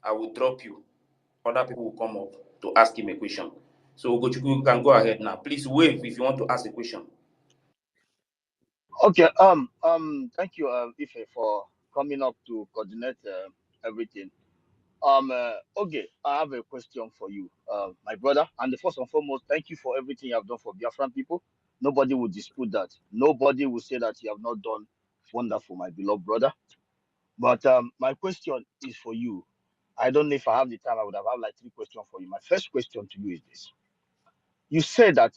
I will drop you. Other people will come up to ask him a question. So Ugochukwu, you can go ahead now. Please wave if you want to ask a question. Okay. Thank you, Ife, for coming up to coordinate everything. Okay, I have a question for you, my brother. And the first and foremost, thank you for everything you have done for Biafran people. Nobody will dispute that. Nobody will say that you have not done wonderful, my beloved brother. But my question is for you. I don't know if I have the time. I would have had like 3 questions for you. My first question to you is this: you said that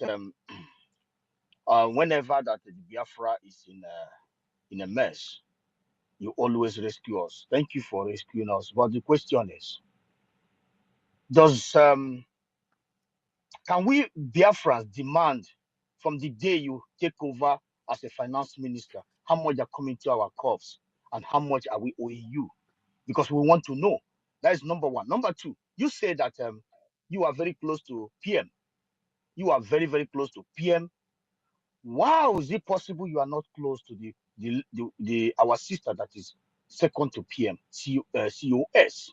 whenever that the Biafra is in a mess, you always rescue us. Thank you for rescuing us. But the question is, does can we Biafrans demand from the day you take over as a finance minister how much are coming to our coffers and how much are we owing you? Because we want to know. That is number one. Number two, you say that you are very close to PM. You are very, very close to PM. How is it possible you are not close to the our sister that is second to PM, COS?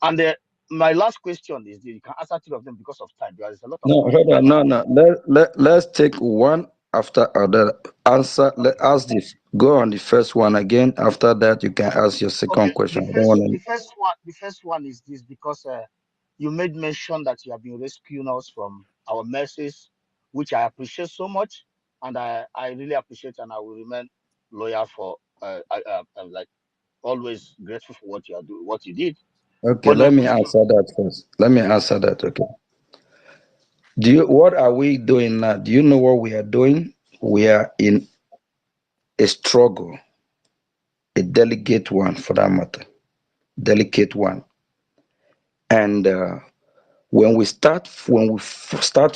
And my last question is, you can answer 3 of them because of time. There is a lot of No, questions. hold on, no. Let's take one after other. Answer. Let ask this. Go on the first one again. After that, you can ask your second Okay, question. I don't want the first one is this, because you made mention that you have been rescuing us from our messes, which I appreciate so much, and I really appreciate, and I will remain loyal for I'm like always grateful for what what you did. to. Okay, But my let me question, answer that first. Let me answer that. Okay. Do you? What are we doing now? Do you know what we are doing? We are in a struggle, a delicate one for that matter, delicate one. And when we start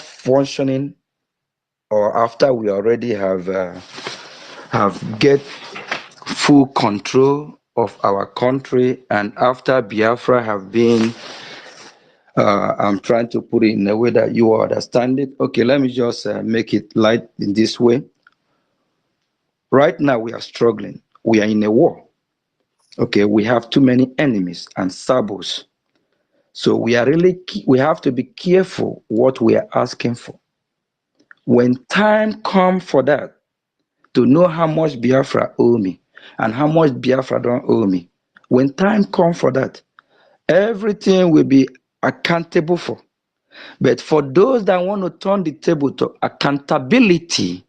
functioning, or after we already have get full control of our country, and after Biafra have been, I'm trying to put it in a way that you understand it. Okay, let me just make it light in this way. Right now we are struggling. We are in a war. Okay, we have too many enemies and sabos. So we have to be careful what we are asking for. When time comes for that, to know how much Biafra owe me and how much Biafra don't owe me, when time comes for that, everything will be accountable for. But for those that want to turn the table to accountability,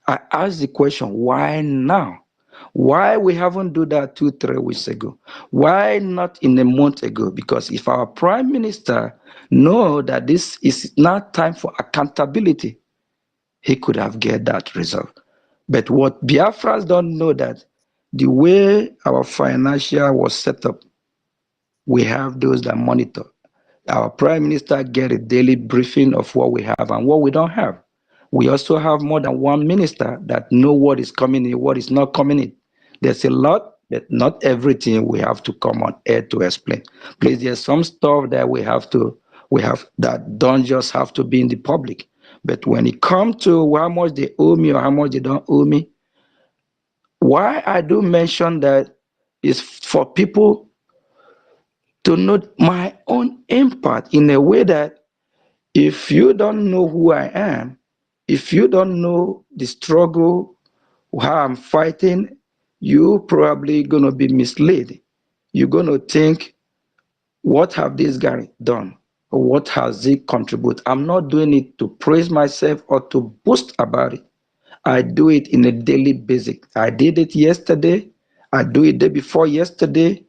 I ask the question, why now? Why we haven't do that 2-3 weeks ago? Why not in a month ago? Because if our prime minister know that this is not time for accountability, he could have get that result. But what Biafrans don't know, that the way our financial was set up, we have those that monitor. Our prime minister get a daily briefing of what we have and what we don't have. We also have more than one minister that know what is coming in, what is not coming in. There's a lot, but not everything we have to come on air to explain. Please, there's some stuff that we have that don't just have to be in the public. But when it comes to how much they owe me or how much they don't owe me, why I do mention that is for people to know my own impact in a way that if you don't know who I am, if you don't know the struggle, how I'm fighting, you probably gonna be misled. You're gonna think, what have this guy done? Or what has he contributed? I'm not doing it to praise myself or to boast about it. I do it in a daily basis. I did it yesterday. I do it day before yesterday.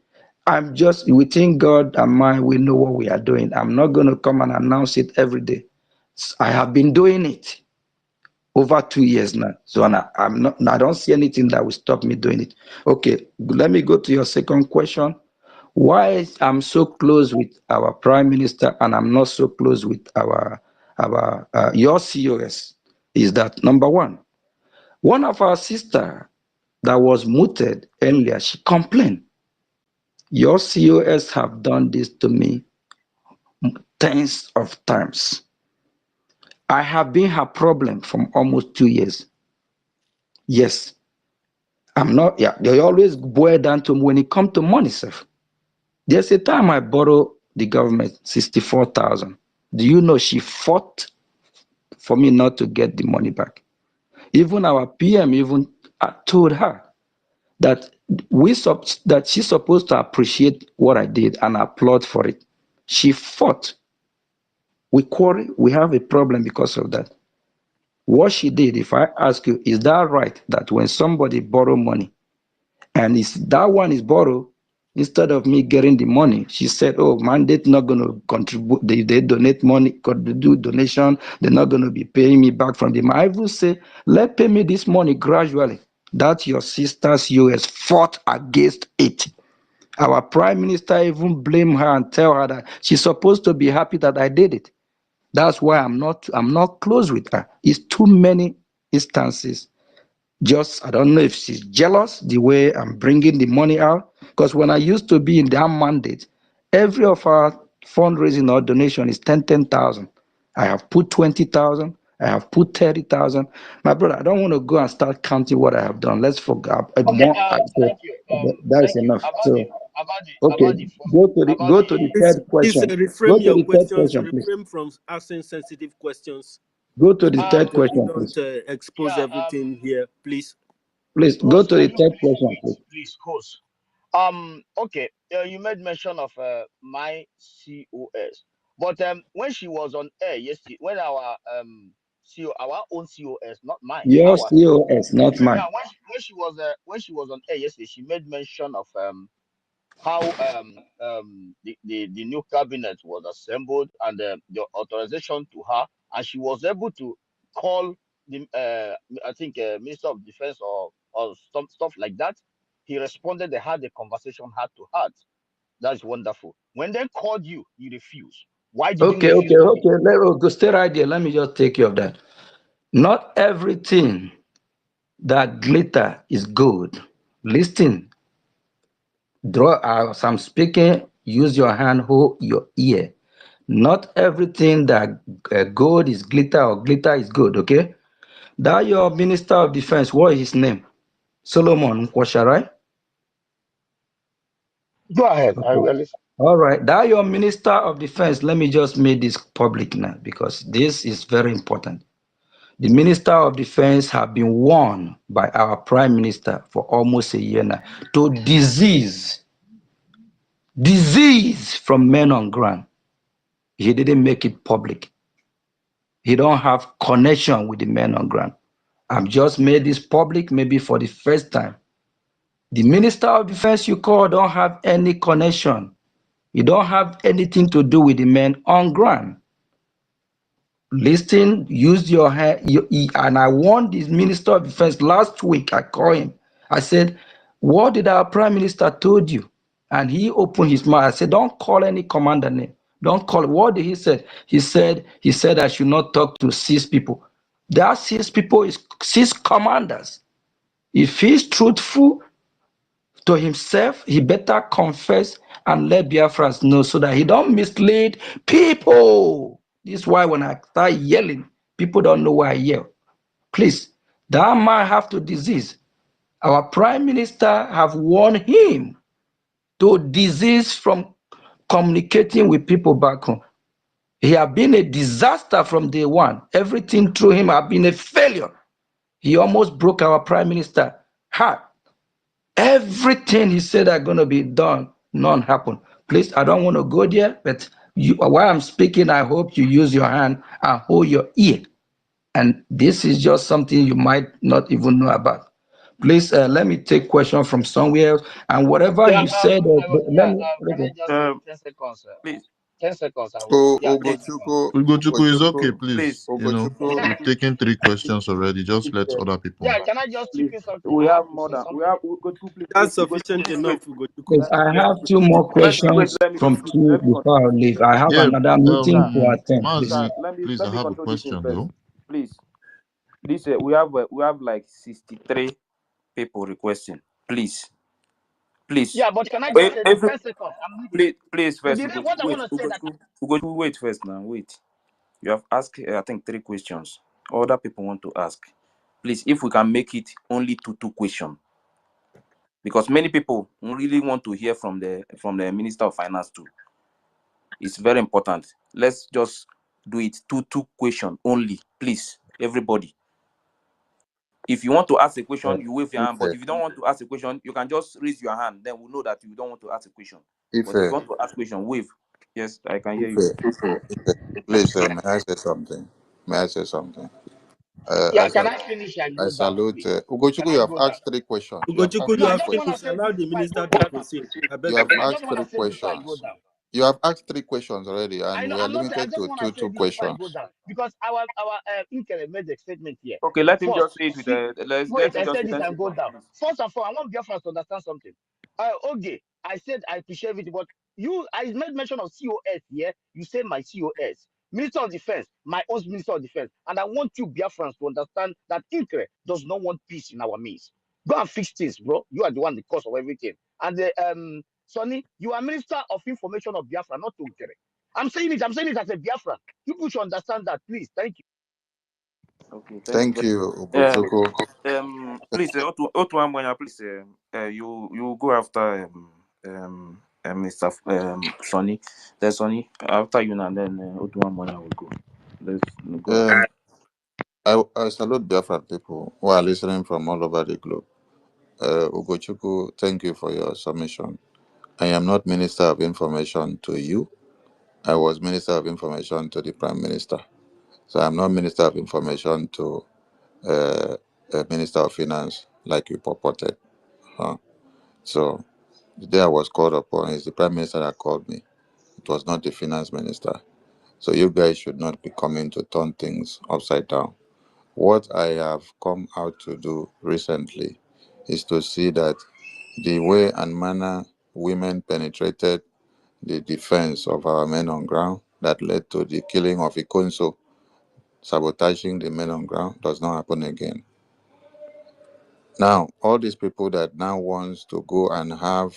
I'm just within God and mine. We know what we are doing. I'm not going to come and announce it every day. I have been doing it over 2 years now. So I'm not. I don't see anything that will stop me doing it. Okay, let me go to your second question. Why I'm so close with our prime minister and I'm not so close with your COS is that number one of our sister that was muted earlier, she complained, your COS have done this to me tens of times. I have been her problem from almost 2 years. Yes, I'm not, yeah, they always boil down to when it comes to money, sir. There's a time I borrowed the government 64,000. Do you know she fought for me not to get the money back? Even our PM even told her that that she's supposed to appreciate what I did and applaud for it. She fought. We quarrel. We have a problem because of that. What she did, if I ask you, is that right that when somebody borrow money and is that one is borrowed, instead of me getting the money, she said, "Oh, mandate not going to contribute. They donate money, could do donation. They're not going to be paying me back from them." I will say, "Let pay me this money gradually." That your sisters US fought against it. Our prime minister even blamed her and tell her that she's supposed to be happy that I did it. That's why I'm not close with her. It's too many instances. Just I don't know if she's jealous the way I'm bringing the money out. Because when I used to be in that mandate, every of our fundraising or donation is 10,000. I have put 20,000. I have put 30,000. My brother, I don't want to go and start counting what I have done. Let's forget Okay, more. thank you. That's Thank you. enough. So okay, About the first, go to the Please, third please question. Go reframe to your the third questions. question, please. Refrain from asking sensitive questions Go to the so that third we question, don't please. expose everything here, please. Please go host, to the can you third please question, wait, please. please, host? Okay, you made mention of my COS, but when she was on air yesterday, when our our own COS, not mine, Your our COS. COS, not Yeah, mine. when she was on air yesterday, she made mention of how the new cabinet was assembled and the authorization to her, and she was able to call the I think Minister of Defense or some stuff like that. He responded. They had a conversation heart to heart. That's wonderful. When they called you, you refused. Why did you Okay, refuse okay, the meeting? okay. Go stay right there. Let me just take care of that. Not everything that glitter is good. Listen, draw as I'm speaking, use your hand, hold your ear. Not everything that gold is glitter or glitter is good, okay? That your Minister of Defense, what is his name? Solomon Nkwasha, right? Go ahead. I Okay. will listen. All right. That your Minister of Defense, let me just make this public now because this is very important. The Minister of Defense have been warned by our Prime Minister for almost a year now to disease from men on ground. He didn't make it public. He don't have connection with the men on ground. I've just made this public maybe for the first time. The Minister of Defense you call don't have any connection. You don't have anything to do with the men on ground. Listen, use your hand. And I warned the Minister of Defense last week. I called him. I said, "What did our Prime Minister told you?" And he opened his mouth. I said, "Don't call any commander name. Don't call." What did he say? He said I should not talk to 6 people. That 6 people is 6 commanders. If he's truthful to himself, he better confess and let Biafrans know so that he don't mislead people. This is why when I start yelling, people don't know why I yell. Please, that man have to disease. Our prime minister have warned him to disease from communicating with people back home. He have been a disaster from day one. Everything through him have been a failure. He almost broke our prime minister heart. Everything he said are going to be done, none happened. Please, I don't want to go there, but while I'm speaking, I hope you use your hand and hold your ear. And this is just something you might not even know about. Please, let me take question from somewhere else. And whatever Yeah, you said, let me. can I Okay. just say 10 seconds? Please, 10 seconds. I will. Oh, Yeah, 10 seconds. Ugochukwu, Ugochukwu is okay, Ugochukwu, please. please, Ugochukwu. You've taken 3 questions already. Just please, let other people. Yeah, can I just chip please. in something? We I have have to more say than we something. have. Go to please wait. That's Go to sufficient please wait. enough, Ugochukwu. Yes, I have two more Wait. questions Let me from conclude. two Let me before I conclude. leave. I have Yeah, another meeting Sir, to attend, please. sir. Mazi, Let me please, let I me have a control this thing question first, though. please. This we have like 63 people requesting. Please. Yeah, but can I just say this? Every 10 seconds. I'm leaving. please first. What I Wait. want to say that Wait first now. Wait. You have asked I think 3 questions. Other people want to ask. Please, if we can make it only two questions. because many people really want to hear from the Minister of Finance too. It's very important. Let's just do it two question only, please, everybody. If you want to ask a question, you wave your hand. But if you don't want to ask a question, you can just raise your hand. Then we'll know that you don't want to ask a question. But if you want to ask a question, wave. Yes, I can hear you. Please, may I say something? May I say something? Yeah, can I finish and I go down, salute please? Can Ugochukwu. I You have go down? asked 3 questions. Ugochukwu, No, you I have just want to finished. say Allow this the before I minister go to down. proceed. I You beg have you. I asked just want 3 to say this before I go questions. down. You have asked 3 questions already, I and know. we are I'm not. I limited just to want to two say two this before I questions. go down because our Ikele made the statement here. Okay, let him just First, say it with see, let wait. him I just said say this it. and go down. First of all, I want Biafra to understand something. Okay, I said I appreciate it, but I made mention of COS here. You say my COS, Minister of Defense, my own Minister of Defense, and I want you Biafrans to understand that Ikele does not want peace in our midst. Go and fix things, bro. You are the one the cause of everything. And Sonny, you are Minister of Information of Biafra, not to Ikele. I'm saying it as a Biafran. People should understand that, please. Thank you. Okay, thank you Thank very you, much. Ugochukwu. Please, Otu please, you go after Mr. Sonny. Then Sonny, after you, and then Otu Ambonya will go. Let's go ahead. I salute Biafran people who are listening from all over the globe. Ugochukwu, thank you for your submission. I am not Minister of Information to you. I was Minister of Information to the Prime Minister. So I'm not Minister of Information to Minister of Finance like you purported. Huh? So the day I was called upon, it's the Prime Minister that called me. It was not the Finance Minister. So you guys should not be coming to turn things upside down. What I have come out to do recently is to see that the way and manner women penetrated the defense of our men on ground that led to the killing of Ikonso, sabotaging the men on ground, does not happen again. Now, all these people that now wants to go and have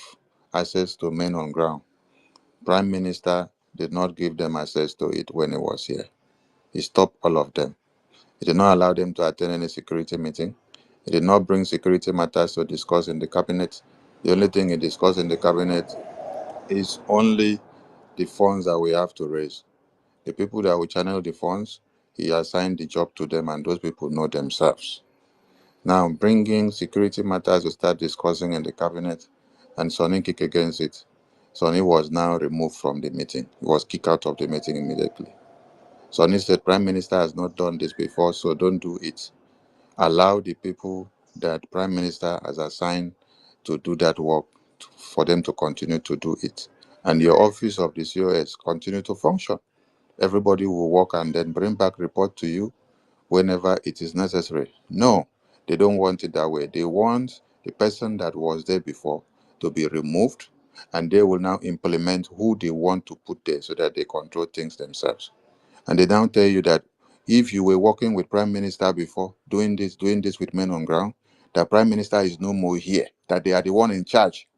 access to men on ground, Prime Minister did not give them access to it when he was here. He stopped all of them. He did not allow them to attend any security meeting. He did not bring security matters to discuss in the cabinet. The only thing he discussed in the cabinet is only the funds that we have to raise. The people that will channel the funds, he assigned the job to them, and those people know themselves. Now, bringing security matters to start discussing in the cabinet, and Sonny kick against it. Sonny was now removed from the meeting. He was kicked out of the meeting immediately. Sonny said, Prime Minister has not done this before, so don't do it. Allow the people that Prime Minister has assigned to do that work for them to continue to do it. And your office of the COS continue to function. Everybody will work and then bring back report to you whenever it is necessary. No, they don't want it that way. They want the person that was there before to be removed, and they will now implement who they want to put there so that they control things themselves. And they now tell you that if you were working with Prime Minister before, doing this with men on ground, the Prime Minister is no more here, that they are the one in charge.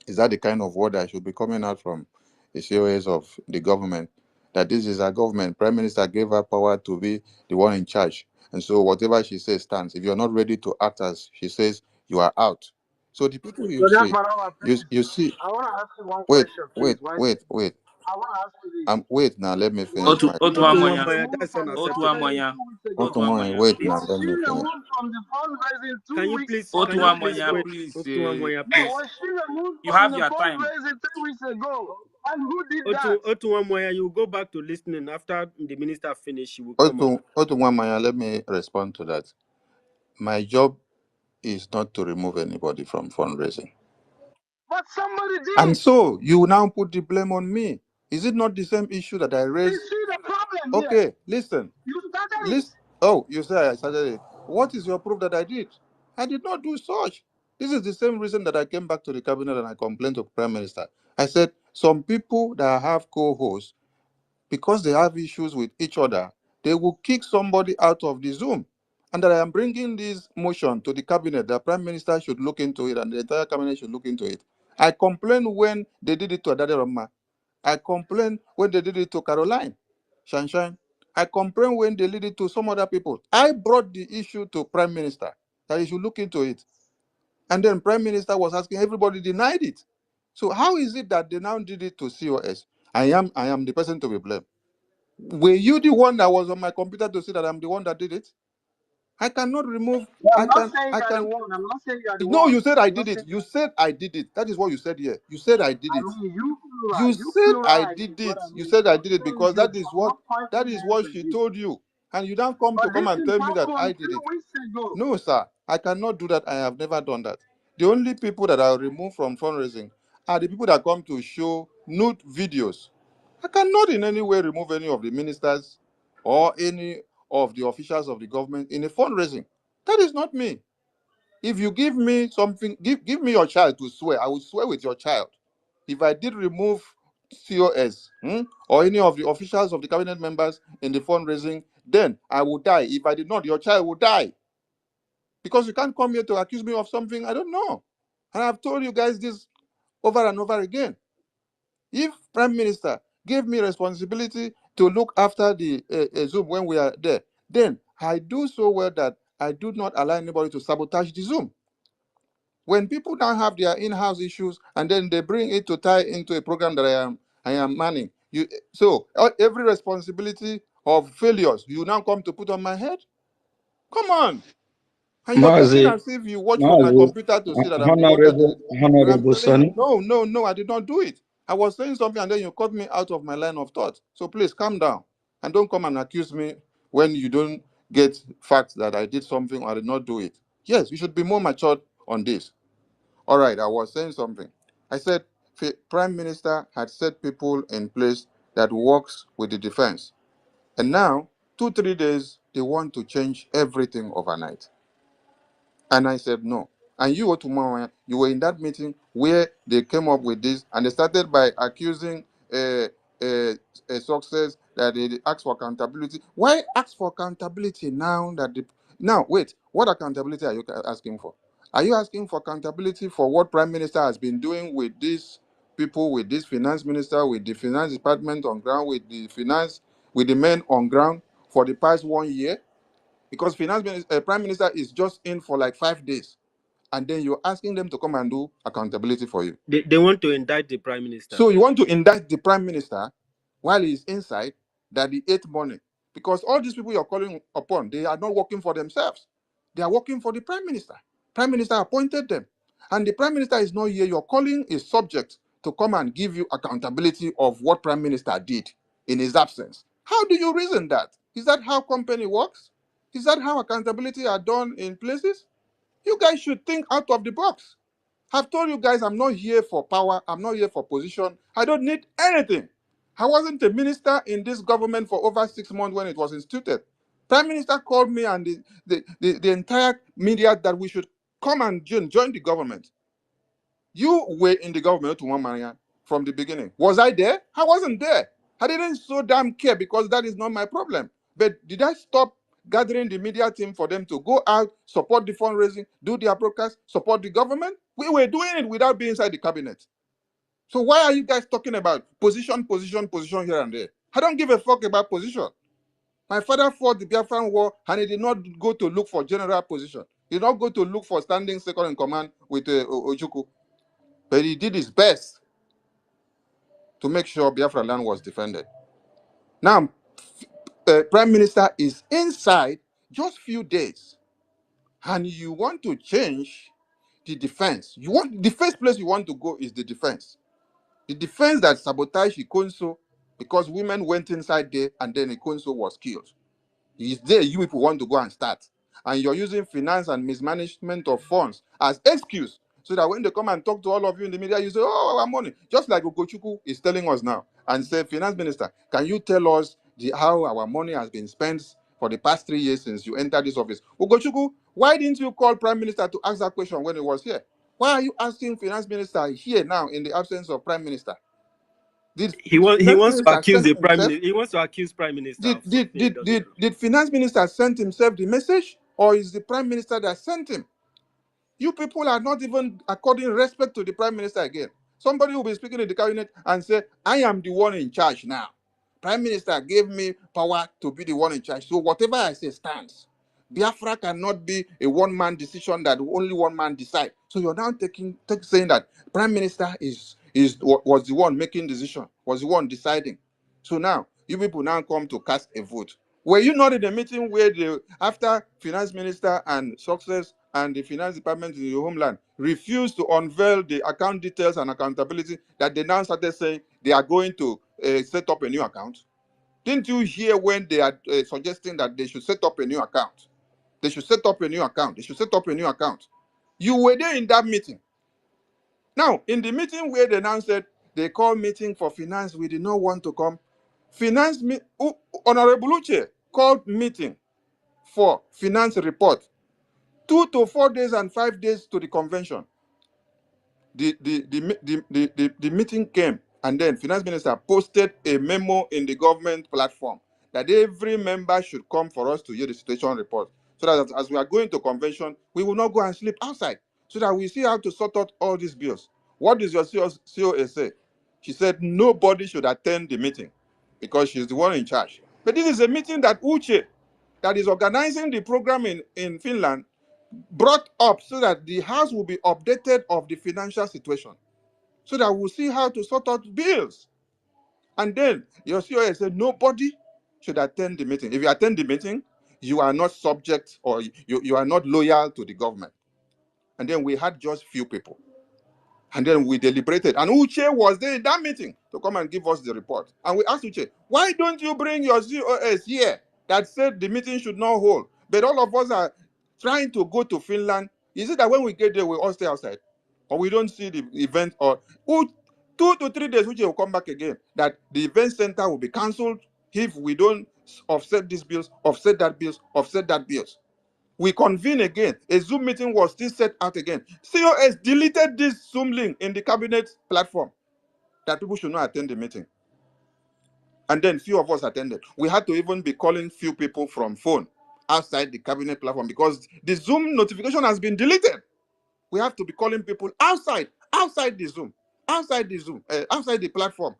Is that the kind of word that should be coming out from the COS of the government? That this is a government. Prime Minister gave her power to be the one in charge. And so whatever she says stands. If you're not ready to act as she says, you are out. So the people So you that's see, Marawa, please. you see, I want to ask you one wait, question, please. wait, Why? wait, wait. I want to ask you this. Wait now, let me finish Was my Otu Otu Chile submission. Ambonya, Wamanya, removed that's from the Otu unacceptable. fundraising Ambonya, 2 weeks Otu ago? Otu Nwaanyị, Ambonya, wait please. now, Was let she me finish. removed from the fundraising Can 2 you weeks please, Otu can you ago? please Ambonya, wait? please. Otu Wamanya, No, please. was she removed You from have the your time. fundraising 3 weeks ago? And who did that? Otu Wamanya, you go back to listening. After the minister finish, you will come up. Otu Nwaanyị, let me respond to that. My job is not to remove anybody from fundraising. But somebody And did. so you now put the blame on me. Is it not the same issue that I You raised? see the problem here. Okay, listen. You started it. Listen. Oh, you say I started it. What is your proof that I did? I did not do such. This is the same reason that I came back to the cabinet and I complained to Prime Minister. I said some people that have co-hosts, because they have issues with each other, they will kick somebody out of the Zoom. And that I am bringing this motion to the cabinet that Prime Minister should look into it and the entire cabinet should look into it. I complained when they did it to Adade Rama. I complained when they did it to Caroline Shanshan. I complained when they did it to some other people. I brought the issue to Prime Minister that he should look into it. And then Prime Minister was asking, everybody denied it. So how is it that they now did it to COS? I am the person to be blamed. Were you the one that was on my computer to see that I'm the one that did it? I cannot remove. Yeah, I'm I not can. saying I you are the can. one. I'm not saying you are the No, one. you said I I'm not did it. saying. You said I did it. That is what you said here. You said I did I it. mean, you You plural. You said I pluralized is did what it. I You mean. said I'm I not did it saying because you. that is I'm what not pointing hands at she you. told you, and you don't come But to come this and thing tell me that I happened did it. 3 weeks ago. No, sir, I cannot do that. I have never done that. The only people that are removed from fundraising are the people that come to show nude videos. I cannot in any way remove any of the ministers or any of the officials of the government in a fundraising. That is not me. If you give me something, give me your child to swear. I will swear with your child. If I did remove COS or any of the officials of the cabinet members in the fundraising, then I will die. If I did not, your child will die. Because you can't come here to accuse me of something I don't know. And I've told you guys this over and over again. If Prime Minister gave me responsibility to look after the Zoom when we are there, then I do so well that I do not allow anybody to sabotage the Zoom. When people now have their in-house issues and then they bring it to tie into a program that I am manning, every responsibility of failures you now come to put on my head. Come on. And you're talking Mazi, as if you watch from my Mazi, computer to see that I'm the one that did it. And I'm Honorable telling you, Sonny, no, I did not do it. I was saying something and then you cut me out of my line of thought. So please calm down and don't come and accuse me when you don't get facts that I did something or I did not do it. Yes, you should be more matured on this. All right, I was saying something. I said Prime Minister had set people in place that works with the defense. And now, 2, 3 days, they want to change everything overnight. And I said, no. And you, Otumwa, you were in that meeting where they came up with this, and they started by accusing a success that they asked for accountability. Why ask for accountability now that now wait, what accountability are you asking for? Are you asking for accountability for what Prime Minister has been doing with these people, with this finance minister, with the finance department on ground, with the men on ground for the past 1 year? Because prime minister is just in for like 5 days, and then you're asking them to come and do accountability for you. They want to indict the prime minister. So you want to indict the prime minister while he's inside, that he ate money, because all these people you're calling upon, they are not working for themselves. They are working for the prime minister. Prime minister appointed them, and the prime minister is not here. You're calling a subject to come and give you accountability of what prime minister did in his absence. How do you reason that? Is that how company works? Is that how accountability are done in places? You guys should think out of the box. I've told you guys I'm not here for power. I'm not here for position. I don't need anything. I wasn't a minister in this government for over 6 months when it was instituted. Prime Minister called me and the entire media that we should come and join the government. You were in the government to one man from the beginning. Was I there? I wasn't there. I didn't so damn care because that is not my problem. But did I stop gathering the media team for them to go out, support the fundraising, do their broadcast, support the government? We were doing it without being inside the cabinet. So why are you guys talking about position here and there? I don't give a fuck about position. My father fought the Biafran war and he did not go to look for general position. He did not go to look for standing second in command with Ojukwu. But he did his best to make sure Biafra land was defended. Now, Prime Minister is inside just few days, and you want to change the defense. The first place you want to go is the defense. The defense that sabotaged Ikonso because women went inside there and then Ikonso was killed. Is there you people want to go and start, and you're using finance and mismanagement of funds as excuse, so that when they come and talk to all of you in the media, you say, "Oh, our money," just like Ugochukwu is telling us now, and say, "Finance Minister, can you tell us how our money has been spent for the past 3 years since you entered this office?" Ugochukwu, why didn't you call Prime Minister to ask that question when he was here? Why are you asking Finance Minister here now in the absence of Prime Minister? Did He Finance wants to Minister accuse send the prime himself? minister. He wants to accuse prime minister Did of did something he did doesn't did, know. did finance minister send himself the message, or is the prime minister that sent him? You people are not even according respect to the prime minister again. Somebody will be speaking in the cabinet and say, "I am the one in charge now. Prime minister gave me power to be the one in charge. So whatever I say stands." Biafra cannot be a one-man decision that only one man decide. So you're now saying that Prime Minister was the one making decision, was the one deciding. So now you people now come to cast a vote. Were you not in the meeting where after Finance Minister and Success and the Finance Department in your homeland refused to unveil the account details and accountability, that they now started saying they are going to set up a new account? Didn't you hear when they are suggesting that they should set up a new account? They should set up a new account. They should set up a new account. You were there in that meeting. Now, in the meeting where they now said they called meeting for finance, we did not want to come. Honorable Uche called meeting for finance report 2 to 4 days and 5 days to the convention. The meeting came, and then Finance Minister posted a memo in the government platform that every member should come for us to hear the situation report. So that as we are going to convention, we will not go and sleep outside, so that we see how to sort out all these bills. What does your COA say? She said nobody should attend the meeting because she's the one in charge. But this is a meeting that Uche, that is organizing the program in Finland, brought up so that the house will be updated of the financial situation, so that we'll see how to sort out bills. And then your COA said nobody should attend the meeting. If you attend the meeting, you are not subject, or you are not loyal to the government. And then we had just few people. And then we deliberated. And Uche was there in that meeting to come and give us the report. And we asked Uche, why don't you bring your COS here that said the meeting should not hold? But all of us are trying to go to Finland. Is it that when we get there, we all stay outside? Or we don't see the event? Or 2 to 3 days, Uche will come back again, that the event center will be cancelled if we don't offset these bills, offset that bills, offset that bills. We convene again. A Zoom meeting was still set out again. COS deleted this Zoom link in the cabinet platform that people should not attend the meeting. And then few of us attended. We had to even be calling few people from phone outside the cabinet platform because the Zoom notification has been deleted. We have to be calling people outside the Zoom, outside the platform.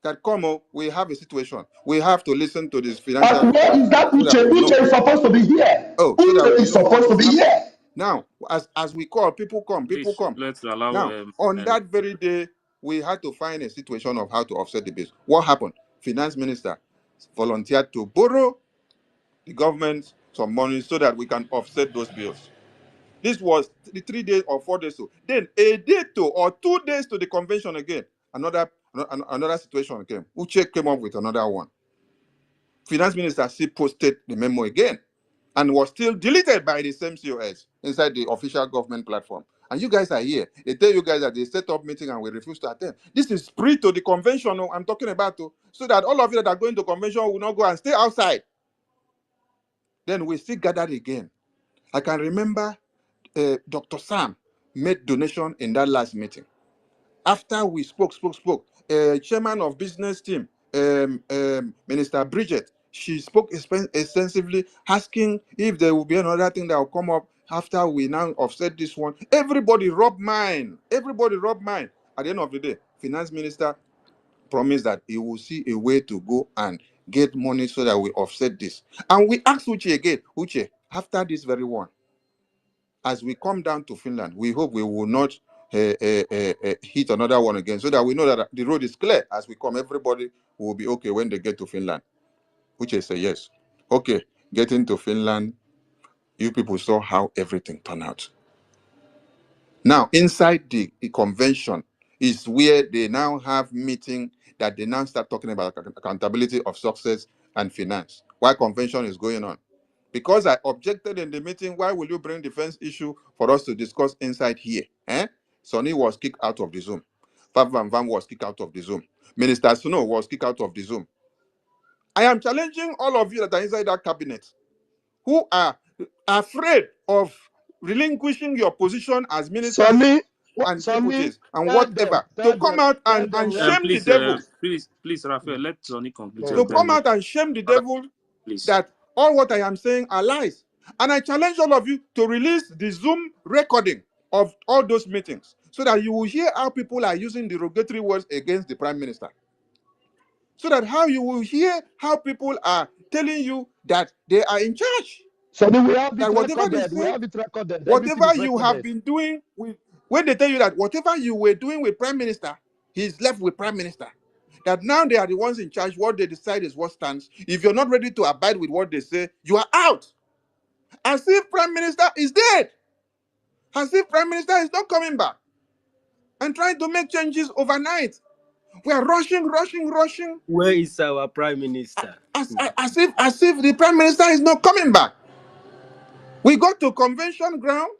That we have a situation. We have to listen to this financial But where report is that so that Uche? we know. Uche is supposed to be here. Oh, so that Uche we is know what supposed to is be happening. here. Now, as we call, people come, people Please, come. let's allow Now, on that very day, we had to find a situation of how to offset the bills. What happened? Finance Minister volunteered to borrow the government some money so that we can offset those bills. This was the 3 days or 4 days to. Then a day to or 2 days to the convention again. Another situation came. Uche came up with another one. Finance Minister still posted the memo again, and was still deleted by the same COS inside the official government platform. And you guys are here. They tell you guys that they set up meeting and we refuse to attend. This is pre to the convention I'm talking about, so that all of you that are going to convention will not go and stay outside. Then we still gathered again. I can remember Dr. Sam made donation in that last meeting. After we spoke, chairman of business team, Minister Bridget, she spoke extensively, asking if there will be another thing that will come up after we now offset this one. Everybody rub mine. Everybody rub mine. At the end of the day, finance minister promised that he will see a way to go and get money so that we offset this. And we asked Uche again, Uche, after this very one, as we come down to Finland, we hope we will not hit another one again, so that we know that the road is clear as we come. Everybody will be okay when they get to Finland, which is a yes. Okay, getting to Finland, you people saw how everything turned out. Now, inside the convention is where they now have meeting that they now start talking about accountability of success and finance. Why convention is going on? Because I objected in the meeting, why will you bring defense issue for us to discuss inside here? Sonny was kicked out of the Zoom. Fab Van Van was kicked out of the Zoom. Minister Snow was kicked out of the Zoom. I am challenging all of you that are inside that cabinet who are afraid of relinquishing your position as ministers Sonny, and Sonny, deputies and whatever to come out and shame the please, devil. Raphael, let Ronnie conclude. To Just Okay. come then, out and shame the another, devil please. that all what I am saying are lies. And I challenge all of you to release the Zoom recording of all those meetings so that you will hear how people are using derogatory words against the prime minister. So that how you will hear how people are telling you that they are in charge. So we have it That whatever they recorded. We say, have it recorded. Everything whatever is you have recorded. been doing with, when they tell you that whatever you were doing with Prime Minister, he's left with Prime Minister. That now they are the ones in charge. What they decide is what stands. If you're not ready to abide with what they say, you are out. As if Prime Minister is dead. As if Prime Minister is not coming back. And trying to make changes overnight. We are rushing. Where is our prime minister? As if the Prime Minister is not coming back. We got to convention ground,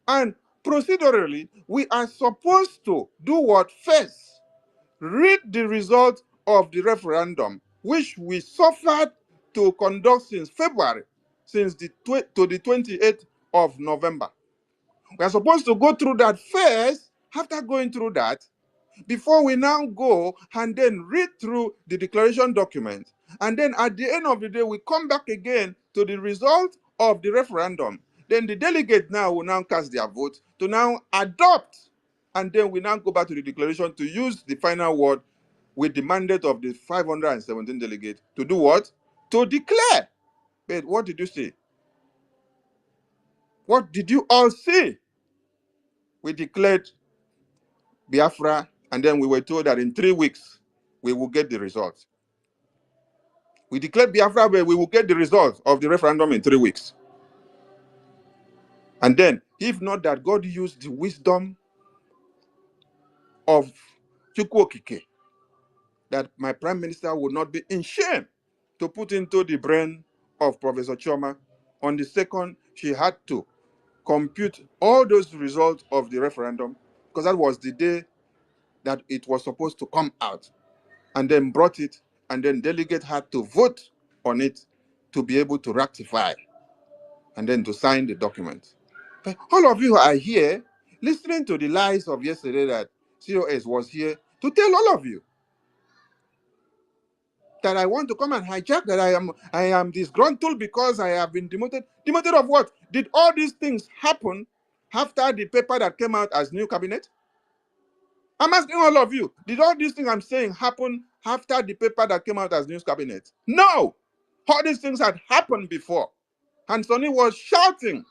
and procedurally, we are supposed to do what first? Read the result of the referendum, which we suffered to conduct since February, since to the 28th of November. We are supposed to go through that first. After going through that, before we now go and then read through the declaration document, and then at the end of the day, we come back again to the result of the referendum. Then the delegate now will now cast their vote to now adopt, and then we now go back to the declaration to use the final word with the mandate of the 517 delegates to do what? To declare. But what did you say? What did you all say? We declared Biafra, and then we were told that in 3 weeks we will get the results. We declared Biafra, but we will get the results of the referendum in 3 weeks. And then, if not that God used the wisdom of Chukwokike, that my prime minister would not be in shame to put into the brain of Professor Choma, on the second, she had to compute all those results of the referendum, because that was the day that it was supposed to come out, and then brought it, and then delegate had to vote on it to be able to ratify and then to sign the document. But all of you are here listening to the lies of yesterday that COS was here to tell all of you that I want to come and hijack, that I am disgruntled because I have been demoted. Demoted of what? Did all these things happen after the paper that came out as new cabinet? I'm asking all of you, did all these things I'm saying happen after the paper that came out as news cabinet? No! All these things had happened before. And Sonny was shouting.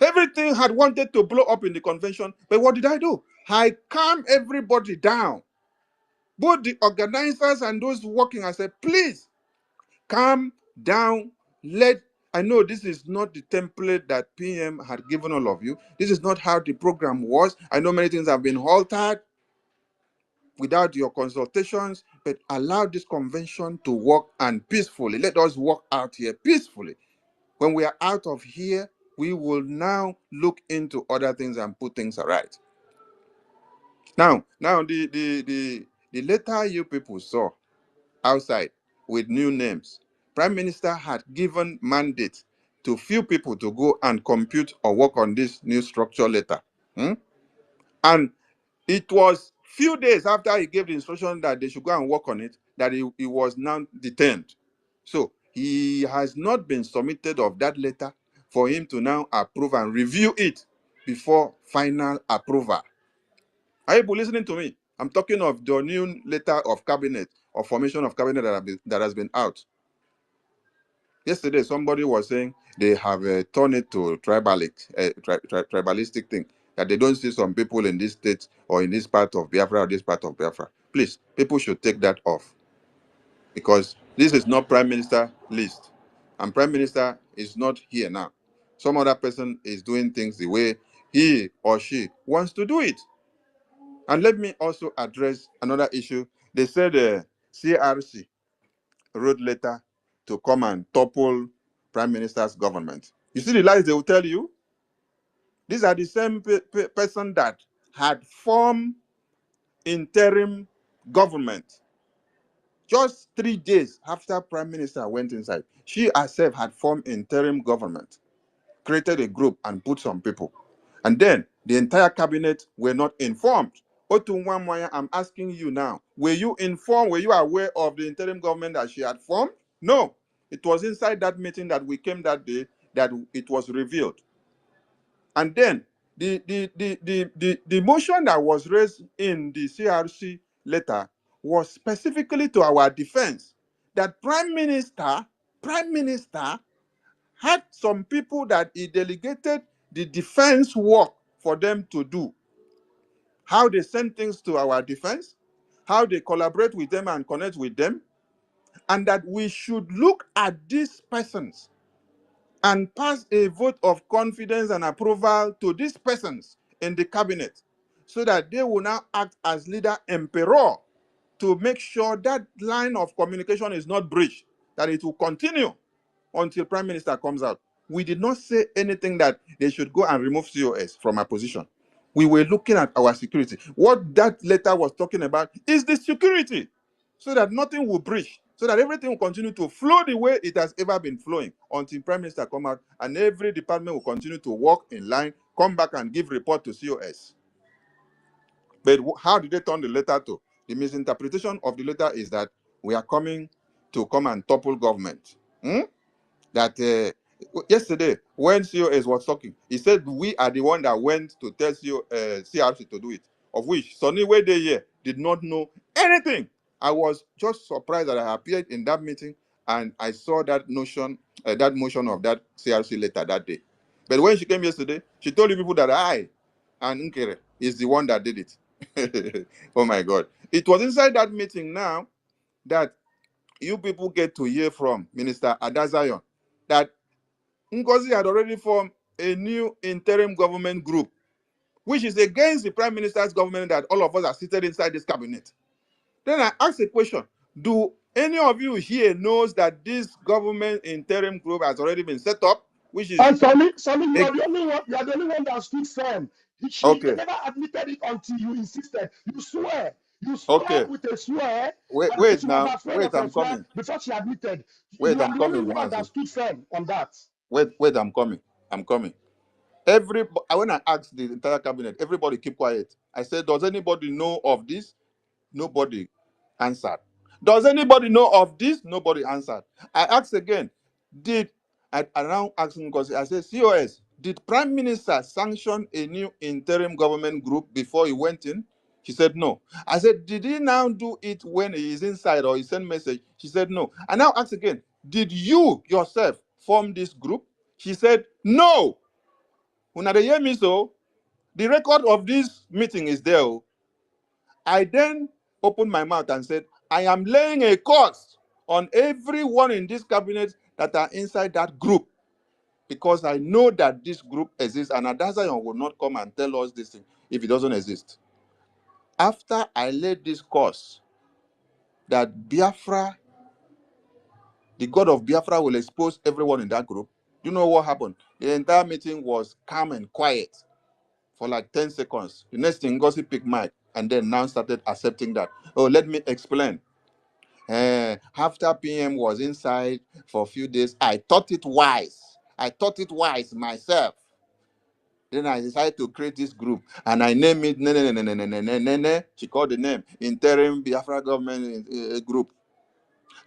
Everything had wanted to blow up in the convention. But what did I do? I calmed everybody down. Both the organizers and those working. I said, please, calm down. I know this is not the template that PM had given all of you. This is not how the program was. I know many things have been altered without your consultations, but allow this convention to work and peacefully. Let us work out here peacefully. When we are out of here, we will now look into other things and put things right. Now, the letter you people saw outside with new names, Prime Minister had given mandate to few people to go and compute or work on this new structure letter. And it was few days after he gave the instruction that they should go and work on it that he was now detained. So he has not been submitted of that letter for him to now approve and review it before final approval. Are you listening to me? I'm talking of the new letter of cabinet or formation of cabinet that has been out. Yesterday, somebody was saying they have turned it to tribalistic thing, that they don't see some people in this state or in this part of Biafra or this part of Biafra. Please, people should take that off, because this is not Prime Minister list, and Prime Minister is not here now. Some other person is doing things the way he or she wants to do it. And let me also address another issue. They said CRC wrote letter to come and topple Prime Minister's government. You see the lies they will tell you? These are the same person that had formed interim government just 3 days after Prime Minister went inside. She herself had formed interim government, created a group and put some people. And then the entire cabinet were not informed. Otunwamwaya, I'm asking you now, were you informed, were you aware of the interim government that she had formed? No. It was inside that meeting that we came that day that it was revealed. And then the motion that was raised in the CRC letter was specifically to our defense, that Prime Minister Prime Minister had some people that he delegated the defense work for them to do. How they send things to our defense, how they collaborate with them and connect with them, and that we should look at these persons and pass a vote of confidence and approval to these persons in the cabinet so that they will now act as leader emperor to make sure that line of communication is not breached, that it will continue until Prime Minister comes out. We did not say anything that they should go and remove COS from our position. We were looking at our security. What that letter was talking about is the security, so that nothing will breach, so that everything will continue to flow the way it has ever been flowing until Prime Minister come out, and every department will continue to work in line, come back and give report to COS. But how did they turn the letter to? The misinterpretation of the letter is that we are coming to come and topple government. That yesterday, when COS was talking, he said we are the one that went to tell CRC to do it, of which Sonny way they here did not know anything. I was just surprised that I appeared in that meeting and I saw that notion, that motion of that CRC letter that day. But when she came yesterday, she told the people that I and Nkere is the one that did it. Oh my God. It was inside that meeting now that you people get to hear from Minister Adazion that Ngozi had already formed a new interim government group, which is against the Prime Minister's government that all of us are seated inside this cabinet. Then I asked a question. Do any of you here knows that this government interim group has already been set up, which is And Sammy, you a, are the only one. You are the only one that stood firm. They okay, never admitted it until you insisted. You swear. You swore okay. with a swear, Wait, and then wait she was now. afraid Wait, of a I'm swear coming. before she admitted. Wait, You are I'm the only coming, one that Mazi. stood firm on that. Wait, I'm coming. I'm coming. When I asked the entire cabinet, everybody keep quiet. I said, does anybody know of this? Nobody answered. Does anybody know of this? Nobody answered. I asked again, I now asking because I said, COS, did Prime Minister sanction a new interim government group before he went in? She said no. I said, did he now do it when he is inside or he sent message? She said no. I now asked again, did you yourself form this group? She said no. When they hear me so, the record of this meeting is there. I then opened my mouth and said, I am laying a curse on everyone in this cabinet that are inside that group, because I know that this group exists, and Adazion will not come and tell us this thing if it doesn't exist. After I laid this curse that Biafra, the God of Biafra, will expose everyone in that group, you know what happened? The entire meeting was calm and quiet for like 10 seconds. The next thing, Ngozi picked mic and then now started accepting that. Oh, let me explain. After PM was inside for a few days, I thought it wise. I thought it wise myself. Then I decided to create this group and I named it ne. She called the name Interim Biafra Government Group.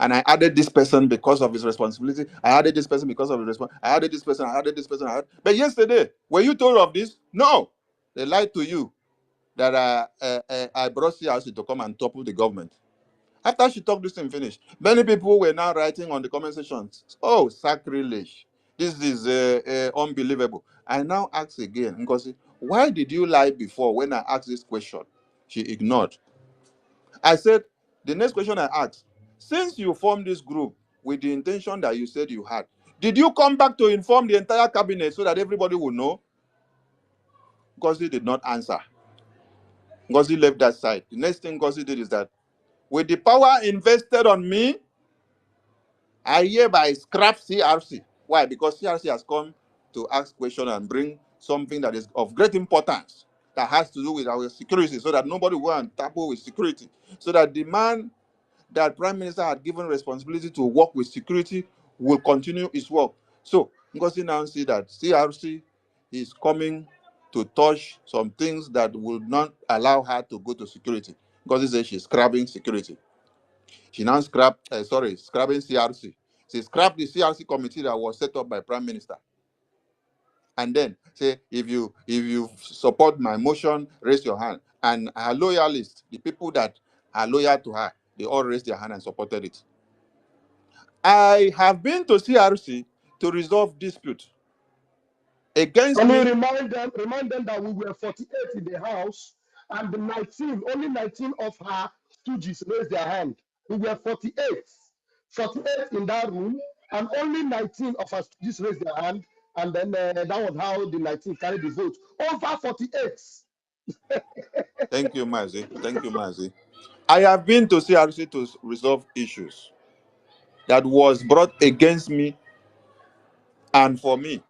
And I added this person because of his responsibility. I added this person because of his responsibility. I added this person. I added this person. But yesterday, were you told of this? No. They lied to you that I brought CRC to come and topple the government. After she talked this thing finished, many people were now writing on the comment sections, oh, sacrilege. This is unbelievable. I now ask again, Ngozi, why did you lie before when I asked this question? She ignored. I said, the next question I asked, since you formed this group with the intention that you said you had, did you come back to inform the entire cabinet so that everybody would know? Ngozi did not answer. Ngozi left that side. The next thing Ngozi did is that, with the power invested on me, I hereby scrap CRC. Why? Because CRC has come to ask questions and bring something that is of great importance that has to do with our security, so that nobody will and tamper with security. So that the man that Prime Minister had given responsibility to work with security will continue his work. So Ngozi now see that CRC is coming to touch some things that will not allow her to go to security. Ngozi says she's scrapping security. She now scrapping CRC. She scrapped the CRC committee that was set up by Prime Minister. And then say, if you support my motion, raise your hand. And her loyalists, the people that are loyal to her, they all raised their hand and supported it. I have been to CRC to resolve dispute against And we me. remind them that we were 48 in the house, and the 19, only 19 of her stooges raised their hand. We were 48 in that room, and only 19 of our stooges raised their hand, and then that was how the 19 carried the vote. Over 48. Thank you, Mazi. Thank you, Mazi. I have been to CRC to resolve issues that was brought against me and for me.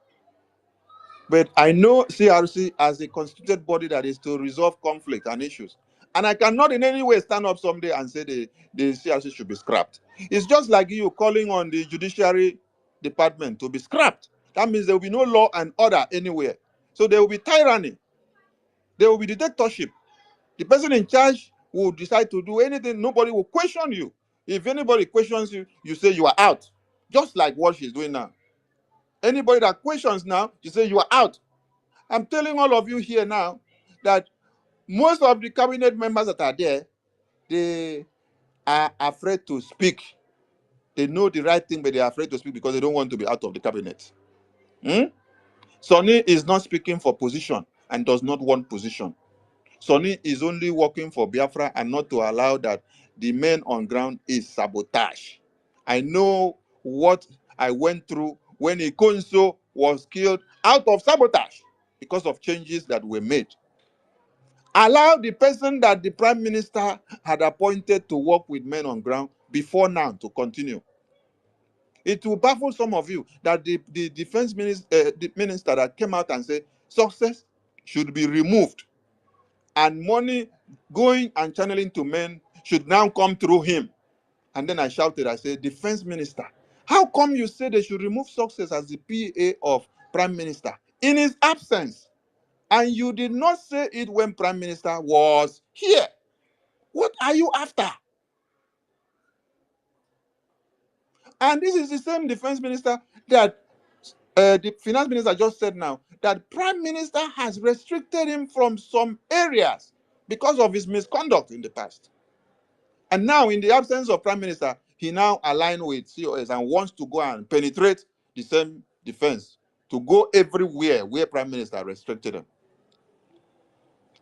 But I know CRC as a constituted body that is to resolve conflict and issues. And I cannot in any way stand up someday and say the CRC should be scrapped. It's just like you calling on the judiciary department to be scrapped. That means there will be no law and order anywhere. So there will be tyranny. There will be dictatorship. The person in charge will decide to do anything. Nobody will question you. If anybody questions you, you say you are out. Just like what she's doing now. Anybody that questions now, you say you are out. I'm telling all of you here now that most of the cabinet members that are there, they are afraid to speak. They know the right thing, but they are afraid to speak because they don't want to be out of the cabinet. Sonny is not speaking for position and does not want position. Sonny is only working for Biafra and not to allow that the men on ground is sabotage. I know what I went through when Ikonso was killed out of sabotage because of changes that were made. Allow the person that the prime minister had appointed to work with men on ground before now to continue. It will baffle some of you that the defense minister, the minister that came out and said success should be removed and money going and channeling to men should now come through him. And then I shouted, I said, defense minister, how come you say they should remove success as the PA of prime minister in his absence? And you did not say it when prime minister was here. What are you after? And this is the same defense minister that the finance minister just said now that prime minister has restricted him from some areas because of his misconduct in the past. And now, in the absence of prime minister, he now aligned with COS and wants to go and penetrate the same defense to go everywhere where prime minister restricted him.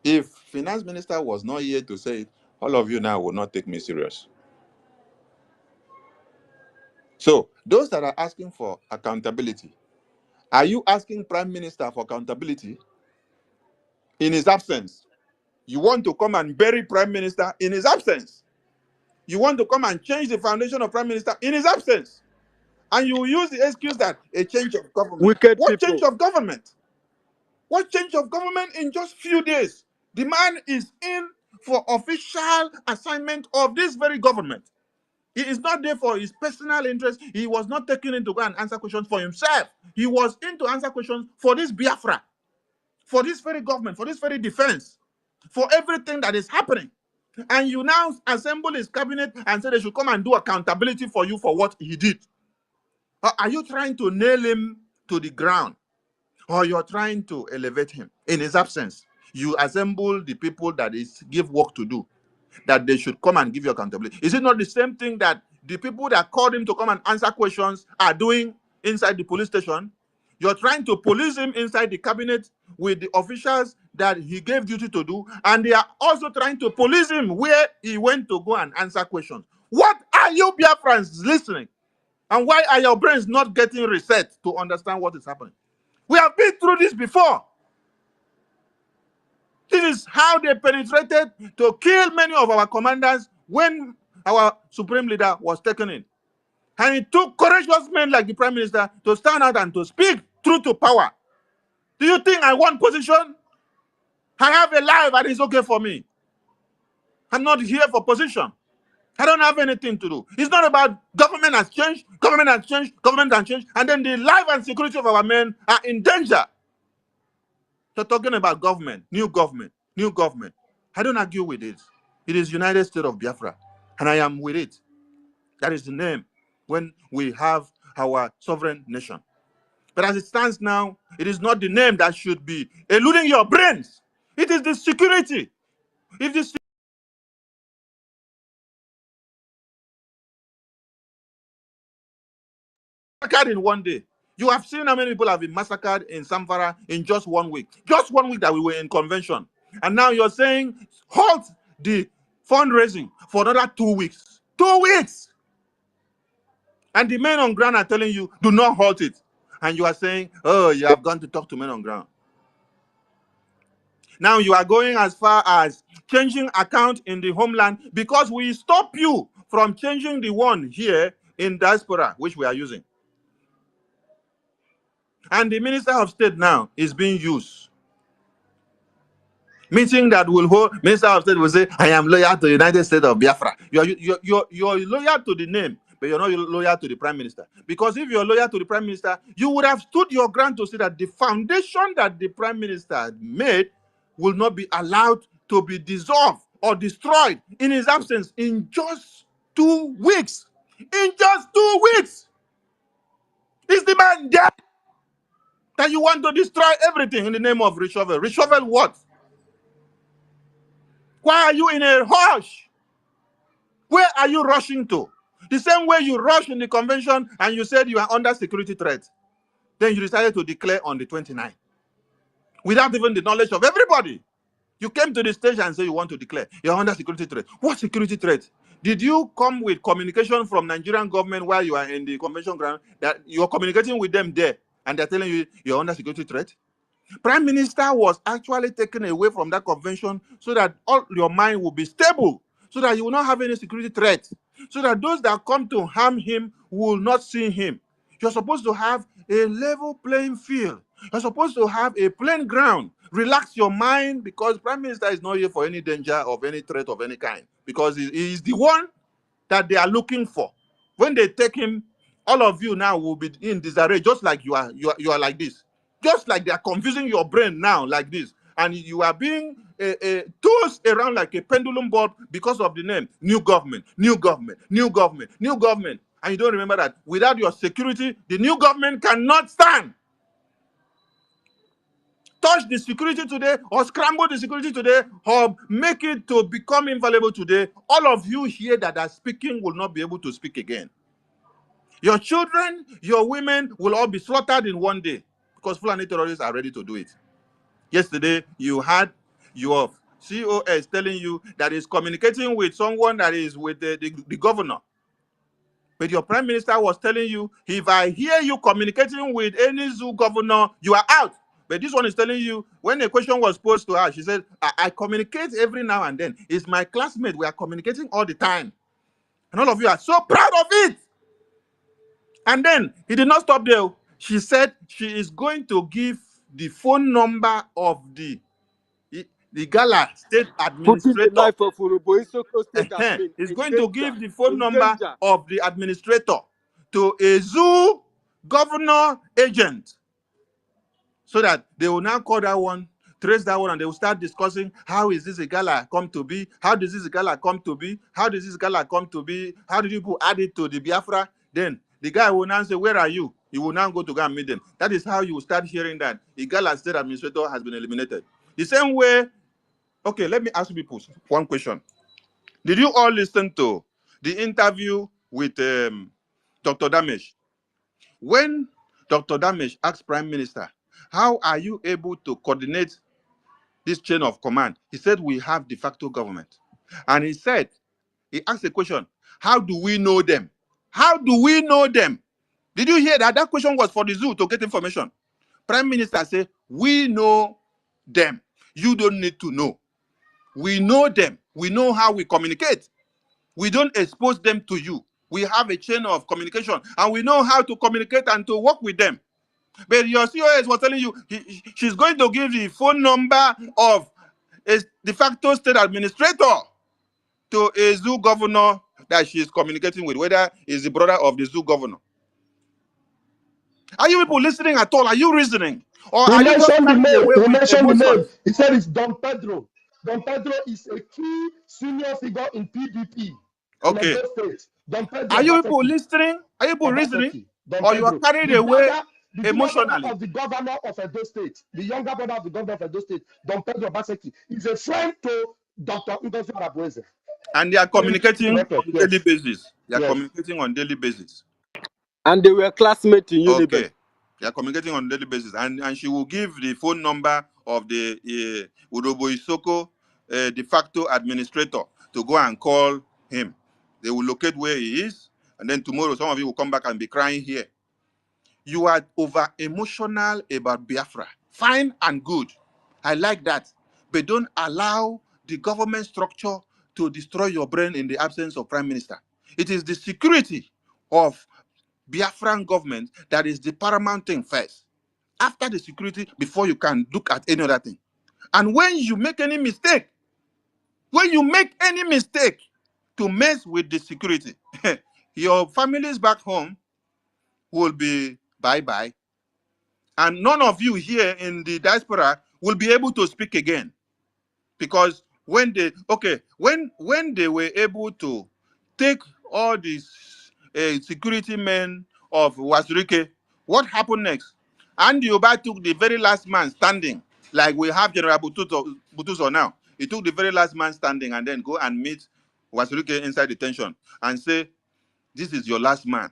If finance minister was not here to say it, all of you now will not take me serious. So those that are asking for accountability, are you asking prime minister for accountability in his absence? You want to come and bury prime minister in his absence? You want to come and change the foundation of prime minister in his absence? And you use the excuse that a change of government. Wicked What change people. of government? What change of government in just few days? The man is in for official assignment of this very government. He is not there for his personal interest. He was not taken in to go and answer questions for himself. He was in to answer questions for this Biafra, for this very government, for this very defense, for everything that is happening. And you now assemble his cabinet and say they should come and do accountability for you for what he did. Are you trying to nail him to the ground? Or you're trying to elevate him? In his absence, you assemble the people that is give work to do, that they should come and give you accountability. Is it not the same thing that the people that called him to come and answer questions are doing inside the police station? You're trying to police him inside the cabinet with the officials that he gave duty to do, and they are also trying to police him where he went to go and answer questions. What are you Biafrans listening? And why are your brains not getting reset to understand what is happening? We have been through this before. This is how they penetrated to kill many of our commanders when our supreme leader was taken in. And it took courageous men like the prime minister to stand out and to speak truth to power. Do you think I want position? I have a life and it's okay for me. I'm not here for position. I don't have anything to do. It's not about government has changed, government has changed, government has changed, and then the life and security of our men are in danger. You're talking about government, new government, new government. I don't argue with it. It is United States of Biafra, and I am with it. That is the name when we have our sovereign nation. But as it stands now, it is not the name that should be eluding your brains. It is the security. If the massacred in one day. You have seen how many people have been massacred in Samfara in just 1 week. Just 1 week that we were in convention. And now you're saying halt the fundraising for another 2 weeks. 2 weeks! And the men on ground are telling you, do not halt it. And you are saying, oh, you have gone to talk to men on ground. Now you are going as far as changing account in the homeland because we stop you from changing the one here in diaspora, which we are using. And the Minister of State now is being used. Meeting that will hold, Minister of State will say, I am loyal to the United States of Biafra. You're loyal to the name, but you're not loyal to the Prime Minister. Because if you're loyal to the Prime Minister, you would have stood your ground to say that the foundation that the Prime Minister made will not be allowed to be dissolved or destroyed in his absence in just 2 weeks. In just 2 weeks! Is the man dead? That you want to destroy everything in the name of reshuffle. Reshuffle what? Why are you in a rush? Where are you rushing to? The same way you rushed in the convention and you said you are under security threat. Then you decided to declare on the 29th. Without even the knowledge of everybody. You came to the stage and said you want to declare. You're under security threat. What security threat? Did you come with communication from Nigerian government while you are in the convention ground that you're communicating with them there and they're telling you you're under security threat? Prime Minister was actually taken away from that convention so that all your mind will be stable, so that you will not have any security threat, so that those that come to harm him will not see him. You're supposed to have a level playing field. You're supposed to have a plain ground. Relax your mind because Prime Minister is not here for any danger of any threat of any kind because he is the one that they are looking for. When they take him, all of you now will be in disarray, just like you are like this. Just like they are confusing your brain now like this. And you are being tossed around like a pendulum board because of the name. New government, new government, new government, new government. And you don't remember that without your security, the new government cannot stand. Touch the security today or scramble the security today or make it to become invaluable today, all of you here that are speaking will not be able to speak again. Your children, your women will all be slaughtered in one day because Fulani terrorists are ready to do it. Yesterday, you had your COS telling you that is communicating with someone that is with the governor. But your prime minister was telling you, if I hear you communicating with any zoo governor, you are out. But this one is telling you, when a question was posed to her, she said, I communicate every now and then. It's my classmate. We are communicating all the time. And all of you are so proud of it. And then he did not stop there. She said she is going to give the phone number of the Gala state Putting the administrator. life of Urubo Isoko State has been He's in going to danger. give the phone In number danger. of the administrator to a zoo governor agent so that they will now call that one, trace that one, and they will start discussing how is this a gala come to be? How does this gala come to be? How does this gala come to be? How did you add it to the Biafra? Then the guy will now say, where are you? He will now go to go and meet them. That is how you will start hearing that the gala state administrator has been eliminated. The same way, okay, let me ask you people one question. Did you all listen to the interview with Dr. Damesh? When Dr. Damesh asked Prime Minister, how are you able to coordinate this chain of command? He said, we have de facto government. And he said, he asked a question, how do we know them? How do we know them? Did you hear that? That question was for the zoo to get information. Prime Minister said, we know them. You don't need to know. We know them. We know how we communicate. We don't expose them to you. We have a chain of communication and we know how to communicate and to work with them. But your COS was telling you she's going to give the phone number of a de facto state administrator to a zoo governor that she is communicating with, whether it's the brother of the zoo governor. Are you people listening at all? Are you reasoning? Or He are you just mentioned the carried name. away He with mentioned the name. emotions? He said it's Don Pedro. Don Pedro is a key senior figure in PDP in Okay. Edo State. Don Pedro Are you people Obaseki. listening? Are you people reasoning? Obaseki. Don Or you are Pedro. carried The away brother, the junior brother emotionally? of the governor of Edo State, the younger brother of the governor of Edo State, Don Pedro Obaseki, is a friend to Dr. Ngozi Arabueze. And they are So he keeps the communicating record. on daily Yes. basis. They are Yes. communicating on daily basis. And they were classmates in Uniben. Okay. They are communicating on a daily basis. And she will give the phone number of the Urobo Isoko de facto administrator to go and call him. They will locate where he is. And then tomorrow, some of you will come back and be crying here. You are over emotional about Biafra. Fine and good. I like that. But don't allow the government structure to destroy your brain in the absence of prime minister. It is the security of Biafran government that is the paramount thing first. After the security, before you can look at any other thing. And when you make any mistake, to mess with the security, your families back home will be bye-bye. And none of you here in the diaspora will be able to speak again. Because when they were able to take all these security men of Wazirike, what happened next? Andy Oba took the very last man standing, like we have General Butuso now. He took the very last man standing and then go and meet Wazirike inside detention and say, "This is your last man."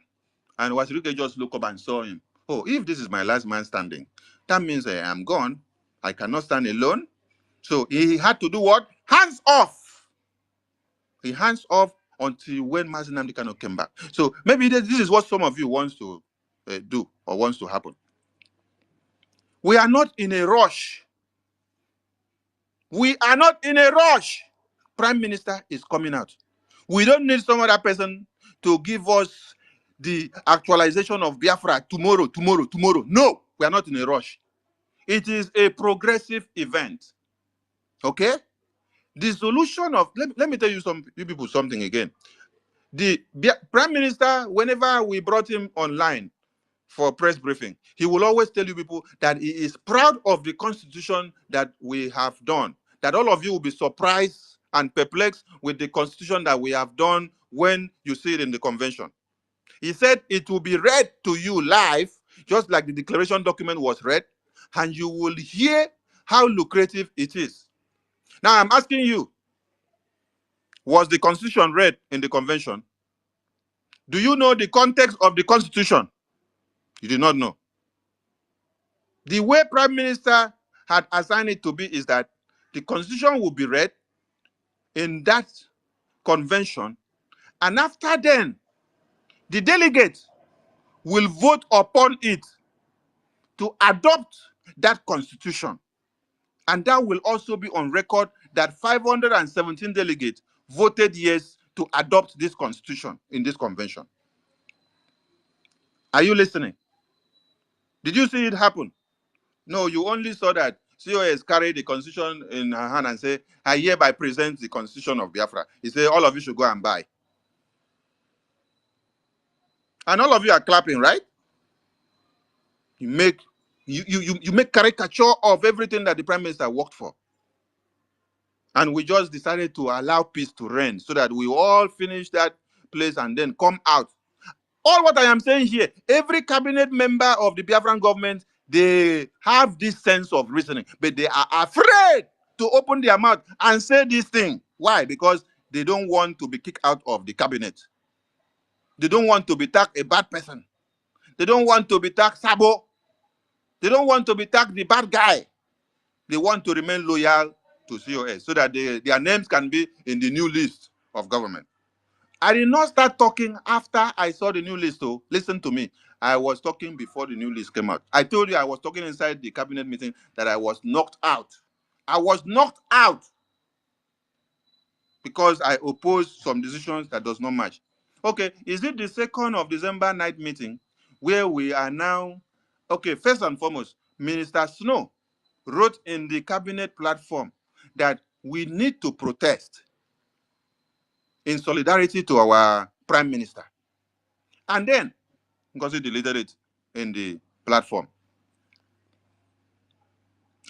And Wazirike just looked up and saw him. Oh, if this is my last man standing, that means I am gone. I cannot stand alone. So he had to do what? Hands off. He hands off until when Mazi Nnamdi Kanu came back. So maybe this is what some of you wants to do or wants to happen. We are not in a rush. We are not in a rush. Prime Minister is coming out. We don't need some other person to give us the actualization of Biafra tomorrow. No, we are not in a rush. It is a progressive event. Okay? The solution of let me tell you people something again. The prime minister, whenever we brought him online for press briefing, he will always tell you people that he is proud of the constitution that we have done. That all of you will be surprised and perplexed with the constitution that we have done when you see it in the convention. He said it will be read to you live, just like the declaration document was read, and you will hear how lucrative it is. Now I'm asking you, was the constitution read in the convention? Do you know the context of the constitution? You did not know. The way prime minister had assigned it to be is that the constitution will be read in that convention, and after then, the delegates will vote upon it to adopt that constitution. And that will also be on record that 517 delegates voted yes to adopt this constitution in this convention. Are you listening? Did you see it happen? No, you only saw that COS carried the constitution in her hand and say, "I hereby present the constitution of Biafra." He said, "All of you should go and buy." And all of you are clapping, right? You make you make caricature of everything that the prime minister worked for. And we just decided to allow peace to reign so that we all finish that place and then come out. All what I am saying here, every cabinet member of the Biafran government, they have this sense of reasoning, but they are afraid to open their mouth and say this thing. Why? Because they don't want to be kicked out of the cabinet. They don't want to be tagged a bad person. They don't want to be tagged Sabo. They don't want to be tagged the bad guy. They want to remain loyal to COS so that their names can be in the new list of government. I did not start talking after I saw the new list. So listen to me. I was talking before the new list came out. I told you I was talking inside the cabinet meeting that I was knocked out. I was knocked out because I opposed some decisions that does not match. Okay, is it the 2nd of December night meeting where we are now? Okay, first and foremost, Minister Snow wrote in the cabinet platform that we need to protest in solidarity to our prime minister. And then, because he deleted it in the platform.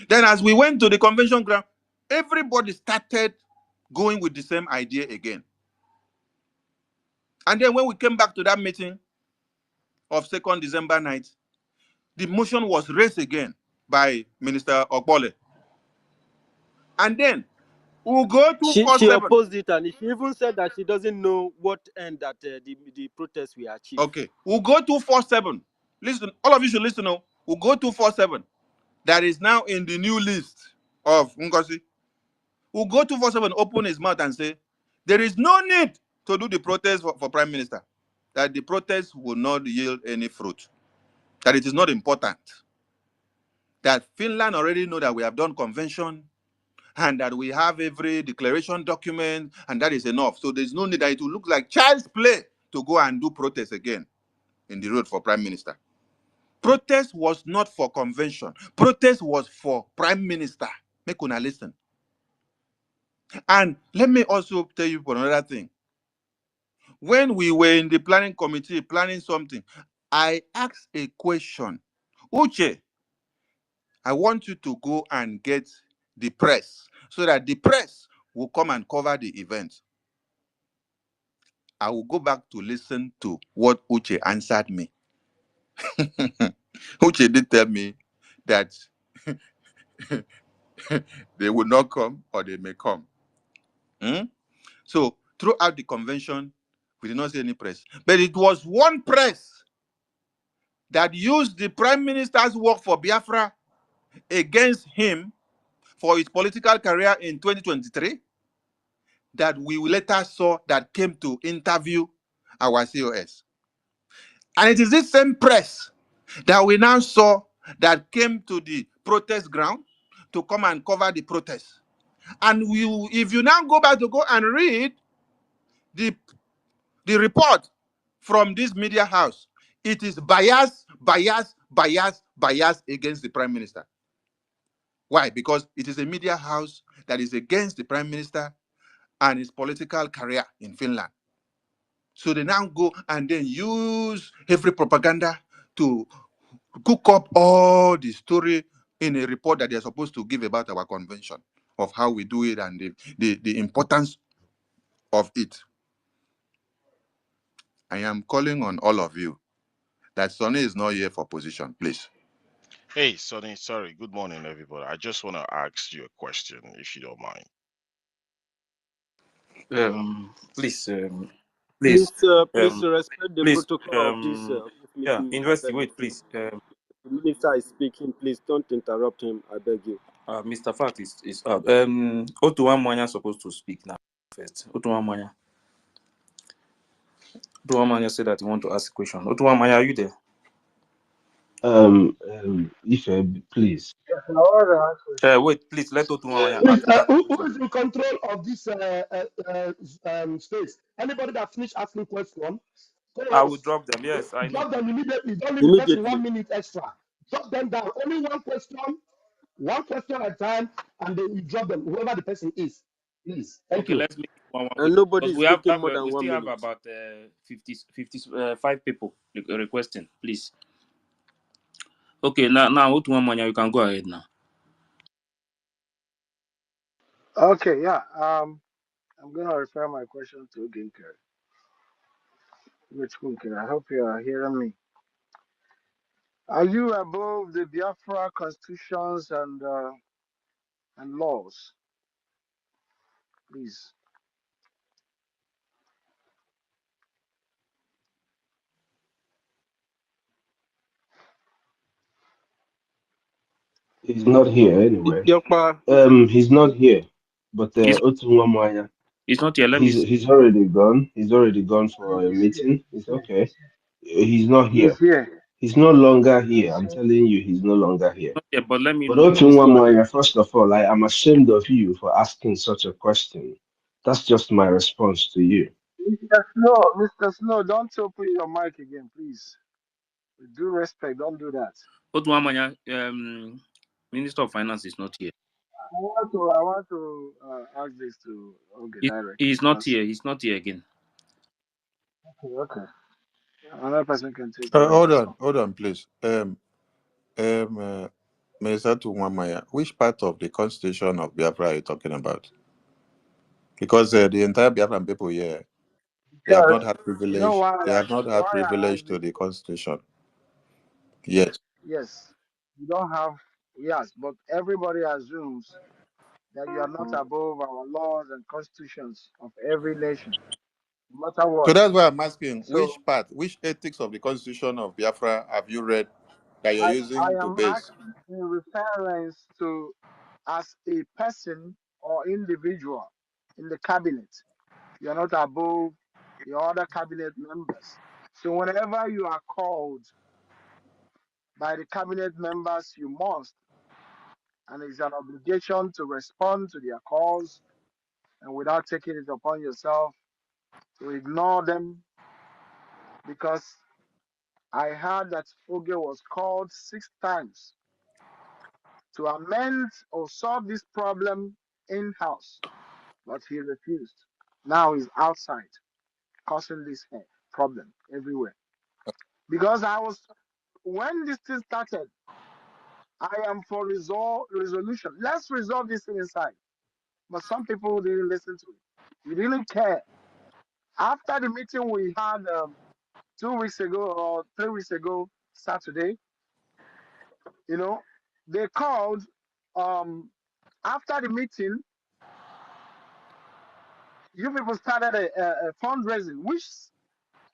Then as we went to the convention ground, everybody started going with the same idea again. And then when we came back to that meeting of 2nd December night, the motion was raised again by Minister Okpole. And then We'll go to She 47. opposed it, and she even said that she doesn't know what end that the protest will achieve. Okay. We'll go to 47. Listen, all of you should listen now. We'll go to 47. That is now in the new list of Ngozi. We'll go to 47, open his mouth and say, there is no need to do the protest for Prime Minister. That the protest will not yield any fruit. That it is not important. That Finland already know that we have done convention and that we have every declaration document, and that is enough. So there's no need that it will look like child's play to go and do protest again in the road for Prime Minister. Protest was not for convention. Protest was for Prime Minister. Make una listen. And let me also tell you for another thing. When we were in the planning committee planning something, I asked a question. Uche, I want you to go and get the press so that the press will come and cover the event. I will go back to listen to what Uche answered me. Uche did tell me that they will not come or they may come. So throughout the convention, we did not see any press. But it was one press that used the Prime Minister's work for Biafra against him for his political career in 2023 that we later saw that came to interview our COS. And it is this same press that we now saw that came to the protest ground to come and cover the protest. And if you now go back to go and read the report from this media house, it is bias against the Prime Minister. Why? Because it is a media house that is against the Prime Minister and his political career in Finland. So they now go and then use every propaganda to cook up all the story in a report that they're supposed to give about our convention, of how we do it and the importance of it. I am calling on all of you that Sonny is not here for position, please. Hey, Sonny, sorry. Good morning, everybody. I just want to ask you a question, if you don't mind. Please, Please, please, please respect the please, protocol of this yeah, meeting. I university, beg wait, of you. please. The minister is speaking. Please don't interrupt him. I beg you. Mr. Fact is out. Otuwa Mwanya supposed to speak now first. Otuwa Mwanya. Otuwa Mwanya said that he want to ask a question. Otuwa Mwanya, are you there? Ife, please. Wait, please let Otuwa Mwanya Please, ask that who question. is in control of this space? Anybody that finish asking question, I will co-host, drop them. Yes, I know. drop them immediately. Don't leave the person Immediately. 1 minute extra. Drop them down. Only one question at a time, and then you drop them, whoever the person is. Please. Thank Okay, you. let's make it one And quick nobody because is speaking more we than still 1 have minute. about 55 people requesting. Please. Okay, now Otuwa Mwanya, you can go ahead now. Okay, yeah. I'm gonna refer my question to Ginker. Which Ginker? I hope you are hearing me. Are you above the Biafra constitutions and laws? Please. He's not here anyway. Yokpa, He's not here. But He's, Otunwamaya, he's not here. Let me see. he's already gone. He's already gone for a He's here. meeting. It's okay. He's not He's here. here. He's no longer here. I'm telling you, he's no longer here. Not here, but let me But know. Otunwamaya, first of all, I am ashamed of you for asking such a question. That's just my response to you. Mr. Snow, don't open your mic again, please. With due respect, don't do that. Otuwa Mwanya, Minister of Finance is not here. I want to ask this to Oge directly He's not because here. He's not here again. okay, another person can take over. Hold on, please. Minister Tumamaya, which part of the constitution of Biafra are you talking about? Because the entire Biafran people here, they have not Because had you know privilege. why They have not had I privilege asked to this? the constitution. Yes. Yes, you don't have yes, but everybody assumes that you are not above our laws and constitutions of every nation, no matter So what. that's why I'm asking, So which ethics of the Constitution of Biafra have you read that you're I using to am base? asking in reference to as a person or individual in the cabinet. You are not above the other cabinet members. So whenever you are called by the cabinet members, you must, and it's an obligation to respond to their calls and without taking it upon yourself to ignore them because I heard that Oge was called 6 times to amend or solve this problem in house, but he refused. Now he's outside causing this problem everywhere. Because when this thing started, I am for resolution. Let's resolve this thing inside. But some people didn't listen to it. We didn't care. After the meeting we had 2 weeks ago or 3 weeks ago, Saturday, you know, they called um, after the meeting, you people started a fundraising, which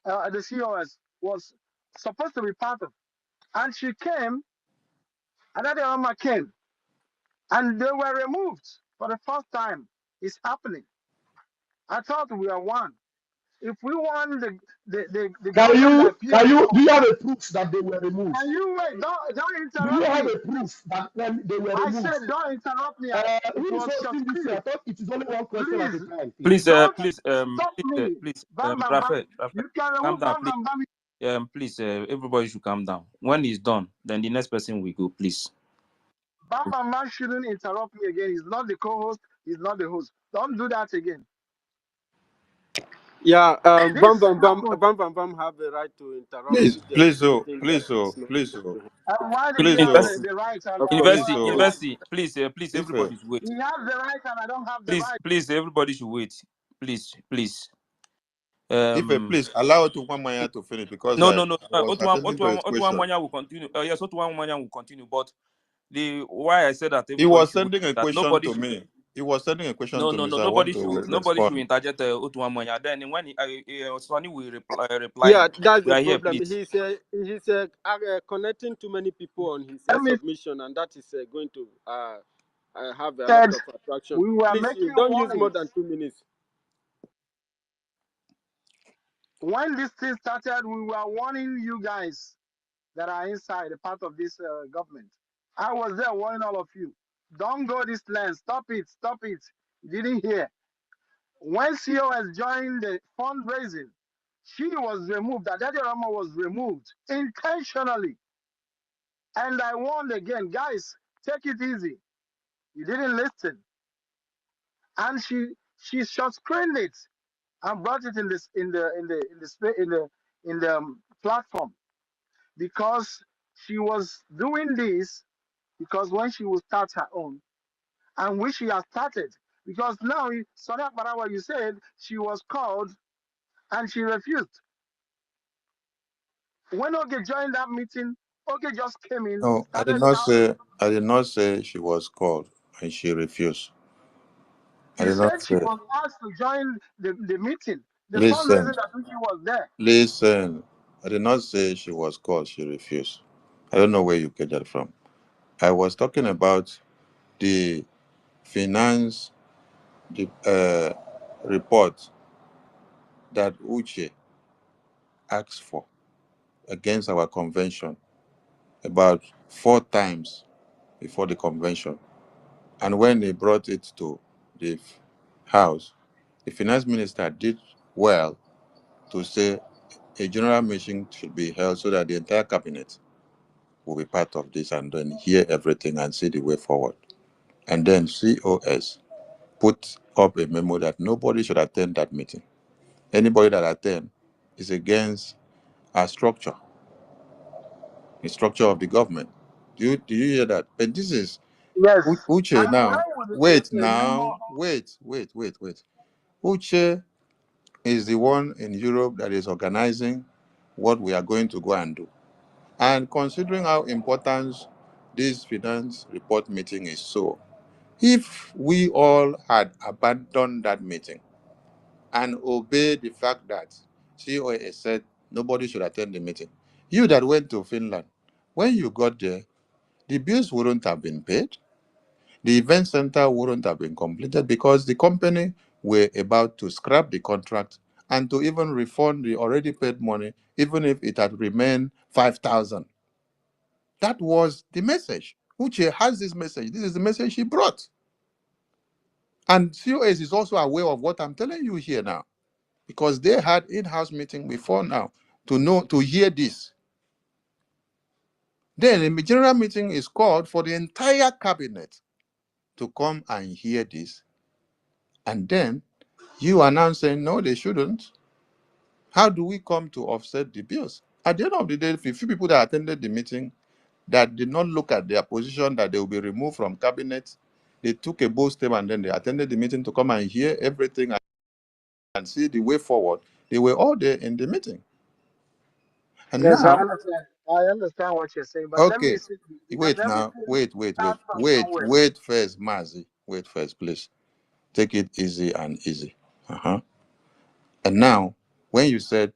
the COS was supposed to be part of. And she came, another Rama came, and they were removed for the first time. It's happening. I thought we are one. If we want the Can government you that can people you do want, you have a proof that they were removed? can you wait? Don't Do you interrupt have me. a proof that when they were I removed? said don't interrupt me. It Who is was your hosting this here? spirit. I thought it is only one question at Please a time, please. Please, don't stop please, me. Bam bam bam. Raphael, You can calm remove down, bam please. bam bam. Please, everybody should calm down. When he's done, then the next person will go, please. Bam bam bam shouldn't interrupt me again. He's not the co-host. He's not the host. Don't do that again. Yeah, This happened. Bam Bam Bam have the right to interrupt Please, if there is anything that please, is not please, to him. And why did he please, have Invest, the right and Of I don't course. please, have the right? please, please, if everybody should wait. He has the right and I don't have the Please, right. please, everybody should wait. Please, please. Um, please allow Maya to finish because no, I no, no. was attending to his Otuam question. Manya will continue. Yes, Otuam Manya will continue. But the why I said that He everybody was should wait, sending a that question nobody to should. me. He was sending a question No, to no, me, no. so I want Nobody should respond. interject Otuamanya. Then when Sonny will reply Yeah, him. that's We the are here, problem. please. He's connecting too many people on his Let me submission, and that is going to have a lot said of attraction. we were Please, you making don't use more than warnings. 2 minutes. When this thing started, we were warning you guys that are inside a part of this government. I was there warning all of you. Don't go this land. Stop it. Stop it. You didn't hear. When COS joined the fundraising, she was removed. Adadi Rama was removed intentionally. And I warned again, guys, take it easy. You didn't listen. And she short screened it and brought it in this in the platform because she was doing this because when she will start her own and which she has started because now Sonia Barawa, you said she was called and she refused. When Oge joined that meeting, Oge just came in, No, started shouting. I did not say she was called and she refused. I He did not said she say. was asked to join the meeting, the Listen, fundraising that she was there. listen. I did not say she was called. She refused. I don't know where you get that from. I was talking about the finance the report that Uche asked for against our convention about 4 times before the convention. And when they brought it to the House, the finance minister did well to say a general meeting should be held so that the entire cabinet will be part of this and then hear everything and see the way forward. And then COS put up a memo that nobody should attend that meeting. Anybody that attend is against our structure, the structure of the government. Do you hear that? But this is Yes. Uche And when now. we Wait received the memo, now. Wait. Uche is the one in Europe that is organizing what we are going to go and do. And considering how important this finance report meeting is so, If we all had abandoned that meeting and obeyed the fact that COA said nobody should attend the meeting, you that went to Finland, when you got there, the bills wouldn't have been paid. The event center wouldn't have been completed because the company were about to scrap the contract and to even refund the already paid money, even if it had remained 5,000. That was the message. Uche has this message. This is the message he brought. And COS is also aware of what I'm telling you here now, because they had in-house meeting before now to hear this. Then a general meeting is called for the entire cabinet to come and hear this. And then you are now saying, no, they shouldn't. How do we come to offset the bills? At the end of the day, the few people that attended the meeting that did not look at their position that they will be removed from cabinet, they took a bold step and then they attended the meeting to come and hear everything and see the way forward. They were all there in the meeting. And Yes, I now, understand. I understand what you're saying, but let me okay, see. Does wait now, everything start from somewhere? wait first, Mazi. Wait first, please. Take it easy and easy. Uh-huh. And now, when you said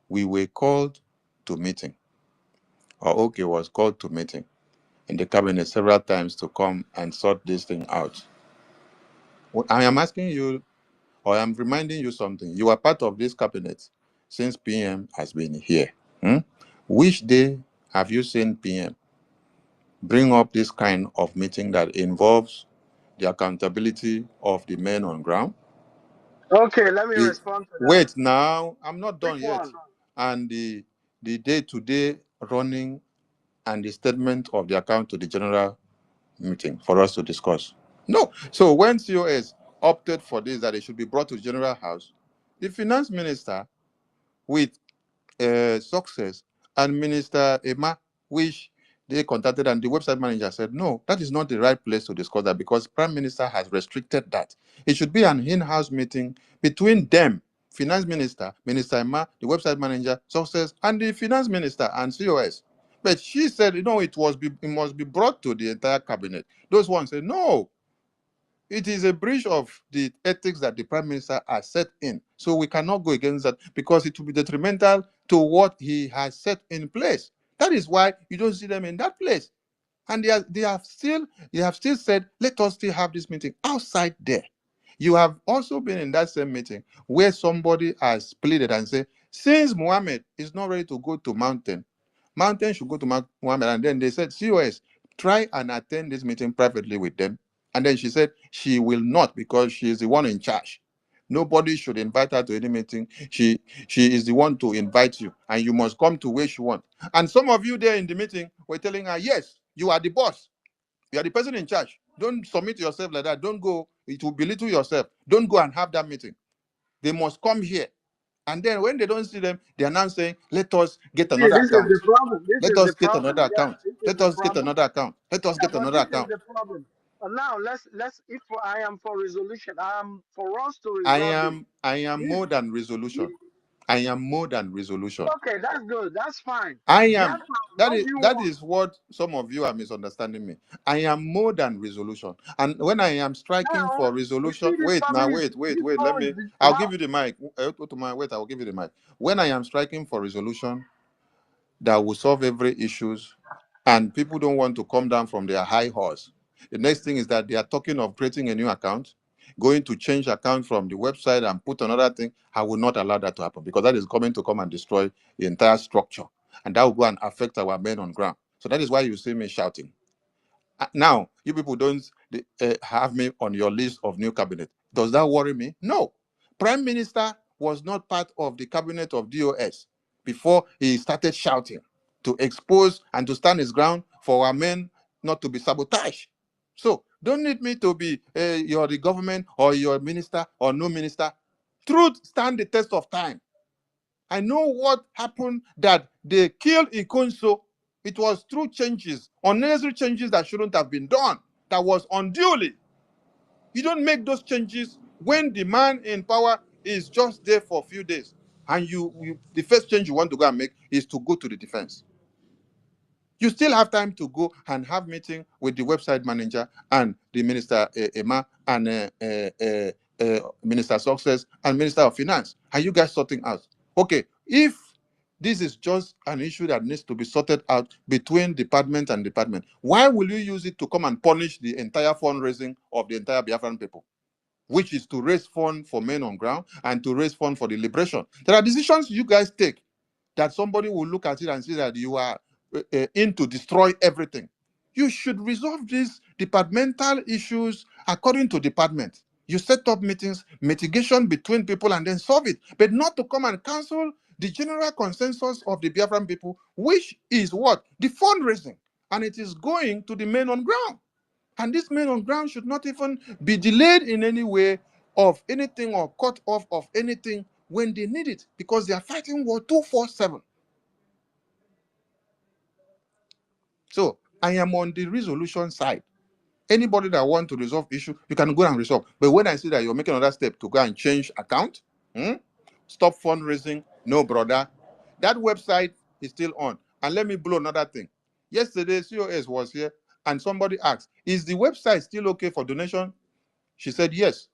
we were called to meeting, or okay was called to meeting in the cabinet several times to come and sort this thing out. I am asking you, or I'm reminding you something. You are part of this cabinet since PM has been here. Hmm? Which day have you seen PM bring up this kind of meeting that involves the accountability of the men on ground? Okay, let me The respond to that. wait now, I'm not Which done yet. one? And the day-to-day running and the statement of the account to the general meeting for us to discuss. No. So when COS opted for this, that it should be brought to the general house, the finance minister with success and Minister Emma, which they contacted, and the website manager said, no, that is not the right place to discuss that because Prime Minister has restricted that. It should be an in-house meeting between them, Finance Minister, Minister Emma, the website manager, success, and the Finance Minister and COS. But she said, it must be brought to the entire cabinet. Those ones said, no, it is a breach of the ethics that the prime minister has set in. So we cannot go against that because it will be detrimental to what he has set in place. That is why you don't see them in that place. And they have still said, let us still have this meeting outside there. You have also been in that same meeting where somebody has pleaded and said, since Muhammad is not ready to go to mountain, mountain should go to Muhammad. And then they said, COS, try and attend this meeting privately with them. And then she said she will not because she is the one in charge. Nobody should invite her to any meeting. She is the one to invite you, and you must come to where she wants. And some of you there in the meeting were telling her, yes, you are the boss. You are the person in charge. Don't submit yourself like that. Don't go. It will belittle yourself. Don't go and have that meeting. They must come here. And then when they don't see them, they are now saying, let us get See, another this is account. the problem. This Let is the us get problem. another Yeah, account. this is Let the us get problem. another account. Let us Yeah, get but another this is account. the problem. Now let's if I am for resolution, I am for us to I resolve this. am I am This, more than resolution. this I am more than resolution. okay, that's good. That's fine. I am Biafra, what do you that want? is what some of you are misunderstanding me. I am more than resolution. And when I am striking Now, for you see resolution, this wait now, family, wait. Let me I'll give you the mic. Wait, I'll give you the mic. When I am striking for resolution that will solve every issues, and people don't want to come down from their high horse. The next thing is that they are talking of creating a new account, going to change account from the website and put another thing. I will not allow that to happen because that is coming to come and destroy the entire structure, and that will go and affect our men on ground. So that is why you see me shouting. Now, you people don't have me on your list of new cabinet. Does that worry me? No. Prime Minister was not part of the cabinet of DOS before he started shouting to expose and to stand his ground for our men not to be sabotaged. So don't need me to be you're the government or your minister or no minister. Truth stand the test of time. I know what happened that they killed Ikonso. It was through changes, unnecessary changes that shouldn't have been done, that was unduly. You don't make those changes when the man in power is just there for a few days. And the first change you want to go and make is to go to the defense. You still have time to go and have meeting with the website manager and the minister Emma and Minister Success and Minister of Finance. Are you guys sorting out? Okay, if this is just an issue that needs to be sorted out between department and department, why will you use it to come and punish the entire fundraising of the entire Biafran people, which is to raise funds for men on ground and to raise funds for the liberation? There are decisions you guys take that somebody will look at it and see that you are in to destroy everything. You should resolve these departmental issues according to department. You set up meetings, mitigation between people, and then solve it, but not to come and cancel the general consensus of the Biafran people, which is what? The fundraising. And it is going to the men on ground. And this men on ground should not even be delayed in any way of anything or cut off of anything when they need it, because they are fighting war 247. So I am on the resolution side. Anybody that want to resolve issue, you can go and resolve. But when I see that you're making another step to go and change account, stop fundraising, no brother. That website is still on. And let me blow another thing. Yesterday, COS was here and somebody asked, is the website still okay for donation? She said yes.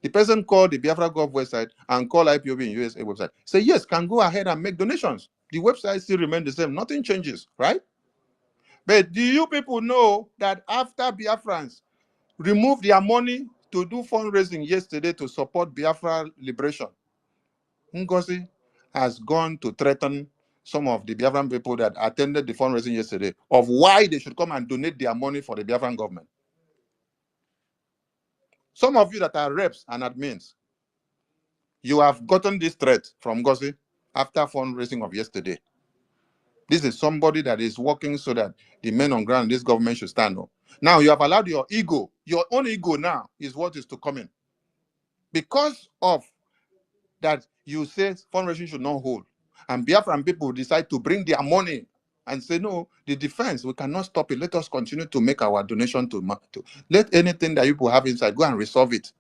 The person called the Biafra Gov website and called IPOB in USA website. Say yes, can go ahead and make donations. The website still remains the same. Nothing changes, right? But do you people know that after Biafrans removed their money to do fundraising yesterday to support Biafra liberation, Ngozi has gone to threaten some of the Biafran people that attended the fundraising yesterday of why they should come and donate their money for the Biafran government. Some of you that are reps and admins, you have gotten this threat from Ngozi after fundraising of yesterday. This is somebody that is working so that the men on ground, this government should stand up. Now you have allowed your ego, your own ego now is what is to come in. Because of that, you say fundraising should not hold. And Biafran people decide to bring their money and say, no, the defense, we cannot stop it. Let us continue to make our donation to let anything that people have inside go and resolve it.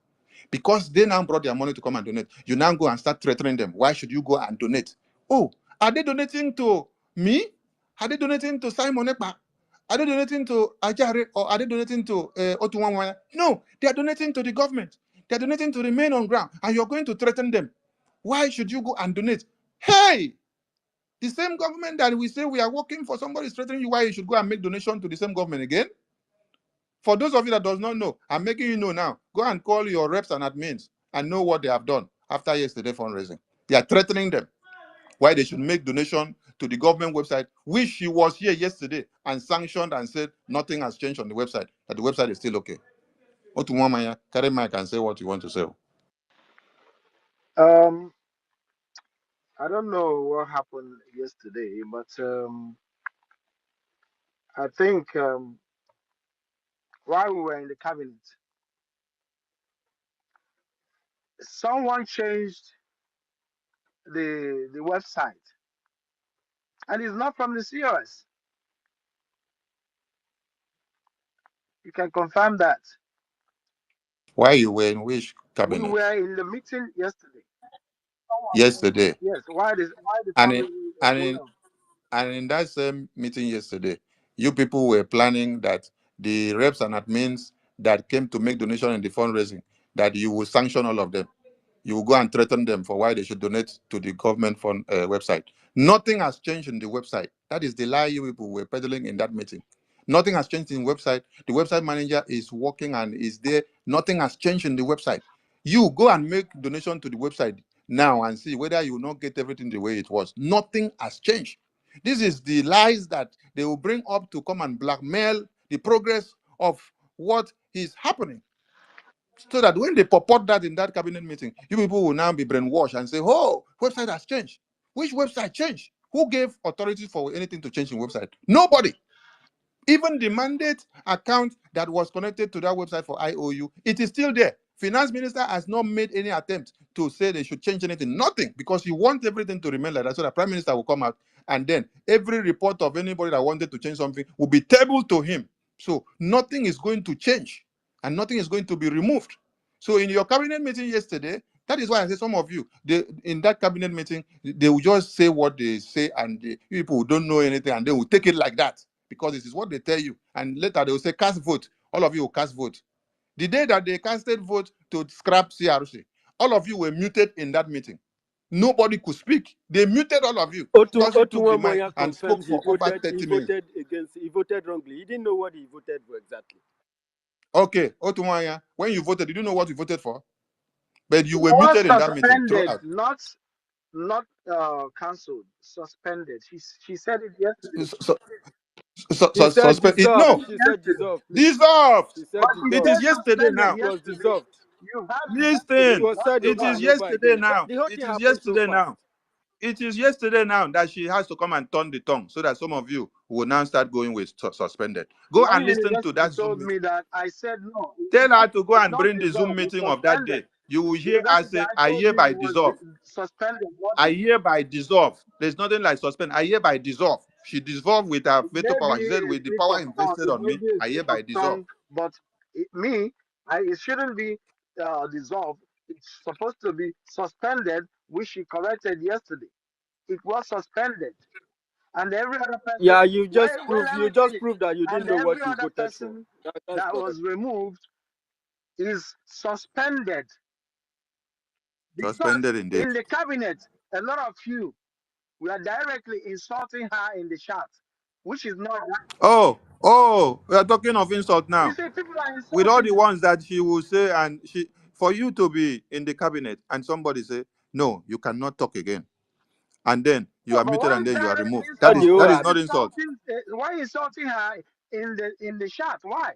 Because they now brought their money to come and donate. You now go and start threatening them. Why should you go and donate? Oh, are they donating to me? Are they donating to Simon Ekpa? Are they donating to Ajare? Or are they donating to Otuwanwaya? No, they are donating to the government. They are donating to the men on ground. And you're going to threaten them. Why should you go and donate? Hey! The same government that we say we are working for, somebody is threatening you why you should go and make donation to the same government again? For those of you that does not know, I'm making you know now. Go and call your reps and admins and know what they have done after yesterday fundraising. They are threatening them why they should make donation to the government website, which she was here yesterday and sanctioned and said nothing has changed on the website, that the website is still okay. Otumwamaya, carry mic and say what you want to say. Um, I don't know what happened yesterday, but I think while we were in the cabinet, someone changed the website, and it's not from the COS. You can confirm that. Why you were in which We cabinet? were in the meeting yesterday. Yesterday. Yes, why the And in, fundraising was and going in on. And in that same meeting yesterday, you people were planning that the reps and admins that came to make donation in the fundraising, that you will sanction all of them. You will go and threaten them for why they should donate to the government fund website. Nothing has changed in the website. That is the lie you people were peddling in that meeting. Nothing has changed in the website. The website manager is working and is there. Nothing has changed in the website. You go and make donation to the website now and see whether you will not get everything the way it was. Nothing has changed. This is the lies that they will bring up to come and blackmail the progress of what is happening. So that when they purport that in that cabinet meeting, you people will now be brainwashed and say, oh, website has changed. Which website changed? Who gave authority for anything to change in website? Nobody. Even the mandate account that was connected to that website for IOU, it is still there. Finance minister has not made any attempt to say they should change anything. Nothing, because he wants everything to remain like that. So the prime minister will come out and then every report of anybody that wanted to change something will be tabled to him. So nothing is going to change and nothing is going to be removed. So in your cabinet meeting yesterday, that is why I say some of you, in that cabinet meeting, they will just say what they say and the people who don't know anything and they will take it like that. because this is what they tell you. And later they will say, cast vote. All of you will cast vote. The day that they casted vote to scrap CRC, all of you were muted in that meeting. Nobody could speak. They muted all of you. Tosin took the mic Otunwamoya and confirmed spoke he for over voted. He 30 minutes. voted against. He voted wrongly. He didn't know what he voted for exactly. Okay, Otunwanya, when you voted, did you know what you voted for? But you It were was muted in that meeting. suspended, Throughout. not cancelled. Suspended. She said it yesterday. So, She said suspend it. dissolved. No, It She said yesterday. dissolved, please. dissolved. She said But she It said is dissolved. yesterday suspended It now. was yesterday. dissolved. You had it yesterday, It Listen, was not said it over is today. and over yesterday again. now. The whole It thing is happened so yesterday fast. now. It is yesterday now that she has to come and turn the tongue so that some of you will now start going with suspended. Go When and listen to university that Zoom told meeting. me that, I said no. Tell her to go It's and not bring the Zoom dissolved. It's meeting of that suspended. day. You will hear her University, say, I I told you hereby it was dissolve. suspended. What I is it? hereby dissolve. There's nothing like suspend. I hereby dissolve. She dissolved with her veto Maybe power. She said, a with the slip power of tongue. invested It on may me, be a I slip hereby of dissolve. tongue, but it shouldn't be dissolved. It's supposed to be suspended, which she corrected yesterday. It was suspended, and every other person. Yeah, you Wait, just wait, proved. let You me just finish. proved that you didn't And know what every you other voted for. person That's that correct. was removed is suspended because Suspended indeed. in the cabinet, a lot of you were directly insulting her in the chat, which is not right. Oh, we are talking of insult You now. see, people are With all insulting the her. ones that she will say, and she, for you to be in the cabinet and somebody say, no, you cannot talk again. And then you No, are but muted why and is then you are that an removed. What the insult? whole That Why is app? not insult. why insulting her in the chat? Why?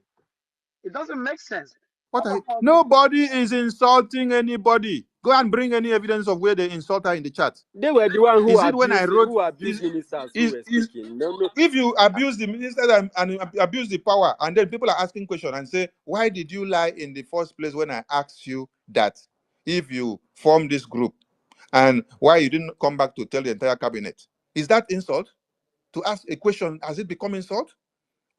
It doesn't make sense. What All are of you? us will be Nobody is insulting anybody. Go and bring any evidence of where they insult her in the chat. They were the one Is it when I wrote? who abused Is ministers who is were is speaking. No, no. if you abuse the minister and abuse the power, and then people are asking questions and say, why did you lie in the first place when I asked you that if you form this group, and why you didn't come back to tell the entire cabinet? Is that insult? To ask a question, has it become insult?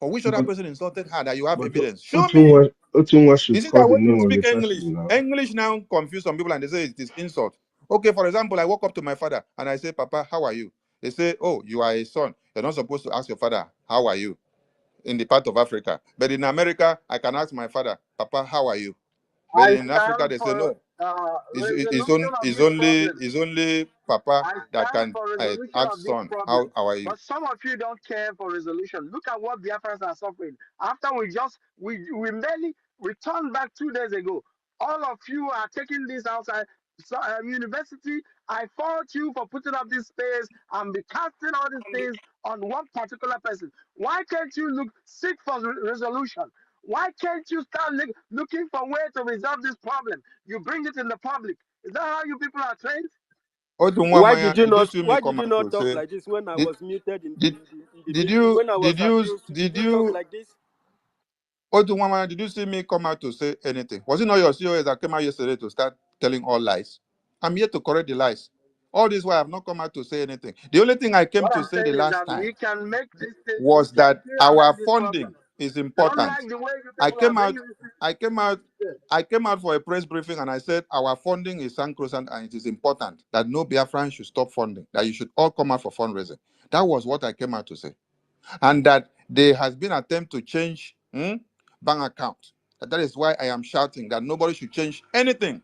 Or which other But person insulted her that you have but evidence? Show me. Otunwa should Is it call that the when you name of the speak person English, now. English now confuse some people and they say it is insult? Okay, for example, I walk up to my father and I say, Papa, how are you? They say, oh, you are a son. You're not supposed to ask your father, how are you? In the part of Africa. But in America, I can ask my father, Papa, how are you? But I in Africa, stand they say, for no. resolution of this problem. It's only Papa I that stand can for resolution ask of this son, problem. how are you? But some of you don't care for resolution. Look at what Biafrans are suffering. After we merely returned back 2 days ago. All of you are taking this outside university. I fault you for putting up this space and be casting all these things on one particular person. Why can't you seek for resolution? Why can't you start looking for way to resolve this problem? You bring it in the public. Is that how you people are trained? Did you see me Why come did you out not to talk say, like this when I did, was muted in did, the did meeting? you, When I was did you, abused, did did you talk you, like this? Odumama, did you see me come out to say anything? Was it not your COS that came out yesterday to start telling all lies? I'm here to correct the lies. All this while I've not come out to say anything. The only thing I came What to I'm say the saying is last that time we can make this thing, we was can that still our make this problem. funding is I don't important. like the way you I people are came out, bringing this I came out, thing. I came out for a press briefing and I said our funding is sacrosanct and it is important that no Biafran should stop funding, that you should all come out for fundraising. That was what I came out to say. And that there has been attempt to change bank account. That is why I am shouting that nobody should change anything.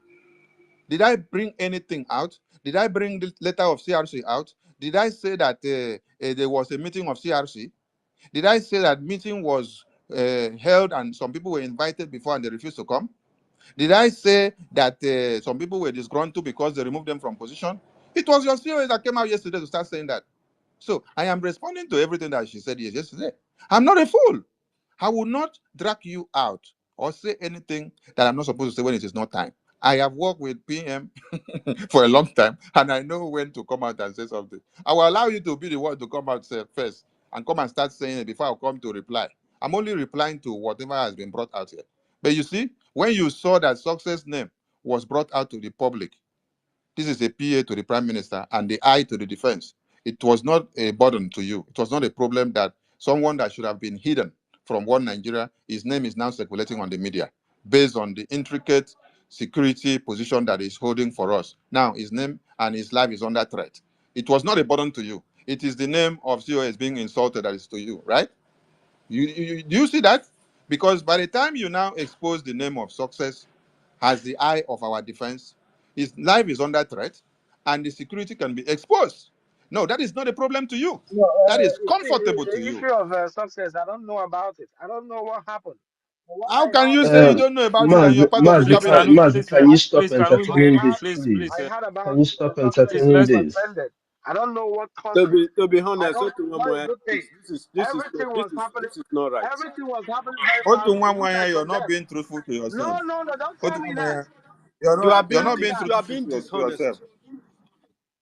Did I bring anything out? Did I bring the letter of CRC out? Did I say that there was a meeting of CRC? Did I say that meeting was held and some people were invited before and they refused to come? Did I say that some people were disgruntled because they removed them from position? It was your COS that came out yesterday to start saying that. So I am responding to everything that she said yesterday. I'm not a fool. I will not drag you out or say anything that I'm not supposed to say when it is not time. I have worked with PM for a long time and I know when to come out and say something. I will allow you to be the one to come out first and come and start saying it before I come to reply. I'm only replying to whatever has been brought out here. But you see, when you saw that success name was brought out to the public, this is a PA to the Prime Minister and the eye to the defense. It was not a burden to you. It was not a problem that someone that should have been hidden from one Nigeria, his name is now circulating on the media based on the intricate security position that he's holding for us. Now his name and his life is under threat. It was not a burden to you. It is the name of COS being insulted that is to you, right? Do you see that? Because by the time you now expose the name of success as the eye of our defense, his life is under threat and the security can be exposed. No, that is not a problem to you. No, That is you see, comfortable to the you. issue of success, I don't know about it. I don't know what happened. But what How I can know you is say you that Um, don't know about it and you're Mazi, part of the Mazi, Please cabinet? Can you stop please can we move? entertaining this, Please, please? please, I heard Can about you stop success please, entertaining being let's this? suspended. I don't know what caused it. To be I honest, don't. That's the thing. Everything was happening. this is not right. Everything was happening very fast. Otu If you Nwamoya, guys you're not forget. being truthful to yourself. No, no, no. Don't tell Otu me that. Nwamoya, You are you're not being being That you are truthful being to yourself. dishonest.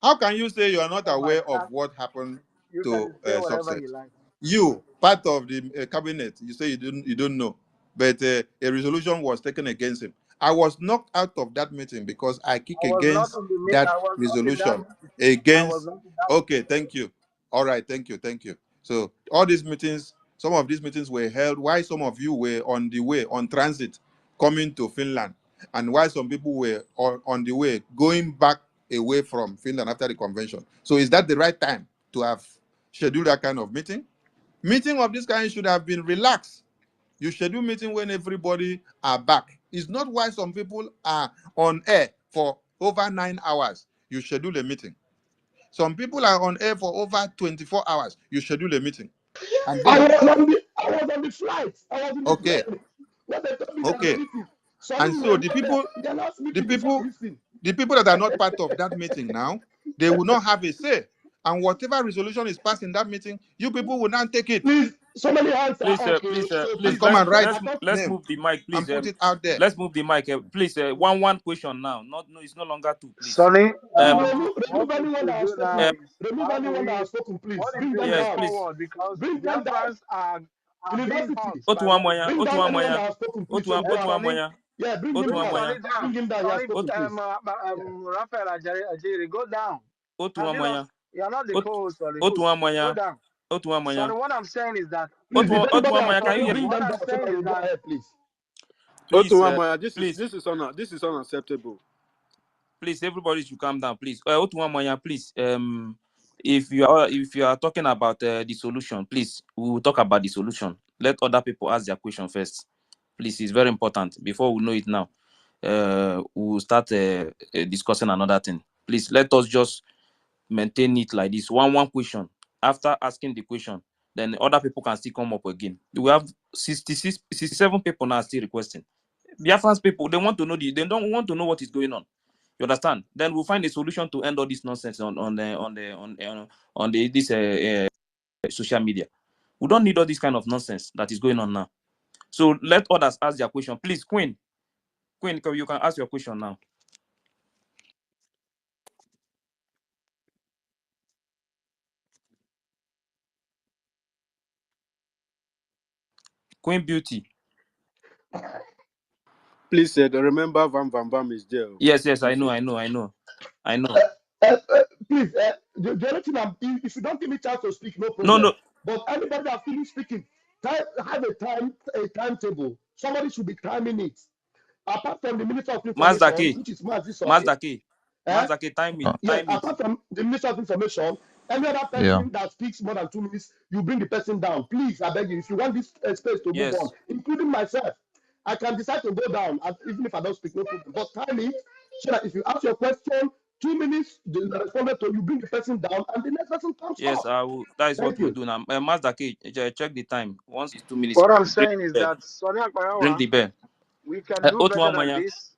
How can you say you are not oh my aware of God, what happened you to can say whatever success? you like. You, part of the cabinet, you say you don't know, but a resolution was taken against him. I was knocked out of that meeting because I kick I was not against in the meet. that I was not in that resolution meeting. I was against. not in that Okay, meeting. thank you. All right, thank you. So all these meetings, some of these meetings were held while some of you were on the way on transit coming to Finland, and while some people were on the way going back away from Finland after the convention. So is that the right time to have scheduled that kind of meeting? Meeting of this kind should have been relaxed. You schedule meeting when everybody are back. It's not why some people are on air for over 9 hours. You schedule a meeting. Some people are on air for over 24 hours. You schedule a meeting. And then, I was on the flight. I was in the okay, plane. When they told me that the okay. meeting, some And people so were not there. The last the meeting before people, this thing. the people that are not part of that meeting now, they will not have a say. And whatever resolution is passed in that meeting, you people will not take it Please, so many hands are up. So and please, come and write I thought his let's name move the mic, please. and put it out there. Let's move the mic. Please, one question now. Not no, it's no longer two, please. Sonny, Um, what remove we anyone that should has do now spoken. uh, is Remove anyone that has spoken, please. what is Bring the them way yes, down. please. forward? Because Bring them down. Biafrans are being hurt University. by what is Otuamoya, Bring happening. down anyone Otuamoya, that has spoken, please, so we go out. Sonny, Otuamoya, Yeah, bring him bring down. Sonny Otuamoya, Bring down. him down. He has Sonny, spoken, please. Yeah. Raphael Ajiri, go down. Have you not? Otuamoya, You're not the co-host, Sonny. Go Otuamoya, down. Sonny, Otuamoya, what I'm saying is that Please, if anybody has Otuamoya. Can you spoken, hear bring me? what them I'm down so saying that is we go that ahead, please. Please, This please, this is unacceptable. please. Everybody should calm down, please. Otuamoya, please. If you are talking about the solution, please, we will talk about the solution. Let other people ask their question first. Please, it's very important. Before we know it now, we will start discussing another thing. Please, let us just maintain it like this. One question. After asking the question, then other people can still come up again. We have 67 people now still requesting. Biafran's people, they want to know they don't want to know what is going on. You understand? Then we'll find a solution to end all this nonsense on the this social media. We don't need all this kind of nonsense that is going on now. So let others ask their question. Please, Queen, you can ask your question now. Queen Beauty. Please, remember Van Van Bam is there. Yes, I Please, know. Please, the only thing if you don't give me chance to speak, no No. problem. But anybody that feels speaking, have a timetable. Somebody should be timing it. Apart from the Minister of Mazda Information, K. which is Mazi Soni, Mazda K. eh? Time it. Yes, Time it. apart from the Minister of Information, any other Yeah. person that speaks more than 2 minutes, you bring the person down. Please, I beg you, if you want this space to move on, Yes. including myself, I can decide to go down, even if I don't speak, no problem. But time it so that if you ask your question, 2 minutes, the respondent to you bring the person down, and the next person comes Yes, up. I will. That is what Thank we'll you. do now. Mazda K, check the time. Once it's 2 minutes, what I'm bring saying is the bell. that Sonny Bring Akbarawa, the bell. we can do better than Otuamoya. this.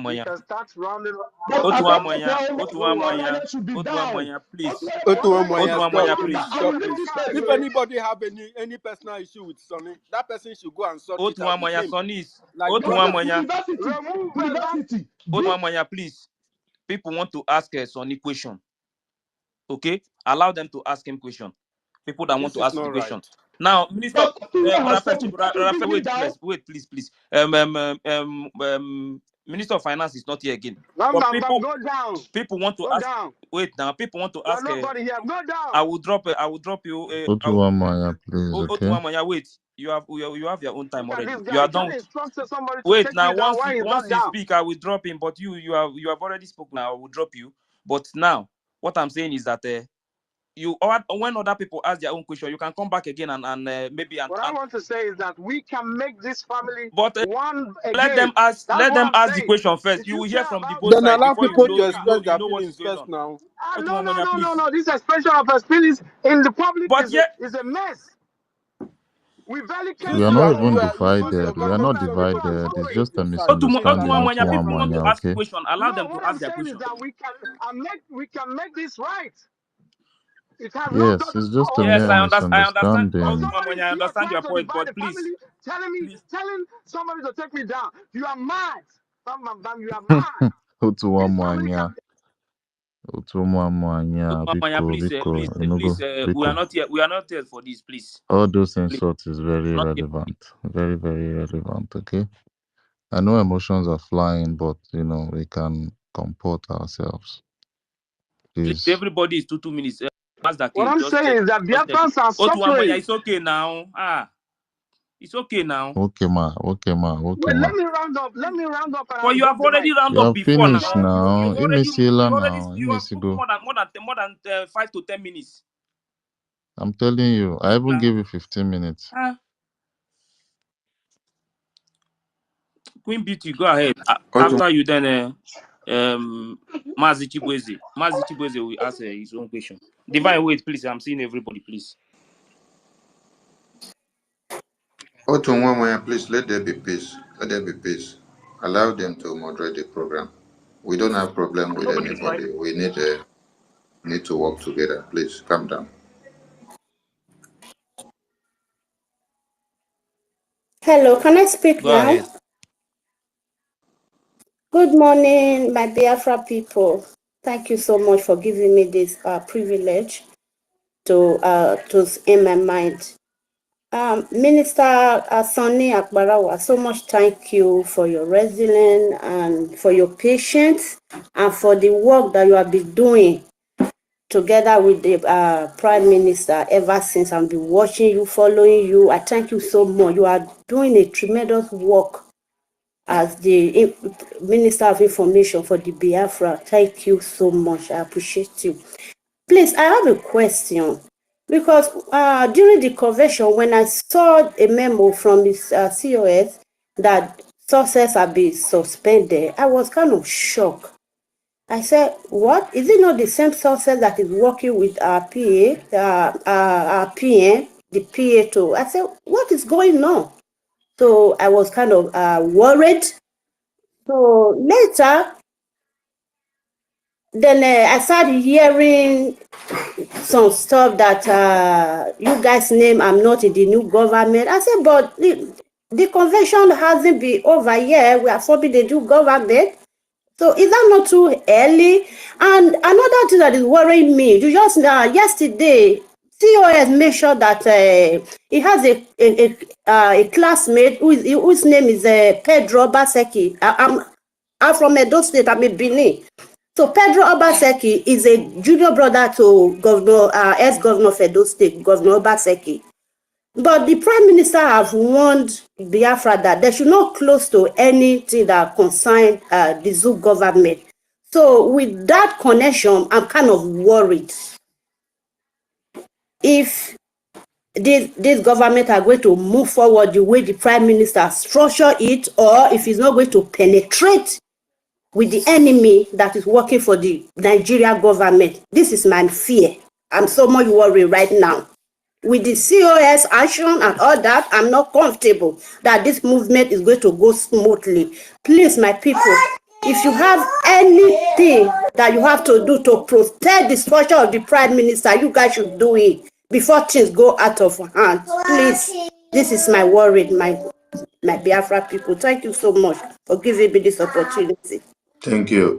We Otuamoya. can start rounding But I thought Otuamoya. Otuama should be down. Otuamoya, please. stop, Otuamoya, please, please. I will stop, leave please. this space. If So anybody have any personal issue with Sonny, that person should go and sort it out with Otuamoya, him. Sonis. Like no, Biafra. Otuamoya. remove that. university. Bring Otuamoya, please. People want to ask Sonny question. Okay? Allow them to ask him question. People that want This to is ask not the question. right. Now, Minister, but Otuama has spoken. Can't you bring Raphael, him down? wait, please. Minister of Finance is not here again. Bam, But bam, bam, go down. people want to Go ask. down. Wait now, people want to There's ask. nobody here. Go down. I will drop you. Go to one Maya, please, okay? Otuamanya, wait. You have your own time Look at already. this You guy. are Tell done. instruct somebody to Wait take now. me down. Why he's Once not you down? speak, I will drop him. But you have already spoken. I will drop you. But now, what I'm saying is that when other people ask their own question, you can come back again and maybe What I want to say is that we can make this family but one let them again. ask That's what I'm the saying. question first. If You you will hear care from the about both this Then sides allow before family, you people know to we you can. know express you their know what is feelings going first on. now. No, no, Otumwamanya, no, no, please. no. This expression of his feelings in the public But yeah, is a mess. We barely came We are to not know even who You use this your divided. We are common not Biafra sense people are divided. to It's suffering. just a decide. misunderstanding, Otumwamanya, Otto people want to Wamanya, ask okay? question. Allow No, them to what ask I'm their saying is question. that we can make this right. It has not Yes, gotten it's just a Yes, mere overboard. I understand. But misunderstanding. somebody Otumwamanya, is I here understand trying your to point, divide but the please, family, please. telling somebody to take me down. You are mad. You are mad. Otto This family can. Wamanya, Otto Wamanya, Otumwamanya, Biko, please, Biko, please, we are Biko. not here. We are not here for this, please. All those Please, insults is very not here. irrelevant. Very, very irrelevant, okay? I know emotions are flying, but, we can comport ourselves. Please, Please. everybody is 2 minutes. That's the What case. I'm saying is that Just take it. Biafrans are Otumwamanya, suffering. it's okay now. It's okay now. Okay, ma. Okay, ma. Okay, Wait, ma. let me round up. Let me round up, and But I'll you have drop the already mic. round You up are before finished now. now. Imisila now. You have put Imisigo. more than 5 to 10 minutes. I'm telling you, I even Now, gave you 15 minutes. Queen Beauty, go ahead. Otu After you, then Mazi Chibweze. Mazi Chibweze will ask his own question. Divine, wait, please. I'm seeing everybody, please. Otu please let there be peace. Let there be peace. Allow them to moderate the program. We don't have problem with Nobody is fighting. anybody. We need to work together. Please calm down. Hello, can I speak Go now? ahead. Good morning, my Biafra people. Thank you so much for giving me this privilege to in my mind. Minister Sonny Akbarawa, so much thank you for your resilience and for your patience and for the work that you have been doing together with the Prime Minister ever since I've been watching you, following you. I thank you so much. You are doing a tremendous work as the Minister of Information for the Biafra. Thank you so much. I appreciate you. Please, I have a question. Because during the convention, when I saw a memo from the COS that success had been suspended, I was kind of shocked. I said, what? Is it not the same success that is working with our PA, our PM, the PA too? I said, what is going on? So I was kind of worried. So later, then I started hearing some stuff that you guys name I'm not in the new government. I said, but the convention hasn't been over yet. We are forming the new government. So is that not too early? And another thing that is worrying me, you just yesterday, COS made sure that he has a classmate whose name is Pedro Baseki. I'm from Edo State. I'm a Benin. So Pedro Obaseki is a junior brother to Governor, ex-governor of Edo State, Governor Obaseki. But the Prime Minister have warned Biafra that they should not close to anything that concerns the Zoo government. So with that connection, I'm kind of worried if this government are going to move forward the way the Prime Minister structure it, or if it's not going to penetrate with the enemy that is working for the Nigeria government. This is my fear. I'm so much worried right now. With the COS action and all that, I'm not comfortable that this movement is going to go smoothly. Please, my people, if you have anything that you have to do to protect the structure of the Prime Minister, you guys should do it before things go out of hand. Please, this is my worry, my Biafra people. Thank you so much for giving me this opportunity. Thank you,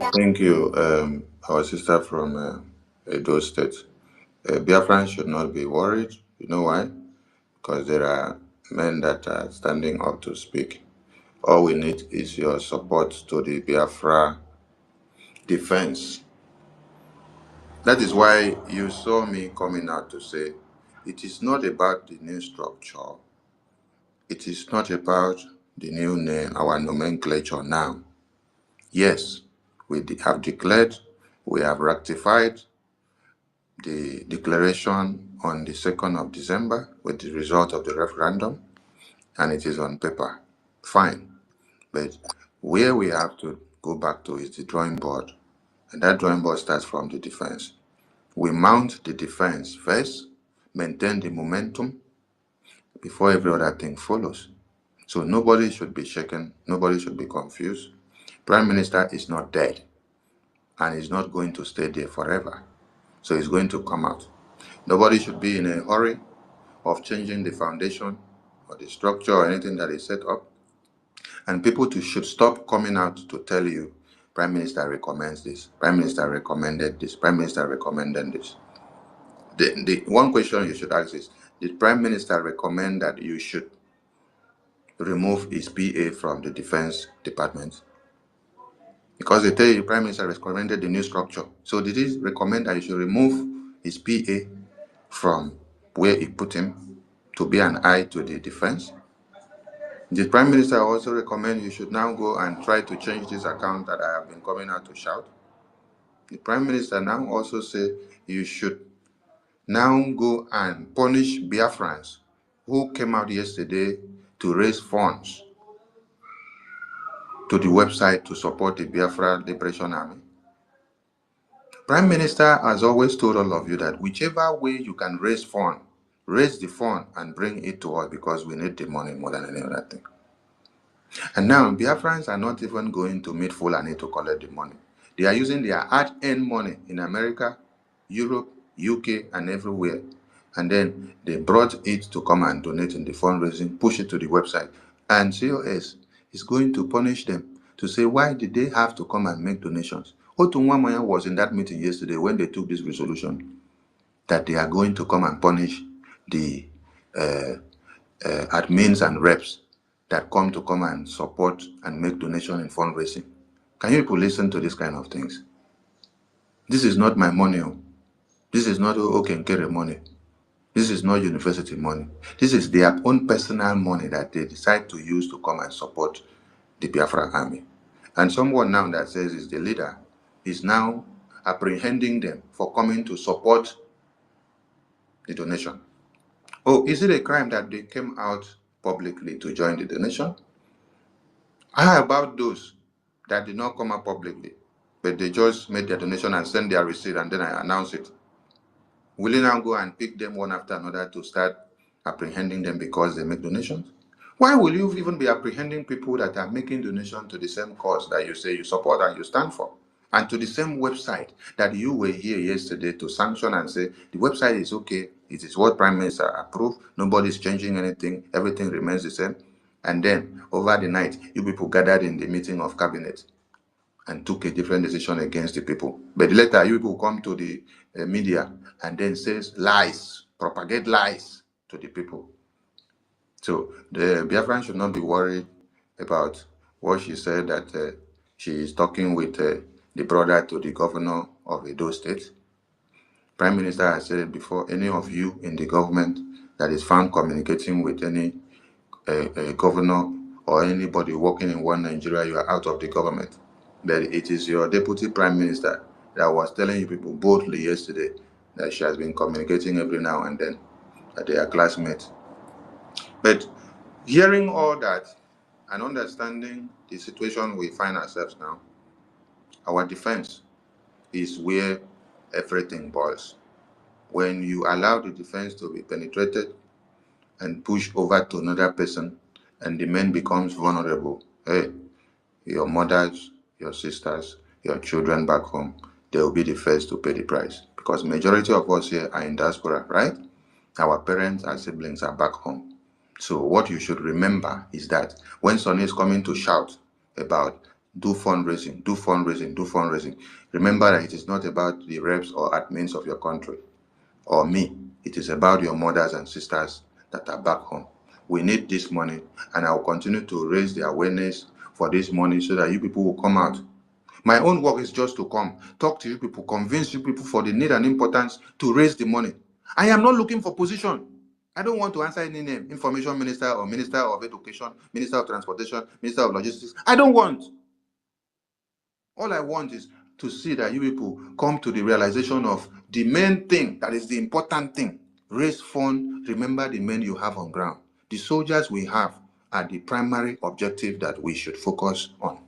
our sister from Edo State. Biafran should not be worried. You know why? Because there are men that are standing up to speak. All we need is your support to the Biafra defense. That is why you saw me coming out to say it is not about the new structure. It is not about the new name, our nomenclature now. Yes, we have declared, we have ratified, the declaration on the 2nd of December with the result of the referendum, and it is on paper. Fine. But where we have to go back to is the drawing board. And that drawing board starts from the defense. We mount the defense first, maintain the momentum before every other thing follows. So nobody should be shaken, nobody should be confused. Prime Minister is not dead, and he's not going to stay there forever. So he's going to come out. Nobody should be in a hurry of changing the foundation or the structure or anything that is set up. And people should stop coming out to tell you, Prime Minister recommends this, Prime Minister recommended this, Prime Minister recommended this. The one question you should ask is, did Prime Minister recommend that you should remove his PA from the Defense Department? Because they tell you Prime Minister recommended the new structure. So did he recommend that you should remove his PA from where he put him to be an eye to the defense? The Prime Minister also recommend you should now go and try to change this account that I have been coming out to shout? The Prime Minister now also say you should now go and punish Biafrans who came out yesterday to raise funds to the website to support the Biafra Liberation Army? Prime Minister has always told all of you that whichever way you can raise the fund and bring it to us, because we need the money more than any other thing. And now Biafrans are not even going to meet Fulani to collect the money. They are using their hard-earned money in America, Europe, UK, and everywhere. And then they brought it to come and donate in the fundraising, push it to the website. And COS is going to punish them to say, why did they have to come and make donations? Otunwamoya was in that meeting yesterday when they took this resolution that they are going to come and punish the admins and reps that come and support and make donation in fundraising. Can you people listen to this kind of things? This is not my money. This is not Okenkere money. This is not university money. This is their own personal money that they decide to use to come and support the Biafra army. And someone now that says is the leader is now apprehending them for coming to support the donation. Oh, is it a crime that they came out publicly to join the donation? How about those that did not come out publicly, but they just made their donation and send their receipt and then I announce it? Will you now go and pick them one after another to start apprehending them because they make donations? Why will you even be apprehending people that are making donations to the same cause that you say you support and you stand for? And to the same website that you were here yesterday to sanction and say the website is okay, it is what Prime Minister approved, nobody's changing anything, everything remains the same. And then over the night, you people gathered in the meeting of cabinet and took a different decision against the people. But later, you people come to the media and then says lies, propagate lies to the people. So the Biafran should not be worried about what she said that she is talking with the brother to the governor of Edo State. Prime Minister has said it before, any of you in the government that is found communicating with any governor or anybody working in one Nigeria, you are out of the government. But it is your deputy prime minister that was telling you people boldly yesterday that she has been communicating every now and then that they are classmates. But hearing all that and understanding the situation we find ourselves now, our defense is where everything boils. When you allow the defense to be penetrated and pushed over to another person and the man becomes vulnerable, hey, your mothers, your sisters, your children back home, they will be the first to pay the price. Because majority of us here are in diaspora, right? Our parents and siblings are back home. So what you should remember is that when Sonny is coming to shout about do fundraising, do fundraising, do fundraising, remember that it is not about the reps or admins of your country or me. It is about your mothers and sisters that are back home. We need this money, and I will continue to raise the awareness for this money so that you people will come out. My own work is just to come, talk to you people, convince you people for the need and importance to raise the money. I am not looking for position. I don't want to answer any name, information minister or minister of education, minister of transportation, minister of logistics. I don't want. All I want is to see that you people come to the realization of the main thing, that is the important thing. Raise fund, remember the men you have on ground. The soldiers we have are the primary objective that we should focus on.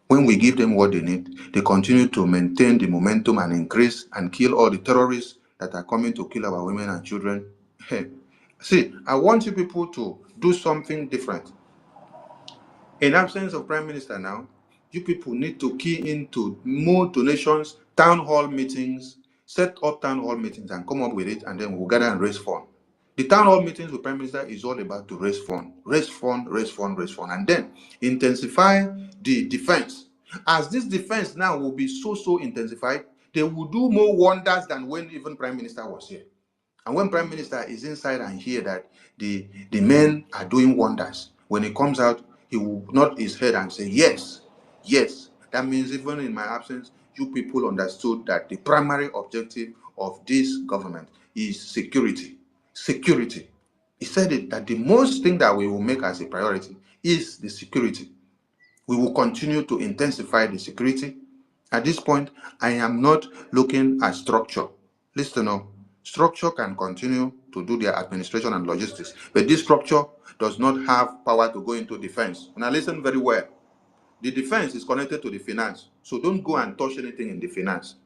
When we give them what they need, they continue to maintain the momentum and increase and kill all the terrorists that are coming to kill our women and children. Hey, see, I want you people to do something different. In absence of Prime Minister now, you people need to key into more donations, town hall meetings, set up town hall meetings and come up with it, and then we'll gather and raise fund. The town hall meetings with Prime Minister is all about to raise fund, raise fund, raise fund, raise fund, and then intensify the defense. As this defense now will be so intensified, they will do more wonders than when even Prime Minister was here. And when Prime Minister is inside and hear that the men are doing wonders, when he comes out, he will nod his head and say, yes, yes. That means even in my absence, you people understood that the primary objective of this government is security. Security. He said it, that the most thing that we will make as a priority is the security. We will continue to intensify the security. At this point, I am not looking at structure. Listen up. Structure can continue to do their administration and logistics, but this structure does not have power to go into defense. Now listen very well. The defense is connected to the finance, so don't go and touch anything in the finance,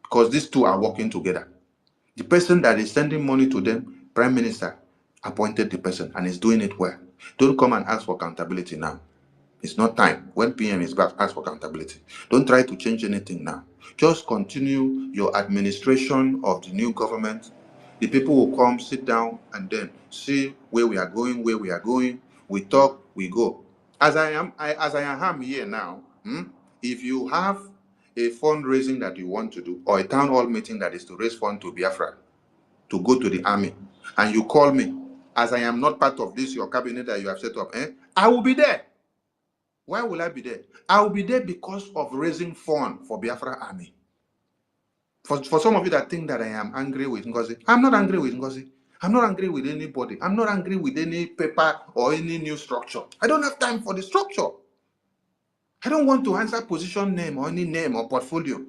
because these two are working together. The person that is sending money to them, Prime Minister, appointed the person and is doing it well. Don't come and ask for accountability now. It's not time. When PM is back, ask for accountability. Don't try to change anything now. Just continue your administration of the new government. The people will come, sit down, and then see where we are going, where we are going. We talk, we go. As I am here now, if you have a fundraising that you want to do, or a town hall meeting that is to raise funds to Biafra, to go to the army, and you call me, as I am not part of this, your cabinet that you have set up, I will be there. Why will I be there? I will be there because of raising funds for Biafra army. For some of you that think that I am angry with Ngozi, I'm not angry with Ngozi. I'm not angry with anybody. I'm not angry with any paper or any new structure. I don't have time for the structure. I don't want to answer position name or any name or portfolio.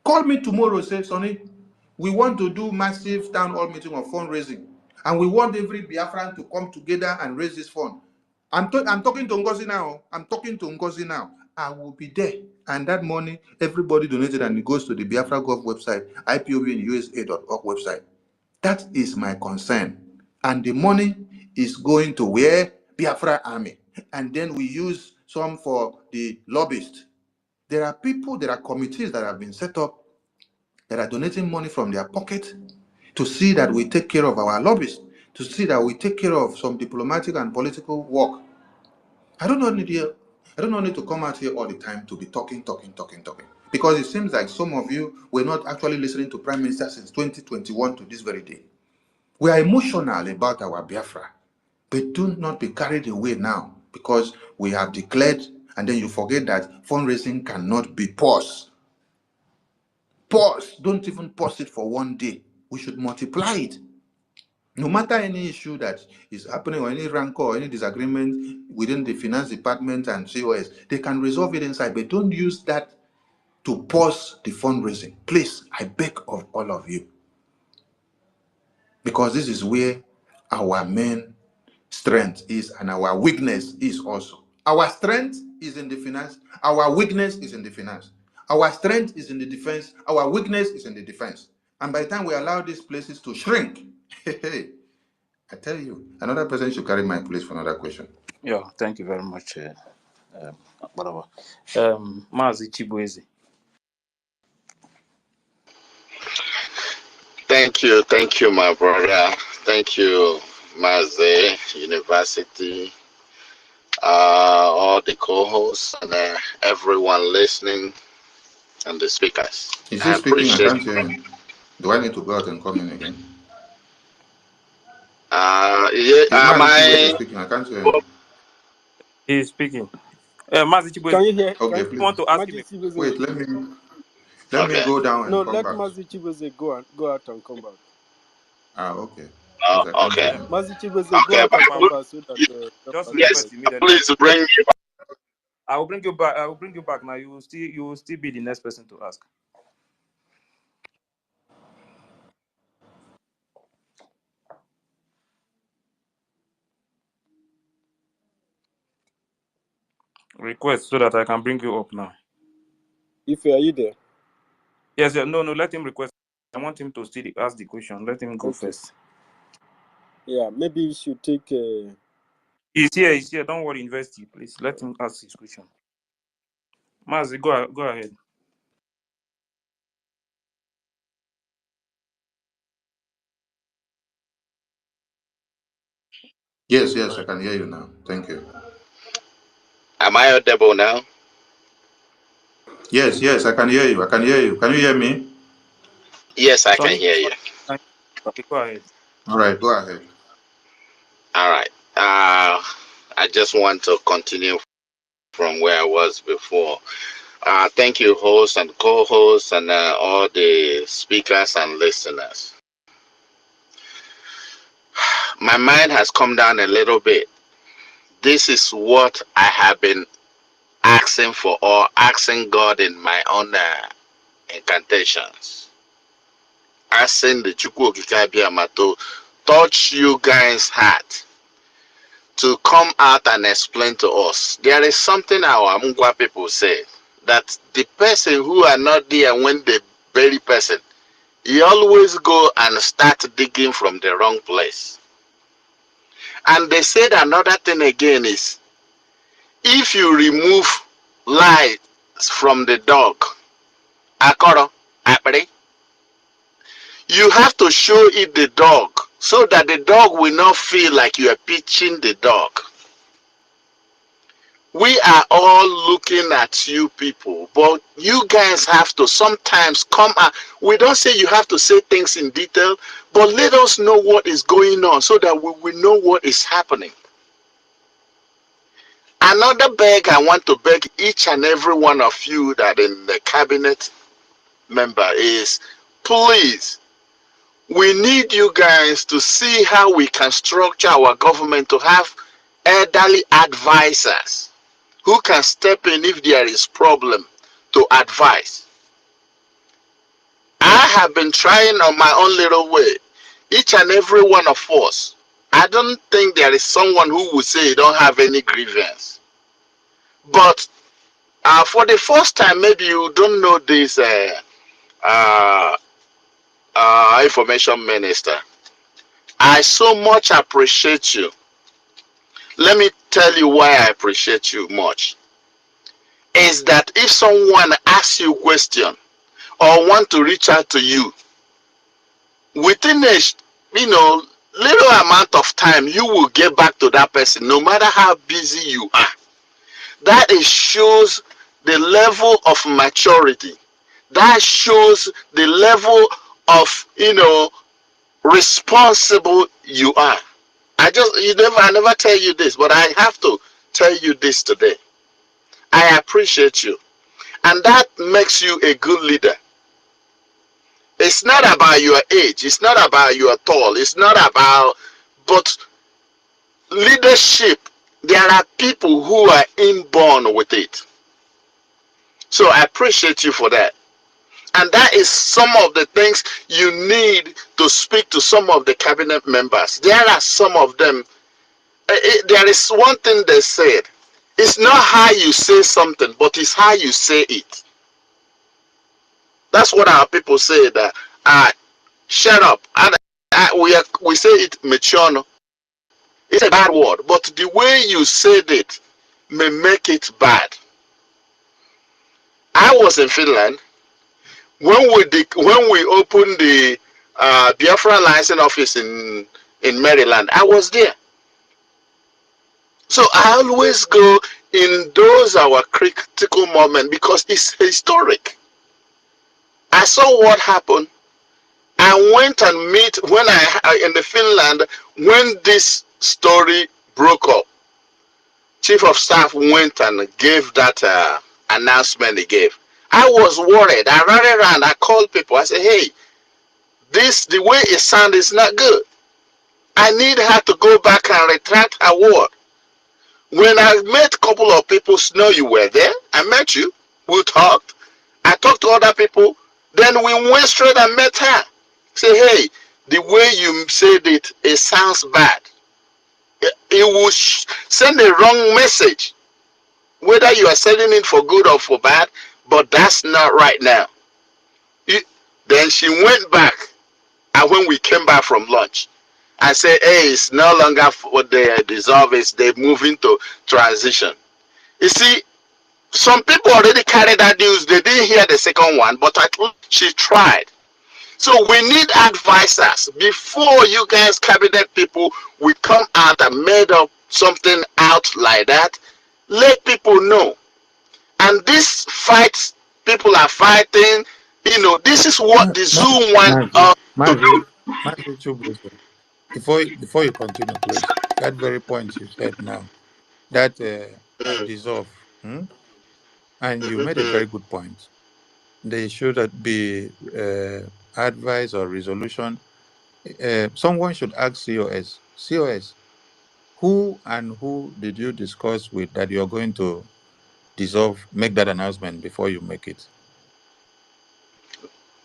Call me tomorrow, say, Sonny, we want to do massive town hall meeting of fundraising, and we want every Biafran to come together and raise this fund. I'm talking to Ngozi now. I'm talking to Ngozi now. I will be there. And that money, everybody donated, and it goes to the Biafra Gov website, IPOBUSA.org website. That is my concern. And the money is going to where? Biafra Army. And then we use some for the lobbyists. There are people, there are committees that have been set up that are donating money from their pocket to see that we take care of our lobbyists, to see that we take care of some diplomatic and political work. I don't need to come out here all the time to be talking. Because it seems like some of you were not actually listening to Prime Minister since 2021 to this very day. We are emotional about our Biafra, but do not be carried away now because we have declared, and then you forget that fundraising cannot be paused. Pause. Don't even pause it for one day. We should multiply it. No matter any issue that is happening or any rancor or any disagreement within the finance department and COS, they can resolve it inside, but don't use that to pause the fundraising. Please, I beg of all of you. Because this is where our main strength is and our weakness is also. Our strength is in the finance. Our weakness is in the finance. Our strength is in the defense. Our weakness is in the defense. And by the time we allow these places to shrink, I tell you, another person should carry my place for another question. Yeah, thank you very much, Barawa. Mazi Chibueze. Thank you, my brother. Thank you, Maze University, all the co-hosts and everyone listening and the speakers. Is he I speaking? I appreciate. can't hear him. Do I need to go out and come in again? Yeah, Is Mazi Chibueze speaking? I can't hear him. He is speaking. Mazi Chibueze, Can you hear? Okay, you please. want to ask him? Magic Chibuze. Wait, let me Okay. go down No, and come let back. Magic Chibuze go out and come back. Okay. Because I can't Okay. hear him. Magic Chibuze, go Okay, out but and come back so that Just yes, request yes. immediately. please bring me. I will bring you back. I will bring you back. Now you will still be the next person to ask. Request so that I can bring you up now. If are you there? Yes, yeah, no, let him request. I want him to still ask the question. Let him go Okay. first. Yeah, maybe you should take. He's here. He's here. Don't worry, university, please. Let him ask his question. Mazi, go ahead. Yes, yes, I can hear you now. Thank you. Am I audible now? Yes, yes, I can hear you. I can hear you. Can you hear me? Yes, I can Sonny, hear you. okay, go ahead. All right, go ahead. All right. I just want to continue from where I was before. Thank you, hosts and co-hosts, and all the speakers and listeners. My mind has come down a little bit. This is what I have been asking for, or asking God in my own incantations. Asking the Chukwu Okike Abiyama to touch you guys' heart to come out and explain to us. There is something our Mungwa people say, that the person who are not there when they bury person, he always go and start digging from the wrong place. And they said another thing again is, if you remove light from the dog, akoro, apere, you have to show it the dog so that the dog will not feel like you are pitching the dog. We are all looking at you people, but you guys have to sometimes come out. We don't say you have to say things in detail, but let us know what is going on so that we will know what is happening. Another beg I want to beg each and every one of you that in the cabinet member is, please, we need you guys to see how we can structure our government to have elderly advisors who can step in if there is problem to advise. I have been trying on my own little way. Each and every one of us. I don't think there is someone who would say you don't have any grievance. But for the first time, maybe you don't know this uh, information minister. I so much appreciate you. Let me tell you why I appreciate you much. Is that if someone asks you a question or want to reach out to you, within a little amount of time, you will get back to that person, no matter how busy you are. That is shows the level of maturity. That shows the level of responsible you are. I never tell you this, but I have to tell you this today. I appreciate you, and that makes you a good leader. It's not about your age. It's not about your tall. It's not about, but leadership. There are people who are inborn with it. So I appreciate you for that. And that is some of the things you need to speak to some of the cabinet members. There are some of them. There is one thing they said. It's not how you say something, but it's how you say it. That's what our people say, that shut up. And we say it mature. No? It's a bad word, but the way you said it may make it bad. I was in Finland when we opened the Biafra license office in Maryland. I was there, so I always go in those our critical moment because it's historic. I saw what happened. I went and meet when I in the Finland when this story broke up. Chief of staff went and gave that announcement he gave. I was worried. I ran around. I called people. I said, "Hey, the way it sounds is not good. I need her to go back and retract her word." When I met a couple of people, Snow, you were there. I met you. We talked. I talked to other people. Then we went straight and met her. Say, hey, the way you said it, it sounds bad. It will send a wrong message, whether you are sending it for good or for bad, but that's not right now. It, then she went back, and when we came back from lunch, I said, hey, it's no longer what they dissolve, is they move into transition. You see, some people already carried that news. They didn't hear the second one, but at least she tried. So we need advisors before you guys cabinet people we come out and made up something out like that. Let people know. And this fight people are fighting, this is what the zoo want Mazi, to Mazi, do. Mazi Chubuzo. Before you continue, please, that very point you said now, that dissolve, and you made a very good point. They should be advice or resolution. Someone should ask COS. COS, who and who did you discuss with that you're going to dissolve? Make that announcement before you make it,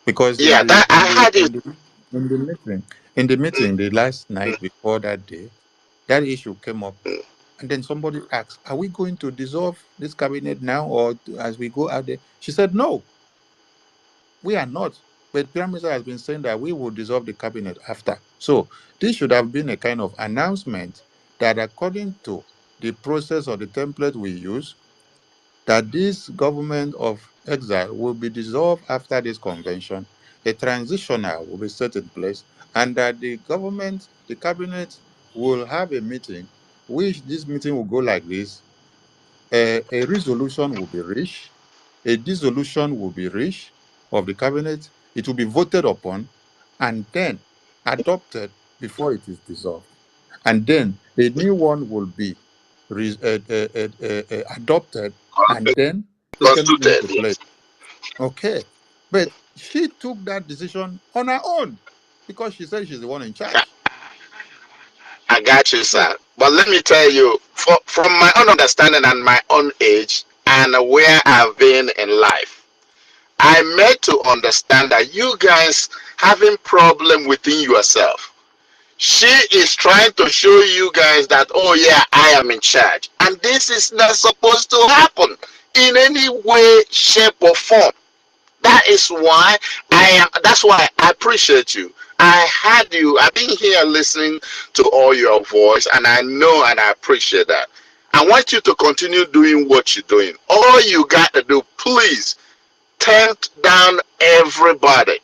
because Yeah, that I had it. in the meeting the last night before that day, that issue came up. And then somebody asked, are we going to dissolve this cabinet now or as we go out there? She said, no, we are not. But Prime Minister has been saying that we will dissolve the cabinet after. So this should have been a kind of announcement that according to the process or the template we use, that this government of exile will be dissolved after this convention, a transitional will be set in place, and that the government, the cabinet, will have a meeting, which this meeting will go like this. A resolution will be reached, a dissolution will be reached of the cabinet, it will be voted upon, and then adopted before it is dissolved. And then a new one will be adopted and then taken Constituted. into place. Yes. Okay. But she took that decision on her own because she said she's the one in charge. I got you, So, sir. But let me tell you, from my own understanding and my own age and where I've been in life, I made to understand that you guys having problem within yourself. She is trying to show you guys that, oh yeah, I am in charge. And this is not supposed to happen in any way, shape, or form. That is why that's why I appreciate you. I had you, I've been here listening to all your voice, and I know and I appreciate that. I want you to continue doing what you're doing. All you got to do, please, tempt down everybody.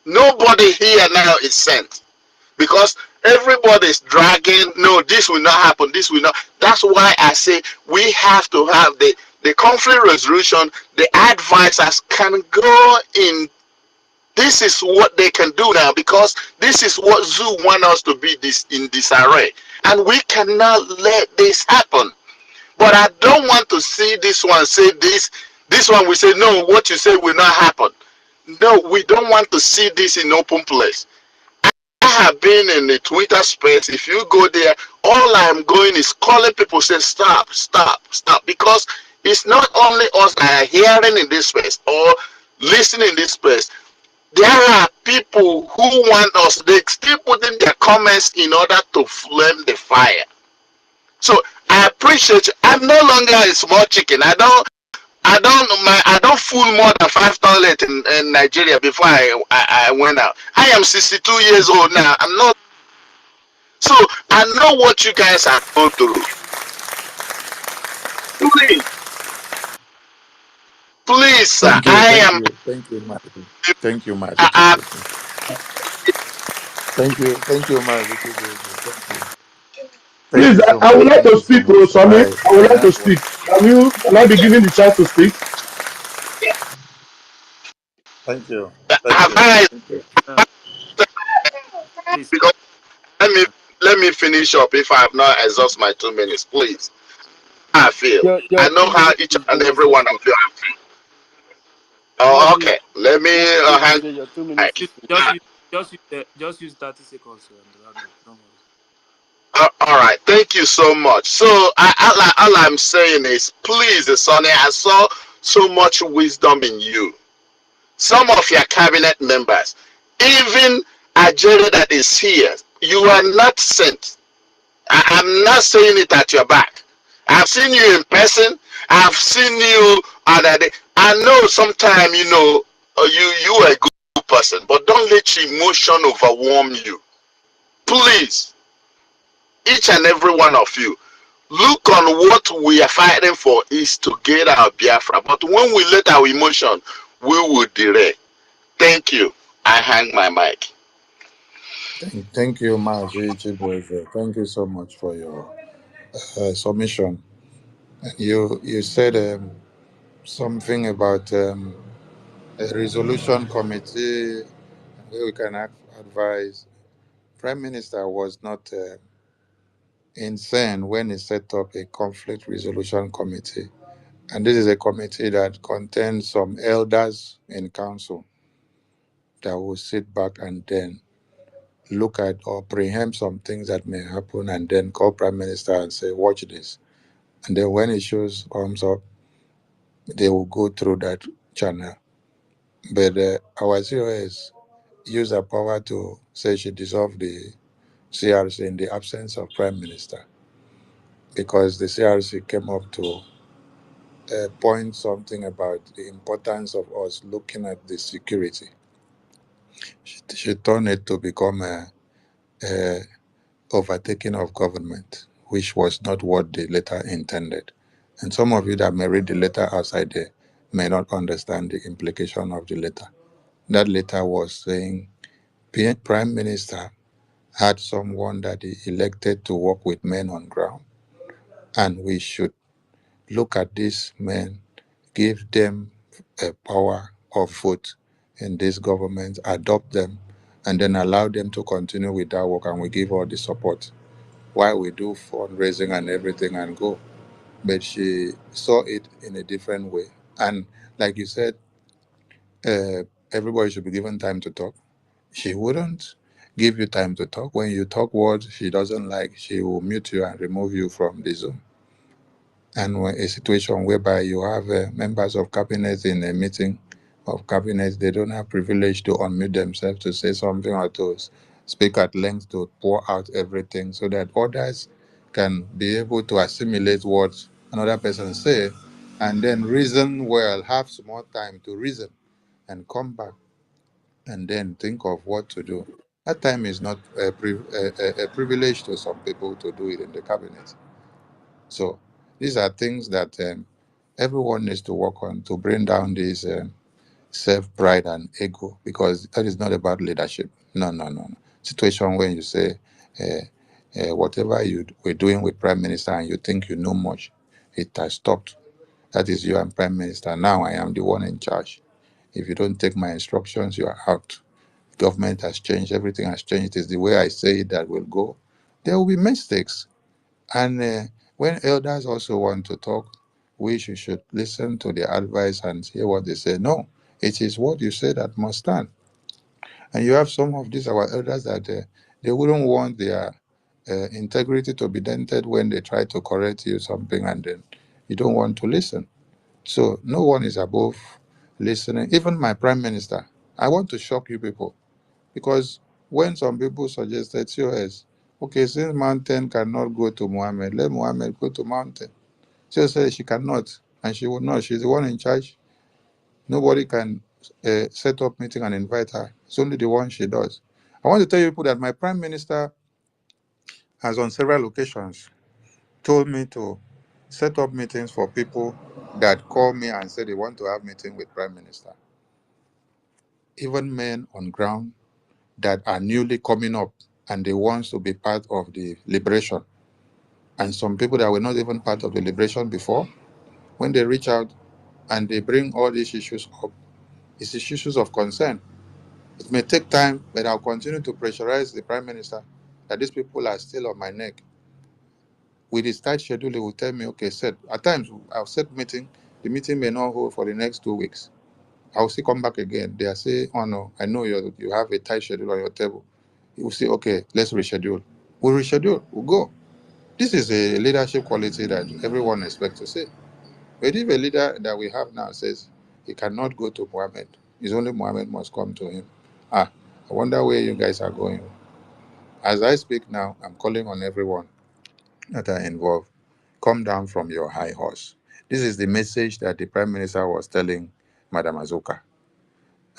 Nobody here now is sent because everybody is dragging. No, this will not happen. This will not. That's why I say we have to have the conflict resolution. The advisors can go in. This is what they can do now because this is what zoo want us to be this in disarray, and we cannot let this happen. But I don't want to see this one say this. This one will say no. What you say will not happen. No, we don't want to see this in open place. I have been in the Twitter space. If you go there, all I'm going is calling people say stop, stop, stop. Because it's not only us that are hearing in this space or listening in this space. There are people who want us, they still put in their comments in order to flame the fire. So I appreciate you. I'm no longer a small chicken. I don't fool more than five toilets in Nigeria before I went out. I am 62 years old now. I'm not. So I know what you guys are going through. Please, please, sir. I am. thank you, Mazi. Thank you, Mazi I, Chibuzo. Thank you, Mazi Chibuzo. Thank Please, you so I much. would like Thank to you so speak, bro, much. Sammy. I would I like to have one. speak. Can I be given the chance to speak? Thank you. Thank have you. I Thank you. Uh, please. because let me let me finish up if I have not exhaust my 2 minutes, please. I feel. Your I know two how minutes each is and almost every up. one of you are feel. Oh, Mazi, okay. Let me hang your 2 minutes back. is finished. Just use 30 seconds to round up. Don't worry. All right, thank you so much. So all I'm saying is, please, Sonny, I saw so much wisdom in you. Some of your cabinet members, even Ajere that is here, you are not sent. I'm not saying it at your back. I've seen you in person. I've seen you other day. I know sometimes, you are a good person, but don't let your emotion overwhelm you. Please, each and every one of you, look on what we are fighting for is to get our Biafra. But when we let our emotion, we will delay. Thank you. I hang my mic. Thank you, Maji Chibweze. Thank you so much for your submission. You said something about a resolution committee where we can advise. Prime Minister was not insane when he set up a conflict resolution committee. And this is a committee that contains some elders in council that will sit back and then look at or preempt some things that may happen and then call Prime Minister and say, watch this. And then when issues comes up, they will go through that channel. But our COS used her power to say she dissolved the CRC in the absence of Prime Minister because the CRC came up to point something about the importance of us looking at the security. She turned it to become a overtaking of government, which was not what the letter intended. And some of you that may read the letter outside there may not understand the implication of the letter. That letter was saying Prime Minister had someone that he elected to work with men on ground, and we should look at these men, give them a power of vote in this government, adopt them, and then allow them to continue with that work, and we give all the support while we do fundraising and everything and go. But she saw it in a different way. And like you said, everybody should be given time to talk. She wouldn't give you time to talk. When you talk words she doesn't like, she will mute you and remove you from the Zoom. And when a situation whereby you have members of cabinet in a meeting of cabinet, they don't have privilege to unmute themselves to say something or to speak at length to pour out everything so that others can be able to assimilate what another person say and then reason well, have some more time to reason and come back and then think of what to do. That time is not a privilege to some people to do it in the cabinet. So these are things that everyone needs to work on to bring down this self pride and ego because that is not about leadership. No, no, no, no. Situation when you say whatever you were doing with Prime Minister and you think you know much, it has stopped. That is you and Prime Minister. Now I am the one in charge. If you don't take my instructions, you are out. Government has changed. Everything has changed. It is the way I say it that will go. There will be mistakes. And when elders also want to talk, we should listen to their advice and hear what they say. No, it is what you say that must stand. And you have some of these our elders that they wouldn't want their integrity to be dented when they try to correct you something and then you don't want to listen. So no one is above listening. Even my prime minister, I want to shock you people because when some people suggested COS, okay, since mountain cannot go to Muhammad, let Muhammad go to mountain. She said she cannot, and she will not. She's the one in charge. Nobody can set up meeting and invite her. It's only the one she does. I want to tell you people that my prime minister has on several occasions told me to set up meetings for people that call me and say they want to have meeting with prime minister. Even men on ground that are newly coming up and they want to be part of the liberation. And some people that were not even part of the liberation before, when they reach out and they bring all these issues up, it's issues of concern. It may take time, but I'll continue to pressurize the Prime Minister that these people are still on my neck. With his tight schedule, he will tell me, okay, set. At times, I'll set meeting. The meeting may not hold for the next 2 weeks. I'll still come back again. They are saying, oh no, I know you have a tight schedule on your table. He will say, okay, let's reschedule. We'll reschedule. We'll go. This is a leadership quality that everyone expects to see. But if a leader that we have now says he cannot go to Muhammad, it's only Muhammad must come to him. I wonder where you guys are going. As I speak now, I'm calling on everyone that are involved. Come down from your high horse. This is the message that the Prime Minister was telling Madam Azuka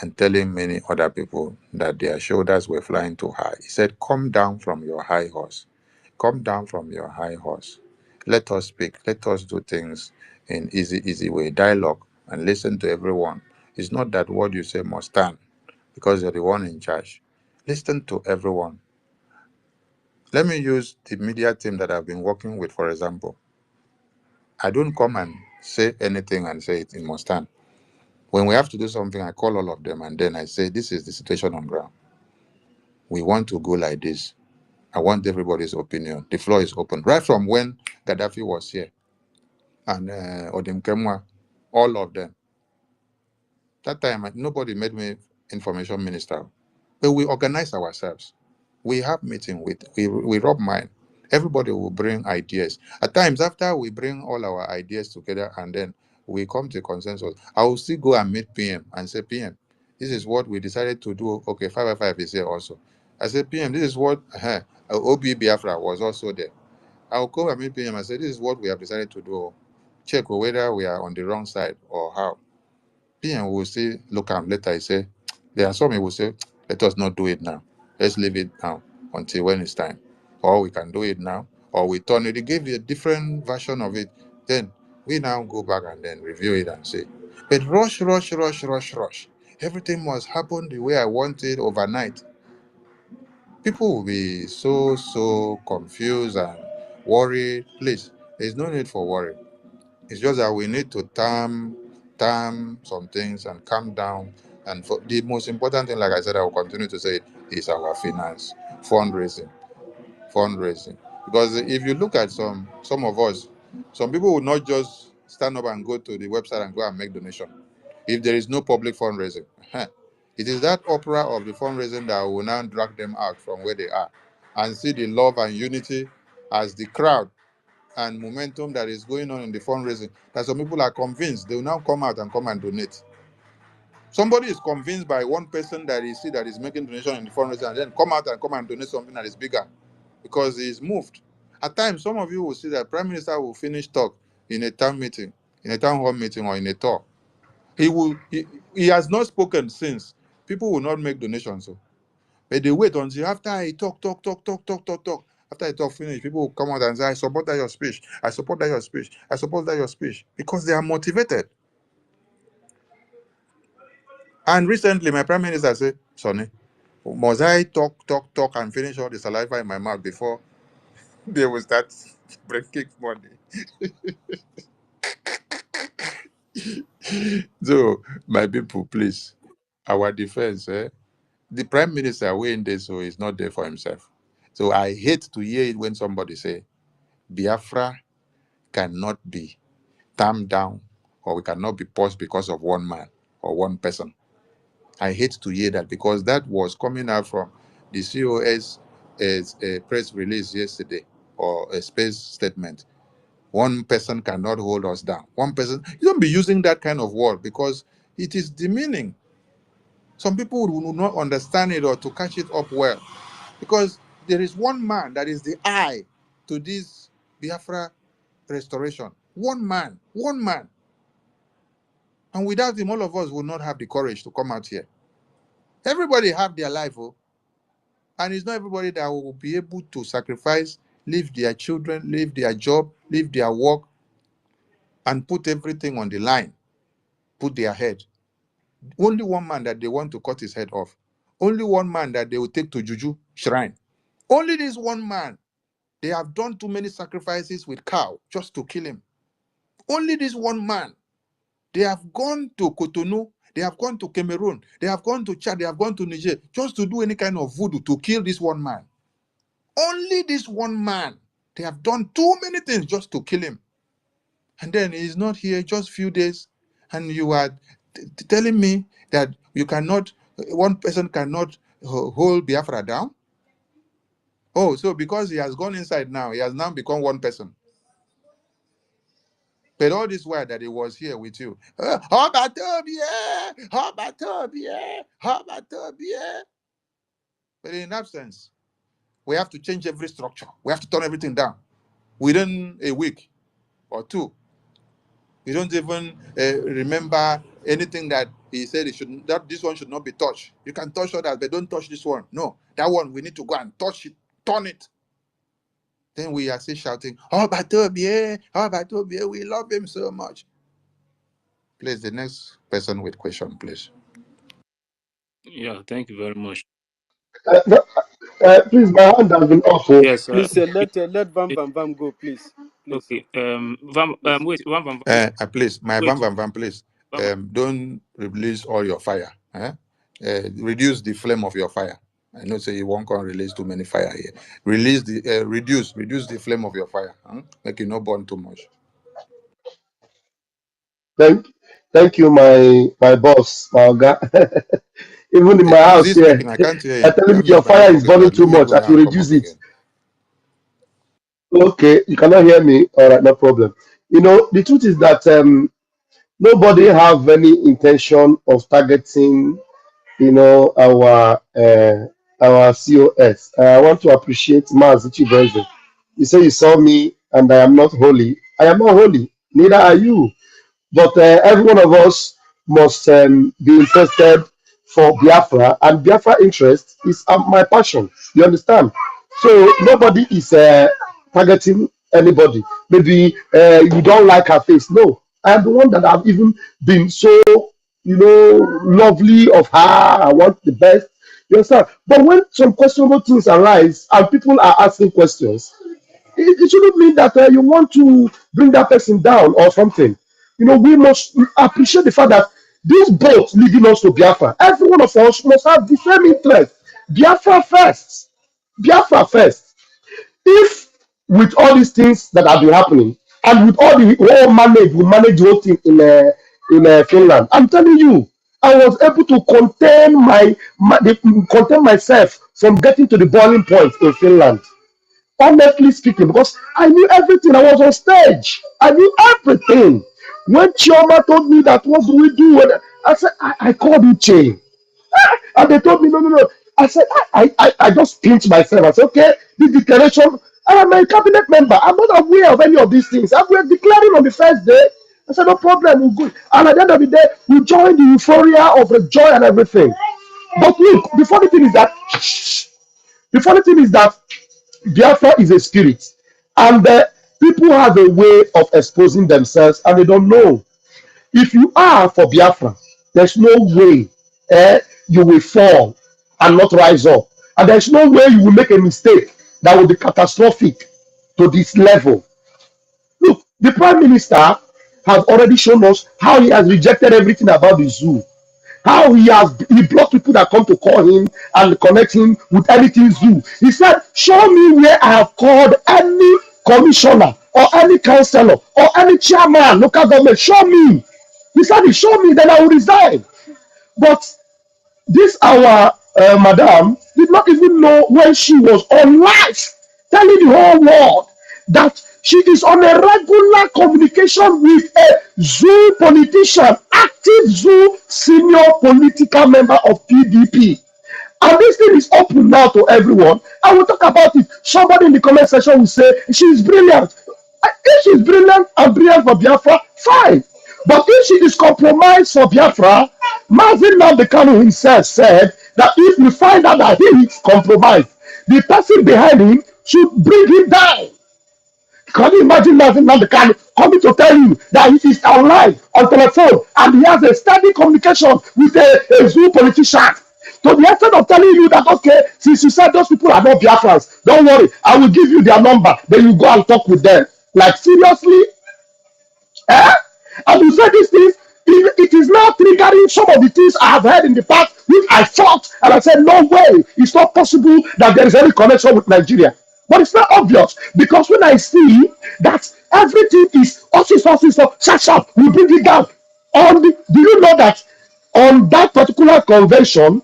and telling many other people that their shoulders were flying too high. He said, come down from your high horse. Come down from your high horse. Let us speak. Let us do things in easy way. Dialogue and listen to everyone. It's not that what you say must stand because you're the one in charge. Listen to everyone. Let me use the media team that I've been working with, for example. I don't come and say anything and say it must stand. When we have to do something, I call all of them and then I say, this is the situation on ground. We want to go like this. I want everybody's opinion. The floor is open. Right from when Gaddafi was here and Odem Kemwa, all of them. That time, nobody made me information minister. But we organize ourselves. We have meeting with, we rub mind. Everybody will bring ideas. At times, after we bring all our ideas together and then we come to consensus, I will still go and meet PM and say, PM, this is what we decided to do. Okay, 555 is here also. I said, PM, this is what OB Biafra was also there. I'll go and meet PM and say, this is what we have decided to do. Check whether we are on the wrong side or how. PM will say, look at later. He say, there are some who will say, let us not do it now. Let's leave it now until when it's time. Or we can do it now, or we turn it. They gave you a different version of it. Then we now go back and then review it and say, but rush. Everything must happen the way I want it overnight. People will be so confused and worried. Please, there's no need for worry. It's just that we need to time some things and calm down. And for the most important thing, like I said, I will continue to say it, is our finance, fundraising, fundraising. Because if you look at some of us, some people will not just stand up and go to the website and go and make donation. If there is no public fundraising, it is that opera of the fundraising that will now drag them out from where they are and see the love and unity as the crowd and momentum that is going on in the fundraising, that some people are convinced they will now come out and come and donate. Somebody is convinced by one person that he see that is making donation in the fundraising and then come and donate something that is bigger because he is moved. At times, some of you will see that Prime Minister will finish talk in a town meeting, in a town hall meeting or in a tour. He has not spoken since. People will not make donations. So. But they wait until after I talk. After I talk finish, people will come out and say, I support that your speech. I support that your speech. I support that your speech. Because they are motivated. And recently, my prime minister said, Sonny, must I talk and finish all the saliva in my mouth before they will start breaking money? So, my people, please, our defense, the prime minister in this so is not there for himself. So I hate to hear it when somebody say Biafra cannot be tamped down or we cannot be paused because of one man or one person. I hate to hear that because that was coming out from the COS as a press release yesterday or a space statement. One person cannot hold us down. One person, you don't be using that kind of word because it is demeaning. Some people will not understand it or to catch it up well because there is one man that is the eye to this Biafra restoration. One man, one man. And without him, all of us will not have the courage to come out here. Everybody have their life, oh, and it's not everybody that will be able to sacrifice, leave their children, leave their job, leave their work, and put everything on the line, put their head. Only one man that they want to cut his head off. Only one man that they will take to Juju shrine. Only this one man. They have done too many sacrifices with cow just to kill him. Only this one man. They have gone to Cotonou, they have gone to Cameroon, they have gone to Chad, they have gone to Niger just to do any kind of voodoo to kill this one man. Only this one man. They have done too many things just to kill him. And then he's not here just few days, and you are telling me that you cannot, one person cannot hold Biafra down? Oh, so because he has gone inside now, he has now become one person. But all this while that he was here with you, how about Tobias? How about Tobias? How about Tobias? But in absence, we have to change every structure. We have to turn everything down within a week or two. We don't even remember anything that he said he should. That this one should not be touched. You can touch others, but don't touch this one. No, that one we need to go and touch it, turn it. Then we are still shouting, "Oh, Batobie! Oh, Batobie! We love him so much." Please, the next person with question, please. Yeah, thank you very much. Please, my hand has been off. Oh. Yes, Please let Vam Vam Vam go, please. Please. okay. Please. Wait, Please, my wait, Van, please, Vam, don't release all your fire. Reduce the flame of your fire. I know say you won't can release too many fire here. Release the reduce the flame of your fire. Make you not burn too much. Thank, thank you, my boss, my Oga. Even in my Is house he here, speaking? I can't hear they're him. telling me Let me your better fire is forget burning that. too Let me much. go I down should and come reduce up it. again. Okay, you cannot hear me. All right, no problem. You know, the truth is that nobody have any intention of targeting, our COS. I want to appreciate Maz Chibueze. You say you saw me and I am not holy. I am not holy. Neither are you. But every one of us must be interested for Biafra, and Biafra interest is my passion. You understand? So nobody is targeting anybody. Maybe you don't like her face. No, I am the one that have even been so, lovely of her. I want the best. You understand? But when some questionable things arise and people are asking questions, it shouldn't mean that you want to bring that person down or something. We must appreciate the fact that this boat leading us to Biafra, every one of us must have the same interest. Biafra first. Biafra first. If with all these things that have been happening and with all the whole we manage the whole thing in Finland. I'm telling you, I was able to contain myself from getting to the boiling point in Finland. Honestly speaking, because I knew everything. I was on stage. I knew everything. When Chioma told me that, what do we do? I said, I called Uche. And they told me, no, no, no. I said, I just pinched myself. I said, okay, this declaration, I am a cabinet member. I'm not aware of any of these things. And we're declaring on the first day. I said, no problem, we're good. And at the end of the day, we joined the euphoria of the joy and everything. But look, the funny thing is that Biafra is a spirit, and people have a way of exposing themselves, and they don't know. If you are for Biafra, there's no way you will fall and not rise up, and there's no way you will make a mistake that will be catastrophic to this level. Look, the Prime Minister has already shown us how he has rejected everything about the zoo. How he blocked people that come to call him and connect him with anything zoo. He said, show me where I have called any commissioner or any councillor or any chairman, local government. Show me. He said, show me, then I will resign. But this our madam did not even know when she was on live telling the whole world that she is on a regular communication with a zoo politician, active zoo senior political member of PDP. And this thing is open now to everyone. I will talk about it. Somebody in the comment section will say she's brilliant. If she's brilliant and brilliant for Biafra, fine. But if she is compromised for Biafra, Marvin Nambekano himself said that if we find out that he is compromised, the person behind him should bring him down. Can you imagine Marvin Nambekano coming to tell you that he is online on telephone and he has a steady communication with a zoo politician? To the extent of telling you that, okay, since you said those people are not Biafrans, don't worry, I will give you their number. Then you go and talk with them. Like, seriously? Eh? And you say these things, it is now triggering some of the things I have heard in the past, which I thought, and I said, no way, it's not possible that there is any connection with Nigeria. But it's not obvious because when I see that everything is also, shut up, we bring it down. Do you know that on that particular convention,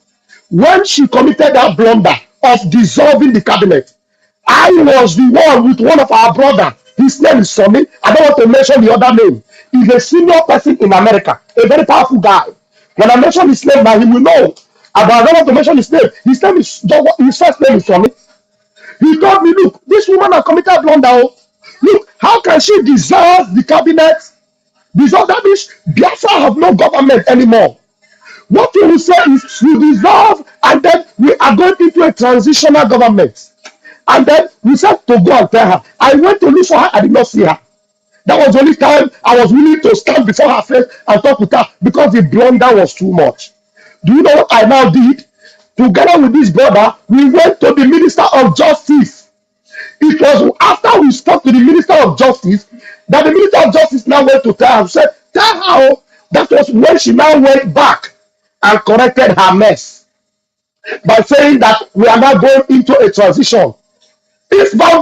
when she committed that blunder of dissolving the cabinet, I was the one with one of our brother. His name is Sonny. I don't want to mention the other name. He's a senior person in America, a very powerful guy. When I mention his name now, he will know. But I don't want to mention his name. His first name is Sonny. He told me, look, this woman has committed a blunder. Oh. Look, how can she dissolve the cabinet? Dissolve, that means Biafra have no government anymore. What we will say is we dissolve and then we are going into a transitional government. And then we said to go and tell her. I went to look for her, I did not see her. That was the only time I was willing to stand before her face and talk with her because the blunder was too much. Do you know what I now did? Together with this brother, we went to the Minister of Justice. It was after we spoke to the Minister of Justice that the Minister of Justice now went to tell her, said, tell her, oh, that was when she now went back and corrected her mess by saying that we are now going into a transition. If Van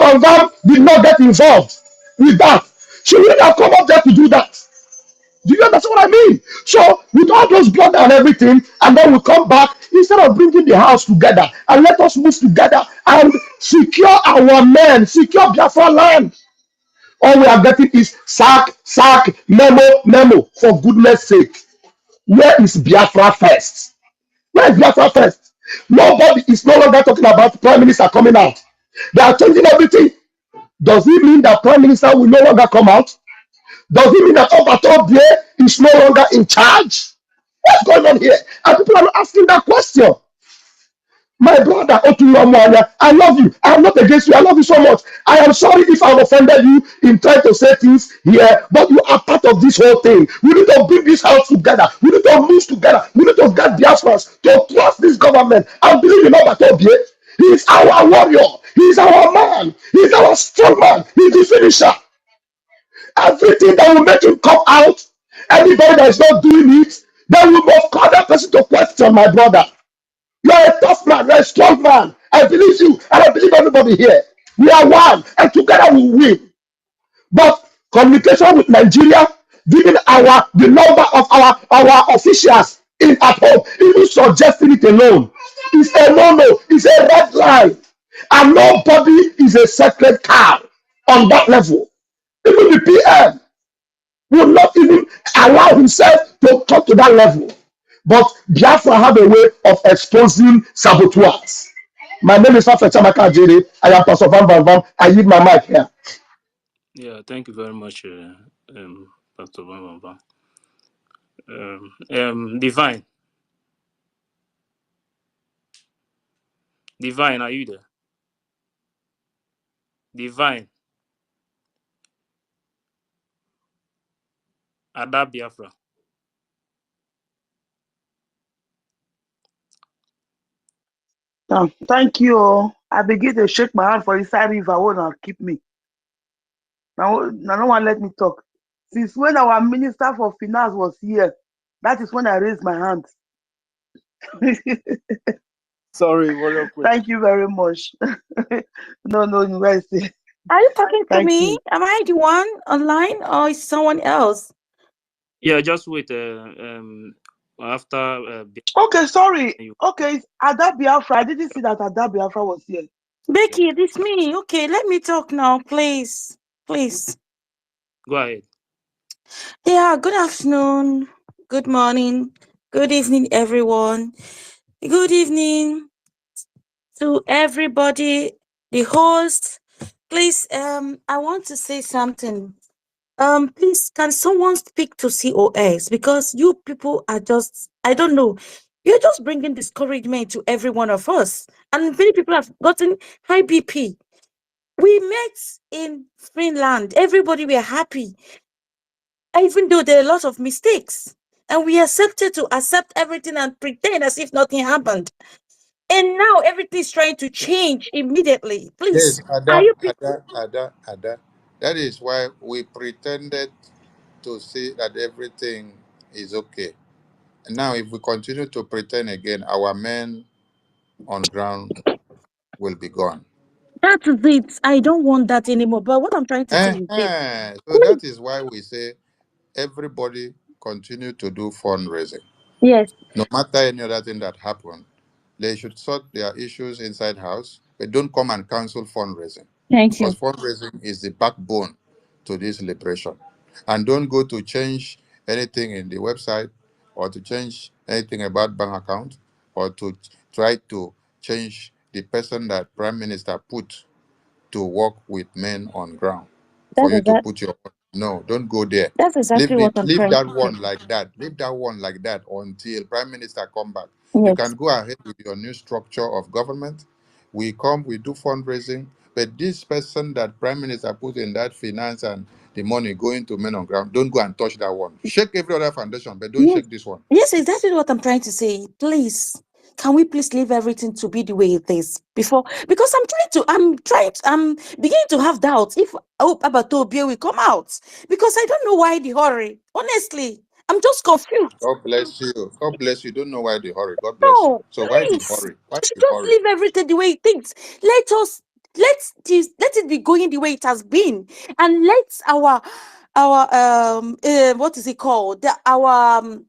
did not get involved with that, she wouldn't have come up there to do that. Do you understand what I mean? So, with all those blood and everything, and then we come back, instead of bringing the house together, and let us move together and secure our men, secure Biafra land. All we are getting is sack, memo. For goodness sake, where is Biafra first? Where is Biafra first? Nobody is no longer talking about Prime Minister coming out. They are changing everything. Does it mean that Prime Minister will no longer come out? Does it mean that Obatobie is no longer in charge? What's going on here? And people are not asking that question. My brother, Otulamwanya, I love you. I am not against you. I love you so much. I am sorry if I've offended you in trying to say things here, but you are part of this whole thing. We need to bring this house together. We need to move together. We need to get Biafrans to trust this government and believe in Obatobie. He is our warrior. He is our man. He is our strong man. He is the finisher. Everything that will make him come out, anybody that is not doing it, then we must call that person to question, my brother. You are a tough man, you are a strong man. I believe you, and I believe everybody here. We are one, and together we win. But communication with Nigeria, giving the number of our officials in at home, even suggesting it alone, is a no-no, is a red line. And nobody is a sacred cow on that level. Even the PM will not even allow himself to come to that level. But Biafra have a way of exposing saboteurs. My name is Afecha Makajere. I am Pastor Van Van Van. I use my mic here. Yeah, thank you very much, Pastor Van Van. Divine, are you there? Divine, Ada Biafra. Thank you. I begin to shake my hand for inside river won't keep me. Now no one let me talk. Since when our Minister for Finance was here, that is when I raised my hand. Sorry, Warrior Queen. Thank you very much. No, University. Are you talking to Thank me? you. Am I the one online or is someone else? Yeah, just wait. After. Okay, sorry. Okay, Ada Biafra. I didn't see that Ada Biafra was here. Becky, it is me. Okay, let me talk now, please. Please. Go ahead. Yeah, good afternoon, good morning, good evening, everyone. Good evening to everybody, the host. Please, I want to say something. Please, can someone speak to COS? Because you people are just, I don't know, you're just bringing discouragement to every one of us. And many people have gotten high BP. We met in Finland. Everybody were happy, even though there are lots of mistakes. And we accepted to accept everything and pretend as if nothing happened. And now everything is trying to change immediately. Please, Yes, are you people? Ada. That is why we pretended to say that everything is okay. And now, if we continue to pretend again, our men on ground will be gone. That is it. I don't want that anymore. But what I'm trying to say is this. So that is why we say everybody continue to do fundraising. Yes. No matter any other thing that happened, They should sort their issues inside house, but don't come and cancel fundraising, Thank because you. fundraising is the backbone to this liberation. And don't go to change anything in the website or to change anything about bank account or to try to change the person that Prime Minister put to work with men on ground for That's you to exact. put your, no, don't go there. That's exactly Leave what it, I'm leave trying that to say. one like that. Leave that one like that until Prime Minister come back. You Yes. can go ahead with your new structure of government. We come, we do fundraising, but this person that Prime Minister put in that finance and the money going to men on ground, don't go and touch that one. Shake every other foundation, but don't Yes. shake this one. Yes, exactly what I'm trying to say. Please, can we please leave everything to be the way it is before? Because I'm beginning to have doubts if Abatobia will come out. Because I don't know why the hurry. Honestly, I'm just confused. God bless you. God bless you. Don't know why the hurry. God bless you. No, So why the please. hurry? Why the Just hurry? leave everything the way it is. Let it be going the way it has been, and let our what is it called? Our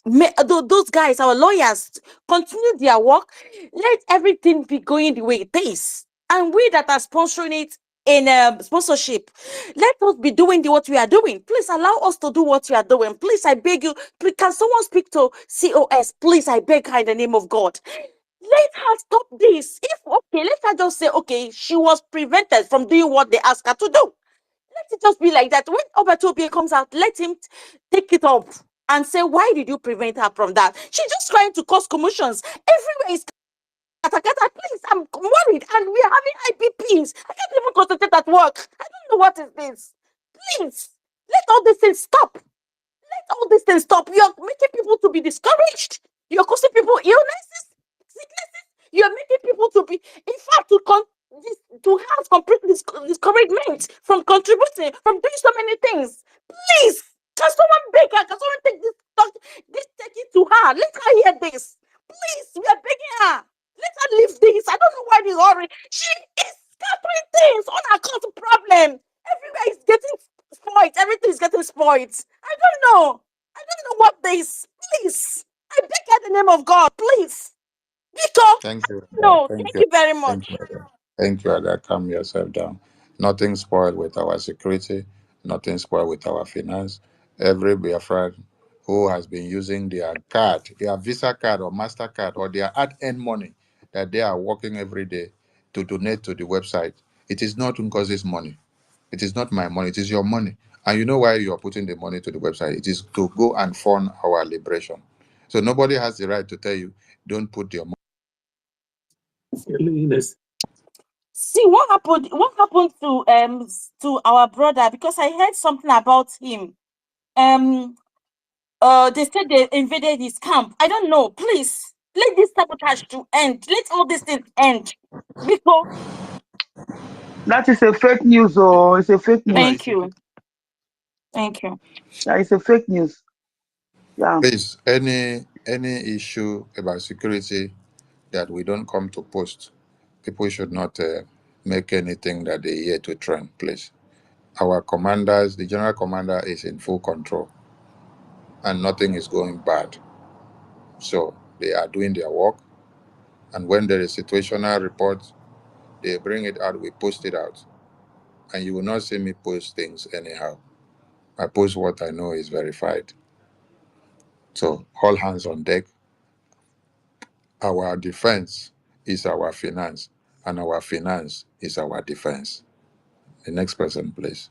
those guys, our lawyers, continue their work. Let everything be going the way it is, and we that are sponsoring it in sponsorship, let us be doing what we are doing. Please allow us to do what we are doing. Please, I beg you. Please, can someone speak to COS? Please, I beg her in the name of God. Let her stop this. If okay, let her just say, okay, she was prevented from doing what they asked her to do. Let it just be like that. When Obatobia comes out, let him take it up and say, why did you prevent her from that? She's just trying to cause commotions. Everywhere is katakata. Please, I'm worried. And we are having IPPs. I can't even concentrate at work. I don't know what is this. Please, let all these things stop. Let all these things stop. You're making people to be discouraged. You're causing people illnesses, sicknesses. You're making people to be, in fact, to have complete discouragement from contributing, from doing so many things. Please, can someone beg her? Can someone take take it to her? Let her hear this. Please, we are begging her. Let her leave this. I don't know why the hurry. She is scattering things on her account problem. Everywhere is getting spoiled. Everything is getting spoiled. I don't know. I don't know what this. Please, I beg you in the name of God, please. Because Thank you, Ada. no, Thank thank you. you very Thank you, much. Ada. Thank you, Ada. Calm yourself down. Nothing spoiled with our security. Nothing spoiled with our finance. Every Biafran who has been using their card, their Visa card or MasterCard or their hard-earned money that they are working every day to donate to the website, it is not Ngozi's money. It is not my money. It is your money. And you know why you are putting the money to the website? It is to go and fund our liberation. So nobody has the right to tell you, don't put your See what happened. What happened to our brother? Because I heard something about him. Um. They said they invaded his camp. I don't know. Please let this sabotage to end. Let all these things end. Because That is a fake news, or it's a fake Yeah, news. thank it's a you. Thank you. Yeah, it's a fake news. Yeah. Please, any issue about security that we don't come to post, people should not make anything that they hear to trend. Please, our commanders, the general commander is in full control, and nothing is going bad. So they are doing their work, and when there is situational report, they bring it out. We post it out, and you will not see me post things anyhow. I post what I know is verified. So all hands on deck. Our defense is our finance, and our finance is our defense. The next person, please.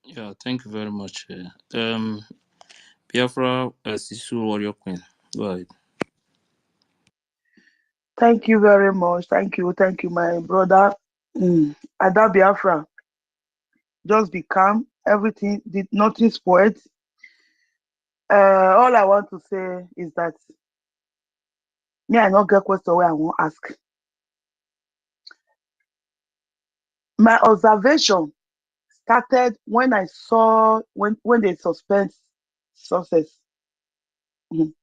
Yeah, thank you very much. Biafra, Sisu Warrior Queen. Go ahead. Thank you very much. Thank you, my brother. Ada Biafra, just be calm. Everything did nothing spoiled. All I want to say is that me, I not get question where I won't ask. My observation started when I saw when they suspend success. Mhm.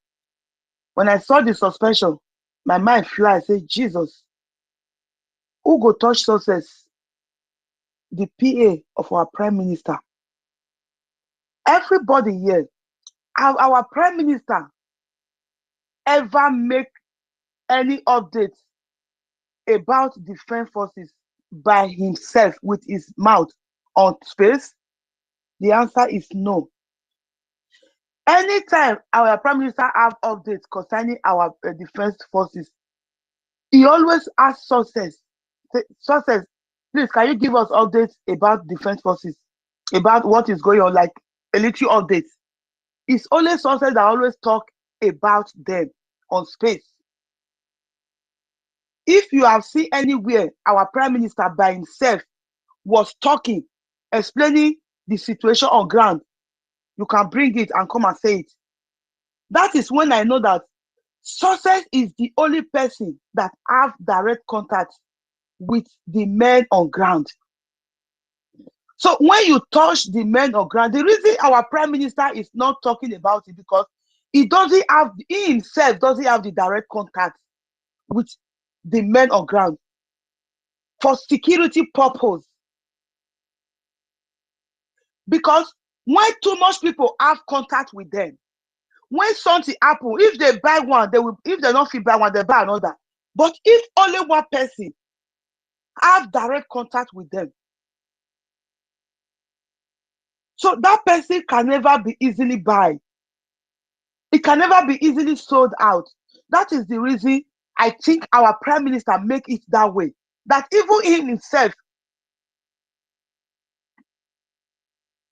When I saw the suspension, my mind fly. I say, Jesus, who go touch success? The PA of our prime minister. Everybody here, our prime minister ever make any updates about defense forces by himself with his mouth on space? The answer is no. Anytime our Prime Minister have updates concerning our defense forces, he always asks sources. Sources, please, can you give us updates about defense forces, about what is going on, like a little updates? It's only sources that always talk about them on space. If you have seen anywhere our Prime Minister by himself was talking, explaining the situation on ground, you can bring it and come and say it. That is when I know that Success is the only person that have direct contact with the men on ground. So when you touch the men on ground, the reason our Prime Minister is not talking about it because he himself doesn't have the direct contact with the men on ground for security purpose. Because when too much people have contact with them, when something happen, if they buy one, they will. If they don't feel buy one, they buy another. But if only one person have direct contact with them, so that person can never be easily buy. It can never be easily sold out. That is the reason I think our Prime Minister make it that way. That even in himself.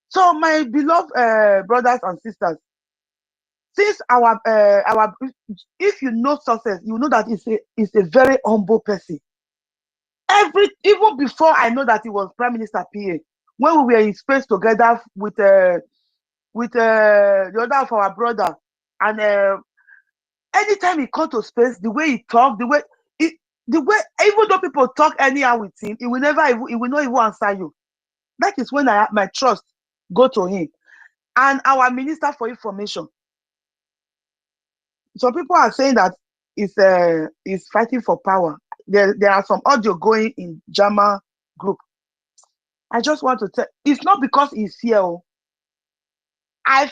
So my beloved brothers and sisters, since if you know Success, you know that it's a very humble person. Even before I know that he was Prime Minister PA, when we were in space together with the other of our brother, and anytime he come to space, the way he talk, the way even though people talk anyhow with him, he will not even answer you. That is when my trust go to him. And our Minister for Information. Some people are saying that he's fighting for power. There are some audio going in Jama group. I just want to tell, it's not because he's here. I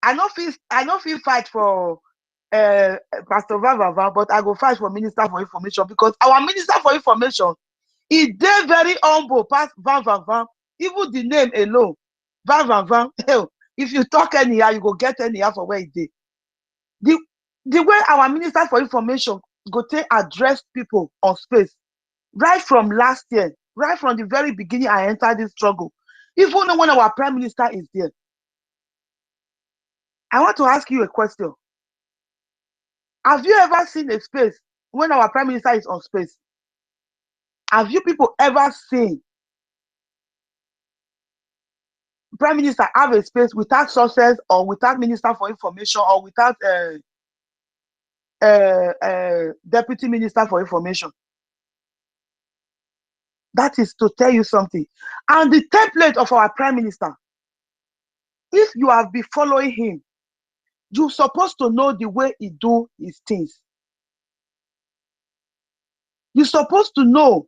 don't feel fight for Pastor Vavava, but I go fight for Minister for Information because our Minister for Information, he did very humble past Vavava. Even the name alone, Vavava. If you talk anyhow, you go get anyhow for where he did. The way our Minister for Information go take address people on space, right from last year, right from the very beginning I entered this struggle, even when our Prime Minister is there. I want to ask you a question. Have you ever seen a space when our Prime Minister is on space? Have you people ever seen Prime Minister have a space without sources or without Minister for Information or without Deputy Minister for Information? That is to tell you something. And the template of our Prime Minister, if you have been following him, you're supposed to know the way he do his things. You're supposed to know,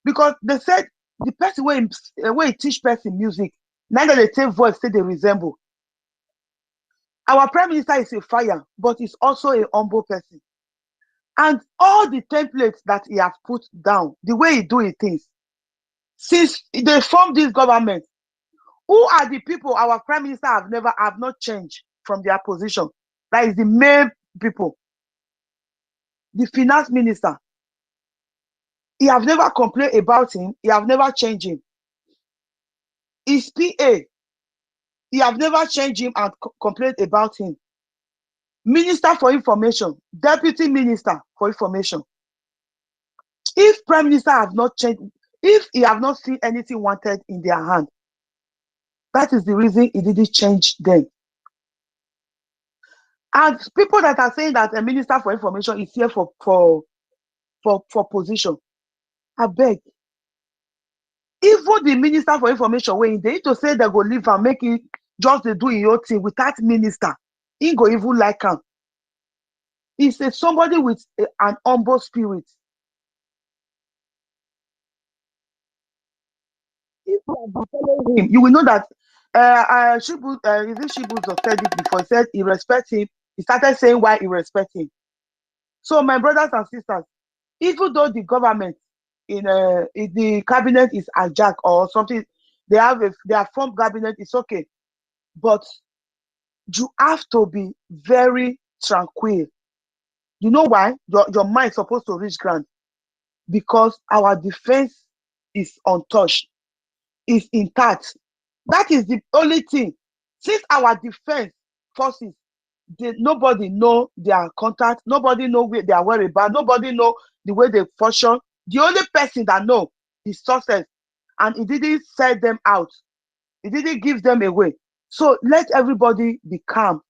because they said the person where he teach person music, neither they take voice say they resemble. Our Prime Minister is a fire, but he's also a humble person. And all the templates that he has put down, the way he do his things, since they formed this government, who are the people our Prime Minister have not changed from their position? That is the main people. The Finance Minister, he have never complained about him. He have never changed him. His PA, he have never changed him and complained about him. Minister for Information, Deputy Minister for Information. If Prime Minister have not changed, if he have not seen anything wanted in their hand, that is the reason he didn't change them. And people that are saying that a Minister for Information is here for position, I beg. Even the Minister for Information, when they need to say they go leave and make it just they do your thing without minister, he go even like him. He's somebody with an humble spirit. If you have been following him, you will know that Shibu, is it Shibu said it before? He said he respects him. He started saying why he respects him. So my brothers and sisters, even though the government in the cabinet is hijacked or something, they have formed cabinet, it's okay. But you have to be very tranquil. You know why? Your mind is supposed to reach ground because our defense is untouched, is intact. That is the only thing. Since our defense forces, nobody know their contact, nobody know where they are worried about, nobody know the way they function. The only person that know is success, and he didn't sell them out. He didn't give them away. So let everybody be calm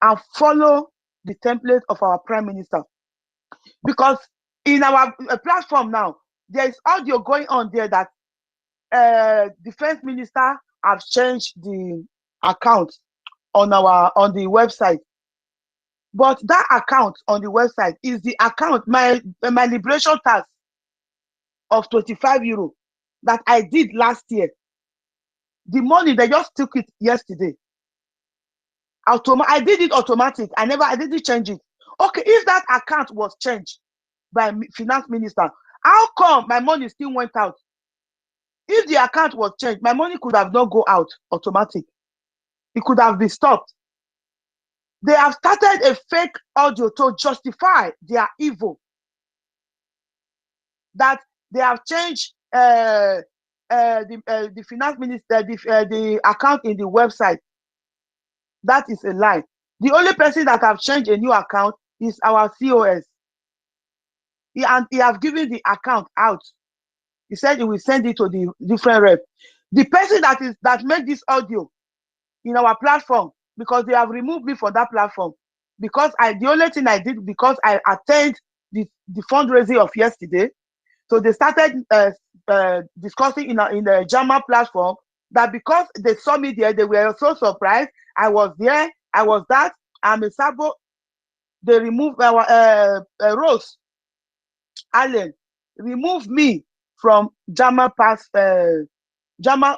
and follow the template of our prime minister. Because in our platform now, there is audio going on there that defense minister have changed the account on the website. But that account on the website is the account, my liberation tax of 25 euro that I did last year. The money, they just took it yesterday. I did it automatic. I didn't change it. Okay, if that account was changed by finance minister, how come my money still went out? If the account was changed, my money could have not go out automatic. It could have been stopped. They have started a fake audio to justify their evil. That they have changed the finance minister, the account in the website. That is a lie. The only person that have changed a new account is our COS. He have given the account out. He said he will send it to the different rep. The person that made this audio in our platform, because they have removed me from that platform, because the only thing I did, because I attended the fundraising of yesterday. So they started discussing in the German platform that because they saw me there, they were so surprised. I was there. I was that. I'm a Sabo. They removed our Rose Allen, removed me from German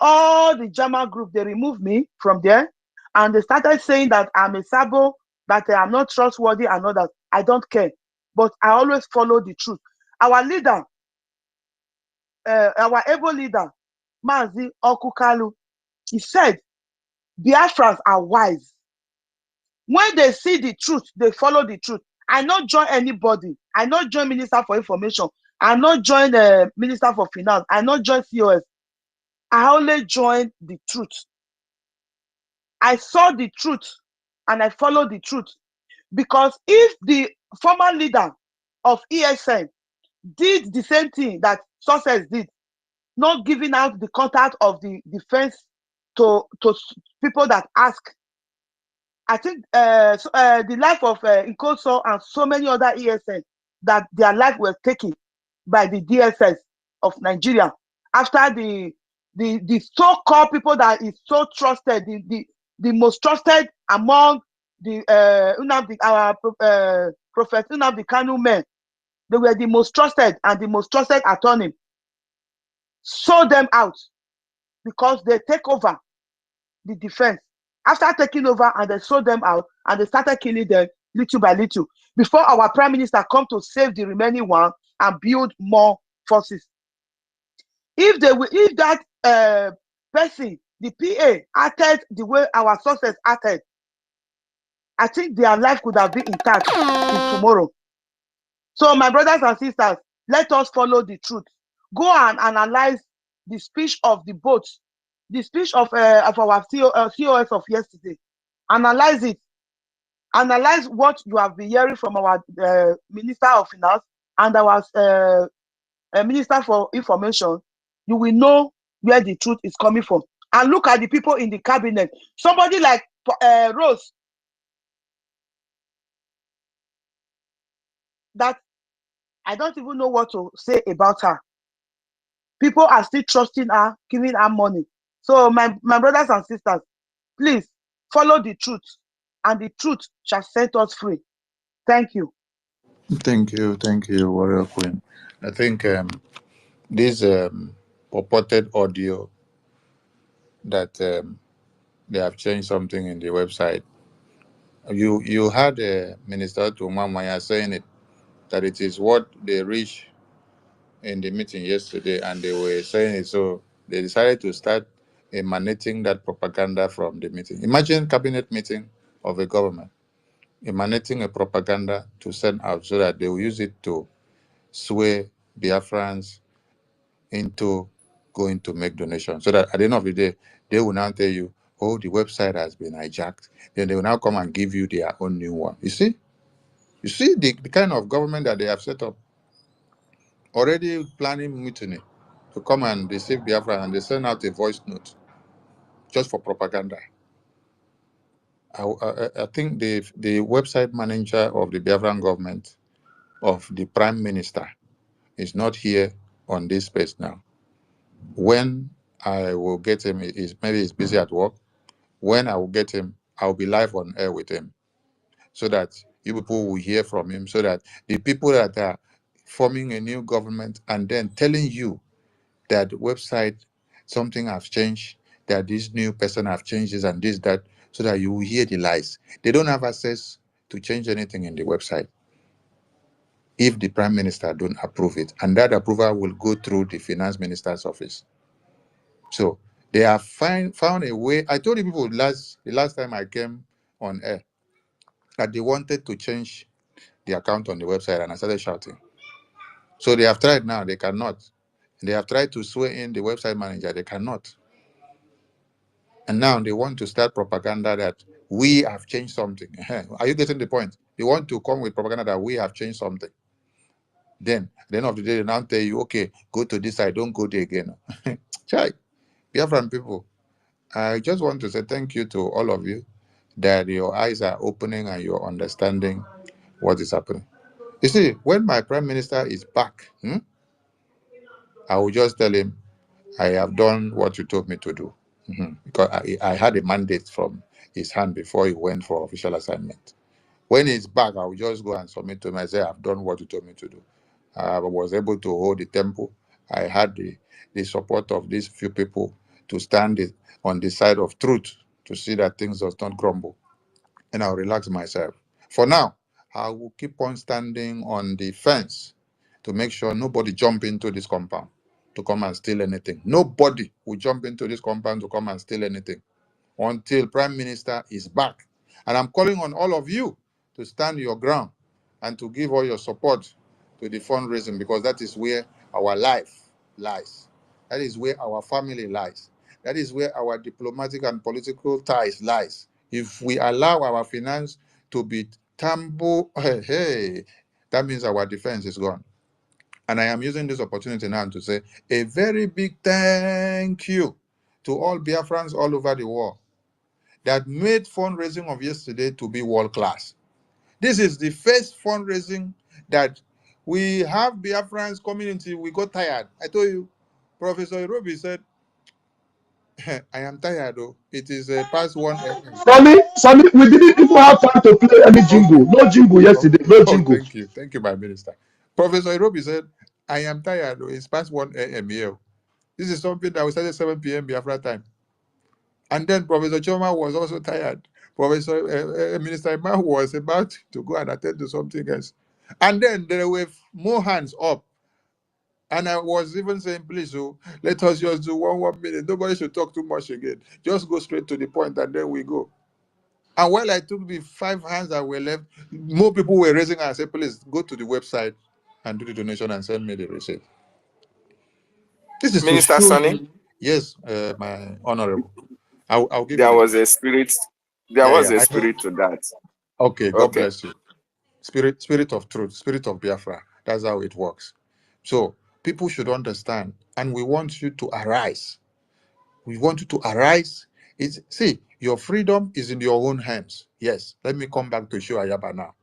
all the German group. They removed me from there, and they started saying that I'm a Sabo, that I'm not trustworthy, and all that. I don't care, but I always follow the truth. Our leader, our able leader, Mazi Okukalu, he said, Biafrans are wise. When they see the truth, they follow the truth. I not join anybody. I not join Minister for Information. I not join the Minister for Finance. I not join COS. I only join the truth. I saw the truth and I follow the truth. Because if the former leader of ESN did the same thing that Success did, not giving out the contact of the defense to people that ask, I think the life of Nkoso and so many other ESN, that their life was taken by the DSS of Nigeria after the so-called people that is so trusted, the most trusted among the our Prophet Nnamdi Kanu men. They were the most trusted and the most trusted attorney. Sold them out because they take over the defense. After taking over, and they sold them out, and they started killing them little by little before our prime minister come to save the remaining one and build more forces. If that person, the PA, acted the way our sources acted, I think their life could have been intact till tomorrow. So my brothers and sisters, let us follow the truth. Go and analyze the speech of the boats, the speech of our COS of yesterday. Analyze it. Analyze what you have been hearing from our Minister of Finance and our Minister for Information. You will know where the truth is coming from. And look at the people in the cabinet. Somebody like Rose, that I don't even know what to say about her. People are still trusting her, giving her money. So my brothers and sisters, please follow the truth, and the truth shall set us free. Thank you. Thank you, Warrior Queen. I think this purported audio that they have changed something in the website. You had Minister Tumamaya saying it. that it is what they reached in the meeting yesterday, and they were saying it. So they decided to start emanating that propaganda from the meeting. Imagine cabinet meeting of a government emanating a propaganda to send out so that they will use it to sway Biafrans into going to make donations. So that at the end of the day, they will now tell you, oh, the website has been hijacked. Then they will now come and give you their own new one. You see? You see the kind of government that they have set up, already planning mutiny to come and deceive Biafra, and they send out a voice note just for propaganda. I think the website manager of the Biafran government, of the prime minister, is not here on this space now. When I will get him, maybe he's busy at work. When I will get him, I'll be live on air with him so that you people will hear from him, so that the people that are forming a new government and then telling you that the website, something has changed, that this new person have changed this and this, that, so that you will hear the lies. They don't have access to change anything in the website if the prime minister don't approve it. And that approval will go through the finance minister's office. So they have found a way. I told you people the last time I came on air that they wanted to change the account on the website, and I started shouting. So they have tried now, they cannot. They have tried to sway in the website manager, they cannot. And now they want to start propaganda that we have changed something. Are you getting the point? They want to come with propaganda that we have changed something. Then, at the end of the day, they now tell you, okay, go to this side, don't go there again. Chai, Biafran people, I just want to say thank you to all of you that your eyes are opening and you're understanding what is happening. You see, when my prime minister is back, I will just tell him, I have done what you told me to do. Because I had a mandate from his hand before he went for official assignment. When he's back, I will just go and submit to him. I say, I've done what you told me to do. I was able to hold the temple. I had the support of these few people to stand on the side of truth to see that things does not crumble. And I'll relax myself. For now, I will keep on standing on the fence to make sure nobody jump into this compound to come and steal anything. Nobody will jump into this compound to come and steal anything until Prime Minister is back. And I'm calling on all of you to stand your ground and to give all your support to the fundraising, because that is where our life lies. That is where our family lies. That is where our diplomatic and political ties lies. If we allow our finance to be tumble, hey, that means our defense is gone. And I am using this opportunity now to say a very big thank you to all Biafrans all over the world that made fundraising of yesterday to be world class. This is the first fundraising that we have Biafrans community. We got tired. I told you, Professor Irobi said, I am tired though. It is past 1 a.m. Sammy, we didn't even have time to play any Okay. jingle. No jingle yesterday. No Oh, jingle. thank you. Thank you, my minister. Professor Irobi said, I am tired though. It's past 1 a.m. here. This is something that we started 7 p.m. Biafra time. And then Professor Choma was also tired. Professor Minister Emma was about to go and attend to something else. And then there were more hands up. And I was even saying, please, let us just do 1 minute. Nobody should talk too much again. Just go straight to the point and then we go. And while I took the 5 hands that were left, more people were raising and I said, please go to the website and do the donation and send me the receipt. This is to Minister show Sonny, you. Yes, my honorable. I'll give you there the. was a spirit. There Yeah, was yeah. a I know. spirit to that. Okay, God Okay. bless you. Spirit of truth, spirit of Biafra. That's how it works. So people should understand, and we want you to arise. We want you to arise. See, your freedom is in your own hands. Yes, let me come back to Shua Yaba now.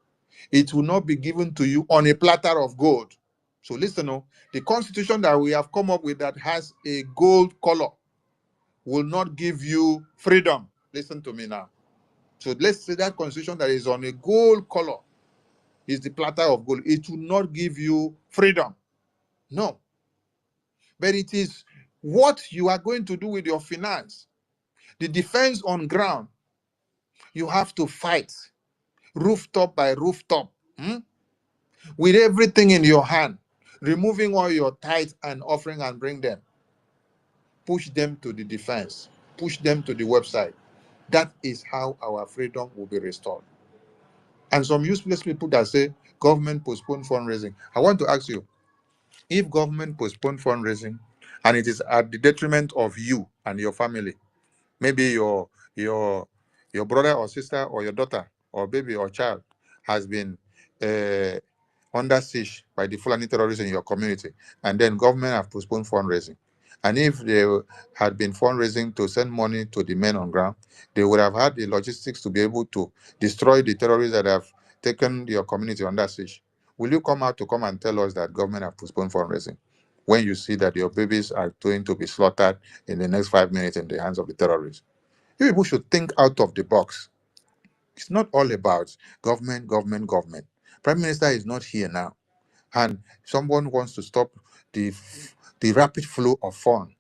It will not be given to you on a platter of gold. So listen, the constitution that we have come up with that has a gold color will not give you freedom. Listen to me now. So let's say that constitution that is on a gold color is the platter of gold. It will not give you freedom. No. But it is what you are going to do with your finance. The defense on ground, you have to fight rooftop by rooftop. with everything in your hand, removing all your tithes and offering and bring them. Push them to the defense. Push them to the website. That is how our freedom will be restored. And some useless people that say government postpone fundraising. I want to ask you, if government postpone fundraising and it is at the detriment of you and your family, maybe your your brother or sister or your daughter or baby or child has been uh, under siege by the Fulani terrorists in your community, and then government have postponed fundraising. And if they had been fundraising to send money to the men on ground, they would have had the logistics to be able to destroy the terrorists that have taken your community under siege. Will you come out to come and tell us that government have postponed fundraising when you see that your babies are going to be slaughtered in the next 5 minutes in the hands of the terrorists? You people should think out of the box. It's not all about government, government, government. Prime Minister is not here now, and someone wants to stop the rapid flow of funds.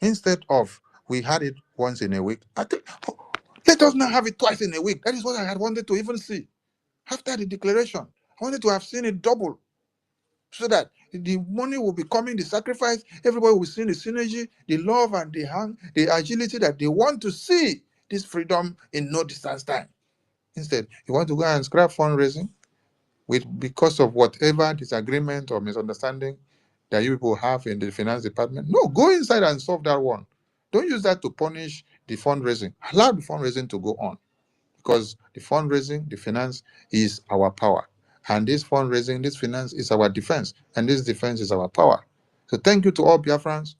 Instead of we had it once in a week, I think, oh, let us now have it twice in a week. That is what I had wanted to even see after the declaration. I wanted to have seen it double, so that the money will be coming, the sacrifice, everybody will see the synergy, the love and the agility that they want to see this freedom in no distance time. Instead, you want to go and scrap fundraising with because of whatever disagreement or misunderstanding that you people have in the finance department. No, go inside and solve that one. Don't use that to punish the fundraising. Allow the fundraising to go on, because the fundraising, the finance is our power. And this fundraising, this finance is our defense. And this defense is our power. So thank you to all Biafrans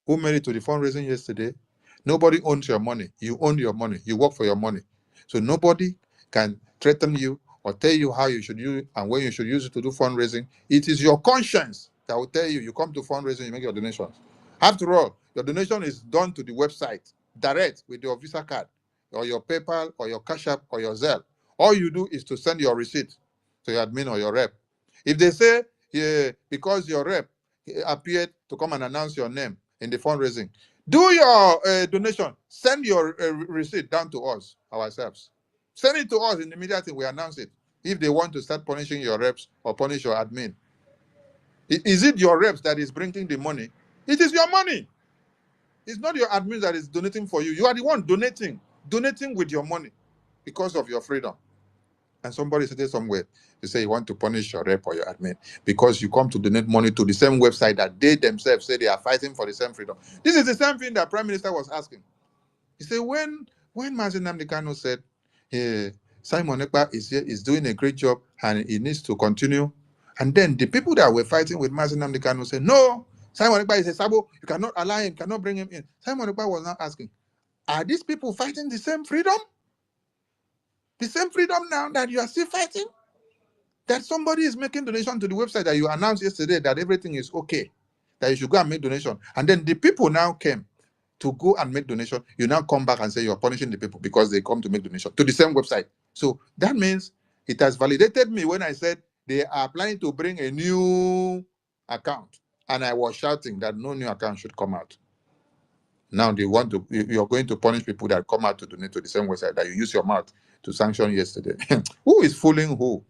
who made it to the fundraising yesterday. Nobody owns your money. You own your money. You work for your money. So nobody can threaten you or tell you how you should use it and when you should use it to do fundraising. It is your conscience that will tell you. You come to fundraising, you make your donations. After all, your donation is done to the website, direct with your Visa card or your PayPal or your Cash App or your Zelle. All you do is to send your receipt to your admin or your rep. If they say, yeah, because your rep appeared to come and announce your name in the fundraising, do your donation. Send your receipt down to us ourselves. Send it to us in the media thing. We announce it. If they want to start punishing your reps or punish your admin, is it your reps that is bringing the money? It is your money. It's not your admin that is donating for you. You are the one donating with your money because of your freedom. And somebody said somewhere, they say you want to punish your rep or your admin because you come to donate money to the same website that they themselves say they are fighting for the same freedom. This is the same thing that Prime Minister was asking. He said when Mazin Namdekano said, Simon Ekpa is here, is doing a great job and he needs to continue. And then the people that were fighting with Mazin Namdekano said, no, Simon Ekpa is a sabo, you cannot allow him, cannot bring him in. Simon Ekpa was now asking, are these people fighting the same freedom? The same freedom now that you are still fighting? That somebody is making donation to the website that you announced yesterday that everything is okay, that you should go and make donation. And then the people now came to go and make donation. You now come back and say you're punishing the people because they come to make donation to the same website. So that means it has validated me when I said they are planning to bring a new account. And I was shouting that no new account should come out. Now they want to, you're going to punish people that come out to donate to the same website that you use your mouth to sanction yesterday. Who is fooling who?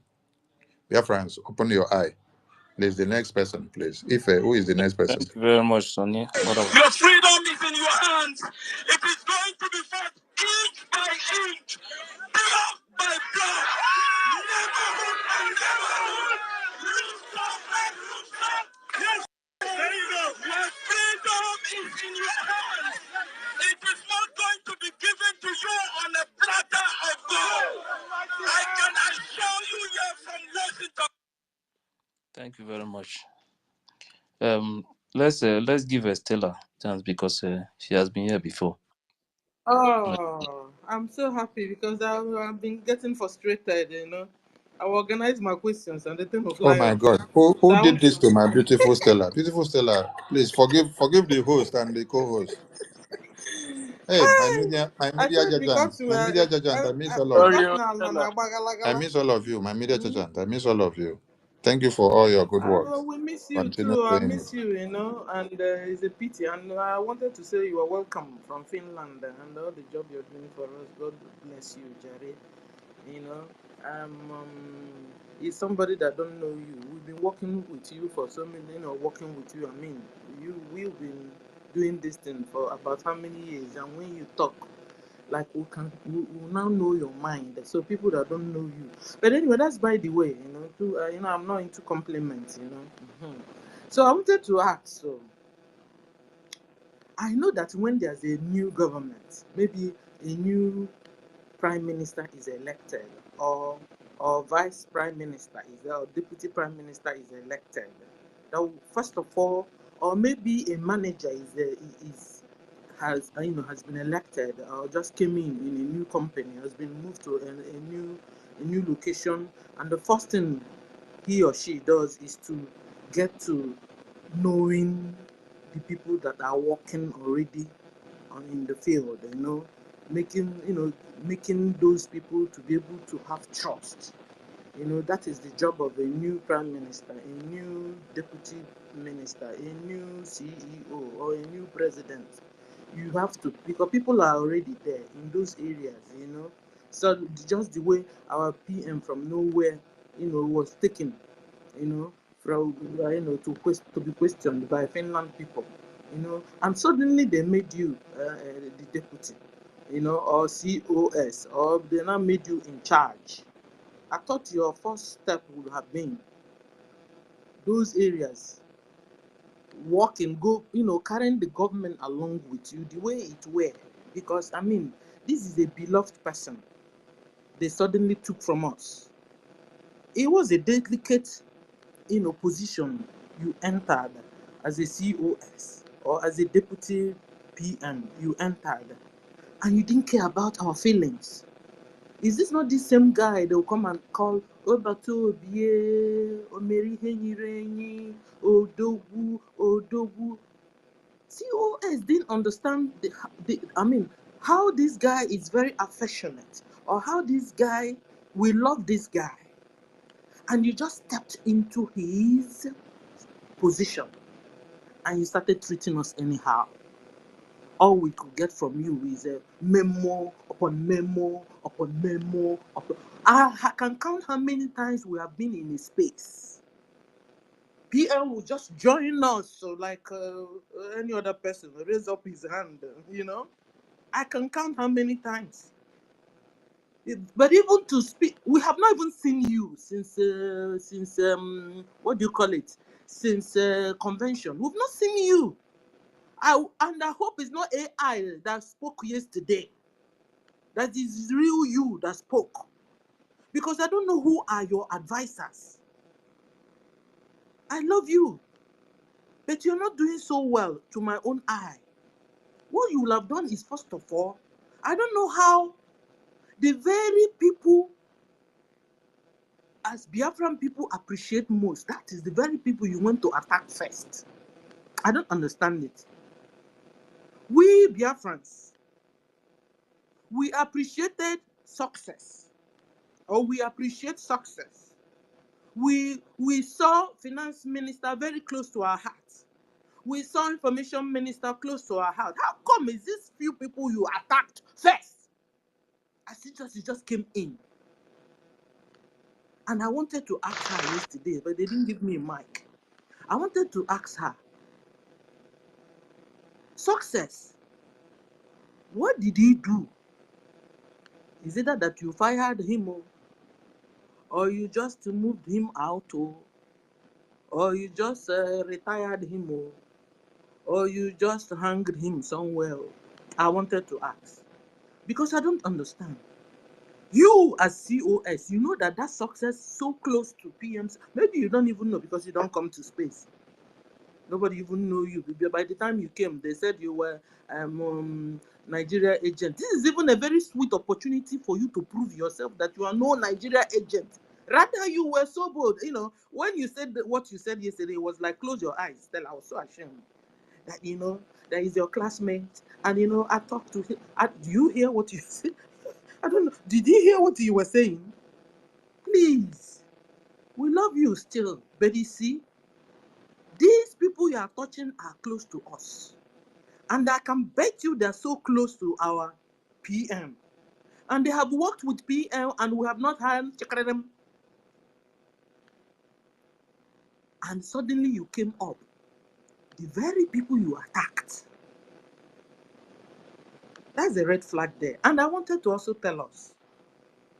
Dear friends, open your eye. There's the next person, please. If who is the next person? Thank you very much, Sonny. What about Your freedom is in your hands. It is going to be fought inch by inch, block by block, neighborhood by neighborhood, rooftop by rooftop. Yes, there you go. Your freedom is in your hands. It is not going to be given to you on a platter of gold. I can assure you here from Washington. Thank you very much. Let's give Stella a chance because she has been here before. Oh, I'm so happy because I've been getting frustrated, you know. I will organize my questions and the thing will Oh fly my off. God, So who I did want this to. to my beautiful Stella? Beautiful Stella, please forgive the host and the co-host. Hey, I said because we my are media judgment, I miss all of you. Sorry, because now Stella. I miss all of you, my media judgment, I miss all of you. Thank you for all your good work. we miss you Continue too. I doing miss it. you, you know, and it's a pity. And I wanted to say you are welcome from Finland and all the job you're doing for us. God bless you, Jerry. You know. is somebody that don't know you. We've been working with you for so many, working with you. I mean, we've been doing this thing for about how many years? And when you talk, like we now know your mind. So people that don't know you, but anyway, that's by the way. I'm not into compliments. So I wanted to ask. So I know that when there's a new government, maybe a new prime minister is elected, or vice prime minister is or deputy prime minister is elected, that first of all, or maybe a manager has been elected or just came in a new company, has been moved to a new location, and the first thing he or she does is to get to knowing the people that are working already in the field, making those people to be able to have trust. That is the job of a new prime minister, a new deputy minister, a new CEO, or a new president. You have to, because people are already there in those areas. So just the way our PM from nowhere, was taken, from to be questioned by Finland people, and suddenly they made you the deputy, or COS, or they now made you in charge. I thought your first step would have been those areas, walking, go, carrying the government along with you the way it were, because I mean, this is a beloved person they suddenly took from us. It was a delicate position you entered as a COS or as a deputy PM. You entered and you didn't care about our feelings. Is this not the same guy that will come and call Obato Obie, Omeri Henyirenyi, Odogu, Odogu? COS didn't understand how this guy is very affectionate, or how this guy, we love this guy. And you just stepped into his position and you started treating us anyhow. All we could get from you is a memo upon memo upon memo. I can count how many times we have been in a space. PM will just join us, so like any other person, raise up his hand. I can count how many times. But even to speak, we have not even seen you since what do you call it? Since convention, we've not seen you. And I hope it's not AI that spoke yesterday. That is real you that spoke. Because I don't know who are your advisors. I love you, but you're not doing so well to my own eye. What you will have done is, first of all, I don't know how the very people, as Biafran people appreciate most, that is the very people you want to attack first. I don't understand it. We Biafrans, we appreciated success, or we appreciate success. We saw finance minister very close to our hearts. We saw information minister close to our heart. How come is these few people you attacked first? As it just came in. And I wanted to ask her yesterday, but they didn't give me a mic. I wanted to ask her, success, what did he do? Is it that you fired him, or you just moved him out, or you just retired him, or you just hanged him somewhere? I wanted to ask, because I don't understand. You as COS, you know that success so close to PMs. Maybe you don't even know because you don't come to space. Nobody even know you. By the time you came, they said you were Nigeria agent. This is even a very sweet opportunity for you to prove yourself that you are no Nigeria agent. Rather, you were so bold. When you said what you said yesterday, it was like, close your eyes. Then I was so ashamed that, that is your classmate. And, I talked to him. Do you hear what you said? I don't know. Did you hear what you were saying? Please. We love you still. But you see, these people you are touching are close to us. And I can bet you they're so close to our PM. And they have worked with PM and we have not had them. And suddenly you came up. The very people you attacked. That's a red flag there. And I wanted to also tell us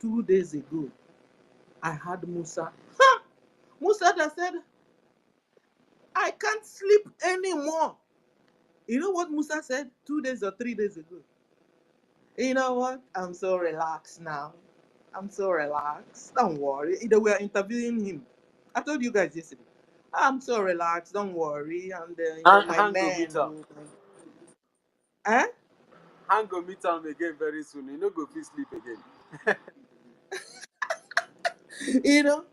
2 days ago, I had Musa. Ha! Musa that said, I can't sleep anymore. You know what Musa said 2 days or 3 days ago? You know what? I'm so relaxed now. I'm so relaxed. Don't worry. They were interviewing him. I told you guys yesterday. I'm so relaxed. Don't worry. And my Hang go meet man. am. Eh? Hang go meet am again very soon. You no go fit sleep again. You know.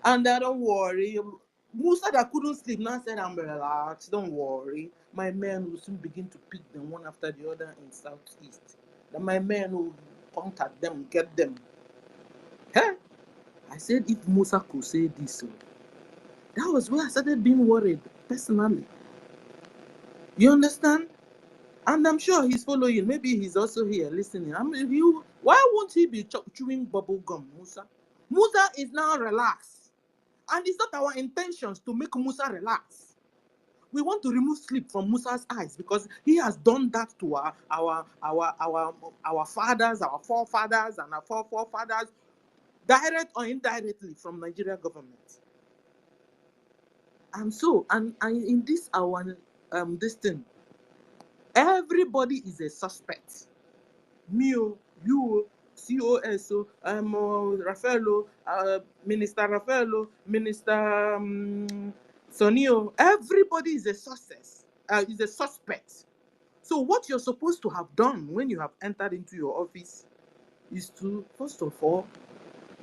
And don't worry. Musa that couldn't sleep now said, I'm relaxed. Don't worry. My men will soon begin to pick them one after the other in Southeast. Then my men will contact them, get them. Hey! I said, if Musa could say this, that was where I started being worried personally. You understand? And I'm sure he's following. Maybe he's also here listening. I mean, why won't he be chewing bubble gum, Musa? Musa is now relaxed. And it's not our intentions to make Musa relax. We want to remove sleep from Musa's eyes because he has done that to our fathers, our forefathers, and our forefathers, direct or indirectly from Nigeria government. And so, and in this our this thing, everybody is a suspect. Me, you, COS, Rafaelo, Minister Rafaelo, Minister Sonio, everybody is a suspect. So what you're supposed to have done when you have entered into your office is to, first of all,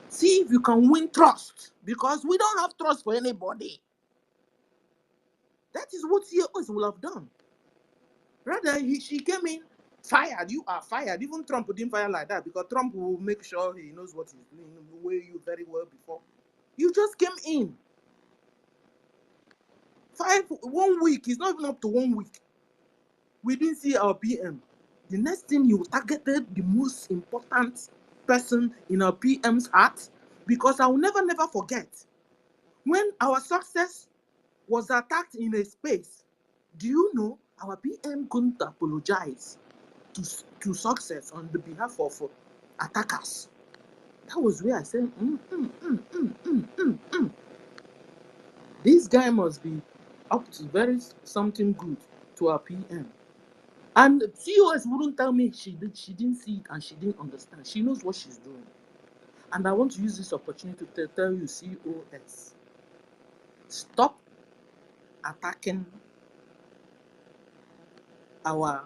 see if you can win trust, because we don't have trust for anybody. That is what COS will have done. Rather, she came in, fired. You are fired. Even Trump didn't fire like that because Trump will make sure he knows what he's doing, way you very well before. You just came in. 1 week. It's not even up to 1 week. We didn't see our PM. The next thing you targeted the most important person in our PM's heart, because I will never forget when our success was attacked in a space. Do you know our PM couldn't apologize to success on the behalf of attackers? That was where I said, this guy must be up to very something good to our PM. And COS wouldn't tell me she didn't see it and she didn't understand. She knows what she's doing. And I want to use this opportunity to tell you, COS, stop attacking our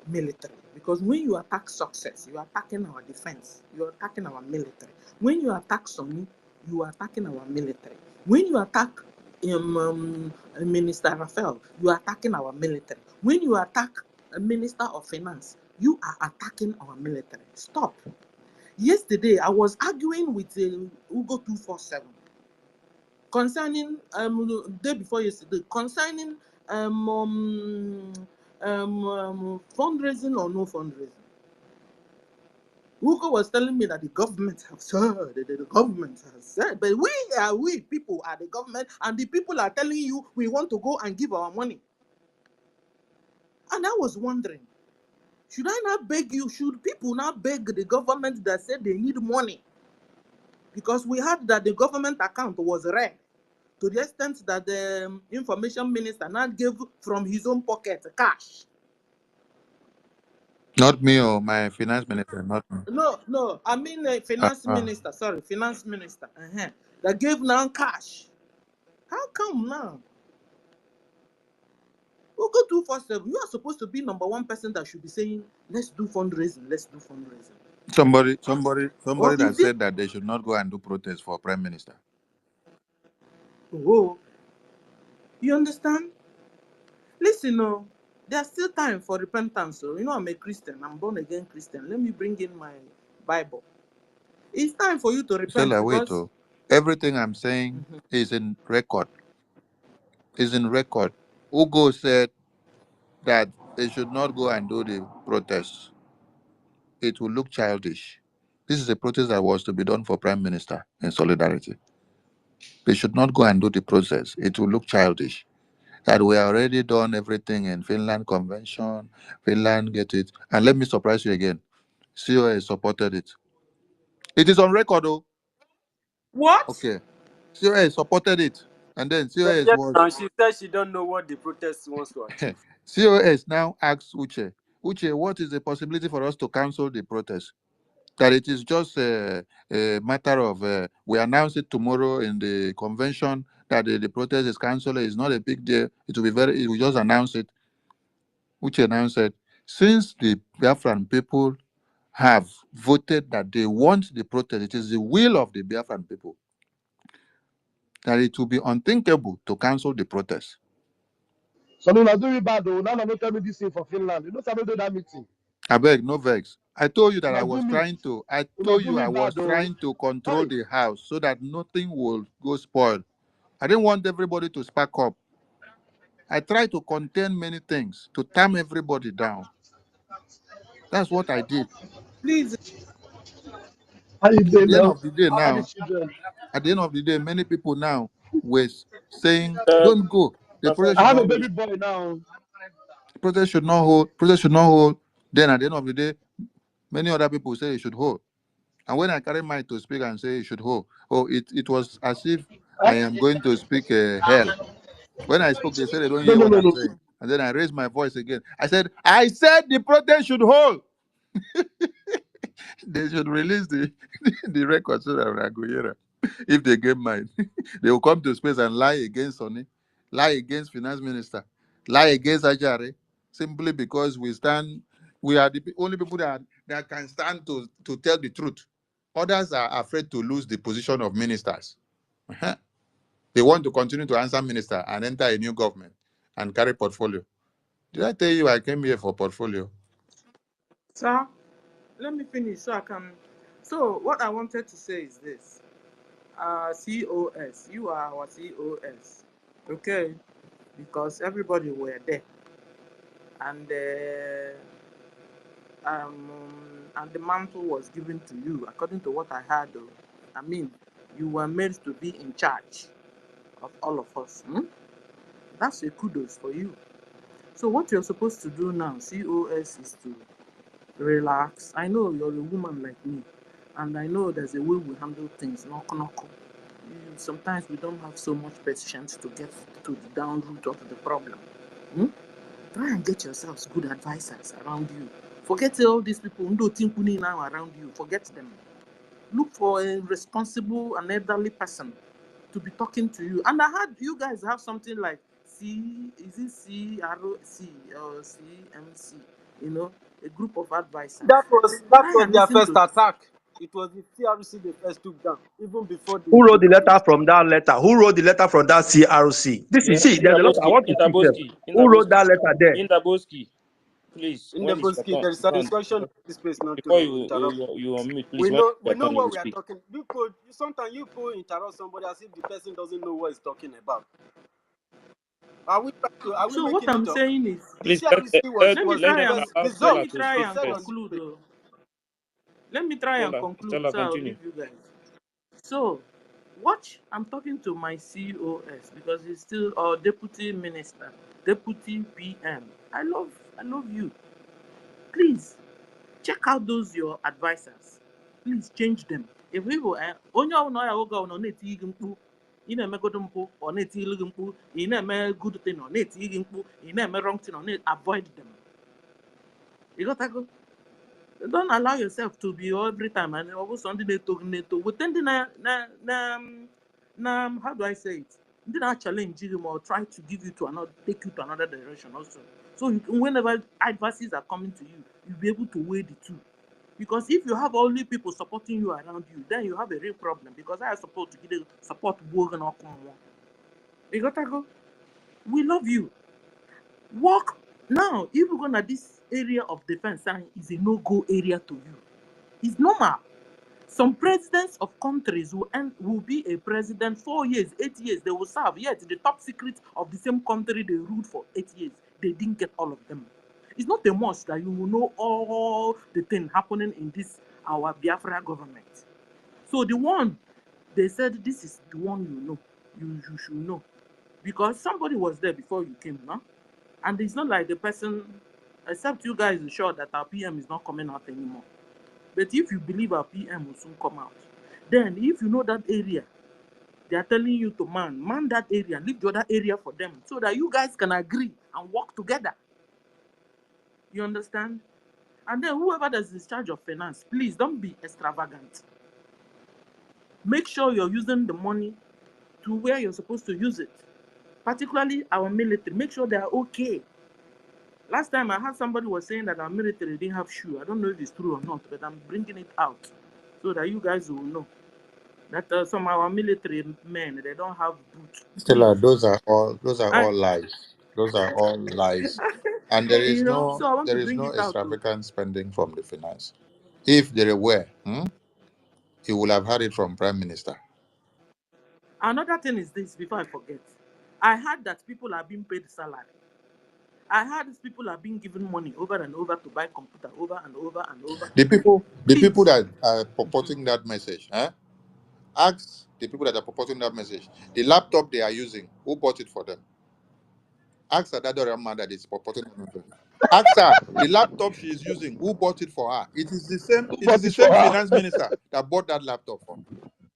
military. Because when you attack success, you are attacking our defense, you are attacking our military. When you attack Sonny, you are attacking our military. When you attack Minister Rafael, you are attacking our military. When you attack a Minister of Finance, you are attacking our military. Stop. Yesterday, I was arguing with Ugo 247 concerning day before yesterday concerning fundraising or no fundraising. Ugo was telling me that the government has said, the government has said, but we people are the government, and the people are telling you we want to go and give our money. And I was wondering, should I not beg you? Should people not beg the government that said they need money? Because we heard that the government account was red, to the extent that the information minister now gave from his own pocket cash. Not me or my finance minister, not me. No, I mean finance Uh, minister, sorry, finance minister, that gave now cash. How come now? We'll go 247. You are supposed to be number one person that should be saying, let's do fundraising, let's do fundraising. somebody Or that is it, said that they should not go and do protest for prime minister. oh, you understand? Listen, there's still time for repentance. So, I'm a Christian, I'm born again Christian. Let me bring in my Bible. It's time for you to repent Stella, wait, because oh. Everything I'm saying is in record. Is in record. Ugo said that they should not go and do the protests. it will look childish. This is a protest that was to be done for Prime Minister in solidarity. They should not go and do the process. It will look childish. That we already done everything in Finland Convention, Finland get it. And let me surprise you again. COS supported it. It is on record, though. What? Okay. COS supported it. And then COS Yes, was now she said she don't know what the protest wants to achieve. COS now asks Uche, what is the possibility for us to cancel the protest? That it is just a matter of we announce it tomorrow in the convention that the protest is cancelled. It's not a big deal. It will just announce it. Uche now said, since the Biafran people have voted that they want the protest, it is the will of the Biafran people, that it will be unthinkable to cancel the protest. So no, do it bad though. Now no tell me this thing for Finland. You know something do that meeting. I beg, no vex. I told you that Una do me, I was bad though. trying to control Hey, the house so that nothing will go spoil. I didn't want everybody to spark up. I tried to contain many things, to calm everybody down. That's what I did. Please, how you At doing the end now? of the day How are the now, children? many people now were saying, uh, don't go. The Biafra, protest I should have a not baby hold. boy now. Protest should not hold. Protest should not hold. Then at the end of the day, many other people say it should hold. And when I carry mine to speak and say it should hold, it was as if I Eh? am going to speak hell. When I spoke, they said they don't No, hear no, what no, I'm no. saying. And then I raised my voice again. I said the protest should hold. They should release the the record so that I go hear it. If they get mine, they will come to space and lie against Sonny, lie against finance minister, lie against Ajare, simply because we are the only people that can stand to tell the truth. Others are afraid to lose the position of ministers. Uh-huh. They want to continue to answer minister and enter a new government and carry portfolio. Did I tell you I came here for portfolio? Sir, let me finish so I can. So, what I wanted to say is this. COS, you are our COS, okay? Because everybody were there, and and the mantle was given to you, according to what I heard. Though, I mean, you were made to be in charge of all of us. That's a kudos for you. So what you're supposed to do now, COS, is to relax. I know you're a woman like me, and I know there's a way we handle things. Knock. Sometimes we don't have so much patience to get to the down root of the problem. Hmm? Try and get yourselves good advisors around you. Forget all these people who don't think now around you. Forget them. Look for a responsible and elderly person to be talking to you. And I heard you guys have something like is it CROC or CMC? You know, a group of advisors. that Try was and their listen first to. attack. It was the TRC they first took down, even before Who the wrote the letter protest. from that letter? Who wrote the letter from that CRC? This is, see, there's a lot I want to see them. Who wrote that letter there? Indaboski, please, In the when it's your Bosky, turn, there is an instruction in this place not before to you interrupt. you unmute, please, We when know it's we your know turn, you what will we are speak. talking. Sometimes you could interrupt somebody as if the person doesn't know what he's talking about. Are we So what making it I'm up? saying is, The Please CRC was let me was the try let and first. allow The let Stella me zone to try speak was and said first. on conclude. the Let me try and conclude, Stella, so I'll continue. leave you guys. So, watch. I'm talking to my COS because he's still our deputy minister, deputy PM. I love you. Please check out those your advisors. Please change them. If we go, onye ọbụla ya oge ọ na-eti gị mkpu, ị na-emegodo mpụ, ọ na-etili gị mkpu, ị na-eme good thing, ọ na-eti gị mkpu, ị na-eme wrong thing, ọ na-avoid them. You got to go. Don't allow yourself to be every time and also ndị na-eto gị na-eto weta ndị how do I say it, ndị na-challenge gị or try to give you to another, take you to another direction also, so whenever advices are coming to you, you'll be able to weigh the two. Because if you have only people supporting you around you, then you have a real problem, because I support to give support. You got to go. We love you. Work now. If you're gonna, this area of defense is a no-go area to you. It's normal. Some presidents of countries will be a president 4 years, 8 years, they will serve. Yet the top secret of the same country they ruled for 8 years, they didn't get all of them. It's not a must that you will know all the thing happening in this our Biafra government. So the one they said this is the one you should know, because somebody was there before you came, no? And it's not like the person, except you guys are sure that our PM is not coming out anymore. But if you believe our PM will soon come out, then if you know that area, they are telling you to man that area, leave the other area for them, so that you guys can agree and work together. You understand? And then whoever does this charge of finance, please don't be extravagant. Make sure you're using the money to where you're supposed to use it. Particularly our military, make sure they are okay. Last time I heard somebody was saying that our military didn't have shoe. I don't know if it's true or not, but I'm bringing it out so that you guys will know that some of our military men, they don't have boots. Stella, Please. those are all I, lies. Those are all lies. And there is so I want to there is bring no it out too. extravagant spending from the finance. If there were, you will have had it from Prime Minister. Another thing is this, before I forget. I heard that people are being paid salary. I heard these people are being given money over and over to buy computer over and over and over. The people Please. that are purporting that message, ask the people that are purporting that message. The laptop they are using, who bought it for them? Ask that other man that is purporting that message. Ask her the laptop she is using, who bought it for her? It is the same. Who It is bought the it for same her? finance minister that bought that laptop for.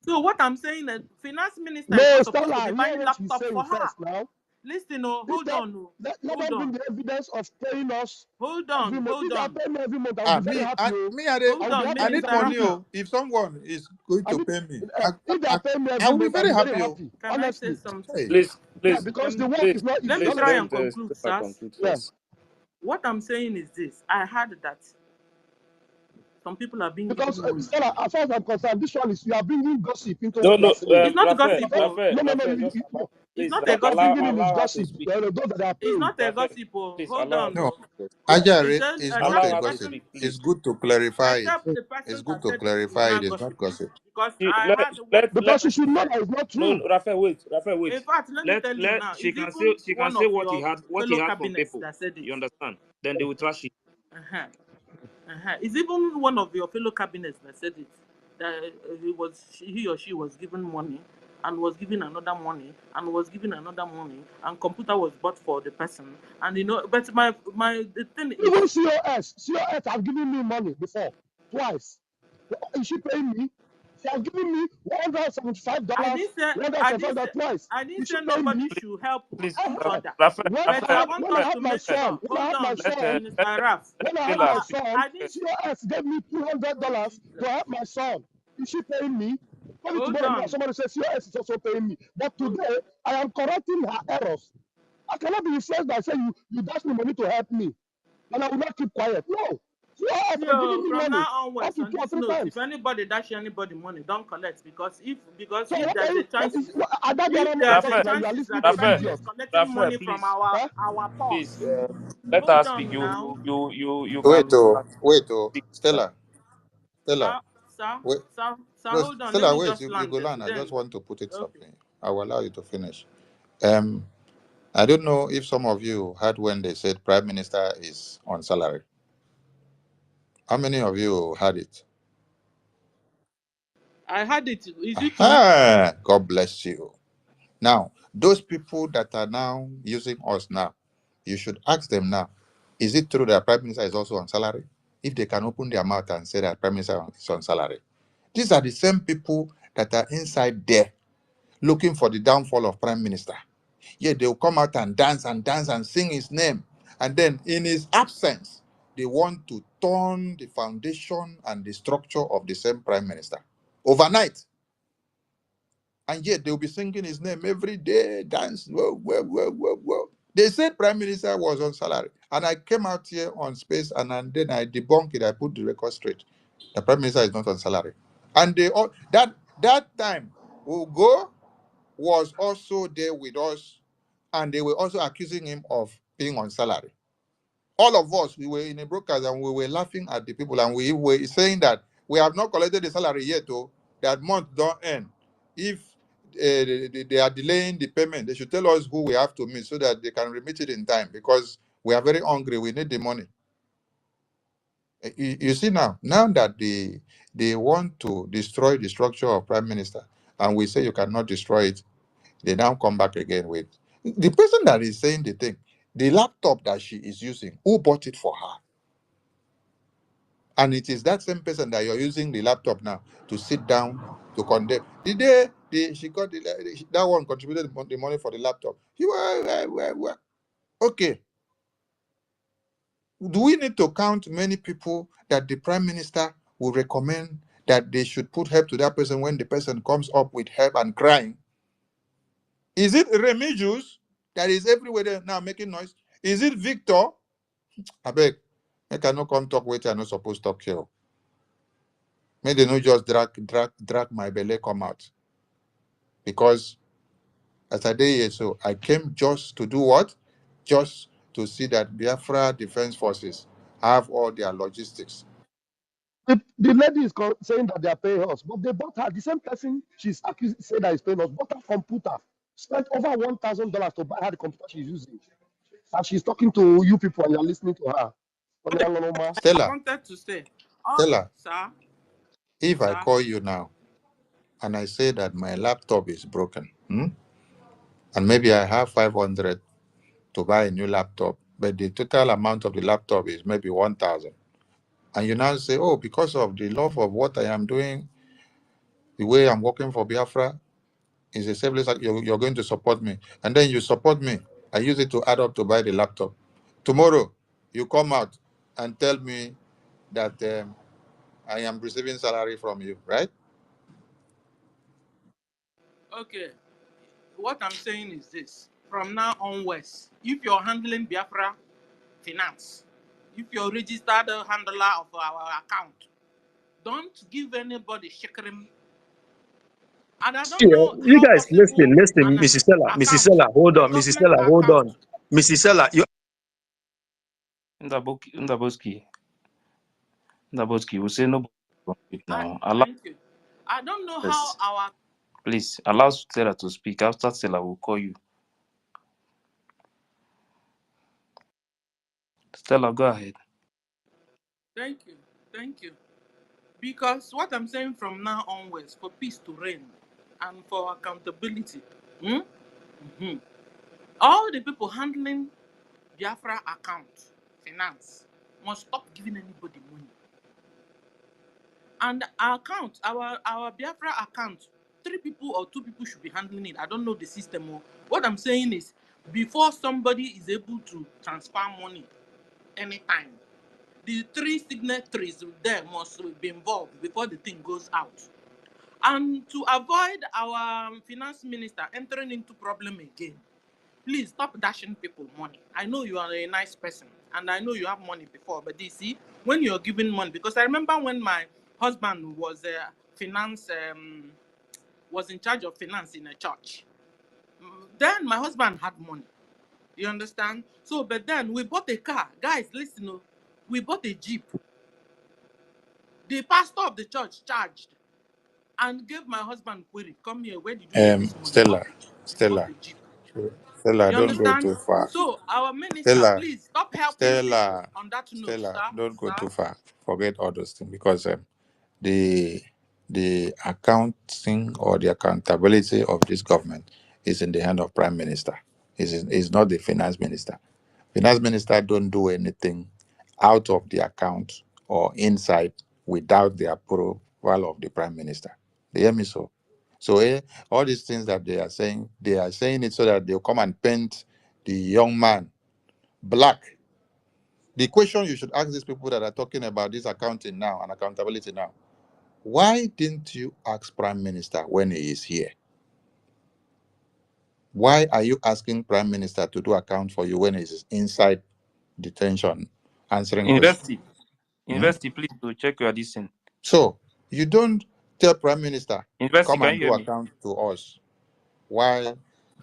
So what I'm saying is finance minister is No, not supposed to be Stella, hear buying what he's laptop for saying her. first now. Listen, oh, If hold that, on, oh, let hold them bring on, the evidence of paying us hold every on, month. hold If they are on, paying me every month, I will be very Me, happy. I, Oh. me, I, dey- I hold will be on, happy I every need Minister time they money. pay. Raphael. Oh, if someone is going I to mean, pay me, if they are paying me I every will be month, I'll very be very happy. Oh, happy. Can I say Honestly. something? hey, Yeah, Please, because the Can, work is not let easy. me please, try let and Honestly. conclude, Stella sirs. conclude Yeah. first. What I'm saying is this. I heard that some people are being given Because money. Stella, as far as I'm concerned, this one is you are bringing gossip into No, what you are no, saying. It's not You Raphael, are gossip, talk, oh. Raphael, no, no, no. Raphael, just allow, It's please, not a What you are gossip, bringing in oh. is allow her to gossip. speak. Those that are It's paying. not a Raphael, gossip, oh. please Hold allow her on, to no, oh. speak first. He Ajare said, is not except Allow a the her to gossip. person, speak, please. It's good to clarify it. except the person It's good that to said it is clarify it. not It's not gossiping. gossip. Because She, I let heard what the Because you person should know said. that it's not no, true. Raphael, wait. In fact, let me tell you Let now, she it's can even one say of what your he fellow had from cabinets people. that said it. You understand? Then they will trash it. Uh-huh. It's even one of your fellow cabinets that said it. That he or she was given money and was given another money and was given another money and computer was bought for the person, and but my the thing Even is, COS have given me money before, twice. Is she paying me? She has given me I $175, didn't say I didn't $175 say twice. I didn't Is she say paying nobody me? should help Please, each other. But I want When I us had to my make son, sure. Hold on, Minister Raf. let my Stella speak son, I didn't. first. COS gave me Oh $200 to Jesus! help my son. Is she paying me? Maybe Hold tomorrow on. somebody says COS is also paying me. But Hold, today, I am correcting her errors. I cannot be influenced by saying you dash me money to help me, and I will not keep quiet. No. COS See, have given me from money now up onwards, to on two or this three note, if times. anybody dash anybody money, don't collect, because So if what are there's a you? What chances, is at that if man there's a talking Raphael, now? You are chances listening that the to the person Raphael, is idiot. collecting Raphael, money from please. our Please, purse, Let her hold speak. on now. You wait. can Oh, wait. Oh, speak. Stella, Sir, sir, wait. No, hold on. Let Stella, me wait. just You land go this. learn. I just Then, want to put it okay. something. I will allow you to finish. Um, I don't know if some of you heard when they said Prime Minister is on salary. How many of you heard it? I had it. Is it true? Aha! God bless you. Now, those people that are now using us now, you should ask them now, is it true that Prime Minister is also on salary? If they can open their mouth and say that Prime Minister is on salary. These are the same people that are inside there looking for the downfall of Prime Minister. Yet they will come out and dance and sing his name. And then in his absence, they want to turn the foundation and the structure of the same Prime Minister overnight. And yet they'll be singing his name every day, dance. Whoa, whoa, whoa, whoa, whoa. They said Prime Minister was on salary. And I came out here on space and then I debunked it. I put the record straight. The Prime Minister is not on salary. And they all that time Ugo was also there with us, and they were also accusing him of being on salary. All of us, we were in a broadcast and we were laughing at the people, and we were saying that we have not collected the salary yet, though, that month don't end. If they are delaying the payment, they should tell us who we have to meet so that they can remit it in time, because We are very hungry. We need the money. You see now that they want to destroy the structure of prime minister, and we say you cannot destroy it, they now come back again with the person that is saying the thing, the laptop that she is using, who bought it for her? And it is that same person that you're using the laptop now to sit down to condemn. The day she got that one contributed the money for the laptop. Okay. Do we need to count many people that the prime minister will recommend that they should put help to that person when the person comes up with help and crying? Is it Remigius that is everywhere there now making noise? Is it Victor? I beg, I cannot come talk with you. I'm not supposed to talk here. May they not just drag my belly come out. Because as I did here, so I came just to do what? Just to see that Biafra Defense Forces have all their logistics. The lady is saying that they are paying us, but they bought her. The same person she's accused saying that is paying us bought her computer, spent over $1,000 to buy her the computer she's using, and she's talking to you people and you're listening to her. I Stella, wanted to say, Stella, sir, if I sir. call you now and I say that my laptop is broken, and maybe I have 500 to buy a new laptop, but the total amount of the laptop is maybe 1,000, and you now say, oh, because of the love of what I am doing, the way I'm working for Biafra, is a selfless act, you're going to support me, and then you support me. I use it to add up to buy the laptop. Tomorrow, you come out and tell me that I am receiving salary from you, right? Okay, what I'm saying is this: from now onwards, if you're handling Biafra finance, if you're registered handler of our account, don't give anybody shikrim. And I See, don't know you how guys, possible listen, an Mrs. account, Stella, hold a on, Mrs. government Stella, hold account. on, Mrs. Stella, you. Ndaboski, we say nobody on mute now. Allow Thank you. I don't know how us. our Please allow Stella to speak. After Stella, will call you. Stella, go ahead. thank you, thank you. Because what I'm saying from now onwards, for peace to reign and for accountability, hmm? Mhm. all the people handling Biafra account, finance, must stop giving anybody money. And our account, our Biafra account, 3 people or 2 people should be handling it. I don't know the system. What I'm saying is, before somebody is able to transfer money anytime, the 3 signatories there must be involved before the thing goes out. And to avoid our finance minister entering into problem again, please stop dashing people money. I know you are a nice person and I know you have money before, but you see, when you're giving money, because I remember when my husband was finance was in charge of finance in a church. Then my husband had money. You understand? So, but then we bought a car. Guys, listen, we bought a Jeep. The pastor of the church charged and gave my husband query. Come here, where did you get this money? Stella, We bought Stella, a Jeep. Stella, You don't go understand? too far. So our minister, Stella, please stop helping people Stella, on that note, Stella, sir. don't go Sir. too far. Forget all those things because the the accounting or the accountability of this government is in the hand of prime minister. Is not the finance minister. Finance minister don't do anything out of the account or inside without the approval of the prime minister. They hear me so. So all these things that they are saying it so that they'll come and paint the young man black. The question you should ask these people that are talking about this accounting now and accountability now: why didn't you ask Prime Minister when he is here? Why are you asking Prime Minister to do account for you when he is inside detention answering questions? University, Hmm? please to check your listen. So you don't tell Prime Minister, University, come can and you do hear me? account to us. Why?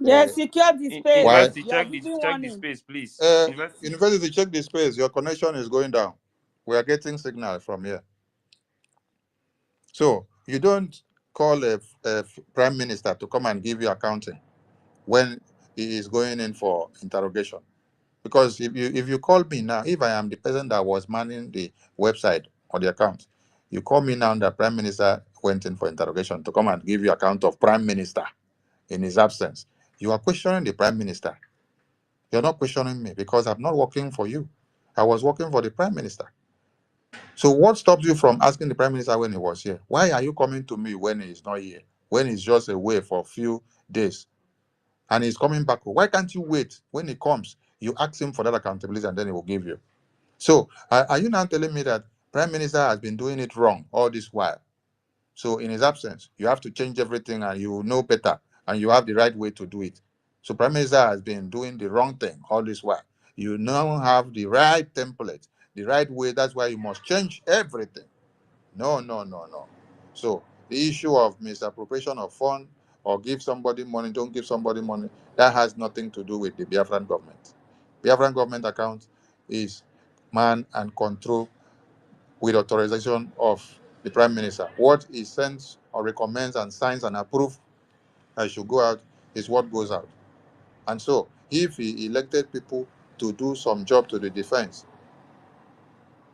Uh, Yes, secure the space. why? University, You are check the giving warning. space, please. Uh, University. University, check the space. Your connection is going down. We are getting signal from here. So you don't call a Prime Minister to come and give you accounting when he is going in for interrogation. Because if you call me now, if I am the person that was manning the website or the account, you call me now, the Prime Minister went in for interrogation to come and give you account of Prime Minister in his absence. You are questioning the Prime Minister. You're not questioning me because I'm not working for you. I was working for the Prime Minister. So what stops you from asking the Prime Minister when he was here? Why are you coming to me when he's not here? When he's just away for a few days and he's coming back? Why can't you wait? When he comes, you ask him for that accountability and then he will give you. So are you now telling me that Prime Minister has been doing it wrong all this while? So in his absence, you have to change everything and you know better and you have the right way to do it. So Prime Minister has been doing the wrong thing all this while. You now have the right template, the right way. That's why you must change everything. No, no, no, no. So the issue of misappropriation of fund or give somebody money, don't give somebody money, that has nothing to do with the Biafran government. Biafran government account is man and control with authorization of the Prime Minister. What he sends or recommends and signs and approves that should go out is what goes out. And so if he elected people to do some job to the defense,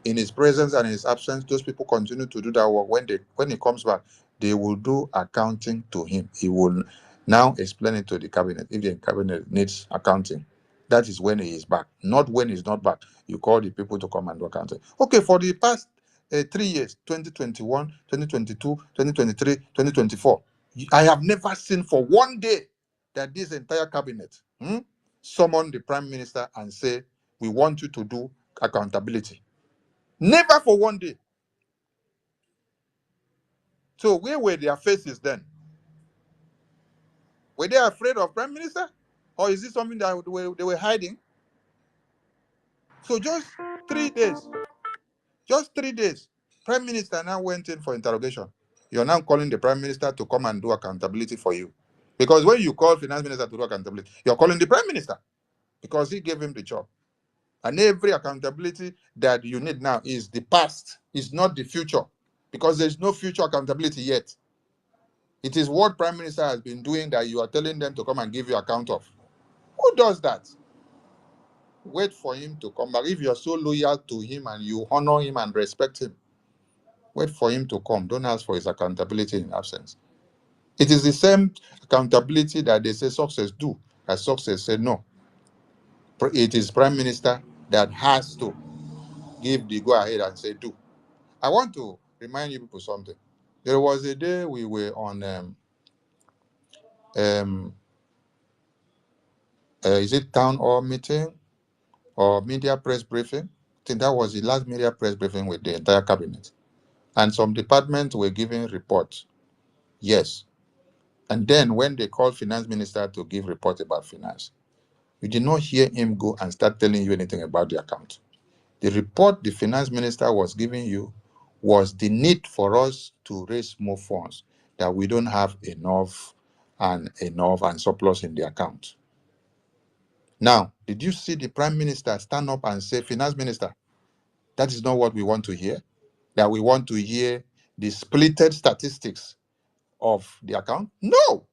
in his presence and in his absence, those people continue to do that work. When he comes back, they will do accounting to him. He will now explain it to the cabinet if the cabinet needs accounting. That is when he is back, not when he's not back. You call the people to come and do accounting. Okay, for the past 3 years, 2021, 2022, 2023, 2024, I have never seen for one day that this entire cabinet summon the prime minister and say, we want you to do accountability. Never for one day. So where were their faces then? Were they afraid of Prime Minister? Or is this something that they were hiding? So just 3 days. Just 3 days. Prime Minister now went in for interrogation. You're now calling the Prime Minister to come and do accountability for you. Because when you call Finance Minister to do accountability, you're calling the Prime Minister because he gave him the job. And every accountability that you need now is the past, is not the future. Because there's no future accountability yet. It is what Prime Minister has been doing that you are telling them to come and give you account of. Who does that? Wait for him to come back. If you are so loyal to him and you honor him and respect him, wait for him to come. Don't ask for his accountability in absence. It is the same accountability that they say success do, as success said no. It is Prime Minister that has to give the go ahead and say do. I want to remind you people something. There was a day we were on is it town hall meeting or media press briefing? I think that was the last media press briefing with the entire cabinet. And some departments were giving reports. Yes. And then when they called finance minister to give report about finance, you did not hear him go and start telling you anything about the account. The report the finance minister was giving you was the need for us to raise more funds, that we don't have enough and surplus in the account. Now, did you see the prime minister stand up and say, finance minister, that is not what we want to hear? That we want to hear the splitted statistics of the account? No,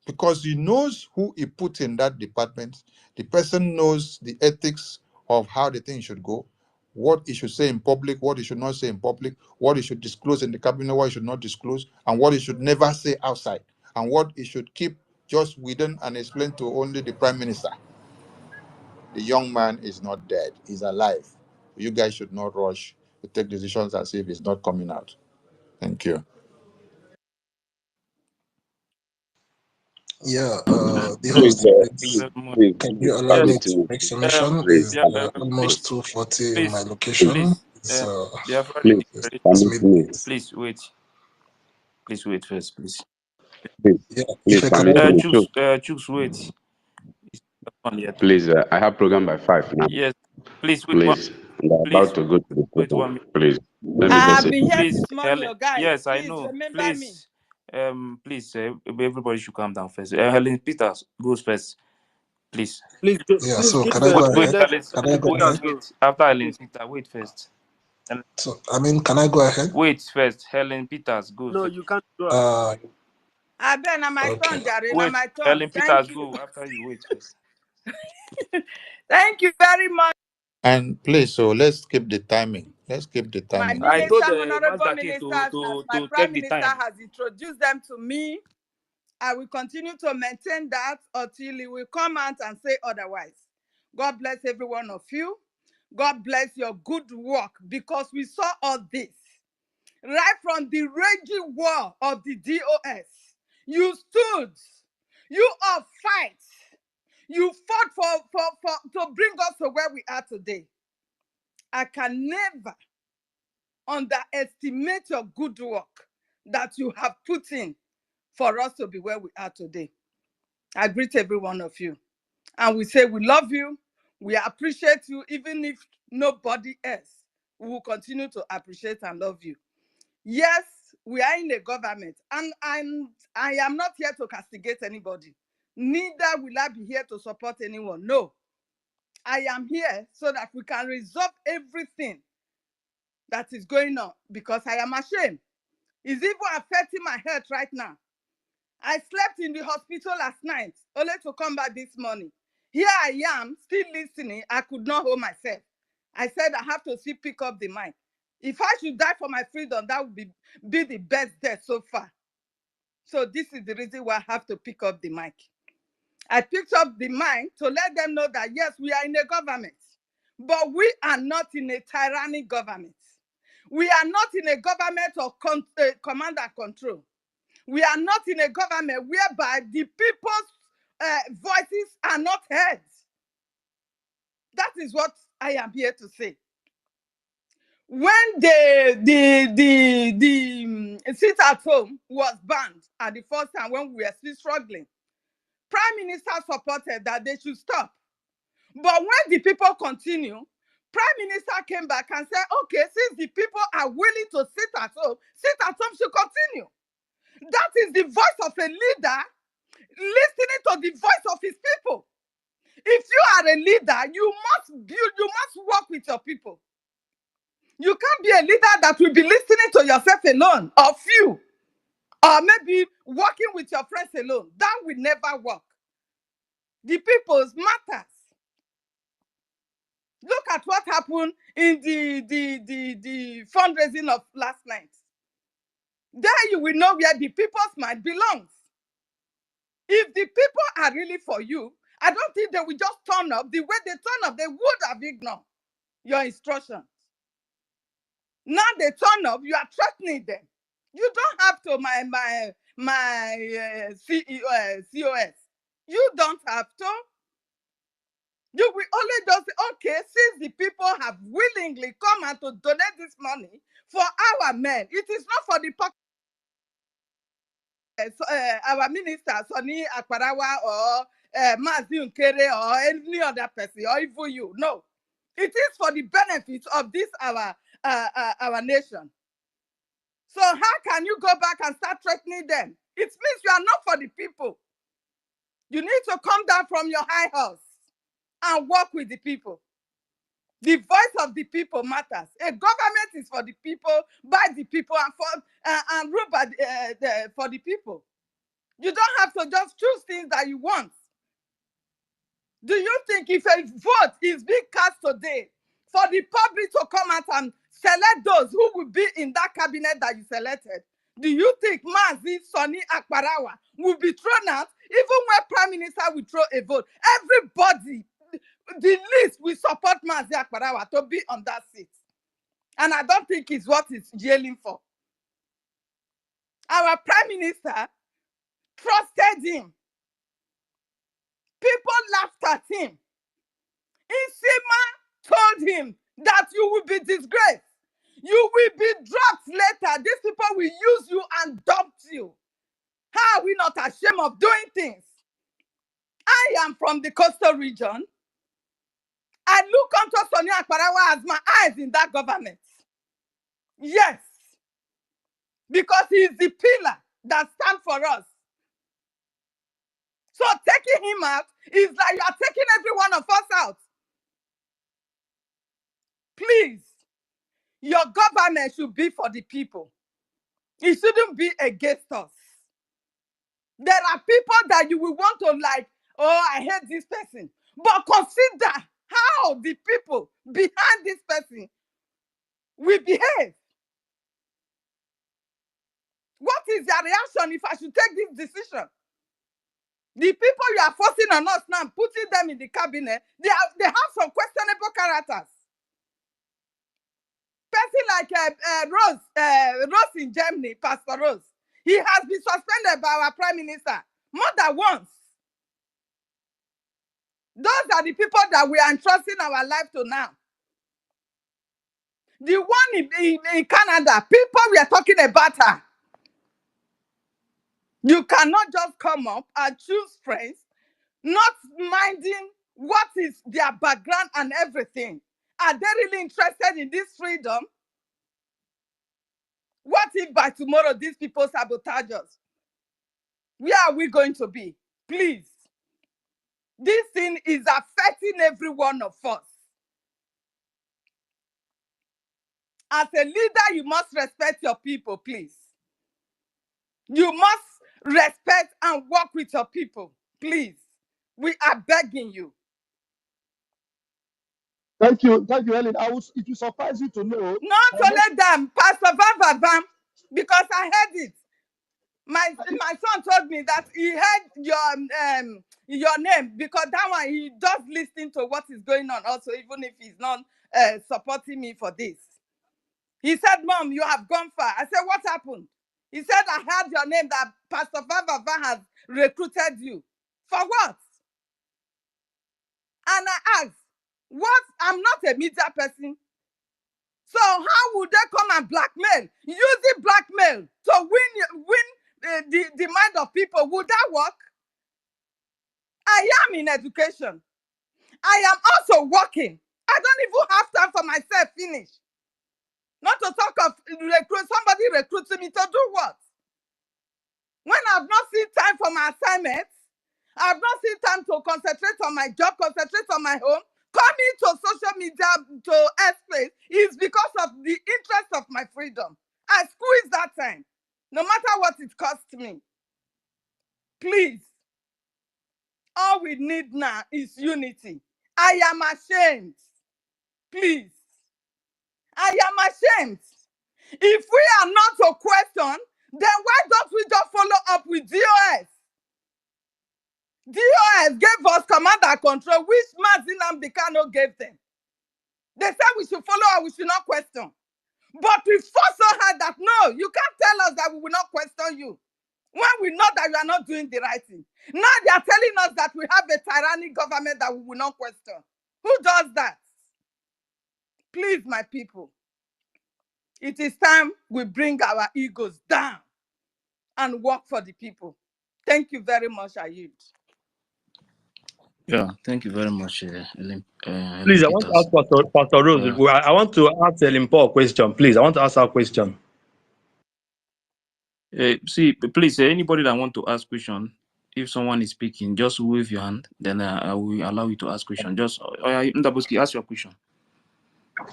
because he knows who he put in that department. The person knows the ethics of how the thing should go, what he should say in public, what he should not say in public, what he should disclose in the cabinet, what he should not disclose, and what he should never say outside, and what he should keep just within and explain to only the prime minister. The young man is not dead, he's alive. You guys should not rush to take decisions as if he's not coming out. Thank you. Yeah, the Please, host, please, can you allow permit me to me. make submission? Please, It's almost 2:40 in my location. Please, It's, please, it's permit mid. me. please wait. Please wait first, please. Please, Yeah, if please I can permit allow me. me. Choose wait. It's not on yet. Please, I have program by 5 now. Yes, please wait one. Please, and I'm Please about to go to the wait 1 program. minute. Please, let me just I've say been here something. Please, since morning, Helen. oh guys. Yes, I Please know. remember me. Please, everybody should calm down first. Helen Peters goes first, please. Yeah, Please so give can I go Wait, ahead? let Can I go Peters ahead? go. After Helen Peters, wait first. So, I mean, can I go ahead? Wait first. Helen Peters go No, first. you can't go ahead. Uh, I bet na my okay. turn, Jare. Na Wait, my turn. Helen Thank Peters you. go after you. Wait first. Thank you very much, And please, so let's keep the timing. Let's keep the my timing, I please. minister, told honorable Master K ministers, as to my check prime the minister time. has introduced them to me. I will continue to maintain that until he will come out and say otherwise. God bless every one of you. God bless your good work, because we saw all this right from the raging war of the DOS. You stood, you all fight, you fought for to bring us to where we are today. I can never underestimate your good work that you have put in for us to be where we are today. I greet every one of you. And we say we love you. We appreciate you, even if nobody else. We will continue to appreciate and love you. Yes, we are in a government, and I am not here to castigate anybody. Neither will I be here to support anyone. No, I am here so that we can resolve everything that is going on, because I am ashamed. It's even affecting my health right now. I slept in the hospital last night, only to come back this morning. Here I am, still listening. I could not hold myself. I said I have to still pick up the mic. If I should die for my freedom, that would be the best death so far. So this is the reason why I have to pick up the mic. I picked up the mic to let them know that yes, we are in a government, but we are not in a tyrannic government. We are not in a government of command and control. We are not in a government whereby the people's voices are not heard. That is what I am here to say. When the sit at home was banned at the first time, when we were still struggling, Prime Minister supported that they should stop. But when the people continue, Prime Minister came back and said, okay, since the people are willing to sit at home should continue. That is the voice of a leader listening to the voice of his people. If you are a leader, you must work with your people. You can't be a leader that will be listening to yourself alone, or few, or maybe working with your friends alone. That will never work. The people's matters. Look at what happened in the fundraising of last night. There you will know where the people's mind belongs. If the people are really for you, I don't think they will just turn up. The way they turn up, they would have ignored your instructions. Now they turn up, you are threatening them. You don't have to, my COS. You don't have to. You will only just say, okay, since the people have willingly come and to donate this money for our men, it is not for the pocket. Our minister, Sonny Akparawa, or Mazi Nkere, or any other person, or even you. No. It is for the benefit of this our nation. So how can you go back and start threatening them? It means you are not for the people. You need to come down from your high horse and work with the people. The voice of the people matters. A government is for the people, by the people, and ruled by for the people. You don't have to just choose things that you want. Do you think if a vote is being cast today for the public to come out and select those who will be in that cabinet that you selected, do you think Mazi Sonny Akparawa will be thrown out even when Prime Minister will throw a vote? Everybody, the list will support Mazi Akparawa to be on that seat. And I don't think it's what he's yelling for. Our Prime Minister trusted him. People laughed at him. Isima told him that you will be disgraced. You will be dropped later. These people will use you and dump you. How are we not ashamed of doing things? I am from the coastal region. I look onto Sonny Akparawa as my eyes in that government. Yes. Because he is the pillar that stands for us. So taking him out is like you are taking every one of us out. Please, your government should be for the people. It shouldn't be against us. There are people that you will want to like, oh, I hate this person. But consider how the people behind this person will behave. What is their reaction if I should take this decision? The people you are forcing on us now, putting them in the cabinet, they have some questionable characters. Person like Rose in Germany, Pastor Rose, he has been suspended by our Prime Minister more than once. Those are the people that we are entrusting our life to now. The one in Canada, people we are talking about her. You cannot just come up and choose friends, not minding what is their background and everything. Are they really interested in this freedom? What if by tomorrow these people sabotage us? Where are we going to be? Please. This thing is affecting every one of us. As a leader, you must respect your people, please. You must respect and work with your people, please. We are begging you. Thank you, Helen. It will surprise you to know. Not only them, Pastor Van, because I heard it. My son told me that he heard your name because that one he does listen to what is going on also, even if he's not supporting me for this. He said, Mom, you have gone far. I said, what happened? He said, I heard your name that Pastor Van has recruited you. For what? And I asked, what? I'm not a media person. So how would they come and blackmail? Using blackmail to win the mind of people. Would that work? I am in education. I am also working. I don't even have time for myself finish. Not to talk of somebody recruiting me to do what? When I've not seen time for my assignments, I've not seen time to concentrate on my job, concentrate on my home. Coming to social media to explain is because of the interest of my freedom. I squeeze that time, no matter what it costs me. Please, all we need now is unity. I am ashamed. Please, I am ashamed. If we are not to question, then why don't we just follow up with DOS? DOS gave us command and control, which Mazin Amdekano gave them. They said we should follow and we should not question. But we fought so hard that no, you can't tell us that we will not question you when we know that you are not doing the right thing. Now they are telling us that we have a tyrannic government that we will not question. Who does that? Please, my people, it is time we bring our egos down and work for the people. Thank you very much, Ayud. Yeah, thank you very much, Please, Ellen I want to Peters. ask Pastor Rose. I want to ask Ellen Paul a question. Please, I want to ask her a question. See, please, anybody that want to ask question, if someone is speaking, just wave your hand, then I will allow you to ask question. Just, Ndabuski, ask your question.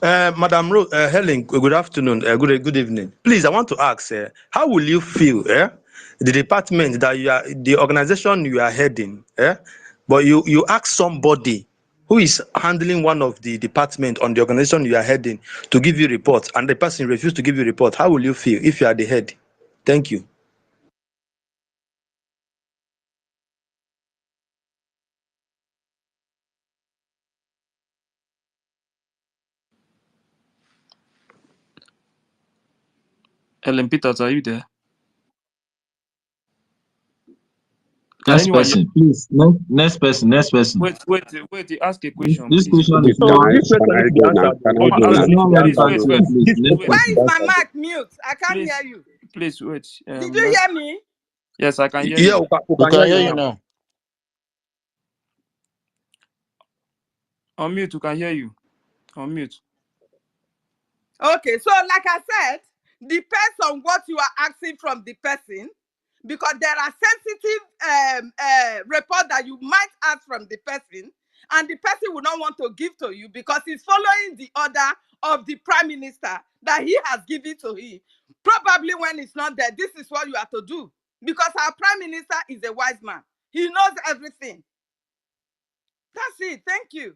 Madam Helen, good afternoon, good evening. Please, I want to ask, how will you feel, the department that you are, the organization you are heading, but you ask somebody who is handling one of the department on the organization you are heading to give you reports, and the person refused to give you report? How will you feel if you are the head? Thank you. Ellen Peters, are you there? Can Next anyone hear? person, please. Next person. Wait, ask a question, This please. question Please, is So not. this can question I needs to be go now? answered. Can I Mama, go It's now? ask not Please, relevant to wait. you, please. Next Why person. is my Answer mic mute? I can't Please, hear you. please wait. Did you hear me? Yes, I can hear Yeah, you. we We can hear can you hear you now. now. Unmute, we can hear you. Unmute. Okay, so like I said, depends on what you are asking from the person, because there are sensitive report that you might ask from the person, and the person will not want to give to you because he's following the order of the prime minister that he has given to him. Probably when it's not there, this is what you have to do, because our prime minister is a wise man. He knows everything. That's it. Thank you.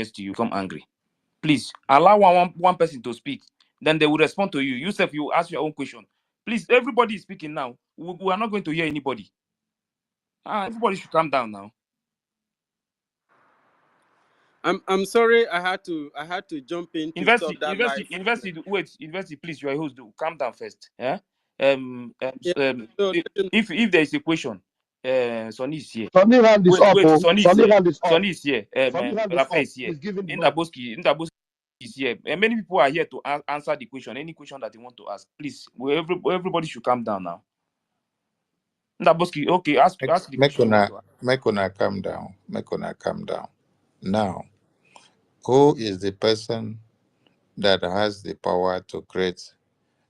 majesty, you become angry. Please allow one person to speak. Then they will respond to you. Yourself, you ask your own question. Please, everybody is speaking now. We are not going to hear anybody. Everybody should calm down now. I'm sorry. I had to jump in to stop that live. University, please, you are a host. Calm down first. Yeah. Yeah. So If there is a question, Sonny is here. Sunny hand is up. Wait, Oh, Sonny is Sunny here. hand is up. Sonny is here. Sunny hand is Rafa up. is here. He's giving the mic. Indaboski is here. And many people are here to answer the question. Any question that they want to ask, please. Everybody should calm down now. Indaboski, okay, ask the question you want to ask. Make una calm down. Make una calm down. Now, who is the person that has the power to create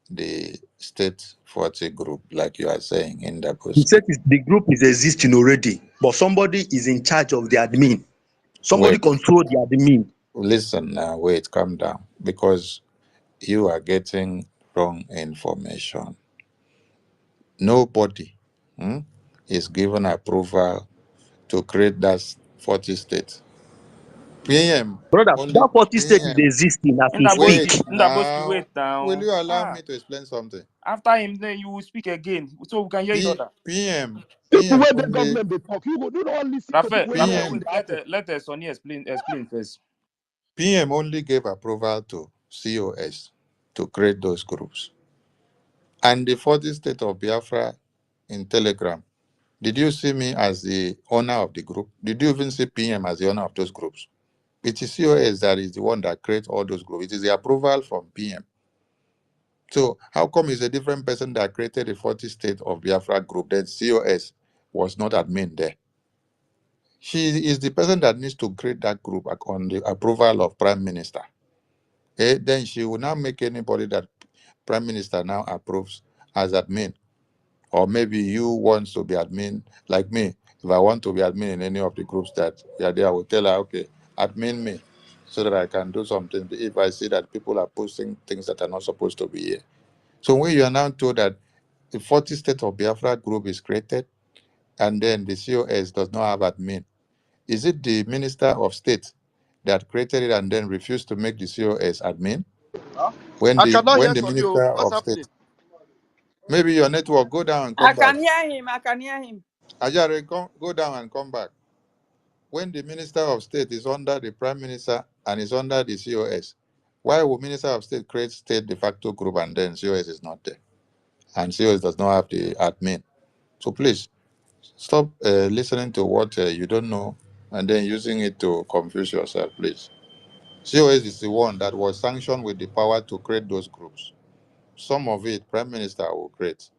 the state 40 group, like you are saying in the He Dabuski? said the group is existing already, but somebody is in charge of the admin. Somebody Wait, control the admin. listen now, wait, calm down. Because you are getting wrong information. Nobody is given approval to create that 40 states. PM Brother, only that 40 state is PM. existing as we Wait speak. Indaboski, now. wait Will now. you allow me to explain something? After him, then you will speak again, so we can hear each other. People PM where the only government they talk. You don't listen to Raphael, people where hear Raphael, what wait. PM they happen. Let Sonny explain first. PM only gave approval to COS to create those groups. And the 40 state of Biafra in Telegram. Did you see me as the owner of the group? Did you even see PM as the owner of those groups? It is COS that is the one that creates all those groups. It is the approval from PM. So how come it's a different person that created the 40 state of Biafra group? Then COS was not admin there. She is the person that needs to create that group on the approval of Prime Minister. Then she will now make anybody that Prime Minister now approves as admin. Or maybe you want to be admin like me. If I want to be admin in any of the groups that we are there, I will tell her, okay, admin me so that I can do something if I see that people are posting things that are not supposed to be here. So when you are now told that the 40 state of Biafra group is created and then the COS does not have admin, is it the Minister of State that created it and then refused to make the COS admin? Huh? When I the cannot when hear the Sonny. Oh. Minister What's of happening? State, maybe your network, go down and I come back. can hear him. I can hear him. Ajare, go down and come back. When the Minister of State is under the Prime Minister and is under the COS, why would Minister of State create state de facto group and then COS is not there? And COS does not have the admin. So please, stop listening to what you don't know and then using it to confuse yourself, please. COS is the one that was sanctioned with the power to create those groups. Some of it, Prime Minister will create,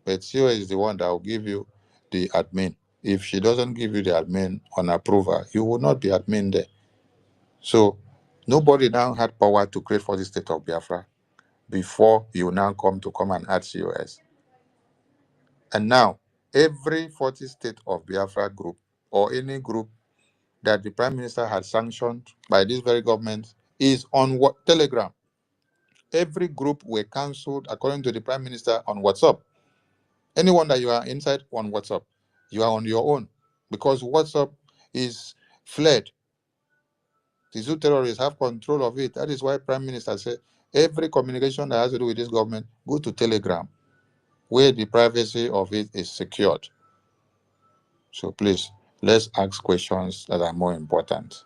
but COS is the one that will give you the admin. If she doesn't give you the admin on approval, you will not be admin there. So nobody now had power to create for the state of Biafra before you now come and add COS. And now every 40 state of Biafra group or any group that the Prime Minister had sanctioned by this very government is on what Telegram. Every group were cancelled according to the Prime Minister on WhatsApp. Anyone that you are inside on WhatsApp, you are on your own because WhatsApp is fled. The Zoo terrorists have control of it. That is why Prime Minister said every communication that has to do with this government go to Telegram, where the privacy of it is secured. So please, let's ask questions that are more important.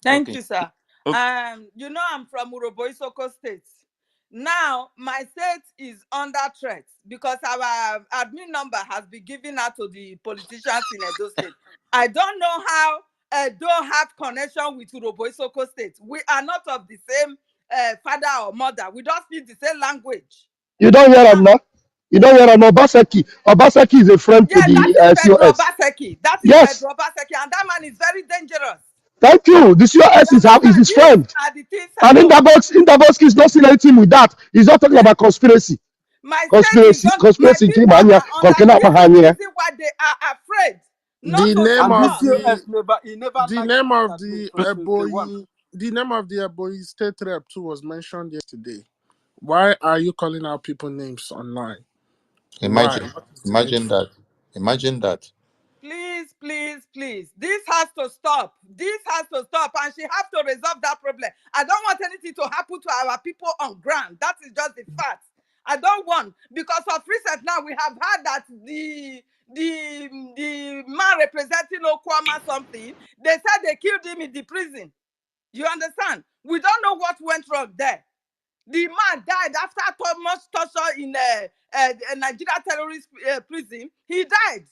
Thank Okay. you, sir. Okay. You know I'm from Uroboisoko State. Now my state is under threat because our admin number has been given out to the politicians in Edo State. I don't know how Edo have connection with Uroboisoko State. We are not of the same father or mother. We don't speak the same language. You don't hear Now, him now. You don't hear him. Obaseki. Obaseki is a friend to yeah, that the is Pedro COS. Obaseki. That is Yes. Pedro Obaseki, and that man is very dangerous. Thank you. The COS You is understand? his These friend. are the things I And know. Indabox is not seeing anything with that. He's not talking Yeah. about conspiracy. My state is Conspiracy. on, my Conspiracy. people are under. This is the reason why they are afraid not The to name And support. of this the COS never, he never the liked name peace of agreement the since day one. Ebonyi state rep too was mentioned yesterday. Why are you calling out people names online? Why? Imagine, What is the need imagine for? that. Imagine that. Please, please, please. This has to stop. This has to stop. And she has to resolve that problem. I don't want anything to happen to our people on ground. That is just the fact. I don't want, because of recent now, we have heard that the man representing Okwama something. They said they killed him in the prison. You understand? We don't know what went wrong there. The man died after much torture in a Nigeria terrorist prison. He died.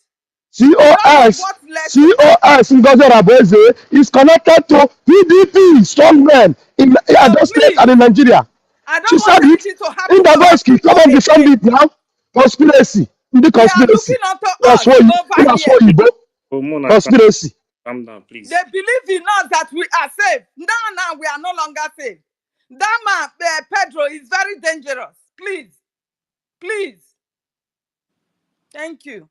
We don't know COS, what led to that. COS Ngozi Rabeze is connected to PDP strongmen in So Edo State please, and in Nigeria. I She don't said want it. anything to In happen to the our voice, come people on, defend again. it now. Conspiracy. The They are conspiracy. looking onto That's us what you, over that's what here. you go. Oh, Mona, Conspiracy. calm down, They please. believe in us that we are safe. Now we are no longer safe. That man, Pedro, is very dangerous. Please. Thank you.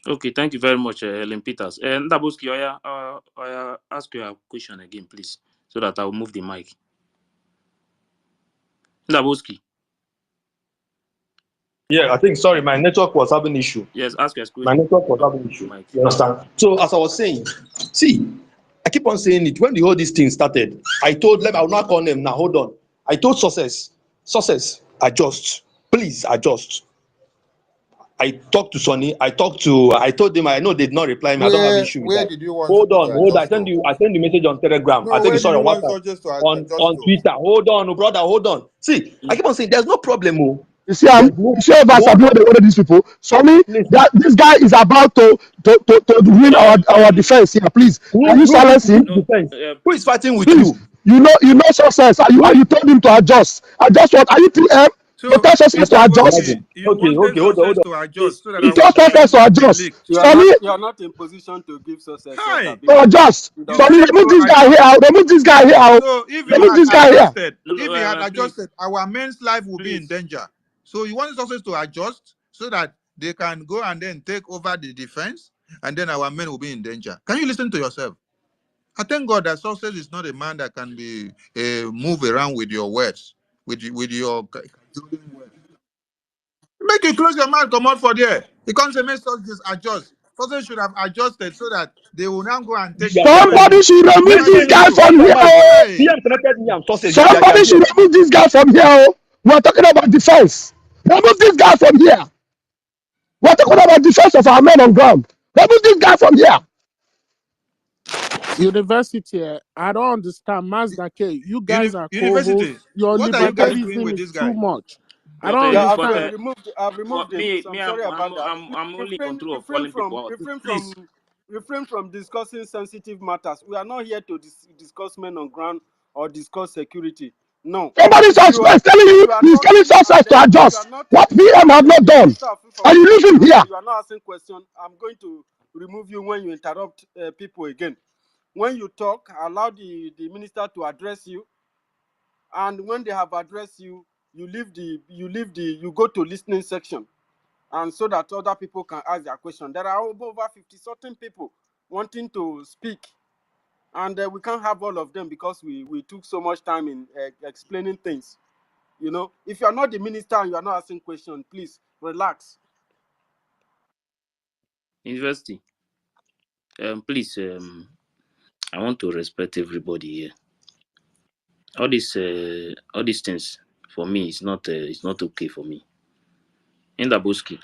Okay, thank you very much, Helen Peters. And Ndabuski, Oya, ask your question again, please, so that I will move the mic. Ndabuski, Yeah, I think, sorry, my network was having issue. yes, ask your My question. network was having issue. Mic. You understand? So as I was saying, see, I keep on saying it. When the whole this thing started, I will not call them now. Hold on. I told success, adjust. Please adjust. I talked to Sonny. I told them, I know they did not reply me. I don't have issue with Where that. did you want Hold success on, to hold on. adjust to? I send you message on Telegram. I No, tell you where do sorry you on want WhatsApp. success to adjust On to? Twitter. Hold on, brother, hold on. See, I keep on saying there's no problem. Oh. You see, There's no you see if I hold support on. the one of these people. So me, Listen. that this guy is about to win our defense here. Please, can you Who silence him? defense? Who is Please. fighting with Please. you? You know success. And you told him to adjust. Adjust what? Are you PM? You So, tell success to Mr. adjust. Boski, Imagine. you Okay, wanted hold success on. to adjust Please, so that You please. our tell success defense to will be adjust. leaked. Sonny, You are not in position to give success your Hi. to ability. adjust. You You don't Sonny, said want. he remove should this guy here. adjust. Remove this guy here. So if he Remove had this guy here. adjusted, No, if he had please, adjusted, our men's life will be in please. danger. So you want success to adjust so that they can go and then take over the defense, and then our men will be in danger. Can you listen to yourself? I thank God that success is not a man that can be move around with your words, with your make you close your mouth, come out for there. It comes a message just adjust. Success should have adjusted so that they will now go and take You the are defense. Somebody crazy. should remove this Listen, guy shut from your here. mouth. Oh. Hey, PM connected me and sausage. You are Somebody should here. remove this guy from here. Oh. We're talking about defense. Remove this guy from here. We're talking about defense of our men on ground. Remove this guy from here. University, I don't understand. Mazda K, you guys are university. co-hosts. Your What are you guys doing libertarianism with is this too guy? much. I But don't but understand. I've for removed him. me, So I'm sorry about that. I'm only in Refrain, control of refrain calling from, people out. refrain from, Please. refrain from discussing sensitive matters. We are not here to discuss men on ground or discuss security. No. Somebody If you are, success telling if you you are he's telling talking success and to you are adjust. not What you are PM not have not the done. minister of And you leave information him and here. you are not asking questions, I'm going to remove you when you interrupt people again. When you talk, allow the minister to address you, and when they have addressed you, you go to listening section, and so that other people can ask their question. There are over 50 certain people wanting to speak, and we can't have all of them because we took so much time in explaining things. If you are not the minister and you are not asking questions, please relax. University. Please. I want to respect everybody here. All these things for me it's not okay for me. In Daboski,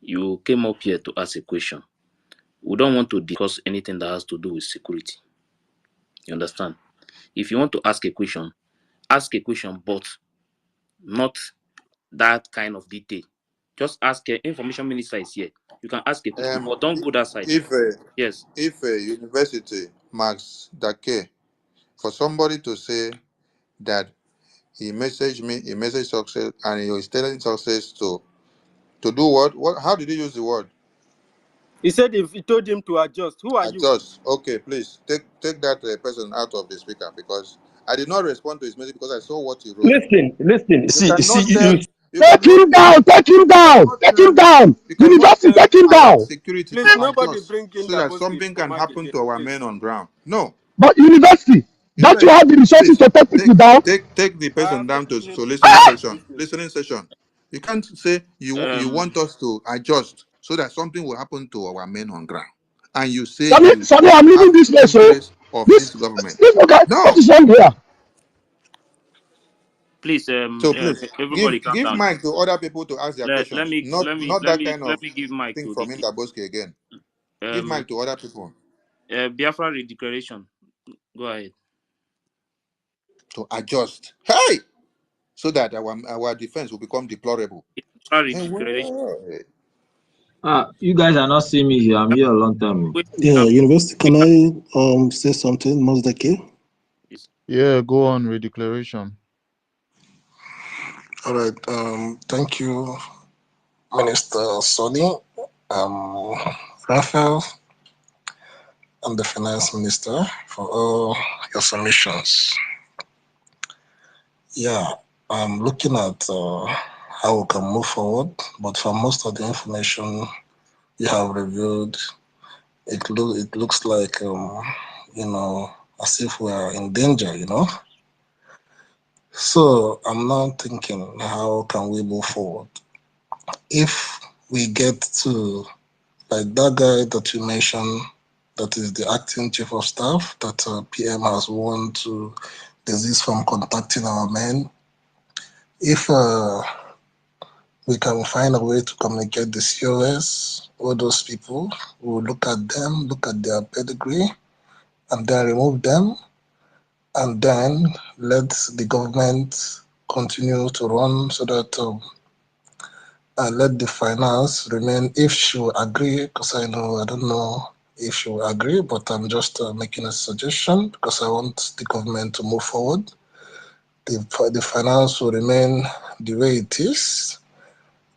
you came up here to ask a question. We don't want to discuss anything that has to do with security. You understand? If you want to ask a question, but not that kind of detail. Just ask. Information minister is here. You can ask a question, Um, but don't go that side. if Yes. if a university Max Dake for somebody to say that he messaged me, he messaged success, and he was telling success to do what? What? How did he use the word? He said if he told him to adjust. Who are you? Adjust. Okay, please take that person out of the speaker because I did not respond to his message because I saw what he wrote. Listen. You See, cannot tell. You Take cannot him tell. down. Take him You down. cannot Take him tell. down. You cannot University, tell take him our down. security to Please, nobody adjust bring in so that Daboski something for can Mark happen again, to our men please. on ground. No. But university, don't you University, have the resources please to take people down? take the I person have down taken him to to listening session. listening. Listening session. You can't say you Um. want us to adjust so that something will happen to our men on ground, and you say Sonny, you Sonny, I'm leaving have this place. So interest of this, this government. this okay, what No, is wrong here? Please, So please everybody, calm give down. mic to other people to ask their Let questions. me Not let me not let that me kind of let me give mic thing to from the Indaboski again. Give um mic to other people Biafra declaration. Go ahead. to adjust. Hey, so that our defense will become deplorable. Biafra Hey, declaration. wait. You guys are not seeing me here. I'm here a long time. Wait, Yeah, University, can I say something, Mosdeki? please. Yeah, go on with declaration. All right. Thank you, Minister Sonny, um, Raphael, and the Finance Minister for all your submissions. Yeah, I'm looking at how we can move forward, but for most of the information you have reviewed, it looks like as if we are in danger. So I'm now thinking, how can we move forward? If we get to, like that guy that you mentioned, that is the acting chief of staff, that PM has warned to desist from contacting our men. If we can find a way to communicate the COS, all those people, we'll look at them, look at their pedigree, and then remove them, and then let the government continue to run so that let the finance remain, if she will agree, because I don't know if she will agree, but I'm just making a suggestion because I want the government to move forward. The finance will remain the way it is,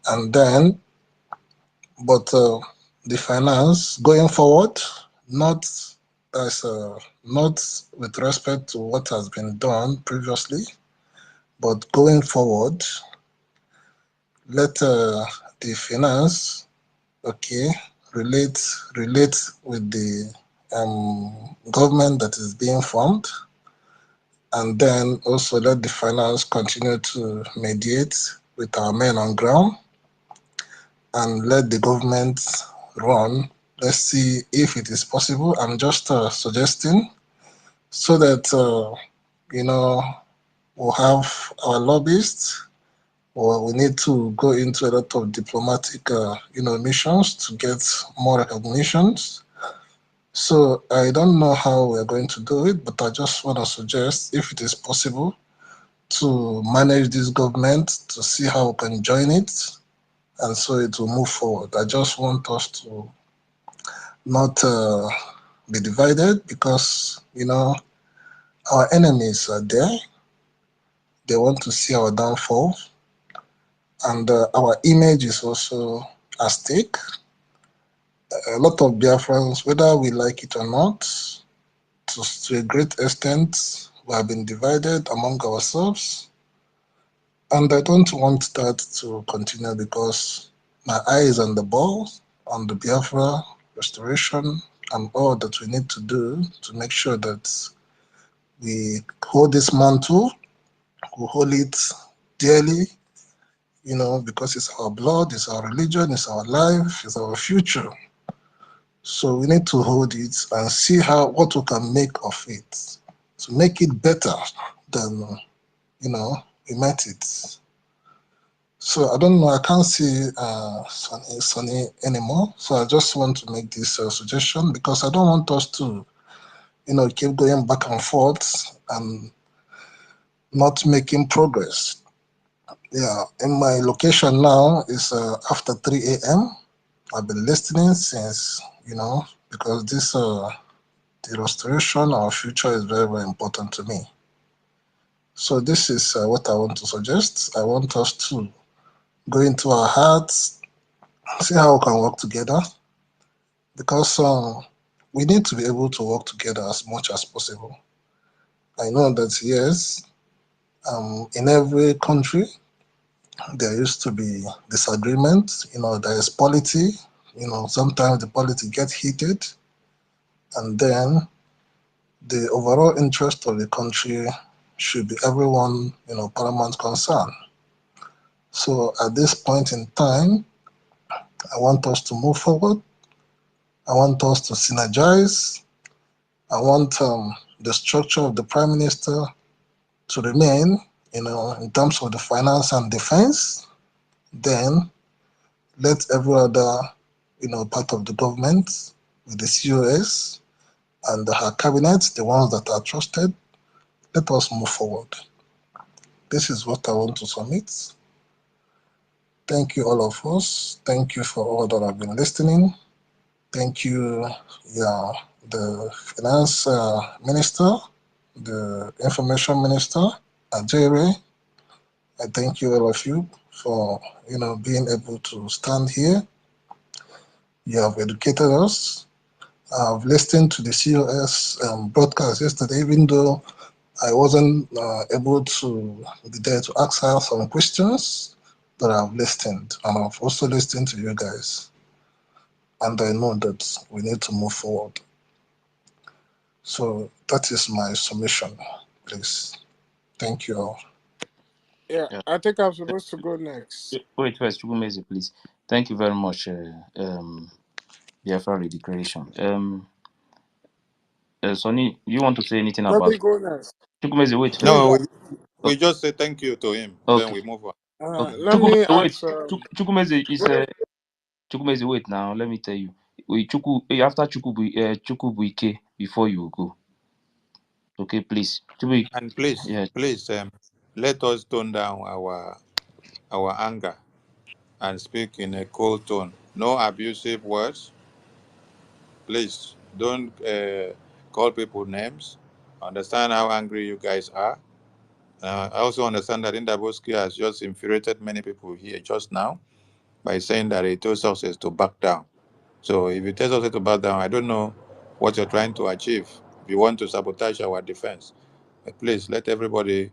and then, but the finance going forward, not as not with respect to what has been done previously, but going forward, let the finance, okay, relate with the government that is being formed, and then also let the finance continue to mediate with our men on ground, and let the government run. Let's see if it is possible. I'm just suggesting so that we'll have our lobbyists, or we need to go into a lot of diplomatic missions to get more recognitions. So I don't know how we're going to do it, but I just want to suggest, if it is possible, to manage this government to see how we can join it, and so it will move forward. I just want us to not be divided, because our enemies are there. They want to see our downfall, and our image is also at stake. A lot of Biafrans, whether we like it or not, to a great extent, we have been divided among ourselves, and I don't want that to continue, because my eye is on the ball, on the Biafra restoration, and all that we need to do to make sure that we hold this mantle, we hold it dearly, because it's our blood, it's our religion, it's our life, it's our future. So we need to hold it and see what we can make of it, to make it better than we met it. So I don't know. I can't see Sonny anymore. So I just want to make this suggestion, because I don't want us to keep going back and forth and not making progress. Yeah, in my location now is after 3 a.m. I've been listening since, because the restoration, our future is very, very important to me. So this is what I want to suggest. I want us to go into our hearts, see how we can work together, because we need to be able to work together as much as possible. I know that, yes, in every country, there used to be disagreement, there is polity, sometimes the polity gets heated, and then the overall interest of the country should be everyone, paramount concern. So at this point in time, I want us to move forward. I want us to synergize. I want the structure of the Prime Minister to remain in terms of the finance and defense, then let every other, part of the government with the COS and her cabinet, the ones that are trusted, let us move forward. This is what I want to submit. Thank you, all of us. Thank you for all that have been listening. Thank you, the finance minister, the information minister, Ajere. I thank you, all of you, for being able to stand here. You have educated us. I've listened to the COS broadcast yesterday, even though I wasn't able to be there to ask her some questions, but I've listened, and I've also listened to you guys. And I know that we need to move forward. So that is my submission, please. Thank you all. Yeah, Yeah. I think I'm supposed to go next. Wait first, Chukwumeze, please. Thank you very much, Biafra Declaration. Sonny, you want to say anything Let about me go next. Chukwumeze? Wait Please, first. No, we Okay. just say thank you to him. Then Okay. we move on. Okay. let me Chukwumeze, wait. ask. Chukwumeze is Wait, Chukwumeze, wait now. Let me tell you. After Chukwubuike, before you go. Okay, please. And please, Yeah. please, let us tone down our anger and speak in a cool tone. No abusive words. Please don't call people names. Understand how angry you guys are. I also understand that Indaboski has just infuriated many people here just now by saying that he told success to back down. So if you tell success to back down, I don't know what you're trying to achieve. If you want to sabotage our defense, please let everybody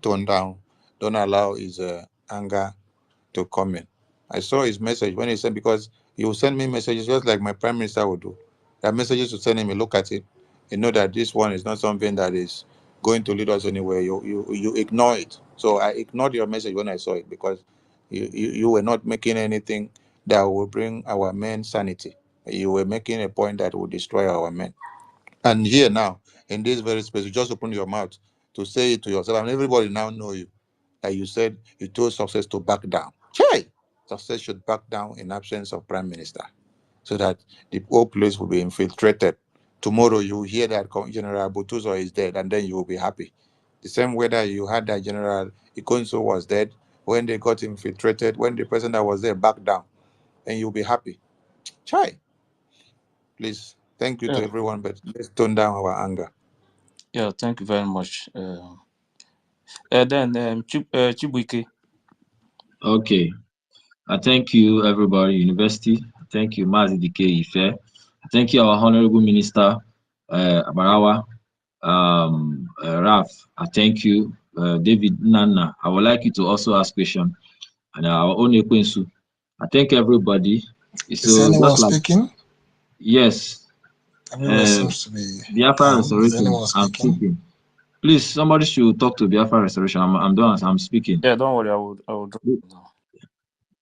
tone down. Don't allow his anger to come in. I saw his message when he said, because he will send me messages just like my prime minister would do. There are messages to send him, you look at it, you know that this one is not something that is going to lead us anywhere. You ignore it. So I ignored your message when I saw it because you were not making anything that will bring our men sanity. You were making a point that will destroy our men. And here now, in this very space, you just open your mouth to say it to yourself, and everybody now know you. That you said you told success to back down. Hey, success should back down in absence of prime minister, so that the whole place will be infiltrated. Tomorrow you will hear that General Butuzo is dead, and then you will be happy. The same way that you had that General Ikonso was dead, when they got infiltrated, when the person that was there backed down, and you'll be happy. Chai, please, thank you to Yeah. everyone, but let's tone down our anger. Yeah. Thank you very much. Then Chibuike. Okay. I thank you, everybody, University. Thank you, Mazi DK Ife. Thank you, our Honorable Minister, Abarawa, Raf. I thank you, David Nana. I would like you to also ask question. And our own Ekwensu. I thank everybody. Is So anyone just like, speaking? yes, Everywhere uh, seems to be Biafra down. Is Restoration, anyone I'm speaking? speaking. Please, somebody should talk to Biafra Restoration. I'm done. I'm speaking. Yeah. Don't worry. I will drop it now.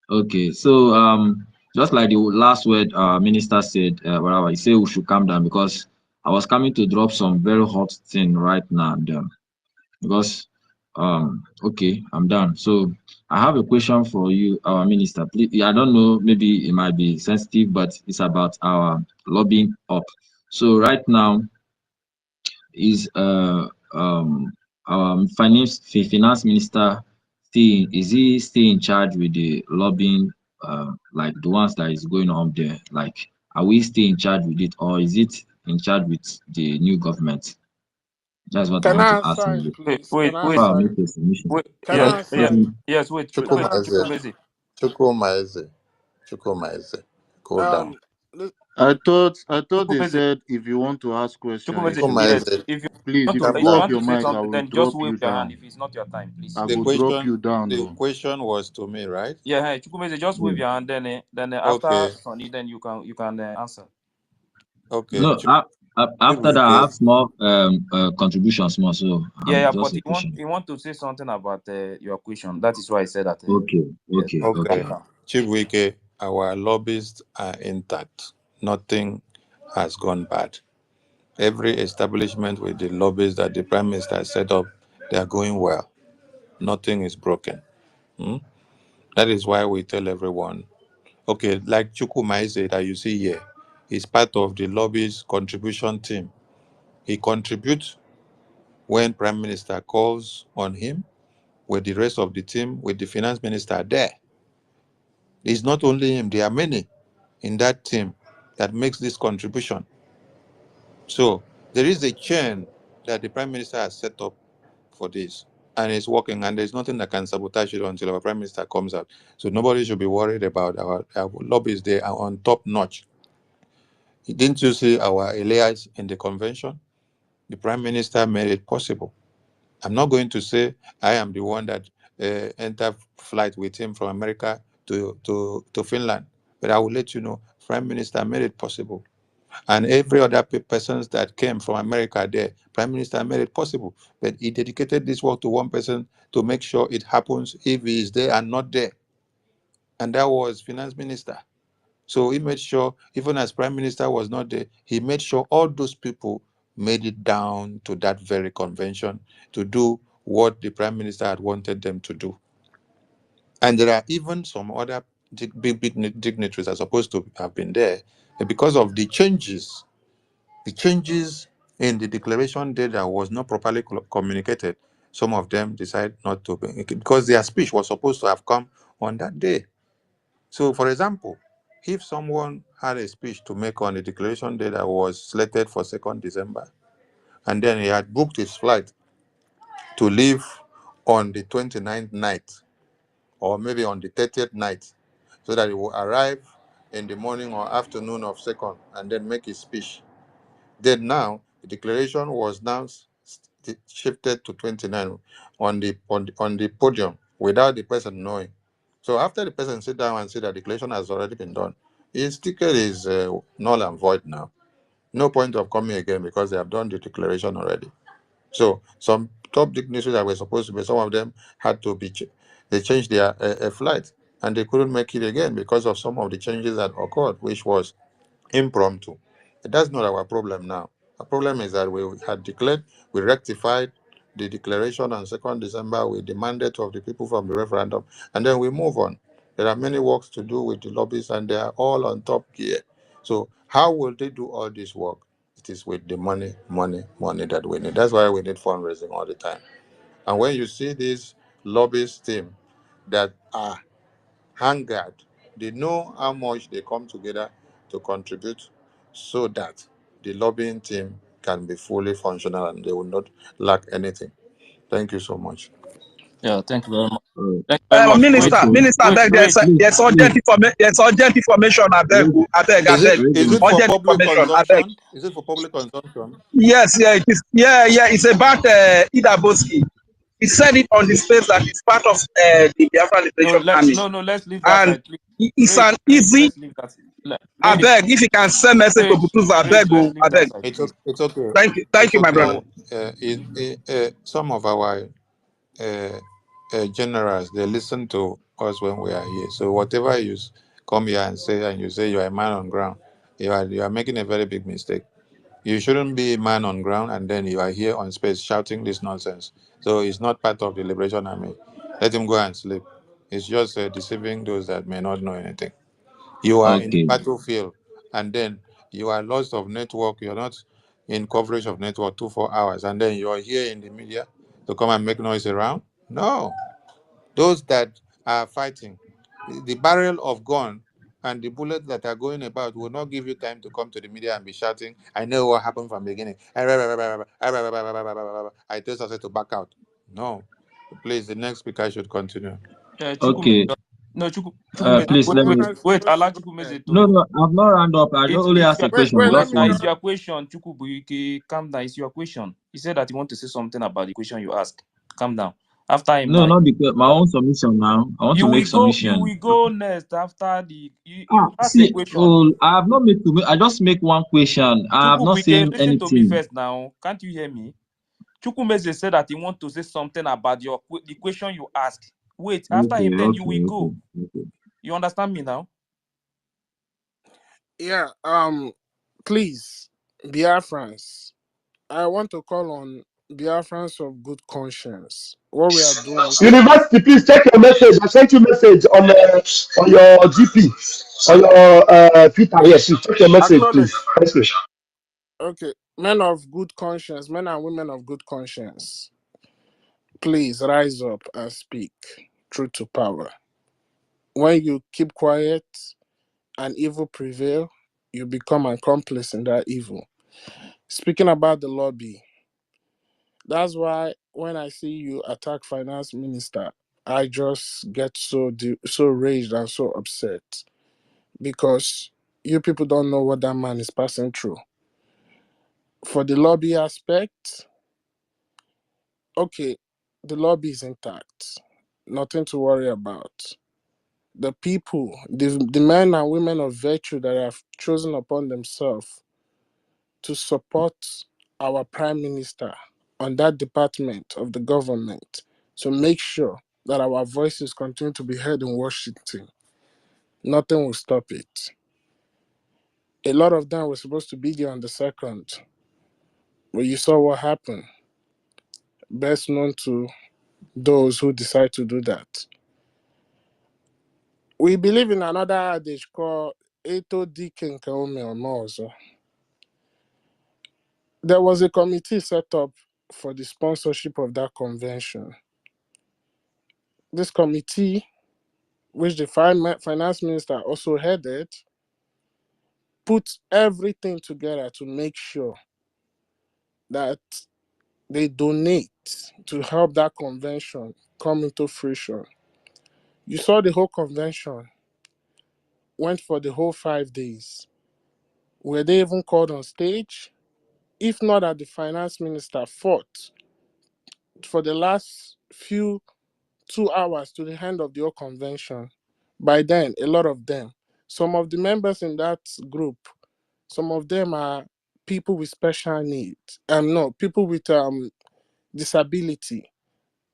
Okay, so just like the last word minister said, whatever he said, we should calm down because I was coming to drop some very hot thing right now, and, because okay, I'm done. So I have a question for you, our minister. Please, I don't know, maybe it might be sensitive, but it's about our lobbying up. So right now, is our finance minister still, is he still in charge with the lobbying, like the ones that is going on there? Like, are we still in charge with it, or is it in charge with the new government? That's what I can want I to ask answer him, you Wait. please? Wait. Can I Wait. before I answer make him? a submission. Wait. Can I Yes. answer Yes. him? Yes. Wait. Wait. Chukwumaeze, Chukwumeze. Chukwumaeze, Chukwumaeze, cool down. Um, li- I thought they Chukwumeze. said if you want to ask question, you Chukwumeze. should Yes. Chukwumaeze, If you please, want if to, you if go you Biafra, off want your to say mic, I something, will then just drop wave you your hand. down. If it's not your time, please. I the will drop question, you down. the Oh. question was to me, right? Yeah. Hey, Chukwumeze, just wave your hand. Then after Okay, Sonny, then you can answer. okay. No, after that, I Chibuike, have small contribution, small. So Yeah. Yeah. just But a you want question. to say something about your question. That is why I said that. Okay, Yes. okay, okay. okay. Welcome. Chibuike, our lobbyists are intact. Nothing has gone bad. Every establishment with the lobbies that the Prime Minister set up, they are going well. nothing is broken. Hmm? That is why we tell everyone, okay, like Chukwumaize that you see here, he's part of the lobby's contribution team. He contributes when Prime Minister calls on him with the rest of the team, with the finance minister there. It's not only him, there are many in that team that makes this contribution. So there is a chain that the Prime Minister has set up for this, and it's working, and there's nothing that can sabotage it until our Prime Minister comes out. So nobody should be worried about our lobbies. They are on top notch. Didn't you see our Elias in the convention? The Prime Minister made it possible. I'm not going to say I am the one that entered flight with him from America to Finland, but I will let you know, Prime Minister made it possible. And every other persons that came from America there, Prime Minister made it possible. But he dedicated this work to one person to make sure it happens if he is there and not there. And that was Finance Minister. So he made sure, even as Prime Minister was not there, he made sure all those people made it down to that very convention to do what the Prime Minister had wanted them to do. And there are even some other big dignitaries are supposed to have been there, but because of the changes in the declaration day that was not properly communicated, some of them decide not to be, because their speech was supposed to have come on that day. So, for example, if someone had a speech to make on the declaration day that was slated for 2nd December, and then he had booked his flight to leave on the 29th night, or maybe on the 30th night, so that he will arrive in the morning or afternoon of 2nd and then make his speech. Then now, the declaration was now shifted to 29 on the podium without the person knowing. So after the person sit down and see that declaration has already been done, his ticket is null and void now. No point of coming again because they have done the declaration already. So some top dignitaries that were supposed to be, some of them had to be, they changed their flight and they couldn't make it again because of some of the changes that occurred, which was impromptu. But that's not our problem now. Our problem is that we had declared, we rectified the declaration on 2nd December with the mandate of the people from the referendum, and then we move on. There are many works to do with the lobbies, and they are all on top gear. So how will they do all this work? It is with the money that we need. That's why we need fundraising all the time. And when you see this lobbyist team that are hungered, they know how much they come together to contribute so that the lobbying team can be fully functional and they will not lack anything. Thank you so much. Yeah, thank you very much. Uh, Thank you very much. Wait, okay. wait, wait. Please, please, There's urgent information. raise, Is it raise is your it hand. for Urgent public information. I beg. consumption? Is it for public consumption? Yes, yeah, it is. Yeah. It's about Ida Boski. He said it on the space that it's part of the Biafra No, Liberation Army, let's leave that and side, please. it's Wait, an wait. easy. Let's leave that. I Wait, beg if you can send message to wait, Butuza. I wait. beg, Let's oh, leave I that beg. side, It's please. it's okay. Thank It's you, my brother. okay. Some of our generals, they listen to us when we are here. So whatever come here and you say you are a man on ground, you are making a very big mistake. You shouldn't be a man on ground and then you are here on space shouting this nonsense. So it's not part of the Liberation Army. Let him go and sleep. It's just deceiving those that may not know anything. You are in the Okay, battlefield and then you are lost of network. You're not in coverage of network 4 hours and then you are here in the media to come and make noise around. No. Those that are fighting, the barrel of gun and the bullets that are going about will not give you time to come to the media and be shouting, I know what happened from the beginning. I just said to back out. No. Please, the next speaker should continue. Chukwume, okay. no, Chukwume, Please wait, let wait, me. wait. Just Allow go ahead. Chukwume No, to. no, I've not round up. I only It's asked your a Wait, question, wait, let just me now. one. It's just your question, Chukwubuike. Calm down. It's your question. He said that he want to say something about the question you ask. Calm down. After him No, now, not because my own submission now. I want you to make will go. You submission. will go next after Ah, you ask a see, question. oh, I have not made to make. I just make one question. I have not Chukwubuike, seen listen to me anything. first now. Can't you hear me? Chukwumeze said that he want to say something about the question you ask. Wait, after him, Okay, then you okay, will okay, go. okay. You understand me now? yeah. Please, Biafrans, I want to call on Biafrans of good conscience, what we are doing is University, please check your message. I sent you message on your GP, on your Twitter. Yes, please check your message, please. acknowledge. Thank you. Okay, men of good conscience, men and women of good conscience, please rise up and speak truth to power. When you keep quiet and evil prevail, you become an accomplice in that evil. Speaking about the lobby, that's why when I see you attack finance minister, I just get so raged and so upset because you people don't know what that man is passing through. For the lobby aspect, okay, the lobby is intact. Nothing to worry about. The people, the men and women of virtue that have chosen upon themselves to support our prime minister on that department of the government to make sure that our voices continue to be heard in Washington. Nothing will stop it. A lot of them were supposed to be there on the second, but you saw what happened. Best known to those who decide to do that. We believe in another adage called Eto Dike Nke Ome Ome Ozo. There was a committee set up for the sponsorship of that convention. This committee, which the finance minister also headed, put everything together to make sure that they donate to help that convention come into fruition. You saw the whole convention went for the whole 5 days. Were they even called on stage? If not, that the finance minister fought for the last few 2 hours to the end of the whole convention. By then, a lot of them, some of the members in that group, some of them are people with special needs. No, people with disability.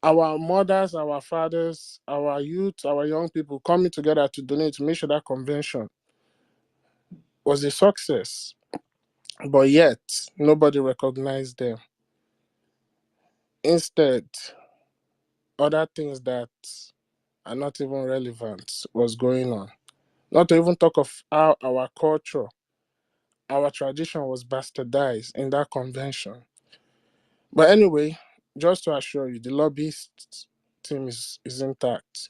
Our mothers, our fathers, our youth, our young people coming together to donate to make sure that convention was a success. But yet, nobody recognized them. Instead, other things that are not even relevant was going on. Not to even talk of how our culture, our tradition was bastardized in that convention. But anyway, just to assure you, the lobbyist team is intact.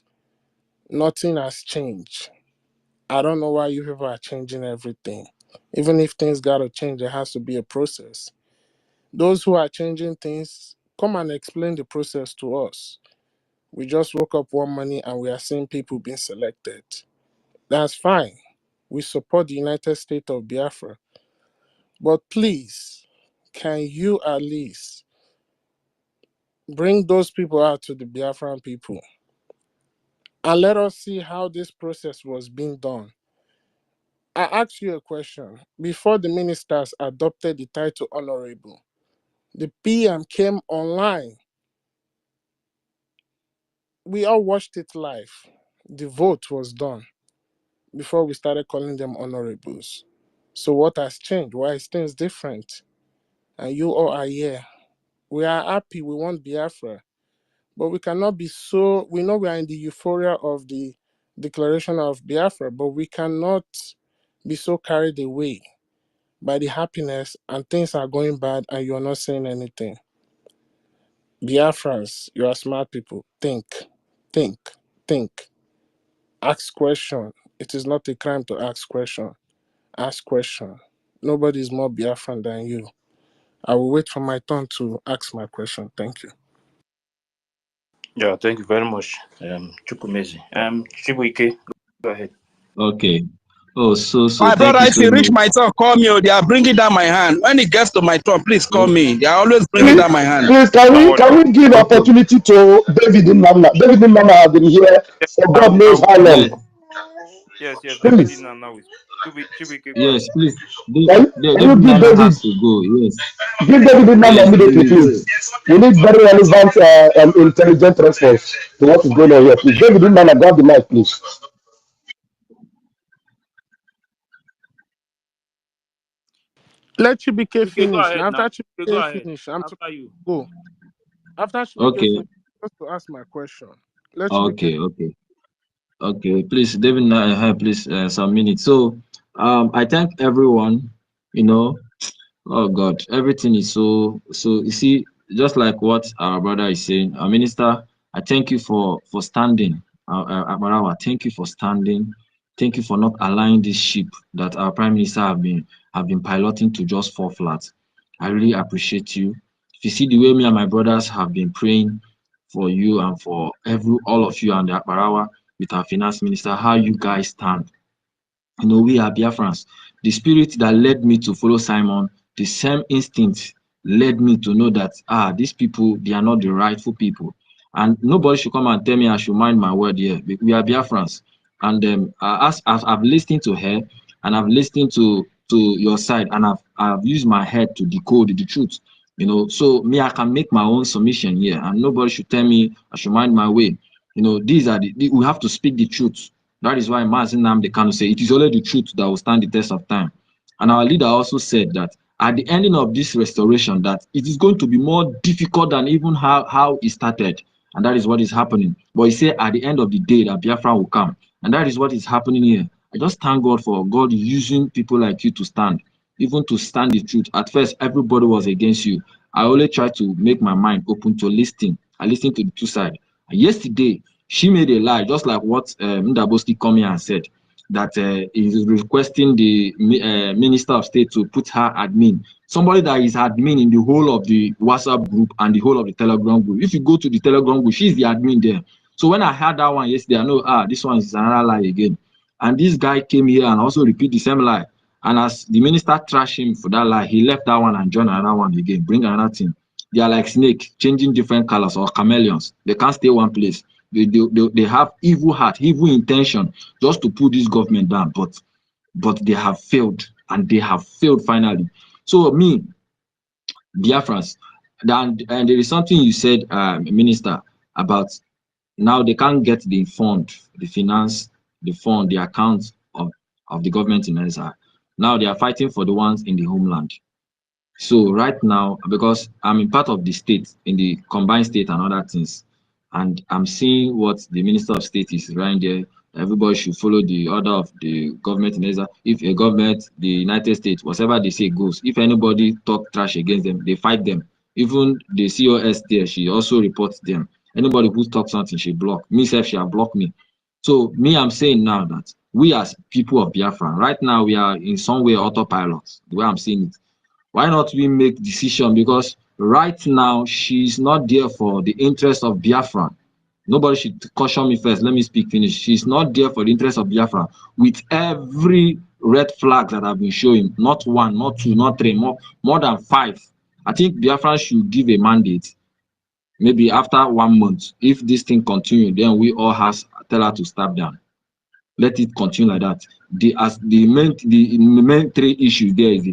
Nothing has changed. I don't know why you people are changing everything. Even if things gotta change, there has to be a process. Those who are changing things, come and explain the process to us. We just woke up one morning and we are seeing people being selected. That's fine. We support the United States of Biafra. But please, can you at least bring those people out to the Biafran people and let us see how this process was being done? I ask you a question. Before the ministers adopted the title honorable, the PM came online. We all watched it live. The vote was done before we started calling them honorables. So what has changed? Why is things different? And you all are here. We are happy. We want Biafra. But we cannot be so, we know we are in the euphoria of the declaration of Biafra, but we cannot be so carried away by the happiness and things are going bad and you're not saying anything. Biafrans, you are smart people. Think, think, think. Ask question. It is not a crime to ask question. Ask question. Nobody is more Biafran than you. I will wait for my turn to ask my question. Thank you. Yeah, thank you very much, Chukwumezi. Chibuike, go ahead. Okay. Oh, so My thank brother, you if so you reach much. my turn, call me. Oh, they are bringing down my hand. When it gets to my turn, please call me. They are always bringing Please, down my hand. please, can Don't we worry. can we give Okay. opportunity to David Nana? David Nana has been here Yes, for God knows now, how Yes, long. yes, David Please, in and now is Chibuike, go yes, ahead. please. can you David give Nala David has to go. Yes, Nana yes, he immediately, will go. please? We need very relevant and intelligent response to what is going on here. Please, David Nana, grab the mic, please. Let Chibike Okay, go finish. ahead Now after now. Okay, go Chibike ahead. finish, I'm to After you. go. After Chibike Okay, finish, just to ask my question. Let Chibike. okay, okay, okay. Please, David, please, some minutes. So, I thank everyone. You know, oh God, everything is so. You see, just like what our brother is saying, our minister, I thank you for standing. Marawa, thank you for standing. Thank you for not allowing this ship that our prime minister have been piloting to just fall flat. I really appreciate you. If you see the way me and my brothers have been praying for you and for all of you and the Aparawa with our finance minister, how you guys stand. You know, we are Biafrans. The spirit that led me to follow Simon, the same instinct led me to know that these people, they are not the rightful people. And nobody should come and tell me I should mind my word here. We are Biafrans. And as I've listened to her and I've listened to your side and I've used my head to decode the truth. You know, so me, I can make my own submission here, and nobody should tell me I should mind my way. You know, these are we have to speak the truth. That is why Mazin Namde Kanu say it is only the truth that will stand the test of time. And our leader also said that at the ending of this restoration, that it is going to be more difficult than even how it started. And that is what is happening. But he said at the end of the day that Biafra will come. And that is what is happening here. I just thank God for God using people like you to stand, even to stand the truth. At first, everybody was against you. I only try to make my mind open to listening. I listened to the two sides. And yesterday, she made a lie, just like what Ndaboski come here and said, that is requesting the Minister of State to put her admin. Somebody that is admin in the whole of the WhatsApp group and the whole of the Telegram group. If you go to the Telegram group, she's the admin there. So when I heard that one yesterday, I know, this one is another lie again. And this guy came here and also repeat the same lie. And as the minister trashed him for that lie, he left that one and joined another one again, bring another thing. They are like snake, changing different colors or chameleons. They can't stay one place. They have evil heart, evil intention just to put this government down. But they have failed, and they have failed finally. So me, Biafrans, and there is something you said, Minister, about now they can't get the fund, the finance, the fund, the account of the government in Nigeria. Now they are fighting for the ones in the homeland. So right now, because I'm in part of the state, in the combined state and other things, and I'm seeing what the Minister of State is right there. Everybody should follow the order of the government in Israel. If a government, the United States, whatever they say goes. If anybody talk trash against them, they fight them. Even the COS there, she also reports them. Anybody who talks something, she block. Me, self, she block me. So me, I'm saying now that we as people of Biafra, right now we are in some way autopilot, the way I'm seeing it. Why not we make decision? Because right now she's not there for the interest of Biafra. Nobody should caution me first. Let me speak finish. She's not there for the interest of Biafra. With every red flag that I've been showing, not one, not two, not three, more than five. I think Biafra should give a mandate. Maybe after 1 month, if this thing continue, then we all has tell her to step down. Let it continue like that. The main three issues there is the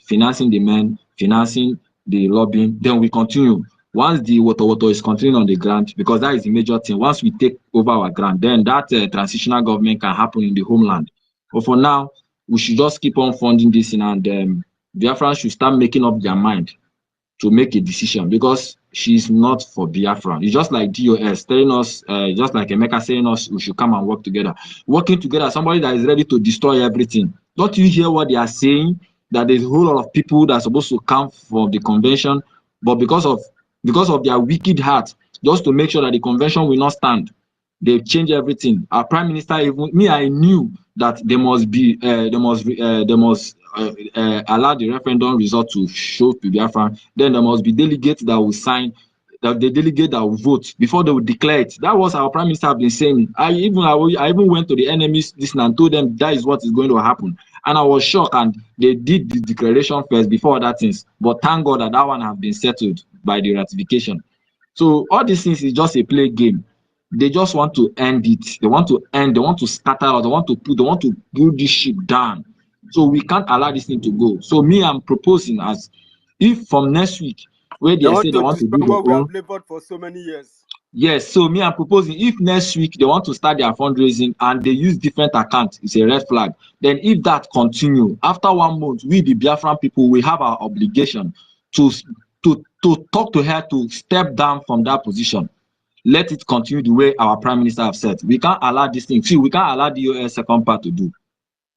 financing the men, financing the lobbying. Then we continue. Once the water is continuing on the ground, because that is the major thing. Once we take over our ground, then that transitional government can happen in the homeland. But for now, we should just keep on funding this thing, and Biafrans should start making up their mind to make a decision, because she's not for Biafra. It's just like DOS telling us, just like Emeka saying us, we should come and work together. Working together, somebody that is ready to destroy everything. Don't you hear what they are saying? That there's a whole lot of people that are supposed to come from the convention, but because of their wicked heart, just to make sure that the convention will not stand, they change everything. Our prime minister, even me, I knew that they must allow the referendum result to show to Biafra. Then there must be delegates that will sign, that the delegate that will vote before they will declare it. That was our prime minister have been saying. I even went to the enemies and told them that is what is going to happen. And I was shocked, and they did the declaration first before other things. But thank God that one have been settled by the ratification. So all these things is just a play game. They just want to end it. They want to scatter us. They want to build this ship down. So we can't allow this thing to go. So me, I'm proposing as if from next week, where They they want say they to want to destroy do their what we have own. labored for so many years. Yes, so me I'm proposing if next week they want to start their fundraising and they use different accounts, it's a red flag. Then if that continue, after 1 month, we the Biafran people we have our obligation to to talk to her to step down from that position. Let it continue the way our prime minister have said. We can't allow this thing. See, we can't allow the US second part to do.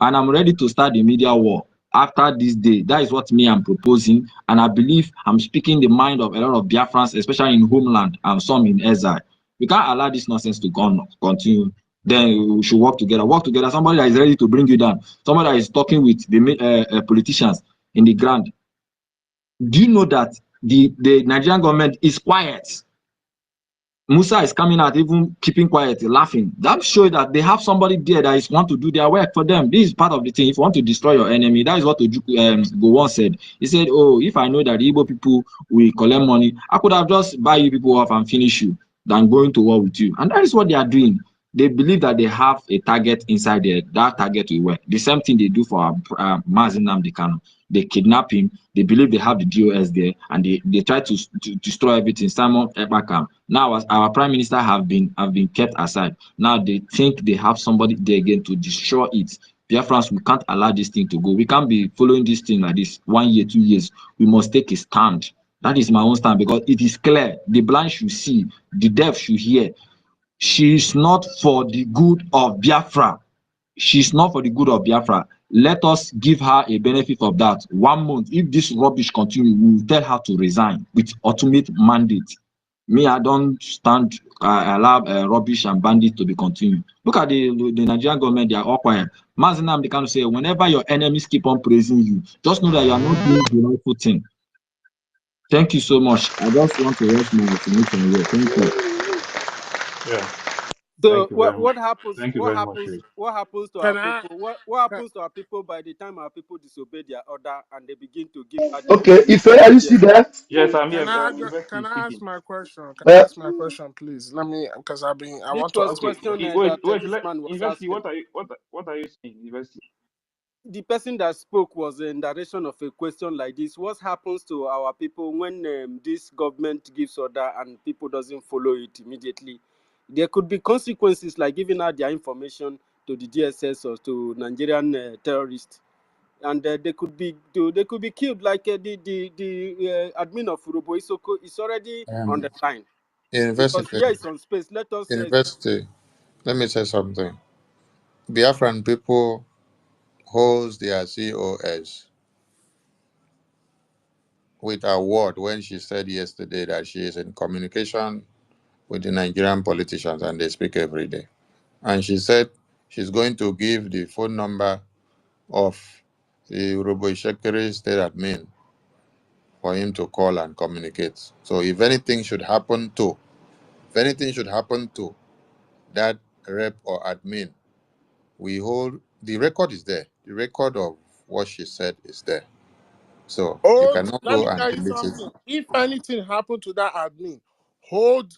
And I'm ready to start the media war after this day. That is what me I'm proposing, and I believe I'm speaking the mind of a lot of Biafrans, especially in homeland and some in exile. We can't allow this nonsense to go on, continue. Then we should work together. Work together. Somebody that is ready to bring you down. Somebody that is talking with the politicians in the ground. Do you know that the Nigerian government is quiet? Musa is coming out, even keeping quiet, laughing. That shows that they have somebody there that is want to do their work for them. This is part of the thing. If you want to destroy your enemy, that is what Gowon said. He said, "Oh, if I know that the Igbo people will collect money, I could have just buy you people off and finish you than going to war with you." And that is what they are doing. They believe that they have a target inside there. That target will work. The same thing they do for Mazi Nnamdi Kanu. They kidnap him. They believe they have the DOS there, and they try to destroy everything. Simon Ekpakam. Now, as our prime minister have been kept aside. Now they think they have somebody there again to destroy it. Biafrans, we can't allow this thing to go. We can't be following this thing like this 1 year, 2 years. We must take a stand. That is my own stand because it is clear. The blind should see, the deaf should hear. She is not for the good of Biafra. She's not for the good of Biafra. Let us give her a benefit of that. 1 month, if this rubbish continue, we will tell her to resign with ultimate mandate. Me, I don't stand, allow rubbish and bandits to be continued. Look at the Nigerian government, they are all quiet. Mazi Nnamdi Kanu say, whenever your enemies keep on praising you, just know that you are not doing the rightful thing. Thank you so much. I just want to rest my submission here. Thank you. Yeah. So Thank you very much. what happens? Thank you What very much, happens? Rick. What happens to our Can I? people? What Can, happens to our people by the time our people disobey their order and they begin to give her the Okay, Ife, are you still yes? there? Yes, I'm can here. I? University Can is I ask speaking. my question? Can I Uh, ask my question, please? Let me, because I This want to was ask my Okay. question question. Wait, that wait. this man was University. asking. What are you saying? University. The person that spoke was in direction of a question like this: what happens to our people when this government gives order and people doesn't follow it immediately? There could be consequences like giving out their information to the DSS or to Nigerian terrorists, and they could be killed. Like the admin of Urobo Isoko is already on the line because University, here is on space. Let us university. Let me say something. Biafran people holds their COS with award when she said yesterday that she is in communication with the Nigerian politicians and they speak every day. And she said she's going to give the phone number of the Urobo Shekere state admin for him to call and communicate. So if anything should happen to that rep or admin, we hold the record is there. The record of what she said is there. So you Hold. cannot Let go me and tell you delete it. something. If anything happened to that admin, hold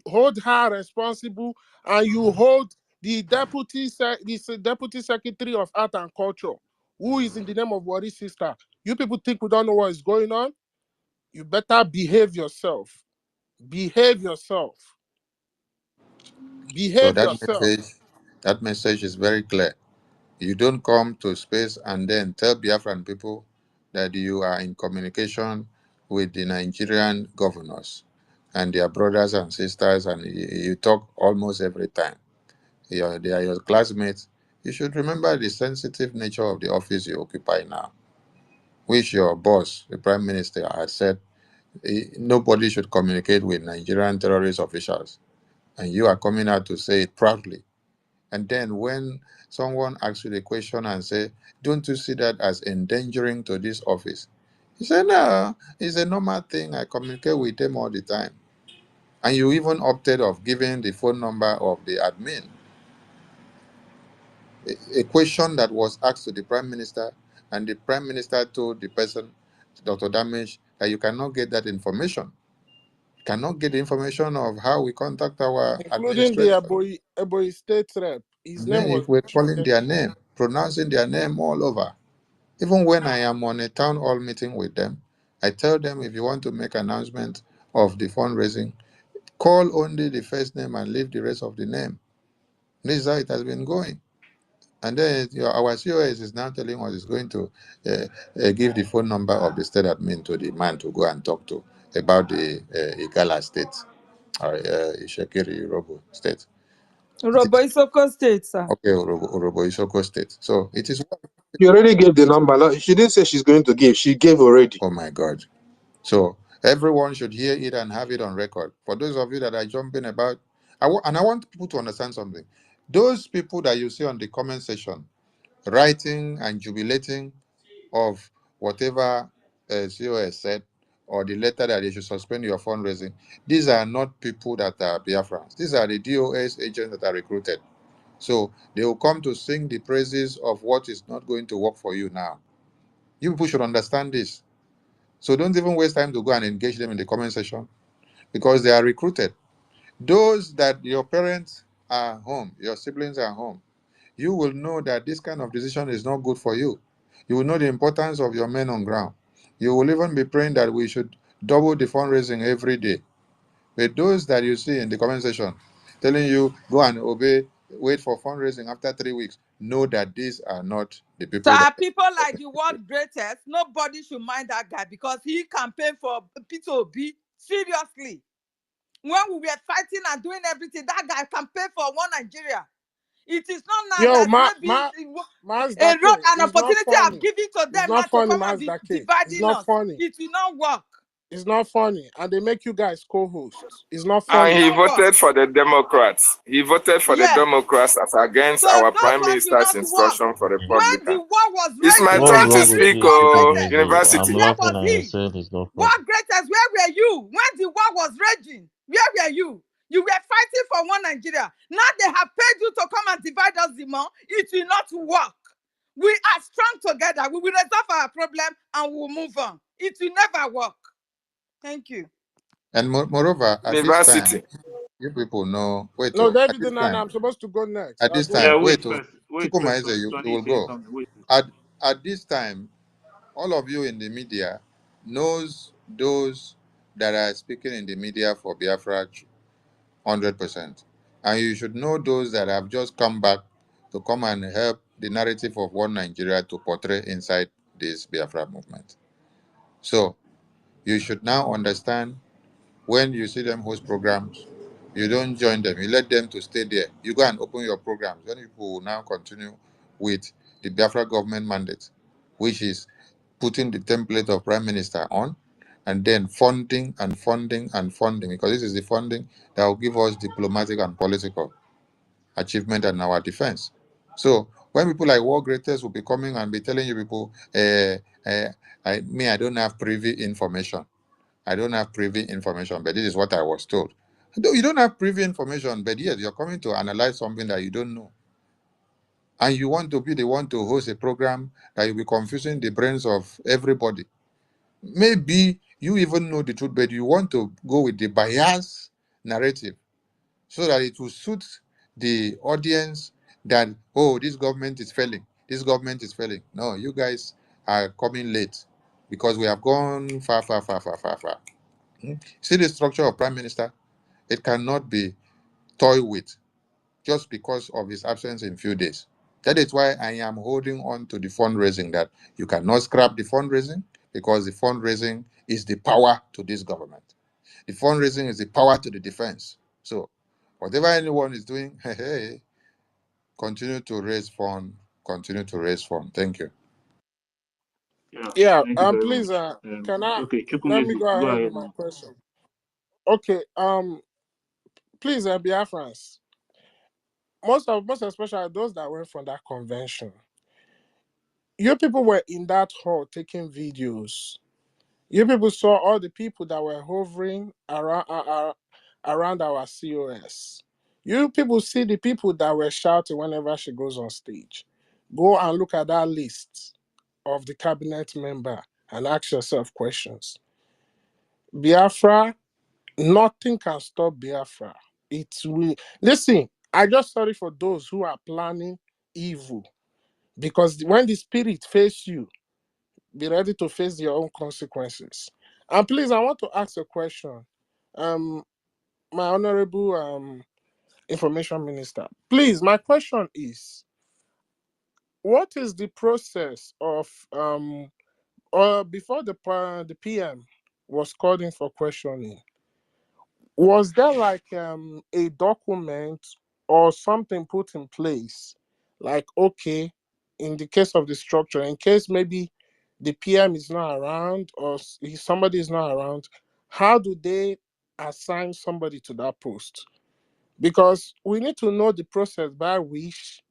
hold her responsible, and you hold the deputy secretary of art and culture, who is in the name of Wari's sister. You people think we don't know what is going on? You better behave yourself. Behave yourself. So Behave that yourself. message is very clear. You don't come to space and then tell Biafran people that you are in communication with the Nigerian governors and their brothers and sisters, and you talk almost every time. They are your classmates. You should remember the sensitive nature of the office you occupy now, which your boss, the prime minister, has said nobody should communicate with Nigerian terrorist officials. And you are coming out to say it proudly. And then when someone asks you the question and say, don't you see that as endangering to this office? You say, no, it's a normal thing. I communicate with them all the time. And you even opted of giving the phone number of the admin. A question that was asked to the prime minister, and the prime minister told the person, Dr. Damage, that you cannot get that information. You cannot get the information of how we contact our Including the administrator. Eboyi state rep. His And name then was if we're calling mentioned. their name, pronouncing their name all over. Even when I am on a town hall meeting with them, I tell them if you want to make announcement of the fundraising, Call only the first name and leave the rest of the name. This is how it has been going. And then our COS is now telling us it's going to give the phone number of the state admin to the man to go and talk to about the Igala state or Ishekiri Robo state. It Robo is Isoko State, sir. okay, Orobo Isoko state. So it is. She already gave the number. No, she didn't say she's going to give. She gave already. Oh my God. So everyone should hear it and have it on record. For those of you that are jumping about, and I want people to understand something. Those people that you see on the comment section writing and jubilating of whatever COS said or the letter that they should suspend your fundraising, these are not people that are Biafrans. These are the DOS agents that are recruited. So they will come to sing the praises of what is not going to work for you now. You people should understand this. So don't even waste time to go and engage them in the comment section because they are recruited. Those that your parents are home, your siblings are home, you will know that this kind of decision is not good for you. You will know the importance of your men on ground. You will even be praying that we should double the fundraising every day. But those that you see in the comment section telling you go and obey, wait for fundraising after 3 weeks, know that these are not the So people that. are people like the world greatest, nobody should mind that guy because he campaigned for Peter Obi. Seriously. When we were fighting and doing everything, that guy campaigned for one Nigeria. It is not now Yo, that maybe a road, Mazdake, an it's not opportunity I've funny. given to It's them now not to funny, come and be Mazdake. It's dividing not us. funny. It will not work. It's not funny. And they make you guys co-hosts. It's not And It funny. he will not work. voted for the Democrats. He voted for the Yes. Democrats as against So our those Prime ones will Minister's not work. instruction for When the Republican. war was It's my raging, where turn What's to wrong was with this speak, you war saying oh, it's, greatest? I'm University. Where laughing was and you're he? saying it's not War funny? greatest, where were you? When the war was raging, where were you? You were fighting for one Nigeria. Now they have paid you to come and divide us the more. It will not work. We are strong together. We will resolve our problem and we'll move on. It will never work. Thank you. And moreover, at this time, University. you people know, wait, No, oh, at David this and time, I'm supposed to go next. at I'll this go time, Yeah, next. wait wait, oh, first. Wait first. Chukwumaeze, you Sonny will is saying go. something. Wait. At this time, all of you in the media knows those that are speaking in the media for Biafra 100%. And you should know those that have just come back to come and help the narrative of one Nigeria to portray inside this Biafra movement. So you should now understand when you see them host programs, you don't join them. You let them to stay there. You go and open your programs. Then people will now continue with the Biafra government mandate, which is putting the template of prime minister on, and then funding and funding and funding, because this is the funding that will give us diplomatic and political achievement in our defense. So when people like war greatest will be coming and be telling you people, I don't have privy information. I don't have privy information, but this is what I was told. No, you don't have privy information, but yes, you're coming to analyze something that you don't know. And you want to be the one to host a program that will be confusing the brains of everybody. Maybe you even know the truth, but you want to go with the bias narrative so that it will suit the audience that, oh, this government is failing. This government is failing. No, you guys are coming late because we have gone far, far, far, far, far, far. See the structure of prime minister? It cannot be toyed with just because of his absence in few days. That is why I am holding on to the fundraising, that you cannot scrap the fundraising because the fundraising is the power to this government. The fundraising is the power to the defense. So whatever anyone is doing, hey, hey, continue to raise fund, continue to raise fund. Thank you. Yeah. Yeah, Thank you very please, much. can I Okay, let me Chukwumeze, go go ahead with ahead my now. question? Okay, please, Biafrans, most especially those that went from that convention, you people were in that hall taking videos. You people saw all the people that were hovering around our COS. You people see the people that were shouting whenever she goes on stage. Go and look at that list of the cabinet member and ask yourself questions. Biafra, nothing can stop Biafra. It will. Listen, I just sorry for those who are planning evil, because when the spirit face you, be ready to face your own consequences. And please, I want to ask a question. Um, my honorable information minister, please, my question is, what is the process of or before the PM was called in for questioning? Was there like a document or something put in place? Like, okay, in the case of the structure, in case maybe the PM is not around or somebody is not around, how do they assign somebody to that post? Because we need to know the process by which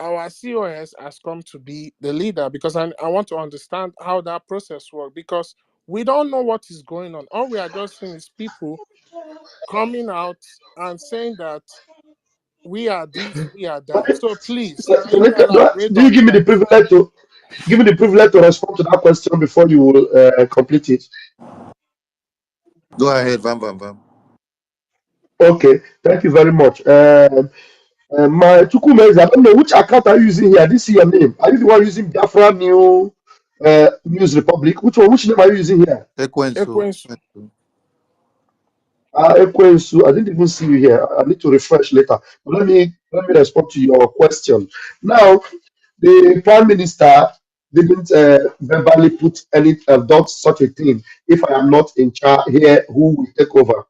our COS has come to be the leader, because I want to understand how that process works, because we don't know what is going on. All we are just seeing is people coming out and saying that we are this, we are that. So please, can you elaborate Do you on give me the that? privilege to respond to that question before you complete it? Go ahead, Bam Bam Bam. Okay, thank you very much. My Chukwumez, I don't know which account are you using here. I didn't see your name. Are you the one using Biafra News Republic? Which one? Which name are you using here? Ekwensu. Ekwensu. Ekwensu, I didn't even see you here. I need to refresh later. But let me respond to your question. Now, the Prime Minister didn't verbally put any dot such a thing. If I am not in charge here, who will take over?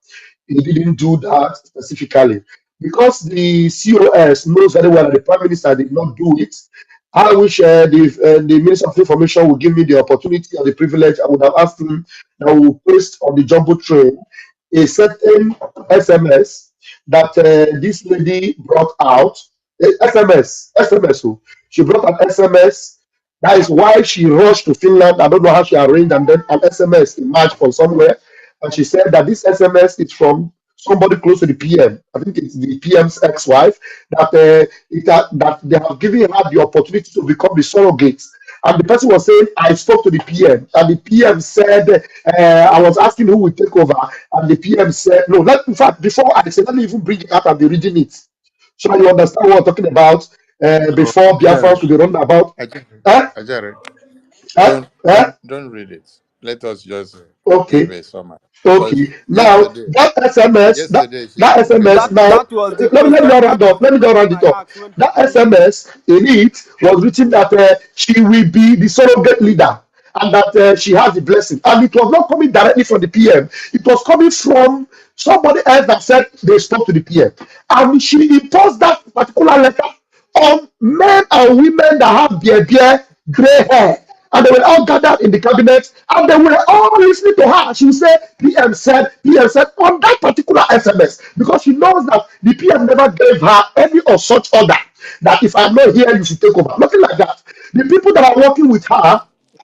He didn't do that specifically because the COS knows very well that the Prime Minister did not do it. I wish the Minister of Information would give me the opportunity or the privilege. I would have asked him that we will paste on the jumbo train a certain SMS that this lady brought out. SMS. Oh. She brought an SMS. That is why she rushed to Finland. I don't know how she arranged, and then an SMS emerged from somewhere. And she said that this SMS is from somebody close to the PM. I think it's the PM's ex-wife. That they have given her the opportunity to become the surrogate. And the person was saying, I spoke to the PM. And the PM said, I was asking who will take over. And the PM said, no, in fact, before I said, let me even bring it out and be reading it. So you understand what I'm talking about No, before Biafra Ajare, to be run about. Ajare, Eh? Ajare. Eh? Eh? Don't read it. Let us just give Okay. a summary. Because Okay. Now yesterday, that SMS, yesterday that okay, SMS. go That ahead. Now that was the let me question. just round That up. was the Let me just round question it I up. asked when the That PM. SMS in it was written that she will be the surrogate leader and that she has the blessing. And it was not coming directly from the PM. It was coming from somebody else that said they spoke to the PM. And she imposed that particular letter on men and women that have gray hair. And they were all gathered in the cabinet and they were all listening to her. She said, PM said on that particular SMS, because she knows that the PM never gave her any of such order that if I'm not here, you should take over. Nothing like that. The people that are working with her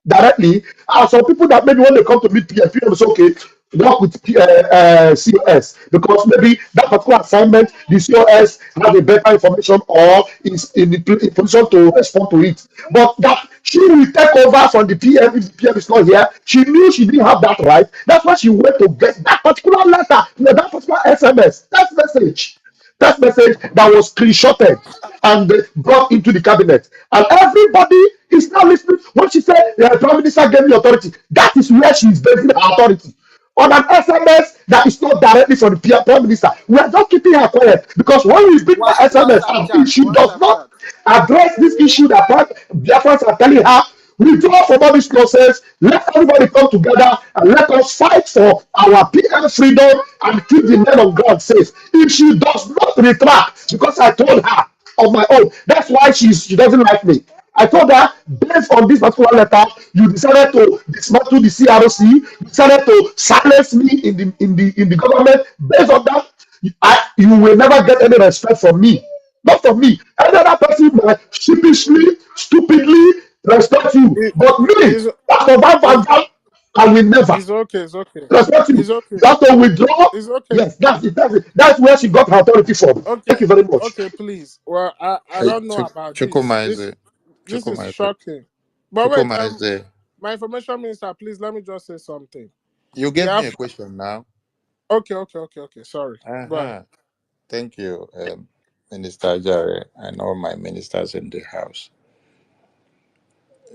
directly are some people that maybe when they come to meet PM is okay, work with COS because maybe that particular assignment, the COS has a better information or is in position to respond to it. But that she will take over from the PM if the PM is not here. She knew she didn't have that right. That's why she went to get that particular letter, that particular SMS, that message that was screenshotted and brought into the cabinet. And everybody is now listening. When she said, the Prime Minister gave me authority, that is where she is basing her authority. On an SMS that is not directly from the Prime Minister. We are just keeping her quiet because when we speak that SMS and if she does WhatsApp not chat. address this issue that Biafrans are telling her, withdraw from all this nonsense. Let everybody come together and let us fight for our PM freedom and keep the men of God safe. If she does not retract, because I told her on my own, that's why she doesn't like me. I told her, based on this particular letter, you decided to dismantle the CRC, you decided to silence me in the government. Based on that, you will never get any respect from me. Not from me. Any other person might sheepishly, stupidly respect you. It, But me, it's, Pastor Van Van it's, Van, I will never it's okay. It's okay. respect you. It's okay. You have to withdraw. It's okay. Yes, that's it. That's it. That's where she got her authority from. Okay. Thank you very much. Okay, please. Well, I Hey, don't know about this. This Chukwumaize, this is Chukwumaize, shocking. But wait, Chukwumaize. my information minister, please let me just say something. You gave me a Biafra. question now. Okay. Sorry. Go ahead. Uh-huh. Thank you, Minister Jare, and all my ministers in the house.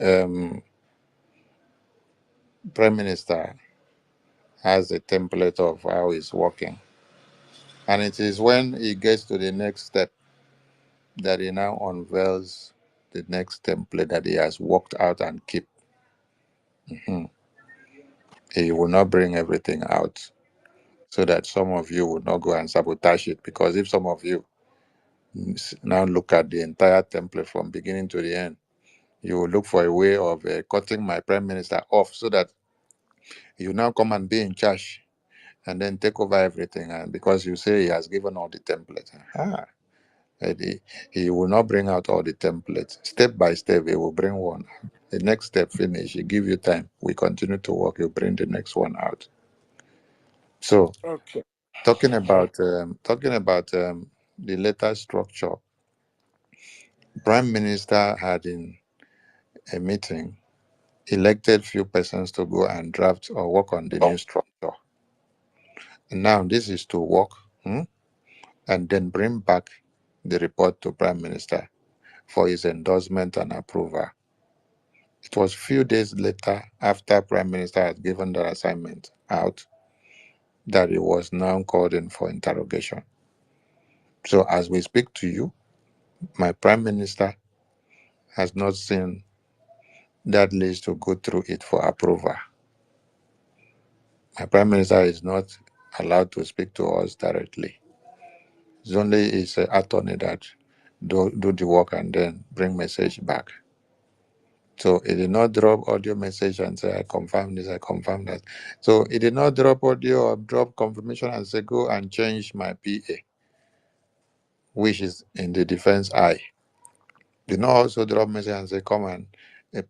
Um, Prime Minister, has a template of how it's working. And it is when he gets to the next step that he now unveils the next template that he has worked out and keep. Mhm. He will not bring everything out so that some of you will not go and sabotage it. Because if some of you now look at the entire template from beginning to the end, you will look for a way of cutting my prime minister off so that you now come and be in charge and then take over everything. And because you say he has given all the templates, he will not bring out all the templates. Step by step, he will bring one. The next step finish, he give you time. We continue to work, you bring the next one out. So Okay. talking about the letter structure, Prime Minister had in a meeting elected few persons to go and draft or work on the new structure. And now this is to work and then bring back the report to Prime Minister for his endorsement and approval. It was few days later, after Prime Minister had given the assignment out, that he was now called in for interrogation. So as we speak to you, my Prime Minister has not seen that list to go through it for approval. My Prime Minister is not allowed to speak to us directly. It's only his attorney that do the work and then bring message back. So he did not drop audio message and say, I confirm this, I confirm that. So he did not drop audio or drop confirmation and say, go and change my PA, which is in the defense eye. Did not also drop message and say, come and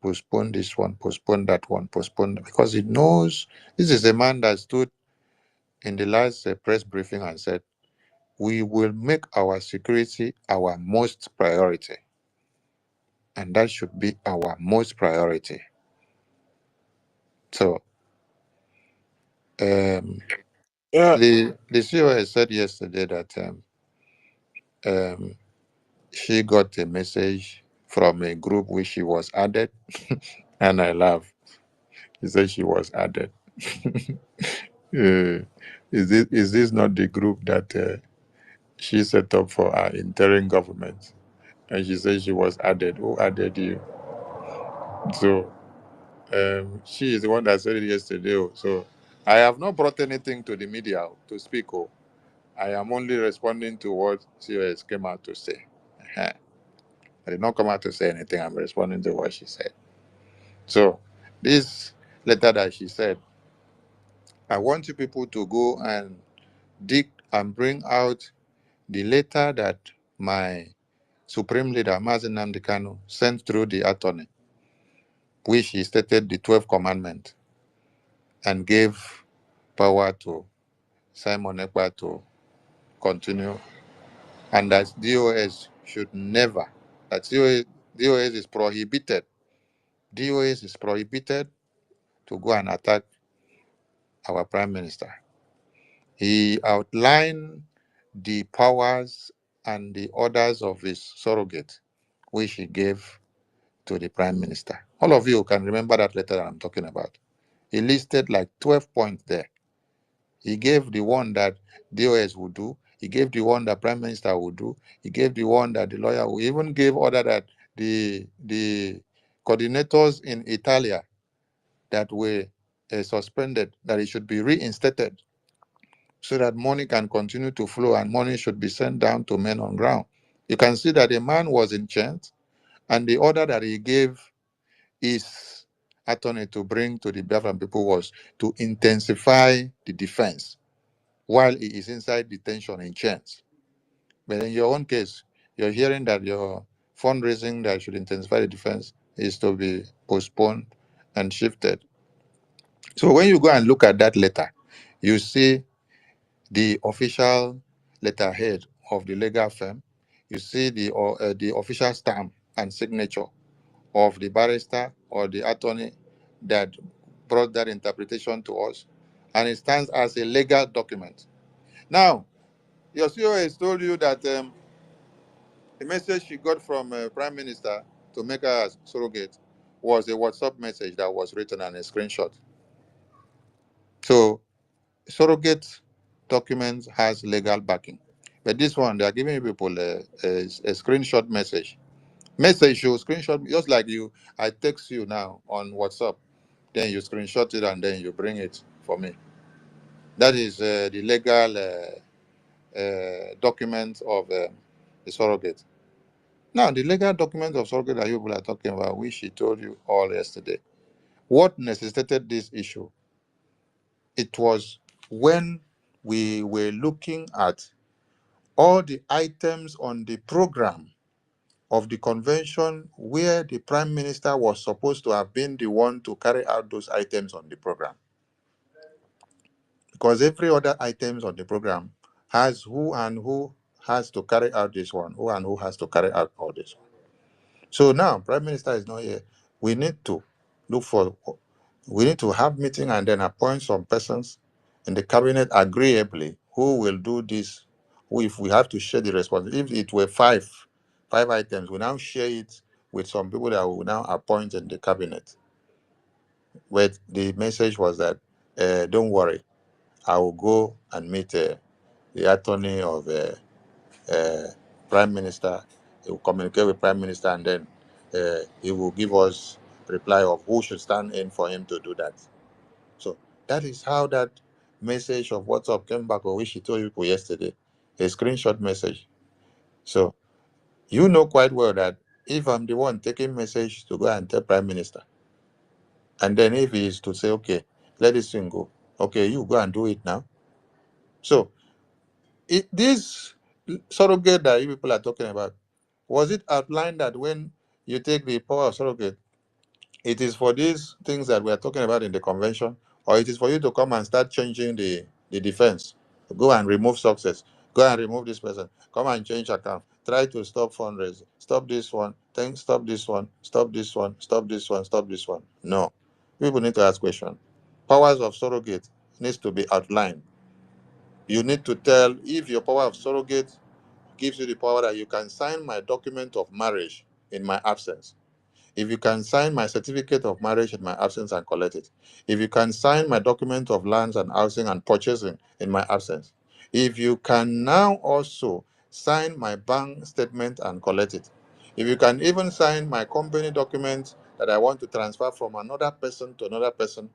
postpone this one, postpone that one, postpone that. Because he knows this is a man that stood in the last press briefing and said, we will make our security our most priority. And that should be our most priority. So Yeah. the COS said yesterday that she got a message from a group which she was added, and I laugh. He said she was added. Uh, is this not the group that she set up for our interim government? And she said she was added. Who added you? So she is the one that said it yesterday. So I have not brought anything to the media to speak. I am only responding to what COS came out to say. Uh-huh. I did not come out to say anything. I'm responding to what she said. So, this letter that she said, I want you people to go and dig and bring out the letter that my Supreme Leader, Mazen Nnamdi Kanu, sent through the attorney, which he stated the 12th commandment and gave power to Simon Ekpa to continue, and that DOS should never, that DOS is prohibited. DOS is prohibited to go and attack our Prime Minister. He outlined the powers and the orders of his surrogate, which he gave to the Prime Minister. All of you can remember that letter that I'm talking about. He listed like 12 points there. He gave the one that DOS would do. He gave the one that Prime Minister would do. He gave the one that the lawyer would even gave order that the coordinators in Italia that were suspended, that it should be reinstated so that money can continue to flow and money should be sent down to men on ground. You can see that the man was in chains, and the order that he gave his attorney to bring to the Biafran people was to intensify the defense while he is inside detention in chains. But in your own case, you're hearing that your fundraising that should intensify the defense is to be postponed and shifted. So when you go and look at that letter, you see the official letterhead of the legal firm. You see the official stamp and signature of the barrister or the attorney that brought that interpretation to us, and it stands as a legal document. Now, your CEO has told you that the message she got from Prime Minister to make her as surrogate was a WhatsApp message that was written and a screenshot. So surrogate documents has legal backing. But this one, they are giving people a screenshot message. Message you screenshot just like you. I text you now on WhatsApp, then you screenshot it and then you bring it for me. That is the legal document of the surrogate. Now, the legal document of surrogate that you people are talking about, which she told you all yesterday, what necessitated this issue? It was when we were looking at all the items on the program of the convention where the prime minister was supposed to have been the one to carry out those items on the program. Because every other items on the program has who and who has to carry out this one, who and who has to carry out all this one. So now prime minister is not here. We need to look for, we need to have meeting and then appoint some persons in the cabinet agreeably who will do this. Who, if we have to share the responsibility, if it were five items, we now share it with some people that we will now appoint in the cabinet. But the message was that, don't worry, I will go and meet the attorney of uh, prime minister. He will communicate with prime minister, and then he will give us reply of who should stand in for him to do that. So that is how that message of WhatsApp came back, or which he told people yesterday, a screenshot message. So you know quite well that if I'm the one taking message to go and tell prime minister, and then if he is to say, okay, let this thing go, okay, you go and do it now. So this surrogate that you people are talking about, was it outlined that when you take the power of surrogate, it is for these things that we are talking about in the convention, or it is for you to come and start changing the defense? Go and remove success. Go and remove this person. Come and change account. Try to stop fundraising. Stop this one. Stop this one. Stop this one. Stop this one. Stop this one. No. People need to ask questions. Powers of surrogate needs to be outlined. You need to tell if your power of surrogate gives you the power that you can sign my document of marriage in my absence. If you can sign my certificate of marriage in my absence and collect it. If you can sign my document of lands and housing and purchasing in my absence. If you can now also sign my bank statement and collect it. If you can even sign my company document that I want to transfer from another person to another person,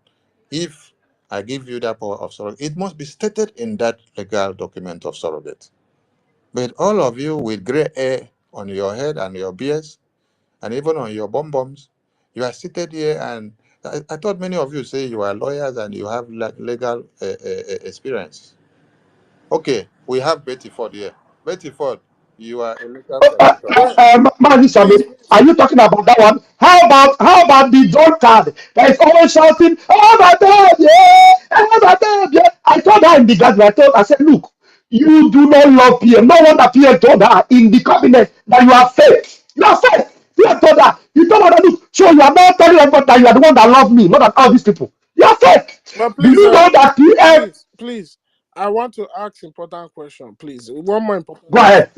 if I give you that power of surrogate, it must be stated in that legal document of surrogate. But all of you with gray hair on your head and your beards, and even on your bum bums, you are seated here, and I thought many of you say you are lawyers and you have legal experience. Okay, we have Betty Ford here. Betty Ford, you are a legal practitioner. Wait, Mazi please, Sami, please. are you talking about that one? How about the drunkard that is always shouting, "Oh my God, yeah, oh my God, yeah"? I told her in the gathering, I said, look, you do not love PM. No wonder PM told her in the cabinet that you are fake. You are fake. PM told her, you don't want to look. So you are not telling everybody that you are the one that love me, not that all these people. You are fake. But Do please, you know that PM? Please. I want to ask important question, please. One more important Go question. ahead.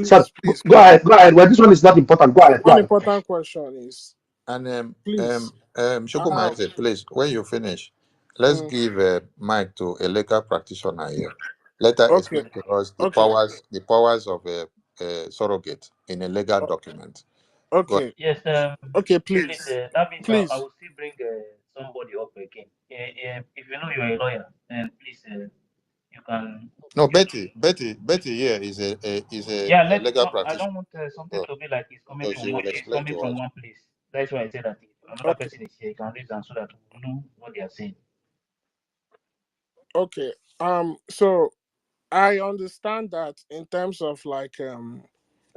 Sir, Please, please, go please. ahead. Go ahead. Well, this one is not important. Go ahead. Go One ahead. important question is, And please. Um, Shukumaise, please, when you finish, let's mm, give a mic to a legal practitioner here. Let her okay, explain to us okay, the powers of a surrogate in a legal o- document. Go ahead. okay, Yes, okay, please, please, that means I please. will still bring somebody up again. If you know you're a lawyer, then please, you can No, you can Betty here yeah. a Let legal no, I practitioner. don't want something So, to be like so she will it's explain coming to from us. one place. That's why I said that if another Okay, person is here, you can reason so that we know what they are saying. okay. So I understand that in terms of like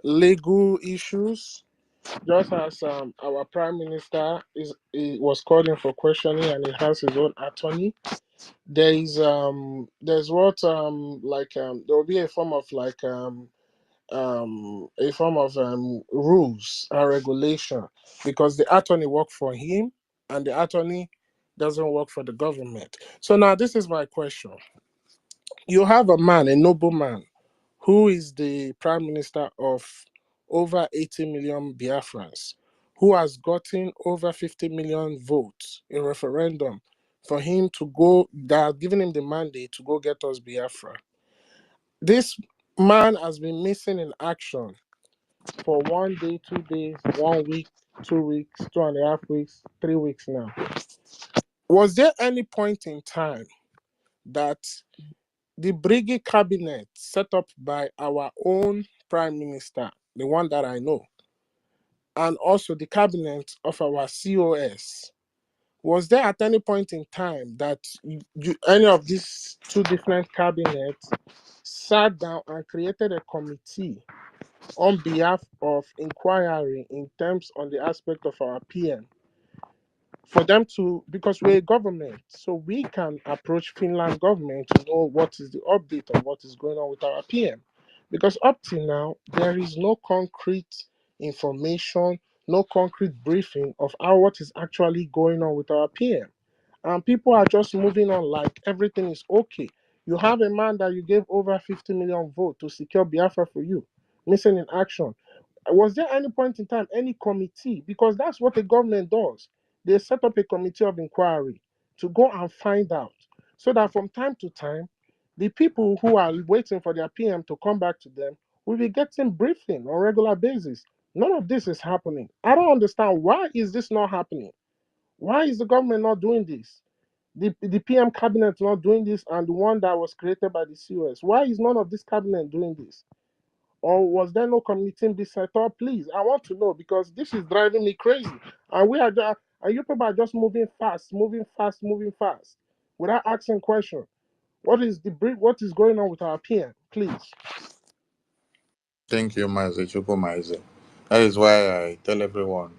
legal issues, just as our prime minister is he was calling for questioning and he has his own attorney. There's what there will be a form of rules and regulation because the attorney work for him and the attorney doesn't work for the government. So now this is my question. You have a man, a nobleman, who is the prime minister of over 80 million Biafrans, who has gotten over 50 million votes in referendum for him to go, that are giving him the mandate to go get us Biafra. This man has been missing in action for 1 day, 2 days, 1 week, 2 weeks, 2.5 weeks, 3 weeks now. Was there any point in time that the Brigade cabinet set up by our own prime minister, the one that I know, and also the cabinet of our COS, was there at any point in time that any of these two different cabinets sat down and created a committee on behalf of inquiry in terms on the aspect of our PM, for them to, because we're a government, so we can approach Finland government to know what is the update on what is going on with our PM? Because up till now there is no concrete information, no concrete briefing of how what is actually going on with our PM, and people are just moving on like everything is okay. You have a man that you gave over 50 million votes to secure Biafra for you, missing in action. Was there any point in time any committee? Because that's what the government does. They set up a committee of inquiry to go and find out, so that from time to time, the people who are waiting for their PM to come back to them will be getting briefing on a regular basis. None of this is happening. I don't understand, why is this not happening? Why is the government not doing this? The PM cabinet not doing this, and the one that was created by the COS. Why is none of this cabinet doing this? Or was there no committee be set up? Please, I want to know, because this is driving me crazy. And we are just, and you people are just moving fast, moving fast, moving fast, without asking question. What is the brief? What is going on with our PM? Please. Thank you, Mazi Chupo Mazi. That is why I tell everyone,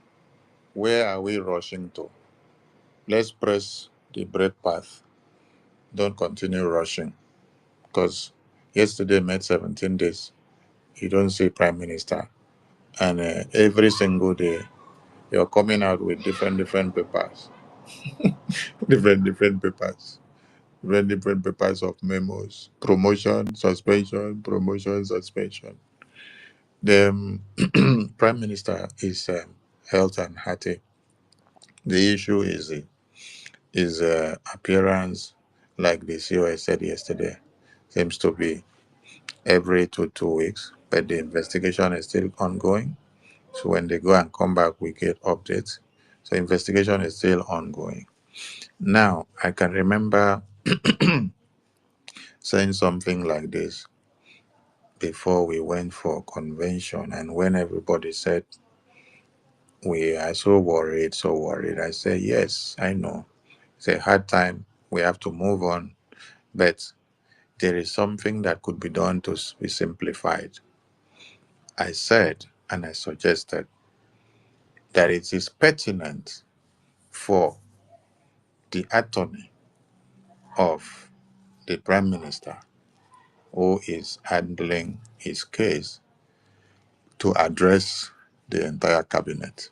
where are we rushing to? Let's press the brake path. Don't continue rushing. Because yesterday made 17 days. You don't see Prime Minister. And every single day, you're coming out with different papers. different papers. Different papers of memos. Promotion, suspension, promotion, suspension. The Prime Minister is health and hearty. The issue is appearance, like the COS said yesterday, seems to be every 2 weeks, but the investigation is still ongoing. So when they go and come back, we get updates. So investigation is still ongoing. Now, I can remember saying something like this before we went for convention, and when everybody said we are so worried, I said, yes, I know. It's a hard time. We have to move on. But there is something that could be done to be simplified. I said, and I suggested, that it is pertinent for the attorney of the Prime Minister who is handling his case to address the entire cabinet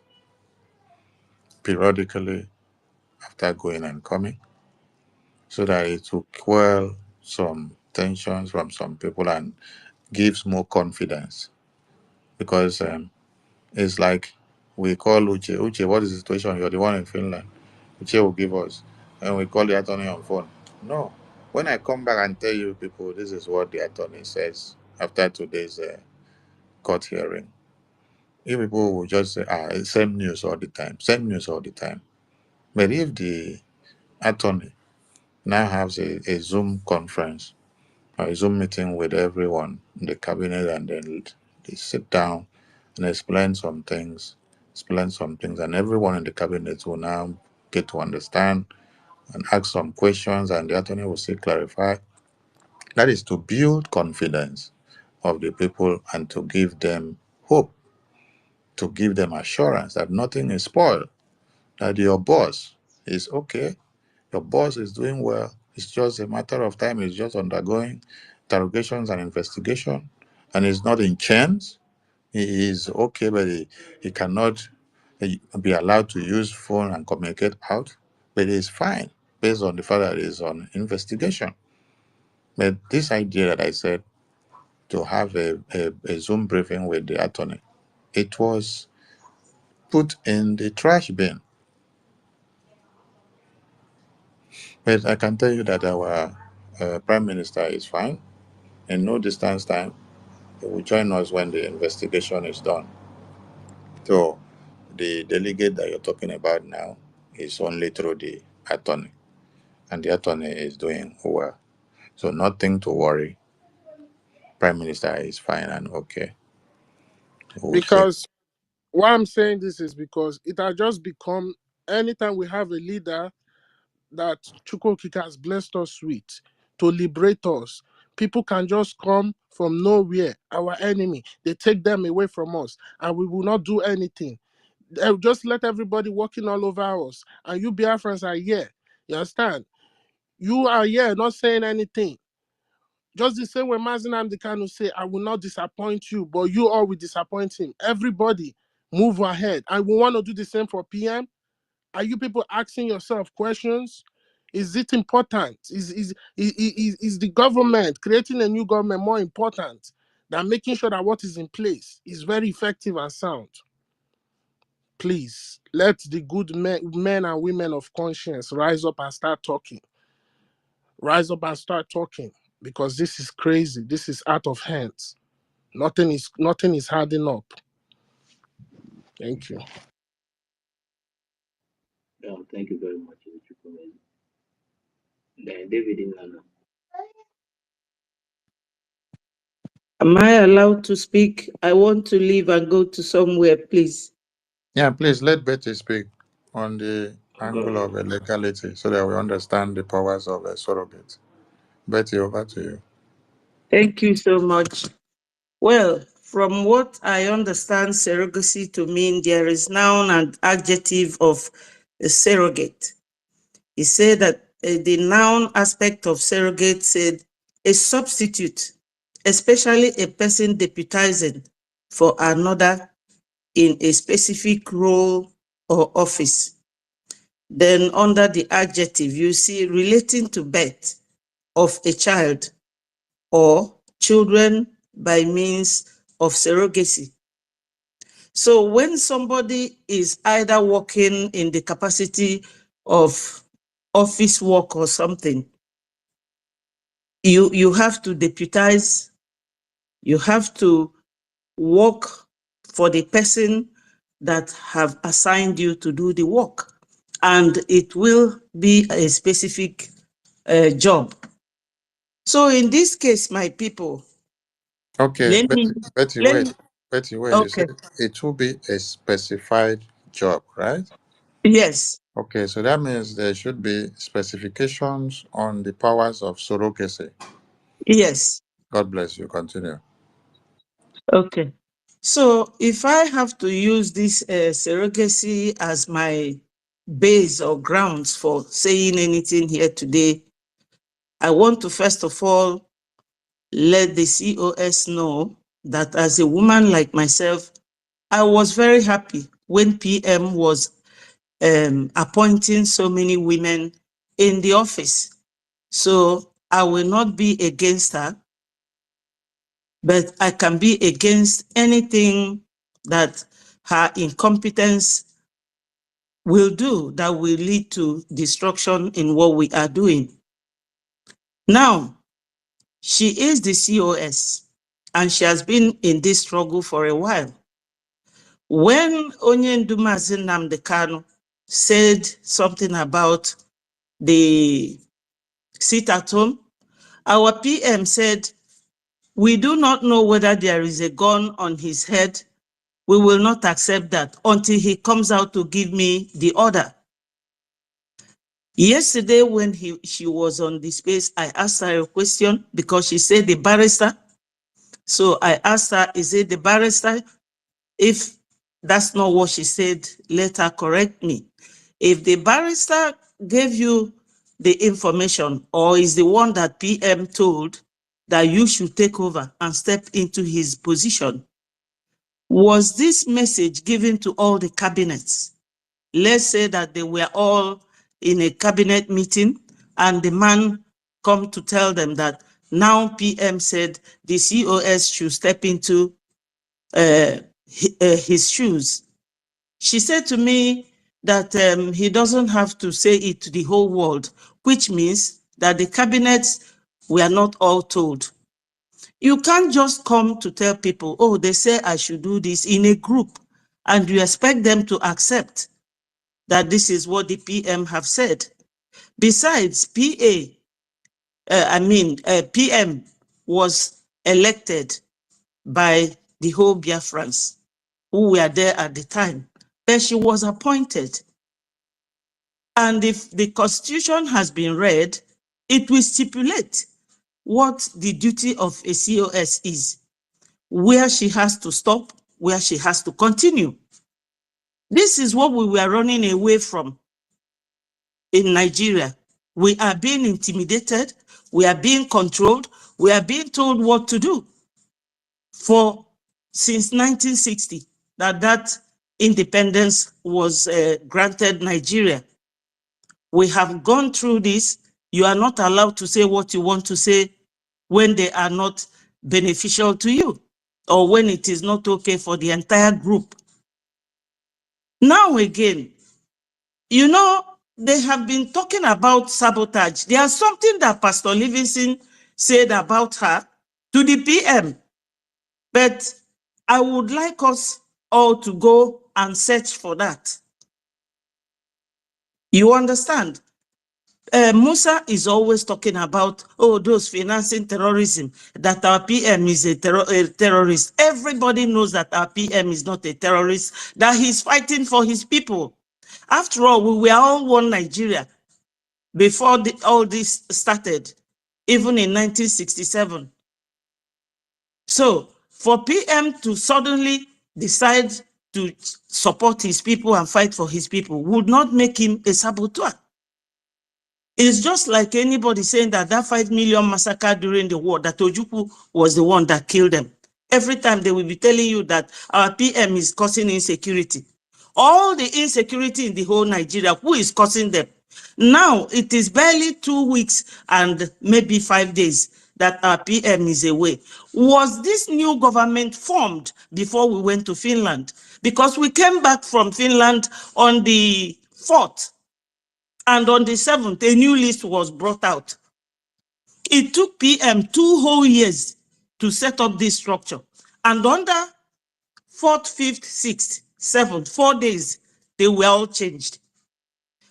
periodically after going and coming, so that it will quell some tensions from some people and gives more confidence. Because it's like we call Uche. Uche, what is the situation? You're the one in Finland. Uche will give us. And we call the attorney on phone. No. When I come back and tell you people, this is what the attorney says after today's court hearing, you people will just say, same news all the time. Same news all the time. But if the attorney now has a Zoom conference or a Zoom meeting with everyone in the cabinet, and then they sit down and explain some things, and everyone in the cabinet will now get to understand and ask some questions, and the attorney will say clarify. That is to build confidence of the people and to give them hope, to give them assurance that nothing is spoiled, that your boss is okay, your boss is doing well. It's just a matter of time. It's just undergoing interrogations and investigation, and he's not in chains. He is okay, but he cannot be allowed to use phone and communicate out. But he's fine based on the fact that he's on investigation. But this idea that I said, to have a Zoom briefing with the attorney, it was put in the trash bin. But I can tell you that our Prime Minister is fine. In no distance time, he will join us when the investigation is done. So the delegate that you're talking about now is only through the attorney, and the attorney is doing well. So nothing to worry. Prime Minister is fine and okay. We'll see. Because why I'm saying this is because it has just become anytime we have a leader that Chukwokika has blessed us with to liberate us, people can just come from nowhere, our enemy, they take them away from us, and we will not do anything. They'll just let everybody walking all over us, and you Biafrans are here. You understand? You are here not saying anything. Just the same way Mazen Amdekano say, I will not disappoint you, but you all will disappoint him. Everybody move ahead. And we want to do the same for PM. Are you people asking yourself questions? Is it important? Is the government, creating a new government, more important than making sure that what is in place is very effective and sound? Please, let the good men and women of conscience rise up and start talking. Rise up and start talking, because this is crazy. This is out of hands. Nothing is harding up. Thank you. Thank you very much, David Inana. Am I allowed to speak? I want to leave and go to somewhere, please. Yeah, please let Betty speak on the Go angle ahead. of legality so that we understand the powers of a surrogate. Betty, over to you. Thank you so much. Well, from what I understand surrogacy to mean, there is now an adjective of a surrogate. He said that the noun aspect of surrogate said a substitute, especially a person deputizing for another in a specific role or office. Then under the adjective, you see relating to birth of a child or children by means of surrogacy. So when somebody is either working in the capacity of office work or something, you have to deputize, you have to work for the person that have assigned you to do the work. And it will be a specific job. So in this case, my people, Okay, let me, Betty, let wait. me, Betty, wait. You okay, said it will be a specified job, right? yes, Okay, so that means there should be specifications on the powers of surrogacy. yes, God bless you. Continue. okay. So if I have to use this surrogacy as my base or grounds for saying anything here today, I want to first of all let the COS know that as a woman like myself, I was very happy when PM was appointing so many women in the office. So I will not be against her, but I can be against anything that her incompetence will do that will lead to destruction in what we are doing. Now, she is the COS and she has been in this struggle for a while. When Onyendu Mazi Nnamdi Kanu said something about the sit at home, our PM said, we do not know whether there is a gun on his head. We will not accept that until he comes out to give me the order. Yesterday, when she was on the space, I asked her a question because she said the barrister. So I asked her, is it the barrister? If that's not what she said, let her correct me. If the barrister gave you the information or is the one that PM told that you should take over and step into his position, was this message given to all the cabinets? Let's say that they were all in a cabinet meeting and the man come to tell them that now PM said the COS should step into his shoes. She said to me that he doesn't have to say it to the whole world. which means that the cabinets were not all told. You can't just come to tell people, oh, they say I should do this in a group, and you expect them to accept that this is what the PM have said. Besides, PM was elected by the whole Biafrans who were there at the time, but she was appointed. And if the constitution has been read, it will stipulate what the duty of a COS is, where she has to stop, where she has to continue. This is what we were running away from in Nigeria. We are being intimidated, we are being controlled, we are being told what to do. Since 1960, that independence was granted Nigeria. We have gone through this. You are not allowed to say what you want to say when they are not beneficial to you, or when it is not okay for the entire group. Now again, you know, they have been talking about sabotage. There's something that Pastor Livingston said about her to the PM, but I would like us all to go and search for that. You understand? Musa is always talking about, oh, those financing terrorism, that our PM is a terrorist. Everybody knows that our PM is not a terrorist, that he's fighting for his people. After all, we were all one Nigeria before all this started, even in 1967. So for PM to suddenly decide to support his people and fight for his people would not make him a saboteur. It's just like anybody saying that 5 million massacre during the war, that Ojukwu was the one that killed them. Every time they will be telling you that our PM is causing insecurity. All the insecurity in the whole Nigeria, who is causing them? Now, it is barely 2 weeks and maybe 5 days that our PM is away. Was this new government formed before we went to Finland? Because we came back from Finland on the 4th. And on the 7th, a new list was brought out. It took PM 2 whole years to set up this structure. And under 4th, 5th, 6th, 7th, 4 days, they were all changed.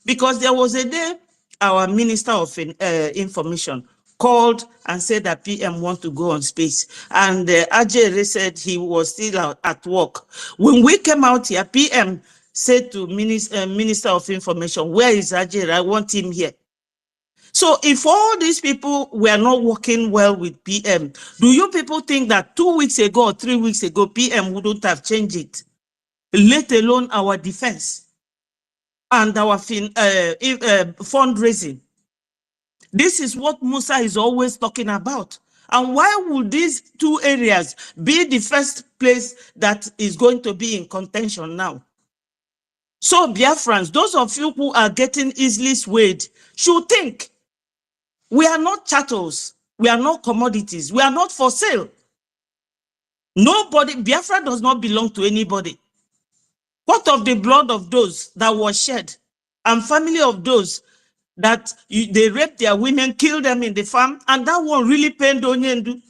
Because there was a day our Minister of Information called and said that PM want to go on space. And Ajere said he was still out at work. When we came out here, PM said to Minister of Information, where is Ajere? I want him here. So if all these people were not working well with PM, do you people think that 2 weeks ago or 3 weeks ago, PM wouldn't have changed it, let alone our defense and our fundraising? This is what Musa is always talking about. And why would these 2 areas be the first place that is going to be in contention now? So Biafrans, those of you who are getting easily swayed, should think. We are not chattels. We are not commodities. We are not for sale. Nobody, Biafra does not belong to anybody. What of the blood of those that was shed, and family of those that they raped their women, killed them in the farm, and that one really pained Onyendu?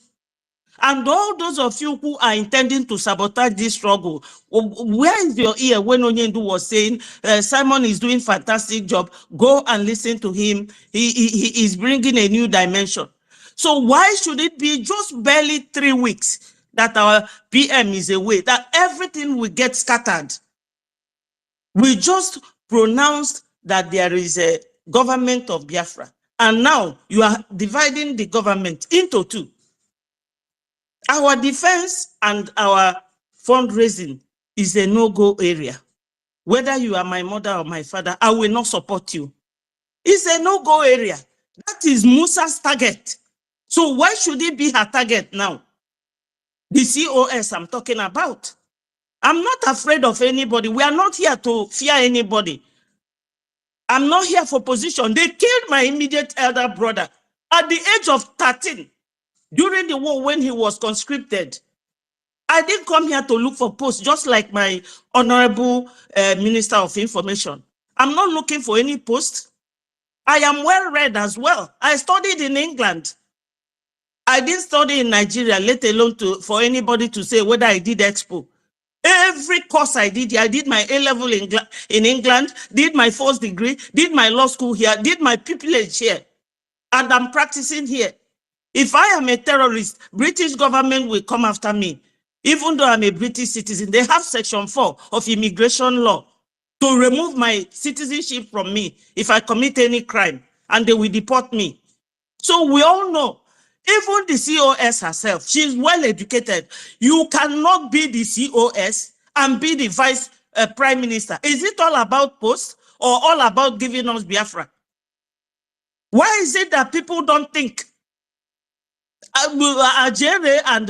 And all those of you who are intending to sabotage this struggle, where is your ear when Onyendu was saying, Simon is doing fantastic job, go and listen to him, he is bringing a new dimension. So why should it be just barely 3 weeks that our PM is away, that everything will get scattered? We just pronounced that there is a government of Biafra, and now you are dividing the government into 2. Our defense and our fundraising is a no-go area. Whether you are my mother or my father, I will not support you. It's a no-go area. That is Musa's target. So why should it be her target now? The COS I'm talking about. I'm not afraid of anybody. We are not here to fear anybody. I'm not here for position. They killed my immediate elder brother at the age of 13 during the war when he was conscripted. I didn't come here to look for posts, just like my honorable Minister of Information. I'm not looking for any post. I am well read as well. I studied in England. I didn't study in Nigeria, let alone for anybody to say whether I did expo. Every course I did my A-level in England, did my first degree, did my law school here, did my pupillage here, and I'm practicing here. If I am a terrorist, British government will come after me. Even though I'm a British citizen, they have section 4 of immigration law to remove my citizenship from me if I commit any crime, and they will deport me. So we all know, even the COS herself, she's well educated. You cannot be the COS and be the vice prime minister. Is it all about posts or all about giving us Biafra? Why is it that people don't think? Ajere and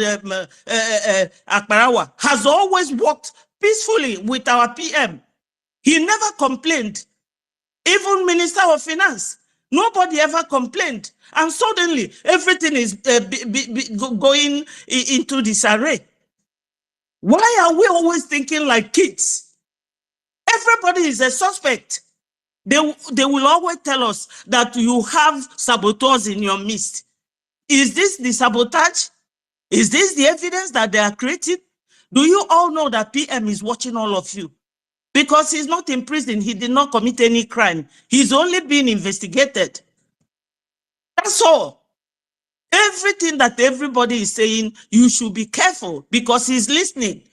Akbarawa has always worked peacefully with our PM. He never complained. Even Minister of Finance, nobody ever complained. And suddenly, everything is going into disarray. Why are we always thinking like kids? Everybody is a suspect. They will always tell us that you have saboteurs in your midst. Is this the sabotage? Is this the evidence that they are creating? Do you all know that PM is watching all of you? Because he's not in prison, he did not commit any crime. He's only being investigated. That's all. Everything that everybody is saying, you should be careful because he's listening.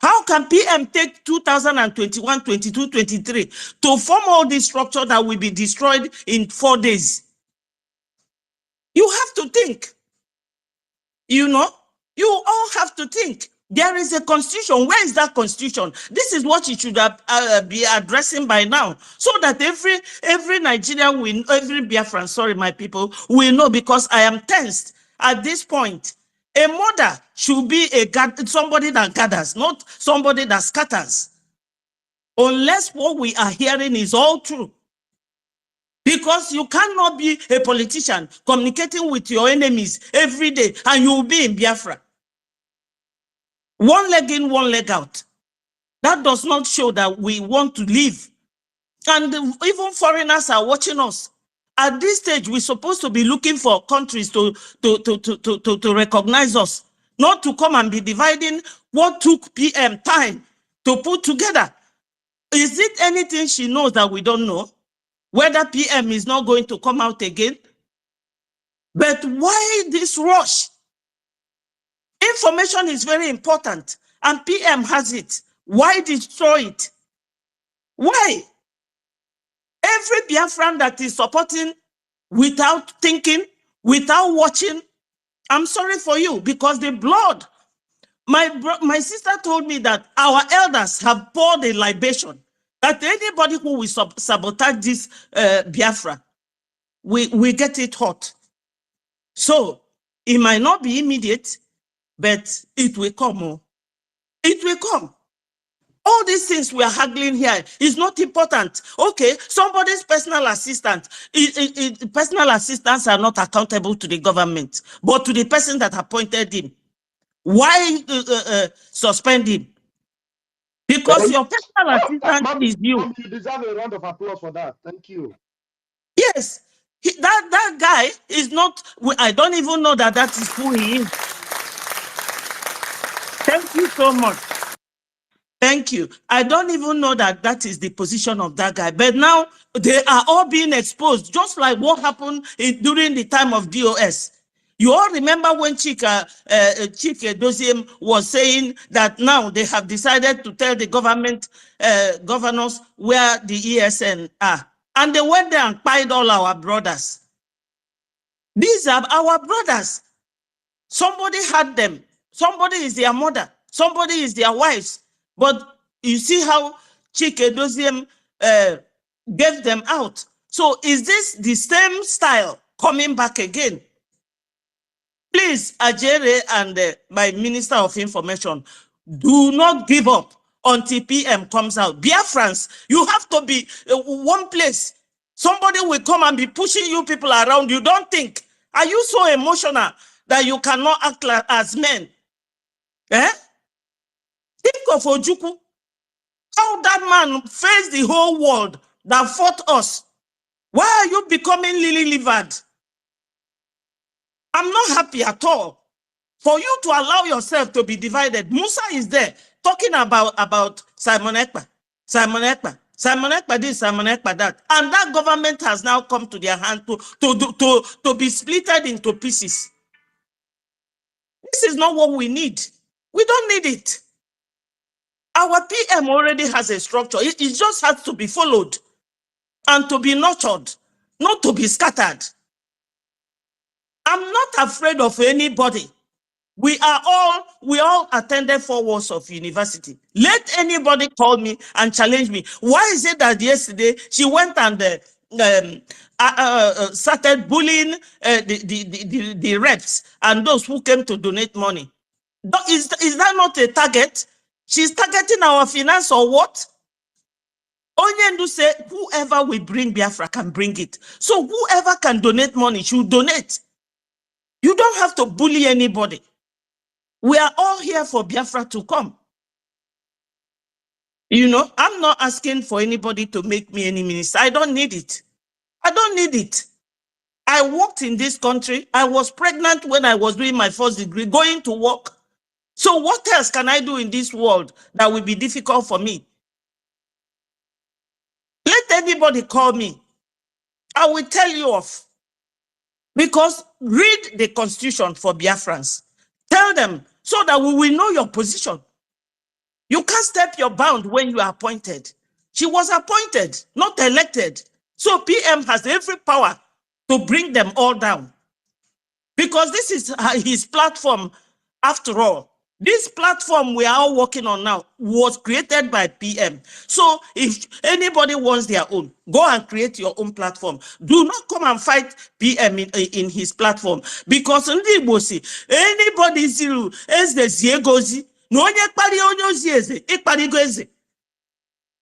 How can PM take 2021, 22, 23 to form all this structure that will be destroyed in 4 days? You have to think. You know, you all have to think. There is a constitution. Where is that constitution? This is what you should be addressing by now, so that every Nigerian will, every Biafran, sorry, my people, will know, because I am tensed at this point. A mother should be somebody that gathers, not somebody that scatters. Unless what we are hearing is all true. Because you cannot be a politician communicating with your enemies every day and you will be in Biafra. One leg in, one leg out. That does not show that we want to live. And even foreigners are watching us. At this stage, we're supposed to be looking for countries to recognize us, not to come and be dividing what took PM time to put together. Is it anything she knows that we don't know? Whether PM is not going to come out again? But why this rush? Information is very important, and PM has it. Why destroy it? Why? Every Biafran that is supporting without thinking, without watching, I'm sorry for you, because the blood, my sister told me that our elders have poured a libation, that anybody who will sabotage this Biafra, we get it hot. So it might not be immediate, but it will come. It will come. All these things we are haggling here is not important. Okay, somebody's personal assistant. Personal assistants are not accountable to the government, but to the person that appointed him. Why suspend him? Because your personal assistant is you. You deserve a round of applause for that. Thank you. Yes, that guy is not. I don't even know that is who he is. Thank you so much. Thank you. I don't even know that is the position of that guy. But now they are all being exposed, just like what happened during the time of DOS. You all remember when Chike Doziem was saying that now they have decided to tell the government governors where the ESN are. And they went there and pied all our brothers. These are our brothers. Somebody had them. Somebody is their mother. Somebody is their wives. But you see how Chike Doziem gave them out. So is this the same style coming back again? Please, Ajere and my Minister of Information, do not give up until PM comes out. Biafrans, you have to be one place. Somebody will come and be pushing you people around. You don't think. Are you so emotional that you cannot act as men? Eh? Think of Ojukwu. How that man faced the whole world that fought us. Why are you becoming lily-livered? I'm not happy at all. For you to allow yourself to be divided, Musa is there talking about Simon Ekpa, Simon Ekpa, Simon Ekpa this, Simon Ekpa that, and that government has now come to their hand to be splitted into pieces. This is not what we need. We don't need it. Our PM already has a structure. It just has to be followed and to be nurtured, not to be scattered. I'm not afraid of anybody. We all attended 4 years of university. Let anybody call me and challenge me. Why is it that yesterday she went and started bullying the reps and those who came to donate money? Is that not a target? She's targeting our finance or what? Onyendu said, whoever will bring Biafra can bring it. So whoever can donate money should donate. You don't have to bully anybody. We are all here for Biafra to come. You know, I'm not asking for anybody to make me any minister. I don't need it. I don't need it. I worked in this country. I was pregnant when I was doing my first degree, going to work. So what else can I do in this world that will be difficult for me? Let anybody call me. I will tell you off. Because read the constitution for Biafrans. Tell them so that we will know your position. You can't step your bound when you are appointed. She was appointed, not elected. So PM has every power to bring them all down. Because this is his platform after all. This platform we are all working on now was created by PM. So if anybody wants their own, go and create your own platform. Do not come and fight PM in his platform. Because anybody is the Ziegozi. No one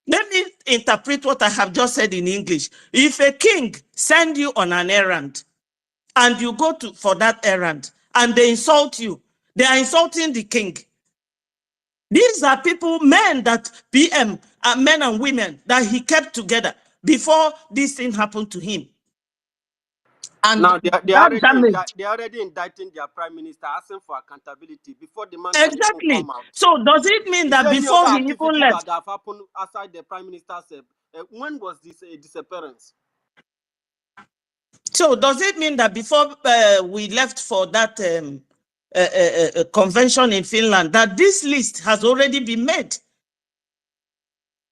Let me interpret what I have just said in English. If a king send you on an errand, and you go for that errand, and they insult you, they are insulting the king. These are people, men that PM, men and women that he kept together before this thing happened to him. And Now they that already damage. they already indicting their prime minister, asking for accountability before the man can even Exactly. come out. So does it mean Is that there any before other he even activity left? that have happened outside the prime minister's? When was this disappearance? So does it mean that before we left for that convention in Finland, that this list has already been made?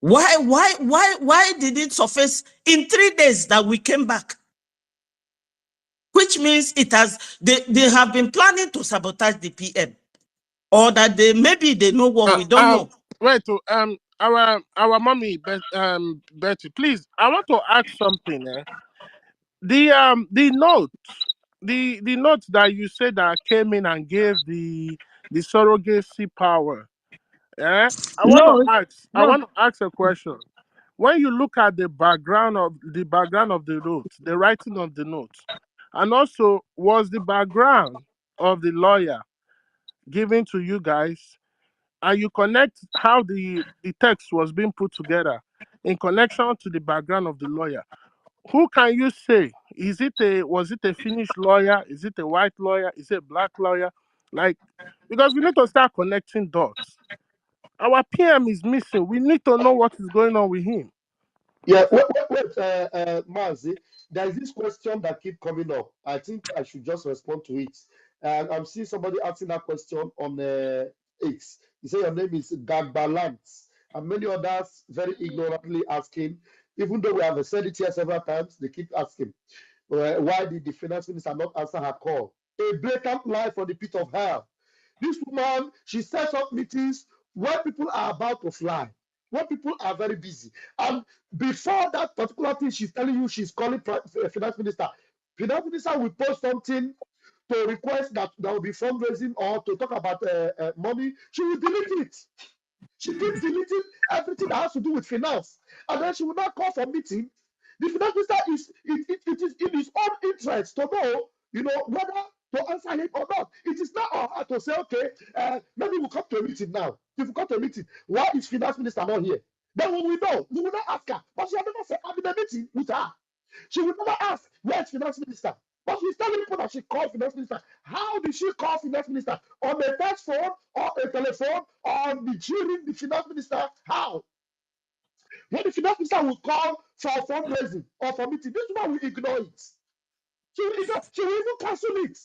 Why did it surface in 3 days that we came back? Which means they have been planning to sabotage the PM, or that maybe they know what we don't know. Wait, our mommy, Betty, please. I want to ask something. The note, the note that you said that came in and gave the surrogacy power. Yeah, I want to No, ask. I no. want to ask a question. When you look at the background of the note, the writing of the note, and also was the background of the lawyer given to you guys, and you connect how the text was being put together in connection to the background of the lawyer. Who can you say? Was it a Finnish lawyer? Is it a white lawyer? Is it a black lawyer? Like, because we need to start connecting dots. Our PM is missing. We need to know what is going on with him. Yeah, Mazi, there is this question that keep coming up. I think I should just respond to it. And I'm seeing somebody asking that question on X. You say your name is Gagbalant, and many others very ignorantly asking, even though we have said it here several times, they keep asking, why did the finance minister not answer her call? A blatant lie from the pit of hell. This woman, she sets up meetings where people are about to fly, when people are very busy. And before that particular thing, she's telling you she's calling finance minister. Finance minister will post something to request that there will be fundraising or to talk about money. She will delete it. She keeps deleting everything that has to do with finance. And then she will not call for meeting. The finance minister it is in his own interest to know, whether to answer him or not. It is not on her to say, okay, maybe we'll come to a meeting now. If we come to a meeting, why is finance minister not here? Then we will know. We will not ask her. But she has never said, I'm in a meeting with her. She will never ask, where's finance minister? But she's telling people that she called finance minister. How did she call finance minister? On a text phone or a telephone or did she ring the finance minister? How? When the finance minister will call for fundraising or for meeting, this woman will ignore it. She will even cancel it.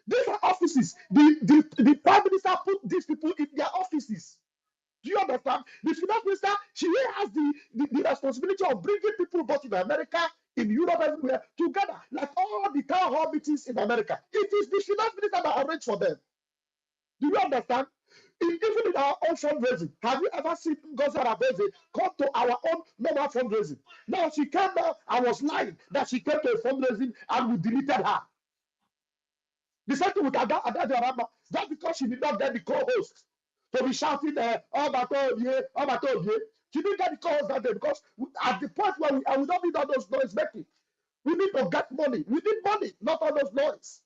These are offices. The prime minister put these people in their offices. Do you understand? The finance minister, she has the responsibility of bringing people both in America, in Europe, everywhere together, like all the town hall meetings in America. It is the finance minister that arrange for them. Do you understand? Even in our own fundraising, have you ever seen Ngozi Arabeze come to our own normal fundraising? Now she came there, I was lying that she came to a fundraising and we deleted her. The same thing with Ada Diarama, just because she did not get the co-host to be shouting, oh, my God, yeah, oh, my God, yeah. She didn't get the co-host that day because at the point where we don't need all those noise making. We need to get money. We need money, not all those noise.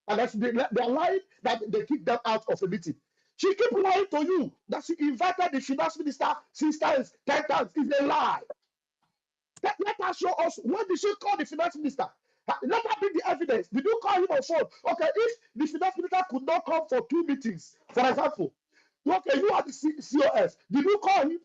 And that's they're lying that they kick them out of a meeting. She keep lying to you that she invited the finance minister 6 times, 10 times. It's a lie. Let her show us when did she call the finance minister. Let her bring the evidence. Did you call him on phone? Okay, if the finance minister could not come for 2 meetings, for example, okay, you are the COS. Did you call him?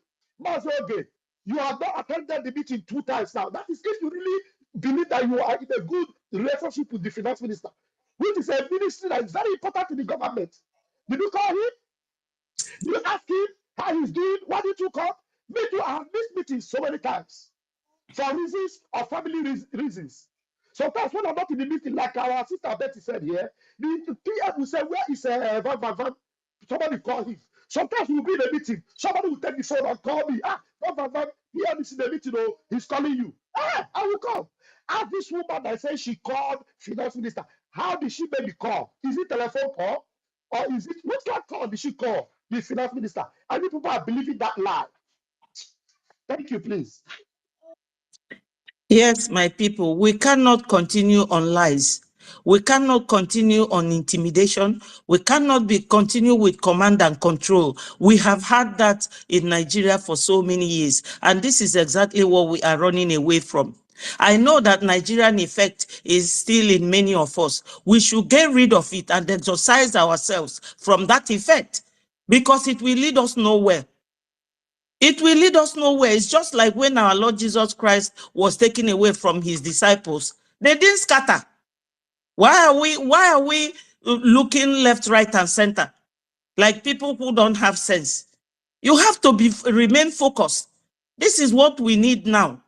Okay, you have not attended the meeting 2 times now. That is if you really believe that you are in a good relationship with the finance minister, which is a ministry that is very important to the government. Did you call him? Did you ask him how he's doing? Why did you call? Me too, I have missed meetings so many times for reasons or family reasons. Sometimes when I'm not in the meeting, like our sister Betty said here, the PM will say, where is Van? Somebody call him. Sometimes we'll be in a meeting, somebody will take the phone and call me. Van, PM is in the meeting, oh, he's calling you. I will come. Ask this woman that says she called finance minister. How did she make the call? Is it telephone call? Or is it, what kind of call did she call the finance minister? And you people are believing that lie. Thank you, please. Yes, my people, we cannot continue on lies. We cannot continue on intimidation. We cannot continue with command and control. We have had that in Nigeria for so many years, and this is exactly what we are running away from. I know that Nigerian effect is still in many of us. We should get rid of it and exorcise ourselves from that effect, because it will lead us nowhere. It will lead us nowhere. It's just like when our Lord Jesus Christ was taken away from his disciples. They didn't scatter. Why are we looking left, right, and center? Like people who don't have sense. You have to remain focused. This is what we need now.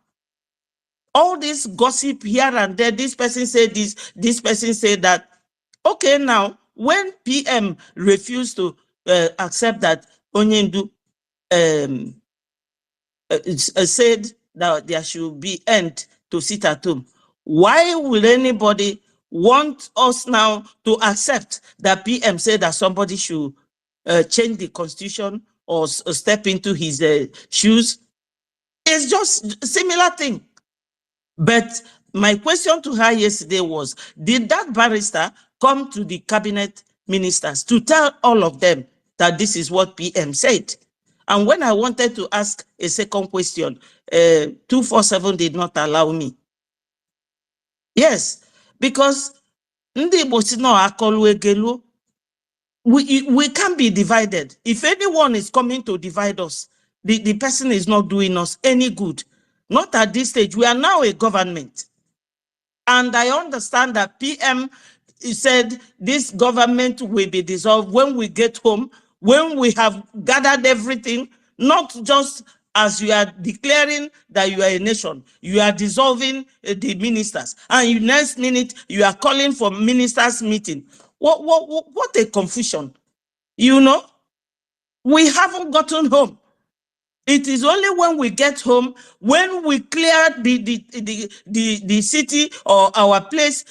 All this gossip here and there, this person said this person said that. Okay, now, when PM refused to accept that Onyendu said that there should be end to sit at home, why will anybody want us now to accept that PM said that somebody should change the constitution or step into his shoes? It's just a similar thing. But my question to her yesterday was, did that barrister come to the cabinet ministers to tell all of them that this is what PM said? And when I wanted to ask a second question, 247 did not allow me. Yes, because we can't be divided. If anyone is coming to divide us, the person is not doing us any good. Not at this stage. We are now a government. And I understand that PM said this government will be dissolved when we get home, when we have gathered everything, not just as you are declaring that you are a nation, you are dissolving the ministers, and next minute you are calling for ministers' meeting. What a confusion. You know, we haven't home. It is only when we get home, when we clear the city or our place,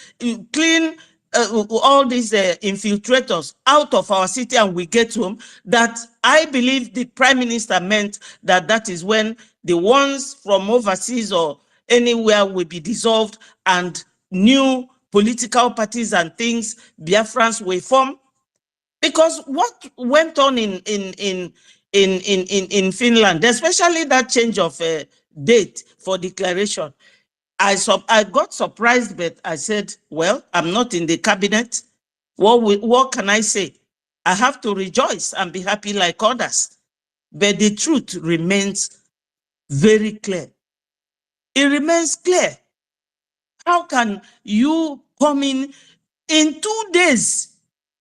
clean all these infiltrators out of our city, and we get home, that I believe the Prime Minister meant that is when the ones from overseas or anywhere will be dissolved and new political parties and things, Biafrans will form. Because what went on in Finland, especially that change of date for declaration, I got surprised, but I said, well, I'm not in the cabinet. What can I say? I have to rejoice and be happy like others. But the truth remains very clear. It remains clear. How can you come in 2 days?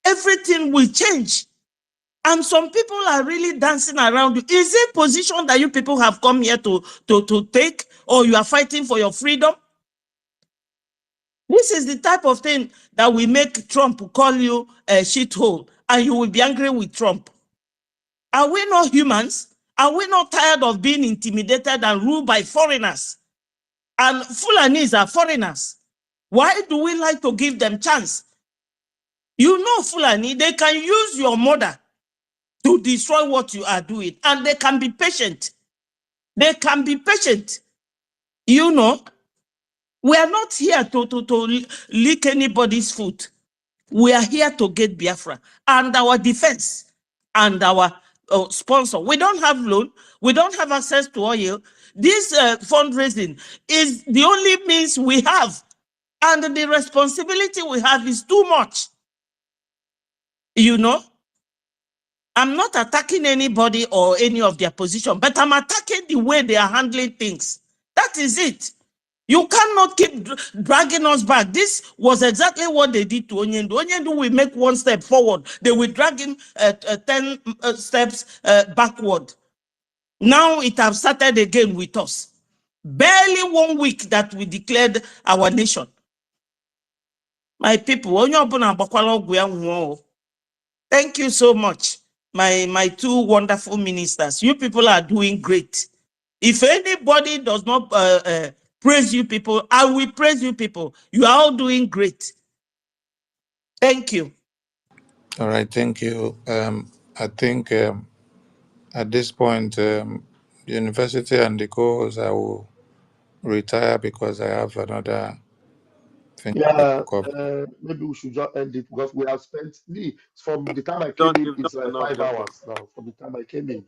Everything will change. And some people are really dancing around you. Is it position that you people have come here to take, or you are fighting for your freedom? This is the type of thing that will make Trump call you a shithole, and you will be angry with Trump. Are we not humans? Are we not tired of being intimidated and ruled by foreigners? And Fulanis are foreigners. Why do we like to give them chance? You know, Fulani, they can use your mother to destroy what you are doing, and they can be patient. They can be patient. You know, we are not here to lick anybody's foot. We are here to get Biafra and our defense and our sponsor. We don't have loan. We don't have access to oil. This fundraising is the only means we have. And the responsibility we have is too much. You know, I'm not attacking anybody or any of their position, but I'm attacking the way they are handling things. That is it. You cannot keep dragging us back. This was exactly what they did to Onyendu. Onyendu will make one step forward. They will drag him 10 steps backward. Now it has started again with us. Barely 1 week that we declared our nation. My people, thank you so much, my two wonderful ministers. You people are doing great. If anybody does not praise you people, I will praise you people. You are all doing great. Thank you. All right, thank you. I think at this point, the university and the goals, I will retire because I have another thing to Yeah, cover. maybe we should just end it because we have spent from the time I came Done, in, you've done it's like enough, 5 hours Doctor. now. From the time I came in,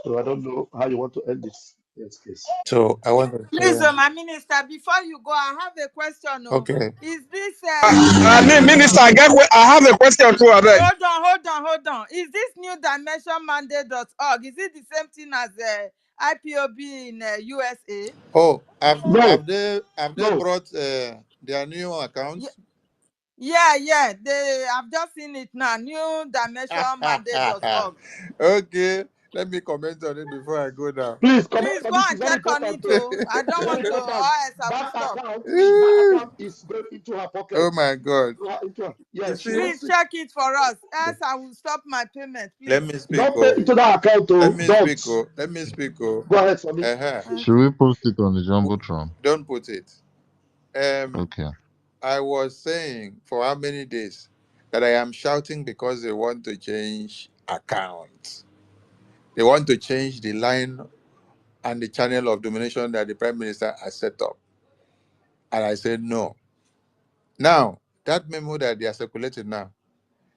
so I don't know how you want to end this. Yes, please. So I want to Please, say, my minister, before you go, I have a question. Oh, okay. is this I mean, Minister, I have a question too, I beg. hold on. Is this new dimension mandate.org? Is it the same thing as IPOB in USA? Oh, No, have they no. brought their new account? Yeah. They I've just seen it now. New dimension mandate.org. Okay, let me comment on it before I go down. Please comment Please on go it. It's and very check on it important too. too. I don't It's very want to, or important. else I will That stop. account, please, that account is going into her Oh pocket. my God! You Yes, she see, Please wants it. check it for us, else I will stop my payment, let please. me speak. Don't pay Oh, into that account, let oh. me Don't. speak. Oh, let me speak. Oh, Go ahead, Sonny. uh-huh. Should we post it on the Jumbotron? Don't put it. Um, Okay. I was saying for how many days that I am shouting because they want to change account. They want to change the line and the channel of domination that the Prime Minister has set up. And I said no. Now, that memo that they are circulating now,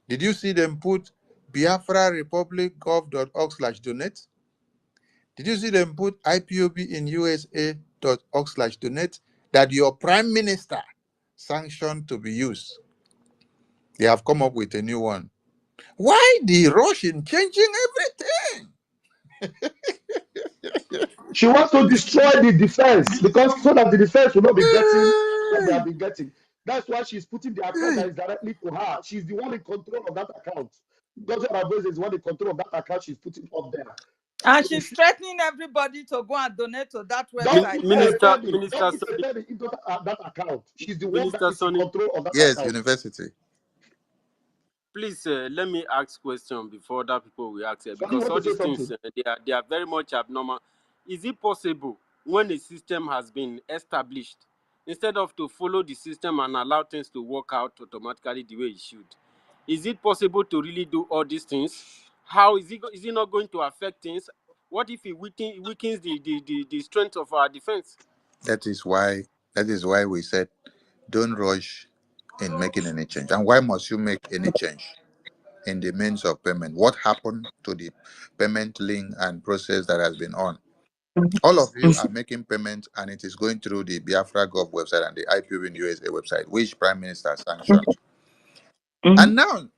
did you see them put Biafra Republic gov.org/donate? Did you see them put IPOB in USA.org/donate that your Prime Minister sanctioned to be used? They have come up with a new one. Why the rush in changing everything? She wants to destroy the defense because so that the defense will not be getting what they have Hey, been getting. That's why she's putting the account hey. that is directly to her. She's the one in control of that account. Governor Abbas is the one in control of that account she's putting up there. And So she's threatening everybody to go and donate to that don't website. put a penny. Don't Minister put a Sonny, penny into that account. She's the one that Minister is in Sonny, control of that Yes, account. university. please let me ask question before other people will ask So you because want all to say these things something? they are very much abnormal. Is it possible when a system has been established, instead of to follow the system and allow things to work out automatically the way it should, is it possible to really do all these things? How is it not going to affect things? What if it weakens the strength of our defense? That is why we said don't rush in making any change. And why must you make any change in the means of payment? What happened to the payment link and process that has been on? All of you are Mhm. making payments, and it is going through the Biafra Gov website and the IPOB in USA website, which Prime Minister sanctioned. Mhm. And now,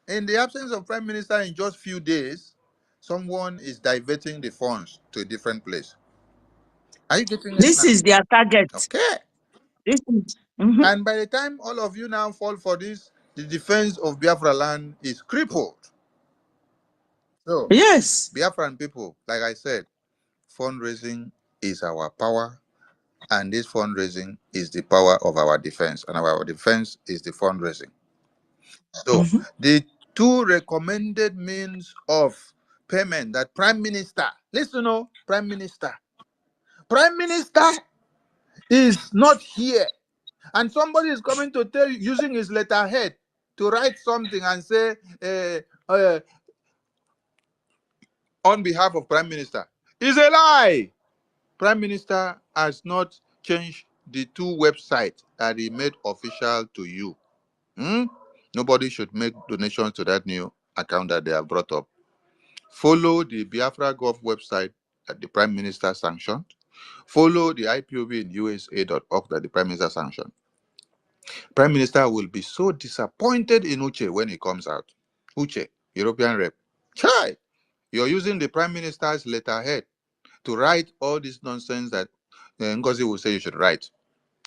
in the absence of Prime Minister in just few days, someone is diverting the funds to a different place. Are you getting it This now? is their target. Okay. This is, mhm. And by the time all of you now fall for this, the defense of Biafra land is crippled. So, Yes. Biafran people, like I said, fundraising is our power, and this fundraising is the power of our defense, and our defense is the fundraising. So, Mhm. the two recommended means of payment that Prime Minister, listen, oh, Prime Minister is not here, and somebody is coming to tell you using his letterhead to write something and say, on behalf of Prime Minister, is a lie. Prime Minister has not changed the two websites that he made official to you. Hmm? Nobody should make donations to that new account that they have brought up. Follow the Biafra Gov website that the Prime Minister sanctioned. Follow the IPOB in USA.org that the Prime Minister sanctioned. Prime Minister will be so disappointed in Uche when he comes out. Uche, European rep. Chai, you're using the Prime Minister's letterhead to write all this nonsense that Ngozi will say you should write.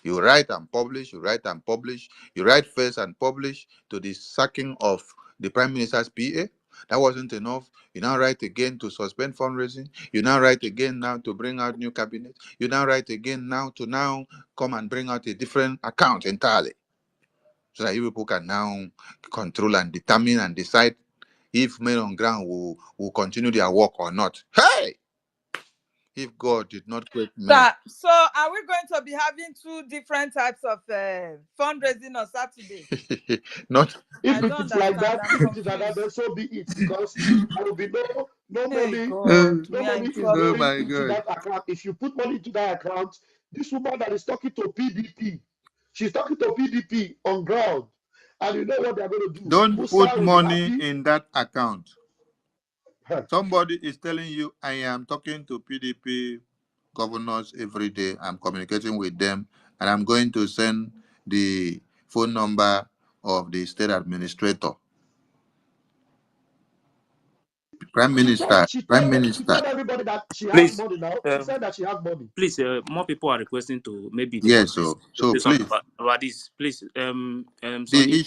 You write and publish, you write and publish, you write first and publish to the sacking of the Prime Minister's PA. That wasn't enough. You now write again to suspend fundraising. You now write again now to bring out new cabinet. You now write again now to now come and bring out a different account entirely. So that you people can now control and determine and decide if men on ground will continue their work or not. Hey! If God did not create men. So are we going to be having two different types of fundraising on Saturday? Not I If it don't is like understand. that, I'm if it is like that, confused. then so be it. Because there will be no Hey money, God, no we are in money is Oh trouble. going my into God. that account. If you put money into that account, this woman that is talking to PDP, she's talking to PDP on ground. And you know what they're going to do? Don't Musa put will be money happy. in that account. Somebody is telling you, I am talking to PDP governors every day. I'm communicating with them, and I'm going to send the phone number of the state administrator. Prime Minister, Prime She Minister. told everybody that she has Please, money now. She um, said that she has money. please, more people are requesting to maybe the Yes, coordinates to so say something please, about this. Please, Sonny.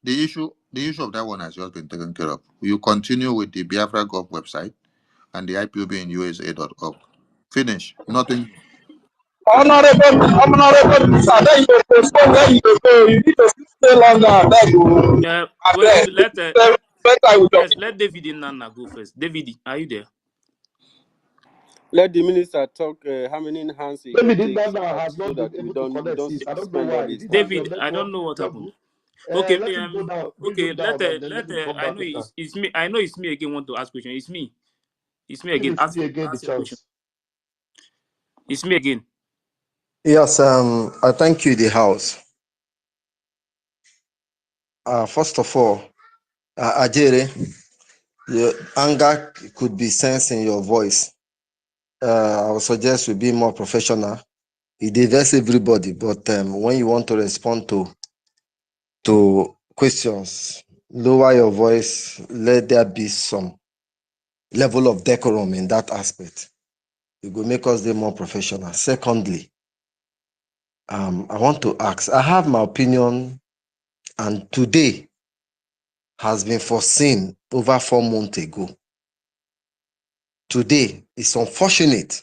the issue of that one has just been taken care of. You continue with the Biafra Gov website and the IPOB in USA.org. Finish. Nothing. Honorable, sir, then you go postpone where you go. You need to stay longer. Then you, Wait, abeg, let better with your yes, let David Nana go first. David, are you there? Let the minister talk how many hands it go David take Indaba has so not been that we able to don't connect since. I don't know spend all why. Is this it time. that your David, I network don't know what is not happened. good? Okay, Let him go down, bring okay. him down, and then let him come I back know later. it's me. I know it's me again. Want to ask question? It's me. It's me Give again. it me again the Ask your question. chance. It's me again. Yes, I thank you, the House. First of all, Ajere, your anger could be sensed in your voice. I would suggest you be more professional. It diverts everybody, but when you want to respond to questions, lower your voice. Let there be some level of decorum in that aspect. It will make us be more professional. Secondly, I want to ask. I have my opinion, and today has been foreseen over 4 months ago. Today, it's unfortunate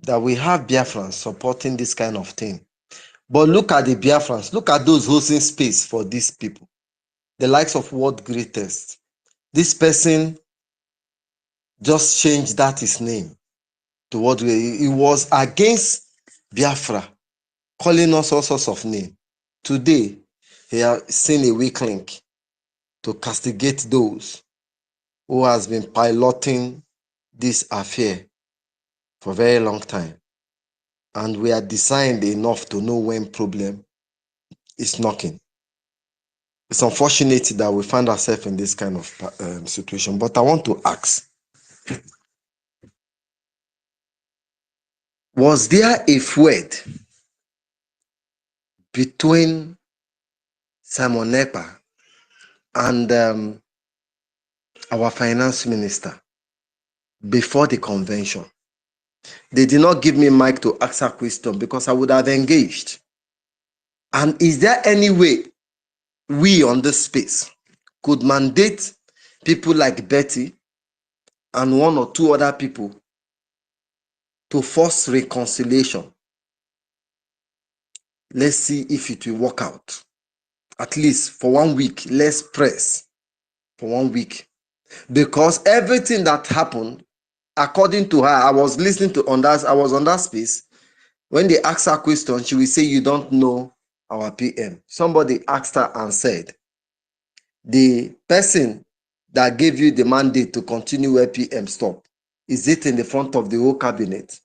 that we have Biafrans supporting this kind of thing. But look at the Biafrans, look at those hosting space for these people, the likes of World Greatest. This person just changed that his name to what he was against Biafra, calling us all sorts of names. Today, he has seen a weak link to castigate those who has been piloting this affair for a very long time. And we are designed enough to know when problem is knocking. It's unfortunate that we find ourselves in this kind of situation, but I want to ask, Was there a word between Simon Nepa and our finance minister before the convention? They did not give me mic to ask a question because I would have engaged. And is there any way we on this space could mandate people like Betty and one or two other people to force reconciliation? Let's see if it will work out. At least for 1 week, let's press for 1 week. Because everything that happened, according to her, I was listening to on that, I was on that space. When they asked her question, she will say, you don't know our PM. Somebody asked her and said, the person that gave you the mandate to continue where PM stopped, is it in the front of the whole cabinet?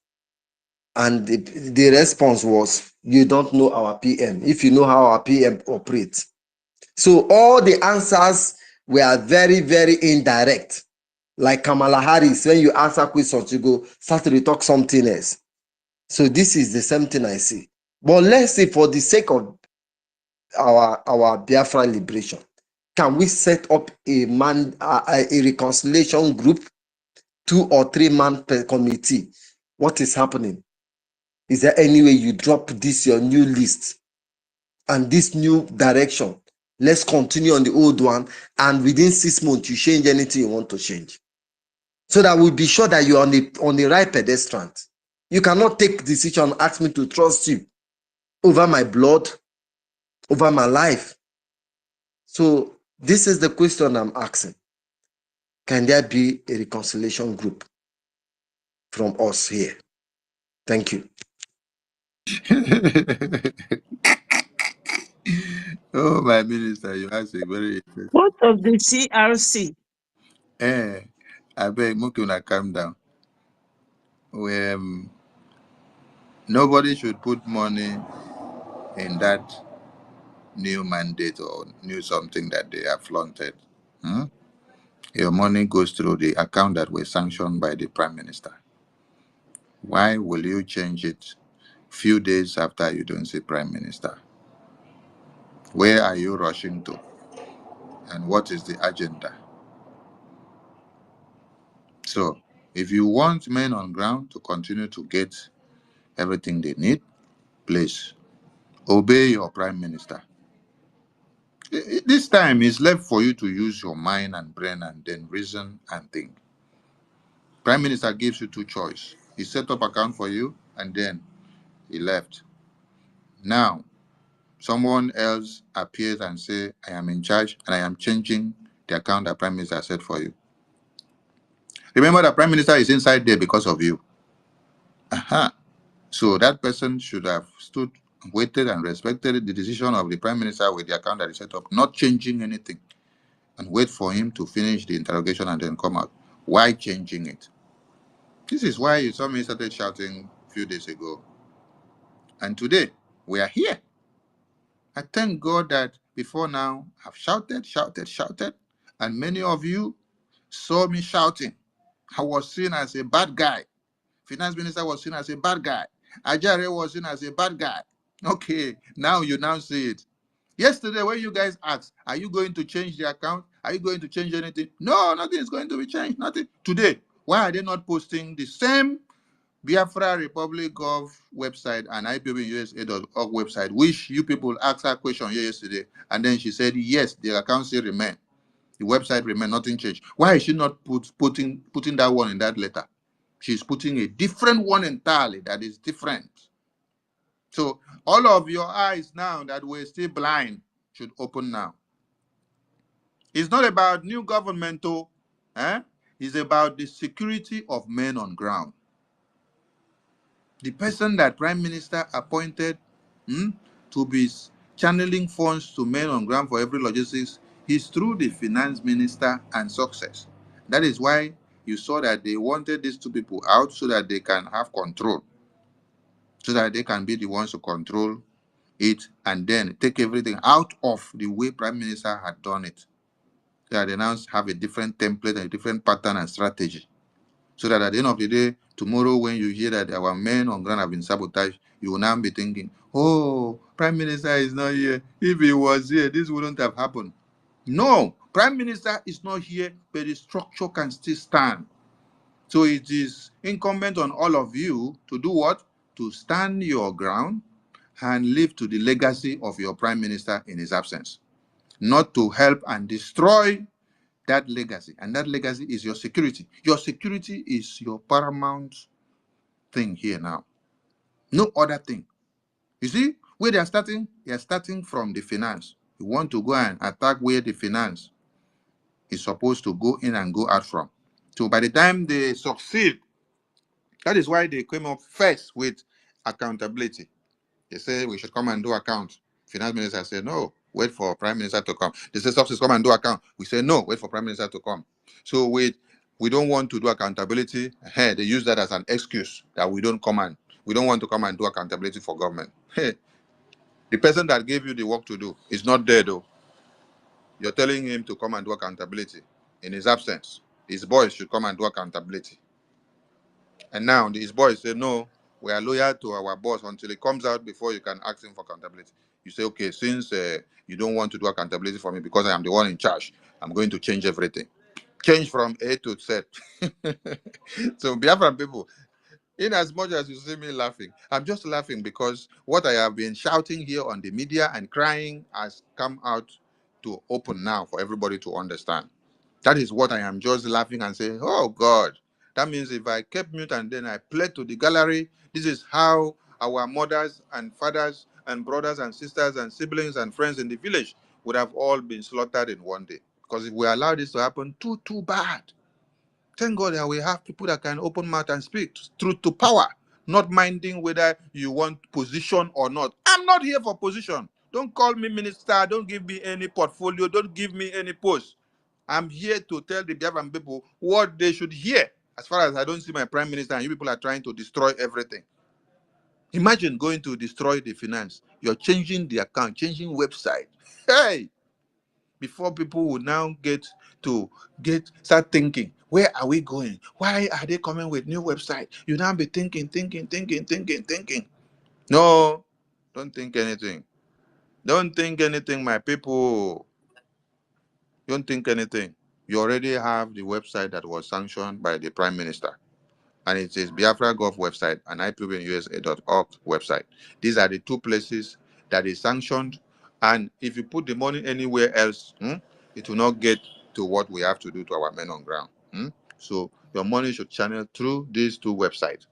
And the response was, you don't know our PM. If you know how our PM operates. So all the answers were very, very indirect. Like Kamala Harris, when you answer questions, you go start to talk something else. So this is the same thing I see. But let's say for the sake of our Biafra liberation, can we set up a reconciliation group, 2 or 3 man per committee? What is happening? Is there any way you drop this your new list and this new direction? Let's continue on the old one, and within 6 months you change anything you want to change, so that we'll be sure that you're on the right pedestrian. You cannot take decision and ask me to trust you over my blood, over my life. So this is the question I'm asking. Can there be a reconciliation group from us here? Thank you. Oh, my minister, you asked a very interesting. What of the CRC? I beg Mukuna calm down. Nobody should put money in that new mandate or new something that they have flaunted. Hmm? Your money goes through the account that was sanctioned by the Prime Minister. Why will you change it few days after you don't see Prime Minister? Where are you rushing to? And what is the agenda? So, if you want men on ground to continue to get everything they need, please obey your Prime Minister. This time is left for you to use your mind and brain and then reason and think. Prime Minister gives you 2 choices. He set up account for you and then he left. Now, someone else appears and say, I am in charge and I am changing the account that Prime Minister set for you. Remember that Prime Minister is inside there because of you. Aha. So that person should have stood, waited and respected the decision of the Prime Minister with the account that he set up, not changing anything, and wait for him to finish the interrogation and then come out. Why changing it? This is why you saw me started shouting a few days ago. And today, we are here. I thank God that before now, I've shouted, and many of you saw me shouting. I was seen as a bad guy. Finance Minister was seen as a bad guy. Ajare was seen as a bad guy. Okay, now you now see it. Yesterday, when you guys asked, are you going to change the account? Are you going to change anything? No, nothing is going to be changed. Nothing. Today, why are they not posting the same Biafra Republic of website and IPOBUSA.org website, which you people asked her question here yesterday, and then she said, yes, the account still remain. The website remain, nothing changed. Why is she not putting that one in that letter? She's putting a different one entirely that is different. So all of your eyes now that were still blind should open now. It's not about new government, though. It's about the security of men on ground. The person that Prime Minister appointed to be channeling funds to men on ground for every logistics is through the Finance Minister and Success. That is why you saw that they wanted these 2 people out so that they can have control, so that they can be the ones to control it and then take everything out of the way Prime Minister had done it. So that they now have a different template and a different pattern and strategy. So that at the end of the day, Tomorrow, when you hear that our men on ground have been sabotaged, you will now be thinking, oh, Prime Minister is not here. If he was here, this wouldn't have happened. No, Prime Minister is not here, but the structure can still stand. So it is incumbent on all of you to do what? To stand your ground and live to the legacy of your Prime Minister in his absence, not to help and destroy that legacy. And that legacy is your security. Your security is your paramount thing here now. No other thing. You see, where they are starting from the finance. You want to go and attack where the finance is supposed to go in and go out from. So by the time they succeed, that is why they came up first with accountability. They say we should come and do account. Finance minister said, no, wait for Prime Minister to come. They say subsidies come and do account. We say, no, wait for Prime Minister to come. So we don't want to do accountability. Hey, they use that as an excuse that we don't want to come and do accountability for government. Hey, the person that gave you the work to do is not there though. You're telling him to come and do accountability. In his absence, his boys should come and do accountability. And now his boys say, no, we are loyal to our boss until he comes out before you can ask him for accountability. You say, okay, since you don't want to do accountability for me because I am the one in charge, I'm going to change everything. Change from A to Z. So Biafran people, in as much as you see me laughing, I'm just laughing because what I have been shouting here on the media and crying has come out to open now for everybody to understand. That is what I am just laughing and saying, oh God. That means if I kept mute and then I played to the gallery, this is how our mothers and fathers and brothers and sisters and siblings and friends in the village would have all been slaughtered in one day. Because if we allow this to happen, too bad. Thank God that we have people that can open mouth and speak truth to power, not minding whether you want position or not. I'm not here for position. Don't call me minister. Don't give me any portfolio. Don't give me any post. I'm here to tell the Biafran people what they should hear. As far as I don't see my prime minister and you people are trying to destroy everything. Imagine going to destroy the finance. You're changing the account, changing website. Hey! Before people will now start thinking, where are we going? Why are they coming with new website? You now be thinking. No, don't think anything. Don't think anything, my people. Don't think anything. You already have the website that was sanctioned by the Prime Minister. And it is Biafra Gov website and IPOBUSA.org website. These are the two places that is sanctioned. And if you put the money anywhere else, it will not get to what we have to do to our men on ground. So your money should channel through these two websites.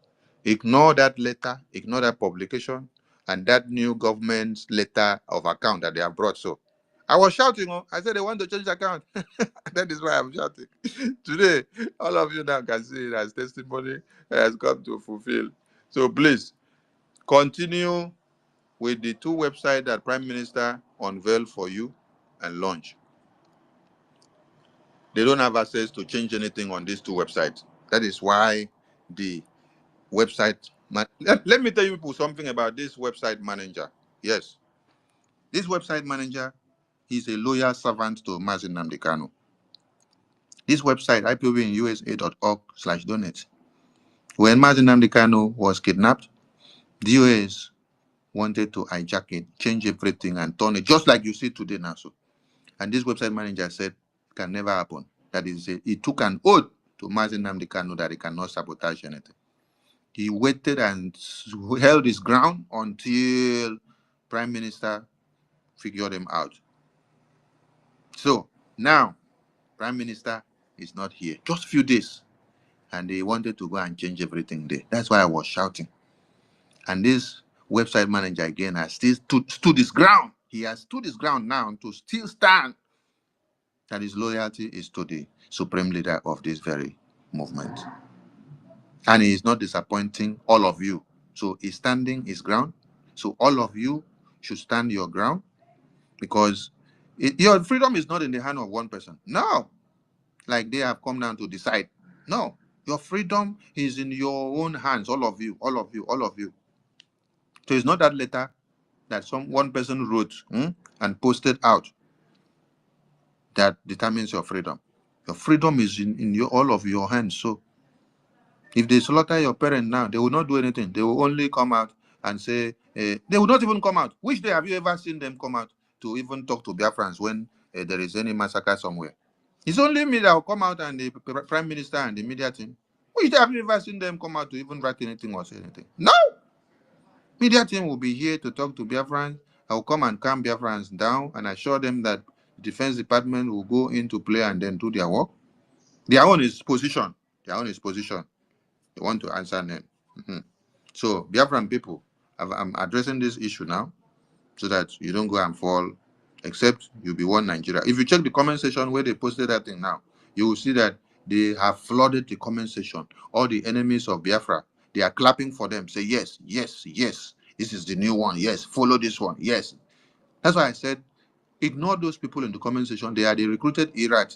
Ignore that letter, ignore that publication, and that new government's letter of account that they have brought. So I was shouting, I said they want to change the account. That is why I'm shouting. Today, all of you now can see it as testimony has come to fulfill. So please continue with the two websites that Prime Minister unveiled for you and launch. They don't have access to change anything on these two websites. That is why the website let me tell you people something about this website manager. Yes, this website manager is a loyal servant to Mazin Namdekano. This website, ipobinUSA.org/donate. When Mazin Namdekano was kidnapped, DOS wanted to hijack it, change everything, and turn it just like you see today now. So, and this website manager said, it can never happen. That is, he took an oath to Mazin Namdekano that he cannot sabotage anything. He waited and held his ground until Prime Minister figured him out. So now, Prime Minister is not here. Just a few days. And they wanted to go and change everything there. That's why I was shouting. And this website manager again has still stood his ground. He has stood his ground now to still stand that his loyalty is to the supreme leader of this very movement. And he is not disappointing all of you. So he's standing his ground. So all of you should stand your ground because your freedom is not in the hand of one person. No, like they have come down to decide. No, your freedom is in your own hands. All of you. So it's not that letter that one person wrote and posted out that determines your freedom. Your freedom is in all of your hands. So If they slaughter your parent now, they will not do anything. They will only come out and say, they will not even come out. Which day have you ever seen them come out to even talk to Biafrans when there is any massacre somewhere? It's only me that will come out and the Prime Minister and the media team. Which day have you ever seen them come out to even write anything or say anything? No! Media team will be here to talk to Biafrans. I will come and calm Biafrans down and assure them that the Defense Department will go into play and then do their work. Their own is position. Their own is position. They want to answer them. Mhm. So, Biafran people, I'm addressing this issue now so that you don't go and fall, except you be one Nigeria. If you check the comment section where they posted that thing now, you will see that they have flooded the comment section. All the enemies of Biafra, they are clapping for them. Say, yes, yes, yes. This is the new one. Yes, follow this one. Yes. That's why I said, ignore those people in the comment section. They are the recruited Iraq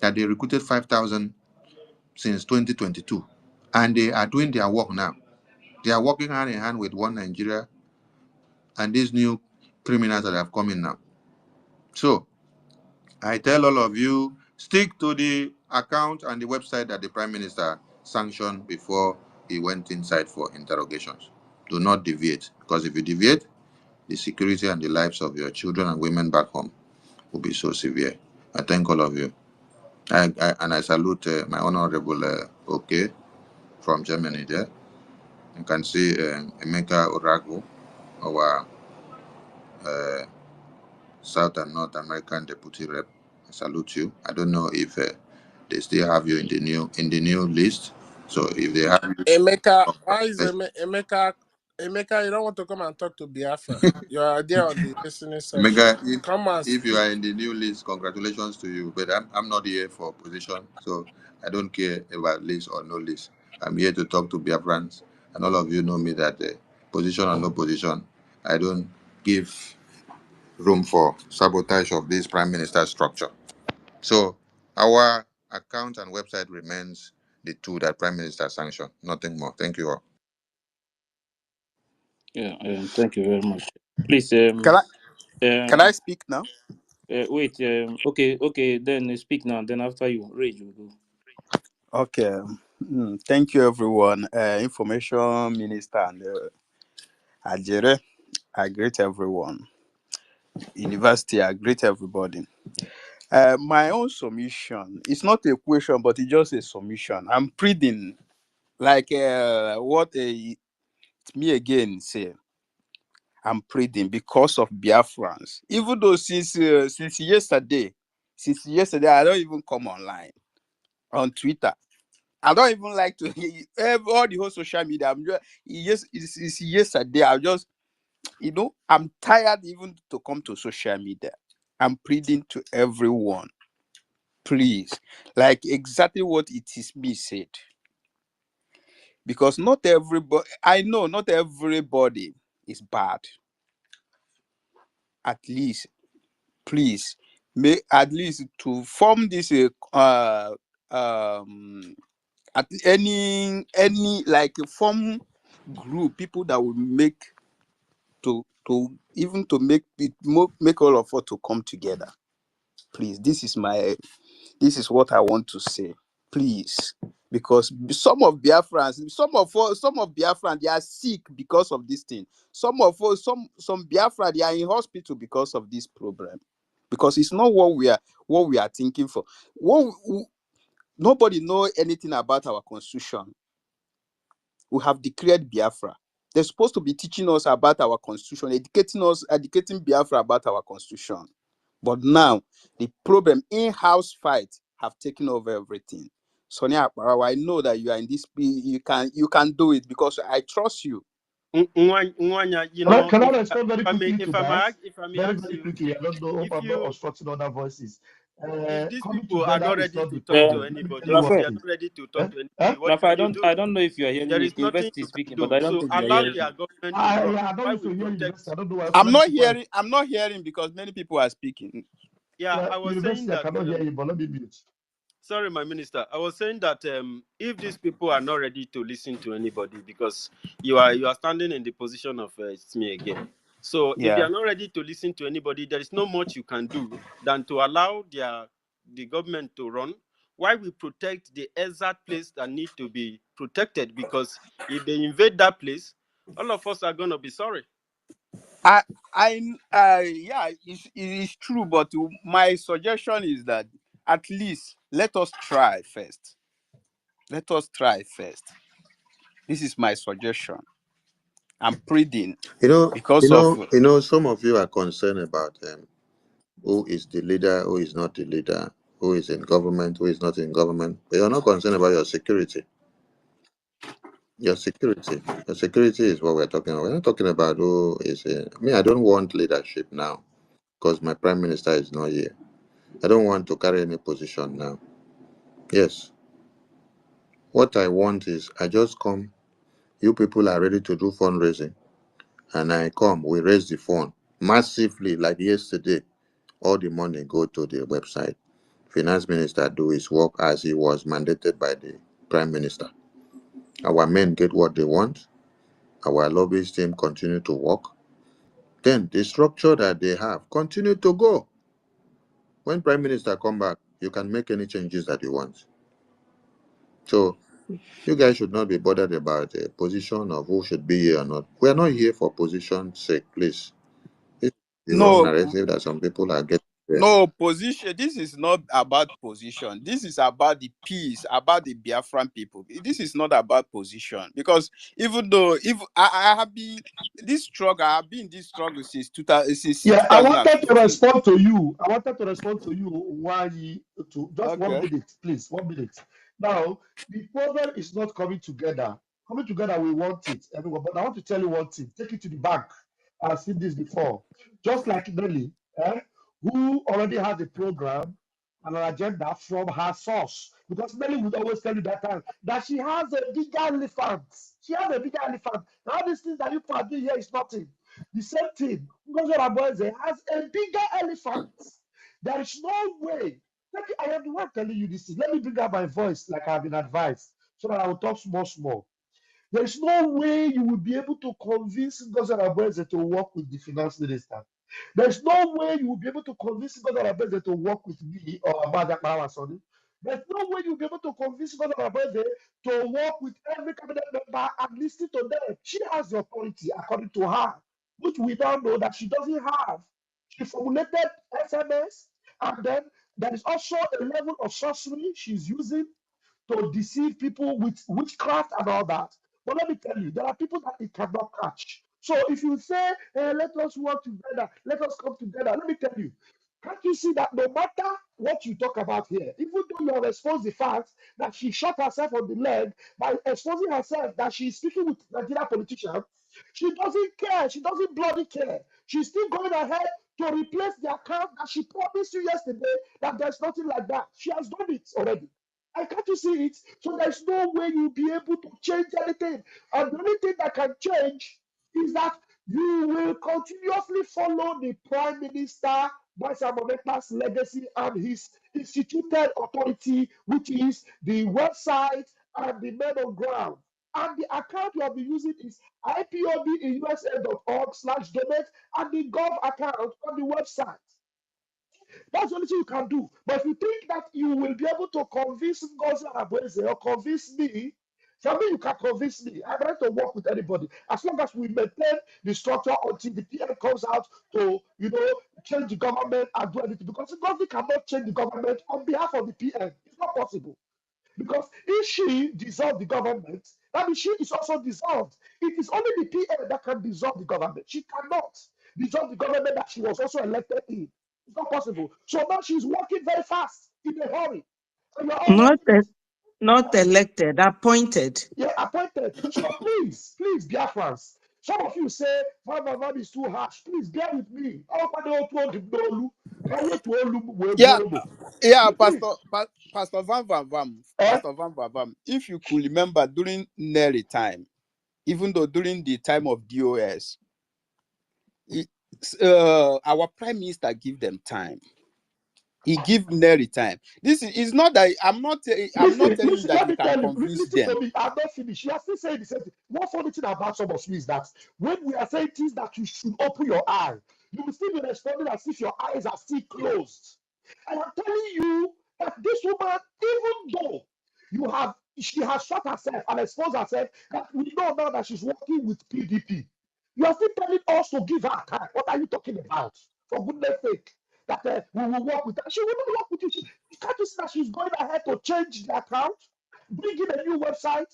that they recruited 5,000 since 2022. And they are doing their work now. They are working hand in hand with one Nigeria and these new criminals that have come in now. So I tell all of you, stick to the account and the website that the Prime Minister sanctioned before he went inside for interrogations. Do not deviate, because if you deviate, the security and the lives of your children and women back home will be so severe. I thank all of you. And I salute my Honorable OK from Germany there. You can see Emeka Orago, our South and North American Deputy Rep. I salute you. I don't know if they still have you in the new list. So if they have you, Emeka, why is congratulations. Emeka, you don't want to come and talk to Biafra? You are there on the listening section. Mega, Come and if you speak. are in the new list, congratulations to you. But I'm not here for position, so I don't care about list or no list. I'm here to talk to Biafrans, and all of you know me that position or no position, I don't give room for sabotage of this prime minister structure. So our account and website remains the two that Prime Minister sanctioned. Nothing more. Thank you all. Yeah, thank you very much. Please, Can I speak now? wait. Okay. Then speak now. Then after you, Rage will go. Okay. Thank you, everyone. Information Minister and Ajere, I greet everyone. University, I greet everybody. My own submission, it's not a question, but it's just a submission. I'm pleading, like what me again say. I'm pleading because of Biafrans. Even though since yesterday, I don't even come online on Twitter. I don't even like to all the whole social media. I'm just it's yesterday. I'm tired even to come to social media. I'm pleading to everyone, please, like exactly what it is me said. Because not everybody, I know not everybody is bad. At least, please, make at least to form this at any like form group people that will make to even to make it make all of us to come together. Please, this is what I want to say. Please, because some of Biafrans, some of Biafran, they are sick because of this thing. Some of us, some Biafra, they are in hospital because of this problem. Because it's not what we are thinking for. Nobody know anything about our constitution. We have declared Biafra. They're supposed to be teaching us about our constitution, educating Biafra about our constitution. But now the problem in-house fight have taken over everything. Sonia Akbarawa, I know that you are in this. You can do it because I trust you. Nwanya, Can I respond very quickly to that? if I may Very, ask very you, quickly. I don't know. Hope I'm not obstructing other voices. if these Coming people are together not is ready not to the talk Uh, to problem. Let me tell anybody, you if what they it Raphael, are is. not ready to Eh? talk to Eh? anybody, what Raphael, can you do? I don't know if you are hearing There me. is nothing University you is can speaking, but do. I don't So think you are allow hearing me. their government to run. I don't Why need we to hear protect? university. I don't know why. So I'm let me not keep quiet. hearing. I'm not hearing because many people are speaking. Yeah, Yeah, I was saying university, I that. cannot hear you, but let me mute. Sorry, my minister. I was saying that if these people are not ready to listen to anybody, because you are standing in the position of it's me again. So if they Yeah. are not ready to listen to anybody, there is not much you can do than to allow the government to run why we protect the exact place that need to be protected, because if they invade that place, all of us are going to be sorry. Yeah, it is true, but my suggestion is that at least let us try first. Let us try first. This is my suggestion. I'm pleading because of Some of you are concerned about who is the leader, who is not the leader, who is in government, who is not in government. But you're not concerned about your security. Your security. Your security is what we're talking about. We're not talking about who is in. I don't want leadership now because my prime minister is not here. I don't want to carry any position now. Yes. What I want is I just come. You people are ready to do fundraising. And I come. We raise the fund massively like yesterday. All the money go to the website. Finance minister do his work as he was mandated by the prime minister. Our men get what they want. Our lobbyist team continue to work. Then the structure that they have continue to go. When prime minister come back, you can make any changes that you want. So you guys should not be bothered about the position of who should be here or not. We are not here for position's sake, please. This is the wrong no narrative that some people are getting there. no position. This is not about position. This is about the peace, about the Biafran people. This is not about position, because even though if I have been this struggle, I have been in this struggle since Yeah, I wanted to 2015. respond to you. I wanted to respond to you. Why to just Okay. 1 minute, please. 1 minute. Now, the problem is not coming together. Coming together, we want it, everyone. But I want to tell you one thing. Take it to the bank. I've seen this before. Just like Nelly, who already has a program and an agenda from her source. Because Nelly would always tell you that time that she has a bigger elephant. She has a bigger elephant. Now, these things that you are doing here is nothing. The same thing. Ngozi Obasanjo has a bigger elephant. There is no way. I am the one telling you this thing. Let me bring up my voice like I've been advised so that I will talk small. There is no way you will be able to convince Ngozi Obasanjo to work with the finance minister. There's no way you will be able to convince Ngozi Obasanjo to work with me or Abada Parasoni. There's no way you'll be able to convince Ngozi Obasanjo to work with every cabinet member and listen to them. She has the authority according to her, which we don't know that she doesn't have. She formulated SMS, and then there is also a level of sorcery she's using to deceive people with witchcraft and all that. But let me tell you, there are people that it cannot catch. So if you say, hey, let us work together, let us come together, let me tell you, can't you see that no matter what you talk about here, even though you have exposed the fact that she shot herself on the leg by exposing herself that she is speaking with Nigerian politicians, she doesn't care. She doesn't bloody care. She's still going ahead to replace the account that she promised you yesterday that there's nothing like that. She has done it already. I can't you see it? So there's no way you'll be able to change anything. And the only thing that can change is that you will continuously follow the Prime Minister Basamoneta's legacy and his instituted authority, which is the website and the men on ground. And the account you will be using is ipobinUSA.org/donate and the Gov account on the website. That's the only thing you can do. But if you think that you will be able to convince Ngozi Abweze or convince me, for me, you can convince me. I'm ready to work with anybody. As long as we maintain the structure until the PM comes out to, change the government and do anything. Because Ngozi cannot change the government on behalf of the PM. It's not possible. Because if she dissolved the government, that means she is also dissolved. It is only the PM that can dissolve the government. She cannot dissolve the government that she was also elected in. It's not possible. So now she's working very fast, in a hurry. And you're all Not watching it. not elected, appointed. Yeah, appointed. So please, Biafrans. Some of you say, Van is too harsh. Please bear with me. Yeah, yeah, Please. Pastor Van, Eh? Pastor Van Van Vam. If you could remember during Nelly time, even though during the time of DOS, our prime minister give them time. He give Nelly time. This is not that I'm not telling you that Let you me can tell you, convince listen them. to me. I'm not finished. You are still saying the same thing. One funny thing about some of you is that when we are saying things that you should open your eye, you will still be responding as if your eyes are still closed. I am telling you But this woman, even though she has shot herself and exposed herself, that we know now that she's working with PDP. You are still telling us to give her time. What are you talking about? For goodness sake, that we will work with her. She will not work with you. Can't you see that she's going ahead to change the account, bring in a new website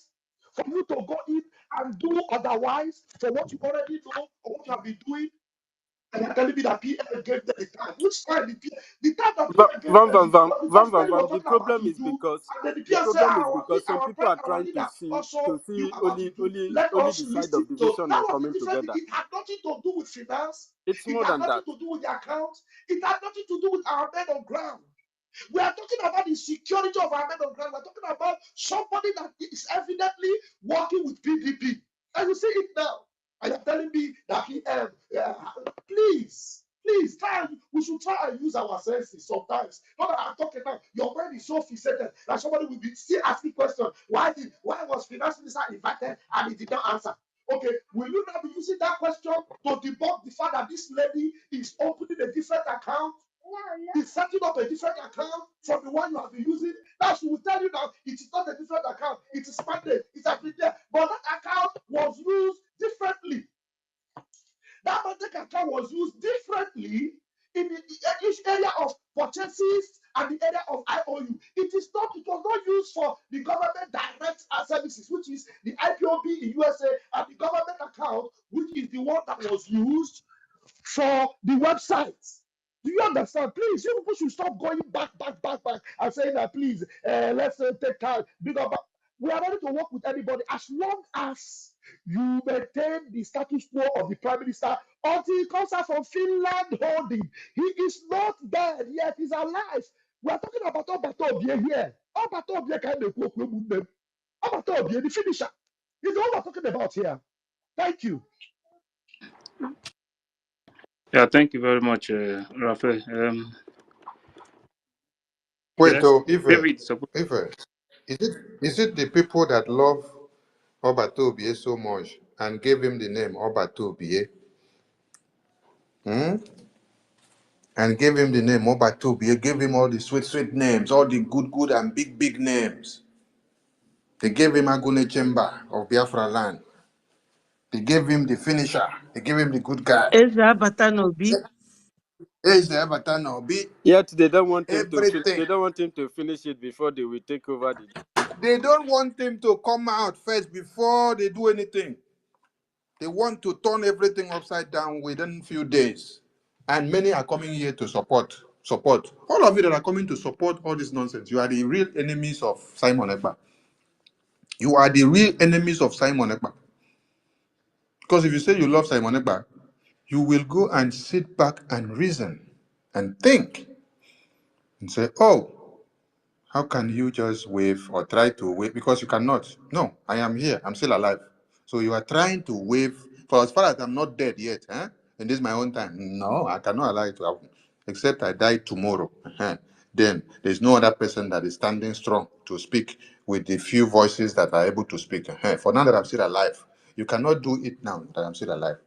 for you to go in and do otherwise for what you already know or what you have been doing? And you're telling me that PM gave them the time. Which time the time that PM gave Vam them, Vam Vam because Vam PM Vam was Vam. The talking about problem to is do, because and then the PM said, some people are our trying leader to also see knew about to do. Let only us the side listen of the to. vision That and was the coming difference. together. It had nothing to do with finance. It's It more had than nothing that. to do with the account. It had nothing to do with our men on ground. We are talking about the security of our men on ground. We're talking about somebody that is evidently working with PDP. And you see it now. And you're telling me that please try. We should try and use our senses sometimes. Not that I'm talking now. Your brain is so fixated that somebody will be still asking questions. Why was finance minister invited and he did not answer? Okay, will you not be using that question to debunk the fact that this lady is opening a different account? He's setting up a different account from the one you have been using. That she will tell you now it is not a different account, it is mandate, it's actually there. But that account was used differently. That mandate account was used differently in each area of purchases and the area of IOU. It was not used for the government direct services, which is the IPOB in USA, and the government account, which is the one that was used for the website. Do you understand? Please, you people should stop going back, and saying that, please, let's take time. We are ready to work with anybody as long as you maintain the status quo of the prime minister until he comes out from Finland holding. He is not dead yet, he's alive. We are talking about Obatobie here. Obatobie kind of Obatobie, the finisher. He's the one we're talking about here. Thank you. Yeah, thank you very much, Rafael. Wait, Yes, oh, David is supposed. Is it the people that love Obatobie so much and gave him the name Obatobie? Hmm? And gave him the name Obatobie, gave him all the sweet names, all the good and big names. They gave him Agune Chemba of Biafra land. They gave him the finisher. They gave him the good guy. Ezra Batanobi. Is the Abatano be Yet they don't want him to everything. they don't want him to finish it before they will take over the. They don't want him to come out first before they do anything. They want to turn everything upside down within few days. And many are coming here to support. Support. All of you that are coming to support all this nonsense, you are the real enemies of Simon Ekpa. You are the real enemies of Simon Ekpa. Because if you say you love Simon Ekpa, you will go and sit back and reason and think and say, oh, how can you just wave or try to wave? Because you cannot. No, I am here. I'm still alive. So you are trying to wave. For as far as I'm not dead yet, and this is my own time. No, I cannot allow it to happen. Except I die tomorrow. Then there's no other person that is standing strong to speak with the few voices that are able to speak. For now that I'm still alive, you cannot do it now that I'm still alive.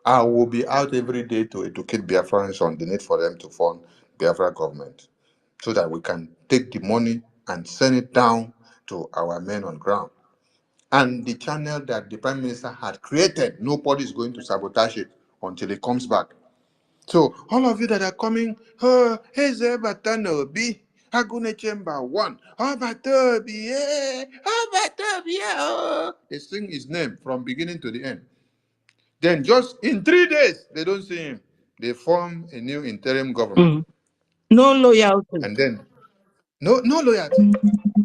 I will be out every day to educate Biafrans on the need for them to fund Biafra government so that we can take the money and send it down to our men on ground. And the channel that the Prime Minister had created, nobody is going to sabotage it until he comes back. So, all of you that are coming, oh, here's Batanobi, Agune Chamber 1, Batobi, oh. They sing his name from beginning to the end. Then, just in 3 days, they don't see him. They form a new interim government. No loyalty. And then, no loyalty.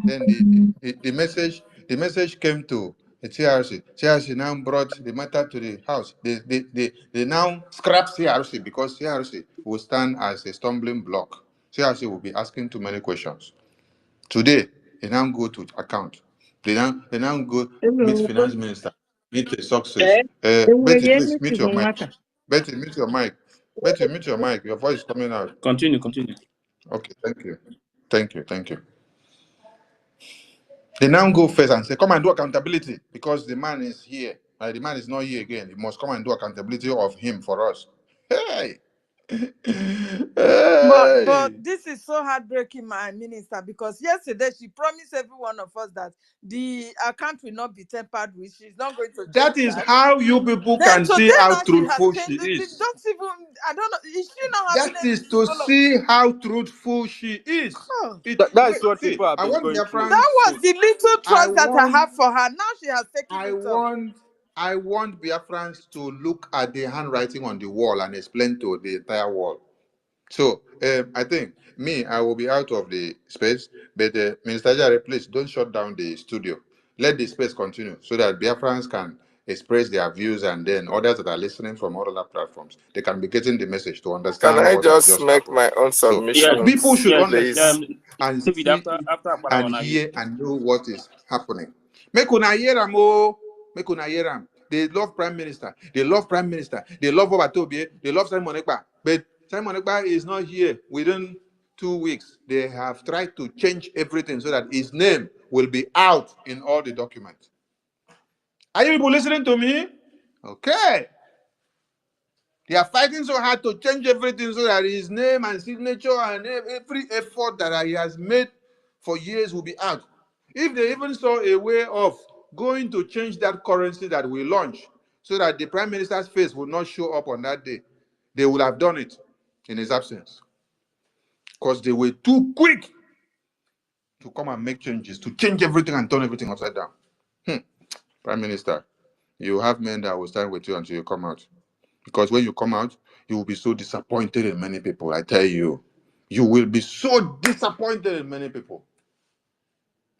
Then the message came to the TRC. TRC now brought the matter to the house. They now scrap CRC because CRC will stand as a stumbling block. CRC will be asking too many questions. Today, they now go to account. They now go meet Hello. finance minister, meet the success. Eh? Betty, Enwere please mute anything your no mic. matter. Betty, mute your mic. Betty, mute your mic. Your voice is coming out. Continue. Okay, thank you. They now go first and say, come and do accountability because the man is here. The man is not here again. He must come and do accountability of him for us. Hey! But Hey! this is so heartbreaking, my minister, because yesterday she promised every one of us that the account will not be tampered with. She's not going to That change is that. how you people Then can see today how now she has truthful she changed it. is. Don't even, I don't know. Is she not having That any is to symbol of? see how truthful she is. Oh, That Wait, is what see, people have I been want going through. Biafrans that was to. the little I trust that I want. have for her. Now she has taken I it off. want. I want Biafrans to look at the handwriting on the wall and explain to the entire world. So I think me, I will be out of the space, but Minister Jare, please don't shut down the studio. Let the space continue so that Biafrans can express their views, and then others that are listening from all other platforms, they can be getting the message to Can understand I what has just just make happened. my own So people submissions, should please? understand and David, see it after and Parawana, hear and know what is happening. Make una hear am oh, make una hear am. They love Prime Minister. They love Prime Minister. They love Obatobie. They love Simon Ekpa. But Simon Ekpa is not here within 2 weeks. They have tried to change everything so that his name will be out in all the documents. Are you people listening to me? Okay. They are fighting so hard to change everything so that his name and signature and every effort that he has made for years will be out. If they even saw a way of going to change that currency that we launch so that the prime minister's face would not show up on that day, they would have done it in his absence. Because they were too quick to come and make changes, to change everything and turn everything upside down. Prime Minister, you have men that will stand with you until you come out. Because when you come out, you will be so disappointed in many people. I tell you, you will be so disappointed in many people.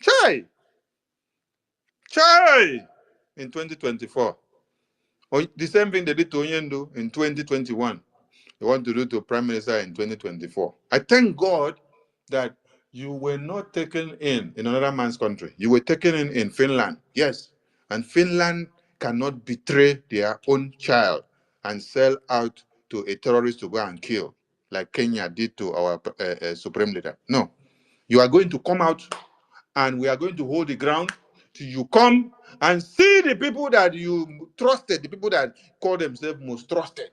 Chai, chai, in 2024. Or the same thing they did to Oyendo in 2021. They want to do to Prime Minister in 2024. I thank God that you were not taken in another man's country. You were taken in Finland. Yes. And Finland cannot betray their own child and sell out to a terrorist to go and kill, like Kenya did to our supreme leader. No. You are going to come out and we are going to hold the ground till you come and see the people that you trusted, the people that call themselves most trusted.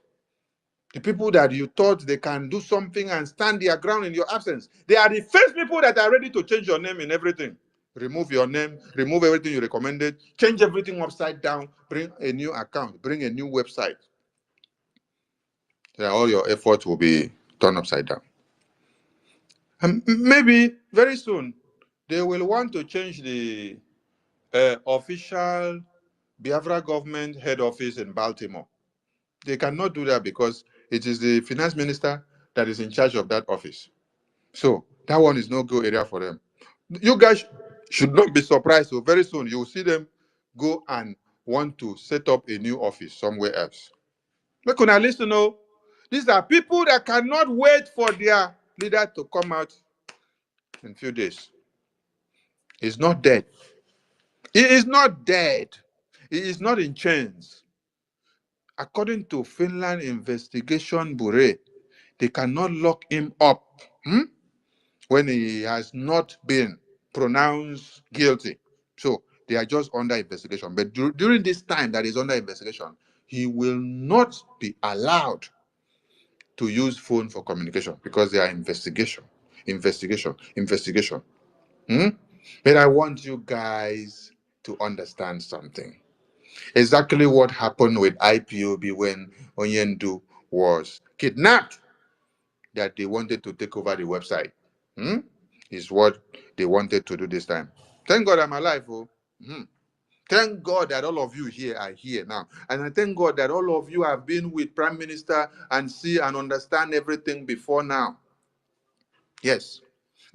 The people that you thought they can do something and stand their ground in your absence. They are the first people that are ready to change your name in everything. Remove your name, remove everything you recommended, change everything upside down, bring a new account, bring a new website. So all your efforts will be turned upside down. And maybe very soon they will want to change the official Biafra government head office in Baltimore. They cannot do that because it is the finance minister that is in charge of that office. So that one is no go area for them. You guys should not be surprised. So very soon you will see them go and want to set up a new office somewhere else. Look, now listen, oh, these are people that cannot wait for their leader to come out in a few days. He's not dead. He is not dead. He is not in chains. According to Finland Investigation Bureau, they cannot lock him up when he has not been pronounced guilty. So they are just under investigation. But during this time that is under investigation, he will not be allowed to use phone for communication because they are investigation. Hmm? But I want you guys to understand something. Exactly what happened with IPOB when Onyendu was kidnapped, that they wanted to take over the website. Hmm? Is what they wanted to do this time. Thank God I'm alive. Oh. Mhm. Thank God that all of you here are here now. And I thank God that all of you have been with Prime Minister and see and understand everything before now. Yes.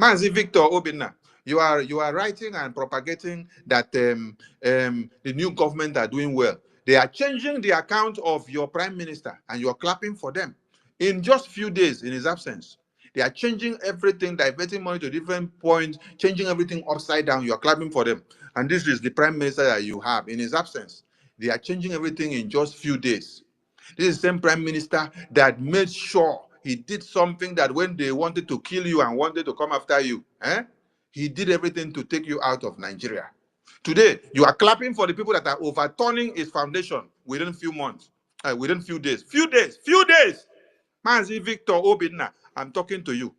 Mazi Victor Obina, you are writing and propagating that the new government are doing well. They are changing the account of your prime minister and you're clapping for them. In just few days in his absence, they are changing everything, diverting money to different points, changing everything upside down. You're clapping for them. And this is the prime minister that you have in his absence. They are changing everything in just few days. This is the same prime minister that made sure he did something that when they wanted to kill you and wanted to come after you, he did everything to take you out of Nigeria. Today, you are clapping for the people that are overturning his foundation within few months, within few days. Few days. Mazi Victor Obinna, I'm talking to you.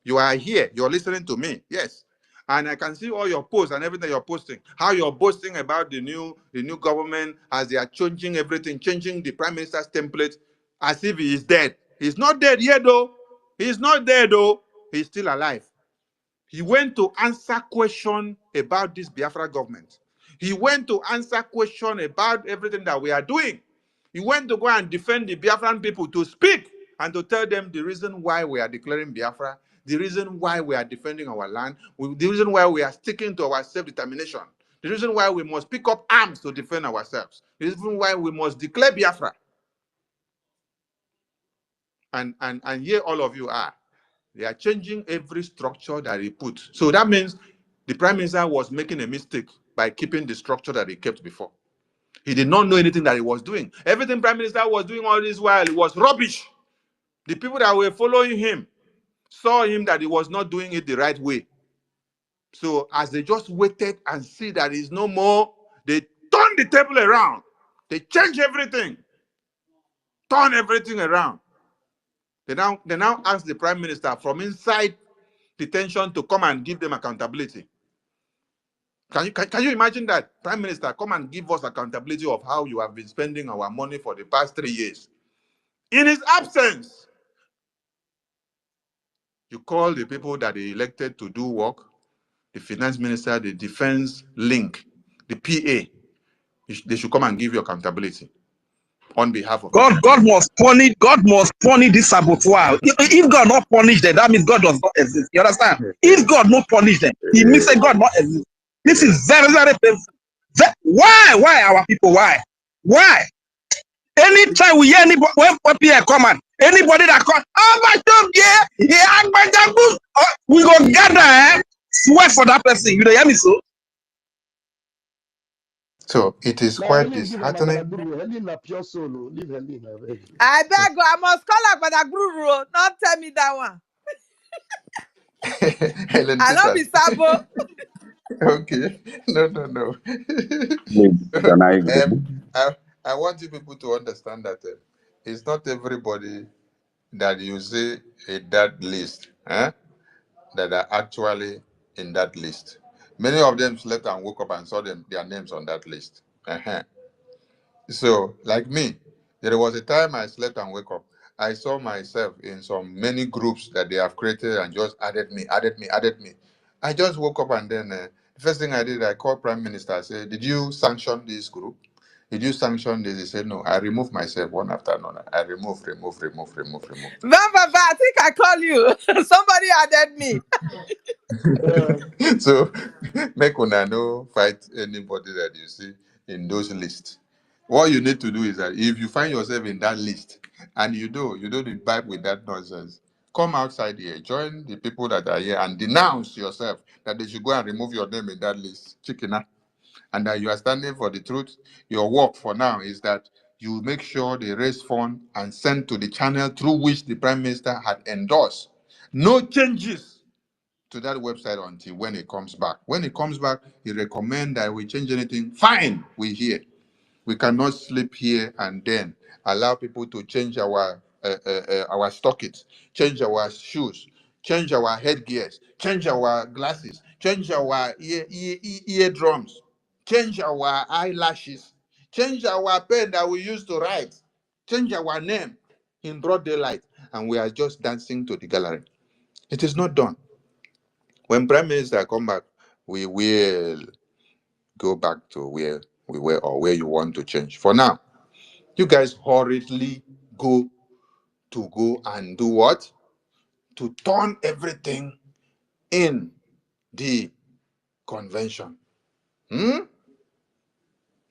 You are here. You're listening to me. Yes. And I can see all your posts and everything you're posting. How you're boasting about the new government as they are changing everything, changing the prime minister's template as if he is dead. He's not dead yet, though. He's not dead, though. He's still alive. He went to answer question about this Biafra government. He went to answer question about everything that we are doing. He went to go and defend the Biafran people, to speak and to tell them the reason why we are declaring Biafra, the reason why we are defending our land, the reason why we are sticking to our self-determination, the reason why we must pick up arms to defend ourselves, the reason why we must declare Biafra. And here all of you are. They are changing every structure that he put. So that means the prime minister was making a mistake by keeping the structure that he kept before. He did not know anything that he was doing. Everything prime minister was doing all this while, it was rubbish. The people that were following him saw him that he was not doing it the right way. So as they just waited and see that he's no more, they turned the table around. They changed everything. Turn everything around. They now ask the prime minister from inside detention to come and give them accountability. Can you imagine that? Prime Minister, come and give us accountability of how you have been spending our money for the past 3 years. In his absence, you call the people that they elected to do work, the finance minister, the defense link, the PA. They should come and give you accountability on behalf of the God, people. God must punish this saboteur. If God not punish them, that means God does not exist. You understand? If God not punish them, it means that God not exist. This is very, very painful. Why our people? Why? Anytime we hear anybody, when people come and anybody that come, we go gather, swear for that person. You know, hear me so? So it is Now, quite Helen, give her disheartening. Magaduru. Helen, na pure solo. Leave Helen, I beg. I beg you, I must call her Gbadagburu. Not tell me that one. Helen I not be Peters. sabo. Okay. No. Please, can I go? um, I want you people to understand that it's not everybody that you see in that list that are actually in that list. Many of them slept and woke up and saw their names on that list. So, like me, there was a time I slept and woke up. I saw myself in some many groups that they have created and just added me. I just woke up and then the first thing I did, I called Prime Minister. I said, "Did you sanction this group? Did you sanction this?" He said, "No." I removed myself one after another. I remove. Baba, I think I call you. Somebody added me. So make una no fight anybody that you see in those lists. What you need to do is that if you find yourself in that list and you don't imbibe with that nonsense, come outside here, join the people that are here and denounce yourself that they should go and remove your name in that list. Chicken, and that you are standing for the truth. Your work for now is that you make sure they raise funds and send to the channel through which the Prime Minister had endorsed. No changes to that website until when it comes back. When it comes back, he recommend that we change anything. Fine, we hear. We cannot sleep here and then allow people to change our stockings, change our shoes, change our headgears, change our glasses, change our eardrums, change our eyelashes, change our pen that we use to write, change our name in broad daylight, and we are just dancing to the gallery. It is not done. When Prime Minister come back, we will go back to where we were or where you want to change. For now, you guys hurriedly go and do what? To turn everything in the convention.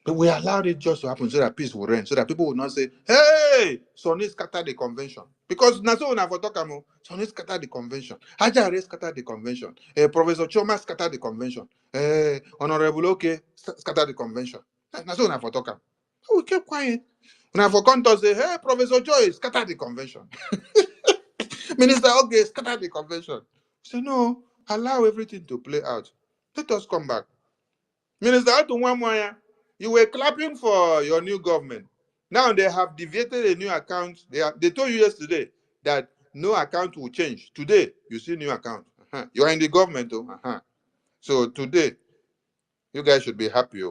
But we allowed it just to happen so that peace will reign, so that people will not say, "Hey, Sonny scattered the convention." Because Naso Unafotokamo, Sonny scattered the convention. Hajare scattered the convention. Professor Choma scattered the convention. Honorable Oke scattered the convention. Naso Unafotokam. So we kept quiet. Unafokon say, "Hey, Professor Joy scattered the convention." Minister Oke scattered the convention. So no, allow everything to play out. Let us come back. Minister Atunwamwaya, you were clapping for your new government. Now they have deviated a new account. They told you yesterday that no account will change. Today, you see new account. You are in the government, though. So today, you guys should be happy.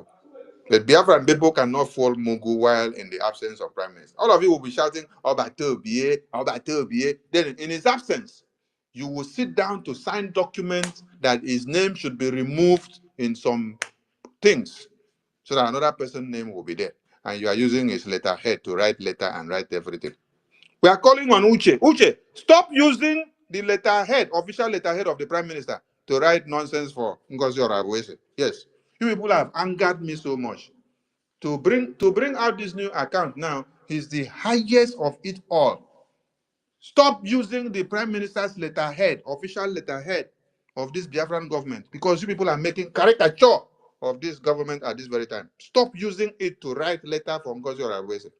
But Biafran people cannot fall Mugu while in the absence of prime minister. All of you will be shouting, Obatobie, Obatobie. Then in his absence, you will sit down to sign documents that his name should be removed in some things so that another person's name will be there. And you are using his letterhead to write letter and write everything. We are calling on Uche. Uche, stop using the letterhead, official letterhead of the prime minister to write nonsense for Ngozi Orabuese. Yes, you people have angered me so much. To bring out this new account now is the highest of it all. Stop using the prime minister's letterhead, official letterhead of this Biafran government, because you people are making caricature of this government at this very time. Stop using it to write letter from Ngozi Orabuese.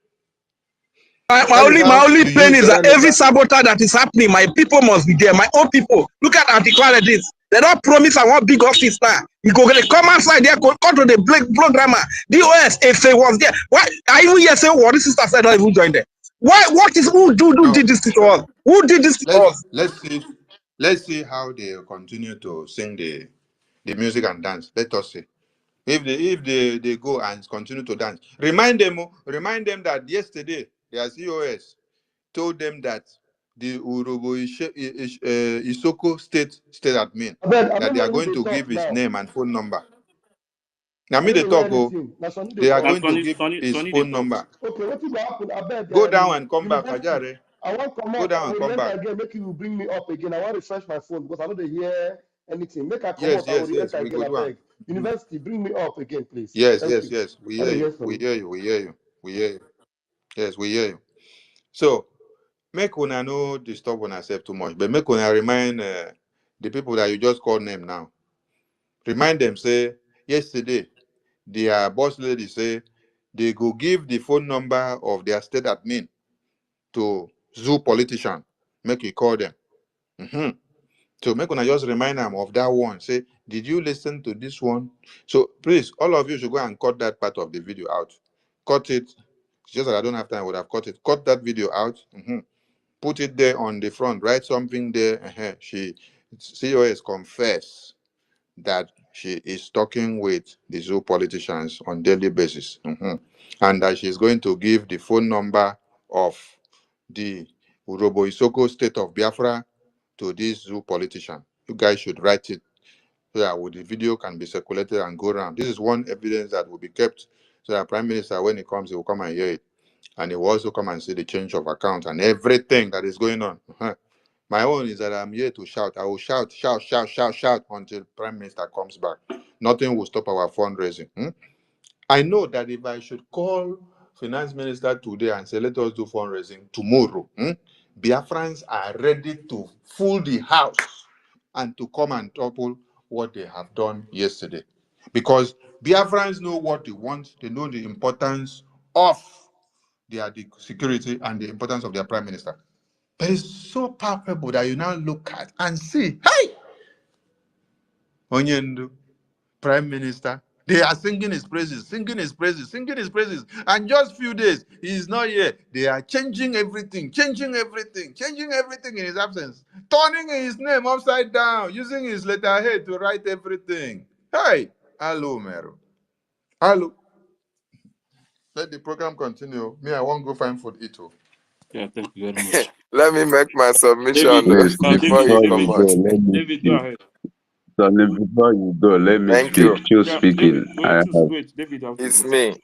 My That is only my how only you pain use is that every Berenista. sabotage that is happening, my people must be there. My own people. Look at Article this. They don't promise I want big office now. You go they come outside there, come to the programmer. DOS, if they was there. Why I even hear say what this sister said don't even join there. Why what is who No, did this to us? Who did this to us? let's see how they continue to sing the music and dance. Let us see. If they go and continue to dance, remind them that yesterday their COS told them that the Isoko state admin I that don't they know are who going they to give talk his now. name and phone number. Now I me don't they dey hear talk, oh, anything. Na Sunny dey they are talk. Now, going to Sonny, give Sonny, his Sonny, they phone talk. number. Okay, what will happen? I beg Go down and come back, university. Ajare. I want come Go out. I down and will come enter back. again. Make you bring me up again. I want to refresh my phone because I don't dey hear anything. Make I come Yes, out. I will yes, yes. enter We again. go I do am. beg. University, bring me up again, please. Yes, Thank yes, you. yes. We I hear don't you. hear from We you. hear you. We hear you. We hear you. Yes, we hear you. So make una no disturb una self too much, but make una remind the people that you just called name now. Remind them say yesterday their boss lady say they go give the phone number of their state admin to zoo politician. Make you call them. Mhm. So make una just remind them of that one. Say, did you listen to this one? So please, all of you should go and cut that part of the video out. Cut it. It's just that I don't have time. I would have cut it. Cut that video out. Put it there on the front. Write something there. She COS confess that she is talking with the zoo politicians on daily basis, and that she's going to give the phone number of the Urobo Isoko state of Biafra to this zoo politician. You guys should write it so that the video can be circulated and go around. This is one evidence that will be kept so that Prime Minister, when he comes, he will come and hear it. And he will also come and see the change of account and everything that is going on. My own is that I'm here to shout. I will shout, shout, shout, shout, shout until Prime Minister comes back. Nothing will stop our fundraising. I know that if I should call Finance Minister today and say, let us do fundraising tomorrow, Biafrans are ready to fill the house and to come and topple what they have done yesterday. Because Biafrans know what they want, they know the importance of their security and the importance of their Prime Minister. But it's so palpable that you now look at and see, hey, Onyendu, Prime Minister, they are singing his praises, singing his praises, singing his praises. And just few days, he is not here. They are changing everything, changing everything, changing everything in his absence, turning his name upside down, using his letterhead to write everything. Hey, hello, Mero. Hello. Let the program continue. Me, I won't go find food eat. Oh. Yeah, thank you very much. Let me make my David, submission Please, before David, you before come you David, out. go, let me David, go speak. ahead. Sonny, before you go, let me Thank speak. you. Choose Yeah, speaking. David, I wait, have, wait, David, have to It's go. me.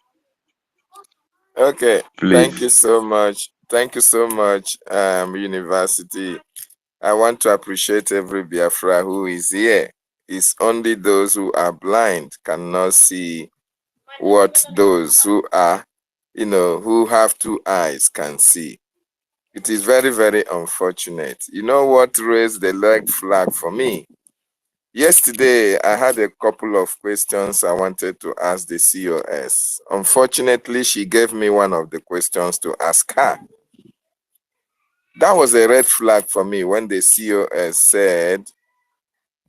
Okay. Thank you please. so much. Thank you so much, University. I want to appreciate every Biafra who is here. It's only those who are blind cannot see what those who are, who have two eyes can see. It is very, very unfortunate. You know what raised the leg flag for me? Yesterday, I had a couple of questions I wanted to ask the COS. Unfortunately, she gave me one of the questions to ask her. That was a red flag for me when the COS said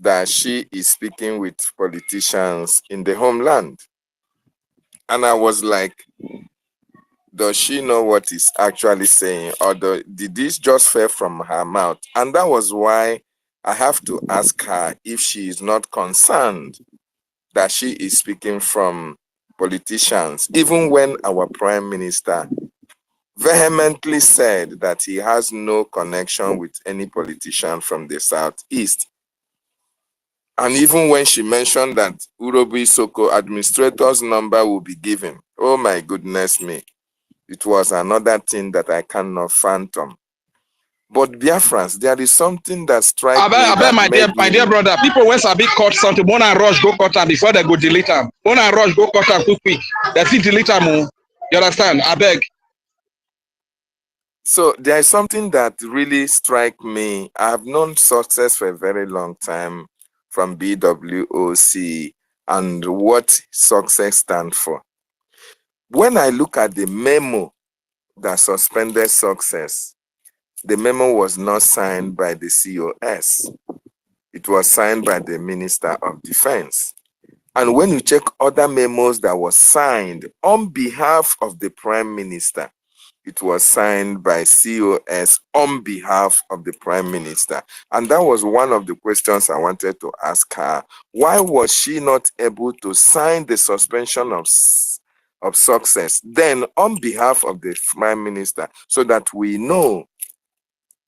that she is speaking with politicians in the homeland. And I was like, does she know what he's actually saying, or did this just fell from her mouth? And that was why I have to ask her if she is not concerned that she is speaking from politicians, even when our prime minister vehemently said that he has no connection with any politician from the southeast. And even when she mentioned that Urobi Soko administrator's number will be given, oh my goodness me, it was another thing that I cannot fathom. But Biafrans, there is something that strikes me. I bet my dear brother, people when Sabi cut something, wanna rush go cut am before they go delete them. Wanna rush go cut am quick. They fit delete them. You understand? I beg. So there is something that really strikes me. I have known Success for a very long time from BWOC and what Success stands for. When I look at the memo that suspended Success, the memo was not signed by the COS. It was signed by the Minister of Defense. And when you check other memos that were signed on behalf of the Prime Minister, it was signed by COS on behalf of the Prime Minister. And that was one of the questions I wanted to ask her. Why was she not able to sign the suspension of Success then on behalf of the Prime Minister, so that we know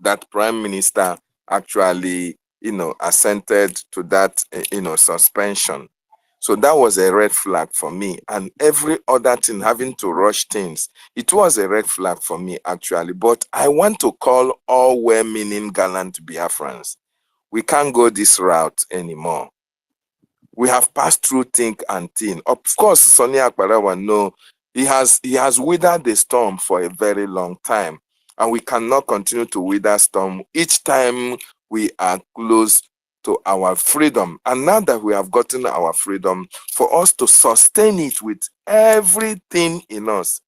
that Prime Minister actually, assented to that, suspension? So that was a red flag for me. And every other thing, having to rush things, it was a red flag for me, actually. But I want to call all well-meaning gallant Biafrans. We can't go this route anymore. We have passed through thick and thin. Of course, Sonny Akbarawa, no, he has withered the storm for a very long time. And we cannot continue to wither storm each time we are close to our freedom. And now that we have gotten our freedom, for us to sustain it with everything in us,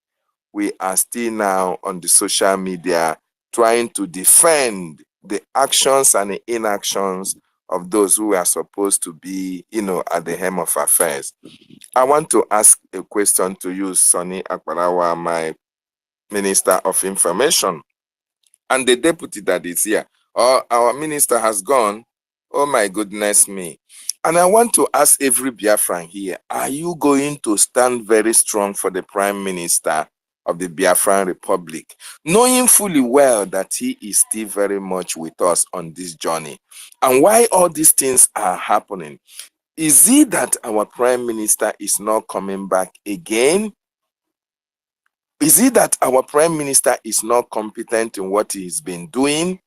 we are still now on the social media trying to defend the actions and the inactions of those who are supposed to be, at the helm of affairs. I want to ask a question to you, Sonny Akbarawa, my Minister of Information, and the deputy that is here. Oh, our minister has gone. Oh my goodness me. And I want to ask every Biafran here, are you going to stand very strong for the Prime Minister of the Biafran Republic, knowing fully well that he is still very much with us on this journey? And why all these things are happening? Is it that our Prime Minister is not coming back again? Is it that our Prime Minister is not competent in what he's been doing?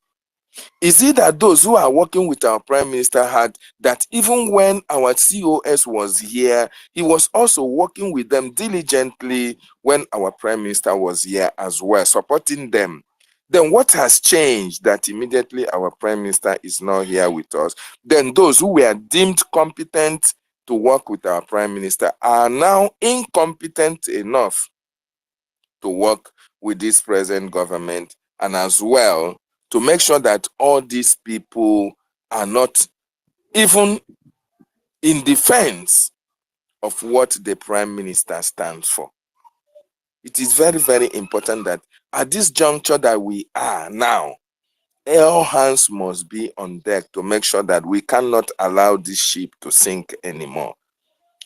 Is it that those who are working with our Prime Minister had that even when our COS was here, he was also working with them diligently when our Prime Minister was here as well, supporting them? Then what has changed that immediately our Prime Minister is not here with us? Then those who were deemed competent to work with our Prime Minister are now incompetent enough to work with this present government, and as well to make sure that all these people are not even in defense of what the Prime Minister stands for. It is very, very important that at this juncture that we are now, all hands must be on deck to make sure that we cannot allow this ship to sink anymore.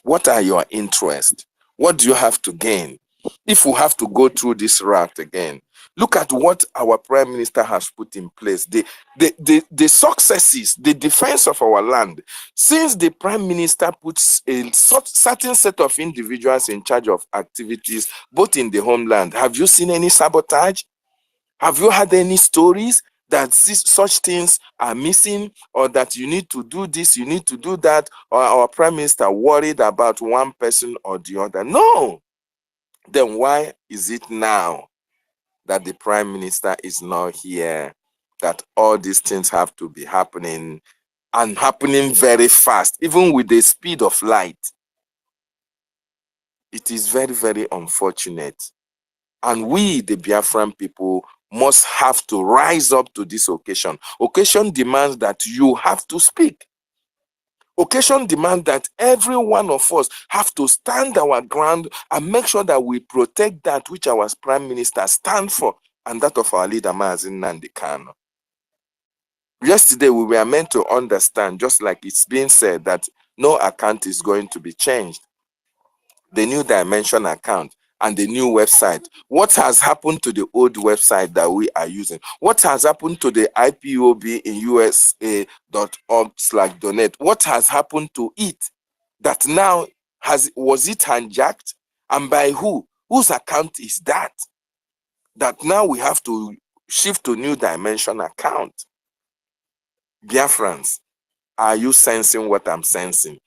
What are your interests? What do you have to gain if we have to go through this route again? Look at what our Prime Minister has put in place. The successes, the defense of our land. Since the Prime Minister puts a certain set of individuals in charge of activities, both in the homeland, have you seen any sabotage? Have you had any stories that such things are missing, or that you need to do this, you need to do that, or our Prime Minister worried about one person or the other? No. Then why is it now that the Prime Minister is not here, that all these things have to be happening, and happening very fast, even with the speed of light? It is very, very unfortunate. And we, the Biafran people, must have to rise up to this occasion. Occasion demands that you have to speak. Occasion demand that every one of us have to stand our ground and make sure that we protect that which our prime minister stand for, and that of our leader, Mazi Nnamdi Kanu. Yesterday, we were meant to understand, just like it's been said, that no account is going to be changed. The new dimension account and the new website. What has happened to the old website that we are using? What has happened to the IPOB in USA.org/donate? What has happened to it that now was it hijacked, and by who? Whose account is that? That now we have to shift to new dimension account. Biafrans, are you sensing what I'm sensing?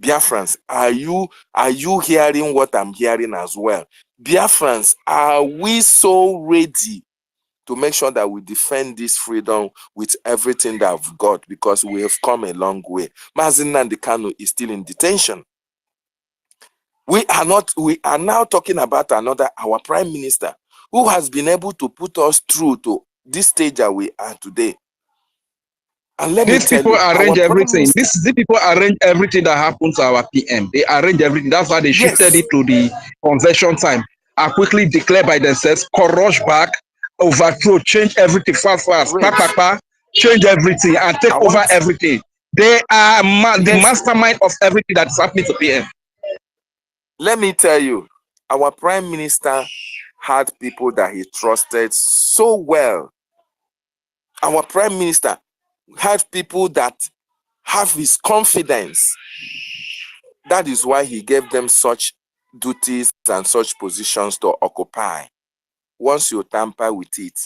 Biafrans, are you hearing what I'm hearing as well? Biafrans, are we so ready to make sure that we defend this freedom with everything that we've got, because we have come a long way? Mazi Nnamdi Kanu is still in detention. We are now talking about our prime minister, who has been able to put us through to this stage that we are today. And let me These tell people you, our arrange prime everything. minister, These people arrange everything that happens to our PM. They arrange everything. That's why they shifted yes, it to the convention time. Are quickly declare by themselves, rush back, overthrow, change everything fast, wait, change everything and take I over want, everything. They are the yes, mastermind of everything that's happening to PM. let me tell you, our prime minister had people that he trusted so well. Our prime minister had people that have his confidence. That is why he gave them such duties and such positions to occupy. Once you tamper with it,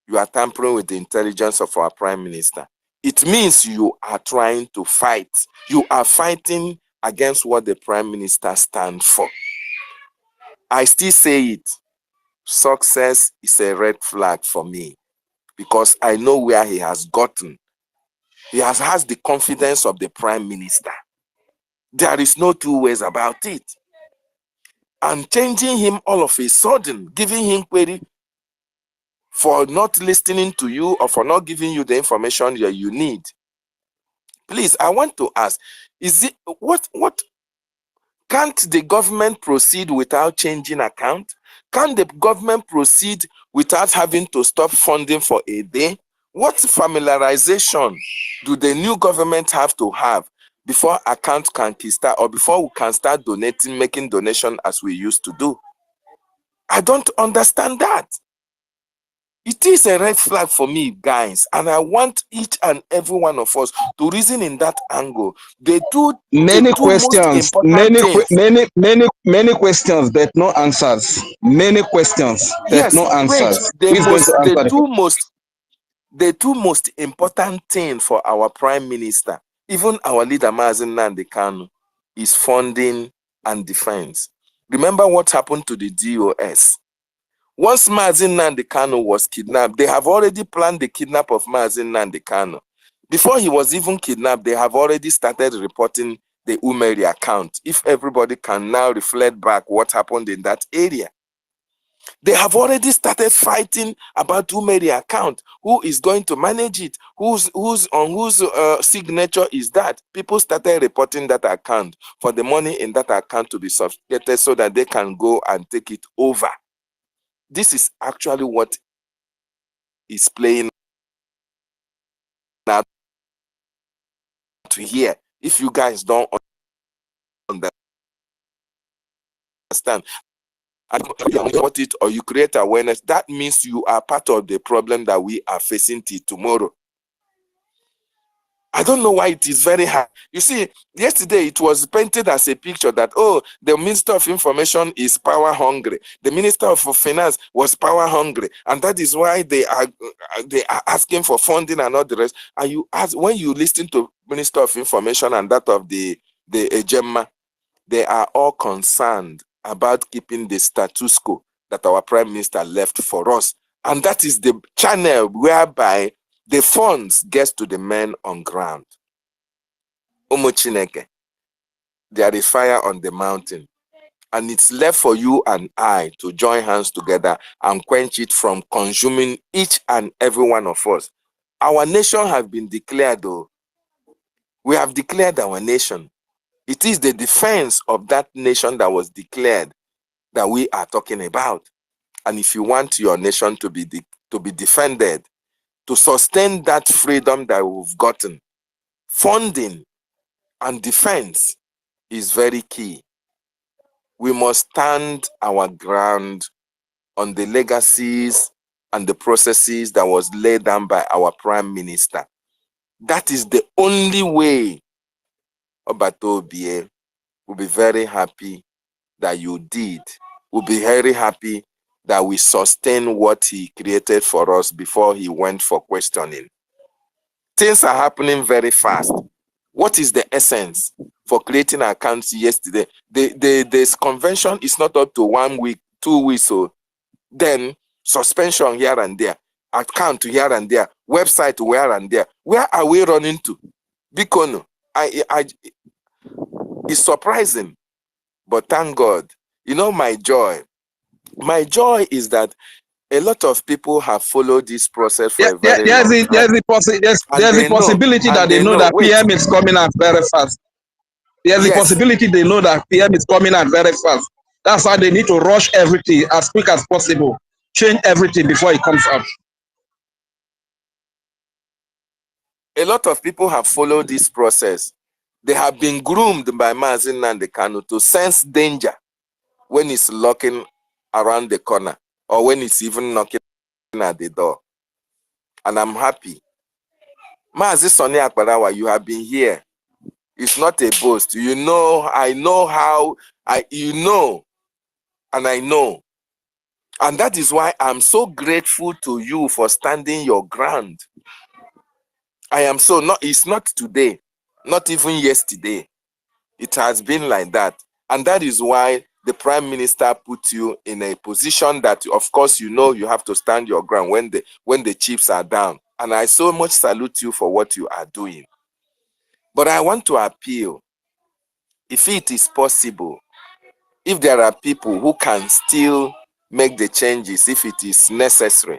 you are tampering with the intelligence of our prime minister. It means you are trying to fight. You are fighting against what the prime minister stands for. I still say it. Success is a red flag for me, because I know where he has gotten. He has the confidence of the prime minister. There is no two ways about it. And changing him all of a sudden, giving him query for not listening to you or for not giving you the information that you need. Please, I want to ask, is it what can't the government proceed without changing account? Can't the government proceed without having to stop funding for a day? What familiarization do the new government have to have before account can start, or before we can start donating, making donation as we used to do? I don't understand that. It is a red flag for me, guys, and I want each and every one of us to reason in that angle. The Many two most questions, important things. many questions, but no answers. Many questions, but Yes, no wait. answers. Who is going to answer the question? The two most important thing for our prime minister, even our leader Mazi Nnamdi Kanu, is funding and defense. Remember what happened to the DOS? Once Mazi Nnamdi Kanu was kidnapped, they have already planned the kidnap of Mazi Nnamdi Kanu. Before he was even kidnapped, they have already started reporting the Umeri account. If everybody can now reflect back what happened in that area. They have already started fighting about Umeri account. Who is going to manage it? Whose signature is that? People started reporting that account for the money in that account to be substituted so that they can go and take it over. This is actually what is playing out to here. If you guys don't understand, and you report it or you create awareness, that means you are part of the problem that we are facing till tomorrow. I don't know why it is very hard. You see, yesterday it was painted as a picture that, oh, the Minister of Information is power hungry. The Minister of Finance was power hungry. And that is why they are asking for funding and all the rest. And you ask, when you listen to Minister of Information and that of the Gemma, they are all concerned about keeping the status quo that our Prime Minister left for us. And that is the channel whereby the funds gets to the men on ground. Omochineke, there is fire on the mountain. And it's left for you and I to join hands together and quench it from consuming each and every one of us. Our nation has been declared, though. We have declared our nation. It is the defense of that nation that was declared that we are talking about. And if you want your nation to be defended, to sustain that freedom that we've gotten, funding and defense is very key. We must stand our ground on the legacies and the processes that was laid down by our Prime Minister. That is the only way Obato Obie will be very happy that you did. We'll be very happy that we sustain what he created for us before he went for questioning. Things are happening very fast. What is the essence for creating accounts yesterday? This convention is not up to 1 week, 2 weeks, so then suspension here and there, account here and there, website here and there. Where are we running to? Because it's surprising, but thank God. You know, my joy is that a lot of people have followed this process for a very long time. There's the possibility that they know that PM is coming out very fast. There's the possibility they know that PM is coming out very fast. That's why they need to rush everything as quick as possible, change everything before it comes out. A lot of people have followed this process. They have been groomed by Mazin Nandekano to sense danger when it's looking around the corner or when it's even knocking at the door. And I'm happy. Mazi Sonny Akbarawa, you have been here. It's not a boast. You know, I know how, you know, and I know. And that is why I'm so grateful to you for standing your ground. I am so, it's not today, not even yesterday. It has been like that. And that is why the Prime Minister put you in a position that, of course, you know you have to stand your ground when the chips are down. And I so much salute you for what you are doing. But I want to appeal, if it is possible, if there are people who can still make the changes, if it is necessary,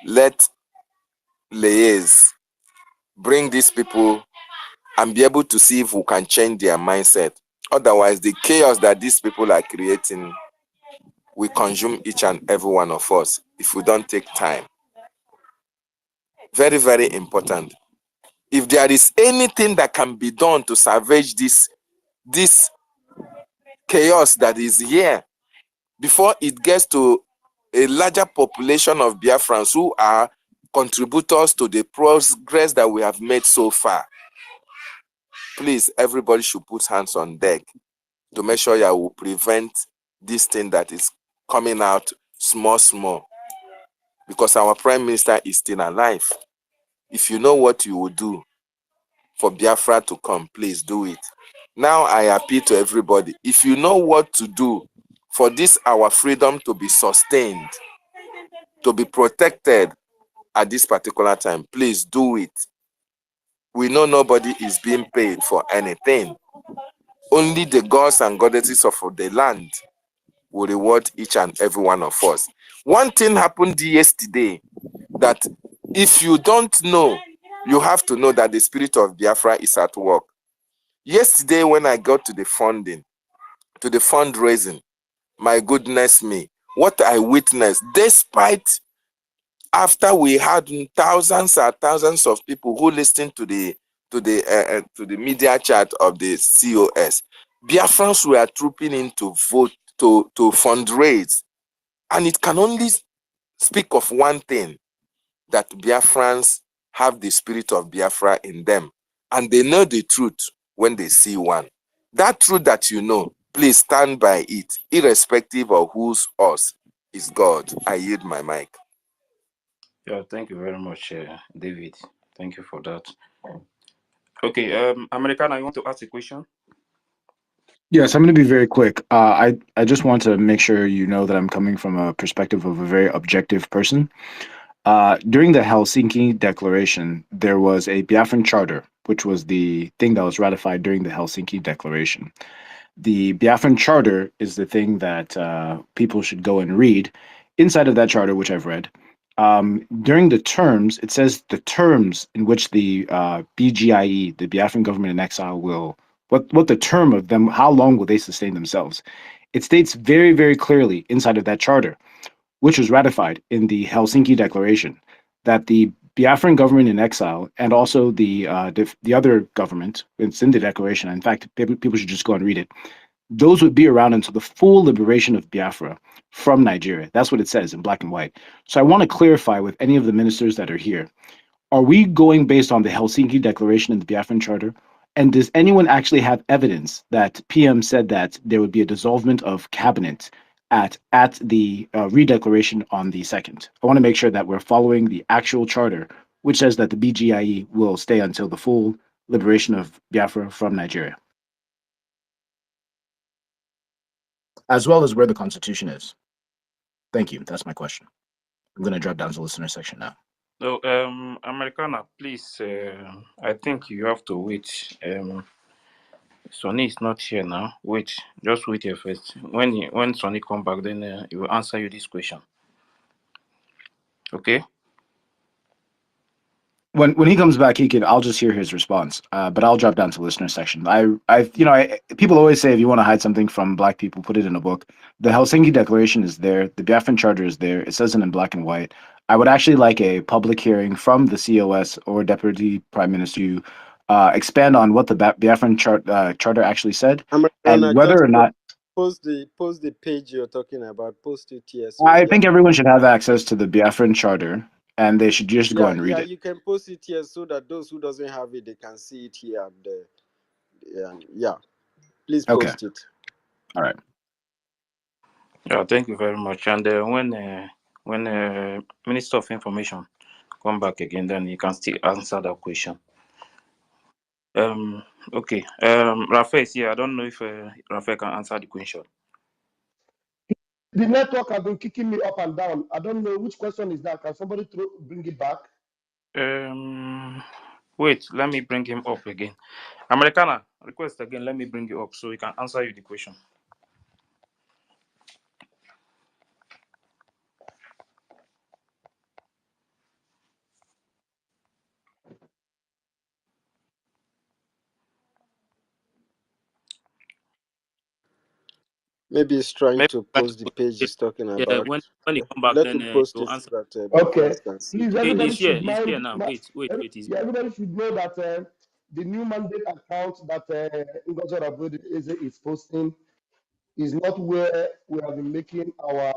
let liaise, bring these people and be able to see if we can change their mindset. Otherwise, the chaos that these people are creating will consume each and every one of us if we don't take time. Very, very important. If there is anything that can be done to salvage this chaos that is here before it gets to a larger population of Biafrans who are contributors to the progress that we have made so far, please, everybody should put hands on deck to make sure you will prevent this thing that is coming out small, because our Prime Minister is still alive. If you know what you will do for Biafra to come, please do it. Now I appeal to everybody. If you know what to do for this, our freedom to be sustained, to be protected at this particular time, please do it. We know nobody is being paid for anything. Only the gods and goddesses of the land will reward each and every one of us. One thing happened yesterday that if you don't know, you have to know that the spirit of Biafra is at work. Yesterday when I got to the funding, to the fundraising, my goodness me, what I witnessed, despite after we had thousands and thousands of people who listened to the media chat of the COS, Biafrans were trooping in to vote, to fundraise. And it can only speak of one thing, that Biafrans have the spirit of Biafra in them. And they know the truth when they see one. That truth that you know, please stand by it, irrespective of whose us is God. I yield my mic. Yeah, thank you very much, David. Thank you for that. Okay, Americana, you want to ask a question? Yes, I'm going to be very quick. I just want to make sure you know that I'm coming from a perspective of a very objective person. During the Helsinki Declaration, there was a Biafran Charter, which was the thing that was ratified during the Helsinki Declaration. The Biafran Charter is the thing that people should go and read. Inside of that charter, which I've read, during the terms, it says the terms in which the BGIE, the Biafran government in exile, will what the term of them, how long will they sustain themselves? It states very, very clearly inside of that charter, which was ratified in the Helsinki Declaration, that the Biafran government in exile and also the other government, it's in the declaration. In fact, people should just go and read it. Those would be around until the full liberation of Biafra from Nigeria. That's what it says in black and white. So I want to clarify with any of the ministers that are here, are we going based on the Helsinki Declaration and the Biafran Charter? And does anyone actually have evidence that PM said that there would be a dissolvement of cabinet at the redeclaration on the 2nd? I want to make sure that we're following the actual charter, which says that the BGIE will stay until the full liberation of Biafra from Nigeria, as well as where the constitution is. Thank you. That's my question. I'm going to drop down to the listener section now. So, Americana, please, I think you have to wait. Sonny is not here now. Wait, just wait here first. When Sonny come back, then he will answer you this question. Okay? When he comes back, I'll just hear his response. But I'll drop down to listener section. People always say if you want to hide something from Black people, put it in a book. The Helsinki Declaration is there. The Biafran Charter is there. It says it in black and white. I would actually like a public hearing from the COS or Deputy Prime Minister to expand on what the Biafran Charter actually said and Americana, whether just or not. post the page you're talking about. Post it here so I think everyone should have access to the Biafran Charter, and they should just go and read it. you can post it here so that those who doesn't have it, they can see it here and please post it. All right. Yeah, thank you very much. And when Minister of Information come back again, then he can still answer that question. Okay. Raphael is here. I don't know if Raphael can answer the question. The network has been kicking me up and down. I don't know which question is that. Can somebody bring it back? Wait, let me bring him up again. Americana, request again. Let me bring you up so he can answer you the question. Maybe he's trying to post the page he's talking Yeah, about. when he come back, Let then him post he'll it answer. so that Okay. can see. Please, everybody should He's here mind. now. Wait. Everybody should know that the new mandate account that Ngozi Oravodi is posting is not where we have been making our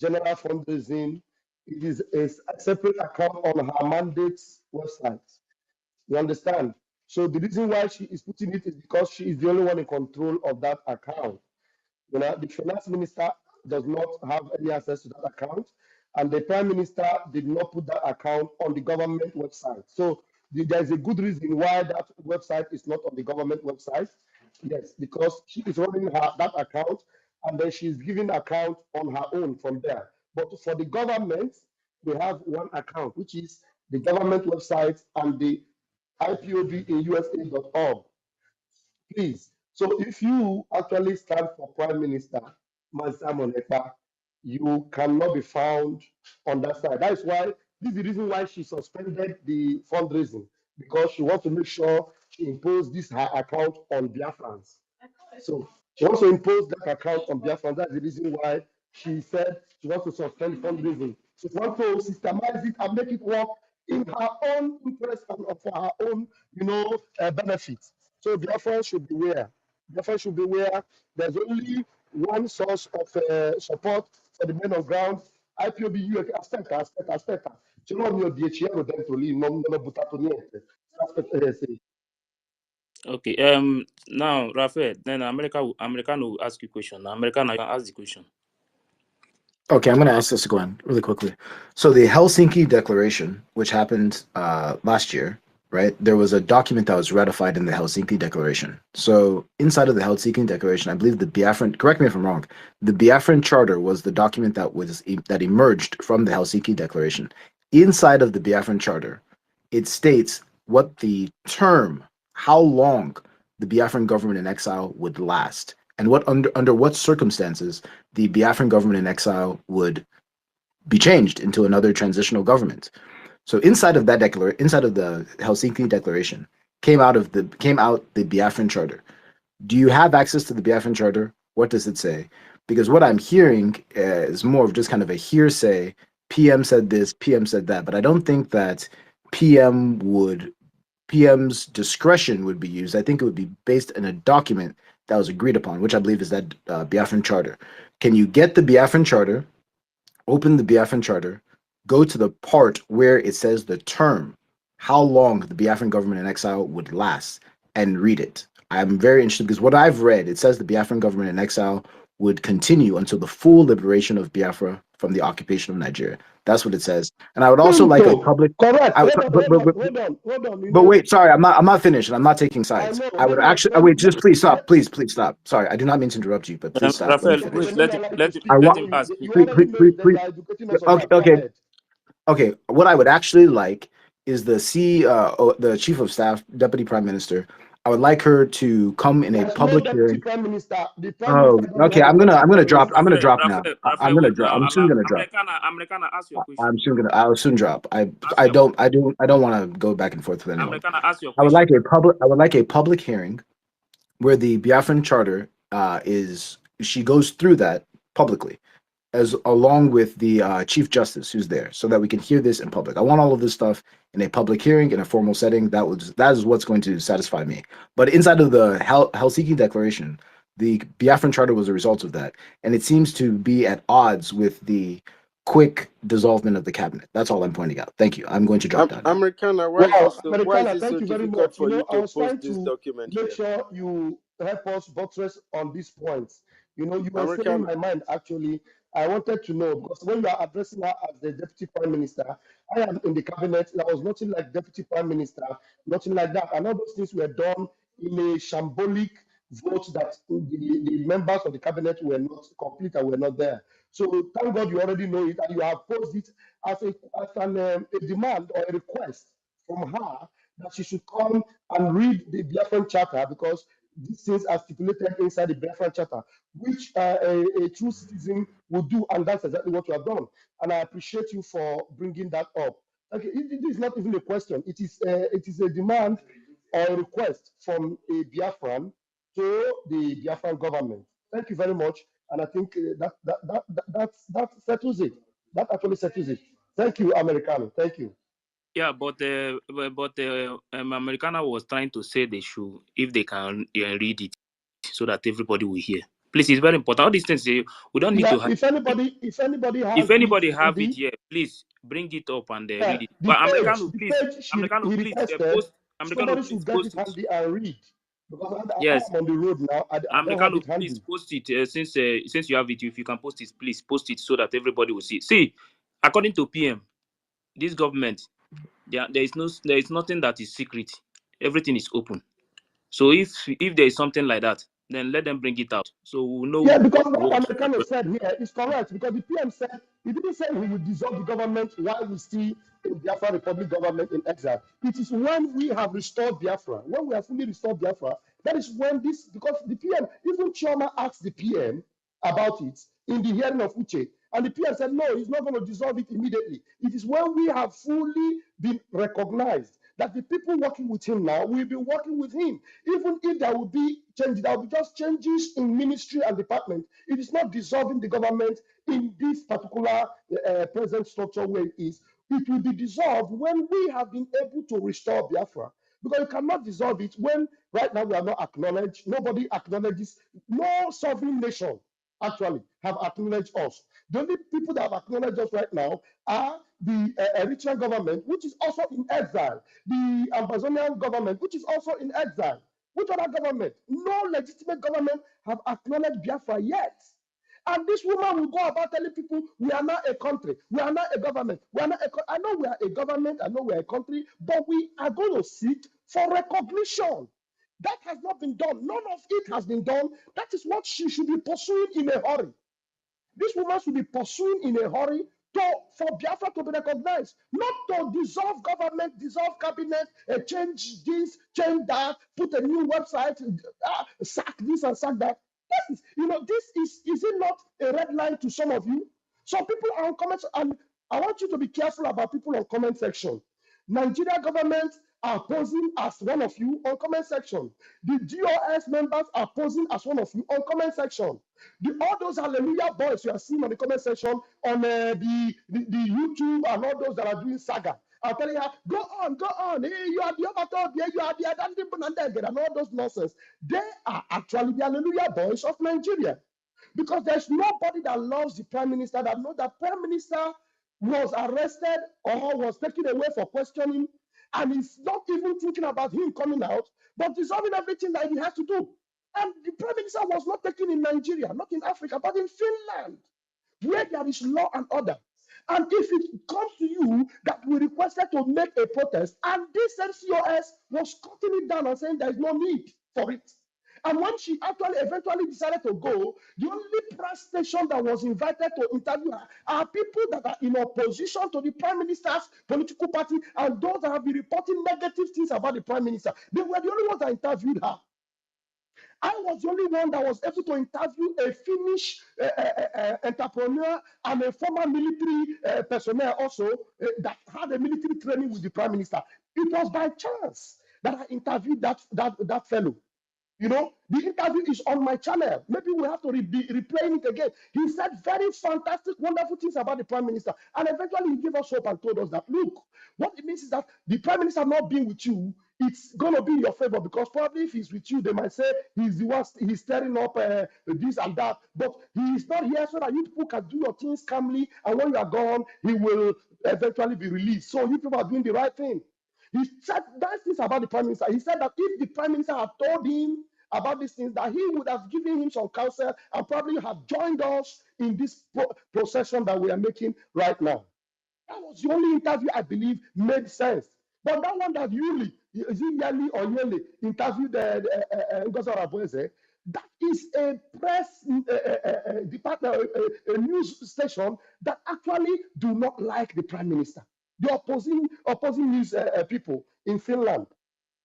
general fundraising. It is a separate account on her mandate's website. You understand? So the reason why she is putting it is because she is the only one in control of that account. You know, the finance minister does not have any access to that account, and the prime minister did not put that account on the government website. So there is a good reason why that website is not on the government website. Yes, because she is running that account, and then she's giving account on her own from there. But for the government, we have one account, which is the government website and the IPOBinUSA.org. Please. So if you actually stand for Prime Minister Simon Ekpa, you cannot be found on that side. That is why this is the reason why she suspended the fundraising, because she wants to make sure she impose this her account on Biafrans. So she wants to impose that account on Biafrans. That's the reason why she said she wants to suspend fundraising. She wants to systemize it and make it work in her own interest and for her own, benefit. So Biafra should be aware. Biafra should be aware. There's only one source of support for the men on ground. IPOB, aspetta. Ce l'ho mio 10 euro dentro lì, non ho buttato niente. Okay. Now, Raphael, then American will ask you question. Now, American, you can ask the question. Okay, I'm going to ask this again really quickly. So the Helsinki Declaration, which happened last year, right? There was a document that was ratified in the Helsinki Declaration. So inside of the Helsinki Declaration, I believe the Biafran, correct me if I'm wrong, the Biafran Charter was the document that emerged from the Helsinki Declaration. Inside of the Biafran Charter, it states what the term, how long the Biafran government in exile would last, and what under what circumstances the Biafran government in exile would be changed into another transitional government. So inside of that inside of the Helsinki Declaration, came out the Biafran Charter. Do you have access to the Biafran Charter? What does it say? Because what I'm hearing is more of just kind of a hearsay. PM said this, PM said that, but I don't think that PM would PM's discretion would be used. I think it would be based in a document that was agreed upon, which I believe is that Biafran Charter. Can you get the Biafran Charter, open the Biafran Charter, go to the part where it says the term, how long the Biafran government in exile would last, and read it? I'm very interested because what I've read, it says the Biafran government in exile would continue until the full liberation of Biafra from the occupation of Nigeria. That's what it says. And I would also Think like a so. public. Correct. I, Hold on, but, hold but, on, but, hold on, hold on. You but know, wait, sorry, I'm not finished, and I'm not taking I sides. know. I would actually wait, just please stop, please stop. Sorry, I do not mean to interrupt you, but please stop. Let me Raphael, okay, wait, finish. let me allow you to I speak. let want him You, ask. you please, already know that please, you are educating us on okay, that. Go ahead. okay. What I would actually like is the chief of staff, deputy prime minister. I would like her to come in a There's no public deputy hearing. prime minister. The prime Oh, minister doesn't okay. have a I'm deputy gonna prime drop. I'm minister. gonna Raphael, drop now. Raphael, Raphael, I'm gonna wait drop. now. I'm soon gonna drop. Americana, ask your question. I'm soon gonna. I'll soon drop. Ask your question. I don't want to go back and forth with anyone. Americana, ask your I would question. like a public. I would like a public hearing where the Biafran Charter is. She goes through that publicly, as along with the Chief Justice who's there, so that we can hear this in public. I want all of this stuff in a public hearing in a formal setting. That is what's going to satisfy me. But inside of the Helsinki Declaration, the Biafran Charter was a result of that, and it seems to be at odds with the quick dissolvement of the cabinet. That's all I'm pointing out. Thank you. I'm going to drop down now. Americana, Well, why is Americana, it so thank you very difficult much. You for you know, I to was post trying this to document make here? sure you help us buttress on these points. You know, you were saying Americana, my mind actually. I wanted to know because when you are addressing her as the deputy prime minister, I am in the cabinet. There was nothing like deputy prime minister, nothing like that. And all those things were done in a shambolic vote that the members of the cabinet were not complete and were not there. So thank God you already know it and you have posed it as a demand or a request from her that she should come and read the Biafran Charter because these things are stipulated inside the Biafran Charter, which a true citizen would do, and that's exactly what you have done. And I appreciate you for bringing that up. Okay, it is not even a question. It is a demand or a request from a Biafran to the Biafran government. Thank you very much, and I think that settles it. That actually settles it. Thank you, Americano. Thank you. Yeah, but Americana was trying to say they should, if they can read it, so that everybody will hear. Please, it's very important. All these things we don't need Yeah, to hide. if anybody If has it anybody in have it the here, please bring it up and yeah, read it. But the page he requested, Post. somebody Please should get it post it. handy and read because I Yes, am on the road now. I don't have it Please handy. post it. Since you have it, if you can post it, please post it so that everybody will see. See, according to PM, this government, there is nothing that is secret. Everything is open. So if there is something like that, then let them bring it out so we'll Yeah, know because what to what watch. Americano said here is correct. Because the PM said he didn't say we will dissolve the government while we still in Biafra Republic government in exile. It is when we have restored Biafra, when we have fully restored Biafra, that is when this because the PM, even Choma asked the PM about it in the hearing of Uche. And the PM said, no, he's not going to dissolve it immediately. It is when we have fully been recognized that the people working with him now will be working with him. Even if there will be changes, there will be just changes in ministry and department. It is not dissolving the government in this particular present structure where it is. It will be dissolved when we have been able to restore Biafra. Because you cannot dissolve it when right now we are not acknowledged. Nobody acknowledges, no sovereign nation actually have acknowledged us. The only people that have acknowledged us right now are the Eritrean government, which is also in exile, the Amazonian government, which is also in exile. Which other government? No legitimate government have acknowledged Biafra yet. And this woman will go about telling people, we are not a country, we are not a government, we are not a I know we are a government, I know we are a country, but we are going to seek for recognition. That has not been done. None of it has been done. That is what she should be pursuing in a hurry. This woman should be pursuing in a hurry for Biafra to be recognized, not to dissolve government, dissolve cabinet, change this, change that, put a new website, sack this and sack that. That is, this is it not a red line to some of you? So people are on comments, and I want you to be careful about people on comment section. Nigeria government are posing as one of you on comment section. The GOS members are posing as one of you on comment section. All those hallelujah boys you are seeing on the comment section on the YouTube and all those that are doing saga. I'm telling you, go on. Hey, you are the overtop, yeah, you are the Adandibunandeg, and all those nonsense. They are actually the hallelujah boys of Nigeria. Because there's nobody that loves the prime minister that knows that prime minister was arrested or was taken away for questioning, and he's not even thinking about him coming out, but dissolving everything that he has to do. And the prime minister was not taken in Nigeria, not in Africa, but in Finland, where there is law and order. And if it comes to you that we requested to make a protest, and this MCOS was cutting it down and saying there is no need for it. And when she actually eventually decided to go, the only press station that was invited to interview her are people that are in opposition to the prime minister's political party and those that have been reporting negative things about the prime minister. They were the only ones that interviewed her. I was the only one that was able to interview a Finnish entrepreneur and a former military personnel also that had a military training with the prime minister. It was by chance that I interviewed that fellow. You know, the interview is on my channel. Maybe we have to be replaying it again. He said very fantastic, wonderful things about the prime minister. And eventually he gave us hope and told us that, look, what it means is that the prime minister not being with you, it's going to be in your favor, because probably if he's with you, they might say he's the one, he's stirring up this and that. But he is not here so that you people can do your things calmly. And when you are gone, he will eventually be released. So you people are doing the right thing. He said nice things about the prime minister. He said that if the prime minister had told him about these things, that he would have given him some counsel and probably have joined us in this procession that we are making right now. That was the only interview I believe made sense. But that one that Yuli, is it Yali or Yeli, interviewed Ngozi Arabueze, that is a press department, a news station that actually do not like the prime minister. The opposing news people in Finland.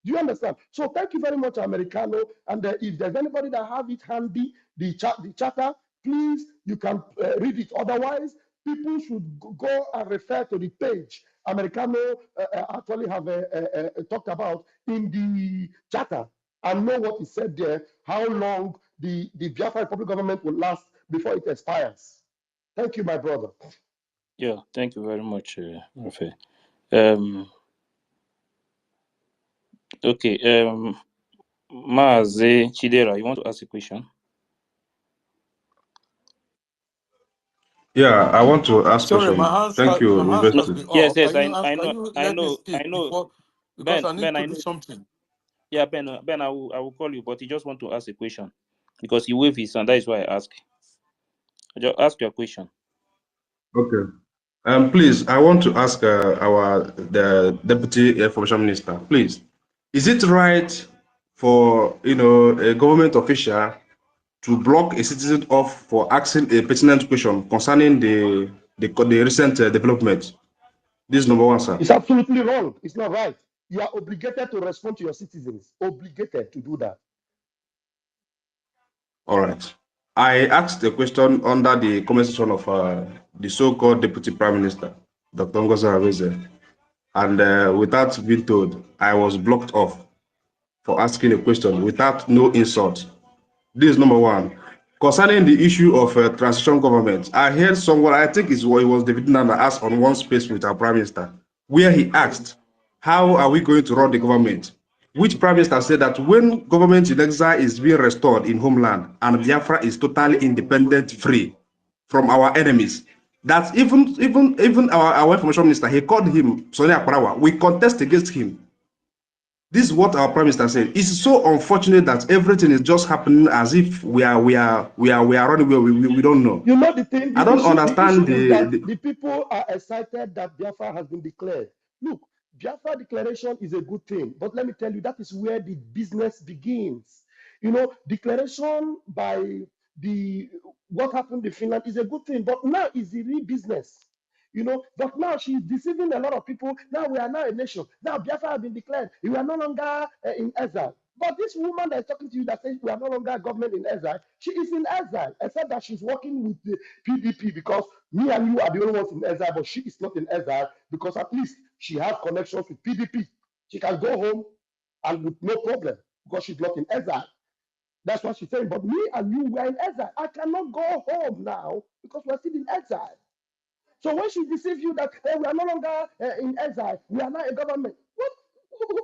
Do you understand? So thank you very much, Americano. And if there's anybody that have it handy, the charter, please, you can read it. Otherwise, people should go and refer to the page Americano actually have talked about in the charter and know what is said there, how long the Biafra Republic government will last before it expires. Thank you, my brother. Yeah, thank you very much, Rafael. Okay, Maaze Chidera, you want to ask a question? Yeah, I want to ask Sorry, question. Thank you, my hands No, has University. been yes, off. yes, Can I you let me know, speak before, because Ben, I need I to do know. something. Yeah, Ben, I will call you, but he just want to ask a question because he waved his hand. That is why I ask. Just ask your question. Okay. Please, I want to ask the Deputy Information Minister. Please, is it right for a government official to block a citizen off for asking a pertinent question concerning the recent development? This is number one, sir. It's absolutely wrong. It's not right. You are obligated to respond to your citizens. Obligated to do that. All right. I asked a question under the comment section of the so-called Deputy Prime Minister, Dr. Ngozi Arabueze, and without being told, I was blocked off for asking a question without no insult. This is number one. Concerning the issue of transition government, I heard someone, I think it was David Nana, asked on one space with our Prime Minister, where he asked, how are we going to run the government? Which Prime Minister said that when government in exile is being restored in homeland and Biafra is totally independent, free from our enemies, that even our information minister, he called him Sonia Parawa, we contest against him. This is what our prime minister said. It's so unfortunate that everything is just happening as if we are running away. We don't know. You know the thing, I the don't issue understand is that the people are excited that Biafra has been declared. Look, Biafra declaration is a good thing, but let me tell you, that is where the business begins. You know, declaration by what happened in Finland is a good thing, but now is the real business. You know, but now she's deceiving a lot of people. Now we are now a nation. Now Biafra has been declared. We are no longer in exile. But this woman that is talking to you that says we are no longer a government in exile, she is in exile, except that she's working with the PDP because me and you are the only ones in exile, but she is not in exile because at least she has connections with PDP. She can go home and with no problem because she's not in exile. That's what she's saying. But me and you were in exile. I cannot go home now because we're still in exile. So when she deceives you that we are no longer in exile, we are now a government. What?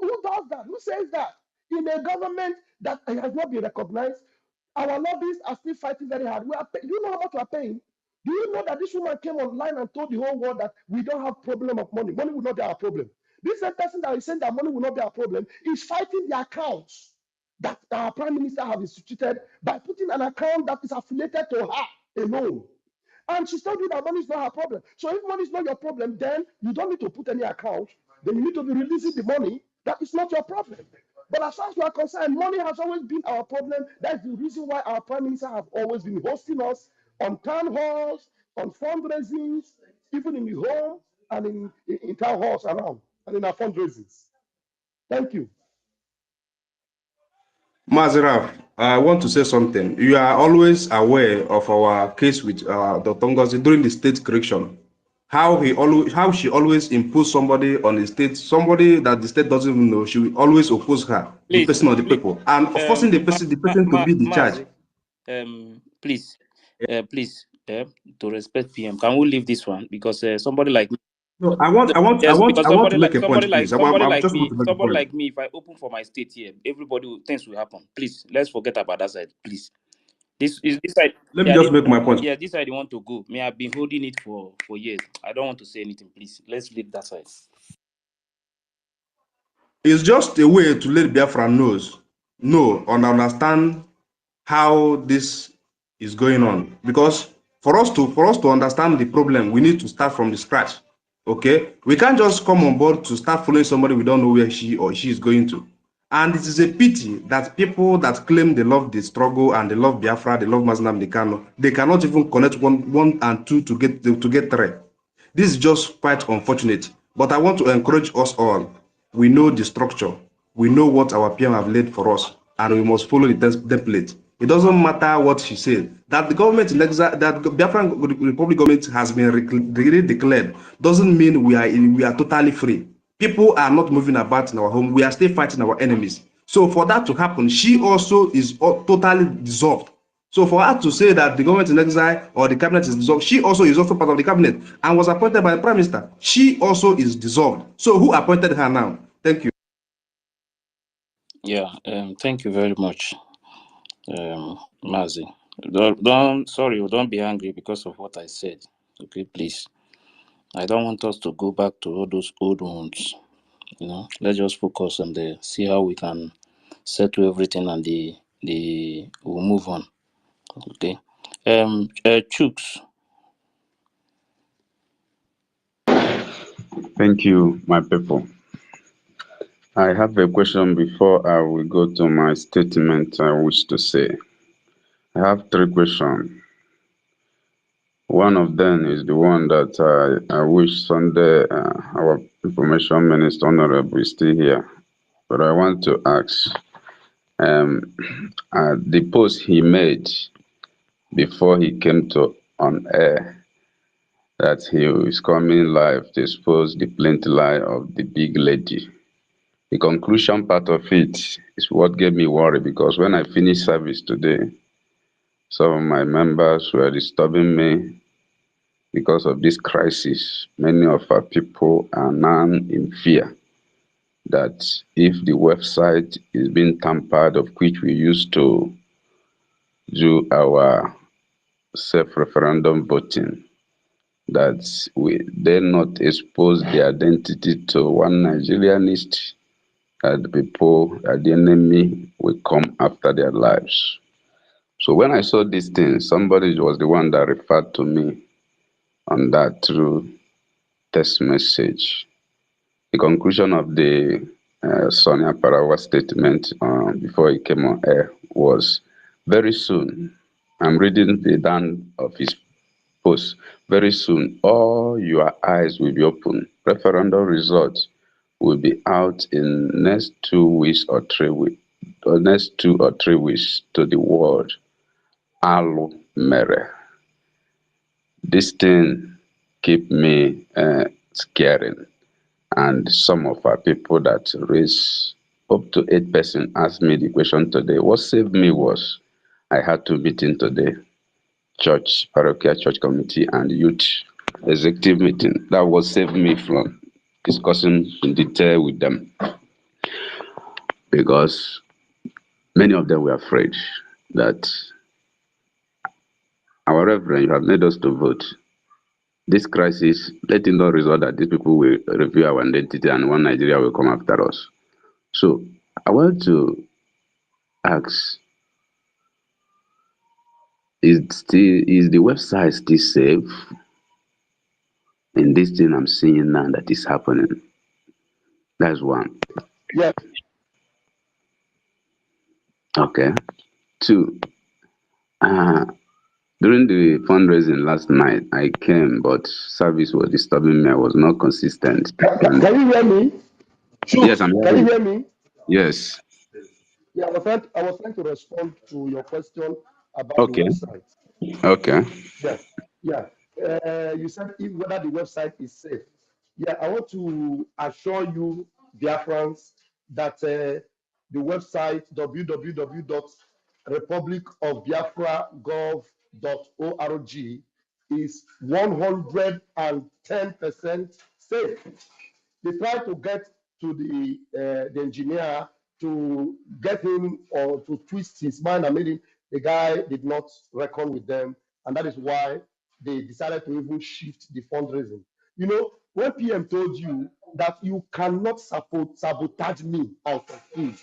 Who does that? Who says that? In a government that has not been recognized, our lobbyists are still fighting very hard. Do you know how much we are paying? Do you know that this woman came online and told the whole world that we don't have problem of money? Money will not be our problem. This same person that is saying that money will not be our problem is fighting the accounts that our prime minister have instituted by putting an account that is affiliated to her alone. And she told you that money is not her problem. So if money is not your problem, then you don't need to put any account. Then you need to be releasing the money. That is not your problem. But as far as we are concerned, money has always been our problem. That's the reason why our prime minister have always been hosting us on town halls, on fundraisings, even in the home and in town halls around and in our fundraisings. Thank you. Maziraf, I want to say something. You are always aware of our case with Dr. Ngozi during the state correction. How she always impose somebody on the state, somebody that the state doesn't even know. She will always oppose her, the Please, person or the please, people, and forcing the person to be the charge. Mazi, please, please, to respect PM. Can we leave this one because somebody like me, No, I yes, want, because I want to make a point, please. I just want to make a somebody point. like me, if I open for my state here, things will happen. Please, let's forget about that side, please. This is this side. Let me Yeah, just make my point. this side you want to go. Me, I've been holding it for years. I don't want to say anything. Please, let's leave that side. It's just a way to let Biafra know and understand how this is going on. Because for us to understand the problem, we need to start from the scratch. Okay, we can't just come on board to start following somebody we don't know where she or she is going to. And it is a pity that people that claim they love the struggle and they love Biafra, they love Maznam Dekano, they cannot even connect one and two to get three. This is just quite unfortunate. But I want to encourage us all. We know the structure. We know what our PM have laid for us, and we must follow the template. It doesn't matter what she said. That the government in exile, that Biafran Republic government has been really declared, doesn't mean we are totally free. People are not moving about in our home. We are still fighting our enemies. So for that to happen, she also is totally dissolved. So for her to say that the government in exile or the cabinet is dissolved, she also is also part of the cabinet and was appointed by the prime minister. She also is dissolved. So who appointed her now? Thank you. Yeah, thank you very much, Mazi. Don't be angry because of what I said. Okay, please. I don't want us to go back to all those old wounds. Let's just focus on see how we can settle everything and we'll move on. Okay. Chooks. Thank you, my people. I have a question before I will go to my statement I wish to say. I have three questions. One of them is the one that I wish Sunday our information minister honorable is still here. But I want to ask the post he made before he came to on air that he is coming live to expose the plenty lie of the big lady. The conclusion part of it is what gave me worry because when I finished service today, some of my members were disturbing me because of this crisis. Many of our people are now in fear that if the website is being tampered, of which we used to do our self-referendum voting, that we dare not expose the identity to one Nigerianist, that the people, that the enemy will come after their lives. So when I saw these things, somebody was the one that referred to me on that through text message. The conclusion of the Sonia Parawa statement before he came on air was very soon. I'm reading the down of his post. Very soon, all your eyes will be open. Referendum results will be out in next 2 weeks or 3 weeks. the next 2 or 3 weeks to the word Alu Mere. This thing keep me scaring. And some of our people that raise up to 8 person asked me the question today. What saved me was I had 2 meetings today, church, parochial church committee and youth executive meeting. That was saved me from discussing in detail with them because many of them were afraid that our reverend, you have made us to vote. This crisis, let it not result that these people will review our identity and one Nigeria will come after us. So I want to ask, is the website still safe in this thing I'm seeing now that is happening? That's one. Yes. Okay. Two, uh, during the fundraising last night, I came, but service was disturbing me. I was not consistent. And Can you hear me? yes, I'm Shoot, can you hearing. hear me? Yes. Yeah, I was trying to respond to your question about the Okay. website. Okay. Yeah, yeah. You said whether the website is safe. Yeah, I want to assure you, Biafrans, that the website www.republicofbiafra.gov.org is 110% safe. They tried to get to the engineer to get him or to twist his mind and made him. The guy did not reckon with them, and that is why they decided to even shift the fundraising. You know, when PM told you that you cannot sabotage me and succeed,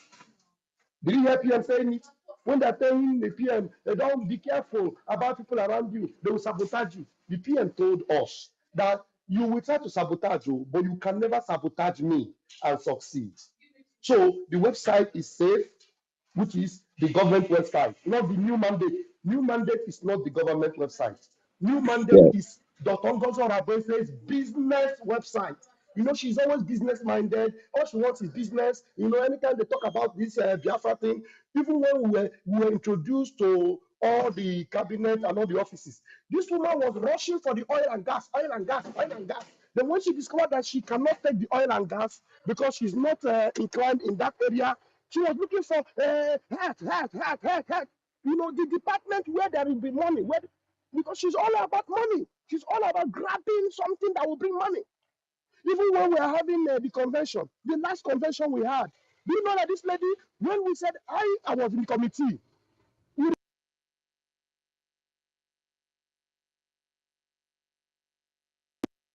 did you hear PM saying it? When they're telling the PM, they don't be careful about people around you, they will sabotage you. The PM told us that you will try to sabotage you, but you can never sabotage me and succeed. So the website is safe, which is the government website, not the new mandate. New mandate is not the government website. New mandate Yes. is Dr. Ngozo Rabose's business website. You know, she's always business minded. All she wants is business. You know, anytime they talk about this Biafra thing, even when we were introduced to all the cabinet and all the offices, this woman was rushing for the oil and gas, oil and gas, oil and gas. Then when she discovered that she cannot take the oil and gas because she's not inclined in that area, she was looking for hack. You know, the department where there will be money, because she's all about money. She's all about grabbing something that will bring money. Even when we are having the convention, the last convention we had, do you know that this lady, when we said I was in committee,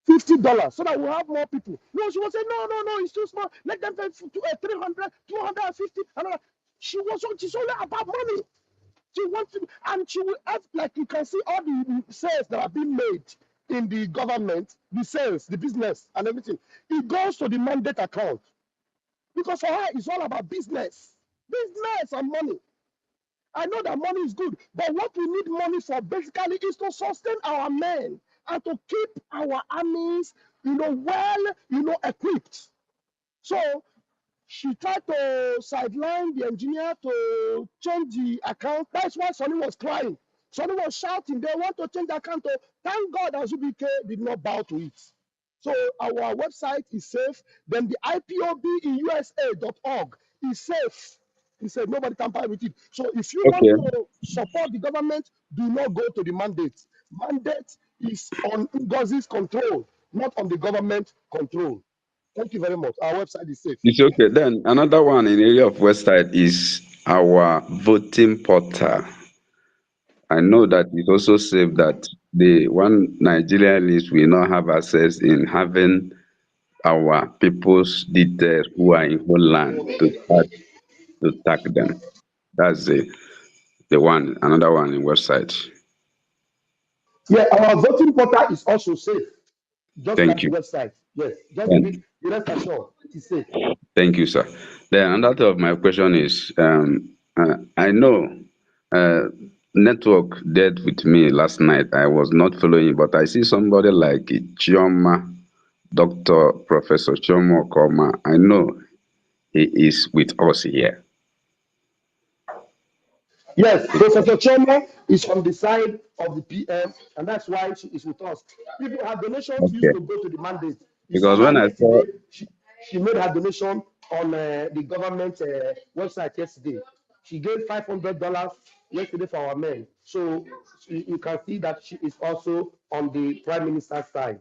$50 so that we'll have more people. No, she was saying, no, it's too small. Let them pay 300, 250. She's only about money. She wants to, and she will have, like you can see all the sales that are being made in the government, the sales, the business, and everything. It goes to the mandate account because for her, it's all about business and money. I know that money is good, but what we need money for basically is to sustain our men and to keep our armies, equipped. So she tried to sideline the engineer to change the account. That's why Sonny was crying. Sonny was shouting, they want to change the account. Thank God Azubike did not bow to it. So our website is safe. Then the IPOBInusa.org is safe. He said nobody tamper with it. So if you want Okay. to support the government, do not go to the mandate. Mandate is on Ngozi's control, not on the government control. Thank you very much. Our website is safe. It's okay. Then another one in the area of West Side is our voting portal. I know that it's also safe that the one Nigerian list will not have access in having our people's details who are in whole land to tag them. That's the one, another one in website. Yeah, our voting portal is also safe, just like Thank the you. website. Yes, just And be rest assured, it is safe. thank you, sir. Then another of my question is, I know uh, network dead with me last night. I was not following, but I see somebody like Chioma, Dr. Professor Chioma Okoma. I know he is with us here. Yes, Professor Choma is on the side of the PM, and that's why she is with us. People, her donations used Okay. to go to the mandate. You saw Because her when I saw, yesterday. She made her donation on the government website yesterday. She gave $500 yesterday for our men. So you can see that she is also on the prime minister's side.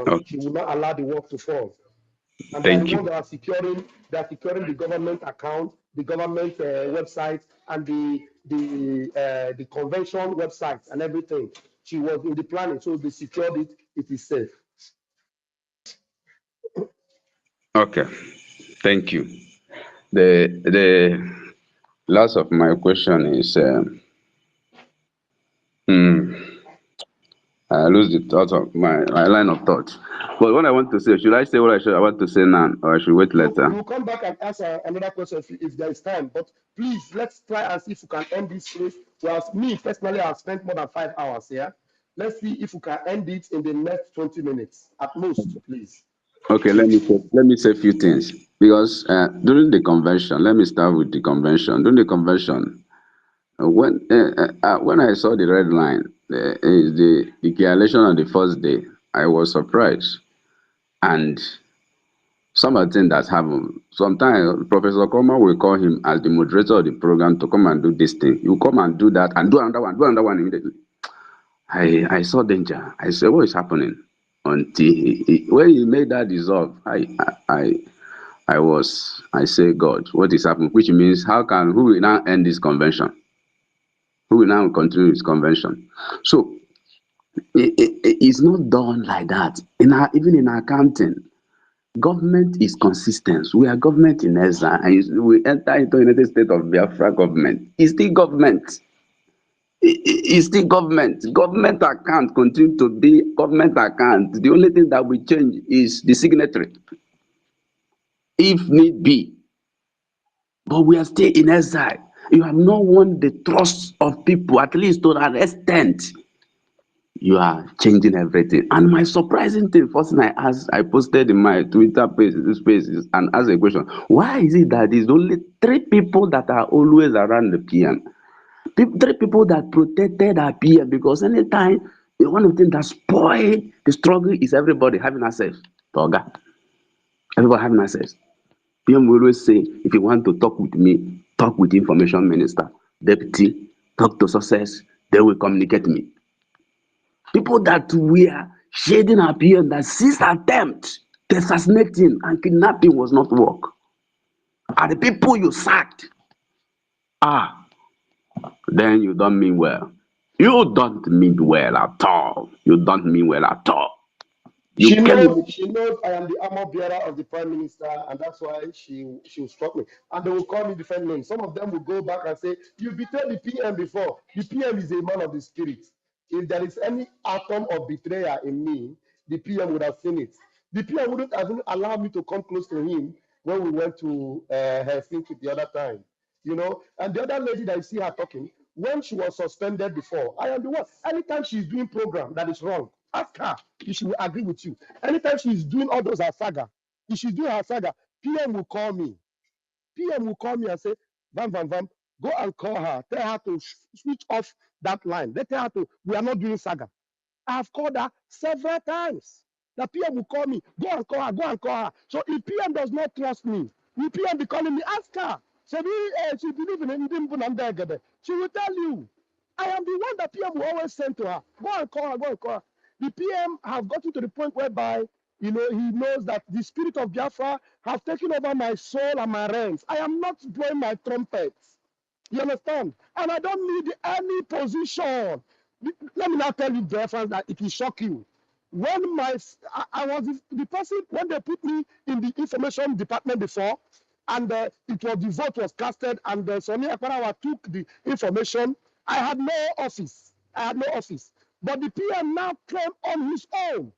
okay, She will not allow the work to fall. And they are the thank ones you. that are securing the government account, the government website, and the convention website and everything. She was in the planning, so they secured it. It is safe. Okay, thank you. The last of my question is, hmm, I lose the thought of my line of thought. But what I want to say, should I say what I want to say now, or I should wait You later? will come back and ask another question if there is time. But please, let's try and see if we can end this race. Well, me personally, I've spent more than 5 hours here. Let's see if we can end it in the next 20 minutes at most, please. Okay, let me say a few things because during the convention, let me start with the convention. During the convention, when I saw the red line, the declaration on the first day, I was surprised, and some of the things that happened. Sometimes Professor Koma will call him as the moderator of the program to come and do this thing. You come and do that and do another one immediately. I saw danger. I said, what is happening? Until when he made that dissolve, I say, God, what is happening? Which means, who will now end this convention? Who will now continue this convention? So it's not done like that. Even in accounting, government is consistent. We are government in exile, and we enter into United States of Biafra government. It's still government. It's still government. Government account continue to be government account. The only thing that will change is the signatory, if need be. But we are still in exile. You have not won the trust of people, at least to that extent. You are changing everything. And my surprising thing, first thing I posted in my Twitter spaces and asked a question: why is it that there's only 3 people that are always around the PM? 3 people that protected our PM, because anytime one of the things that spoil the struggle is everybody having access to Oga. Everybody having access. PM will always say, if you want to talk with me, talk with information minister, deputy, talk to success, they will communicate me. People that were shading our PM, that 6 attempts to assassinate him and kidnapping was not work, are the people you sacked. Then you don't mean well. You don't mean well at all. You don't mean well at all. You She came knows. in. She knows I am the armor bearer of the prime minister, and that's why she will stop me. And they will call me different names. Some of them will go back and say, "You betrayed the PM before." The PM is a man of the spirit. If there is any atom of betrayal in me, the PM would have seen it. The PM wouldn't have allowed me to come close to him when we went to Helsinki the other time. And the other lady that you see her talking, when she was suspended before, I am the one. Anytime she's doing program that is wrong, ask her if she will agree with you. Anytime she's doing all those her saga, if she's doing her saga, PM will call me. PM will call me and say, Vam Vam Vam, go and call her. Tell her to switch off that line. They tell her to, we are not doing saga. I have called her several times. The PM will call me, go and call her, go and call her. So if PM does not trust me, will PM be calling me, ask her. She believe in him, she will tell you. I am the one that PM will always send to her. Go and call her, go and call her. The PM have gotten to the point whereby, he knows that the spirit of Biafra have taken over my soul and my reins. I am not blowing my trumpets. You understand? And I don't need any position. Let me now tell you, Biafrans, that it will shock you. When I was the person, when they put me in the information department before, and the vote was casted, and Sonia Akparawa took the information, I had no office. I had no office. But the PM now came on his own.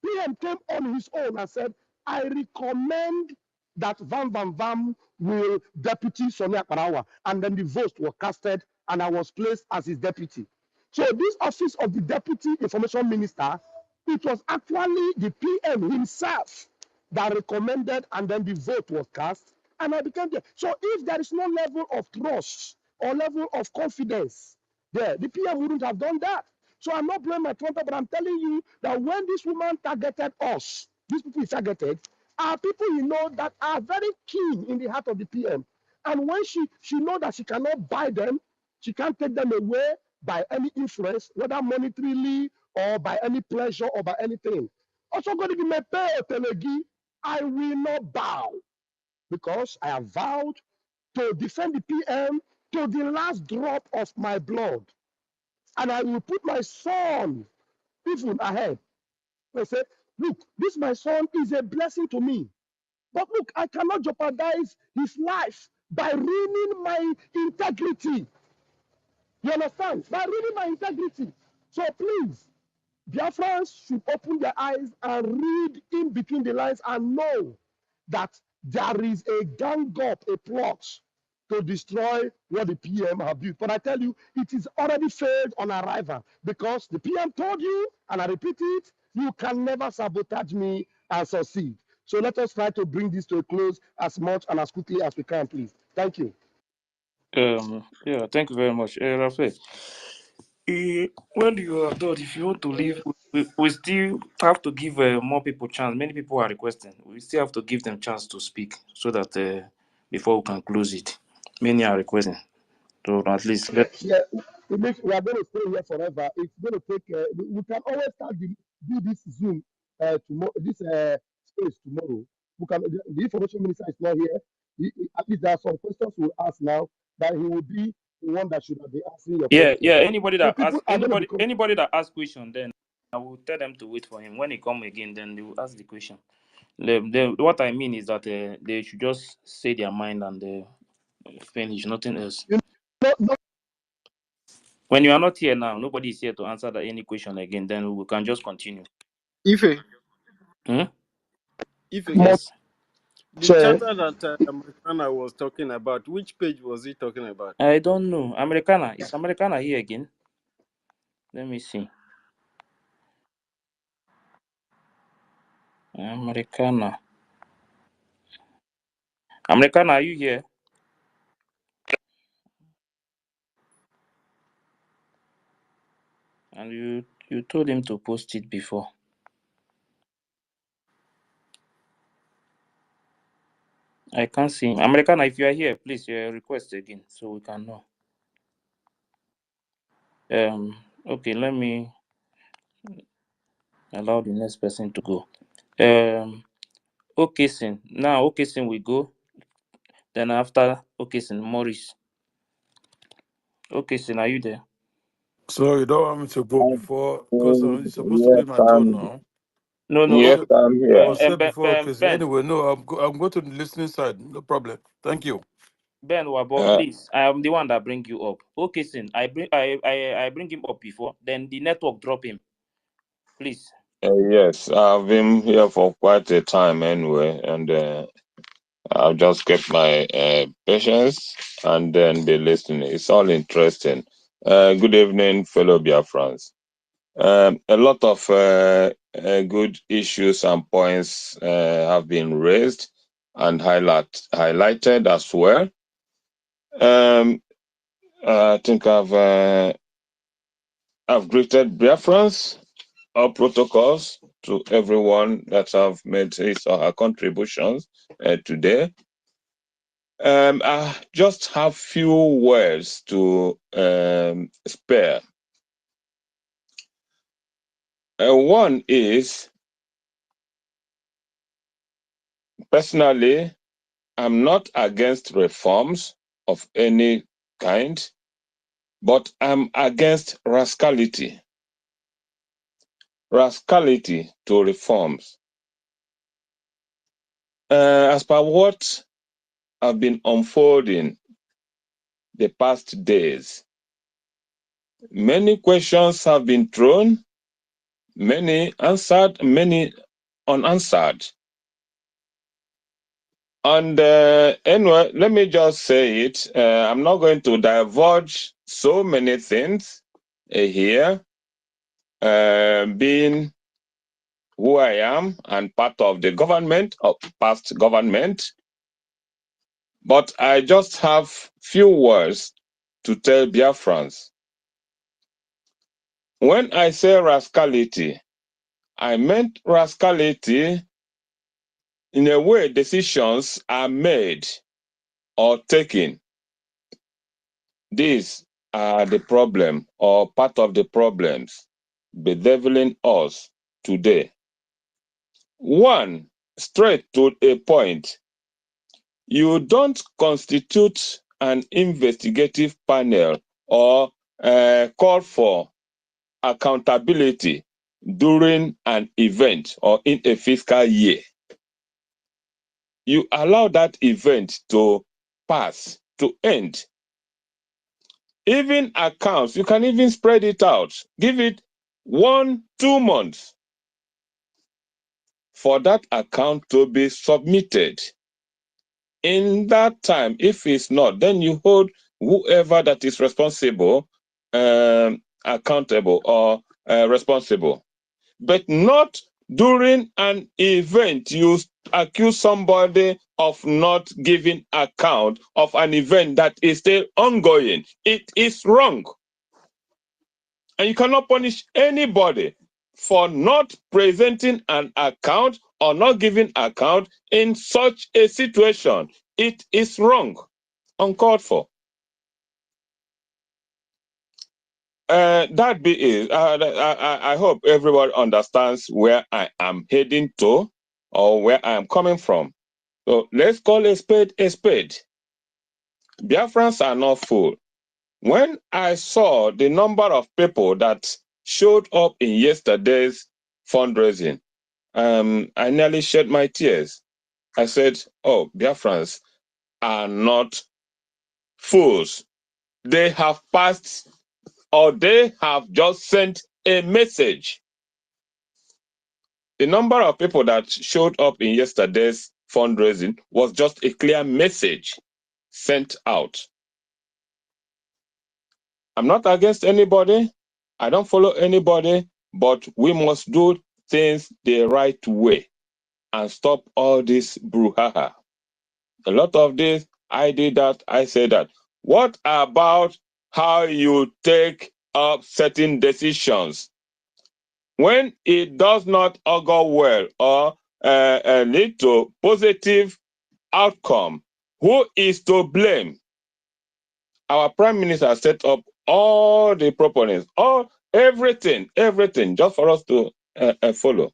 PM came on his own and said, I recommend that Van Van Vam will deputy Sonia Parawa. And then the votes were casted, and I was placed as his deputy. So this office of the deputy information minister, it was actually the PM himself that recommended, and then the vote was cast, and I became there. So if there is no level of trust or level of confidence there. The PM wouldn't have done that. So I'm not blaming my Trump, but I'm telling you that when this woman targeted us, these people he targeted are people you know that are very keen in the heart of the PM. And when she know that she cannot buy them, she can't take them away by any influence, whether monetarily or by any pleasure or by anything. Also going to be my pay Telegi, I will not bow because I have vowed to defend the PM to the last drop of my blood. And I will put my son even ahead. I say, look, this my son is a blessing to me. But look, I cannot jeopardize his life by ruining my integrity. You understand? By ruining my integrity. So please, Biafrans should open their eyes and read in between the lines and know that there is a gang up, a plot to destroy what the PM have built. But I tell you, it is already failed on arrival because the PM told you, and I repeat it, you can never sabotage me and succeed. So let us try to bring this to a close as much and as quickly as we can, please. Thank you. Yeah, thank you very much. Rafael, when you are done, if you want to leave, we still have to give more people chance. Many people are requesting. We still have to give them chance to speak so that before we can close it. Many are requesting. So at least let. Yeah, it makes we are going to stay here forever. It's going to take. We can always do this Zoom tomorrow. This space tomorrow. We can. The information minister is not here. At least there are some questions we'll ask now that he will be the one that should be answering your Yeah. questions. Anybody So that people ask are going to be. anybody that ask question, then I will tell them to wait for him. When he come again, then they will ask the question. What I mean is that they should just say their mind and finish. Nothing else. You know, When you are not here now, nobody is here to answer any question again. Then we can just continue. Ife, Hmm? Ife, more Yes. the chair. charter that Americana was talking about, which page was he talking about? I don't know. Americana. Is Americana here again? Let me see. Americana. Americana, are you here? And you told him to post it before. I can't see him. Americana, if you are here, please request again so we can know. Okay, let me allow the next person to go. Oksin. Now Oksin will go. Then after Oksin, Morris. Oksin, are you there? So you don't want me to go before because it's supposed to Yes, be my turn now. No, I no. was yes, say, I'm I here. was said before. Okay, so Ben. anyway, no, I'm going to the listening side. No problem. Thank you. Ben Wabo, Uh, please. I am the one that bring you up. Oksin, I bring him up before. Then the network drop him. Please. yes, I've been here for quite a time anyway, and I've just kept my patience and then be listening. It's all interesting. Good evening, fellow Biafrans. A lot of good issues and points have been raised and highlighted as well. I think I've greeted Biafrans, all protocols to everyone that have made his or her contributions today. I just have few words to spare. One is, personally, I'm not against reforms of any kind, but I'm against rascality. Rascality to reforms. As per what have been unfolding the past days, many questions have been thrown, many answered, many unanswered. And anyway, let me just say it. I'm not going to divulge so many things here, being who I am and part of the government, of past government. But I just have few words to tell Biafrans. When I say rascality, I meant rascality in a way decisions are made or taken. These are the problem or part of the problems bedeviling us today. One, straight to a point, you don't constitute an investigative panel or call for accountability during an event or in a fiscal year. You allow that event to pass, to end. Even accounts, you can even spread it out. Give it 1-2 months for that account to be submitted. In that time, if it's not, then you hold whoever that is responsible accountable or responsible. But not during an event you accuse somebody of not giving account of an event that is still ongoing. It is wrong. And you cannot punish anybody for not presenting an account or not giving account in such a situation. It is wrong, uncalled for. That be it. I hope everyone understands where I am heading to or where I am coming from. So let's call a spade a spade. Biafrans are not full. When I saw the number of people that showed up in yesterday's fundraising, I nearly shed my tears. I said, oh, Biafrans are not fools. They have passed or they have just sent a message. The number of people that showed up in yesterday's fundraising was just a clear message sent out. I'm not against anybody. I don't follow anybody, but we must do things the right way and stop all this brouhaha. A lot of this, I did that, I said that. What about how you take up certain decisions? When it does not augur well or lead to positive outcome, who is to blame? Our prime minister set up all the proponents, everything, just for us to follow.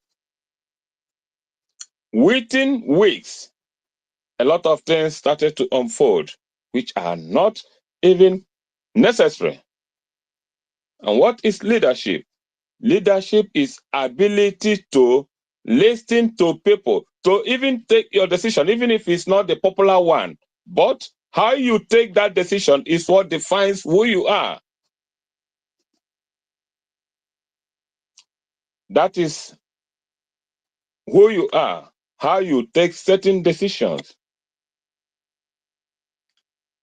Within weeks, a lot of things started to unfold, which are not even necessary. And what is leadership? Leadership is ability to listen to people, to even take your decision, even if it's not the popular one. But how you take that decision is what defines who you are. That is who you are, how you take certain decisions.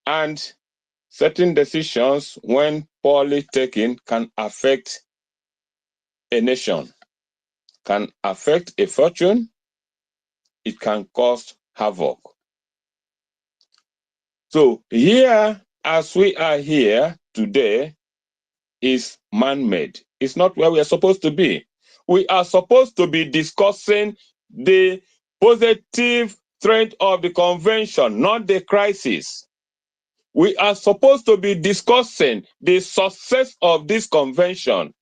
And certain decisions, when poorly taken, can affect a nation, can affect a fortune, it can cause havoc. So here, as we are here today, is man-made. It's not where we are supposed to be. We are supposed to be discussing the positive trend of the convention, not the crisis. We are supposed to be discussing the success of this convention.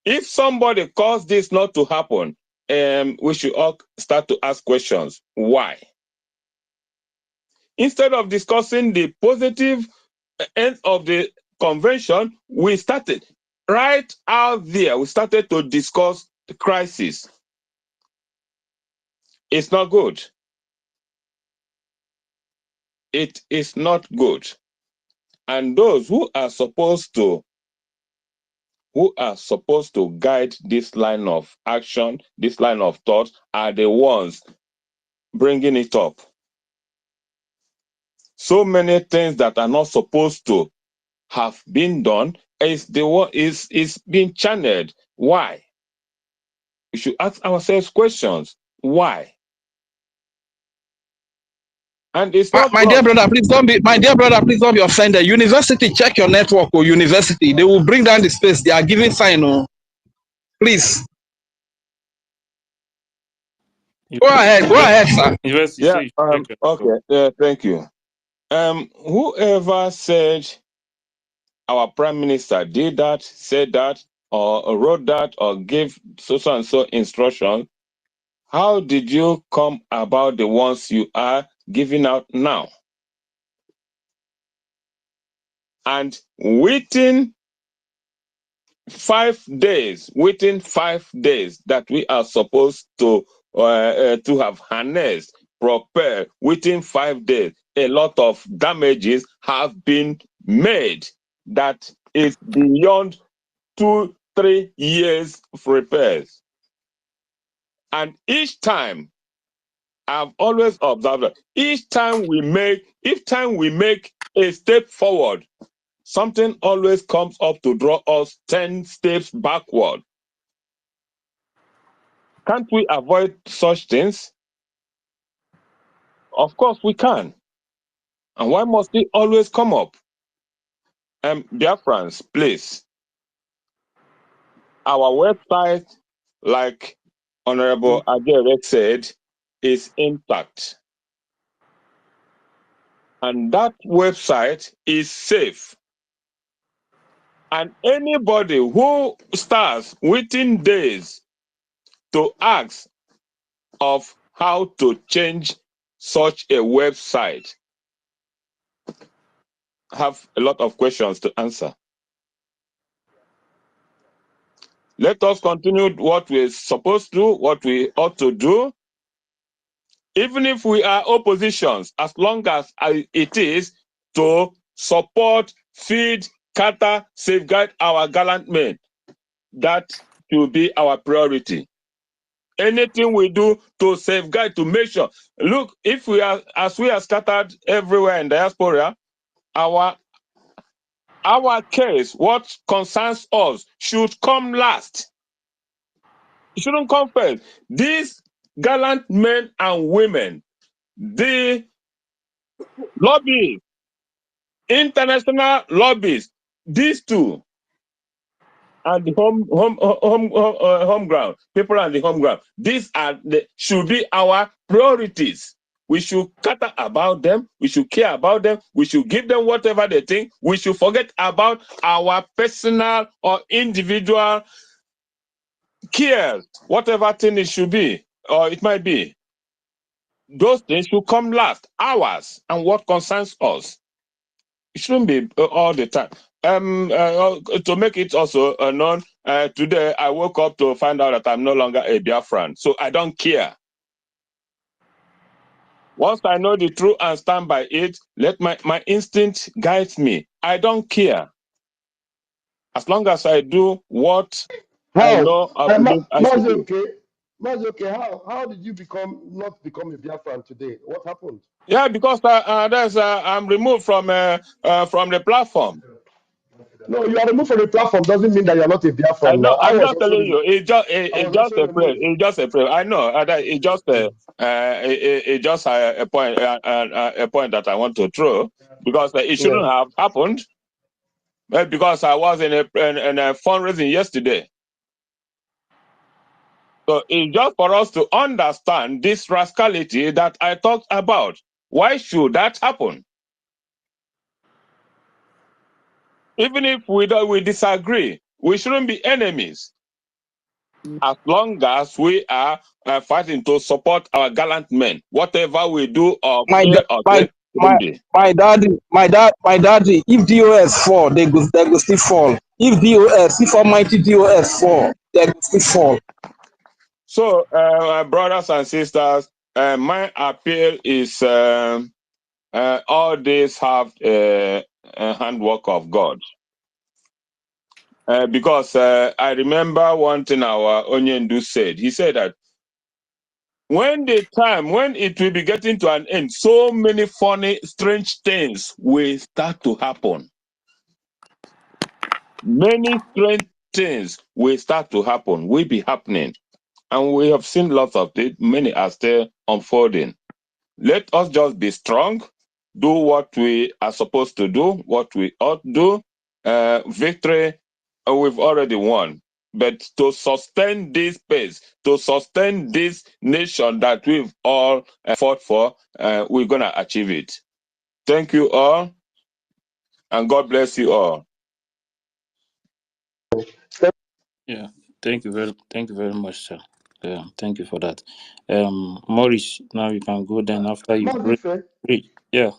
If somebody caused this not to happen, we should all start to ask questions. Why? Instead of discussing the positive end of the convention, we started right out there. We started to discuss the crisis. It's not good. It is not good. And those who are supposed to guide this line of action, this line of thought, are the ones bringing it up. So many things that are not supposed to have been done is being channeled. Why? We should ask ourselves questions. Why? And it's My, not my dear wrong. brother, please don't be. My dear brother, please don't be offended. University, check your network or university. They will bring down the space. They are giving sign. Oh, please go ahead, sir. University, Yeah. sure you check your network. Okay. Thank you. Whoever said our prime minister did that, said that, or wrote that, or gave so and so instruction, how did you come about the ones you are giving out now? And within 5 days, that we are supposed to have harnessed, prepared, within 5 days, a lot of damages have been made that is beyond 2-3 years of repairs. And each time, I've always observed that each time we make a step forward, something always comes up to draw us 10 steps backward. Can't we avoid such things? Of course we can. And why must it always come up? Biafrans, please, our website, like Honorable Adere said, is intact. And that website is safe. And anybody who starts within days to ask of how to change such a website have a lot of questions to answer. Let us continue what we're supposed to, what we ought to do. Even if we are oppositions, as long as it is to support, feed, cater, safeguard our gallant men, that should be our priority. Anything we do to safeguard, to make sure. Look, if we are, as we are scattered everywhere in diaspora, our case, what concerns us, should come last. It shouldn't come first. These gallant men and women, the lobbies, international lobbies, these two, and the home ground, people on the home ground, these should be our priorities. We should cater about them. We should care about them. We should give them whatever they think. We should forget about our personal or individual cares, whatever thing it should be, or it might be. Those things should come last, ours, and what concerns us. It shouldn't be all the time. To make it also known, today I woke up to find out that I'm no longer a Biafran, so I don't care. Once I know the truth and stand by it, let my instinct guide me. I don't care. As long as I do what I How? know I believe I should do. Mazoke, how did you not become a Biafran today? What happened? Yeah, because I'm removed from the platform. No, you are removed from the platform doesn't mean that you are not a I Biafran know. now. I I'm was just also telling you. removed. I It's was just also a frame. removed. It's just a frame. I know. It's just a point. A point that I want to throw because it Yeah. shouldn't have happened. Because I was in a fundraising yesterday. So it's just for us to understand this rascality that I talked about. Why should that happen? Even if we disagree, we shouldn't be enemies. As long as we are fighting to support our gallant men, whatever we do or My say da- or my say shouldn't my be. my daddy. If DOS fall, they go still fall. If Almighty DOS fall, they go still fall. So, brothers and sisters, my appeal is all this have a handwork of God. Because I remember one thing our Onyendu said. He said that when it will be getting to an end, so many funny, strange things will start to happen. Many strange things will start to happen, will be happening. And we have seen lots of it. Many are still unfolding. Let us just be strong, do what we are supposed to do, what we ought to do. Victory, we've already won. But to sustain this pace, to sustain this nation that we've all fought for, we're going to achieve it. Thank you all, and God bless you all. Yeah, thank you very much, sir. Yeah, thank you for that. Maurice, now you can go. Then after you, Mazife, yeah,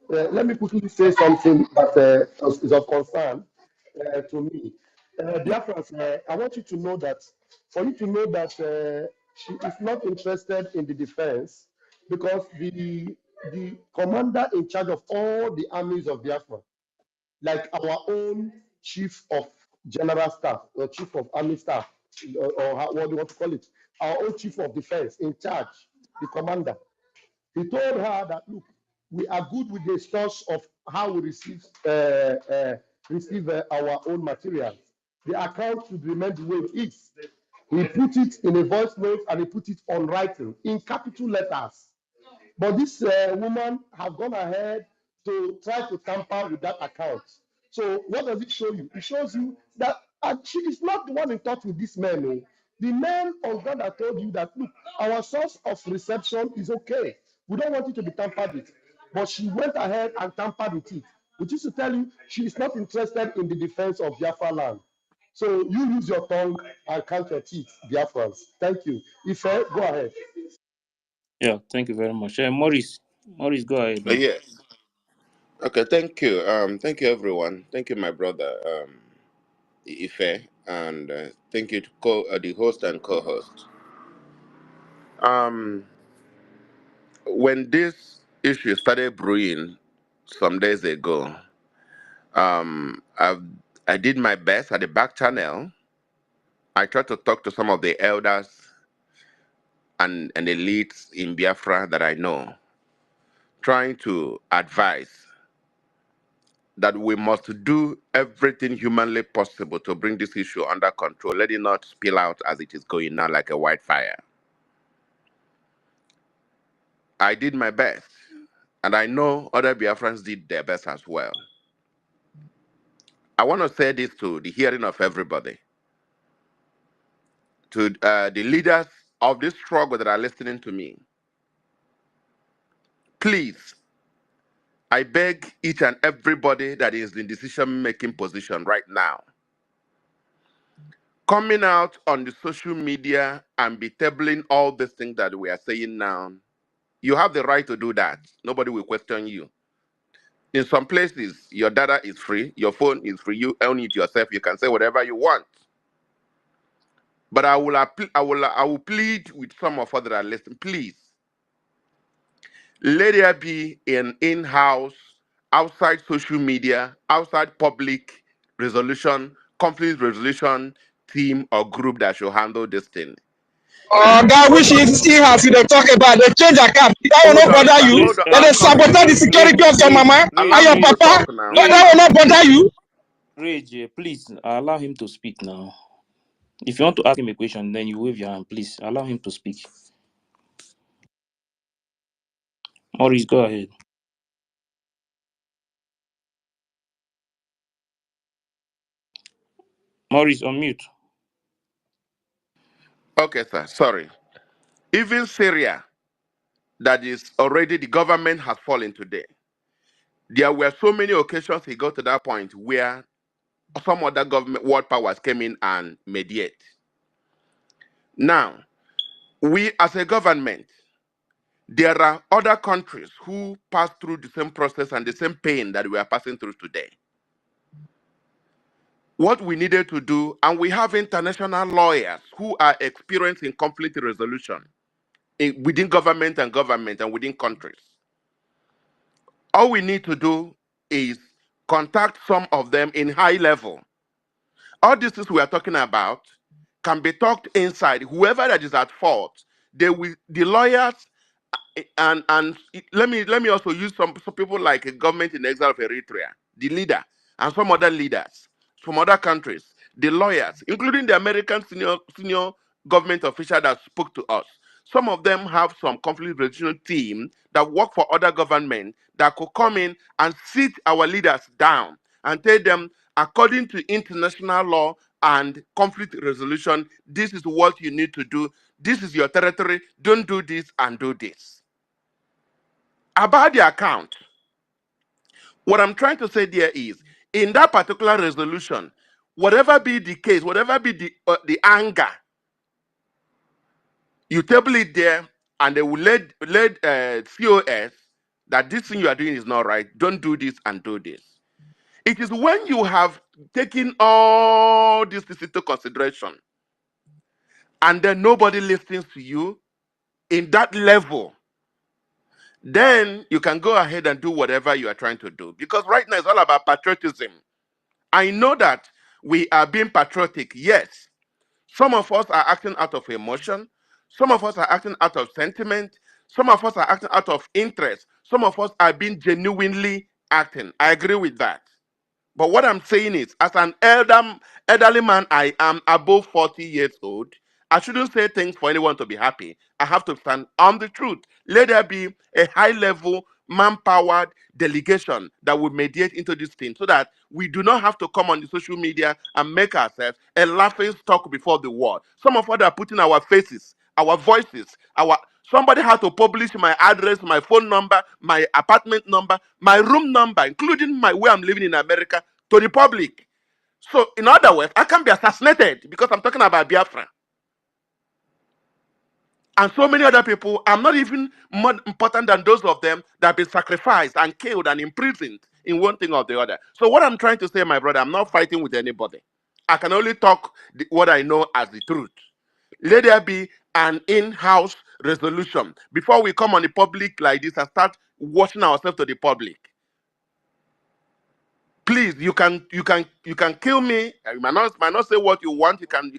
let me quickly say something that is of concern to me. Biafrans, I want you to know that, for you to know that she is not interested in the defense, because the commander in charge of all the armies of Biafra, like our own chief of general staff or chief of army staff, or what do you want to call it, our own chief of defense in charge, the commander. He told her that, look, we are good with the source of how we receive our own materials. The account should remain the way it is. He put it in a voice note and he put it on writing in capital letters. But this woman have gone ahead to try to tamper with that account. So what does it show you? It shows you that she is not the one in touch with this man. Oh. The man on God that told you that, look, our source of reception is okay. We don't want it to be tampered with. But she went ahead and tampered with it, which is to tell you she is not interested in the defense of Biafra land. So you use your tongue and count your teeth, Biafrans. Thank you. Ife, go ahead. yeah, thank you very much. Maurice, go ahead now. Yes. Okay, thank you. Thank you, everyone. Thank you, my brother, Ife, and thank you to the host and co-host. Um, when this issue started brewing some days ago, I did my best at the back channel. I tried to talk to some of the elders and elites in Biafra that I know, trying to advise that we must do everything humanly possible to bring this issue under control, let it not spill out as it is going now like a wildfire. I did my best, and I know other Biafrans did their best as well. I want to say this to the hearing of everybody, to the leaders of this struggle that are listening to me. Please, I beg each and everybody that is in decision-making position right now, coming out on the social media and be tabling all these things that we are saying now, you have the right to do that. Nobody will question you. In some places, your data is free, your phone is free, you own it yourself, you can say whatever you want. But I will plead with some of us that are listening, please, let there be an in-house, outside social media, outside public resolution, conflict resolution team or group that should handle this thing. That which is he has they talk about they change account. That will Hold not on, bother sir. you. Hold on. Then they I'm talking. sabotage the security of your mama and Allow your me to papa. talk now. That will not bother you. Please allow him to speak now. If you want to ask him a question, then you wave your hand. Please allow him to speak. Maurice, go ahead. Maurice, unmute. Okay, sir. Sorry. Even Syria, that is already the government has fallen today. There were so many occasions he got to that point where some other government world powers came in and mediate. Now, we as a government, there are other countries who pass through the same process and the same pain that we are passing through today. What we needed to do, and we have international lawyers who are experienced in conflict resolution within government and within countries. All we need to do is contact some of them in high level. All these things we are talking about can be talked inside. Whoever that is at fault, the lawyers and let me also use some people like a government in exile of Eritrea, the leader, and some other leaders from other countries, the lawyers, including the American senior government official that spoke to us. Some of them have some conflict resolution team that work for other government that could come in and sit our leaders down and tell them, according to international law and conflict resolution, this is what you need to do. This is your territory. Don't do this and do this. About the account, what I'm trying to say there is, in that particular resolution, whatever be the case, whatever be the anger, you table it there, and they will let COS that this thing you are doing is not right. Don't do this and do this. It is when you have taken all this into consideration, and then nobody listens to you in that level, then you can go ahead and do whatever you are trying to do. Because right now it's all about patriotism. I know that we are being patriotic, yes. Some of us are acting out of emotion. Some of us are acting out of sentiment. Some of us are acting out of interest. Some of us are being genuinely acting. I agree with that. But what I'm saying is, as an elderly man, I am above 40 years old. I shouldn't say things for anyone to be happy. I have to stand on the truth. Let there be a high-level, man-powered delegation that will mediate into this thing so that we do not have to come on the social media and make ourselves a laughing stock before the world. Some of us are putting our faces, our voices, our somebody had to publish my address, my phone number, my apartment number, my room number, including my where I'm living in America, to the public. So, in other words, I can be assassinated because I'm talking about Biafra. And so many other people, I'm not even more important than those of them that have been sacrificed and killed and imprisoned in one thing or the other. So, what I'm trying to say, my brother, I'm not fighting with anybody. I can only talk what I know as the truth. Let there be an in-house resolution before we come on the public like this and start watching ourselves to the public. Please, you can kill me. You might not say what you want. You can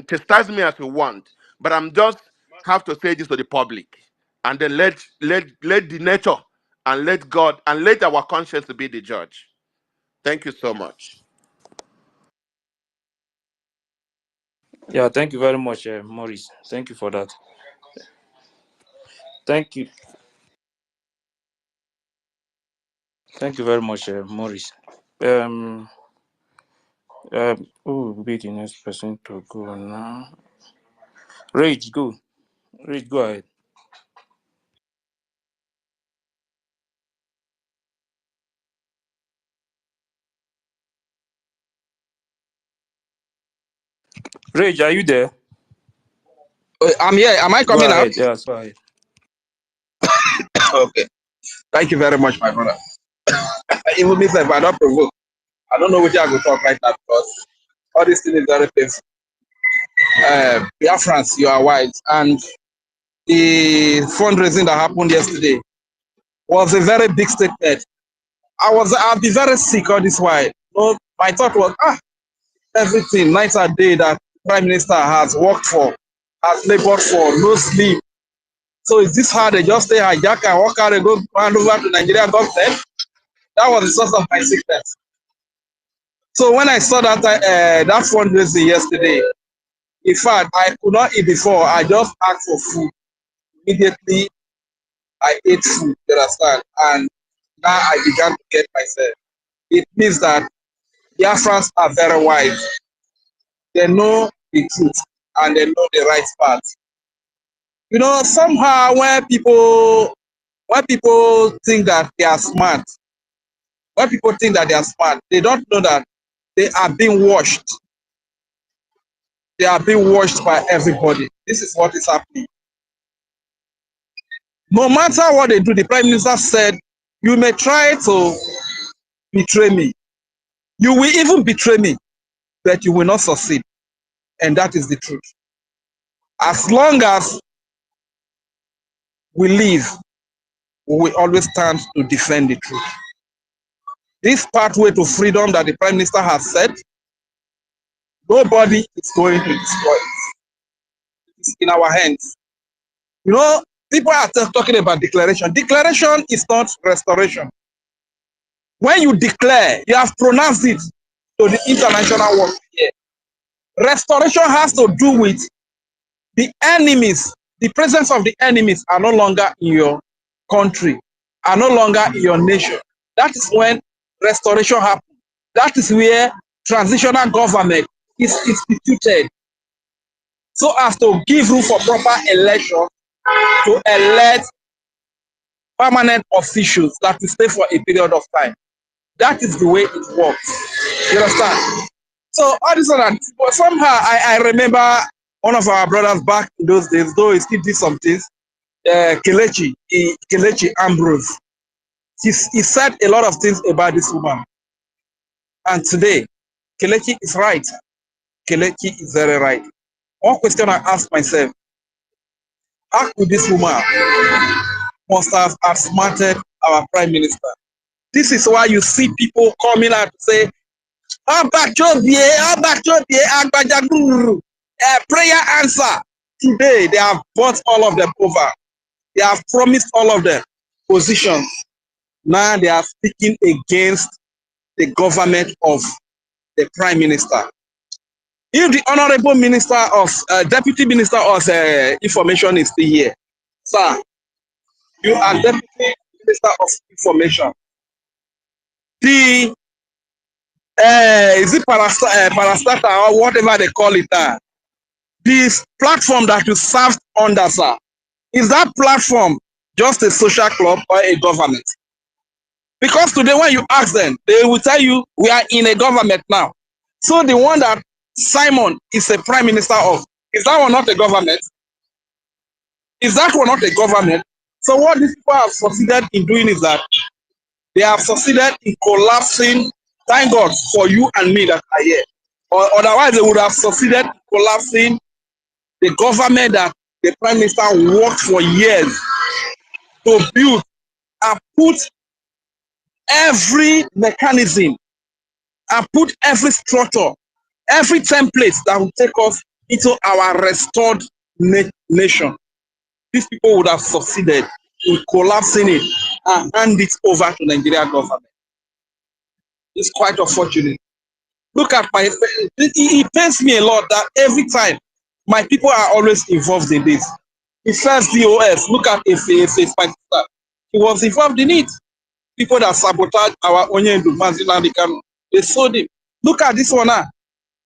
chastise me as you want. But I'm just have to say this to the public, and then let the nature and let God and let our conscience be the judge. Thank you so much. Yeah, thank you very much, Maurice. Thank you for that. Thank you. Thank you very much, Maurice. Who will be the next person to go now? Rage, go. Rage, go ahead. Rage, are you there? I'm here. Am I Go coming out? ahead. Yes, go ahead. Okay. Thank you very much, my brother. Even if I don't provoke, I don't know which I will talk right now because all this thing is very painful. Biafrans, you are wise. And the fundraising that happened yesterday was a very big statement. I'll be very sick all this while. No, my thought was, everything night and day that Prime Minister has worked for, has labored for, no sleep. So is this how they just stay hijack and walk out and go hand over to Nigeria government? That was the source of my sickness. So when I saw that fundraising yesterday, in fact, I could not eat before. I just asked for food. Immediately, I ate food, you understand? And now I began to get myself. It means that Biafrans are very wise. They know the truth and they know the right path. You know, somehow when people think that they are smart, they don't know that they are being washed. They are being watched by everybody. This is what is happening. No matter what they do, the Prime Minister said, you may try to betray me. You will even betray me, but you will not succeed. And that is the truth. As long as we live, we will always stand to defend the truth. This pathway to freedom that the Prime Minister has said, nobody is going to destroy it. It's in our hands. You know, people are talking about declaration. Declaration is not restoration. When you declare, you have pronounced it to the international world here. Restoration has to do with The enemies, the presence of the enemies are no longer in your country, are no longer in your nation. That is when restoration happens. That is where transitional government is instituted so as to give room for proper election to elect permanent officials that will stay for a period of time. That is the way it works. You understand? So all this other, but somehow I remember one of our brothers back in those days, though he still did some things, Kelechi Ambrose. He said a lot of things about this woman. And today, Kelechi is right. Kelechi is very right. One question I ask myself, how could this woman must have outsmarted our prime minister? This is why you see people coming out to say, prayer answer. Today, they have bought all of them over. They have promised all of them positions. Now they are speaking against the government of the prime minister. If the honorable minister of deputy minister of information is still here, sir, you are deputy minister of information. The is it parastatal or whatever they call it? This platform that you served under, sir, is that platform just a social club or a government? Because today when you ask them, they will tell you we are in a government now. So the one that Simon is a prime minister of, is that one not a government? Is that one not a government? So what these people have succeeded in doing is that they have succeeded in collapsing, thank God for you and me that are here. Or otherwise they would have succeeded in collapsing the government that the prime minister worked for years to build and put every mechanism and put every structure, every template that will take us into our restored nation. These people would have succeeded in collapsing it and hand it over to Nigeria government. It's quite unfortunate. Look at my, it pains me a lot that every time my people are always involved in this. The first DOS, look at if he was involved in it. People that sabotage our Onyendu Maziland, they sold him. Look at this one now.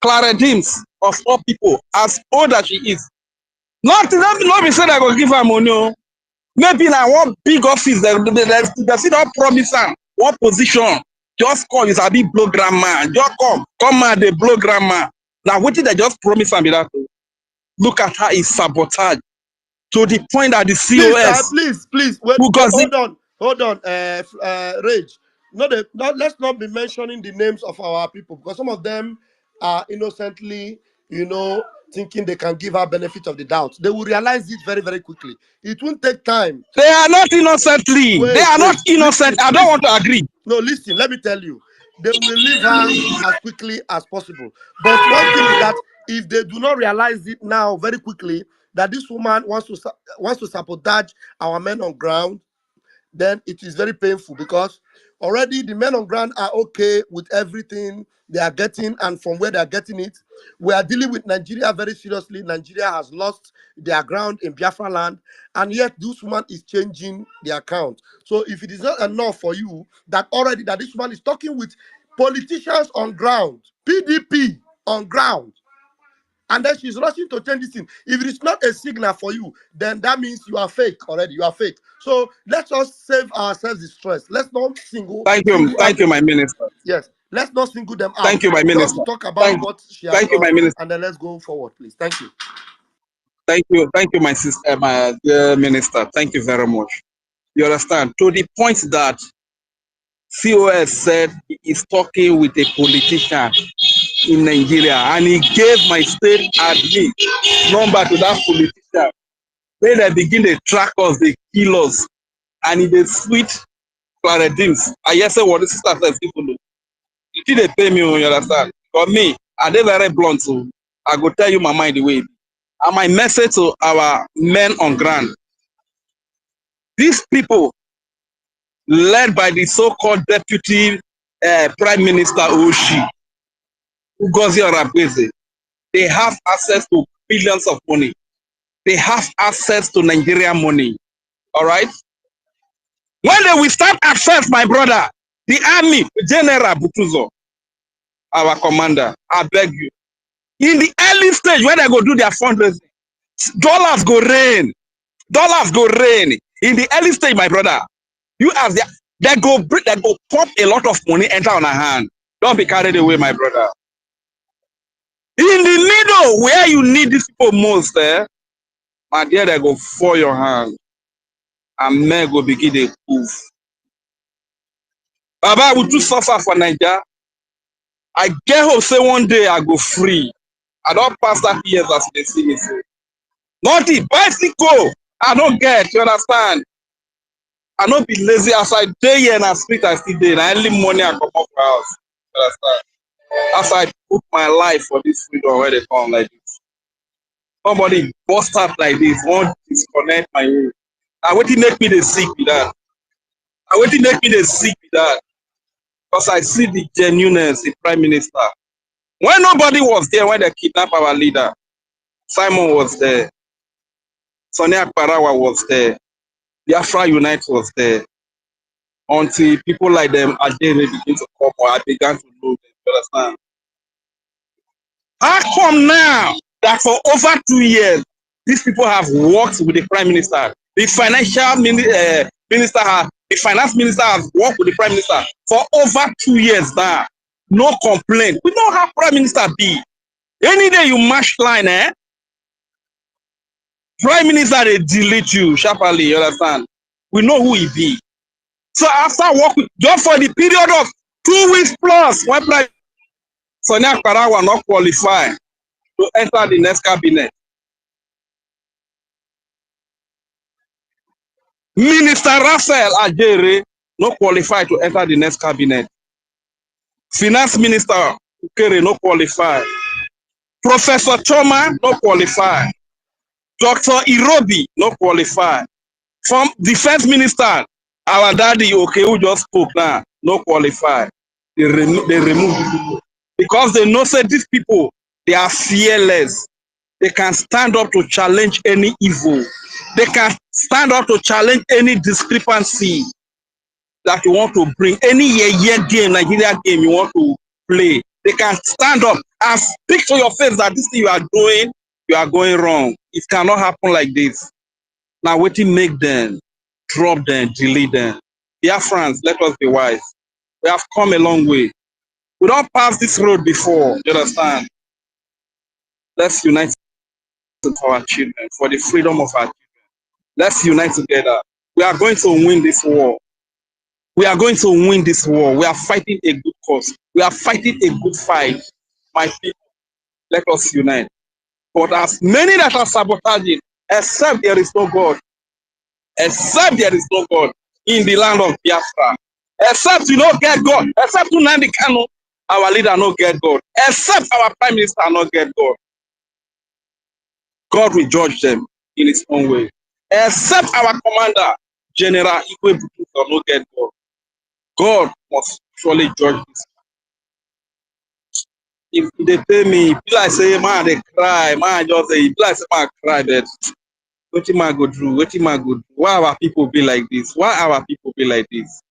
Clara James, of all people, as old as she is. Not be said I go give her money. Maybe now one big office, they see don't promise her one position. Just come, it's a big blow grandma. Just come out, they blow grandma. Now, what did they just promise her? Look at how it's sabotaged to the point that the COS. Please, wait, hold on, Rage. Let's not be mentioning the names of our people because some of them are innocently, thinking they can give her benefit of the doubt. They will realize it very, very quickly. It won't take time. They are not innocently. They are not innocent. I don't want to agree. No, listen, let me tell you. They will leave her as quickly as possible. But one thing is that if they do not realize it now very quickly, that this woman wants to sabotage our men on ground, then it is very painful because already the men on ground are okay with everything they are getting, and from where they are getting it, we are dealing with Nigeria very seriously. Nigeria has lost their ground in Biafra land, and yet this woman is changing the account. So if it is not enough for you that already that this woman is talking with politicians on ground, PDP on ground, and then she's rushing to change this thing. If it is not a signal for you, then that means you are fake already. You are fake. So let's just save ourselves the stress. Let's not single. Thank you, my minister. Yes, let's not single them out. Thank you, my minister. Just talk about what she has done, my minister. and then let's go forward, please. Thank you. Thank you, my sister, my dear minister. Thank you very much. You understand? To the point that COS said he is talking with a politician in Nigeria, and he gave my state admin number to that politician. Then they begin to track us, they kill us, and in the sweet paradigms. I just say what the sister says people do. If they pay me, you understand? For me, and they very blunt, so I go tell you my mind the way. And my message to our men on ground: these people, led by the so-called deputy prime minister Oshi, Ugozi Orabweze, they have access to billions of money. they have access to Nigerian money. All right. When they will start access, my brother, the army, General Butuzo, our commander, I beg you. In the early stage, when they go do their fundraising, dollars go rain. Dollars go rain. In the early stage, my brother, you have they go pump a lot of money enter on a hand. Don't be carried away, my brother. In the middle, where you need these people most, my dear, they go for your hand. And men go begin to move. Baba, we too suffer for Nigeria. I get hope say one day I go free. I don't pass that years as they see me say. Nothing, bicycle. I don't get, you understand? I don't be lazy as I day here and I speak I still day. And early morning I come up for house. You understand? As I put my life for this freedom where they come like this. Somebody bust up like this, won't disconnect my way. I wait to make me the sick with that. I wait to make me the sick with that. Because I see the genuineness in Prime Minister. When nobody was there when they kidnapped our leader, Simon was there, Sonia Parawa was there, Biafra Unite was there. Until people like them Adere begin to come or I began to know them. You understand? How come now that for over 2 years, these people have worked with the Prime Minister? The minister, the finance minister has worked with the Prime Minister for over 2 years now. No complaint. We know how Prime Minister be. Any day you mash line, Prime Minister they delete you sharply, you understand? We know who he be. So after working, just for the period of 2 weeks plus, when Prime Sonia Karawa not qualify to enter the next cabinet. Minister Raphael Ajere not qualified to enter the next cabinet. Finance Minister Ukere not qualified. Professor Choma not qualified. Dr. Irobi not qualified. From Defense Minister, our daddy okay who just spoke now, no qualified. They remove people because they know say these people they are fearless. They can stand up to challenge any evil. They can stand up to challenge any discrepancy that you want to bring. Any year game, Nigeria game you want to play. They can stand up and speak to your face that this thing you are going wrong. It cannot happen like this. Now, what to make them, drop them, delete them. Dear friends, let us be wise. We have come a long way. We don't pass this road before, you understand? Let's unite for our children, for the freedom of our children. Let's unite together. We are going to win this war. We are going to win this war. We are fighting a good cause. We are fighting a good fight. My people, let us unite. But as many that are sabotaging, except there is no God, except there is no God in the land of Biafra. Except you don't get God. Except Nnamdi Kanu, our leader, not get God. Except our prime minister, not get God. God will judge them in his own way. Except our commander, General Ikwe Bukuko, not get God. God must surely judge this. If they pay me, people like say, man, they cry, man, just say, people like say, man, cry, but what man go through? What man go through? Why our people be like this? Why our people be like this?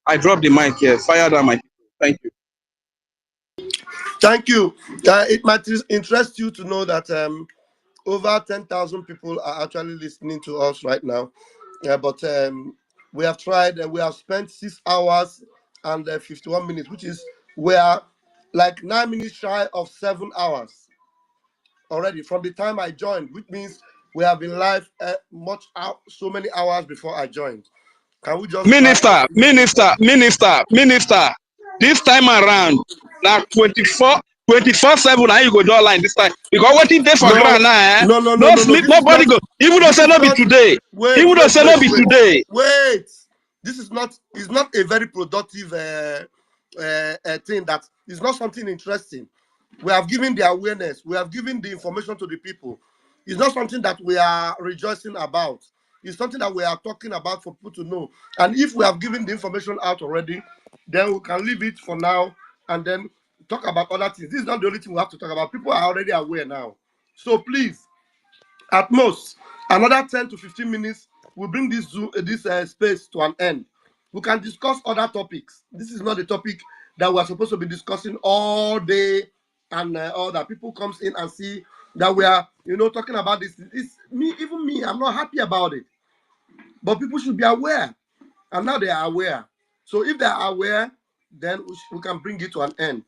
I dropped the mic here. Fire down my people. Thank you. Thank you. It might interest you to know that over 10,000 people are actually listening to us right now. But we have tried, we have spent 6 hours and 51 minutes, which is we are like 9 minutes shy of 7 hours already from the time I joined, which means we have been live so many hours before I joined. Can we just try and see? Minister. This time around, now 24/7. How you go do online this time? Because what if they for No, ground now? no. No sleep, This is nobody not. go. Even though This say is no be not. today. Wait, Even though wait, say no wait, be wait, today. wait. This is not. It's not a very productive thing. That is not something interesting. We have given the awareness. We have given the information to the people. It's not something that we are rejoicing about. It's something that we are talking about for people to know. And if we have given the information out already, then we can leave it for now and then talk about other things. This is not the only thing we have to talk about. People are already aware now. So please, At most, another 10 to 15 minutes will bring this space to an end. We can discuss other topics. This is not the topic that we are supposed to be discussing all day, and all that people comes in and see that we are, talking about this. It's me, even me. I'm not happy about it. But people should be aware, and now they are aware. So if they are aware, then we can bring it to an end.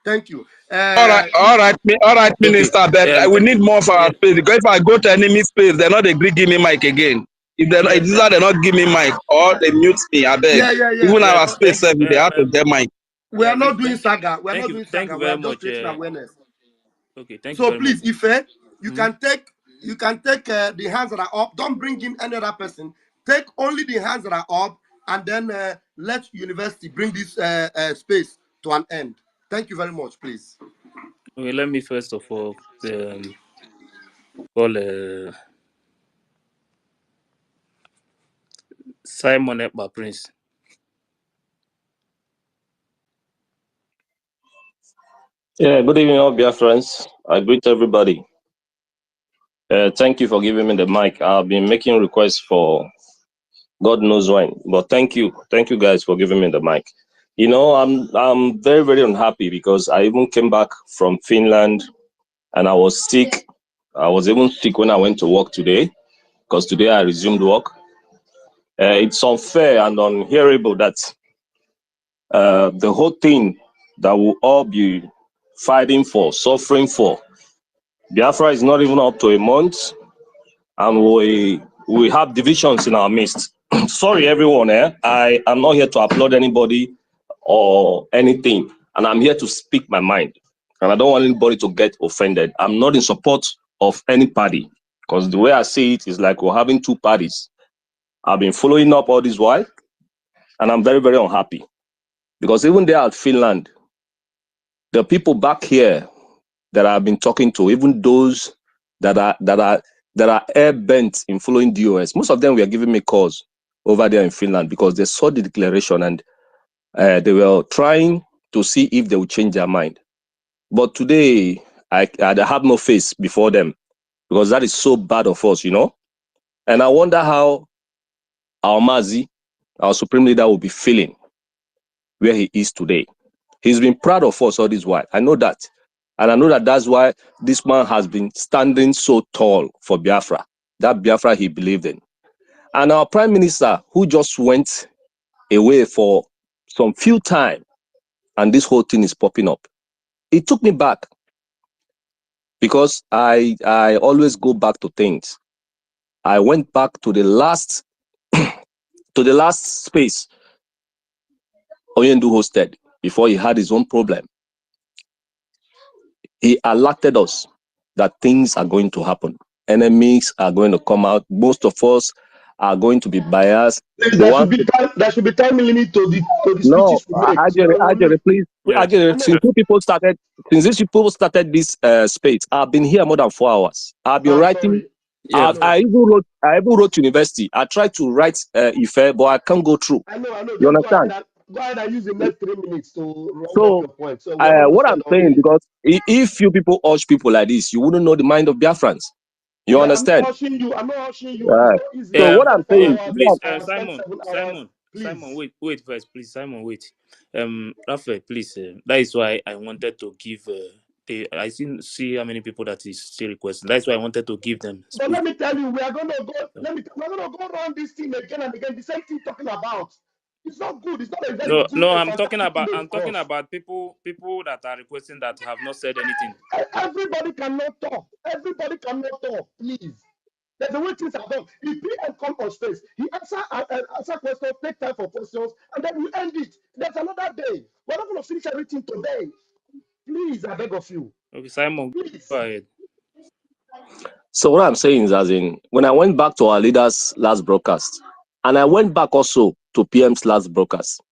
Thank you. All right, Okay. Minister. But we need more for our Yeah. space. Because if I go to enemy space, they're not agree give me mic again. If they're not, Yeah. it's either they not give me mic or they mute me. I beg. Yeah. Even Yeah. our space, Thank you. they have to get mic. We Yeah. are not Good. doing saga. We are Thank not you. doing Thank saga. you We are very just much. creating awareness. Okay. Thank you So very much. please, Ife, you Mhm. can take the hands that are up. Don't bring in any other person. Take only the hands that are up, and then let university bring this space to an end. Thank you very much, please. Okay. Let me first of all call Simon Ekpa Prince. Yeah, good evening, all Biafrans. I greet everybody. Thank you for giving me the mic. I've been making requests for God knows when, but thank you guys for giving me the mic. I'm very, very unhappy because I even came back from Finland and I was sick. I was even sick when I went to work today because today I resumed work. It's unfair and unhearable that the whole thing that we'll all be fighting for, suffering for, Biafra is not even up to a month, and we have divisions in our midst. Sorry, everyone. I am not here to applaud anybody or anything, and I'm here to speak my mind. And I don't want anybody to get offended. I'm not in support of any party because the way I see it is like we're having two parties. I've been following up all this while, and I'm very, very unhappy because even there at Finland, the people back here that I've been talking to, even those that are air bent in following DOS, most of them were giving me calls over there in Finland because they saw the declaration and they were trying to see if they would change their mind. But today, I have no face before them because that is so bad of us, And I wonder how our Mazi, our supreme leader, will be feeling where he is today. He's been proud of us all this while. I know that. And I know that that's why this man has been standing so tall for Biafra, that Biafra he believed in. And our prime minister, who just went away for some few time, and this whole thing is popping up. It took me back because I always go back to things. I went back to the last space Oyendu hosted before he had his own problem. He alerted us that things are going to happen. Enemies are going to come out. Most of us are going to be biased. The one, There should be time limit to the no, speeches we make. So I Ajere, please, Yeah. Ajere, know. since these people started this space, I've been here more than 4 hours. I've been I'm writing. sorry. Yeah. I even wrote university. I tried to write Ife, but I can't go through. I know. You Just understand? go ahead and use the next 3 minutes to round up So your point. So we are not going to what spend I'm all saying, day. because if you people urge people like this, you wouldn't know the mind of Biafrans. You Yeah, I'm not understand? rushing you. I'm not rushing you. It's Uh, not easy. so We what Um. I'm spent saying, 5 hours. Please, I will spend Simon. 7 hours. Simon. Please. Wait first, please. Simon, wait. Raphael, please. That is why I wanted to give. I see how many people that is still requesting. That's why I wanted to give them But space. let me tell you, we are going to go. Um, We're going to go around this thing again and again. The same thing talking about. It's not good. It's not a very No, good, a I'm talking fantastic about. image I'm for talking us. about people that are requesting that have not said anything. Everybody cannot talk. Everybody cannot talk. Please. There's a way things are done. If PM come on space, he answer questions, take time for questions, and then we end it. There's another day. We're not going to finish everything today. Please, I beg of you. Okay, Simon, Please. go ahead. so what I'm saying is, as in, when I went back to our leaders' last broadcast, and I went back also to PM's last broadcast,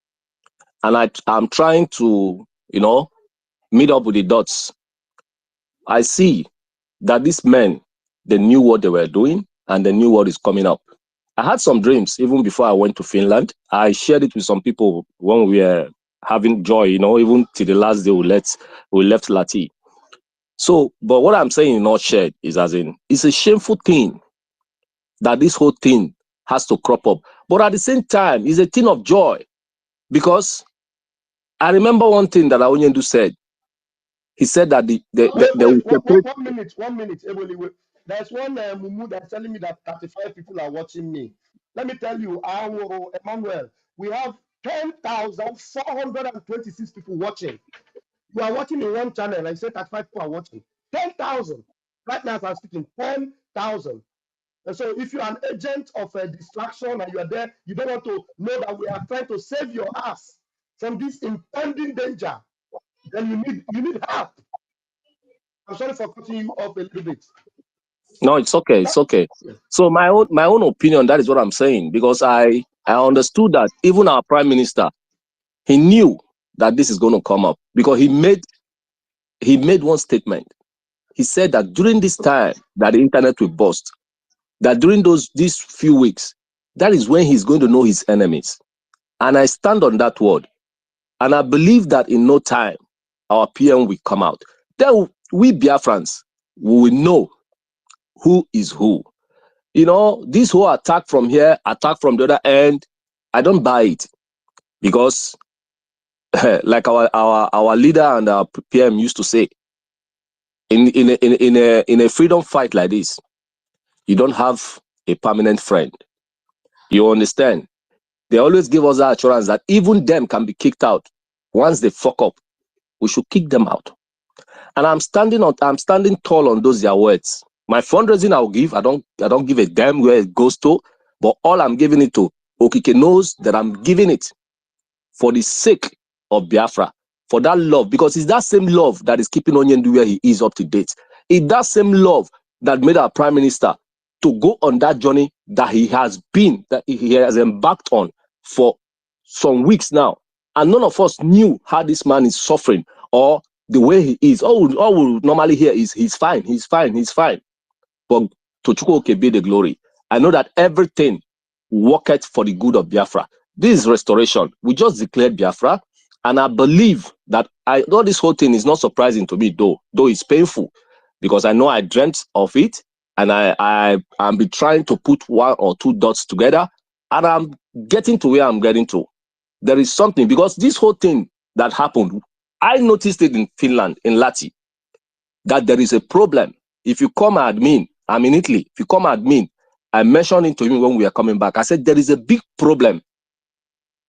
and I'm trying to, meet up with the dots. I see that these men, they knew what they were doing and they knew what is coming up. I had some dreams even before I went to Finland. I shared it with some people when we were having joy, even till the last day we left Lati. So, but what I'm saying in nutshell is as in, it's a shameful thing that this whole thing has to crop up. But at the same time, it's a thing of joy because I remember one thing that Aonyendu said. He said that they will Wait, separate. 1 minute, 1 minute. Eboli, wait. There's one Mumu that's telling me that 35 people are watching me. Let me tell you, Emmanuel, we have 10,426 people watching. You are watching in one channel. I said 35 people are watching. 10,000. Right now, as I'm speaking, 10,000. And so if you're an agent of a distraction and you are there, you don't want to know that we are trying to save your ass from this impending danger, then you need help. I'm sorry for cutting you off a little bit. No, it's okay. It's okay. So my own opinion, that is what I'm saying, because I understood that even our prime minister, he knew that this is going to come up because he made one statement. He said that during this time that the internet will burst, that during these few weeks, that is when he's going to know his enemies. And I stand on that word. And I believe that in no time, our PM will come out. Then we Biafrans, we will know who is who. You know, this whole attack from here, attack from the other end, I don't buy it. Because like our leader and our PM used to say, in a freedom fight like this, you don't have a permanent friend. You understand? They always give us that assurance that even them can be kicked out. Once they fuck up, we should kick them out. And I'm standing tall on those their words. My fundraising I'll give, I don't give a damn where it goes to, but all I'm giving it to, Okike knows that I'm giving it for the sake of Biafra, for that love, because it's that same love that is keeping Onyendu where he is up to date. It's that same love that made our prime minister to go on that journey that he has embarked on for some weeks now. And none of us knew how this man is suffering or the way he is. All we normally hear is he's fine, he's fine, he's fine. But to Chukwuoke be the glory. I know that everything worketh for the good of Biafra. This is restoration. We just declared Biafra, and I believe that though this whole thing is not surprising to me, though it's painful, because I know I dreamt of it, and I'm be trying to put one or two dots together, and I'm getting to where I'm getting to. There is something, because this whole thing that happened, I noticed it in Finland, in Lati, that there is a problem. If you come admin, I'm in Italy, if you come admin, I mentioned it to him when we were coming back. I said, there is a big problem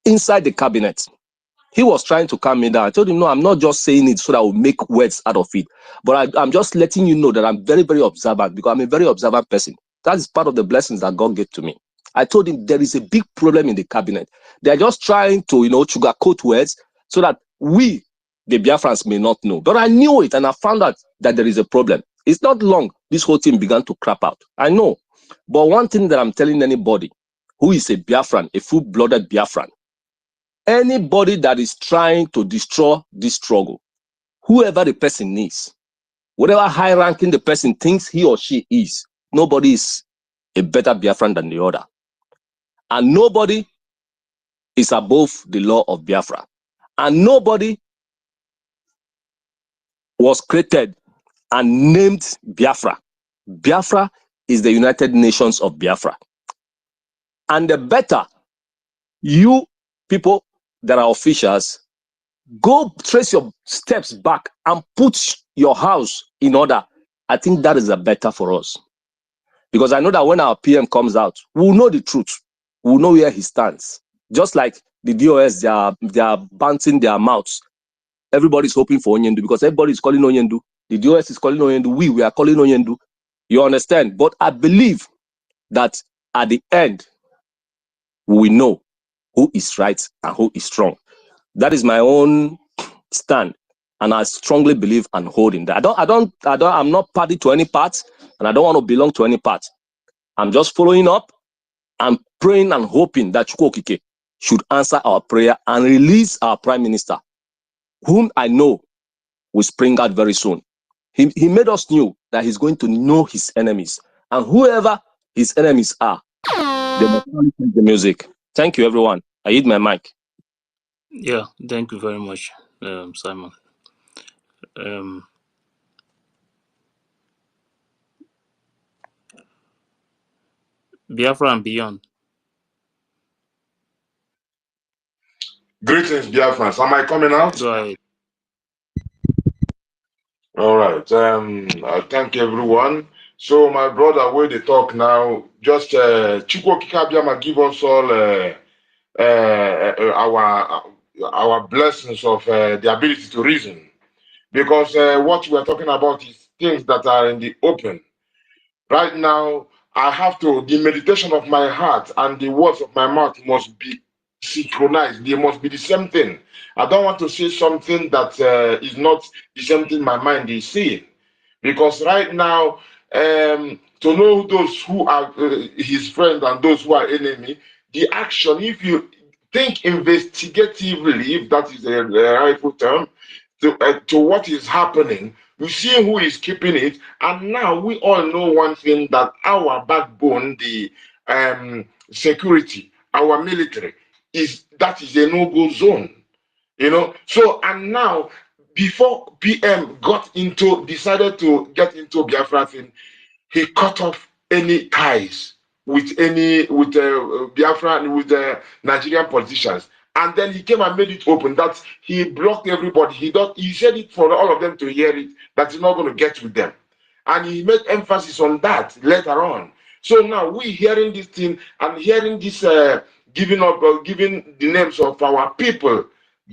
inside the cabinet. He was trying to calm me down. I told him, no, I'm not just saying it so that I will make words out of it. But I'm just letting you know that I'm very, very observant, because I'm a very observant person. That is part of the blessings that God gave to me. I told him there is a big problem in the cabinet. They're just trying to, sugarcoat words so that we, the Biafrans, may not know. But I knew it, and I found out that there is a problem. It's not long, this whole thing began to crap out. I know. But one thing that I'm telling anybody who is a Biafran, a full-blooded Biafran, anybody that is trying to destroy this struggle, whoever the person is, whatever high ranking the person thinks he or she is, nobody is a better Biafran than the other. And nobody is above the law of Biafra. And nobody was created and named Biafra. Biafra is the United Nations of Biafra. And the better you people that are officials go trace your steps back and put your house in order, I think that is a better for us. Because I know that when our PM comes out, we'll know the truth. We'll know where he stands. Just like the DOS, they are bouncing their mouths. Everybody's hoping for Onyendu because everybody's calling Onyendu. The DOS is calling Onyendu. We are calling Onyendu. You understand? But I believe that at the end, we know who is right and who is wrong. That is my own stand, and I strongly believe and hold in that. I'm not party to any part, and I don't want to belong to any part. I'm just following up and praying and hoping that Chukwuokike should answer our prayer and release our prime minister, whom I know will spring out very soon. He made us know that he's going to know his enemies, and whoever his enemies are, they must only take the music. Thank you, everyone. I hit my mic. Yeah, thank you very much, Simon. Biafra and beyond. Greetings, Biafrans. Am I coming out? Go ahead. All right. Thank everyone. So my brother, where they talk now, just Chukwu Kikabiama give us all our blessings of the ability to reason, because what we are talking about is things that are in the open. Right now, I have to, the meditation of my heart and the words of my mouth must be synchronized. They must be the same thing. I don't want to say something that is not the same thing my mind is seeing. Because right now, to know those who are his friends and those who are enemy, the action, if you think investigatively, if that is a rightful term, to what is happening, you see who is keeping it. And now we all know one thing, that our backbone, the security, our military, that is a no-go zone. So, and now, before PM decided to get into Biafra thing, he cut off any ties with Biafra and with the Nigerian politicians. And then he came and made it open that he blocked everybody. He said it for all of them to hear it, that he's not going to get with them. And he made emphasis on that later on. So now we hearing this thing and hearing this giving the names of our people,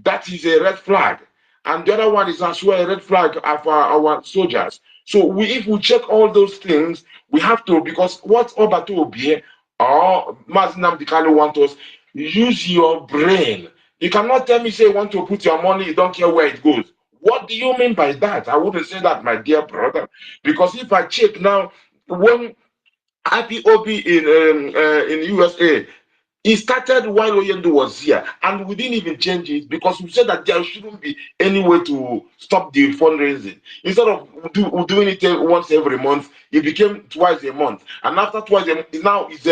that is a red flag. And the other one is as well a red flag of our soldiers. So if we check all those things, we have to, because what Obato Obie or Mazinam Dikano want us, use your brain. You cannot tell me, say, you want to put your money, you don't care where it goes. What do you mean by that? I wouldn't say that, my dear brother. Because if I check now, when IPOB in USA, it started while Oyendo was here, and we didn't even change it because we said that there shouldn't be any way to stop the fundraising. Instead of doing it once every month, it became twice a month, and after twice a month, now it's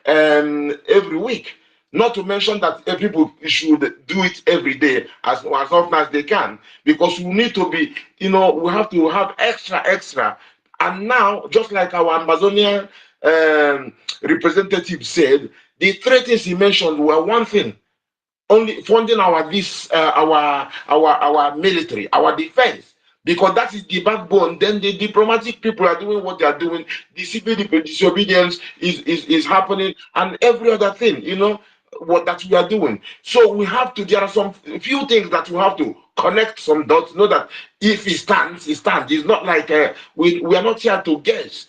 every week. Not to mention that people should do it every day as often as they can, because we need to be, we have to have extra. And now, just like our Amazonian representative said, the three things he mentioned were one thing: only funding our military, our defense, because that is the backbone. Then the diplomatic people are doing what they are doing. The civil disobedience is happening, and every other thing, what that we are doing. So we have to. There are some few things that we have to connect some dots. Know that if it stands, it stands. It's not like we are not here to guess.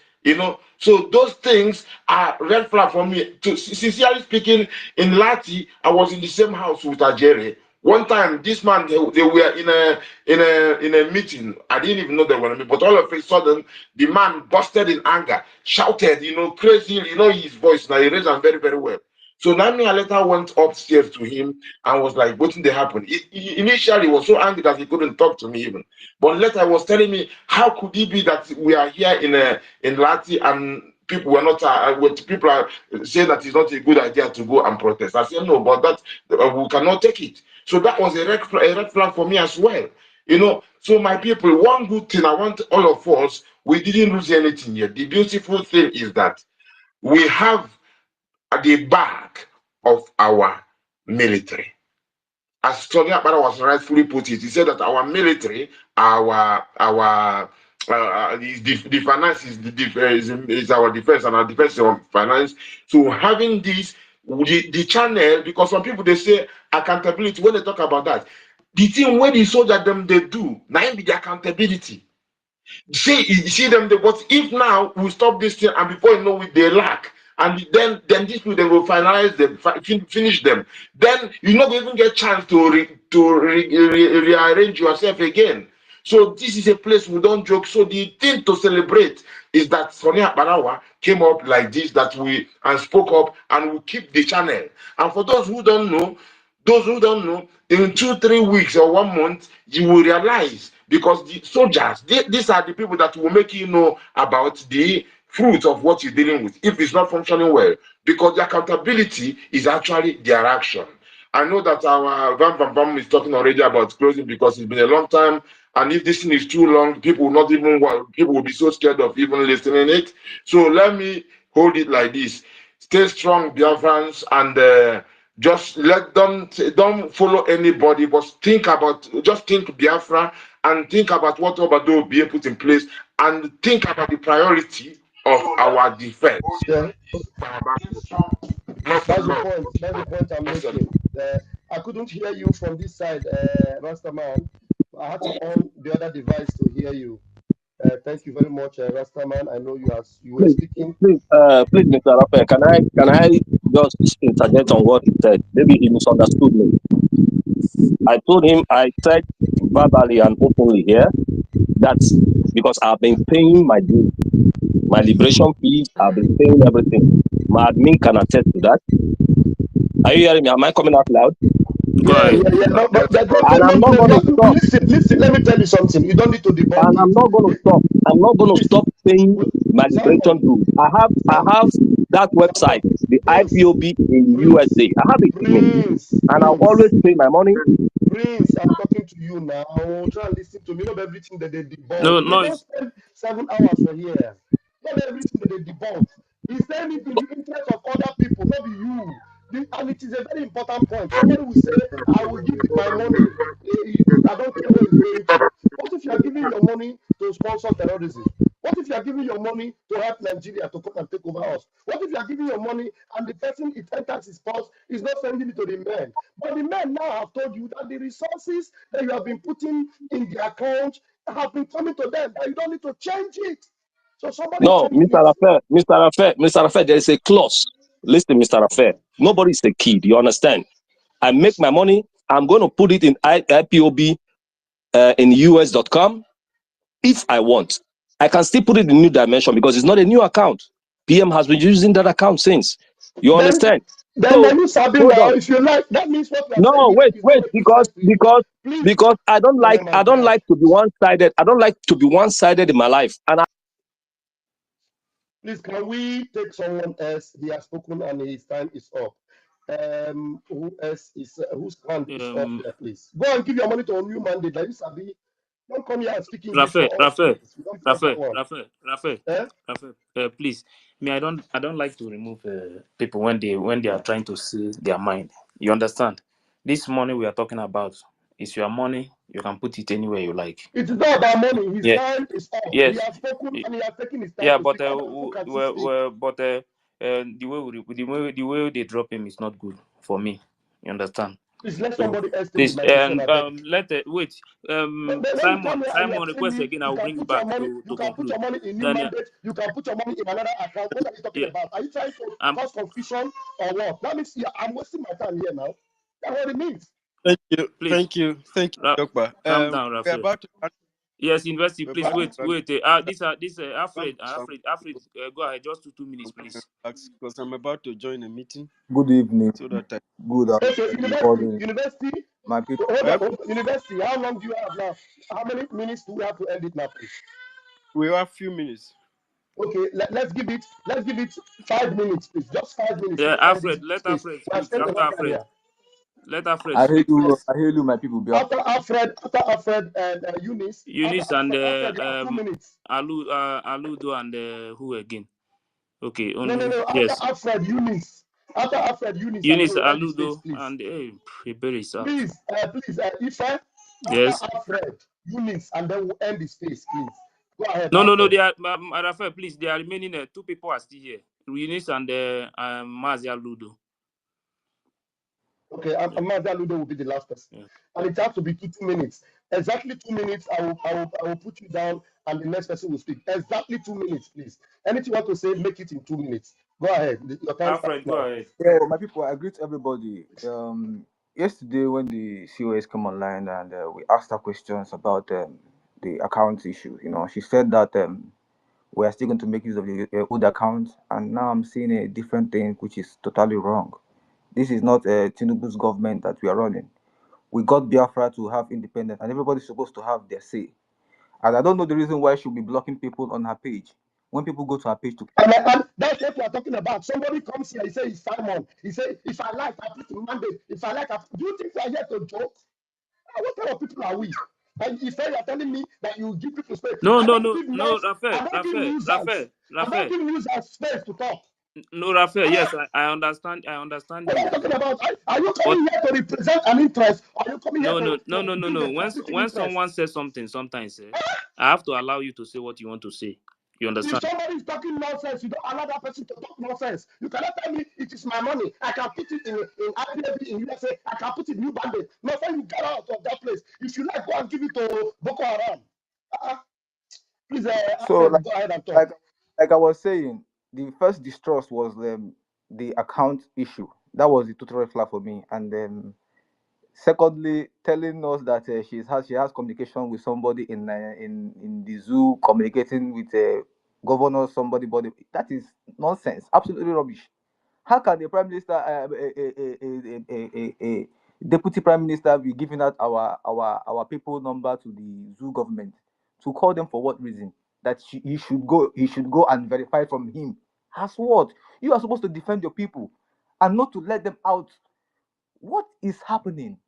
So those things are red flag for me. Sincerely speaking, in Lati, I was in the same house with Ajere. One time, this man, they were in a meeting. I didn't even know they were in a meeting, but all of a sudden, the man busted in anger, shouted, crazy, his voice. Now he raised them very, very well. So Nami later went upstairs to him and was like, what did they happen? Initially, he was so angry that he couldn't talk to me even. But later, he was telling me, how could it be that we are here in Lati and people were not, people are saying that it's not a good idea to go and protest. I said, no, but that we cannot take it. So that was a red flag for me as well. So my people, one good thing I want all of us, we didn't lose anything yet. The beautiful thing is that we have at the back of our military. As Tony Akpara was rightfully put it, he said that our military, the finance is our defense, and our defense is our finance. So having this, the channel, because some people they say accountability, when they talk about that, the thing when the soldier them they do, now be the accountability. See them, but if now we stop this thing and before you know it, they lack. And then these people they will finalize them, finish them. Then you not even get chance to rearrange yourself again. So this is a place we don't joke. So the thing to celebrate is that Sonia Barawa came up like this, that we and spoke up, and we keep the channel. And for those who don't know, in 2-3 weeks or 1 month, you will realize, because the soldiers, these are the people that will make you know about the fruit of what you're dealing with if it's not functioning well, because the accountability is actually their action. I know that our Van Van Van is talking already about closing because it's been a long time, and if this thing is too long, people will not even people will be so scared of even listening it. So let me hold it like this. Stay strong, Biafrans, and just let them, don't follow anybody, but just think Biafra and think about what Obado will be put in place and think about the priority of our defense. Yeah, Lots of that's the love. point. That's the point I'm making. I couldn't hear you from this side, Rastaman. I had to on the other device to hear you. Thank you very much, Rastaman. I know you were Please, speaking. please, Mr. Raphael, can I just interject on what he said? Maybe he misunderstood me. I told him, I said verbally and openly here that because I've been paying my dues, my liberation fees, I've been paying everything. My admin can attest to that. Are you hearing me? Am I coming out loud? Go Yeah, ahead. yeah, yeah. No, but Yes, go And ahead. I'm not going to stop. listen. Let me tell you something. You don't need to debunk And I'm it. not going to stop. I'm not going to Please, stop paying my liberation Simon, dues. I have that website, Simon, the Prince, IPOB in Prince, USA. I have it with me. And I'll always pay my money. Prince, I'm talking to you now. Try and listen to me. Not everything that they debunk. No, We no, don't spend 7 hours for here. Not everything that they debunk. He's saying it in the interest of other people, not be you. And it is a very important point. Somebody will say, I will give my money. I don't care where it's going to. What if you are giving your money to sponsor terrorism? What if you are giving your money to help Nigeria to come and take over us? What if you are giving your money and the person it enters his purse is not sending it to the men? But the men now have told you that the resources that you have been putting in the account have been coming to them, that you don't need to change it. So somebody No, changing it. Mr. Raphael, there is a clause. Listen, Mr. Raphael, nobody is a kid. You understand? I make my money. I'm going to put it in IPOB in US.com if I want. I can still put it in New Dimension because it's not a new account. PM has been using that account since. You Then understand? now So you sabi hold now. on. If you like, that means what we are saying No, here is not wait, making sense to you. Please. because I don't Oh like my I don't God. like to be one-sided. I don't like to be one-sided in my life. And Please, can we take someone else? He has spoken and his time is up. Who else is whose hand is up um, there, please? Go and give your money to a new mandate. Like you sabi. Don't come here and speak English Raphael, for us, Raphael, please. We don't trust that Raphael, one. Raphael, Raphael, Eh? Raphael. Please, me, I don't like to remove people when they are trying to say their mind. You understand? This money we are talking about is your money. You can put it anywhere you like. It's not about money. His Yeah. time is up. He Yes. has spoken and he has taken his time Yeah, to but speak. Other people can still speak. the way they drop him is not good for me. You understand? Please let So somebody else take the please, microphone, I beg. let wait. When you come Simon, here and you are Simon telling request me again. I you will can bring you put your back money, to you to can put conclude. your money in new Daniel, mandate, you can put your money in another account. What are you talking yeah, about? Are you trying to I'm cause confusion or what? That means I'm wasting my time here now. That's what it means. please, Thank you, Dokpa. calm down, We're Raphael. about to Yes, university. we're Please about to wait, run wait. This some Alfred, some Alfred, Alfred. people Go ahead. Just 2 minutes, please. because I'm about to join a meeting Good evening, so that I good Okay, morning, university, my people. well, university. How long do you have now? How many minutes do we have to end it now, please? we have a few minutes. Okay, let's give it 5 minutes, please. Just 5 minutes. Yeah, Let's end this, Alfred. Let please. Alfred We have speak. spent After enough time Alfred, here. let Alfred speak. Yes. I hail you, my people. After Alfred and Eunice, Eunice and Alfred, you have 2 minutes. Aludo and who again? Okay, No, only no. After yes. Alfred, Eunice. After Alfred, Eunice, and then Eunice we end the space, Aludo please. and Iberi is out. Please, Ife. After Yes. Alfred, Eunice, and then we end the space, please. Go ahead, No. Alfred. They are Raphael, please. They are remaining. Two people are still here. Eunice and Mazia Ludo. Okay, Yeah. Amanda Ludo will be the last person. Yeah. And it has to be 2 minutes. Exactly 2 minutes, I will put you down and the next person will speak. Exactly 2 minutes, please. Anything you want to say, make it in 2 minutes. Go ahead. Your time starts Alfred, go now. ahead. Yeah, my people. I greet everybody. Yesterday when the COS came online and we asked her questions about the account issue, she said that we are still going to make use of the old account, and now I'm seeing a different thing, which is totally wrong. This is not Tinubu's government that we are running. We got Biafra to have independence, and everybody's supposed to have their say. And I don't know the reason why she'll be blocking people on her page. When people go to her page to And that's what we are talking about. Somebody comes here, he says it's Simon. He says, if I like, I put in mandate. If I like, do you think we are here to joke? What kind of people are we? And if you are telling me that you give people space, No, I no, don't no, give no, not, Raphael, I don't give Raphael, users, Raphael, I don't Raphael. give users space to talk. No, Raphael, Ah, yes, I understand. I understand what are you you. talking about? Are you But coming here to represent an interest? Or are you coming here no, no, no, to no, no, build no. a competing When interest? someone says something, sometimes I have to allow you to say what you want to say. You If understand? somebody is talking nonsense, you don't allow that person to talk nonsense. You cannot tell me it is my money. I can put it in IPAB in USA. I can put it in New Bandit. No, when you get out of that place, if you like, go and give it to Boko Haram. Uh, please, So Alfred, go ahead and talk. like like I was saying, the first distrust was the account issue. That was the total red flag for me. And then secondly, telling us that she has communication with somebody in the zoo, communicating with a governor, somebody, body. That is nonsense. Absolutely rubbish. How can the prime minister, a deputy prime minister, be giving out our people number to the zoo government to call them for what reason? That he should go and verify from him. As what? You are supposed to defend your people and not to let them out. What is happening?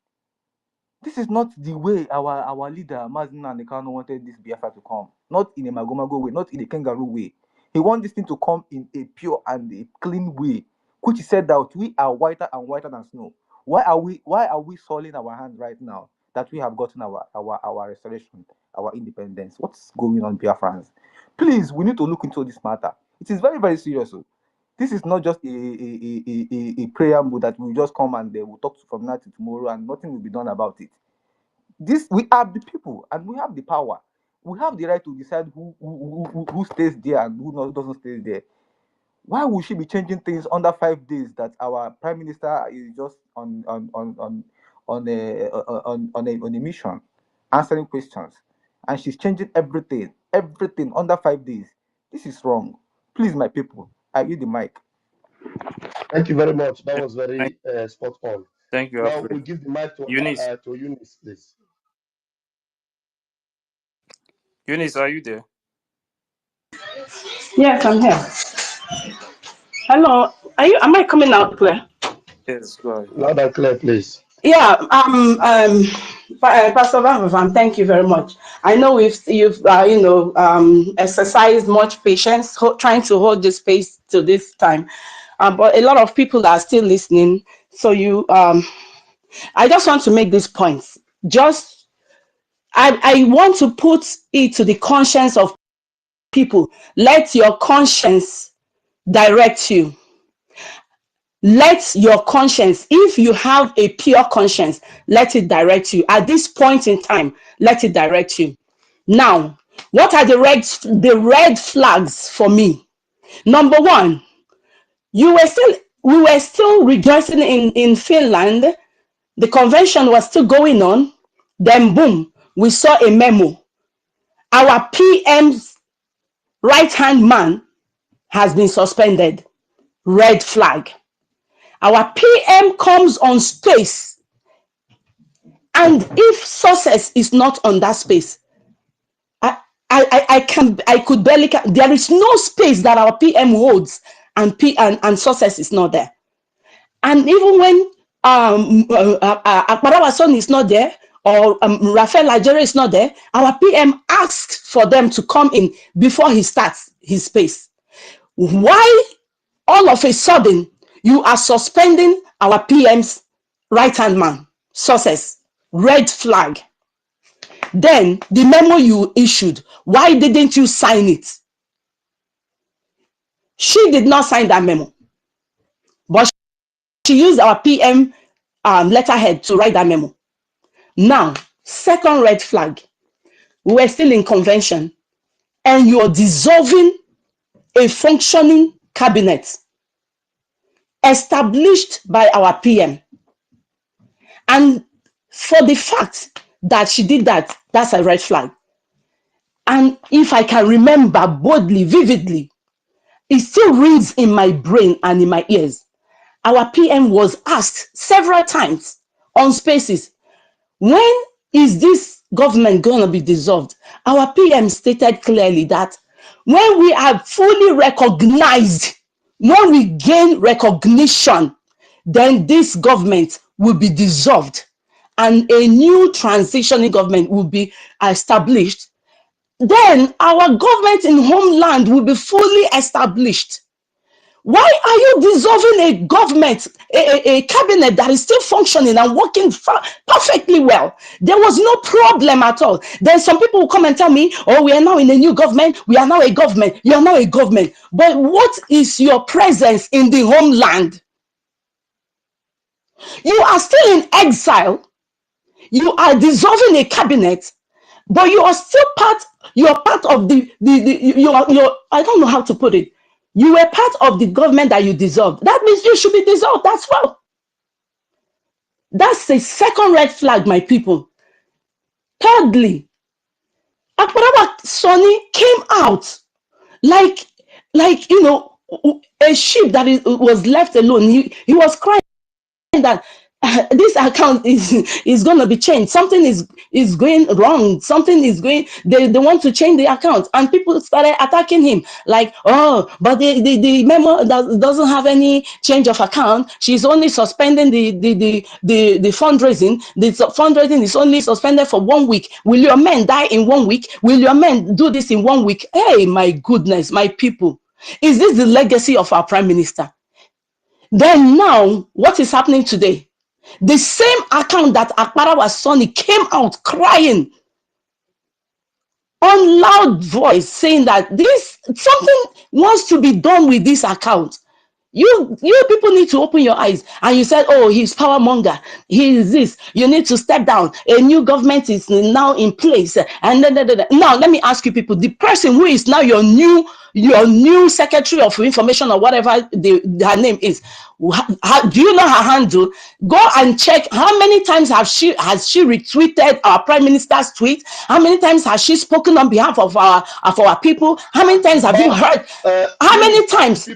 This is not the way our leader Mazin Kano wanted this Biafra to come. Not in a magomago way, not in a kangaroo way. He wants this thing to come in a pure and a clean way, which he said that we are whiter and whiter than snow. Why are we soiling our hands right now that we have gotten our restoration, our independence? What's going on, Biafrans? Please, we need to look into this matter. It is very, very serious. This is not just a preamble that will just come and they will talk from now to tomorrow and nothing will be done about it. This we are the people and we have the power. We have the right to decide who stays there and who doesn't stay there. Why would she be changing things under 5 days that our prime minister is just on a mission, answering questions, and she's changing everything under 5 days? This is wrong. Please, my people, I give the mic. Thank you very much. That was Thank, very spot on. thank you, Now Alfred. we give the mic Eunice, to Eunice, please. Eunice, are you there? Yes, I'm here. Hello. Am I coming out clear? Yes, go ahead. Loud and clear, please. Yeah, Pastor Van, thank you very much. I know you've exercised much patience trying to hold this space to this time, but a lot of people are still listening. So I just want to make this point. I want to put it to the conscience of people. Let your conscience direct you. Let your conscience, if you have a pure conscience, let it direct you. At this point in time, let it direct you. Now, what are the red flags for me? Number one, we were still rejoicing in Finland. The convention was still going on. Then boom, we saw a memo. Our PM's right-hand man has been suspended. Red flag. Our PM comes on space, and if success is not on that space, I could barely. There is no space that our PM holds, and success is not there. And even when Akparawa son is not there, or Rafael Nigeria is not there, our PM asks for them to come in before he starts his space. Why all of a sudden you are suspending our PM's right-hand man? Success. Red flag. Then the memo you issued, why didn't you sign it? She did not sign that memo, but she used our PM letterhead to write that memo. Now, second red flag, we were still in convention and you're dissolving a functioning cabinet established by our PM. And for the fact that she did that, that's a red flag. And if I can remember boldly, vividly, it still rings in my brain and in my ears. Our PM was asked several times on spaces, when is this government going to be dissolved? Our PM stated clearly that when we are fully recognized, when we gain recognition, then this government will be dissolved and a new transitioning government will be established. Then our government in homeland will be fully established. Why are you dissolving a government, a cabinet that is still functioning and working perfectly well? There was no problem at all. Then some people will come and tell me, oh, we are now in a new government. We are now a government. You are now a government. But what is your presence in the homeland? You are still in exile. You are dissolving a cabinet, but you are still you are part of the I don't know how to put it. You were part of the government that you dissolved. That means you should be dissolved as well. That's the second red flag, my people. Thirdly, Akparawa Sonny came out like a sheep that was left alone. He was crying that this account is going to be changed. Something is going wrong. Something is going. They want to change the account, and people started attacking him like, oh, but the memo doesn't have any change of account. She's only suspending the fundraising. The fundraising is only suspended for 1 week. Will your men die in 1 week? Will your men do this in 1 week? Hey, my goodness, my people, is this the legacy of our prime minister? Then now, what is happening today? The same account that Akparawa Sonny came out crying on loud voice saying that something wants to be done with this account. You people need to open your eyes. And you said, oh, he's power monger. He is this. You need to step down. A new government is now in place. And now let me ask you people, the person who is now your new secretary of information or whatever her name is, do you know her handle? Go and check how many times has she retweeted our prime minister's tweet. How many times has she spoken on behalf of our people? How many times have you heard? How many times?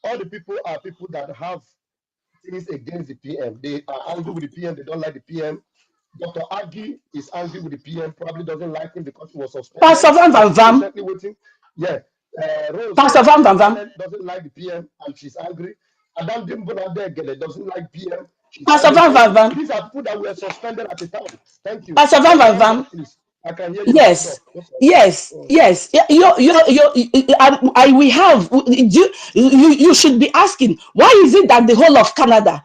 All the people are people that have things against the PM. They are angry with the PM. They don't like the PM. Dr. Agi is angry with the PM. Probably doesn't like him because he was suspended. Pastor Van Van Vam. Patiently waiting. Yeah. Rose Pastor Van Van Vam doesn't like the PM and she's angry. Adam Dimbonadegele doesn't like PM. Pastor Van Van Vam. These are people that were suspended at the time. Thank you. Pastor Van Van Vam. Please. I can hear you. Yes. Yes. Yes. We have. You should be asking, why is it that the whole of Canada,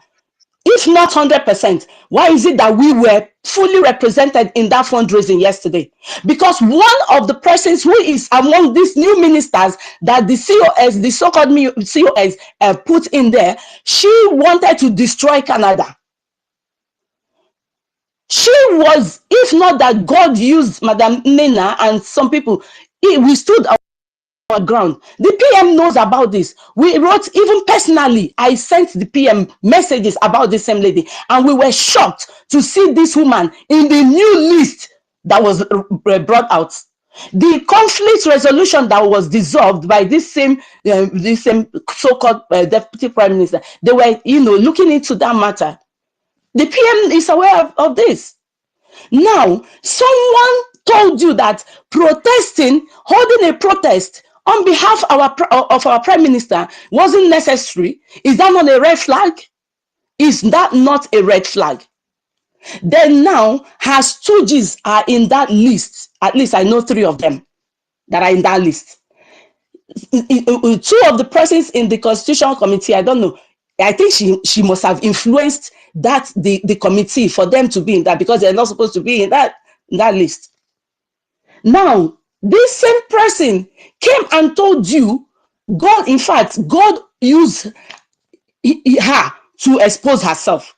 if not 100%, why is it that we were fully represented in that fundraising yesterday? Because one of the persons who is among these new ministers that the COS, the so-called COS, put in there, she wanted to destroy Canada. She was, if not that God used Madam Nena and some people, we stood our ground. The PM knows about this. We wrote, even personally, I sent the PM messages about this same lady, and we were shocked to see this woman in the new list that was brought out. The conflict resolution that was dissolved by this same so-called deputy prime minister, they were looking into that matter. The PM is aware of this. Now, someone told you that holding a protest on behalf of our prime minister wasn't necessary. Is that not a red flag? Is that not a red flag? Then now, her stooges are in that list. At least I know 3 of them that are in that list. 2 of the persons in the Constitutional Committee, I don't know. I think she must have influenced the committee for them to be in that, because they're not supposed to be in that list. Now, this same person came and told you, God used her to expose herself.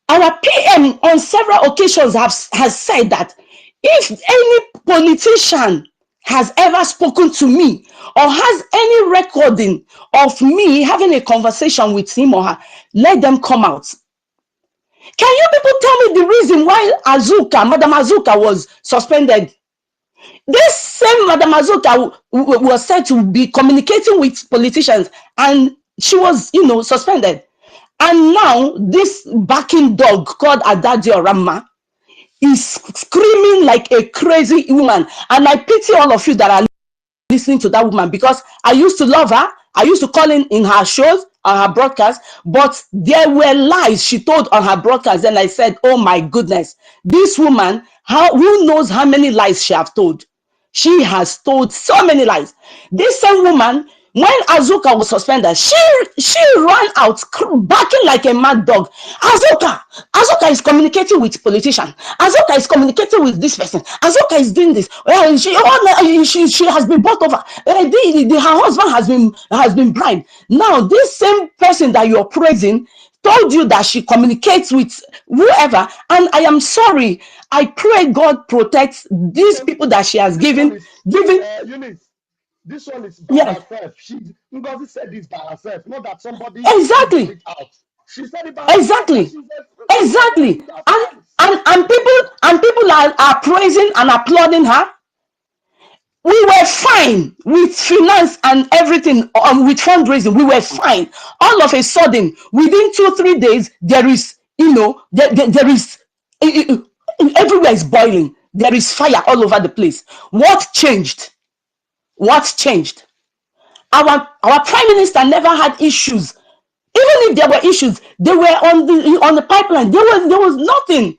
Our PM on several occasions has said that if any politician has ever spoken to me or has any recording of me having a conversation with him or her, let them come out. Can you people tell me the reason why Madam Azuka was suspended? This same Madam Azuka was said to be communicating with politicians, and she was, suspended. And now this backing dog called Adadi Orama is screaming like a crazy woman. And I pity all of you that are listening to that woman, because I used to love her. I used to call in her shows, on her broadcast, but there were lies she told on her broadcast. And I said, oh my goodness, this woman, who knows how many lies she have told? She has told so many lies. This same woman When Azuka was suspended, she ran out barking like a mad dog. Azuka is communicating with politicians. Azuka is communicating with this person. Azuka is doing this. She has been bought over. Her husband has been bribed. Now this same person that you're praising told you that she communicates with whoever, and I am sorry. I pray God protects these people that she has This one given. is Eunice. This one is by Yes, herself. Ngozi said this by herself, not that somebody figured exactly. it out. She said it by herself, and Exactly. she said most of them Exactly. is her And friends. people are praising and applauding her. We were fine with finance and everything, with fundraising. We were fine. All of a sudden, within 2-3 days, there is, there is, everywhere is boiling. There is fire all over the place. What changed? What changed? Our prime minister never had issues. Even if there were issues, they were on the pipeline. There was nothing,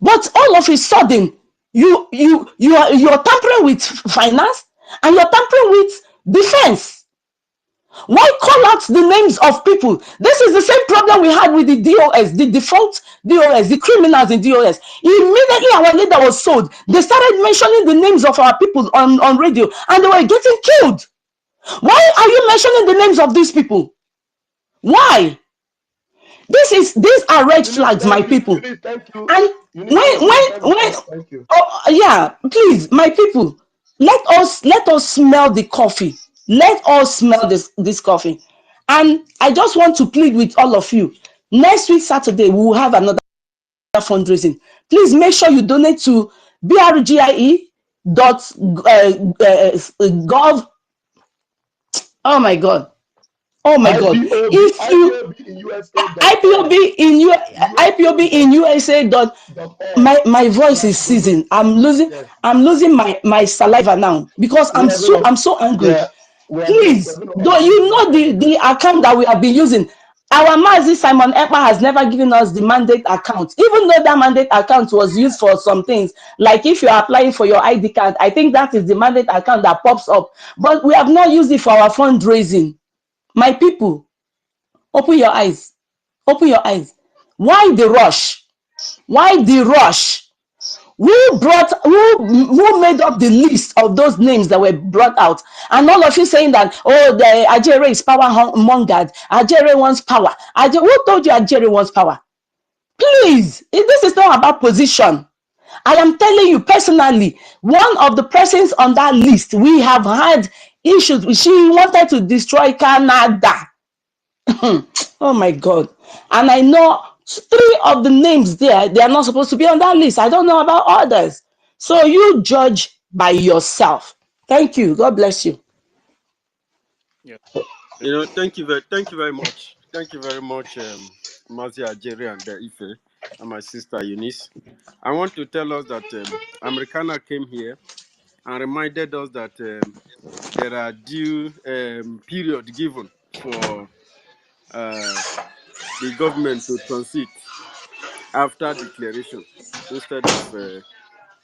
But all of a sudden, you're tampering with finance and you're tampering with defense. Why call out the names of people? This is the same problem we had with the DOS, the default DOS, the criminals in DOS. Immediately our leader was sold, they started mentioning the names of our people on radio, and they were getting killed. Why are you mentioning the names of these people? Why? These are red Eunice, flags, my thank you. people. Eunice, thank you. And Eunice, when thank you. when The time is when up. Thank you. oh yeah, please, my people, let us smell the coffee. Let us smell this coffee. And I just want to plead with all of you. Next week Saturday we will have another fundraising. Please make sure you donate to brgie.gov. Oh my god. Oh my god. If you IPOB in USA.org. IPOB in U IPOB in USA.org. USA dot my voice is seizing. Donate. Yes. I'm losing my saliva now because I'm We're gonna I'm so angry. yeah, we're Please, gonna though update you you know the accordingly. account that we have been using. Our Mazi Simon Ekpa has never given us the mandate account, even though that mandate account was used for some things. Like if you're applying for your ID card, I think that is the mandate account that pops up. But we have not used it for our fundraising. My people, open your eyes. Open your eyes. Why the rush? Why the rush? Who made up the list of those names that were brought out? And all of you saying that, oh, the Ajere is power mongered. Ajere wants power. Who told you Ajere wants power? Please, this is not about position. I am telling you personally, one of the persons on that list, we have had issues. She wanted to destroy Canada. Oh my God. And I know 3 of the names there, they are not supposed to be on that list. I don't know about others. So you judge by yourself. Thank you. God bless you. Yeah. Thank you very much. Thank you very much, Mazia Jerry and Ife, and my sister Eunice. I want to tell us that Americana came here and reminded us that there are due period given for uh, the government to transit after declaration instead of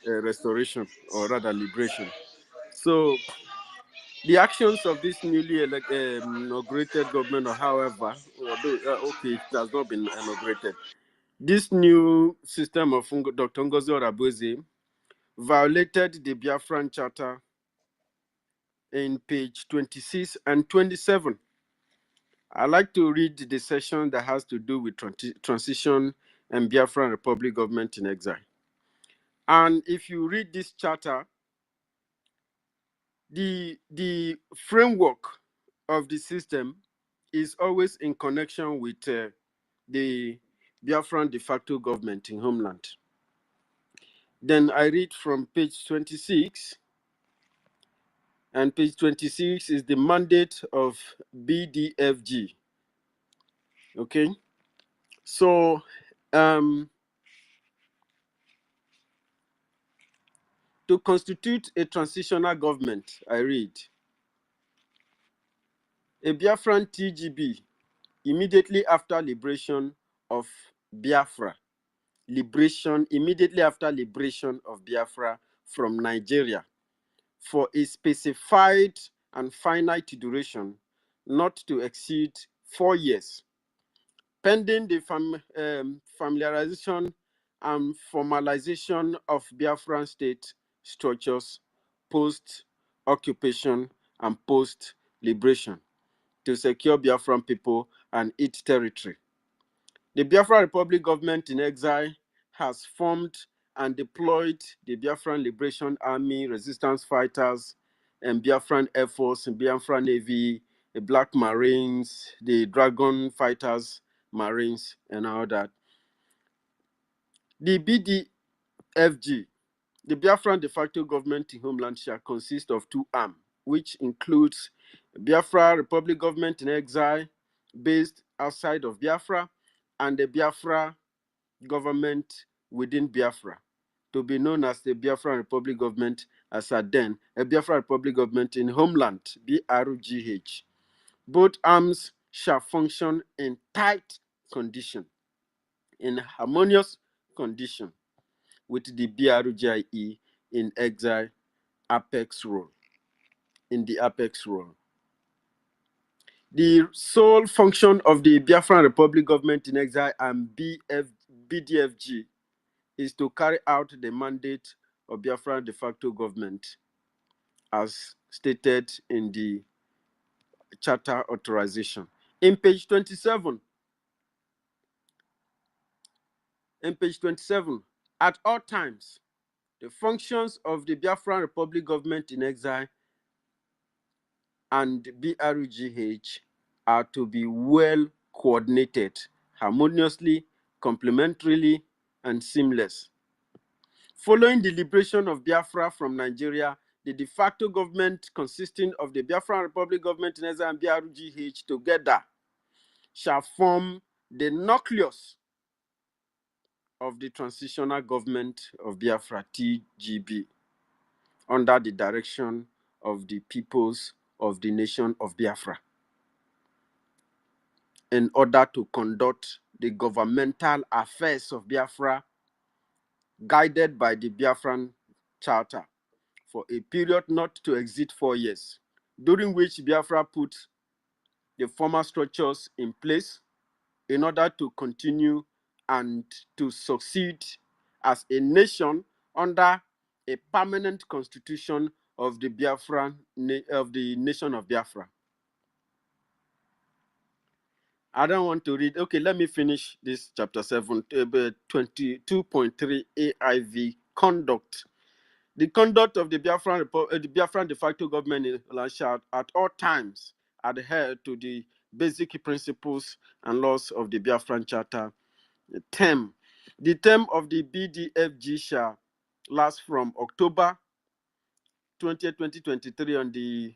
restoration, or rather liberation. So the actions of this newly inaugurated government, or however, although okay, it has not been inaugurated, this new system of Dr. Ngozi Orabueze violated the Biafran Charter in page 26 and 27. I like to read the section that has to do with transition and Biafran Republic government in exile. And if you read this charter, the framework of the system is always in connection with the Biafran de facto government in homeland. Then I read from page 26, and page 26 is the mandate of BDFG. Okay, so to constitute a transitional government, I read, a Biafran TGB immediately after liberation of Biafra, immediately after liberation of Biafra from Nigeria, for a specified and finite duration, not to exceed 4 years, pending the familiarization and formalization of Biafran state structures post-occupation and post-liberation to secure Biafran people and its territory. The Biafra Republic government in exile has formed and deployed the Biafran Liberation Army, resistance fighters, and Biafran Air Force, and Biafran Navy, the Black Marines, the Dragon Fighters, Marines, and all that. The BDFG, the Biafran de facto government in homeland, shall consist of two arms, which includes Biafra Republic government in exile based outside of Biafra, and the Biafra government within Biafra, to be known as the Biafra Republic government as at then, a Biafra Republic government in homeland, BRGH. Both arms shall function in tight condition, in harmonious condition with the BRGIE in exile apex role, in the apex role. The sole function of the Biafran Republic government in exile and BDFG is to carry out the mandate of Biafra de facto government as stated in the charter authorization. In page 27, at all times, the functions of the Biafran Republic government in exile and BRGH are to be well coordinated, harmoniously, complementarily, and seamless. Following the liberation of Biafra from Nigeria, the de facto government consisting of the Biafran Republic government in exile and BRGH together shall form the nucleus of the transitional government of Biafra, TGB, under the direction of the peoples of the nation of Biafra, in order to conduct the governmental affairs of Biafra guided by the Biafran Charter for a period not to exceed 4 years, during which Biafra put the former structures in place in order to continue and to succeed as a nation under a permanent constitution of the of the nation of Biafra. I don't want to read. Okay, let me finish this chapter 7, 22.3 AIV conduct. The conduct of the Biafran de facto government shall at all times adhere to the basic principles and laws of the Biafran Charter. The term of the BDFG shall last from October 20th, 2023 on the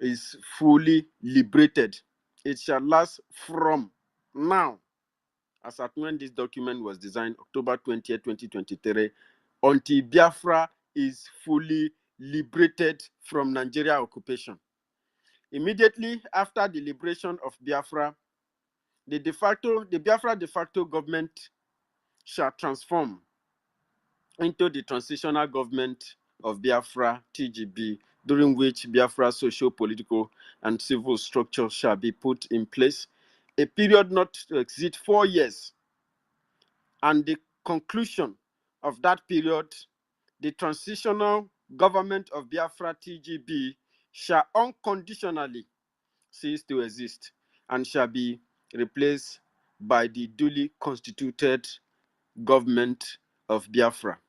is fully liberated. It shall last from now, as at when this document was designed, October 20th, 2023, until Biafra is fully liberated from Nigeria occupation. Immediately after the liberation of Biafra, the Biafra de facto government shall transform into the transitional government of Biafra, TGB, during which Biafra social, political, and civil structure shall be put in place, a period not to exceed 4 years. And the conclusion of that period, the transitional government of Biafra, TGB, shall unconditionally cease to exist and shall be replaced by the duly constituted government of Biafra,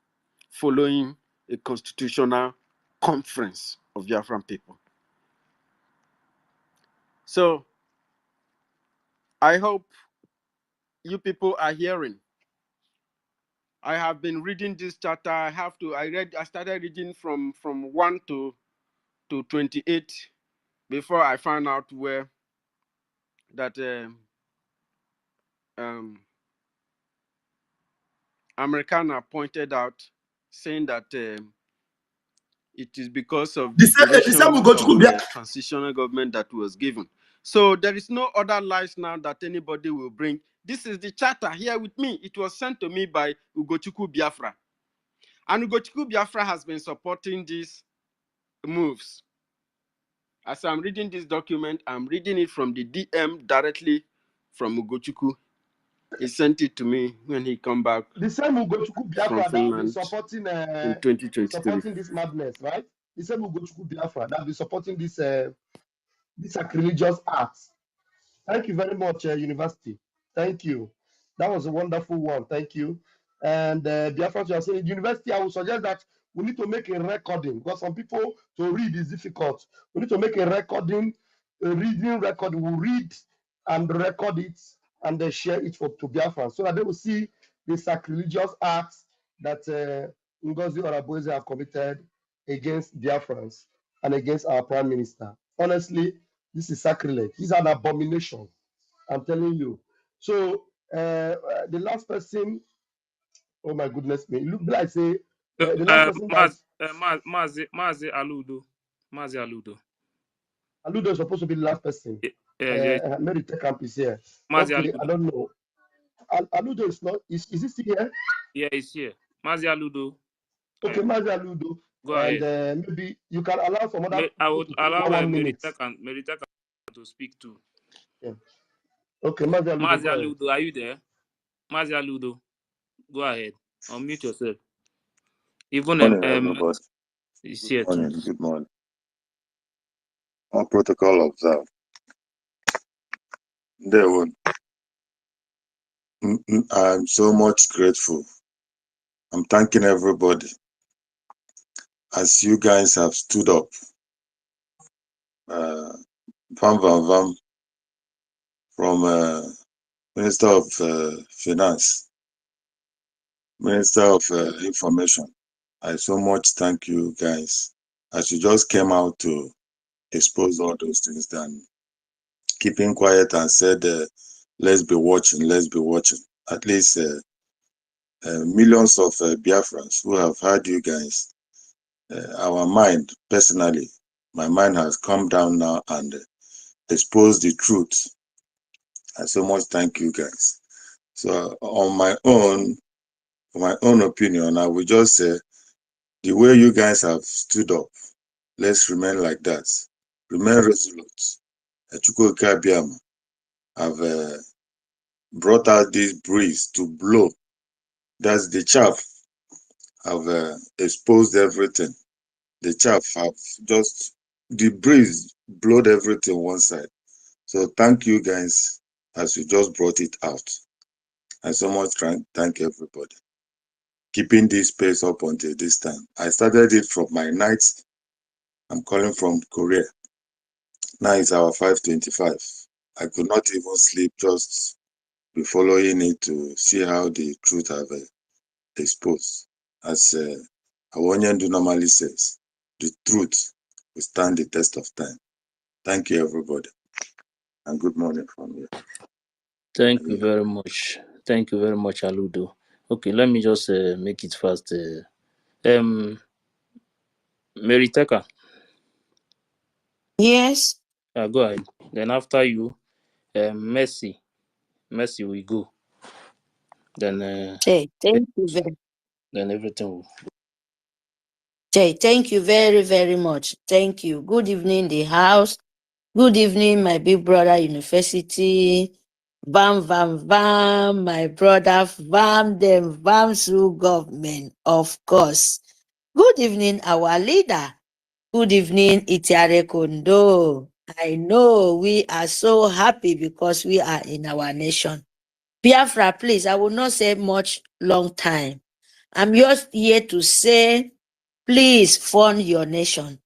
following a constitutional conference of Biafran people. So I hope you people are hearing. I have been reading this chapter. I started reading from 1 to 28 before I found out where that Americana pointed out, saying that it is because of the The same duration will go of to the transitional government that was given. So there is no other lies now that anybody will bring. This is the charter here with me. It was sent to me by Ugochukwu Biafra. And Ugochukwu Biafra has been supporting these moves. As I'm reading this document, I'm reading it from the DM directly from Ugochukwu. He sent it to me when he come back The same Ugochukwu from Biafra that have been Finland in 2023. supporting this madness, right? The same Ugochukwu Biafra that have been supporting this sacrilegious acts. Thank you very much, University. Thank you. That was a wonderful one. Thank you. And Biafra, you are saying, University, I would suggest that we need to make a recording because some people to read is difficult. We need to make a recording, a reading record. We'll read and record it and then share it to Biafra so that they will see the sacrilegious acts that Ngozi Oraboeze have committed against Biafrans and against our Prime Minister. Honestly, this is sacrilege. This is an abomination. I'm telling you. So the last person, oh my goodness me, look like say the last person that Mazi Aludo. Mazi Aludo. Aludo is supposed to be the last person. Yeah. Mary Tecamp is here. Mazi Okay, Aludo. I don't know. Aludo is not. Is he still here? Yeah, he's here. Mazi Aludo. Okay, Mazi Aludo. Go And ahead. maybe you can allow some other I people would to take allow over 1 minute. Meritaka to speak too. Yeah. Okay, Mazi Aludo, Mazi go ahead. Aludo, are you there? Mazi Aludo, go ahead. Unmute yourself. Even Morning, everybody. is Good here too. morning. Good morning. On protocol observed. There would. I'm so much grateful. I'm thanking everybody as you guys have stood up. Vam Vam Vam from Minister of Finance, Minister of Information. I so much thank you guys as you just came out to expose all those things and keeping quiet and said, let's be watching, let's be watching. At least millions of Biafrans who have heard you guys, our mind, personally, my mind has come down now and exposed the truth. I so much thank you guys. So on my own opinion, I will just say the way you guys have stood up, let's remain like that. Remain resolute. Chukwuka Biama have brought out this breeze to blow. That's the chaff have exposed everything. The chaff have just, the breeze blowed everything one side. So thank you guys as you just brought it out. I so much thank everybody. Keeping this pace up until this time. I started it from my night. I'm calling from Korea. Now it's our 5:25. I could not even sleep, just be following it to see how the truth have exposed. As Awonyendu normally says, the truth will stand the test of time. Thank you, everybody, and good morning from here. Thank you very much. Thank you very much, Aludo. Okay, let me just make it fast. Meritaka. Yes. Go ahead. Then after you, Mercy. Mercy will go. Then Thank you very then everything will. Thank you very, very much. Thank you. Good evening, the house. Good evening, my big brother, University. Bam, bam, bam, my brother, bam, them, bam, through government, of course. Good evening, our leader. Good evening, Itiare Kondo. I know we are so happy because we are in our nation. Biafra, please, I will not say much long time. I'm just here to say, please fund your nation.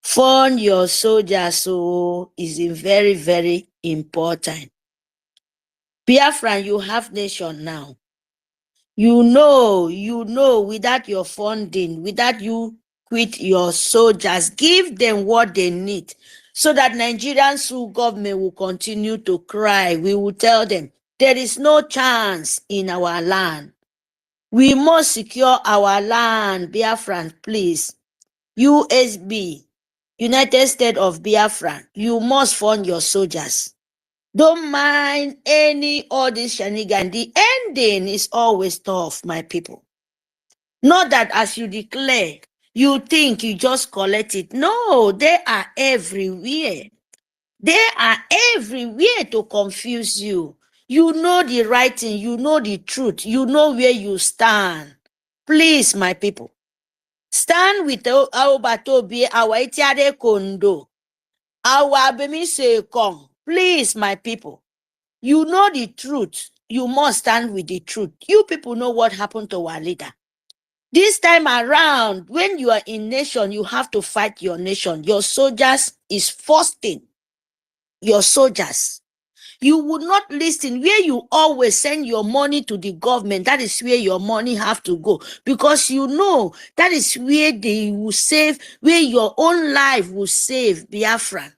Fund your soldiers, so is very, very important. Biafra, you have nation now. You know, without your funding, without you quit your soldiers, give them what they need so that Nigerian government will continue to cry. We will tell them there is no chance in our land. We must secure our land, Biafran, please. USB, United States of Biafra, you must fund your soldiers. Don't mind all this shenanigan. The ending is always tough, my people. Not that as you declare, You think you just collect it. No, they are everywhere. They are everywhere to confuse you. You know the right thing, you know the truth, you know where you stand. Please, my people, stand with our Batobi, our Itiade Kondo, our Bemise Kong. Please, my people, you know the truth. You must stand with the truth. You people know what happened to our leader. This time around, when you are in nation, you have to fight your nation. Your soldiers is first thing. Your soldiers. You would not listen where you always send your money to the government. That is where your money have to go, because you know that is where they will save, where your own life will save. Biafra,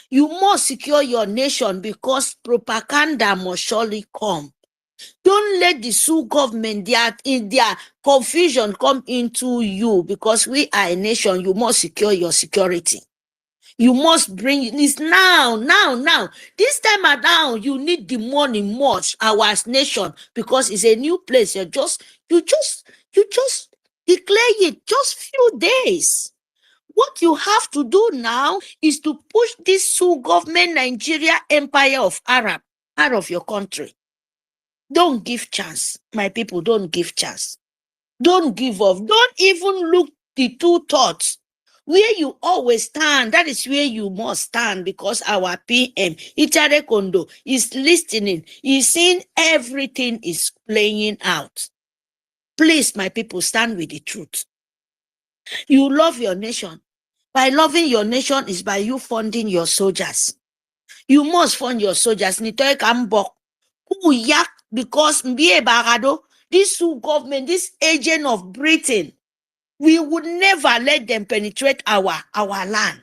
you must secure your nation, because propaganda must surely come. Don't let the Sioux government, in their confusion, come into you, because we are a nation. You must secure your security. You must bring this now. This time around, you need the money much, our nation, because it's a new place. You just declare it just few days. What you have to do now is to push this Sioux government, Nigeria empire of Arab out of your country. Don't give chance, my people. Don't give chance. Don't give up. Don't even look the two thoughts. Where you always stand, that is where you must stand, because our PM, Ichare Kondo, is listening. He's seeing everything is playing out. Please, my people, stand with the truth. You love your nation. By loving your nation is by you funding your soldiers. You must fund your soldiers. Nitoy Kambok. Who yak because this government, this agent of Britain, we would never let them penetrate our land.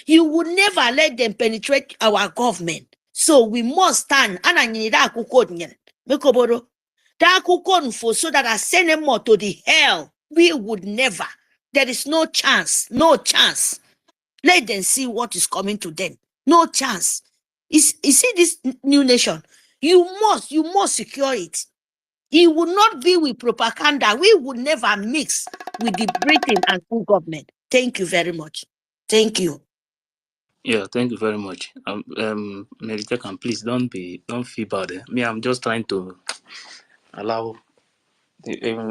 You would never let them penetrate our government. So we must stand. So that I send them more to the hell. We would never. There is no chance. No chance. Let them see what is coming to them. No chance. You see this new nation? You must secure it. He would not be with propaganda. We would never mix with the Britain and full government. Thank you very much. Thank you. Yeah, thank you very much. Meritekan, please don't feel bad. Me, I'm just trying to allow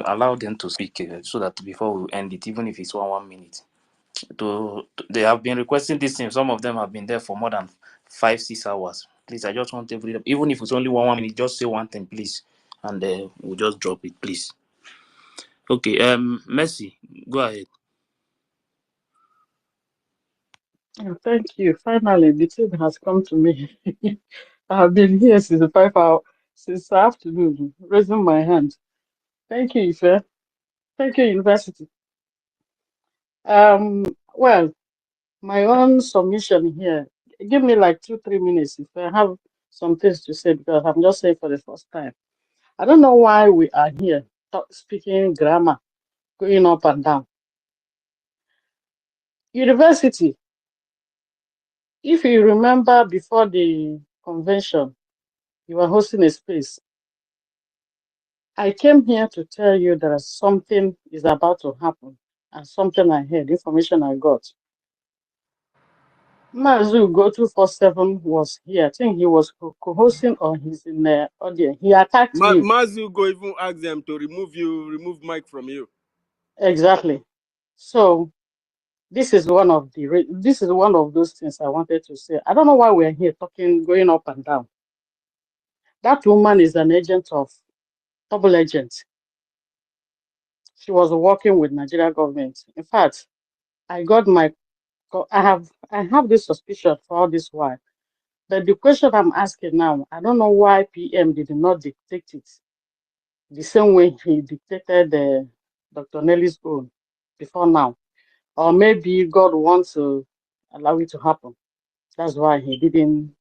allow them to speak, so that before we end it, even if it's 1 minute. They have been requesting this thing. Some of them have been there for more than 5-6 hours. Please, I just want every, even if it's only 1 minute, just say one thing, please, and we'll just drop it, please. Okay, Mercy, go ahead. Thank you. Finally, the team has come to me. I have been here since the 5 hour, since afternoon, raising my hand. Thank you, Ife. Thank you, University. Well, my own submission here. Give me like 2-3 minutes if I have some things to say, because I'm just saying for the first time. I don't know why we are here speaking grammar, going up and down. University, if you remember before the convention, you were hosting a space. I came here to tell you that something is about to happen, and something I heard, information I got. Mazu Go 247 was here. I think he was co-hosting, or he's in the audience. He attacked me. Mazu go even ask them to remove mic from you. Exactly. So this is one of those things I wanted to say. I don't know why we're here talking, going up and down. That woman is an agent of double agent. She was working with Nigeria government. In fact, I have this suspicion for all this while. But the question I'm asking now, I don't know why PM did not dictate it the same way he dictated Dr. Nelly's own before now. Or maybe God wants to allow it to happen. That's why he didn't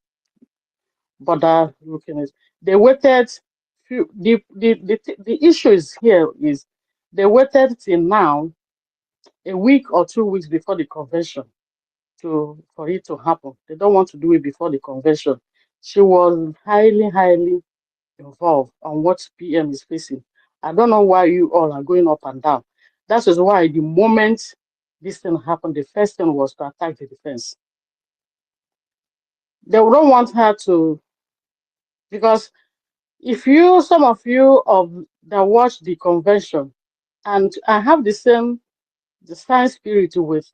bother looking at it. They waited. The issue is here is they waited till now, a week or 2 weeks before the convention, for it to happen. They don't want to do it before the convention. She was highly involved on what PM is facing. I don't know why you all are going up and down. That is why the moment this thing happened, the first thing was to attack the defense. They don't want her to, because if you, some of you that watch the convention, and I have the same spirit with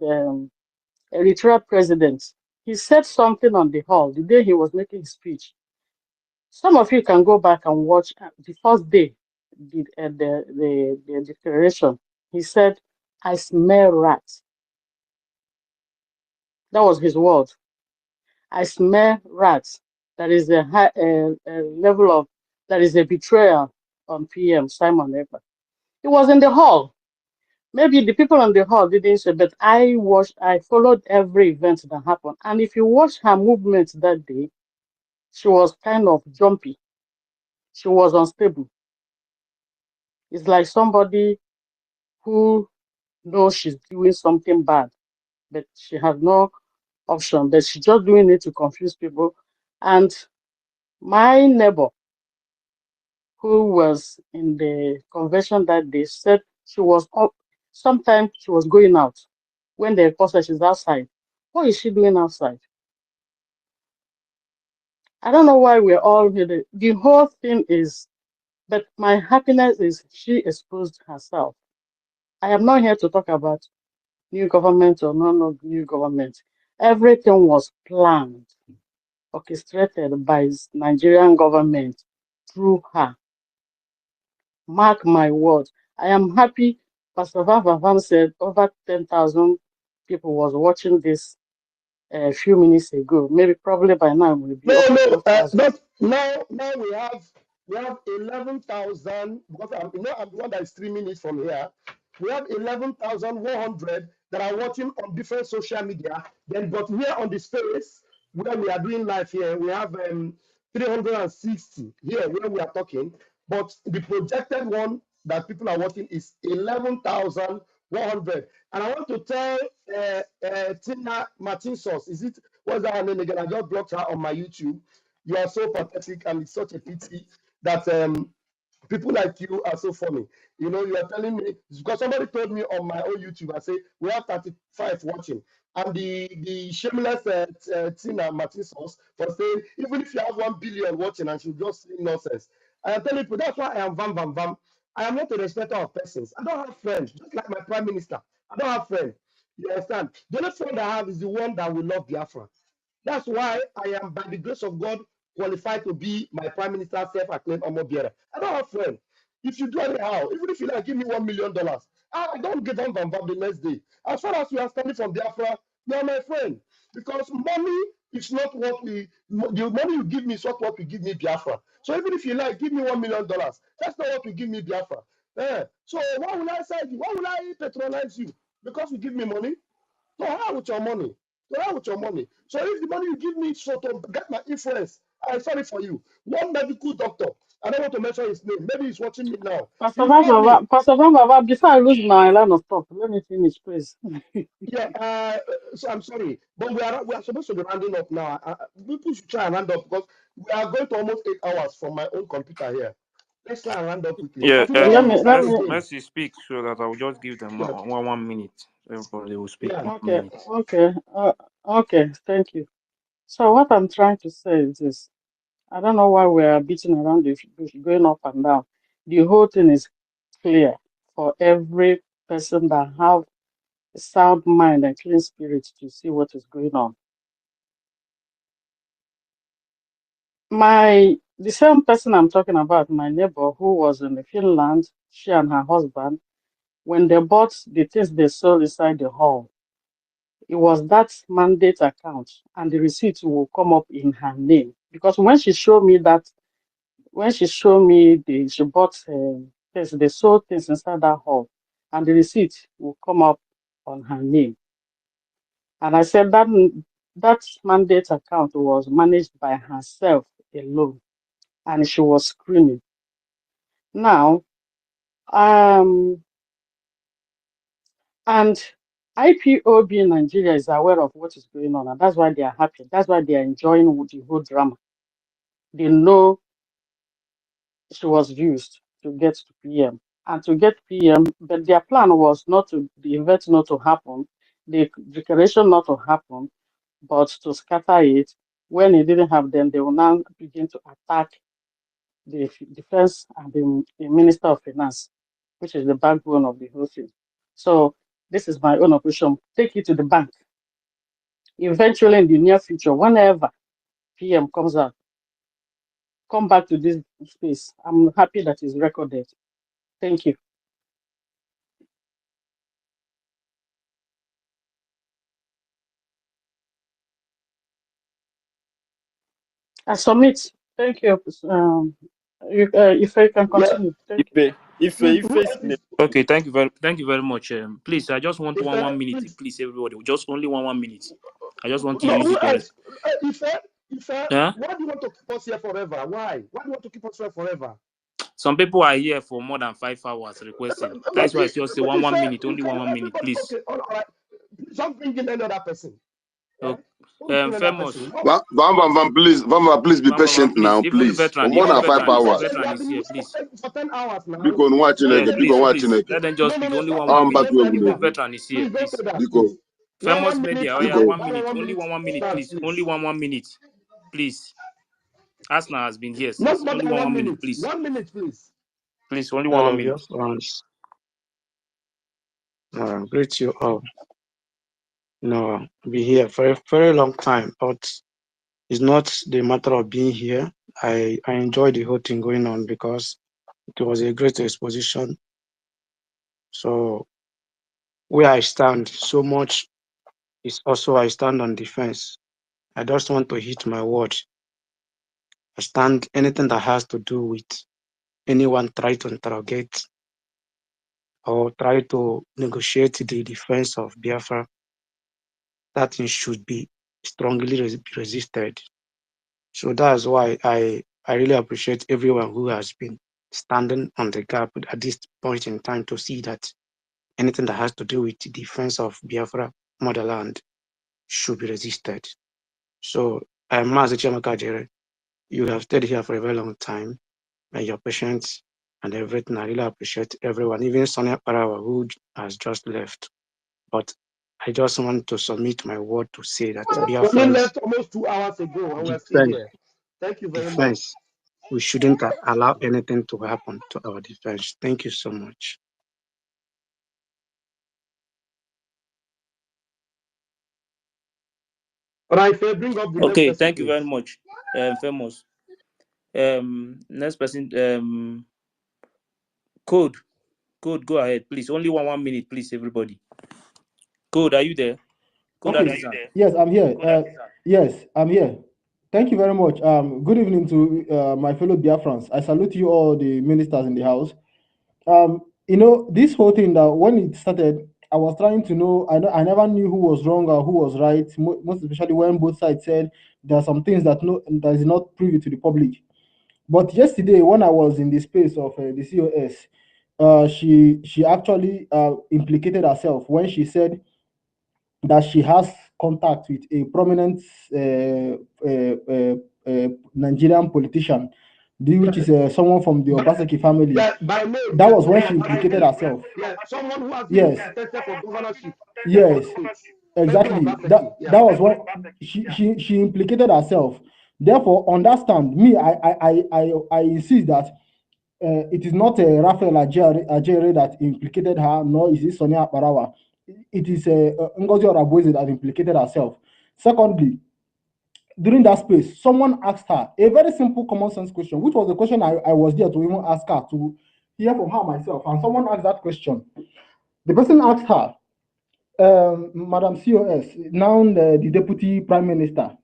Eritrea president. He said something on the hall the day he was making his speech. Some of you can go back and watch the first day, the declaration. He said, "I smell rats." That was his word. I smell rats. That is a high level of, that is a betrayal on PM Simon Ekpa. He was in the hall. Maybe the people on the hall didn't say, but I followed every event that happened. And if you watch her movement that day, she was kind of jumpy. She was unstable. It's like somebody who knows she's doing something bad, but she has no option, but she's just doing it to confuse people. And my neighbor, who was in the convention that day, said she was up. Sometimes she was going out. When they called her, she's outside. What is she doing outside? I don't know why we're all here. The whole thing is, but my happiness is she exposed herself. I am not here to talk about new government or no new government. Everything was planned, orchestrated by Nigerian government through her. Mark my words. I am happy. Pastor Van said over 10,000 people was watching this a few minutes ago. Maybe probably by now it will be No, up to no, 12,000. not now. We have 11,000 because I'm the one that is 3 minutes from here. We have 11,100 that are watching on different social media. Then, but here on the space where we are doing live here, we have 360 here where we are talking. But the projected one that people are watching is 11,100. And I want to tell Tina Martinsos, is it, what's her name again? I just blocked her on my YouTube. You are so pathetic, and it's such a pity that people like you are so funny. You know, you are telling me because somebody told me on my own YouTube. I say we have 35 watching, and the shameless Tina Martinsos for saying even if you have 1 billion watching and she just saying nonsense. I am telling you that's why I am vam. I am not a respecter of persons. I don't have friends, just like my prime minister. I don't have friends. You understand? The only friend I have is the one that will love Biafra. That's why I am, by the grace of God, qualified to be my prime minister, self-acclaimed Omobiere. I don't have friends. If you do anyhow, even if you like give me $1 million, I don't give on Van the next day. As far as you are standing from Biafra, you are my friend. Because money is not what the money you give me is not what will give me Biafra. So even if you like, give me $1 million. That's not what will give me Biafra. So why will I side you? Why will I patronize you? Because you give me money? So how with your money? So how with your money? So if the money you give me so to get my influence, I'm sorry for you. One medical doctor, I don't want to mention his name. Maybe he's watching me now. He called me. Pastor Baba, before I lose my line of thought, let me finish, please. Yeah, so I'm sorry, but we are supposed to be rounding up now. People should try and round up because we are going to almost 8 hours from my own computer here. Let's try and round up quickly. Yeah, If you don't Let understand me. again, Mercy speak so that I will just give them yeah, one minute. Everybody will speak yeah. 1 minute. Okay, thank you. So what I'm trying to say is this. I don't know why we are beating around the bush, going up and down. The whole thing is clear for every person that have a sound mind and clean spirit to see what is going on. The same person I'm talking about, my neighbor who was in Finland, she and her husband, when they bought the things they sold inside the hall, it was that mandate account, and the receipt will come up in her name. Because when she showed me she bought things, they sold things inside that hall, and the receipt will come up on her name. And I said that mandate account was managed by herself alone, and she was screaming. Now, um, and IPOB in Nigeria is aware of what is going on, and that's why they are happy. That's why they are enjoying the whole drama. They know she was used to get to PM. and to get PM, but their plan was not to the event not to happen, the declaration not to happen, but to scatter it. When it didn't have them, they will now begin to attack the defense and the Minister of Finance, which is the backbone of the whole thing. So this is my own opinion. Take it to the bank. Eventually, in the near future, whenever PM comes out, come back to this space. I'm happy that it's recorded. Thank you. I submit. Thank you. If I can Yeah. continue. Thank you. Please, Okay, thank you very much. Please, I just want if one minute, please. please, everybody. Just only one minute. I just want to No, use who it to else? If Huh? why do you want to keep us here forever? Why? Why do you want to keep us here forever? Some people are here for more than 5 hours requesting. That's why I just say one minute, only one minute, Everybody, please. okay, all right. Don't bring in any other person. Eh? Okay. Don't bring in another Famous. person. No. Please be Bam, patient please. now, Even please. For veteran, more even than five veteran is Because hours. veteran we have is been here, listening please. for 10 hours now. Biko nwa Let's Yes, Chineke, get biko please, nwa please. Chineke. Let them no, just no, speak. no. Only Stop one that. minute. Let's let Even Mbatu everybody. veteran is here, Please don't please. say that, Biko. please. Famous One minute media. Oh yeah, start. Biko. one minute. Only one minute, Start, please. Only please. one minute, please. Asna has been here Not since. more Only than one 1 minute, minute. please. 1 minute, please. Please, only one Hello, minute. dear friends. Greet you all. No, be here for a very long time, but it's not the matter of being here. I enjoyed the whole thing going on because it was a great exposition. So where I stand so much is also I stand on defense. I just want to hit my word. I stand anything that has to do with anyone try to interrogate or try to negotiate the defense of Biafra, that thing should be strongly resisted. So that's why I really appreciate everyone who has been standing on the gap at this point in time to see that anything that has to do with the defense of Biafra motherland should be resisted. So Mazi Chiamaka, you have stayed here for a very long time and your patience and everything. I really appreciate everyone, even Sonia Parawa who has just left. But I just want to submit my word to say that Sonny Biafrans left almost 2 hours ago and we're still defense, here. Thank you very much. defense. We shouldn't allow anything to happen to our defense. Thank you so much. All right, Faye, bring up the next Okay, person, thank you please. very much. Famous. Next person. Code. Go ahead, please. Only one minute, please, everybody. Code, are you there? Code Okay. artisan. Yes, I'm here. Yes, I'm here. Thank you very much. Good evening to my fellow Biafrans. I salute you all, the ministers in the house. This whole thing that when it started, I was trying to know. I never knew who was wrong or who was right. Most especially when both sides said there are some things that is not privy to the public. But yesterday, when I was in the space of the COS, she actually implicated herself when she said that she has contact with a prominent Nigerian politician, which is someone from the Obaseki family. Yeah, by name. That was when she implicated herself. Yeah, someone who has been Yes, contested for governorship in Oyo yes, State. Pedro exactly. Obaseki. Yeah. That was when she implicated herself. Therefore, understand me. I insist that it is not Raphael Ajere that implicated her, nor is it Sonia Barawa. It is Ngozi Orabueze that implicated herself. Secondly, during that space, someone asked her a very simple common sense question, which was the question I was there to even ask her to hear from her myself. And someone asked that question. The person asked her, Madam COS, now the Deputy Prime Minister,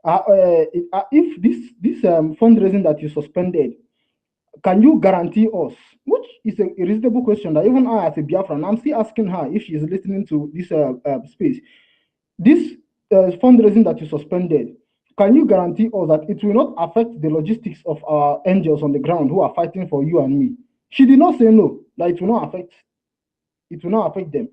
if this fundraising that you suspended, can you guarantee us, which is a reasonable question that even I as a Biafran, I'm still asking her if she is listening to this space. This fundraising that you suspended, can you guarantee us that it will not affect the logistics of our angels on the ground who are fighting for you and me? She did not say no, that it will not affect them.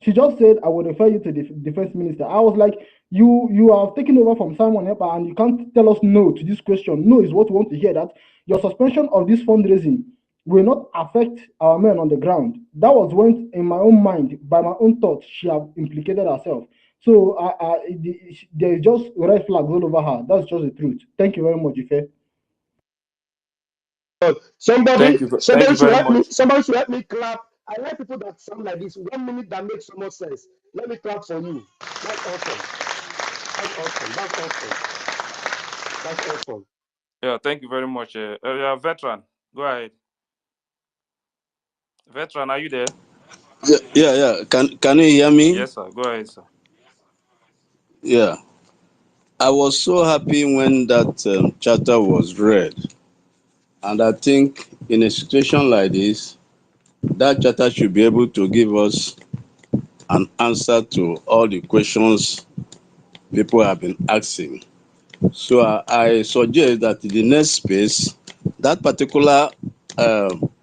She just said, I will refer you to the defense minister. I was like, you have taken over from Simon Epa and you can't tell us no to this question. No is what we want to hear, that your suspension of this fundraising will not affect our men on the ground. That was when, in my own mind, by my own thoughts, she have implicated herself. So there is just red flags all over her. That's just the truth. Thank you very much, Ife. Somebody, Thank you. Thank you somebody should very help me. much. Somebody should help me clap. I like people that sound like this. 1 minute that makes so much sense. Let me clap for you. That's awesome. That's awesome. That's awesome. That's awesome. Yeah, thank you very much. Yeah, veteran, go ahead. Veteran, are you there? Yeah. Can you hear me? Yes, sir. Go ahead, sir. Yeah. I was so happy when that charter was read, and I think in a situation like this, that charter should be able to give us an answer to all the questions people have been asking. So I suggest that in the next space, that particular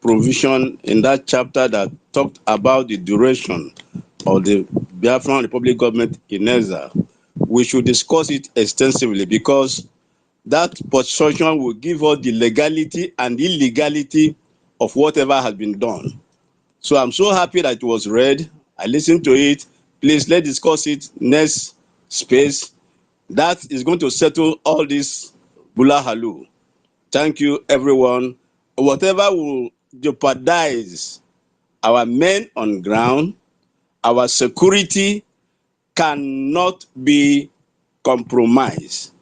provision in that chapter that talked about the duration of the Biafran Republic government in exile, we should discuss it extensively, because that position will give us the legality and illegality of whatever has been done. So I'm so happy that it was read. I listened to it. Please, let's discuss it next space. That is going to settle all this bula halu. Thank you, everyone. Whatever will jeopardize our men on ground, our security cannot be compromised.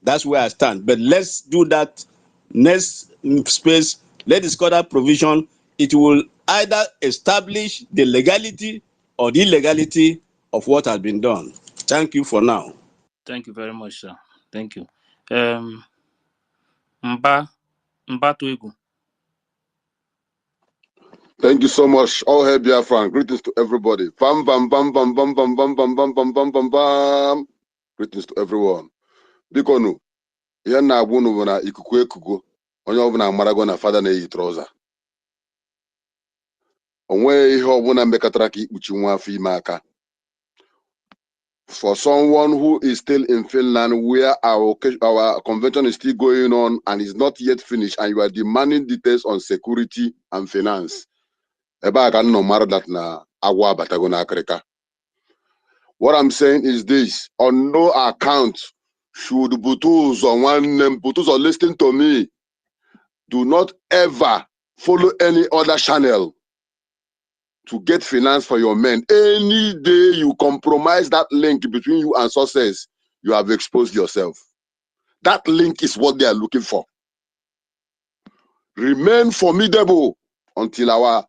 That's where I stand. But let's do that next space. Let's discuss that provision. It will either establish the legality or the illegality of what has been done. Thank you for now. Thank you very much, sir. Thank you. Um, Mba Tuigu. Thank you so much. All hail Biafra. Greetings to everybody. Bam, bam, bam, bam, bam, bam, bam, bam, bam, bam, bam, bam, bam. Greetings to everyone. Bikonu, ihe na-agwa unu bụ na ikuku ekugo, onye ọbụla amarago na fada na-eyi trọza. O nweghị ihe ọbụla mekọtara ka ikpuchi nwa afọ ime aka. For someone who is still in Finland, where our convention is still going on and is not yet finished, and you are demanding details on security and finance, ebe a ka nọ mara that na agwa abatago na Africa. What I'm saying is this: on no account should Butuzo listen to me. Do not ever follow any other channel to get finance for your men. Any day you compromise that link between you and success, you have exposed yourself. That link is what they are looking for. Remain formidable until our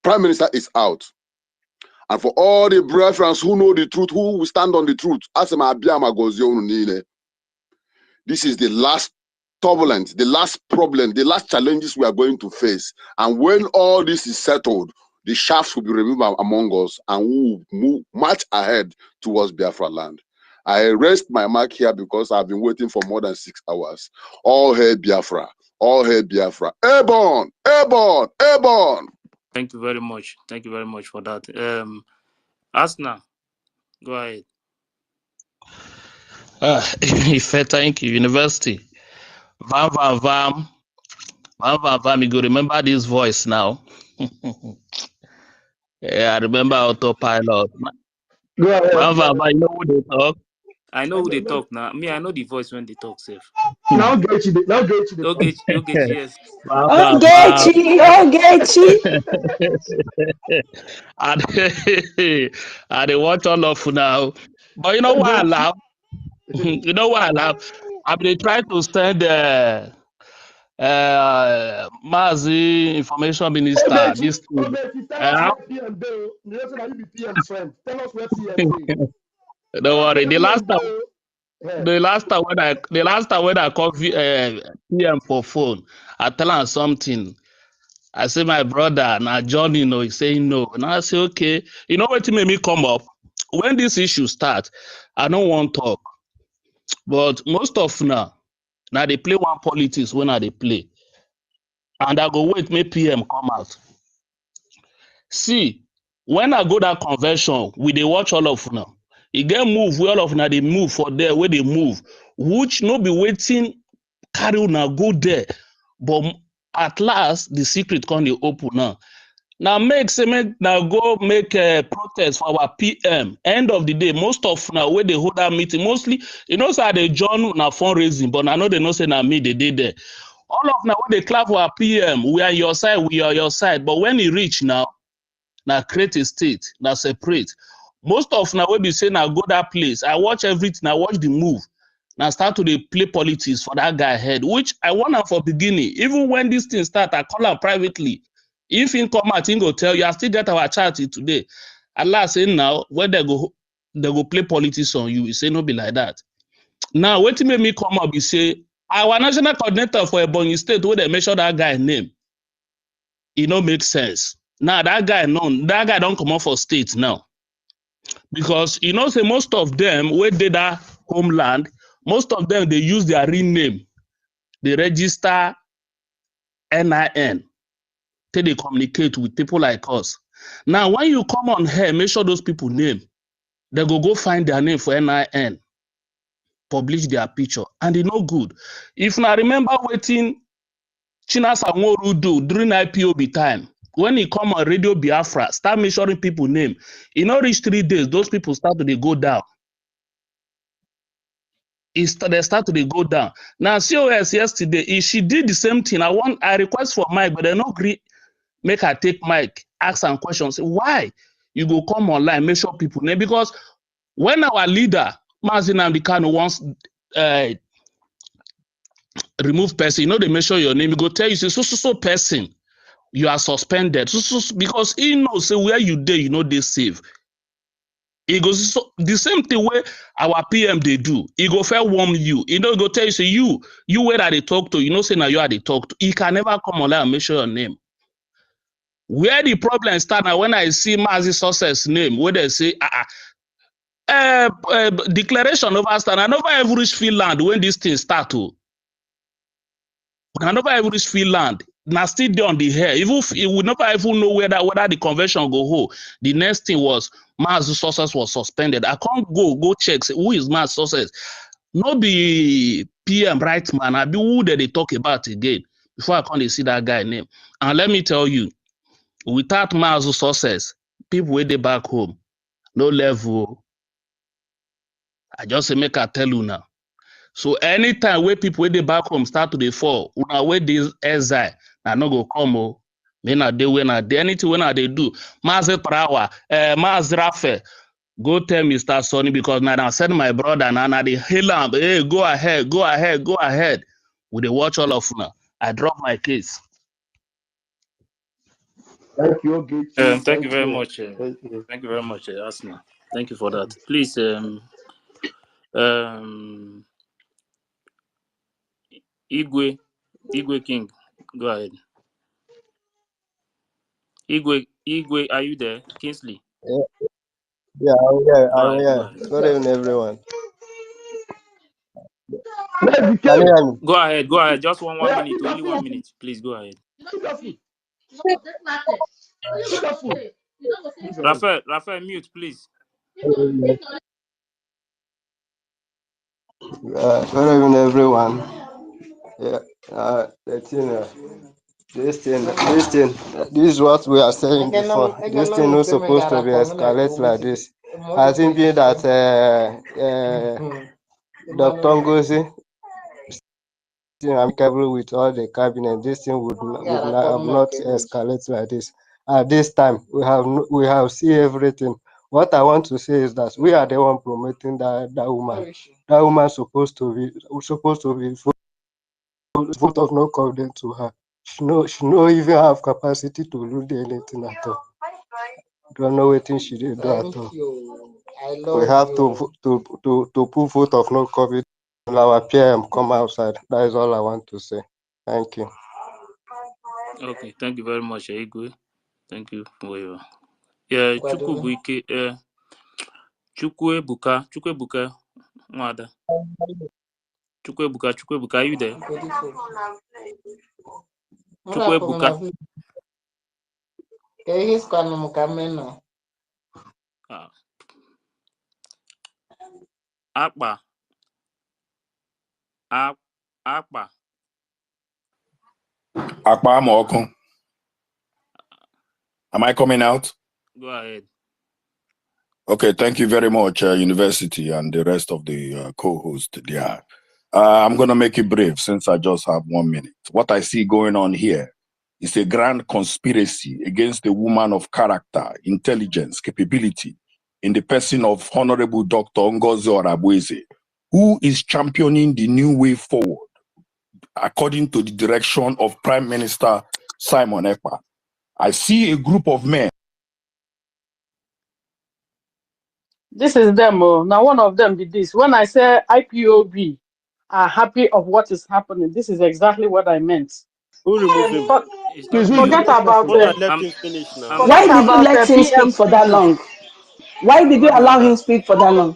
Prime Minister is out. And for all the brethren who know the truth, who will stand on the truth, this is the last turbulence, the last problem, the last challenges we are going to face. And when all this is settled, the shafts will be removed among us and we will move much ahead towards Biafra land. I rest my mark here because I've been waiting for more than 6 hours. All hail Biafra. All hail Biafra. Airborne! Airborne! Airborne! Thank you very much. Thank you very much for that. Asna, go ahead. Ife, thank you. University. Vam, vam, vam. Vam, vam, vam. You go remember this voice now. Yeah, I remember autopilot. Go ahead. Vam, vam, vam. You know who they talk? I know who they talk now. Me, I know the voice when they talk, safe. Now get you the talk. Okay, yes. Vam, vam, vam. Ogechi. I they watch all of now. But you know why I laugh? You know why I laugh? I've been trying to send Mazi Information Minister this thing. Tell us where PM do. You know that you be PM friend. Tell us where PM do. Don't worry. The last time when I called PM for phone, I tell him something. I say my brother, now John, he's saying no. And I say, okay. You know what made me come up? When this issue start, I don't want to talk. But most of now they play one politics when they play. And I go wait, make PM come out. See, when I go that convention, we they watch all of now. You get move where all of now they move for there where they move, which no be waiting carry una go there. But At last, the secret can be open now. Now now go make a protest for our PM. End of the day, most of now where they hold that meeting, mostly, you know, say they join now fundraising, but I know they know say now me they did there. All of now when they clap for our PM, we are your side, we are your side. But when he reach now create a state, now separate. Most of now we be saying now go that place. I watch everything, I watch the move. Now start to dey play politics for that guy head, which I want am for beginning. Even when this thing start, I call am privately. If he come out, he go tell you, I still get our chat today. Allah say now, when they go play politics on you. He say no be like that. Now, wetin make me come up be say, our national coordinator for Ebonyi State, where they measure that guy name, e no make sense. Now, that guy don't come out for state now. Because you know, say most of them, where they that homeland, most of them, they use their real name. They register NIN till they communicate with people like us. Now, when you come on here, make sure those people name. They go find their name for NIN, publish their picture, and they no good. If I remember waiting Chinasa Nworu do during IPOB time, when he come on Radio Biafra, start measuring people name. In not reach 3 days, those people start to go down. They start to go down. Now, COS yesterday, she did the same thing. I request for Mike, but they no agree. Make her take Mike, ask some questions. Why you go come online, make sure people name? Because when our leader, Mazi Nnamdi Kanu, wants remove person, you know, they measure your name. He go tell you, say, so person, you are suspended. Because he knows, say, where you dey, you know, they save. He goes, so the same thing where our PM they do. He go fair warm you. He know, he go tell you, say, you where that they talk to, you know, say now you are they talk to. He can never come online and measure your name. Where the problem start now, when I see Mazi Success name, where they say, declaration over stand, I never ever reach Finland when this thing start to. I never ever reach Finland. Now still there on the hair. Even if we never even know whether the convention go hold. The next thing was Mazi Success was suspended. I can't go check say, who is Mazi Success. No be PM right man. I be who they talk about again before I can't see that guy name. And let me tell you, without Mazi Success, people where they back home, no level. I just say make I tell you now. So anytime where people where they back home start to dey fall, una where this exile, na no go come o. May not dey when I dey anything when I they do. Mazi Trawa, Mazi Rafe, go tell Mr. Sonny because now I send my brother and they hail him. Hey, go ahead, go ahead, go ahead. We dey watch all of una. I drop my case. Thank you, Ogechi. Thank you Thank very you. much. Thank you. Thank you very much, Asma. Thank you for that. Please, Igwe King, go ahead. Igwe, are you there? Kingsley, Yeah, yeah, I'm here. go I'm ahead, go here. ahead. Good evening, everyone. Where's the Can you cave? hear me? Go ahead, go ahead. Just one Yeah, minute, eat your only 1 food. minute. Please go ahead. Eat your food. Eat your food. Raphael, mute, please. Good evening, everyone. Yeah, the thing, this is what we are saying before. This thing is supposed to be escalate like this. I think being that Dr. Ngozi amicable with all the cabinet, this thing would not escalate like this. At this time, we have seen everything. What I want to say is that we are the one promoting that woman. That woman supposed to be vote of no confidence to her. She no even have capacity to do anything at all. Don't know what thing she did do at all. We have to put vote of no confidence. Our PM come outside. That is all I want to say. Thank you. Okay, thank you very much, Igwe. Thank you for your Chukwubuike, Chukwebuka, Nwada. Chukwebuka, are you there? Chukwebuka. Akpa. Akpa. Am I coming out? Go ahead. Okay, thank you very much, University and the rest of the co-hosts there. I'm going to make it brief since I just have 1 minute. What I see going on here is a grand conspiracy against a woman of character, intelligence, capability in the person of Honorable Dr. Ngozi Orabueze, who is championing the new way forward according to the direction of Prime Minister Simon Ekpa. I see a group of men. This is them. Oh. Now, one of them did this. When I say IPOB are happy of what is happening, this is exactly what I meant. Who remove him? It's not Please, who is me. the Forget Oh. first about person? Hunter, let I'm him finish now. I'm Why forget not. did you about let him PM speak for that speeches. long? Why did you What allow matter? him speak for that long?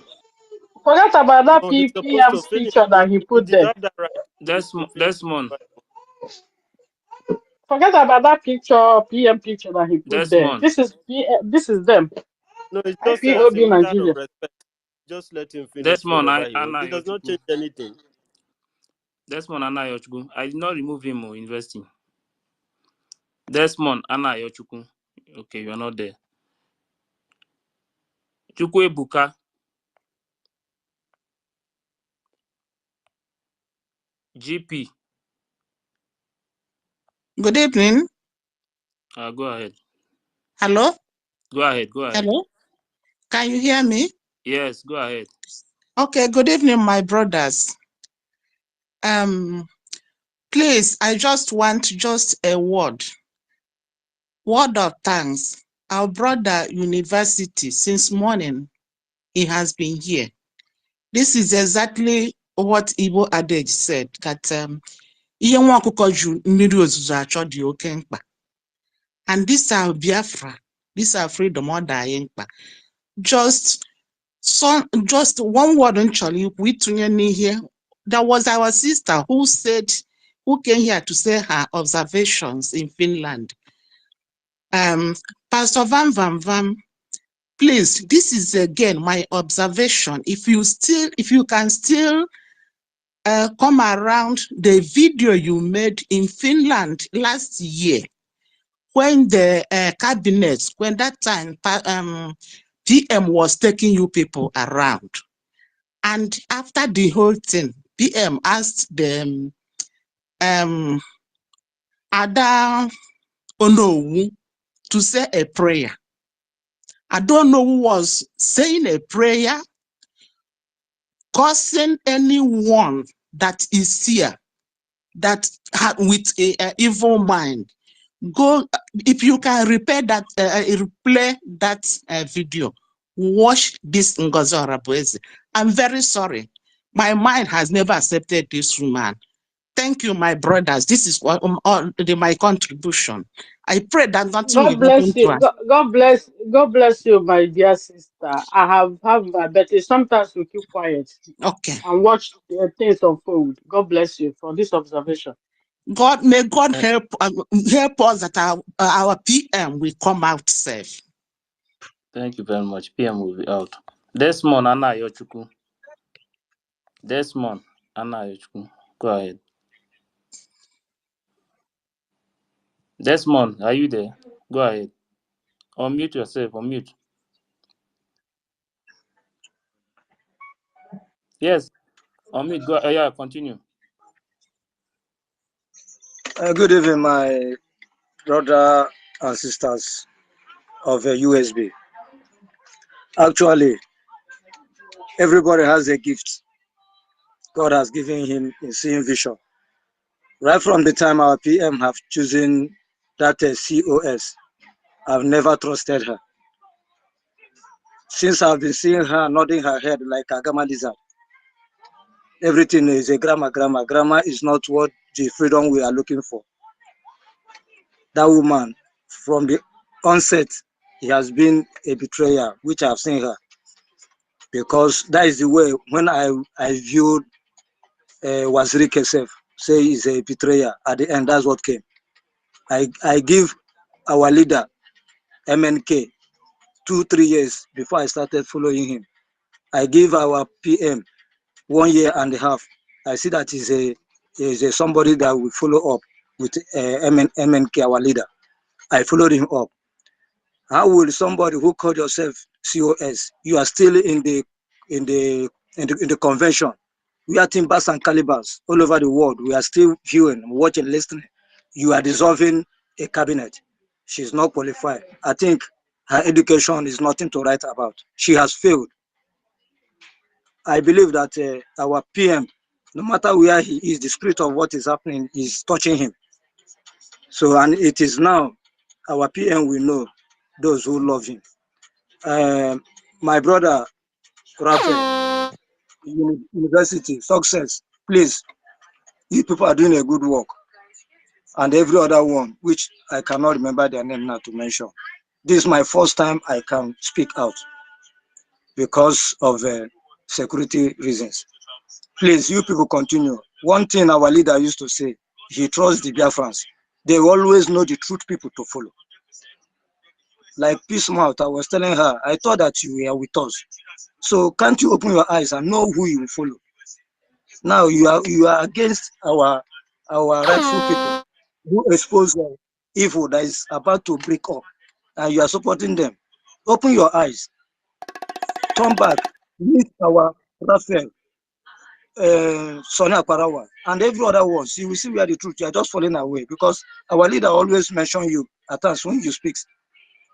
Forget about that No, he's supposed PM to finish. picture that he He put did there. have that right to finish. Desmond. Forget about that picture, PM picture that he put there. Desmond. This is them. No, it's just as a IPOB matter of Nigeria. respect. Just let him finish Desmond whatever he wants. Anna It does not Yochuku. change anything. Desmond Anna Yochuku. I did not remove him or investing. Desmond Anna Yochuku. Okay, you are not there. Chukwu GP. Good evening. Go ahead. Hello? Go ahead. Go ahead. Hello? Can you hear me? Yes, go ahead. Okay, good evening, my brothers. Please, I just want a word of thanks. Our brother University, since morning, he has been here. This is exactly what Igbo adage said, that ihe nwa ọkụkọ ju mmiri ozuzo achọ dị oke mkpa. And this our Biafra, this our freedom ọ dị anyị mkpa. Just one word actually, here. There was our sister who came here to say her observations in Finland. Pastor Van, please, this is again my observation. If you can still come around the video you made in Finland last year, when the cabinet, when that time PM was taking you people around. And after the whole thing, PM asked them, Ada Onowu to say a prayer. I don't know who was saying a prayer, causing anyone that is here, that with a evil mind. Go, if you can replay that video, watch this Ngozi Orabueze. I'm very sorry. My mind has never accepted this woman. Thank you, my brothers. This is what my contribution. I pray that nothing will God happen bless to you. us. God bless you, my dear sister. I have but sometimes we keep quiet Okay. and watch things unfold. God bless you for this observation. May God help us that our PM will come out safe. Thank you very much. PM will be out. Desmond Anna Yochuku. Desmond Anna Yochuku. Go ahead. Desmond, are you there? Go ahead. Unmute yourself. Unmute. Yes. Unmute. Go. Yeah. Continue. Good evening, my brother and sisters of USB. Actually, everybody has a gift God has given him in seeing vision. Right from the time our PM have chosen that COS, I've never trusted her. Since I've been seeing her nodding her head like a gamma lizard, everything is a grammar. Grammar is not what the freedom we are looking for. That woman, from the onset, he has been a betrayer, which I've seen her. Because that is the way, when I viewed Waziri Kesef, say he's a betrayer, at the end, that's what came. I give our leader, MNK, 2-3 years before I started following him. I give our PM 1.5 years. I see that he's a somebody that will follow up. with MNK, our leader. I followed him up. How will somebody who called yourself COS, you are still in the convention? We are timbers and calibers all over the world. We are still viewing, watching, listening. You are dissolving a cabinet. She's not qualified. I think her education is nothing to write about. She has failed. I believe that our PM, no matter where he is, the spirit of what is happening is touching him. So, and it is now our PM will know those who love him. My brother, Raphael, university, success, please, you people are doing a good work. And every other one, which I cannot remember their name now to mention. This is my first time I can speak out because of security reasons. Please, you people continue. One thing our leader used to say, he trusts the Biafrans. They always know the truth people to follow. Like Peace Mouth, I was telling her, I thought that you were with us. So can't you open your eyes and know who you will follow? Now you are against our rightful people who expose evil that is about to break up, and you are supporting them. Open your eyes, turn back, meet our Raphael, Sonia Parawa, and every other ones. You will see where the truth. You are just falling away because our leader always mention you at times when you speak.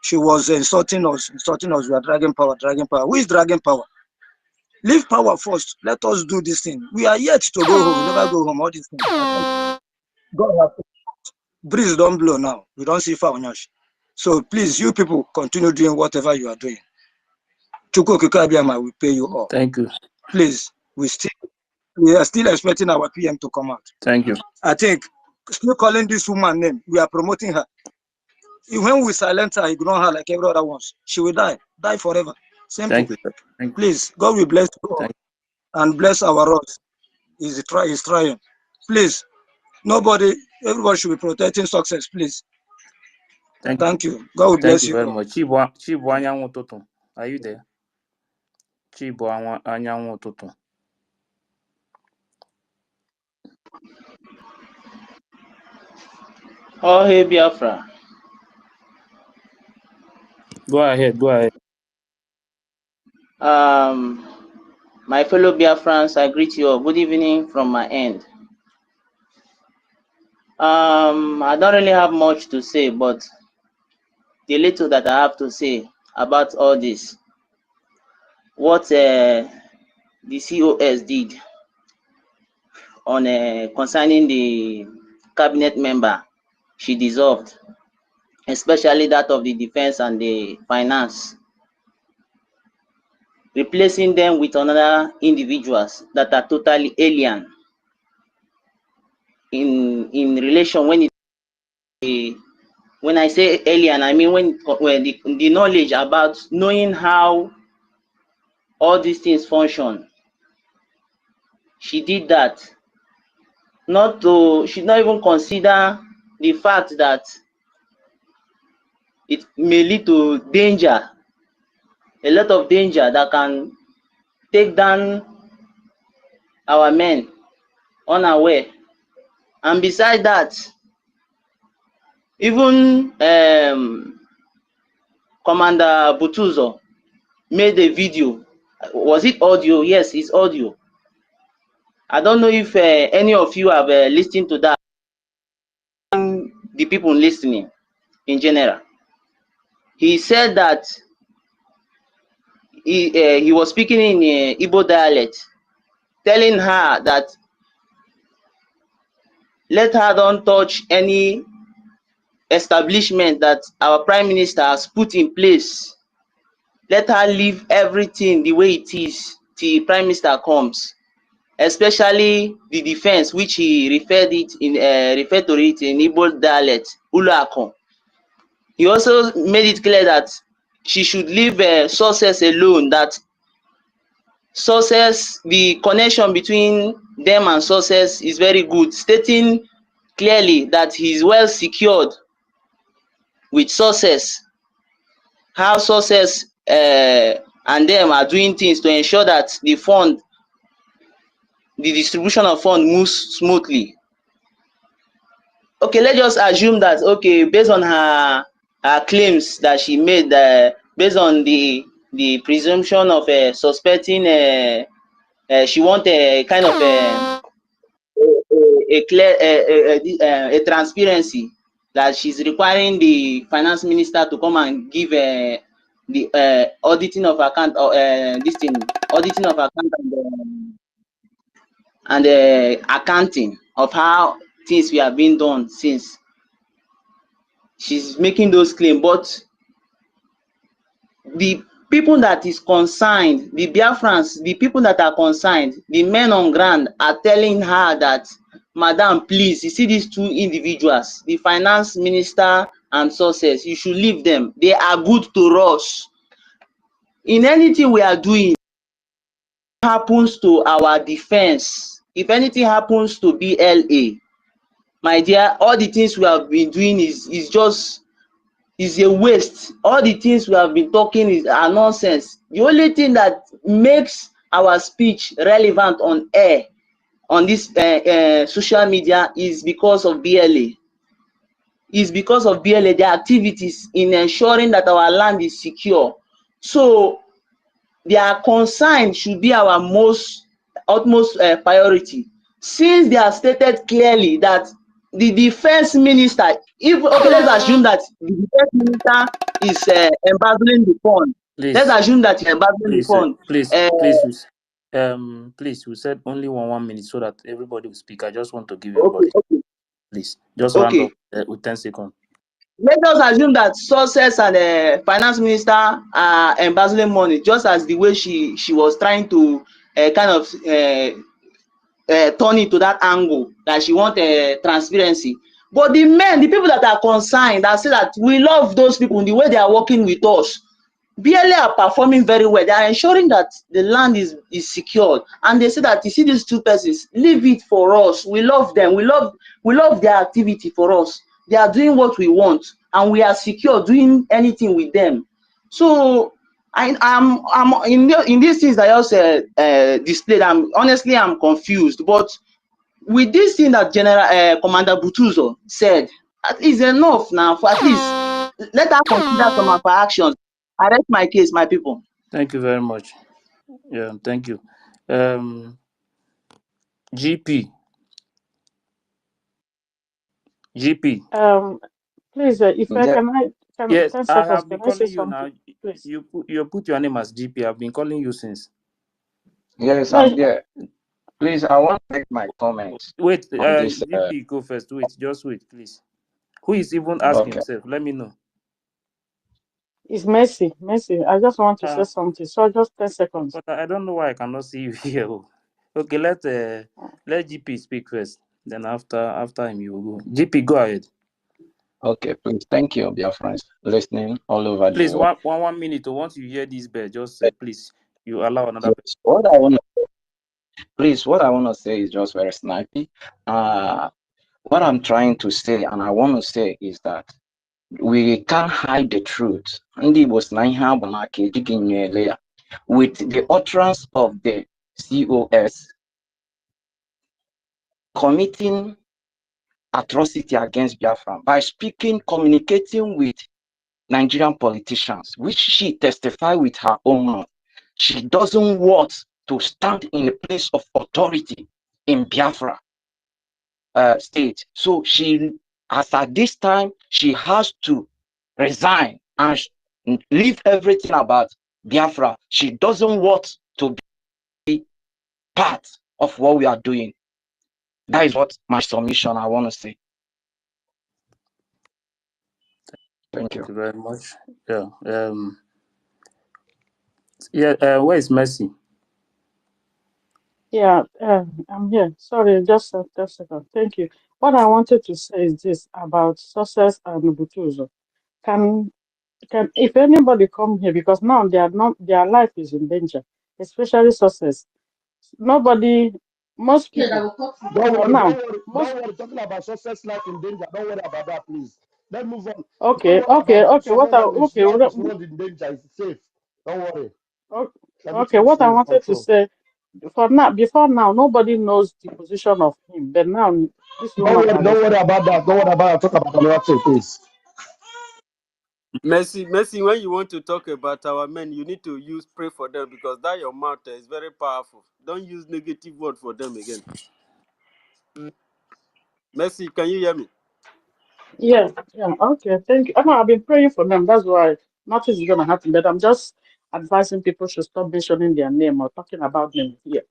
She was insulting us. We are dragging power, dragging power. Who is dragging power? Leave power first. Let us do this thing. We are yet to go home. We never go home. All these things. God have breeze don't blow now. We don't see far on yash. So please, you people continue doing whatever you are doing. Chuko Kikabiama will pay you all. Thank you. Please, we are still expecting our PM to come out. Thank you. I think still calling this woman name, we are promoting her. When we silence her, ignore her like every other ones, she will die forever. Simple. Thank you. Thank you. Please, God will bless you all and bless our roads. He's trying. Please, everybody should be protecting success, please. Thank you. God will bless you. Thank you very much. Chibu Anyanwụ ụtụtụ. Are you there? Chibu Anyanwụ ụtụtụ. Oh, hey, Biafra. Go ahead. My fellow Biafrans, I greet you all. Good evening from my end. I don't really have much to say, but the little that I have to say about all this, what the COS did on concerning the cabinet member she dissolved, especially that of the defense and the finance, replacing them with another individuals that are totally alien in relation. When I say alien, I mean when the knowledge about knowing how all these things function. She did that. She not even consider the fact that it may lead to danger, a lot of danger that can take down our men unaware. And beside that, even Commander Butuzo made a video. Was it audio? Yes, it's audio. I don't know if any of you have listened to that. The people listening in general. He said that he was speaking in Igbo dialect, telling her that let her don't touch any establishment that our prime minister has put in place. Let her leave everything the way it is till prime minister comes, especially the defense, which he referred to it in Igbo dialect, Uluakon. He also made it clear that she should leave sources alone, that sources, the connection between them and sources is very good, stating clearly that he is well secured with sources, how sources and them are doing things to ensure that the distribution of fund moves smoothly. okay, let's just assume that, okay, based on her claims that she made, based on the presumption of suspecting, she want a kind of a clear a transparency, that she's requiring the finance minister to come and give the auditing of account, or this thing, auditing of account, and accounting of how things were being done since. She's making those claims, but the people that is concerned, the Biafrans, the people that are concerned, the men on ground are telling her that, Madam, please, you see these two individuals, the finance minister and Success, you should leave them. They are good to us. In anything we are doing, happens to our defense, if anything happens to BLA, my dear, all the things we have been doing is just is a waste. All the things we have been talking are nonsense. The only thing that makes our speech relevant on air, on this social media, is because of BLA. Is because of BLA, their activities in ensuring that our land is secure. So their concern should be our utmost priority, since they have stated clearly that the defense minister, if, okay, let's assume that the defense minister is embezzling the fund. Let's Please, assume that you're embezzling the please, fund. please, we said only 1 minute so that everybody will speak. I just want to give Okay, everybody. okay, Please, just round okay. up with 10 seconds. Let us assume that Success and the finance minister are embezzling money, just as the way she was trying to kind of turn it to that angle, that she want transparency. But the men, the people that are concerned, that say that we love those people in the way they are working with us, BLA are performing very well. They are ensuring that the land is secured, and they say that, you see these two persons, leave it for us. We love them. We love their activity for us. They are doing what we want, and we are secure doing anything with them. So I'm in these things that I also displayed. I'm confused, but with this thing that General Commander Butuzo said, at least enough now. For at least let her consider some of her actions. I rest my case, my people. Thank you very much. Yeah, thank you. GP. GP. Please, if I Yeah, can Yes, 10 I seconds, have been can I say calling you now. something, please? You put your name as GP. I've been calling you since. yes, I'm No, there. Please, I want to make my comment Wait, on this. GP, go first. Wait, just wait, please. Who is even asking Okay, himself? Let me know. it's Mercy. Mercy, I just want to say something. So just 10 seconds. But I don't know why I cannot see you here. Oh. Okay, let GP speak first. Then after him you will go. GP, go ahead. okay, please. Thank you, dear friends, listening all over the Please, world. one minute. Once you hear this bell, just please you allow another person. Yes, what I want to say is just very snappy. What I'm trying to say, and I want to say, is that we can't hide the truth. Ndị Igbo sị na ihe a bụ n'aka ejighị nye ele ya. With the utterance of the COS committing atrocity against Biafra by speaking, communicating with Nigerian politicians, which she testified with her own mouth. She doesn't want to stand in the place of authority in Biafra state. So she, as at this time, she has to resign and leave everything about Biafra. She doesn't want to be part of what we are doing. That is what my submission I want to say. Thank you. Thank you very much. Yeah. Where is Mercy? Yeah, I'm here. Sorry, just a second. Thank you. What I wanted to say is this about Success and Butuzo. Can if anybody come here, because now they are not, their life is in danger, especially Success. Nobody, most people Don't for worry, don't now, worry, most. don't worry. Talking about success life in danger. Don't worry about that, please. Let's move on. Don't Okay, worry okay, about okay. success life. His Okay, life is not in danger. It's safe. Don't worry. Everything okay. is What I in wanted to control. say. before now, nobody knows the position of him. But now, this woman Don't has worry exposed. about that. Don't worry about that. Talk about another thing, please. Mercy, when you want to talk about our men, you need to pray for them because that your mouth is very powerful. Don't use negative word for them again. Mercy, can you hear me? Yeah, yeah, okay, thank you. I know I've been praying for them. That's why nothing is gonna happen. But I'm just advising people should stop mentioning their name or talking about them here.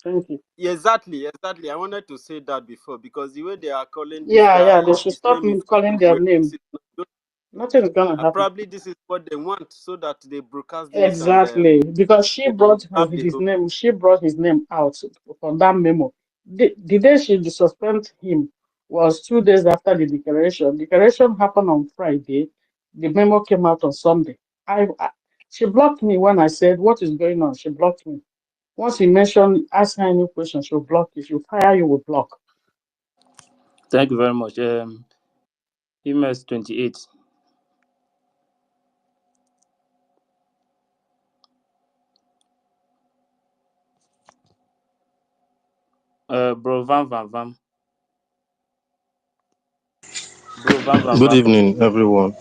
Thank you. Yeah, exactly. I wanted to say that before because the way they are calling this Yeah, guy, yeah, they should his stop name is calling their name. this is Nothing is gonna happen. probably this is what they want so that they broadcast this and Exactly, because she they will brought have the his name. She brought his name out from that memo. The day she suspended him was 2 days after the declaration. Declaration happened on Friday. The memo came out on Sunday. I she blocked me when I said what is going on. She blocked me. Once he mentioned ask her any question, she'll block you. She'll fire you with block. Thank you very much. MS 28. Bro Van Van Van. Bro Van Van Good Van. evening, everyone.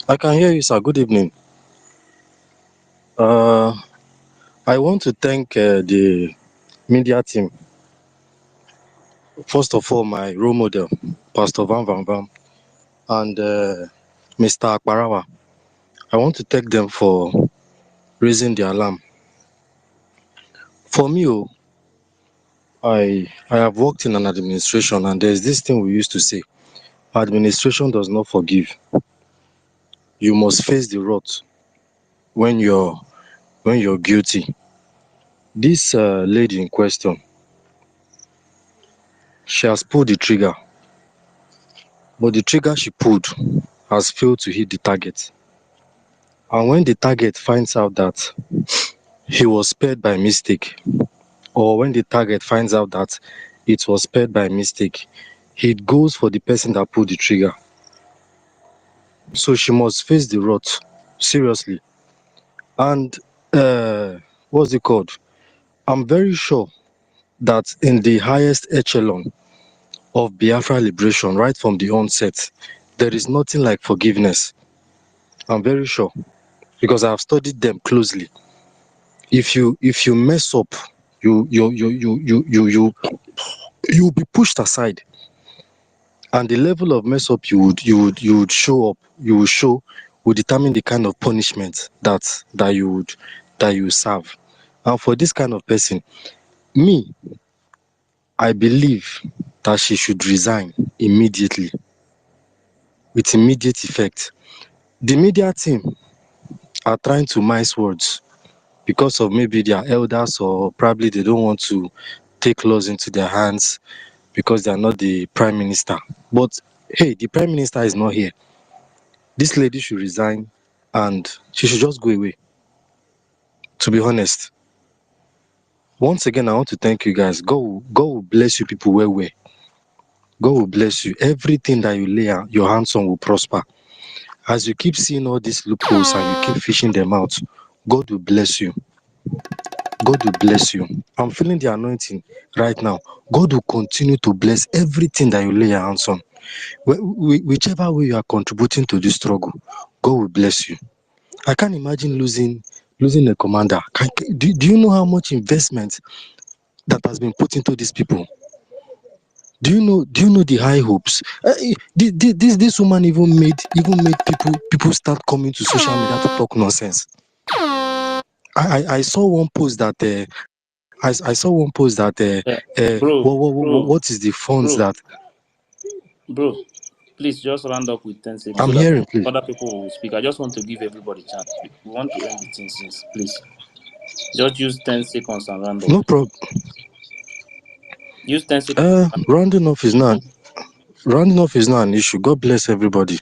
I can hear you, sir. Good evening. Uh, I want to thank the media team. First of all, my role model, Pastor Van Van Van, and Mr. Akbarawa. I want to thank them for raising the alarm. For me, I have worked in an administration, and there's this thing we used to say: administration does not forgive. You must face the wrath when you're guilty. This lady in question, she has pulled the trigger, but the trigger she pulled has failed to hit the target. And when the target finds out that he was spared by mistake, or when the target finds out that it was spared by mistake, it goes for the person that pulled the trigger. So she must face the wrath seriously. And what's it called? I'm very sure that in the highest echelon of Biafra liberation, right from the onset, there is nothing like forgiveness. I'm very sure because I have studied them closely. If you mess up, you'll be pushed aside, and the level of mess up you would show up, you will show, will determine the kind of punishment that you serve. And for this kind of person, me, I believe that she should resign immediately, with immediate effect. The media team are trying to mince words because of maybe their elders, or probably they don't want to take laws into their hands because they are not the prime minister. But hey, the prime minister is not here. This lady should resign and she should just go away, to be honest. Once again, I want to thank you guys. God will bless you people well. God will bless you. Everything that you lay your hands on will prosper. As you keep seeing all these loopholes and you keep fishing them out, God will bless you. God will bless you. I'm feeling the anointing right now. God will continue to bless everything that you lay your hands on. Whichever way you are contributing to this struggle, God will bless you. I can't imagine losing a commander. Do you know how much investment that has been put into these people? Do you know the high hopes? This woman even made people start coming to social media to talk nonsense. I saw one post that I saw one post that Bro, bro, what is the funds bro, that bro. Please just round up with 10 seconds I'm so that hearing, please? other people will speak. I just want to give everybody a chance. We want to end the thing since, please. Just use 10 seconds and round up. No problem. Use 10 seconds. Rounding off is not an issue. God bless everybody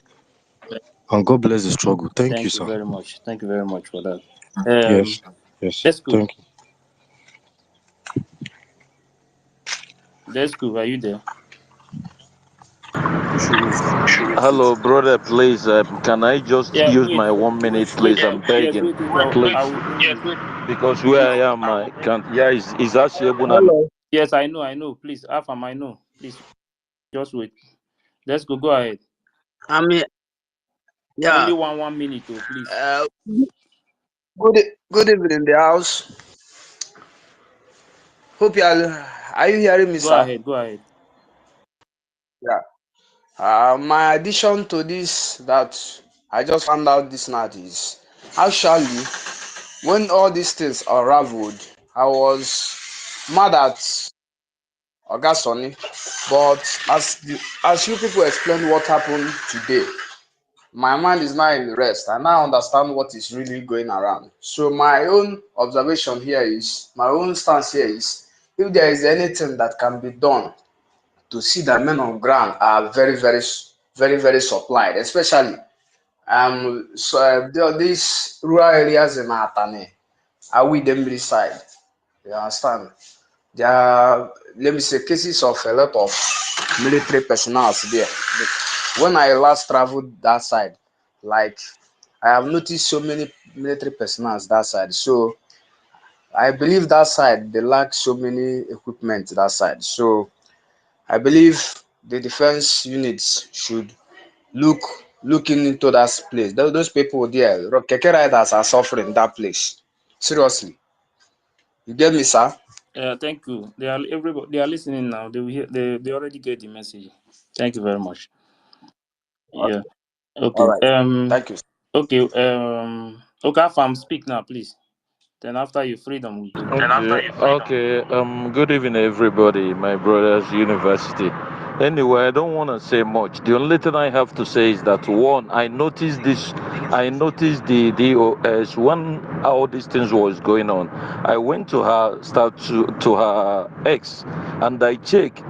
and God bless the struggle. Thank you, Thank you sir. very much. Thank you very much for that. Yes, yes. Let's go. Thank you. Let's go. Are you there? Hello, brother. Please, can I just Yeah, use wait, my 1 minute, please? I'm yes, begging, wait. please, I will bring you. because where I am, I can't. Yeah, is actually Hello. Yes, I know. Please, Afam, I know. Please, just wait. Let's go. Go ahead. I mean, Only yeah. 1 minute, oh, please. Good evening in the house. Hope you are you hearing me, Go sir? ahead. Go ahead. Yeah. My addition to this that I just found out this night is actually when all these things unraveled, I was mad at Ogasoni, but as you people explained what happened today, my mind is now in rest and I understand what is really going around. So my own observation here is, my own stance here is, if there is anything that can be done to see that men on ground are very supplied, especially these rural areas in Atane, are with the side. You understand? There are, let me say, cases of a lot of military personnel there. When I last traveled that side, like I have noticed so many military personnel that side. So I believe that side they lack so many equipment that side. So I believe the defense units should look looking into that place. Those people there, keke riders are suffering that place. Seriously, you get me, sir? Thank you. They are everybody. They are listening now. They will hear. They already get the message. Thank you very much. Yeah. All Okay. right. Thank you. Okay. Okay. Afam, speak now, please. Then after you freedom, we go. Okay. Good evening, everybody. My brother's university. Anyway, I don't want to say much. The only thing I have to say is that one, I noticed this. I noticed the DOS when all these things was going on. I went to her to her ex, and I check.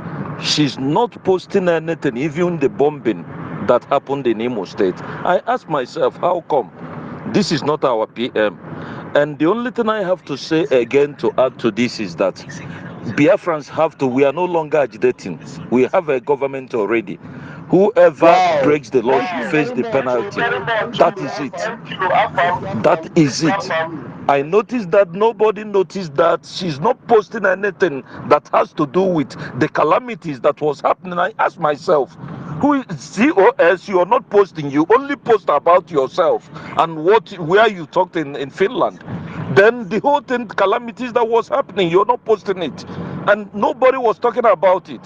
She's not posting anything, even the bombing that happened in Imo State. I asked myself, how come? This is not our PM. And the only thing I have to say again to add to this is that Biafrans have to, we are no longer agitating. We have a government already. Whoever Wow. breaks the law Thank should you face very the much. penalty. Thank That you, is it. Afam. Thank you, That Afam. is it. Thank you. I noticed that nobody noticed that she's not posting anything that has to do with the calamities that was happening. I asked myself, who is COS? You are not posting. You only post about yourself and where you talked in Finland. Then the whole thing, calamities that was happening, you're not posting it, and nobody was talking about it.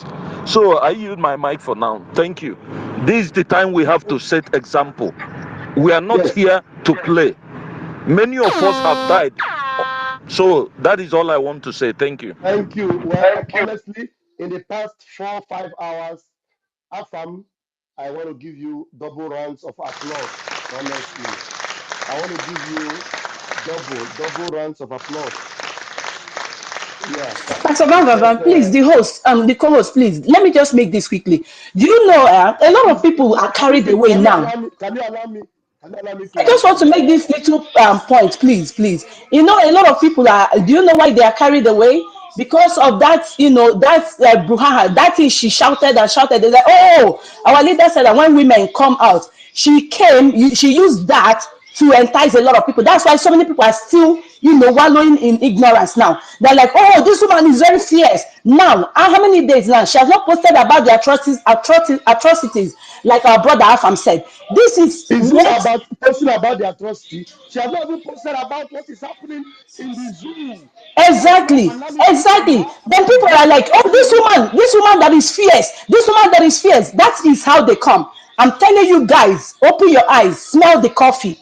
So I use my mic for now. Thank you. This is the time we have to set example. We are not Yes. here to play. Many of us have died. So that is all I want to say. Thank you. Thank you. Well, honestly, in the past 4 or 5 hours, Afam, I want to give you double rounds of applause. Honestly, I want to give you double rounds of applause. Yeah, Pastor because Please, the co-host, please, let me just make this quickly. Do you know a lot of please, people are excuse carried me. away now. Can you allow me? Can you allow me I to just want to respond? make this little point, please. You know, a lot of people are. Do you know why they are carried away? Because of that, that Bruhaha, that thing she shouted and shouted. They're like, oh, our leader said that when women come out, she used that to entice a lot of people. That's why so many people are still, wallowing in ignorance now. They're like, oh, this woman is very fierce. Now, how many days now? She has not posted about the atrocities like our brother Afam said. This is Is it what. about posting about the atrocity? She has not even posted about what is happening in the zoo. That is what Exactly, alarming people exactly. now. Then Is people this are like, oh, atrocity real? this woman that is fierce, this woman that is fierce. That is how they come. I'm telling you guys, open your eyes, smell the coffee.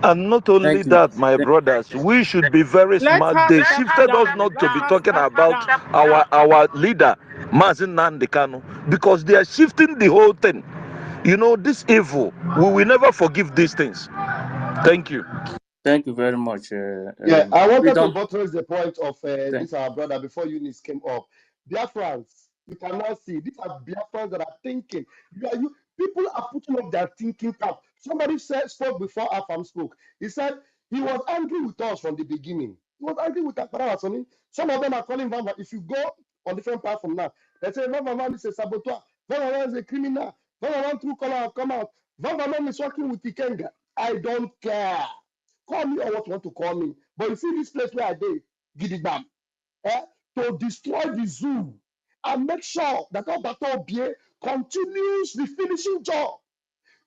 And not only Thank you. that, my brothers, we should be very Let smart. her They step shifted us down. not to Let be her talking step about down. our leader, Mazin Nandekano, because they are shifting the whole thing. This evil, we will never forgive these things. Thank you. Thank you very much. Yeah, I wanted to Freedom. buttress the point of Thank. this our brother before Eunice came up. Biafrans, you cannot see. These are Biafrans that are thinking. People are putting up their thinking cap. Somebody spoke before Afam spoke. He said he was angry with us from the beginning. He was angry with Akbara. Some of them are calling Vamba. If you go on different platforms now, they say Vamba is a saboteur. Van is a criminal. Van true color come out. Van is working with Ikenga. I don't care. Call me or what you want to call me. But you see this place where I did, Gidigam, eh, to destroy the zoo and make sure that all Bato Bie continues the finishing job.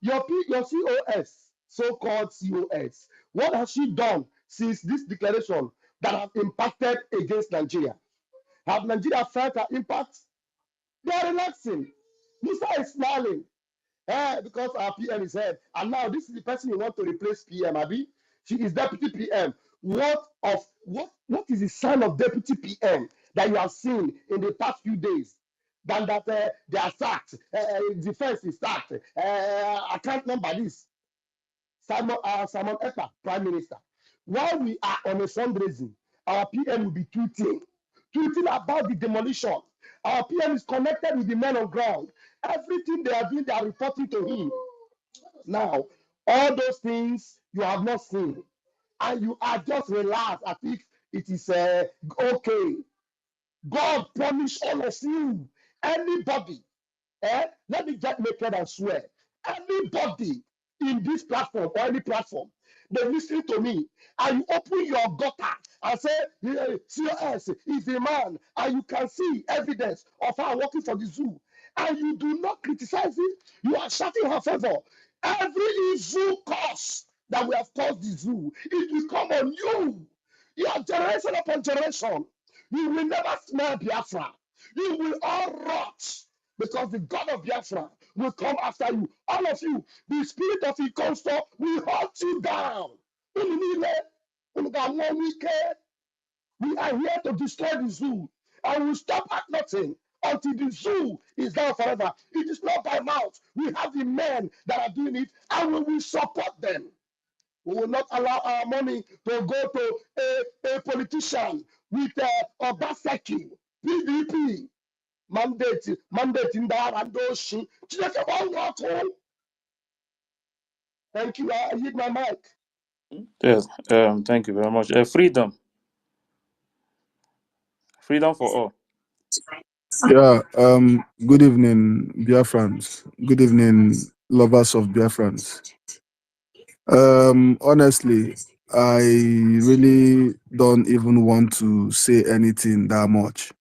Your COS, so-called COS, what has she done since this declaration that have impacted against Nigeria? Have Nigeria felt her impact? They are relaxing. Musa is smiling because our PM is head. And now this is the person you want to replace PM, Abi. She is deputy PM. What is the sign of deputy PM that you have seen in the past few days? Than that they are sacked, defense is sacked, account number this. Simon Ekpa, Prime Minister. While we are on a fundraising, our PM will be tweeting about the demolition. Our PM is connected with the men on ground. Everything they are doing, they are reporting to him. Now, all those things you have not seen, and you are just relaxed as if it is okay. God punish all of you. Anybody let me get naked and swear. Anybody in this platform or any platform, they listen to me, and you open your gutter and say, COS is a man, and you can see evidence of her working for the zoo, and you do not criticize it, you are shouting her favor. Every evil cause that we have caused the zoo, it will come on you. Your generation upon generation, you will never smell Biafra. You will all rot because the God of Biafra will come after you. All of you, the spirit of Ikonsto will hunt you down. We are here to destroy the zoo, and we stop at nothing until the zoo is down forever. It is not by mouth. We have the men that are doing it, and we will support them. We will not allow our money to go to a politician with Obaseki, PDP, mandate in there and those shit. Thank you. I hit my mic. Yes. Thank you very much. Freedom for all. Yeah, good evening, Biafrans. Good evening, lovers of Biafrans. Honestly, I really don't even want to say anything that much.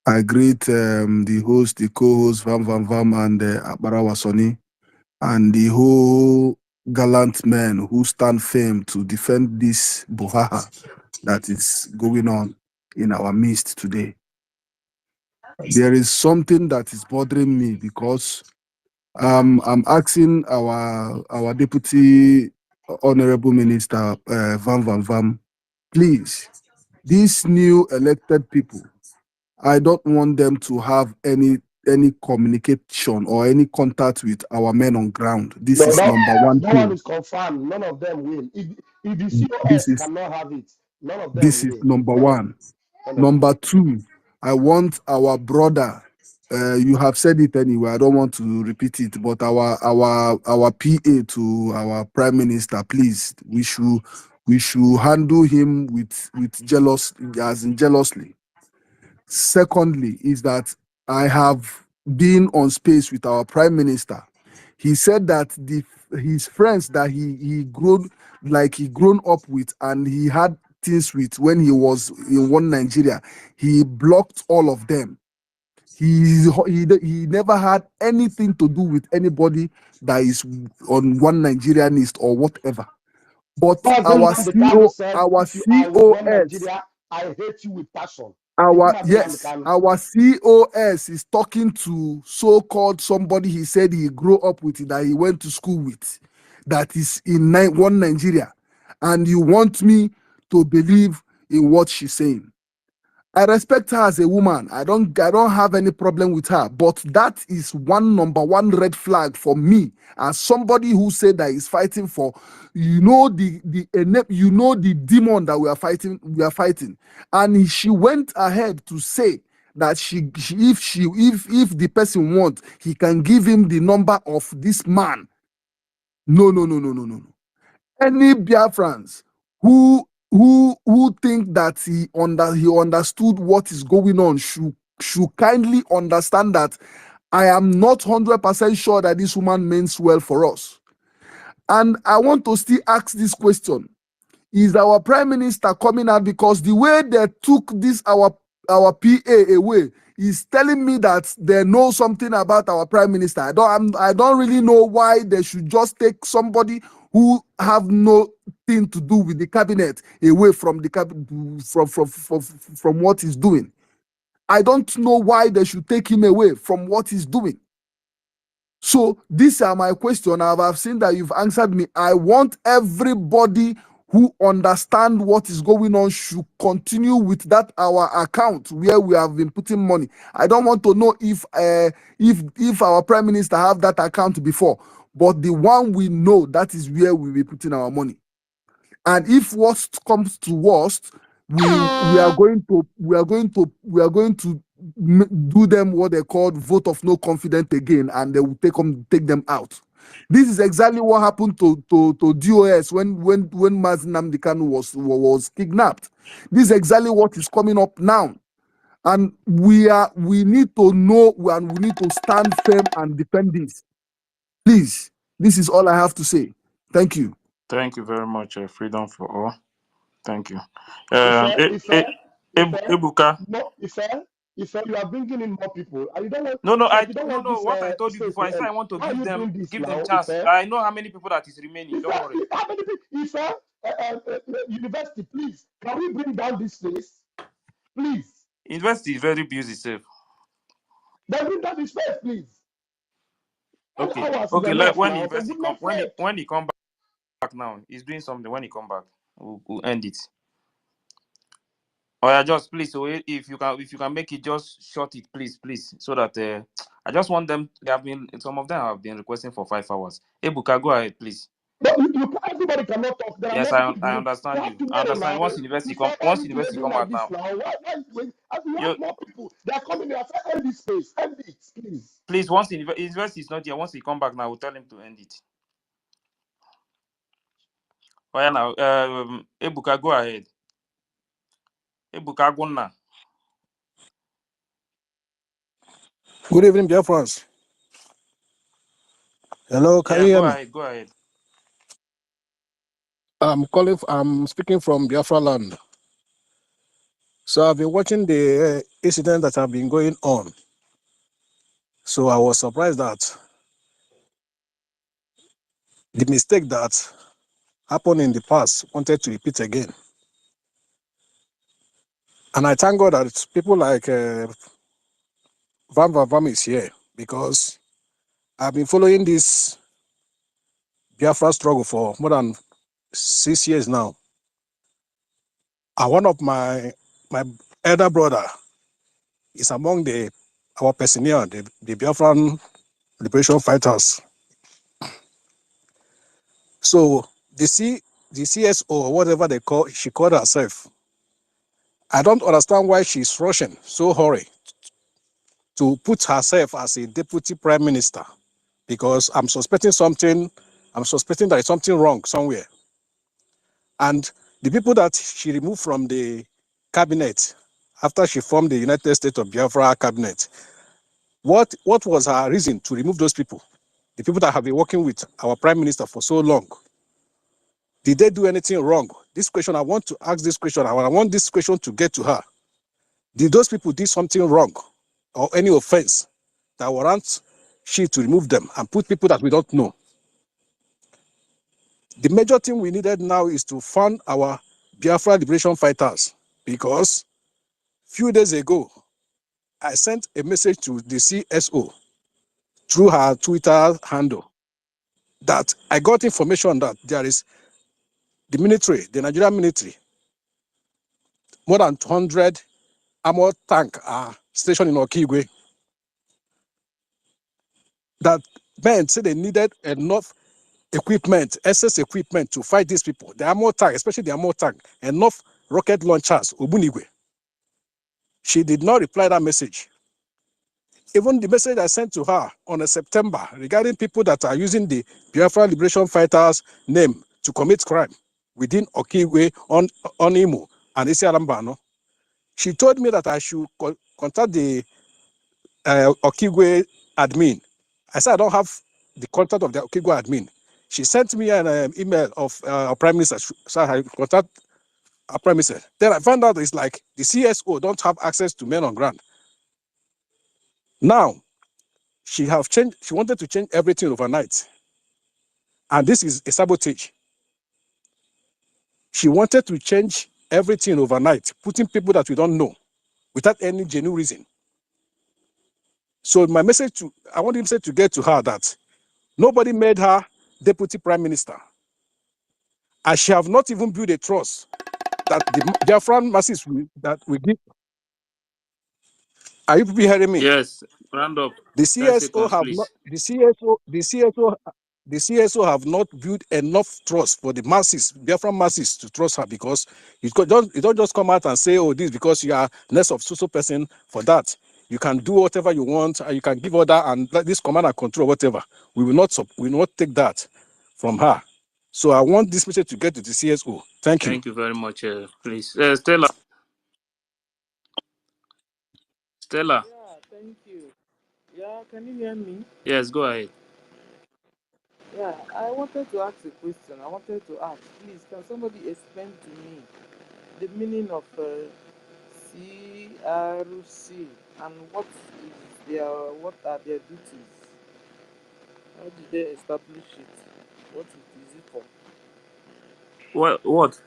I greet the host, the co-host, Vam Vam Vam, and Akbara Wasoni, and the whole gallant men who stand firm to defend this Buhaha that is going on in our midst today. There is something that is bothering me because I'm asking our deputy honorable minister Van Van Vam, please, these new elected people, I don't want them to have any communication or any contact with our men on ground. This No, is number one that one thing. is confirmed. None of them will. If the This COS is cannot have it, none of them this is will. number one. None of them. Number two, I want our brother. You have said it anyway. I don't want to repeat it, but our PA to our prime minister, please, we should handle him with jealously. Secondly, is that I have been on space with our prime minister. He said that his friends that he grown up with and he had things with when he was in one Nigeria, he blocked all of them. He never had anything to do with anybody that is on one Nigerian list or whatever. But Mazen our Namdekanu CEO, said, our if you are with one COS, Nigeria, I hate you with passion. Is it Mazen Namdekanu? our COS is talking to so-called somebody he said he grew up with, that he went to school with, that is in one Nigeria, and you want me to believe in what she's saying. I respect her as a woman. I don't have any problem with her. But that is number one red flag for me as somebody who said that is fighting for, the demon that we are fighting. And she went ahead to say that if the person wants, he can give him the number of this man. No. Any Biafrans who think that he understood what is going on should kindly understand that I am not 100% sure that this woman means well for us. And I want to still ask this question. Is our prime minister coming out? Because the way they took this our PA away is telling me that they know something about our prime minister. I don't really know why they should just take somebody who have nothing to do with the cabinet away from the from what he's doing. I don't know why they should take him away from what he's doing. So these are my questions. I've seen that you've answered me. I want everybody who understand what is going on should continue with that our account where we have been putting money. I don't want to know if our prime minister have that account before, but the one we know, that is where we will be putting our money. And if worst comes to worst, we are going to do them what they call vote of no confidence again, and they will take them out. This is exactly what happened to DOS when Mazi Nnamdi Kanu was kidnapped. This is exactly what is coming up now, and we need to know, and we need to stand firm and defend this. Please, this is all I have to say. Thank you. Thank you very much, Freedom for All. Thank you. Ebuka. No, Ife, you are bringing in more people. And you don't want, No, like, you don't want this what I told you space before, I to said I end. want to How are you doing this give them now, chance. Ife? I know how many people that is remaining. Don't worry. How many people? Ife, university, please, can we bring down this space? Please. University is very busy, safe. Then bring down this space, please. Okay. Okay, Like when now, university come, when he come back now, he's doing something. When he come back, we'll end it. Or just please, so if you can make it, just short it, please, so that I just want them. Some of them have been requesting for 5 hours. Ebuka, go ahead, please. But everybody cannot talk. There Yes, are I understand you. I understand. Once university come out now. Why as we have more people, they are coming here. End this space. End it, please. Please, once university is not here, once he come back now, we'll tell him to end it. Oh yeah, now Ebuka, go ahead. Ebuka, go now. Good evening, dear friends. Hello, can you hear me? Go ahead. I'm speaking from Biafra land. So I've been watching the incident that have been going on. So I was surprised that the mistake that happened in the past wanted to repeat again. And I thank God that people like Vam is here, because I've been following this Biafra struggle for more than 6 years now. And one of my elder brother is among our personnel, the Biafran liberation fighters. So the CSO or whatever she called herself, I don't understand why she's rushing so hurry to put herself as a deputy prime minister, because I'm suspecting that there's something wrong somewhere. And the people that she removed from the cabinet after she formed the United States of Biafra cabinet, what was her reason to remove those people? The people that have been working with our prime minister for so long. Did they do anything wrong? This question, I want to ask this question. I want this question to get to her. Did those people do something wrong or any offense that warrants she to remove them and put people that we don't know? The major thing we needed now is to fund our Biafra liberation fighters, because few days ago, I sent a message to the CSO through her Twitter handle that I got information that there is the Nigerian military, more than 200 armored tank are stationed in Okigwe, that men said they needed enough equipment, excess equipment to fight these people. The armored tank, especially the armored tank, enough rocket launchers, Obunigwe. She did not reply that message. Even the message I sent to her on September regarding people that are using the Biafra Liberation Fighters name to commit crime within Okigwe, on Imo, and Isiarambano, she told me that I should contact the Okigwe admin. I said, I don't have the contact of the Okigwa admin. She sent me an email of our Prime Minister. So I contact our Prime Minister. Then I found out it's like the CSO don't have access to men on ground. Now, she wanted to change everything overnight. And this is a sabotage. She wanted to change everything overnight, putting people that we don't know without any genuine reason. So my message I want him to get to her that nobody made her deputy prime minister. And she have not even built a trust that the Biafran masses that we give. Are you people hearing me? Yes, round up. The 10 CSO seconds, have not please. the CSO have not built enough trust for the masses, Biafran masses, to trust her, because you don't just come out and say, oh, this because you are less of social person for that. You can do whatever you want, and you can give order and this command and control, whatever. We will not take that from her. So I want this message to get to the CSO. Thank you. Thank you very much. Please, Stella. Stella. Yeah, thank you. Yeah, can you hear me? Yes, go ahead. Yeah, I wanted to ask a question. I wanted to ask, please, can somebody explain to me the meaning of CRC and what are their duties? How did they establish it? What is it for? What?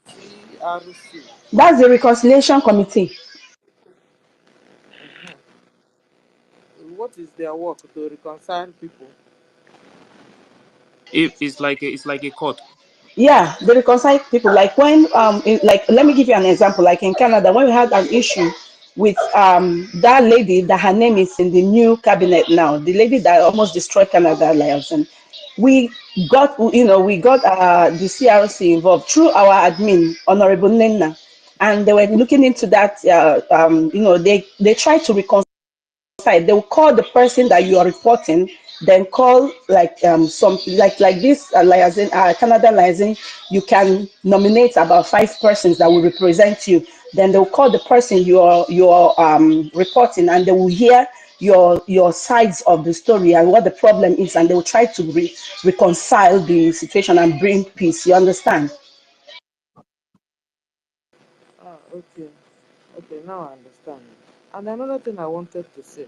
CRC. That's the reconciliation committee. What is their work to reconcile people? It's like a court. Yeah, they reconcile people. Like when like let me give you an example. Like in Canada, when we had an issue with that lady that her name is in the new cabinet now, the lady that almost destroyed Canada, liaison. We got the CRC involved through our admin, Honorable Nena, and they were looking into that. They tried to reconcile. They will call the person that you are reporting, then call like some like this liaison, Canada liaison. You can nominate about 5 persons that will represent you. Then they'll call the person you're reporting, and they will hear your sides of the story and what the problem is, and they will try to reconcile the situation and bring peace. You understand? Ah, okay. Okay, now I understand. And another thing I wanted to say,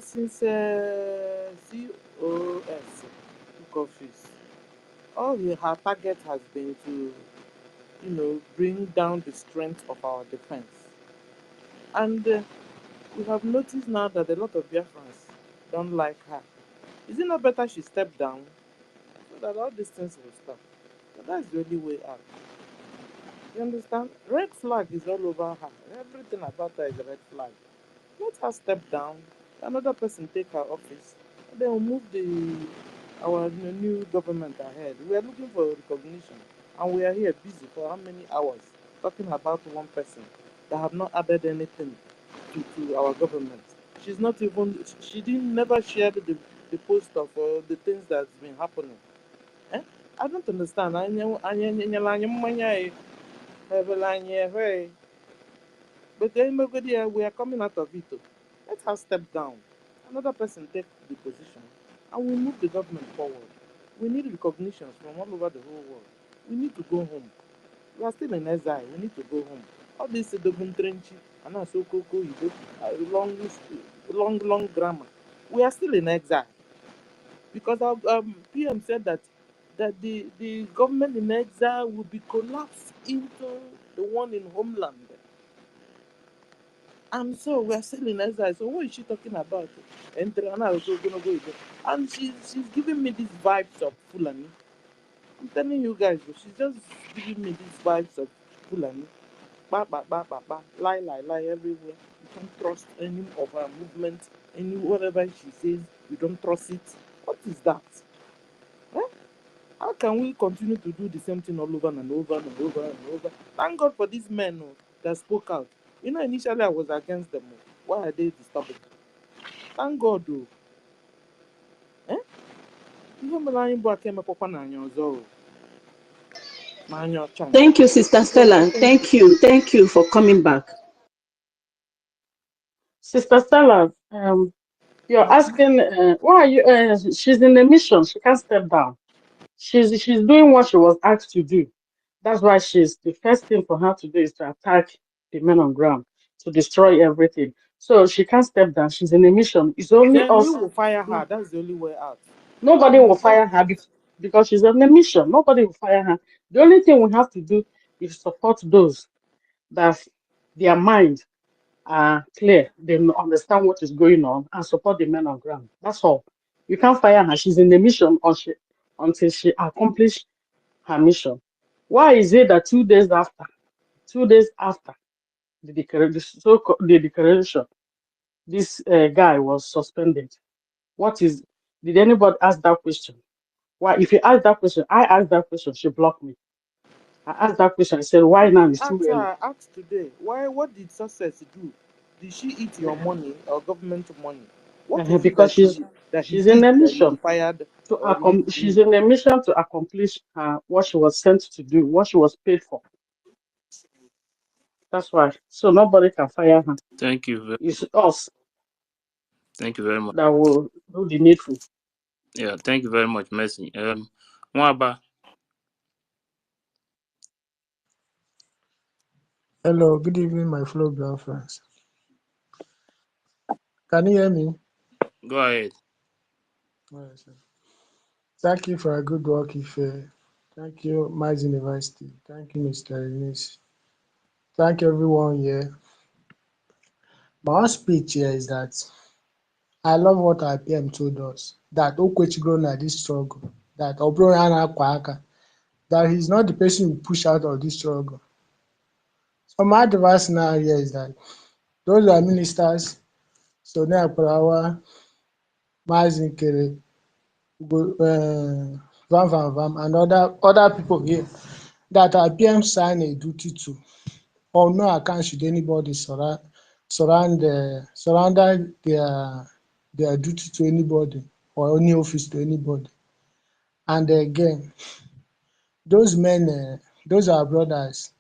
since COS took office, her target has been to, bring down the strength of our defense. And we have noticed now that a lot of Biafrans don't like her. Is it not better she step down so that all these things will stop? But that's the only way out. You understand? Red flag is all over her. Everything about her is a red flag. Let her step down, another person take her office, and then we'll move our new government ahead. We are looking for recognition, and we are here busy for how many hours talking about one person that have not added anything to our government. She's not even, she didn't never share the post of the things that's been happening. Eh? I don't understand. But then we are coming out of it. Let her step down. Another person take the position, and we move the government forward. We need recognitions from all over the whole world. We need to go home. We are still in exile. We need to go home. All this Dogun Trenchy and also Koko, long grammar. We are still in exile because our PM said that the government in exile will be collapsed into the one in homeland. And so we're still in exile. So what is she talking about? And also gonna go again. And she's giving me these vibes of Fulani. I'm telling you guys, she's just giving me these vibes of Fulani. Lie everywhere. You can't trust any of her movements, any whatever she says, you don't trust it. What is that? Huh? How can we continue to do the same thing all over and over and over and over? Thank God for these men that spoke out. Initially I was against them. Why are they disturbing? Thank God, though. Eh? Ihe mere anyị bụ aka emekpọkwa n'anya ọzọ o. Ma anya ọcha nke. Thank you, Sister So, Stella. thank you. Thank you for coming back. Sister Stella, You're asking, why are you? She's in a mission. She can't step down. She's doing what she was asked to do. That's why she's the first thing for her to do is to attack the men on ground, to destroy everything. So she can't step down. She's in a mission. It's only Then we us. will fire her. No, That's the only way out. nobody will fire her because she's on a mission. Nobody will fire her. The only thing we have to do is support those that their mind are clear, they understand what is going on, and support the men on ground. That's all. You can't fire her. She's in the mission until she accomplishes her mission. Why is it that 2 days after the declaration, this guy was suspended? What is? Did anybody ask that question? Why? If you ask that question, I asked that question. She blocked me. I asked that question. I said, "Why now? I It's too asked her, early." I asked today, why, what did success do? Did she eat your money or government money? What is it Because that he she's in did a that you mission. fired or She's in a mission to accomplish what she was sent to do, what she was paid for. That's why. So nobody can fire her. Thank you. It's us Thank you very much. that will do the needful. Yeah, thank you very much, Mercy. Mwaba, Hello, good evening, my fellow Biafrans. Can you hear me? go ahead. Alright, sir. Thank you for a good work, Ife. Thank you, Mars University. Thank you, Mr. Ernest. Thank everyone here. My own speech here is that I love what our PM told us, that Okwechigro na this struggle, that Obroyana Kwaka, that he's not the person who push out of this struggle. So my advice now here is that those are ministers, Sonia Parawa, Mazinkere, Vam, and other people here that are PM sign a duty to, on no account should anybody surrender their duty to anybody or any office to anybody. And again, those men, those are brothers,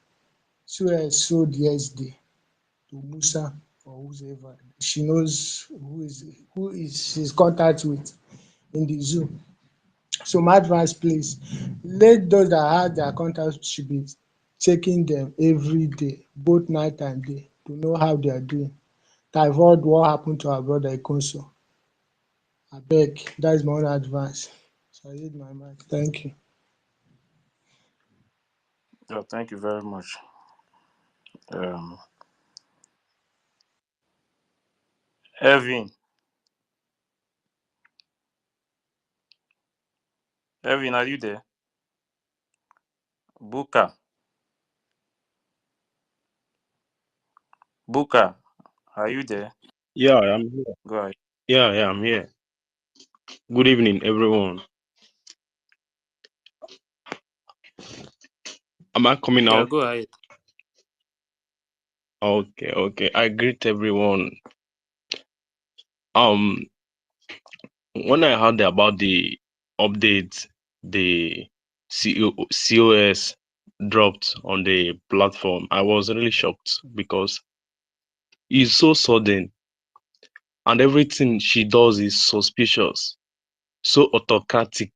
sold yesterday to Musa or whoever. She knows who is she's contact with in the zoo. So my advice, please, let those that have their contacts should be checking them every day, both night and day, to know how they are doing. To avoid what happened to our brother Ikonso. I beg, that is my own advice. So I use my mic. Thank you. Oh, thank you very much. Um, Evin, Evin, are you there? Buka, Buka, are you there? Yeah, I'm here. Go ahead. Yeah, I'm here. Good evening, everyone. Am I coming Yeah, out? go ahead. Okay. I greet everyone. Um, when I heard about the update the COS dropped on the platform, I was really shocked because it's so sudden and everything she does is suspicious, so autocratic.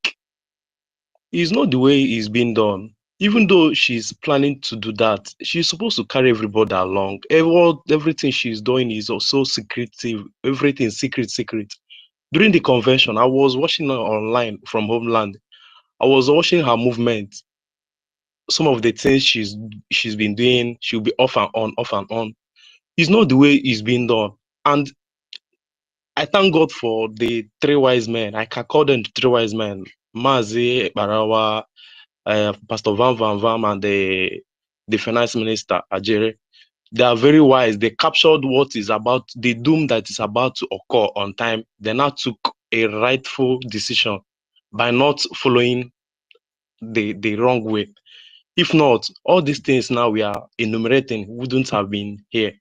It's not the way it's being done. Even though she's planning to do that, she's supposed to carry everybody along. Everything she's doing is also secretive. Everything secret. During the convention, I was watching her online from Homeland. I was watching her movement. Some of the things she's been doing, she'll be off and on, off and on. It's not the way it's being done. And I thank God for the three wise men. I can call them the three wise men. Mazi, Barawa, Pastor Van, and the finance minister Ajere. They are very wise. They captured what is about the doom that is about to occur on time. They now took a rightful decision by not following the wrong way. If not, all these things now we are enumerating wouldn't have been here.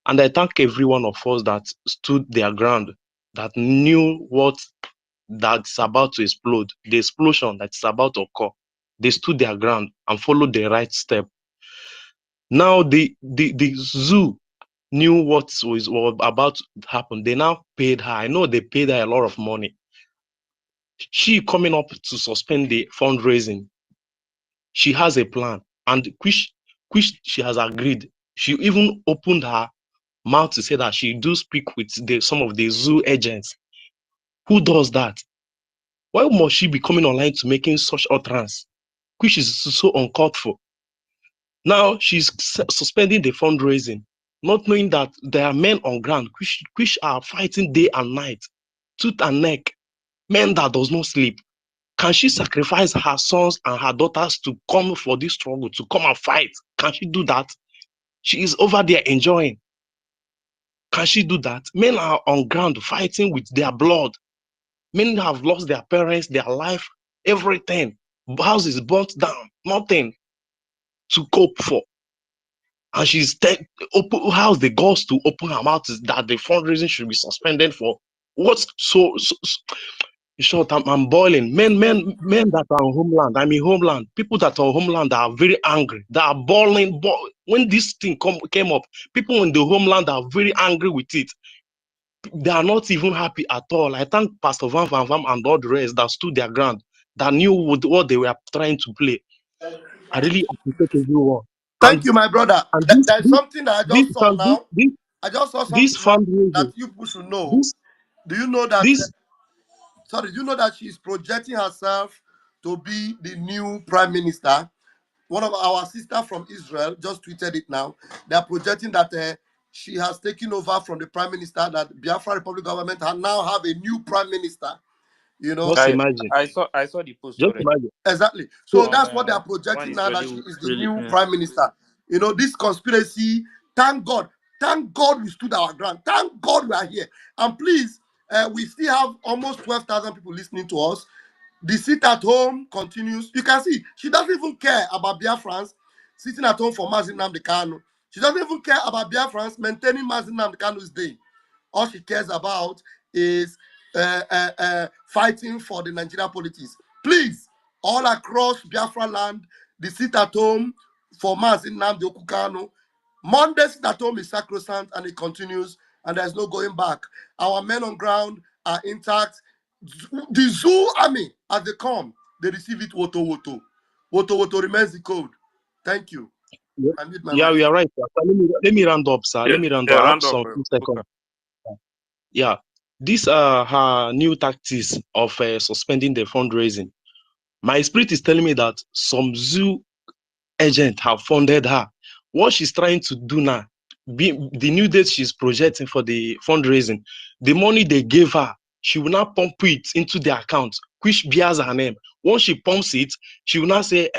And I thank every one of us that stood their ground, that knew what that's about to explode, the explosion that's about to occur. They stood their ground and followed the right step. Now the zoo knew what was about to happen, they now paid her. I know they paid her a lot of money. She coming up to suspend the fundraising. She has a plan, and which she has agreed. She even opened her mouth to say that she do speak with some of the zoo agents. Who does that? Why must she be coming online to making such utterance, which is so uncalled for? Now she's suspending the fundraising, not knowing that there are men on ground which are fighting day and night, tooth and neck, men that does not sleep. Can she sacrifice her sons and her daughters to come for this struggle, to come and fight? Can she do that? She is over there enjoying. Can she do that? Men are on ground fighting with their blood. Men have lost their parents, their life, everything. Houses burnt down, nothing to cope for. And she's how's the goals to open her mouth is that the fundraising should be suspended for what's so in short, I'm boiling. Men that are on homeland. I mean, homeland. People that are on homeland are very angry. They are boiling. When this thing came up, people in the homeland are very angry with it. They are not even happy at all. I thank Pastor Van Van Van and all the rest that stood their ground, that knew what they were trying to play. I really appreciate everyone. Thank you, my brother. And There's something that I just saw now. I just saw this something now that fundraising, you people should know. Do you know that? Sorry, do you know that she's projecting herself to be the new prime minister? One of our sister from Israel just tweeted it now. They are projecting that she has taken over from the prime minister. That Biafra Republic government now have a new prime minister. You know, just imagine. I saw the post Just already. imagine. exactly. So One that's what they are one projecting is now, that she is the really new prime minister. You know, this conspiracy. Thank God. Thank God we stood our ground. Thank God we are here. And please, we still have almost 12,000 people listening to us. The sit at home continues. You can see she doesn't even care about Biafrans sitting at home for Mazin Nnamdi Kanu. She doesn't even care about Biafrans maintaining Mazin Nnamdi Kanu's day. All she cares about is fighting for the Nigerian politics. Please, all across Biafra land, the sit at home for Mazin Nnamdi Kanu. Monday sit at home is sacrosanct and it continues, and there's no going back. Our men on ground are intact. The zoo army, as they come, they receive it woto woto. Woto woto remains the code. Thank you. Yeah, we are right. Sir. Let me round up, sir. Let me round up. I have some few seconds. Yeah, these are her new tactics of suspending the fundraising. My spirit is telling me that some zoo agent have funded her. What she's trying to do now, the new date she's projecting for the fundraising, the money they gave her, she will now pump it into the account, which bears her name. Once she pumps it, she will now say,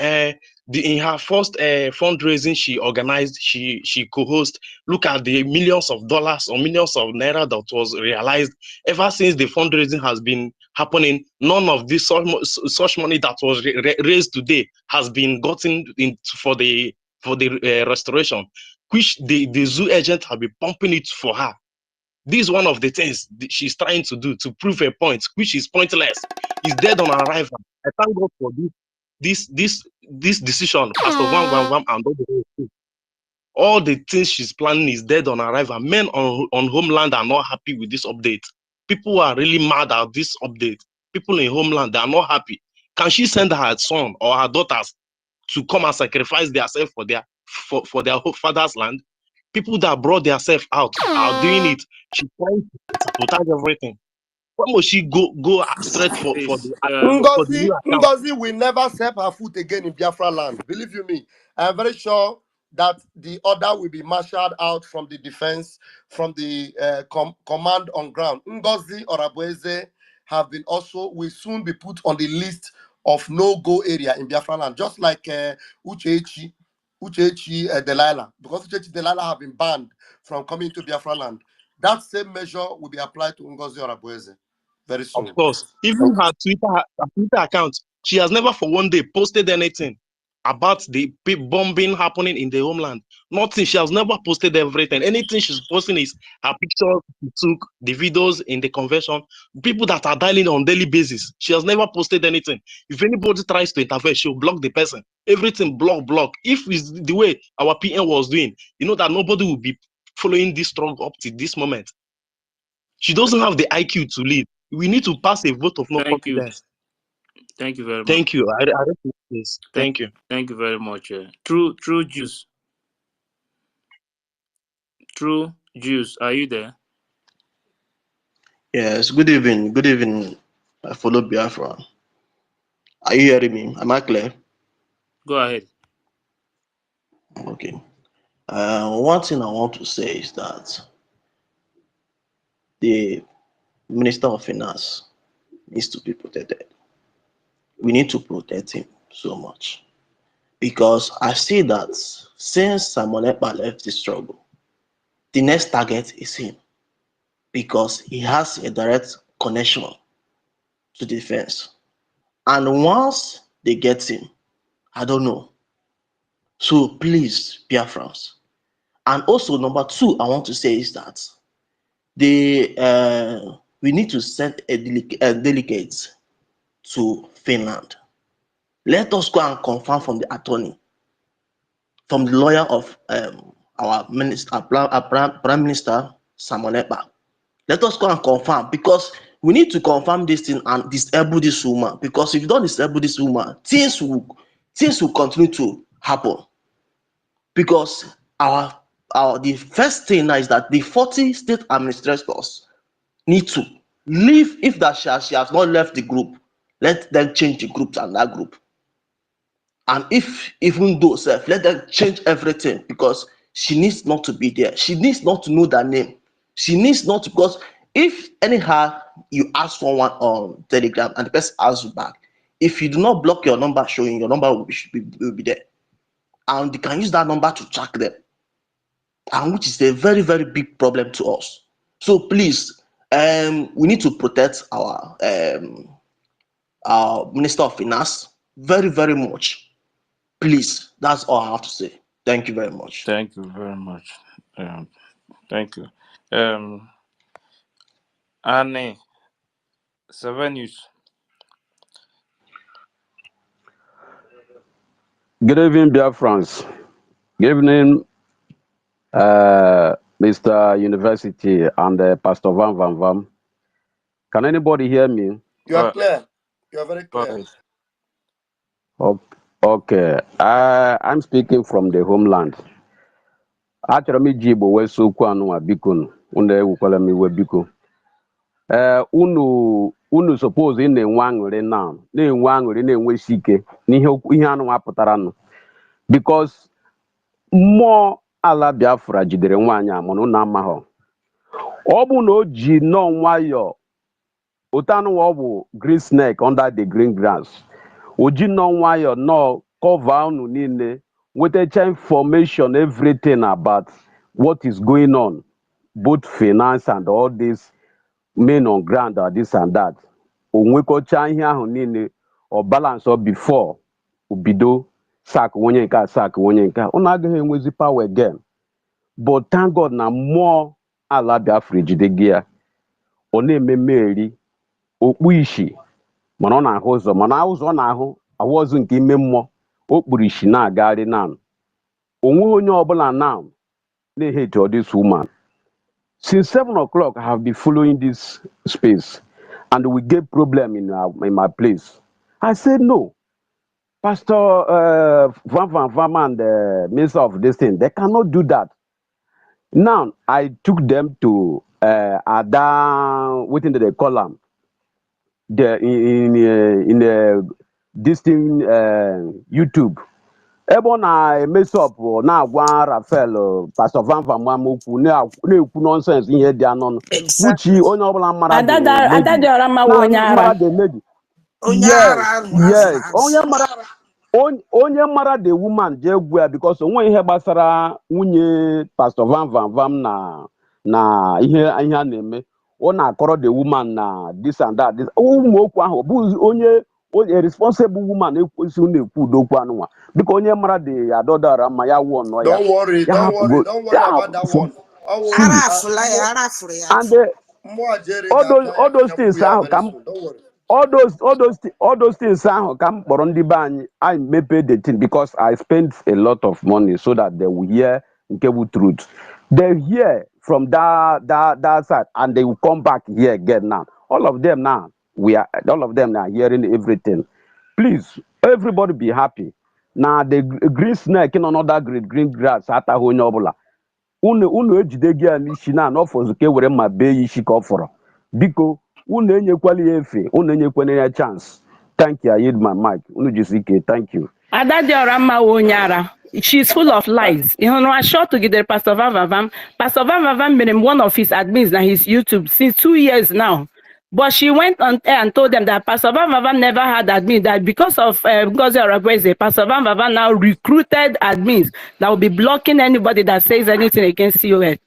in her first fundraising she organized, she co-host. Look at the millions of dollars or millions of naira that was realized. Ever since the fundraising has been happening, none of this such money that was raised today has been gotten in for the restoration, which the zoo agent have been pumping it for her. This is one of the things she's trying to do to prove a point, which is pointless. It's dead on arrival. I thank God for this decision, Pastor Wam Wam Wam and all the things she's planning is dead on arrival. Men on homeland are not happy with this update. People are really mad at this update. People in homeland, they are not happy. Can she send her son or her daughters to come and sacrifice themselves for their father's land? People that brought themselves out are doing it. She's trying to sabotage everything. Why must she go straight for the new account? Ngozi will never step her foot again in Biafra land. Believe you me. I am very sure that the order will be marshaled out from the defense, from the command on ground. Ngozi or Abueze will soon be put on the list of no-go area in Biafra land, just like Uchechi Delilah, because Uchechi Delilah have been banned from coming to Biafra land. That same measure will be applied to Ngozi or Abueze very soon. Of course. Even her Twitter account, she has never for one day posted anything about the bombing happening in the homeland. Nothing. She has never posted everything. Anything she's posting is her pictures she took, the videos in the convention, people that are dialing on daily basis. She has never posted anything. If anybody tries to interfere, she'll block the person. Everything block. If it's the way our PM was doing, you know that nobody will be following this struggle up to this moment. She doesn't have the IQ to lead. We need to pass a vote of no Thank you. confidence. Thank you very much. Thank you. I recommend this. Thank you. Thank you very much. True Juice. True Juice. Are you there? Yes, good evening. Good evening. I follow Biafra. Are you hearing me? Am I clear? Go ahead. Okay. One thing I want to say is that the Minister of Finance needs to be protected. We need to protect him so much because I see that since Simon Ekpa left the struggle, the next target is him because he has a direct connection to defense. And once they get him, I don't know. So please, Biafrans. And also, number two, I want to say is that we need to send a delegate to Finland. Let us go and confirm from the attorney, from the lawyer of our minister, our Prime Minister Simon Ekpa. Let us go and confirm because we need to confirm this thing and disable this woman. Because if you don't disable this woman, things will continue to happen. Because the first thing now is that the 40 state administrators need to leave. If that she has not left the group, let them change the group to another group. And if even though self, let them change everything because she needs not to be there. She needs not to know that name. She needs not to, because if anyhow you ask someone on Telegram and the person asks you back, if you do not block your number showing, your number will be there. And they can use that number to track them. And which is a very, very big problem to us. So please, we need to protect our Minister of Finance very, very much. Please, that's all I have to say. Thank you very much. Thank you very much. Thank you. Annie, 7 News. Good evening, dear friends. Good evening, Mr. University and Pastor Van Van Vam. Can anybody hear me? You are clear. You are very Go clear. ahead. Okay. I'm speaking from the homeland. Achọrọ m iji Igbo wee so okwu anụnwa biko nụ. Unu ewukwala m iwe biko. Unu suppose ị na-enwe aṅụrị now, na-enwe aṅụrị na-enwesi ike n'ihe anụnwa pụtara nụ. Because mmụọ ala Biafra jidere nwaanyị a mana unu amaghọ. Ọ bụ na o ji nnọọ nwayọọ, otu anụnwa ọ bụ green snake under the green grass. O ji nnọọ nwayọọ nọọ cover unu niile, wetacha information everything about what is going on, both finance and all this men on ground or this and that. O nwekọcha ihe ahụ niile, ọ balance up before o bido sack onye nke a sack onye nke a. Unu agaghị enwezi power again. But thank God na mmụọ ala Biafra ejide gị ya. Ọ na-eme mmeri okpu ishi mana ọ na-ahụ ụzọ, mana ụzọ ọ na-ahụ awọzụ nke ime mmụọ. O kpuru ishi na-agagharị now. O nweghị onye ọbụla now na-ehate this woman. Since 7 o'clock, I have been following this space, and we get problem in my place. I said no, Pastor Van Van Van and the minister of this thing, they cannot do that. Now I took them to Ada, within the column, the in this thing YouTube. Ebe ọ na-emesi ọpụ na-agwa Rafael Pastor Van Van Mam okwu na-ekwu nonsense ihe dị anọ, which Exactly. onye ọbụla mara the Ada lady. dị ọra mma Now onye mara ara. the lady. Onye Yes, ara ahụ yes. azụ. Onye mara the woman jee gwu ya because onwe ihe gbasara nwunye Pastor Van Van Vam na ihe a na-eme. Ọ na-akọrọ the woman na this and that. Ụmụ okwu ahụ bụ onye a responsible woman ekwesịghị na-ekwu udokwu anụnwa. Biko onye mara the adọdara ma ya wụọ nọ ya. Don't worry, Ya don't hapụ worry, go. don't worry about that one. See, Ara afụrụ ya and afụ. all those things ahụ ka m Don't worry. all those things ahụ ka m kpọrọ ndị be anyị mepee the thing because I spent a lot of money so that they will hear nke bụ truth. They hear from that side, and they will come back here again now. All of them now, all of them now hearing everything. Please, everybody be happy. Now the green snake in another green grass at a honyobola. Unu ejide gị a n'isi na n'ọfọzụ ka e were mma bee ya isi ka ọ fọrọ. Biko, unu enyekwala ya efe, unu enyekwana ya chance. Thank you, I yield my mic. Unu jisi ike, thank you. Adadiorama Wonyara, she's full of lies. You know, I shot to get the Pastor Van Van. Pastor Van Van made him one of his admins on his YouTube since 2 years now. But she went on air and told them that Pastor Van Van never had admin, that because of Ngozi Orebweze, Pastor Van Van now recruited admins that will be blocking anybody that says anything against COS.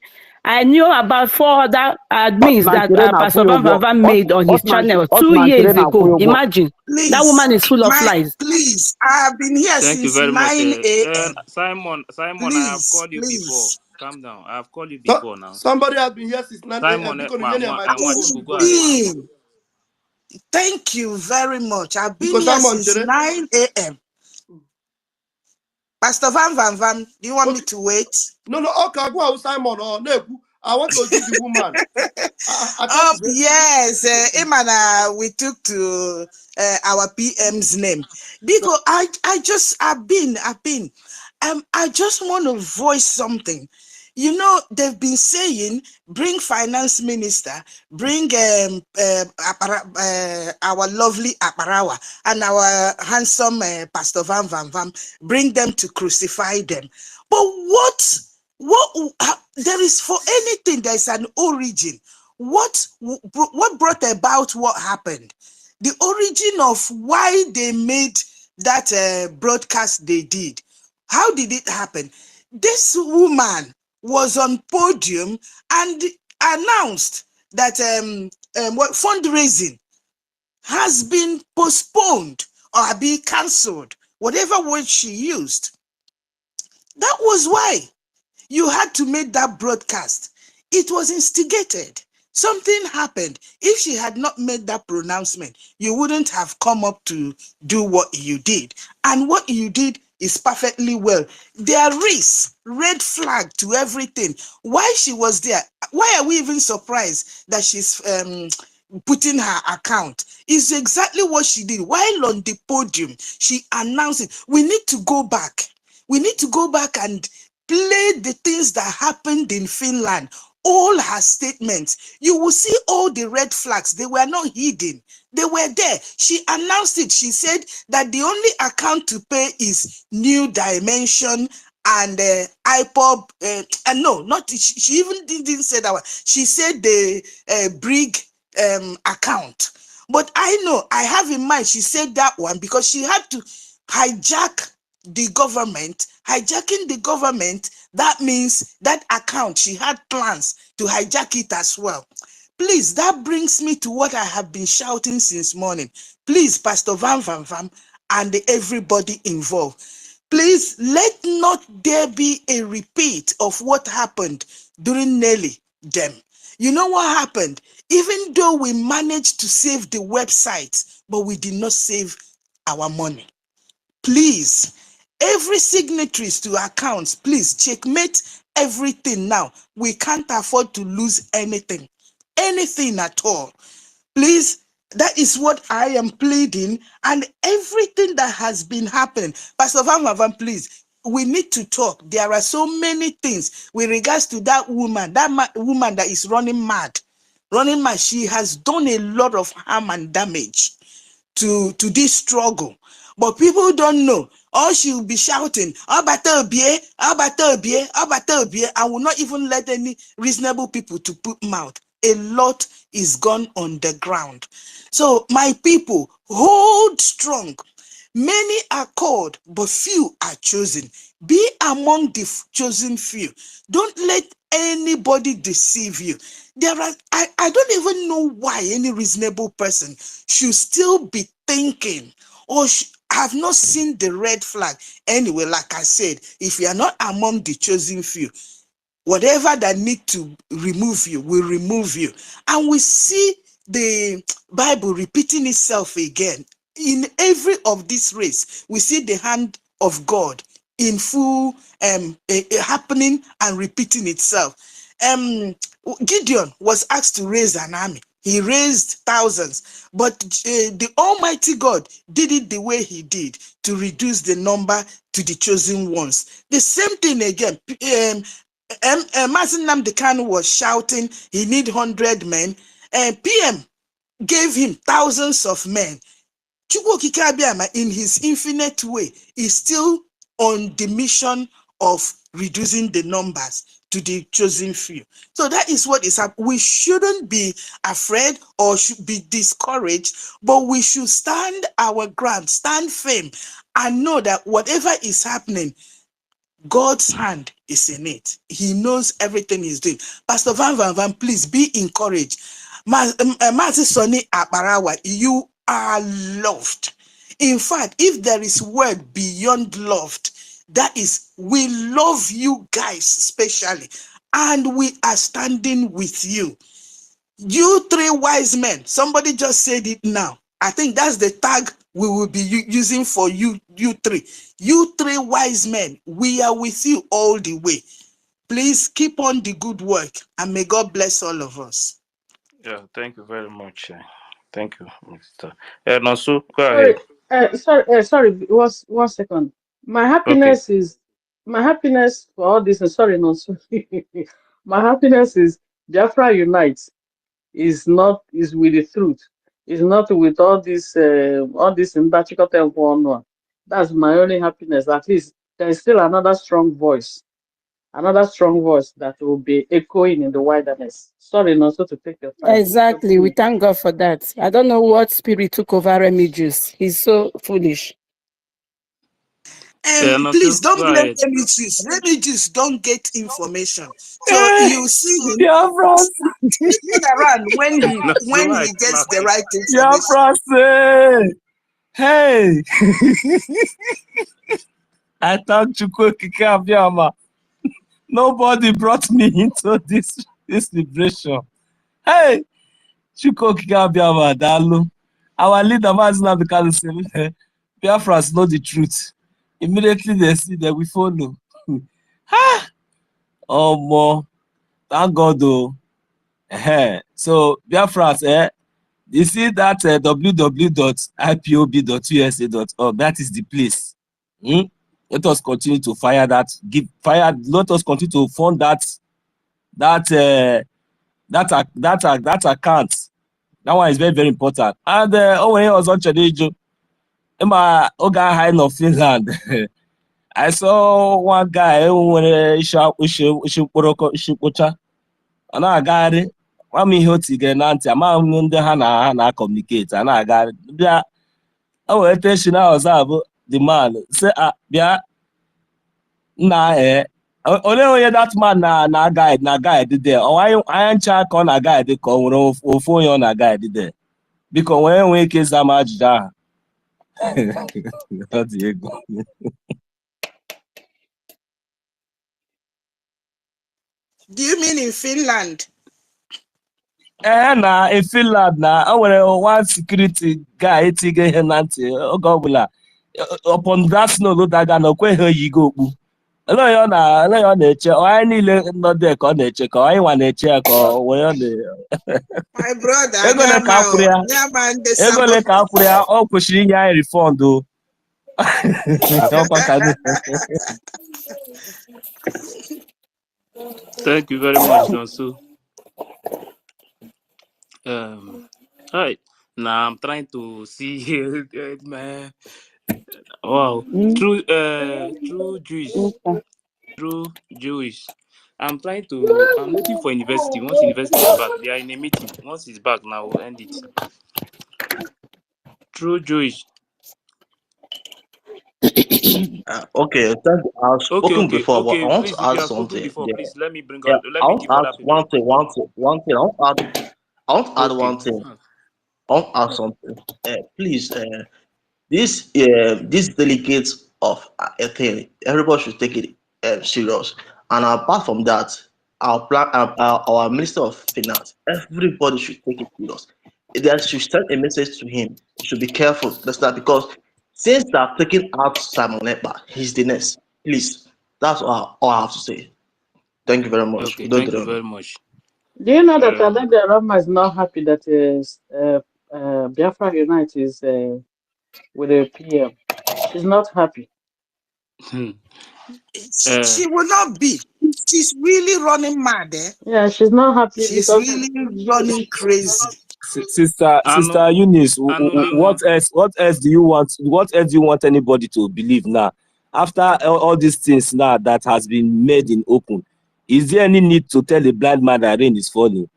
I knew about 4 other admins that Pastor Van Van made on his channel 2 years ago. Imagine. That Please, woman is full of lies. please, I have been here Thank you since very 9 much. a.m. Simon, I have Please, called you before. please. Calm down. I have called you So, before now. somebody has been here since 9 a.m. Simon, Because you need a microphone. go ahead. Thank you very much. I've been Because here Simon, since 9 a.m. Pastor Van, do you want me to wait? No, okay, go out, Simon. Or Nebu. I want to see the woman. Yes, Imana, we took to our PM's name because I've been. I just want to voice something. You know, they've been saying, bring finance minister, bring our lovely Aparawa and our handsome Pastor Van, bring them to crucify them. But what there is, for anything, there's an origin. What brought about what happened? The origin of why they made that broadcast they did. How did it happen? This woman was on podium and announced that what fundraising has been postponed or be cancelled, whatever word she used. That was why you had to make that broadcast. It was instigated. Something happened. If she had not made that pronouncement, you wouldn't have come up to do what you did. And what you did is perfectly well. There is red flag to everything. Why she was there? Why are we even surprised that she's putting her account? Is exactly what she did. While on the podium, she announced it. We need to go back. We need to go back and play the things that happened in Finland. All her statements, you will see all the red flags. They were not hidden. They were there. She announced it. She said that the only account to pay is New Dimension and IPOB. And no, not she even didn't say that one. She said the Brig account. But I know, I have in mind, she said that one because she had to hijack the government. Hijacking the government, that means that account, she had plans to hijack it as well. Please, that brings me to what I have been shouting since morning. Please, Pastor Van and everybody involved, please let not there be a repeat of what happened during Nelly them. You know what happened? Even though we managed to save the website, but we did not save our money. Please, every signatories to accounts, please checkmate everything now. We can't afford to lose anything at all. Please, that is what I am pleading, and everything that has been happening. Pastor Van, please, we need to talk. There are so many things with regards to that woman, woman that is running mad. She has done a lot of harm and damage to this struggle. But people don't know. Or she will be shouting, I will not even let any reasonable people to put mouth. A lot is gone on the ground. So my people, hold strong. Many are called, but few are chosen. Be among the chosen few. Don't let anybody deceive you. I don't even know why any reasonable person should still be thinking or have not seen the red flag. Anyway, like I said, if you are not among the chosen few, whatever that need to remove you will remove you. And we see the Bible repeating itself again. In every of this race, we see the hand of God in full happening and repeating itself. Gideon was asked to raise an army. He raised thousands, but the Almighty God did it the way he did to reduce the number to the chosen ones. The same thing again. Mazen Namdekan was shouting he need 100 men, and PM gave him thousands of men. Chukwu Okike Abiama, in his infinite way, is still on the mission of reducing the numbers to the chosen few. So that is what is happening. We shouldn't be afraid or should be discouraged, but we should stand our ground, stand firm, and know that whatever is happening, God's hand is in it. He knows everything he's doing. Pastor Van, please be encouraged. Mazi Sonny Akbarawa, you are loved. In fact, if there is word beyond loved, that is, we love you guys especially, and we are standing with you. You three wise men, somebody just said it now. I think that's the tag we will be using for you three. You three wise men, we are with you all the way. Please keep on the good work, and may God bless all of us. Yeah, thank you very much. Thank you, Mr. Nonso, go Sorry, ahead. sorry. One second. Okay. My happiness for all this. Sorry, no, sorry. My happiness is Biafra unites. Is with the truth. Is not with all this in that one. That's my only happiness. At least there is still another strong voice that will be echoing in the wilderness. Sorry, not so to take your time. Exactly. We thank God for that. I don't know what spirit took over Remy Juice. He's so foolish. Nonso, Please don't go blame ahead. Remigius. Remigius don't get information. So you see him Biafra, turn around when Nonso, why he I gets slap the you? right information. Biafra, say, hey, I thank Chukwu Okike Abiama. Nobody brought me into this liberation. Hey, Chukwu Okike Abiama, Dalu. Our leader, Mazina Bikali, say, Biafras know the truth. Immediately they see that we follow. Oh, more. Thank God, though. So, Biafras, you see that www.ipob.usa.org, that is the place. Let us continue to fire that, let us continue to fund that account. That one is very, very important. And when I was on Chadejo, in my Oga High of Finland, I saw one guy who went a na-agagharị gwa m ihe o tigere na ntị amaghị m ndị ha na-akọmuniketi a na-agagharị bịa o were tension ọzọ abụ the man say bịa nna olee onye that man na guide there anya ncha ka ọ na guide ka ọ nwere ofu onye ọ na guide there biko nwee ike ịza m ajụjụ ahụ ọ dị egwu. Do you mean in Finland? Na in Finland na o nwere one security guy etigo ihe na ntị oge ọbụla upon that snow daga na okweghị oyigo okpu ele onye ọ na-eche anyị niile nọ dị ka ọ na-eche ka anyị nwa na-eche ya ka My brother, ego ole ka akwụrụ ya ọ kwesịrị inye anyị refund o ọkwa ka Thank you very much, Nonso. All right. Now I'm trying to see, man. Wow, true Jewish, true Jewish. I'm looking for university. Once university is back, they are in a meeting. Once it's back, now we'll end it. True Jewish. Okay, thank you. I've spoken before, but I want to Please, if add you have spoken something. before, Yeah, please let me bring yeah. on. Let I me want give to add other people. one thing. I want to add Okay. one thing. I want to add something. Please, this delegates of a thing, everybody should take it serious. And apart from that, our Minister of Finance, everybody should take it serious. They should send a message to him. He should be careful. That's that because since they are taking out Simon Ekpa, he's the next. Please, that's all I have to say. Thank you very much. Okay, Udo thank you dịrị unu. very much. Do you know that Um, Adabi Arama is not happy that Biafra Unite is with the PM? She's not happy. hmm, uh, She will not be. She's really running mad. Eh? Yeah, she's not happy She's because really running crazy. Anu, Sister Eunice, Anulingwa. what else do you want? What else do you want anybody to believe now? After all these things now that has been made in open, is there any need to tell a blind man that rain is falling?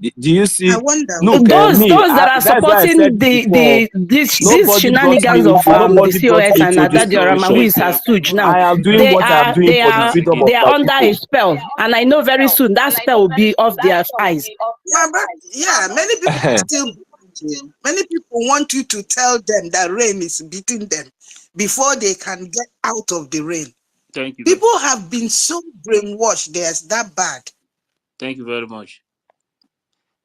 Do you I see? wonder. Look, Those that are that's why I said supporting before. these Nobody brought me. shenanigans of the Nobody brought COS me and to this Adadiorama, who situation. is her stooge now, I am doing they what I am are doing they for the are freedom they of are my under a people. spell, and I know very soon that spell will be off their eyes. My brother, yeah, many people are still believing. Many people want you to tell them that rain is beating them before they can get out of the rain. Thank you. People have been so brainwashed. There's that bad. Thank you very much.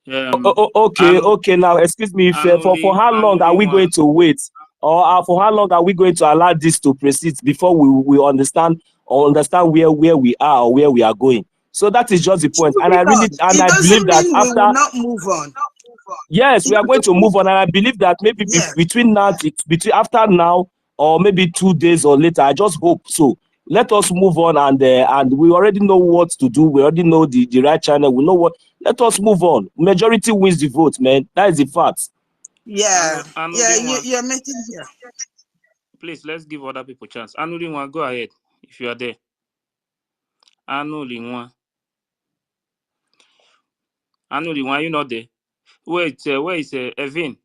Okay. Now, excuse me. For how long are we Anulingwa. going to wait, or for how long are we going to allow this to proceed before we understand where we are or where we are going? So that is just the point. And It I believe doesn't that mean we will after, not move on. yes, It we are going to doesn't mean, move on. And I believe that maybe yeah, between now, between after now, or maybe 2 days or later. I just hope so. Let us move on, and we already know what to do. We already know the right channel. We know what. Let us move on. Majority wins the vote, man. That is the fact. yeah, yeah. Anulingwa. You're making here. Please, let's give other people chance. Anulingwa, go ahead if you are there. Anulingwa. Anulingwa, you not there? Wait, where is Evin?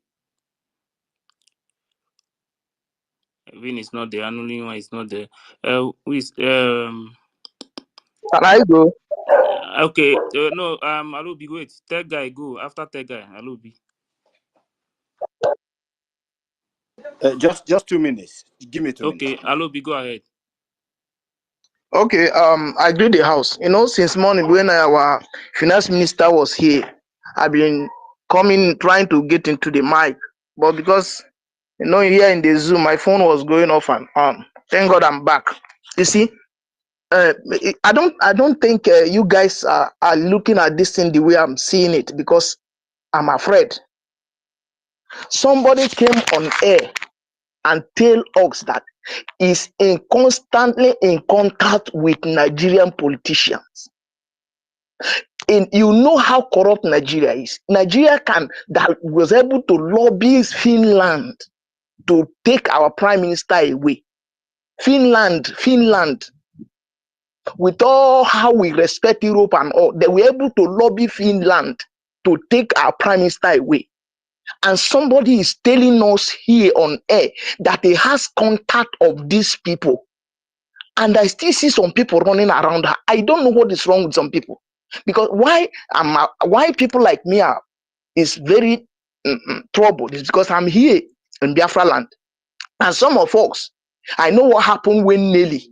Evin is not there. Anulingwa is not there. Who is Can I go? okay? No, Alubi, wait. Third guy, go after third guy. Alubi. Just 2 minutes. Give me 2 minutes. Okay, Alubi, go ahead. Okay, I greet the house. Since morning when our finance minister was here, I've been trying to get into the mic, but because here in the Zoom, my phone was going off and on. Thank God I'm back. You see, I don't think you guys are looking at this thing the way I'm seeing it, because I'm afraid somebody came on air and tell us that is constantly in contact with Nigerian politicians. And you know how corrupt Nigeria is. Nigeria that was able to lobby Finland to take our prime minister away. Finland, with all how we respect Europe and all, they were able to lobby Finland to take our prime minister away. And somebody is telling us here on air that he has contact of these people. And I still see some people running around her. I don't know what is wrong with some people. Because why people like me is very troubled is because I'm here in Biafra land. And some of us, I know what happened when Nelly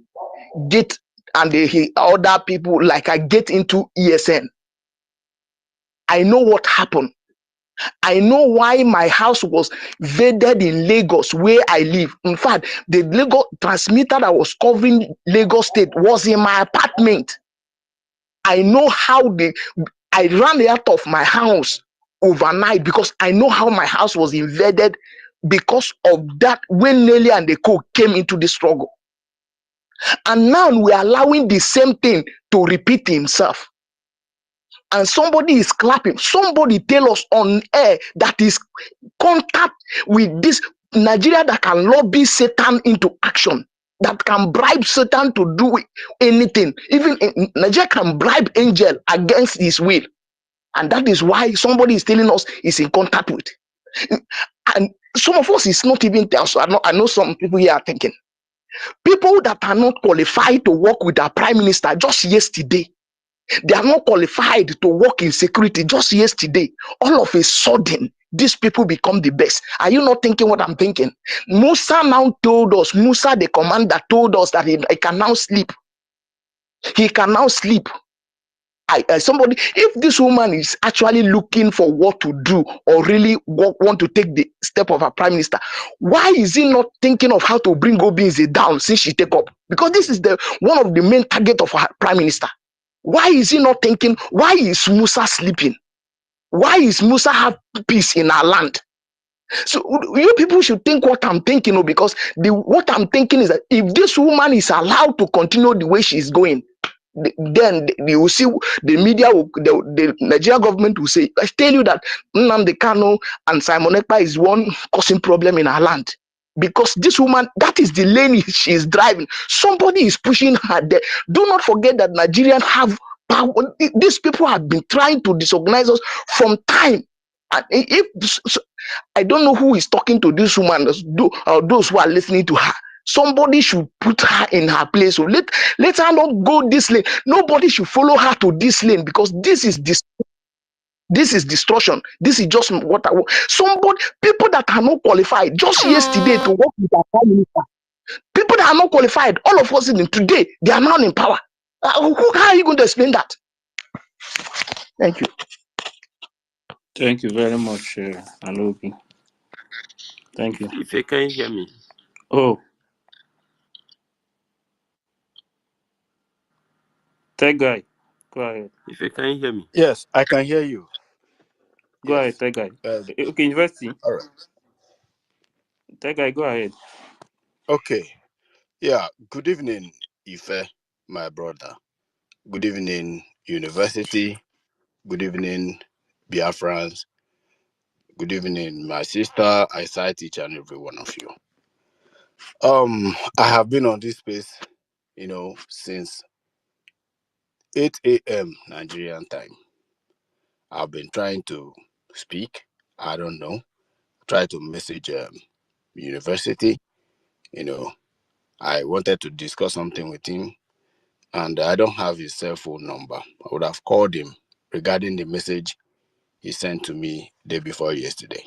get and other people like I get into ESN. I know what happened. I know why my house was invaded in Lagos, where I live. In fact, the Lagos transmitter that was covering Lagos State was in my apartment. I know how I ran out of my house overnight because I know how my house was invaded because of that when Nelly and the co came into the struggle. And now we're allowing the same thing to repeat himself. And somebody is clapping. Somebody tell us on air that is contact with this Nigeria that can lobby Satan into action, that can bribe Satan to do anything. Even Nigeria can bribe angel against his will. And that is why somebody is telling us is in contact with. And some of us is not even there. So I know some people here are thinking. People that are not qualified to work with our prime minister just yesterday. They are not qualified to work in security just yesterday. All of a sudden, these people become the best. Are you not thinking what I'm thinking? Musa now told us, Musa the commander told us that he can now sleep. He can now sleep. Somebody, if this woman is actually looking for what to do or really want to take the step of a prime minister, why is he not thinking of how to bring Obinze down since she take up? Because this is the one of the main target of our prime minister. Why is he not thinking? Why is Musa sleeping? Why is Musa have peace in our land? So you people should think what I'm thinking, because what I'm thinking is that if this woman is allowed to continue the way she's going, then you will see the media, the Nigerian government will say, I tell you that Nnamdi Kanu and Simon Ekpa is one causing problem in our land. Because this woman, that is the lane she is driving. Somebody is pushing her there. Do not forget that Nigerians have power. These people have been trying to disorganize us from time. And I don't know who is talking to this woman, those who are listening to her. Somebody should put her in her place. So let her not go this lane. Nobody should follow her to this lane, because this is destruction. This is just what I want. People that are not qualified, just yesterday to work with our prime minister. People that are not qualified, all of us in today, they are now in power. How are you going to explain that? Thank you. Thank you very much, Anobi. Thank you. If you can hear me. Oh, Tech guy, go ahead. If you can hear me. Yes, I can hear you. Go ahead, Yes. Tech guy. Okay, university. All right. Tech guy, go ahead. Okay. Yeah. Good evening, Ife, my brother. Good evening, university. Good evening, Biafrans. Good evening, my sister. I sight each and every one of you. I have been on this space, since 8 a.m. Nigerian time. I've been trying to speak. I don't know. Try to message university. I wanted to discuss something with him, and I don't have his cell phone number. I would have called him regarding the message he sent to me day before yesterday.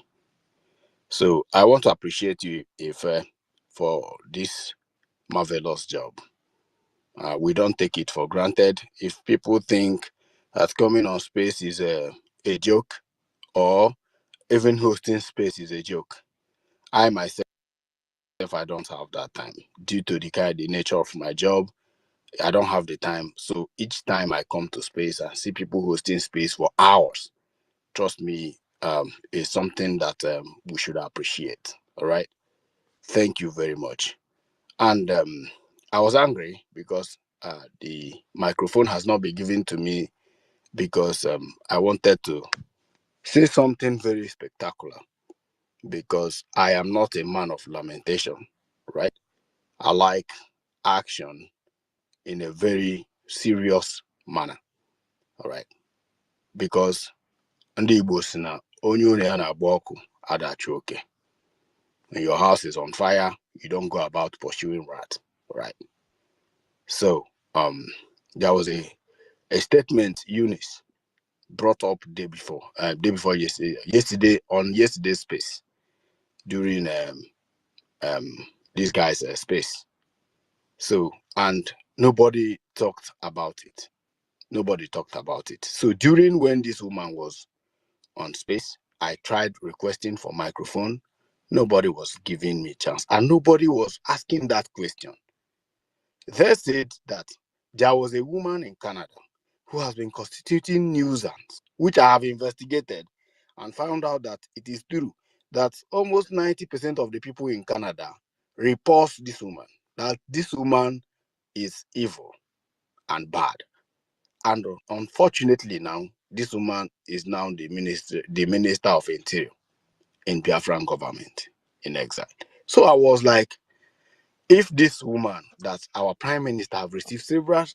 So I want to appreciate you, Ife, for this marvelous job. We don't take it for granted. If people think that coming on space is a joke, or even hosting space is a joke, I myself, I don't have that time due to the nature of my job. I don't have the time. So each time I come to space and see people hosting space for hours, trust me, is something that we should appreciate. All right. Thank you very much. And I was angry because the microphone has not been given to me, because I wanted to say something very spectacular, because I am not a man of lamentation, right? I like action in a very serious manner, all right? Because ndị Igbo si na onye unu ya na-agba ọkụ adachi oke. When your house is on fire, you don't go about pursuing rat, right? So there was a statement Eunice brought up day before yesterday on yesterday's space during this guy's space. So, and nobody talked about it. Nobody talked about it. So during when this woman was on space, I tried requesting for microphone. Nobody was giving me chance, and nobody was asking that question. They said that there was a woman in Canada who has been constituting nuisance, which I have investigated and found out that it is true that almost 90% of the people in Canada repulse this woman, that this woman is evil and bad. And unfortunately now, this woman is now the minister of Interior in Biafran government in exile. So I was like, if this woman that our prime minister have received several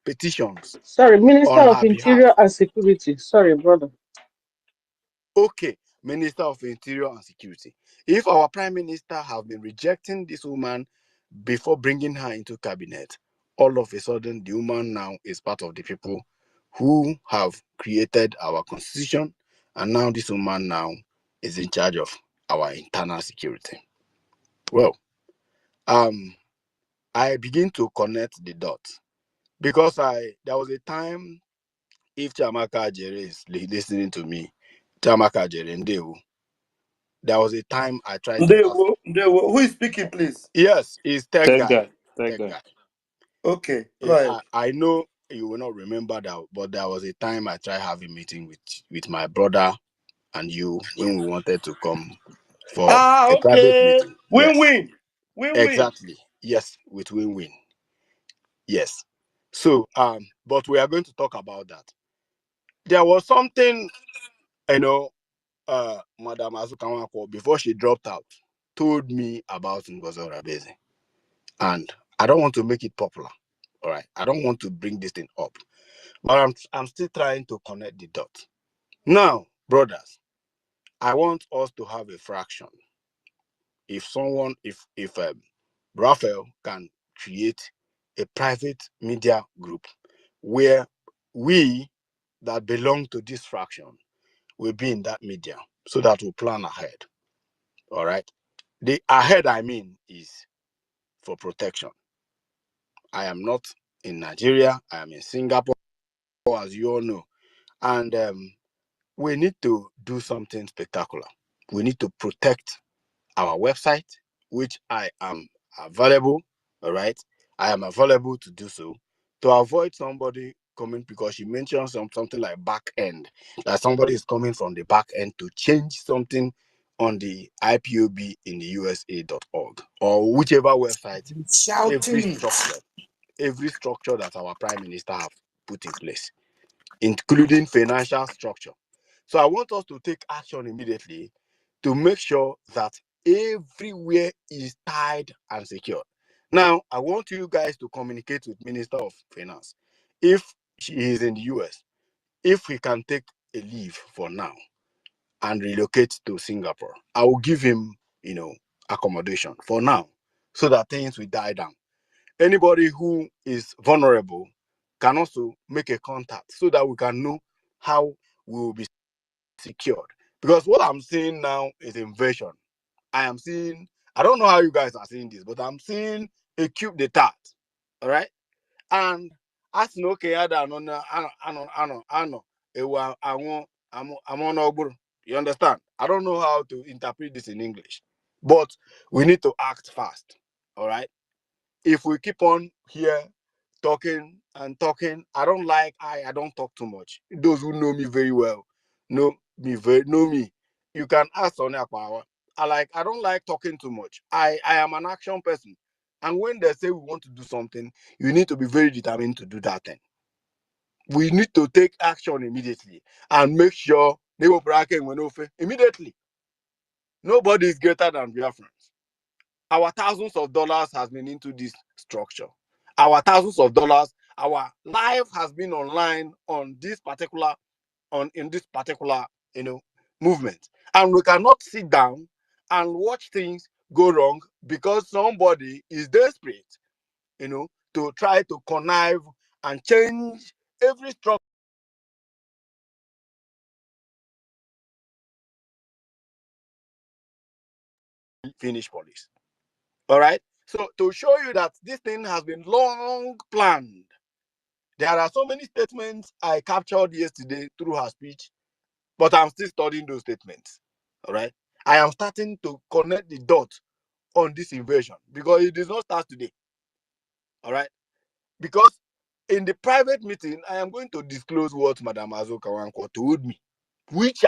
petitions Sorry, Minister on of her behalf. Interior and Security. Sorry, brother. Okay, Minister of Interior and Security. If our prime minister have been rejecting this woman before bringing her into cabinet, all of a sudden the woman now is part of the people who have created our constitution, and now this woman now is in charge of our internal security. Well, I begin to connect the dots, because there was a time if Chiamaka Jere is listening to me, Chiamaka Jere Ndewo, there was a time I tried to ask. Ndewo, who is speaking, please? Yes, it's tech Tech guy. guy. Tech Tech guy. guy. Okay, go ahead. I know you will not remember that, but there was a time I tried having a meeting with my brother and you when we wanted to come for Ah, a private okay. meeting. Yes, Win-win. Win-win. exactly. Yes, with win-win. Yes. So, but we are going to talk about that. There was something, you know, Madam Azukanwako, before she dropped out, told me about Ngozi Rabeze. And I don't want to make it popular. All right. I don't want to bring this thing up. But I'm still trying to connect the dots. Now, brothers, I want us to have a fraction. If Raphael can create a private media group where we that belong to this fraction will be in that media so that we plan ahead. All right. The ahead I mean is for protection. I am not in Nigeria. I am in Singapore, as you all know. And we need to do something spectacular. We need to protect our website, which I am available. All right. I am available to do so to avoid somebody coming, because you mentioned something like back end, that somebody is coming from the back end to change something on the IPOB in the USA.org or whichever website, every Shouting it. structure, every structure that our prime minister have put in place, including financial structure. So I want us to take action immediately to make sure that everywhere is tied and secured. Now, I want you guys to communicate with Minister of Finance. If she is in the US, if he can take a leave for now and relocate to Singapore, I will give him, accommodation for now so that things will die down. Anybody who is vulnerable can also make a contact so that we can know how we will be secured. Because what I'm seeing now is invasion. I don't know how you guys are seeing this, but I'm seeing a coup d'etat. All right. And as no okay, I don't know, I'm on Ogburu. You understand? I don't know how to interpret this in English, but we need to act fast. All right. If we keep on here talking and talking, I don't talk too much. Those who know me very well know me. You can ask Sonia Power. I don't like talking too much. I am an action person. And when they say we want to do something, you need to be very determined to do that thing. We need to take action immediately and make sure they will immediately. Nobody is greater than Biafrans. Our thousands of dollars has been into this structure. Our thousands of dollars, our life has been online in this particular, movement. And we cannot sit down and watch things go wrong because somebody is desperate, to try to connive and change every structure. Finish police. All right. So to show you that this thing has been long planned, there are so many statements I captured yesterday through her speech, but I'm still studying those statements. All right. I am starting to connect the dots on this invasion because it does not start today. All right. Because in the private meeting, I am going to disclose what Madam Azoka Wanko told me, which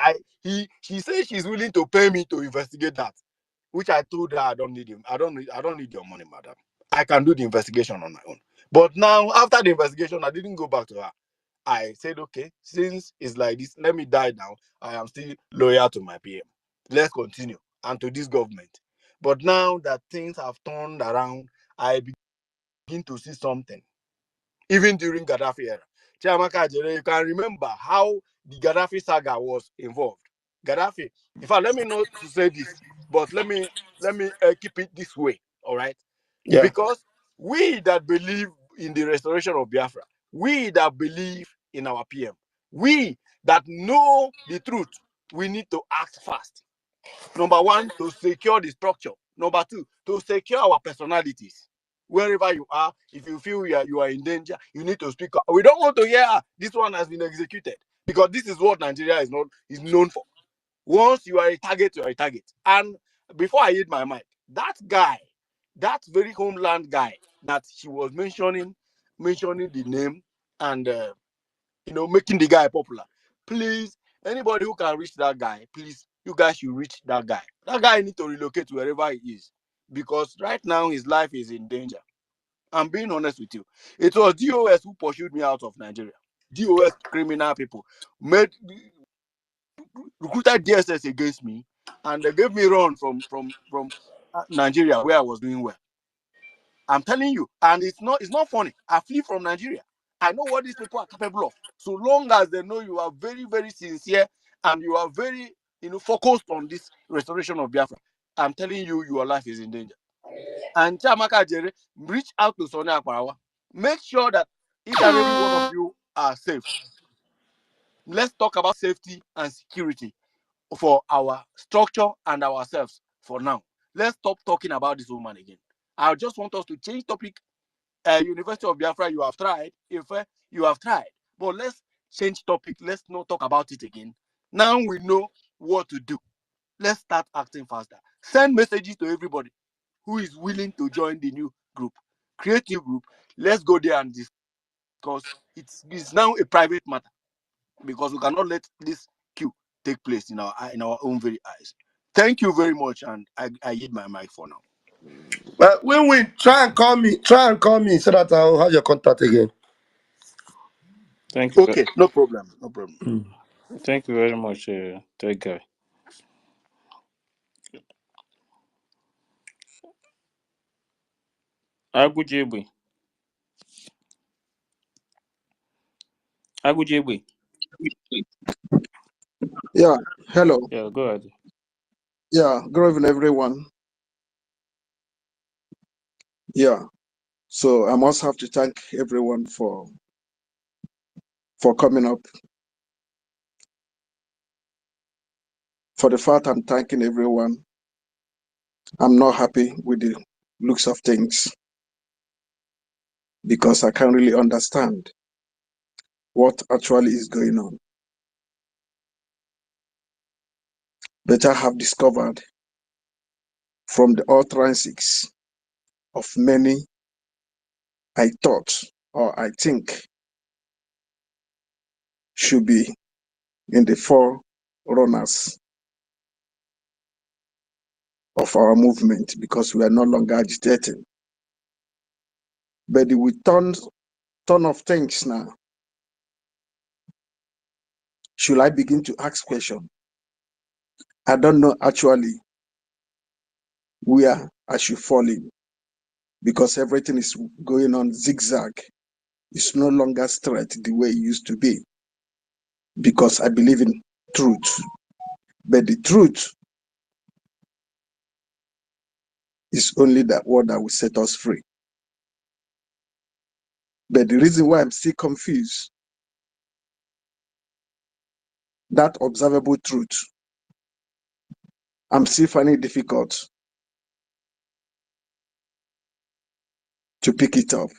she says she's willing to pay me to investigate that, which I told her I don't need him. I don't need your money, madam. I can do the investigation on my own. But now, after the investigation, I didn't go back to her. I said, okay, since it's like this, let me die now. I am still loyal to my PM. Let's continue and to this government. But now that things have turned around, I begin to see something. Even during Gaddafi era. Chiamaka Jere, you can remember how the Gaddafi saga was involved. Gaddafi, in fact, let me not to say this, but let me keep it this way, all right? Yeah. Because we that believe in the restoration of Biafra, we that believe in our PM, we that know the truth, we need to act fast. Number one, to secure the structure. Number two, to secure our personalities. Wherever you are, if you feel you are in danger, you need to speak up. We don't want to hear this one has been executed, because this is what Nigeria is known for. Once you are a target, you are a target. And before I hit my mic, that guy, that very homeland guy that she was mentioning the name and making the guy popular. Please, anybody who can reach that guy, please, you guys should reach that guy. That guy need to relocate to wherever he is, because right now his life is in danger. I'm being honest with you. It was DOS who pursued me out of Nigeria. DOS criminal people made recruited DSS against me, and they gave me run from Nigeria, where I was doing well. I'm telling you, and it's not funny. I flee from Nigeria. I know what these people are capable of. So long as they know you are very, very sincere and you are very, focused on this restoration of Biafra, I'm telling you, your life is in danger. And Chamaka Jerry, reach out to Sonia Akbarawa. Make sure that each and every one of you are safe. Let's talk about safety and security for our structure and ourselves for now. Let's stop talking about this woman again. I just want us to change topic. University of Biafra, you have tried. If you have tried, but let's change topic. Let's not talk about it again. Now we know what to do. Let's start acting faster. Send messages to everybody who is willing to join the new group. Create a group. Let's go there and discuss. It's now a private matter, because we cannot let this queue take place in our own very eyes. Thank you very much, and I hit my mic for now. Well, win. Try and call me so that I'll have your contact again. Thank you. Okay, no problem. Thank you very much, Tech Guy. Agujebe. Yeah, hello. Yeah, go ahead. Yeah, good evening, everyone. Yeah, so I must have to thank everyone for coming up. For the fact I'm thanking everyone, I'm not happy with the looks of things, because I can't really understand what actually is going on. But I have discovered from the utterances of many, I thought or I think should be in the forerunners of our movement, because we are no longer agitating. But we turn of things now. Should I begin to ask questions? I don't know actually where I should fall in, because everything is going on zigzag. It's no longer straight the way it used to be, because I believe in truth. But the truth is only that word that will set us free. But the reason why I'm still confused, that observable truth, I'm still finding it difficult to pick it up,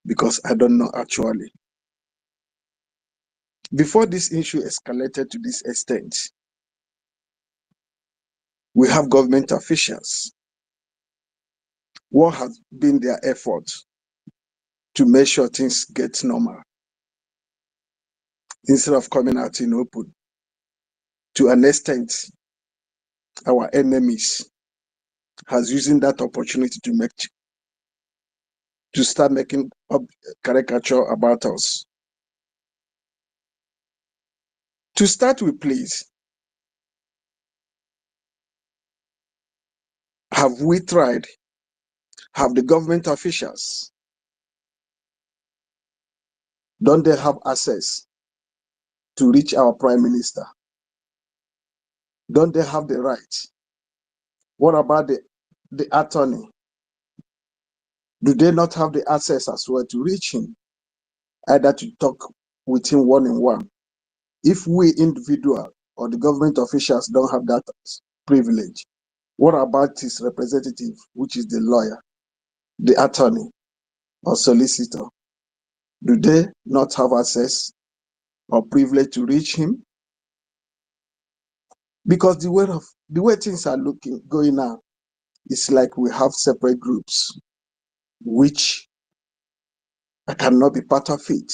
because I don't know actually. Before this issue escalated to this extent, we have government officials. What has been their effort to make sure things get normal, instead of coming out in open? To an extent, our enemies has using that opportunity to start making up caricature about us. To start with, please, have we tried? Have the government officials, don't they have access to reach our prime minister? Don't they have the right? What about the attorney? Do they not have the access as well to reach him, either to talk with him one-on-one? If we individual or the government officials don't have that privilege, what about his representative, which is the lawyer? the attorney or solicitor? Do they not have access or privilege to reach him? Because the way things are going now, it's like we have separate groups, which I cannot be part of it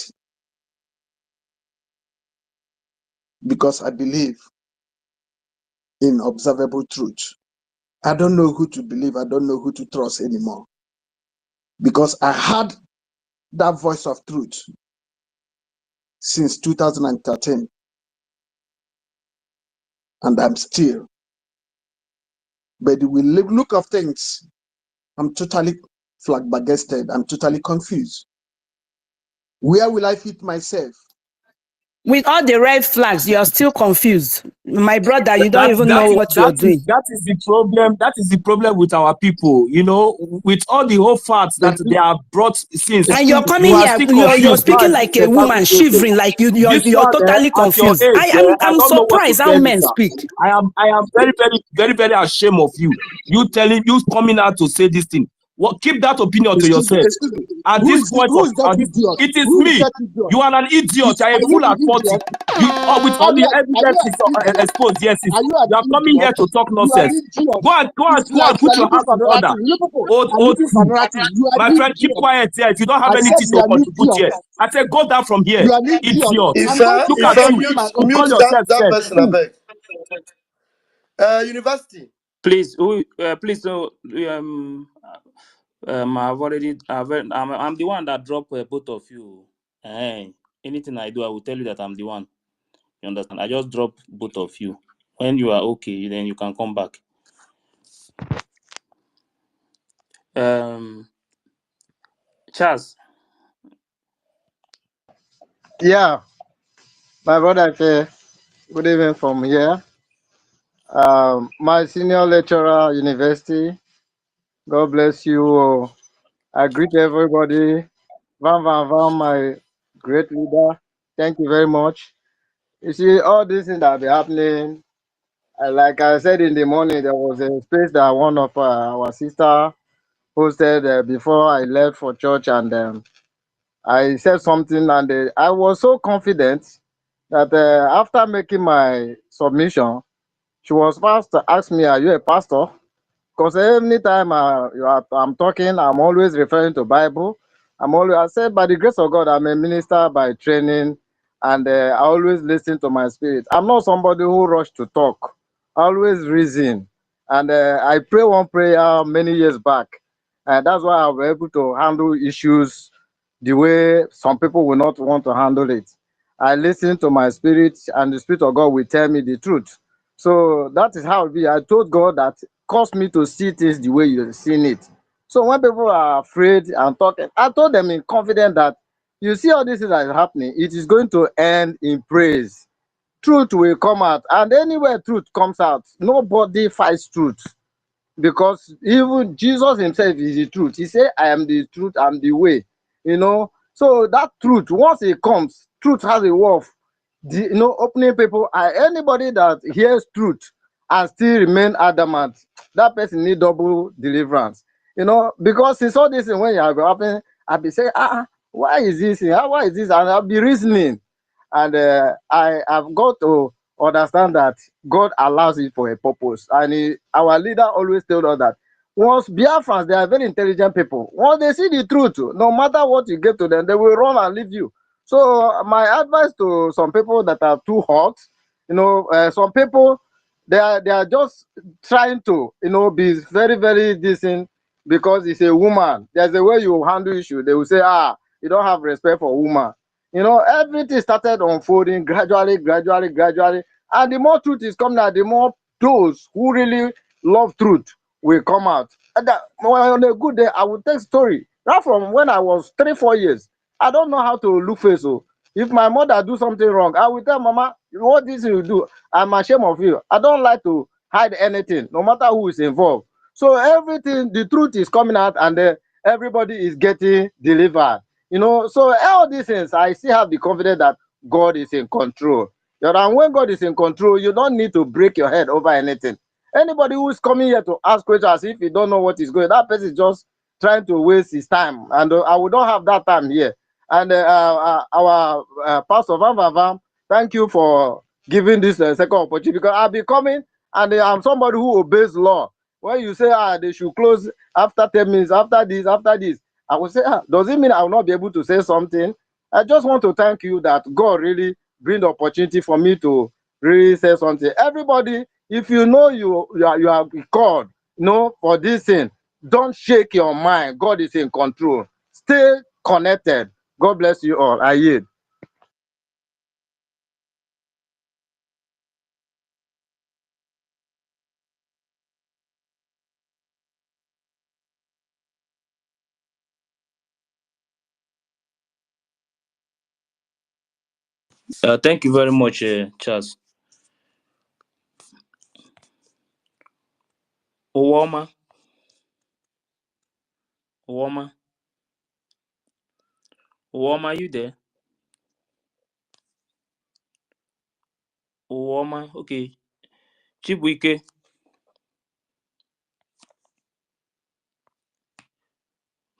because I believe in observable truth. I don't know who to believe. I don't know who to trust anymore because I had that voice of truth since 2013, and I'm still. But with the look of things, I'm totally flabbergasted. I'm totally confused. Where will I fit myself? With all the red flags, you are still confused. My brother, you don't That even that know is what you're that is doing. that is the problem. That is the problem with our people. You know, with all the whole facts that they have brought since, And you're Excuse me. you coming are here, still you're confused. Go speaking and like do a the woman, investigation. shivering, like This you're one, totally at your confused. age, I I'm don't know what to surprised how tell you, men sir. speak. I am very ashamed of you. You coming out to say this thing. What, keep that opinion to Excuse me. yourself. Excuse me. At this point Who of is that idiot? it is Who is me. that idiot? You are an idiot. You are Are a you fool at an 40. idiot? With Are all you the an evidences idiot? exposed, yes, Are you you are an coming here idiot? to talk You are an nonsense. idiot. Go It's and like you put are your looking house for in order. narrative. You people are Old looking for fool. narrative. You are My an friend, keep idiot. quiet here. If you don't have I said anything you to are an contribute idiot. here, I said go down from here. You are an idiot. Idiot. I'm going to Look tell at you you. in my You own call way. yourself that self. person, I beg. University. Please, I'm the one that dropped both of you. Anything I do, I will tell you that I'm the one. You understand? I just drop both of you. When you are okay, then you can come back. Charles, Yeah, my brother, good evening from here. My senior lecturer, university. God bless you. I greet everybody. Van Van Van, my great leader. Thank you very much. You see, all these things that be happening. Like I said in the morning, there was a space that one of our sister hosted before I left for church, and I said something, and I was so confident that after making my submission, she was first to ask me, "Are you a pastor?" Because anytime I'm talking, I'm always referring to Bible. I said, by the grace of God, I'm a minister by training, and I always listen to my spirit. I'm not somebody who rush to talk. I always reason, and I pray one prayer many years back, and that's why I was able to handle issues the way some people will not want to handle it. I listen to my spirit, and the spirit of God will tell me the truth. So that is how it be. I told God that caused me to see things the way you're seeing it. So when people are afraid and talking, I told them in confidence that you see all this thing that is happening, it is going to end in praise. Truth will come out, and anywhere truth comes out, nobody fights truth, because even Jesus himself is the truth. He said, I am the truth, I'm the way. So that truth, once it comes, truth has a way of opening people. Anybody that hears truth and still remain adamant, that person need double deliverance. Because since all this thing, when you have happening, I'll be saying, why is this? Why is this? And I'll be reasoning. And I have got to understand that God allows it for a purpose. And our leader always told us that once Biafrans, they are very intelligent people. Once they see the truth, no matter what you give to them, they will run and leave you. So my advice to some people that are too hot, some people, they are just trying to be very very decent because it's a woman. There's a way you handle issue. They will say, you don't have respect for woman. Everything started unfolding gradually, and the more truth is coming out, the more those who really love truth will come out. And on a good day, I will take story right from when I was 3-4 years. I don't know how to look face. So if my mother do something wrong, I will tell Mama, what this you do, I'm ashamed of you. I don't like to hide anything, no matter who is involved. So everything, the truth is coming out, and everybody is getting delivered. So all these things, I still have the confidence that God is in control. And when God is in control, you don't need to break your head over anything. Anybody who is coming here to ask questions as if you don't know what is going, that person is just trying to waste his time, and I would not have that time here. And our Pastor Van Van Van, thank you for giving this second opportunity, because I'll be coming, and I'm somebody who obeys law. When you say they should close after 10 minutes, after this, I will say, does it mean I will not be able to say something? I just want to thank you that God really bring the opportunity for me to really say something. Everybody, if you know you are called, for this thing, don't shake your mind. God is in control. Stay connected. God bless you all. I yield. Thank you very much, Charles. Owoma, Owoma, Owoma, you there? Owoma, okay. Chibuike,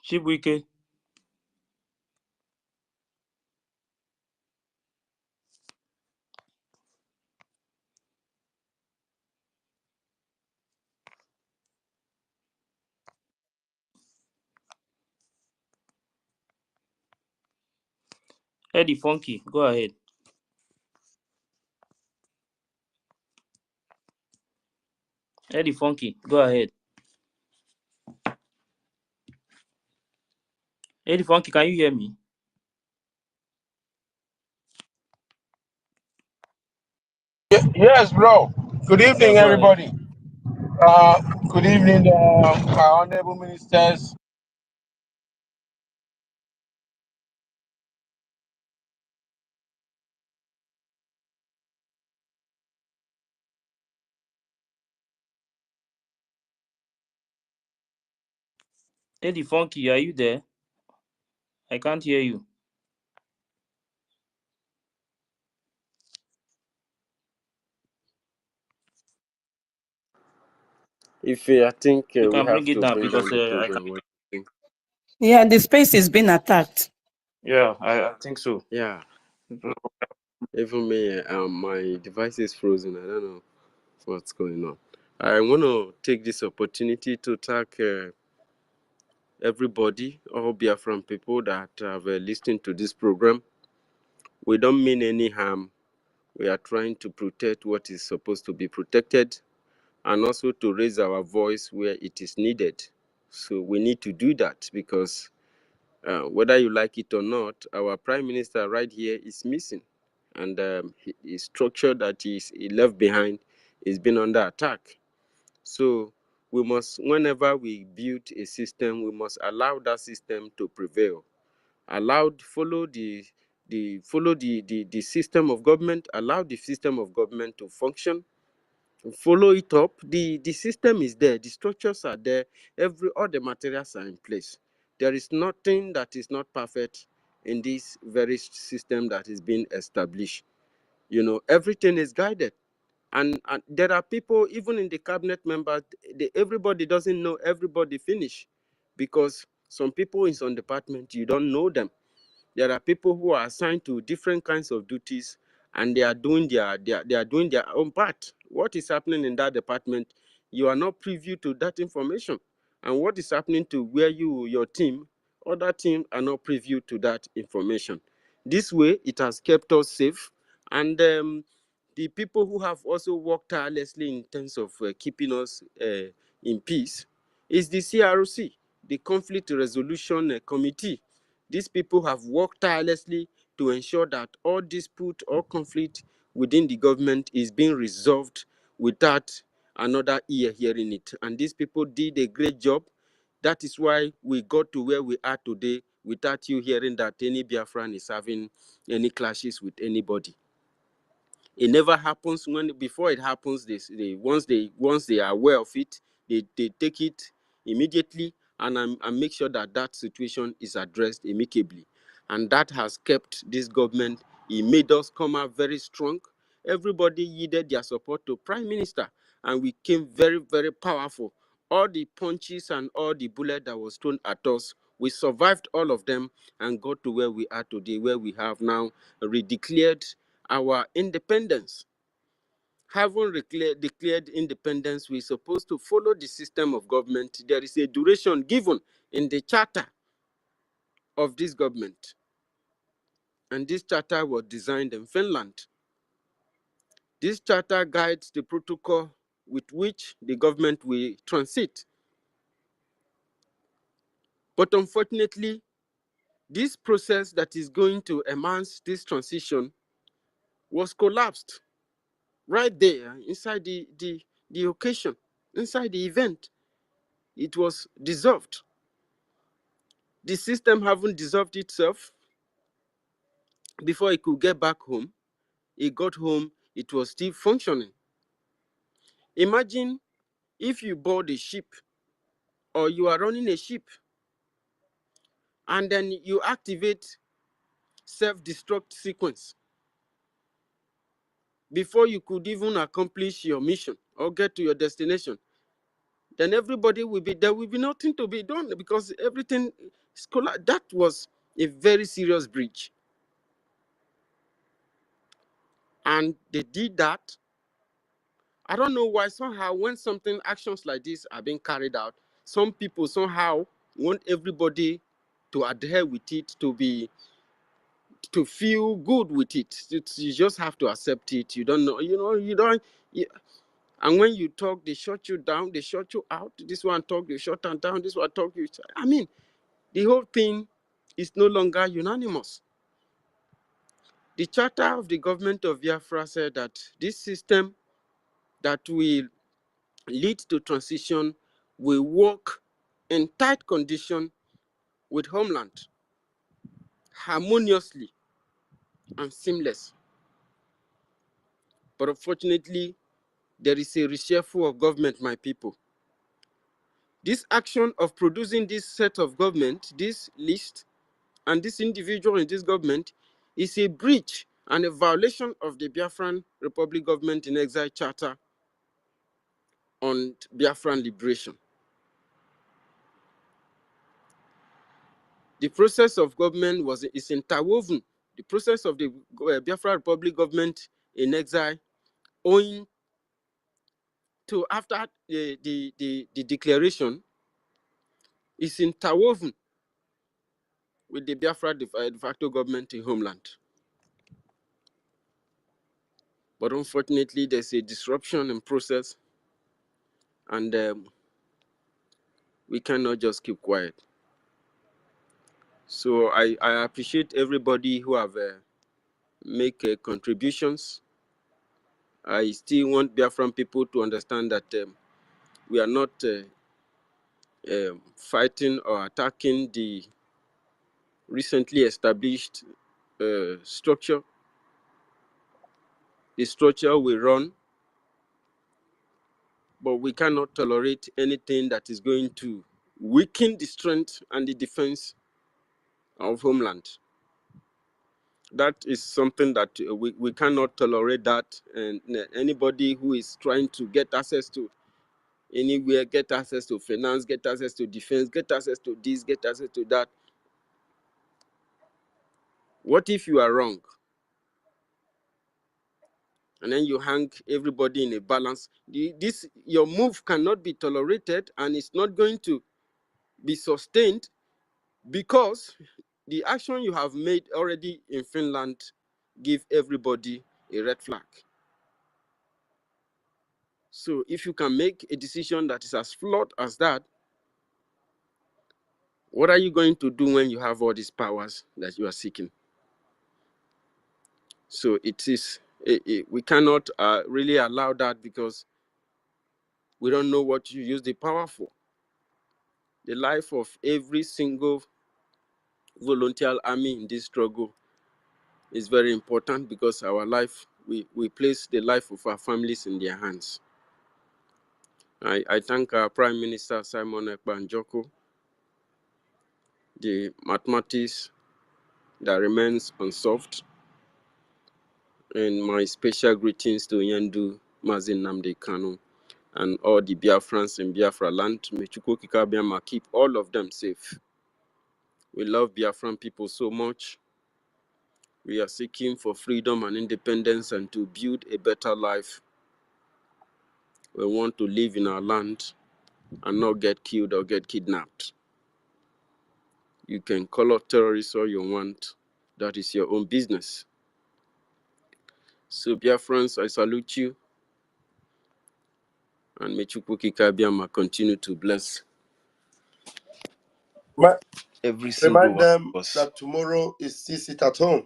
Chibuike, Eddie Funky, go ahead. Eddie Funky, go ahead. Eddie Funky, can you hear me? Yes, bro. Good Yeah, evening, go ahead. everybody. Good evening, my honorable ministers. Eddie Funky, are you there? I can't hear you. If I think You we can bring have it to down bring down because the I can. program. What do you think? Yeah, the space is being attacked. Yeah, I think so. Yeah, even me, my device is frozen. I don't know what's going on. I want to take this opportunity to thank everybody, all Biafran people that have listened to this program. We don't mean any harm. We are trying to protect what is supposed to be protected, and also to raise our voice where it is needed. So we need to do that because whether you like it or not, our prime minister right here is missing, and his structure that he left behind is being under attack. So we must, whenever we build a system, we must allow that system to prevail. Follow the system of government. Allow the system of government to function, follow it up. The system is there, the structures are there, all the materials are in place. There is nothing that is not perfect in this very system that is being established. Everything is guided, and there are people even in the cabinet members. Everybody doesn't know everybody finish, because some people in some department you don't know them. There are people who are assigned to different kinds of duties, and they are doing their own part. What is happening in that department, you are not privy to that information. And what is happening to where your team, other team are not privy to that information. This way it has kept us safe. And the people who have also worked tirelessly in terms of keeping us in peace is the CRC, the Conflict Resolution Committee. These people have worked tirelessly to ensure that all dispute or conflict within the government is being resolved without another ear hearing it. And these people did a great job. That is why we got to where we are today without you hearing that any Biafran is having any clashes with anybody. It never happens. Before it happens, once they are aware of it, they take it immediately, and make sure that that situation is addressed amicably. And that has kept this government. It made us come out very strong. Everybody yielded their support to prime minister, and we came very, very powerful all the punches and all the bullet that was thrown at us, we survived all of them and got to where we are today, where we have now redeclared our independence. Having declared independence, we're supposed to follow the system of government. There is a duration given in the charter of this government. And this charter was designed in Finland. This charter guides the protocol with which the government will transit. But unfortunately, this process that is going to enhance this transition was collapsed right there inside the occasion, inside the event. It was dissolved. The system having dissolved itself before it could get back home. It got home, it was still functioning. Imagine if you board a ship or you are running a ship and then you activate self-destruct sequence before you could even accomplish your mission or get to your destination. Then everybody will be, there will be nothing to be done because everything is collapsed. That was a very serious breach. And they did that. I don't know why somehow when something, actions like this are being carried out, some people somehow want everybody to adhere with it, to feel good with it. You just have to accept it. You don't know, you don't. And when you talk, they shut you down, they shut you out. This one talk, they shut them down. This one talk, you. I mean, the whole thing is no longer unanimous. The charter of the government of Biafra said that this system that will lead to transition will work in tight condition with homeland, harmoniously and seamless. But unfortunately, there is a reshuffle of government, my people. This action of producing this set of government, this list, and this individual in this government is a breach and a violation of the Biafran Republic Government in Exile Charter on Biafran liberation. The process of government is interwoven. The process of the Biafra Republic Government in exile, owing to after the declaration, is interwoven with the Biafra de facto government in homeland. But unfortunately, there's a disruption in process, and we cannot just keep quiet. So I appreciate everybody who have make contributions. I still want Biafran people to understand that we are not fighting or attacking the recently established structure. The structure will run, but we cannot tolerate anything that is going to weaken the strength and the defense of homeland. That is something that we cannot tolerate that, and anybody who is trying to get access to anywhere, get access to finance, get access to defense, get access to this, get access to that. What if you are wrong? And then you hang everybody in a balance. Your move cannot be tolerated, and it's not going to be sustained because the action you have made already in Finland give everybody a red flag. So if you can make a decision that is as flawed as that, what are you going to do when you have all these powers that you are seeking? So we cannot really allow that because we don't know what you use the power for. The life of every single volunteer army in this struggle is very important because our life, we place the life of our families in their hands. I thank our Prime Minister Simon Ekpa Njoko, the mathematics that remains unsolved, and my special greetings to Yandu Mazin Namde Kanu and all the Biafrans in Biafra land. May Chukwu Kikabiama keep all of them safe. We love Biafran people so much. We are seeking for freedom and independence and to build a better life. We want to live in our land and not get killed or get kidnapped. You can call us terrorists all you want. That is your own business. So, Biafrans, I salute you. And may Chukwu Kikabiama continue to bless every single Remind one them of us. that tomorrow is sit at home.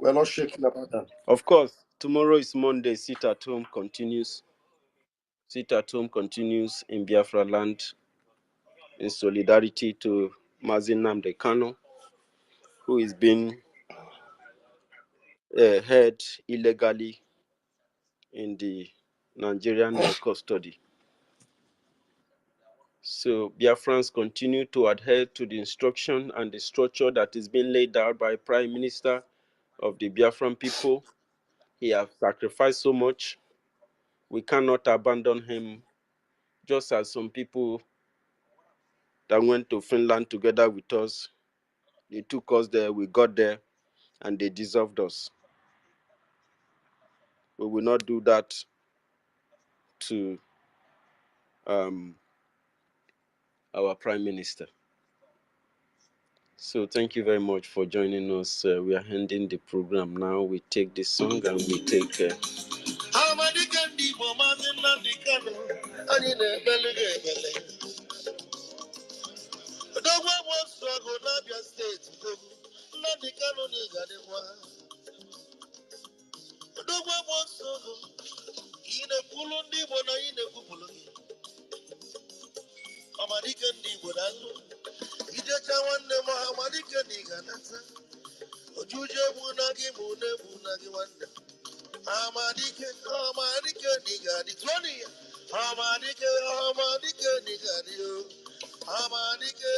We're not shaking about that. Of course, tomorrow is Monday. Sit at home continues. Sit at home continues in Biafra land in solidarity to Mazin Nnamdi Kanu, who is being held illegally in the Nigerian custody. So Biafrans continue to adhere to the instruction and the structure that is being laid out by Prime Minister of the Biafran people. He has sacrificed so much. We cannot abandon him, just as some people that went to Finland together with us. They took us there, we got there, and they deserved us. We will not do that to our Prime Minister. So thank you very much for joining us. We are ending the program now. We take this song and we take... Ojuje munagi mune munagi wande. Amadike nigadi 20. Amadike nigadi yo. Amadike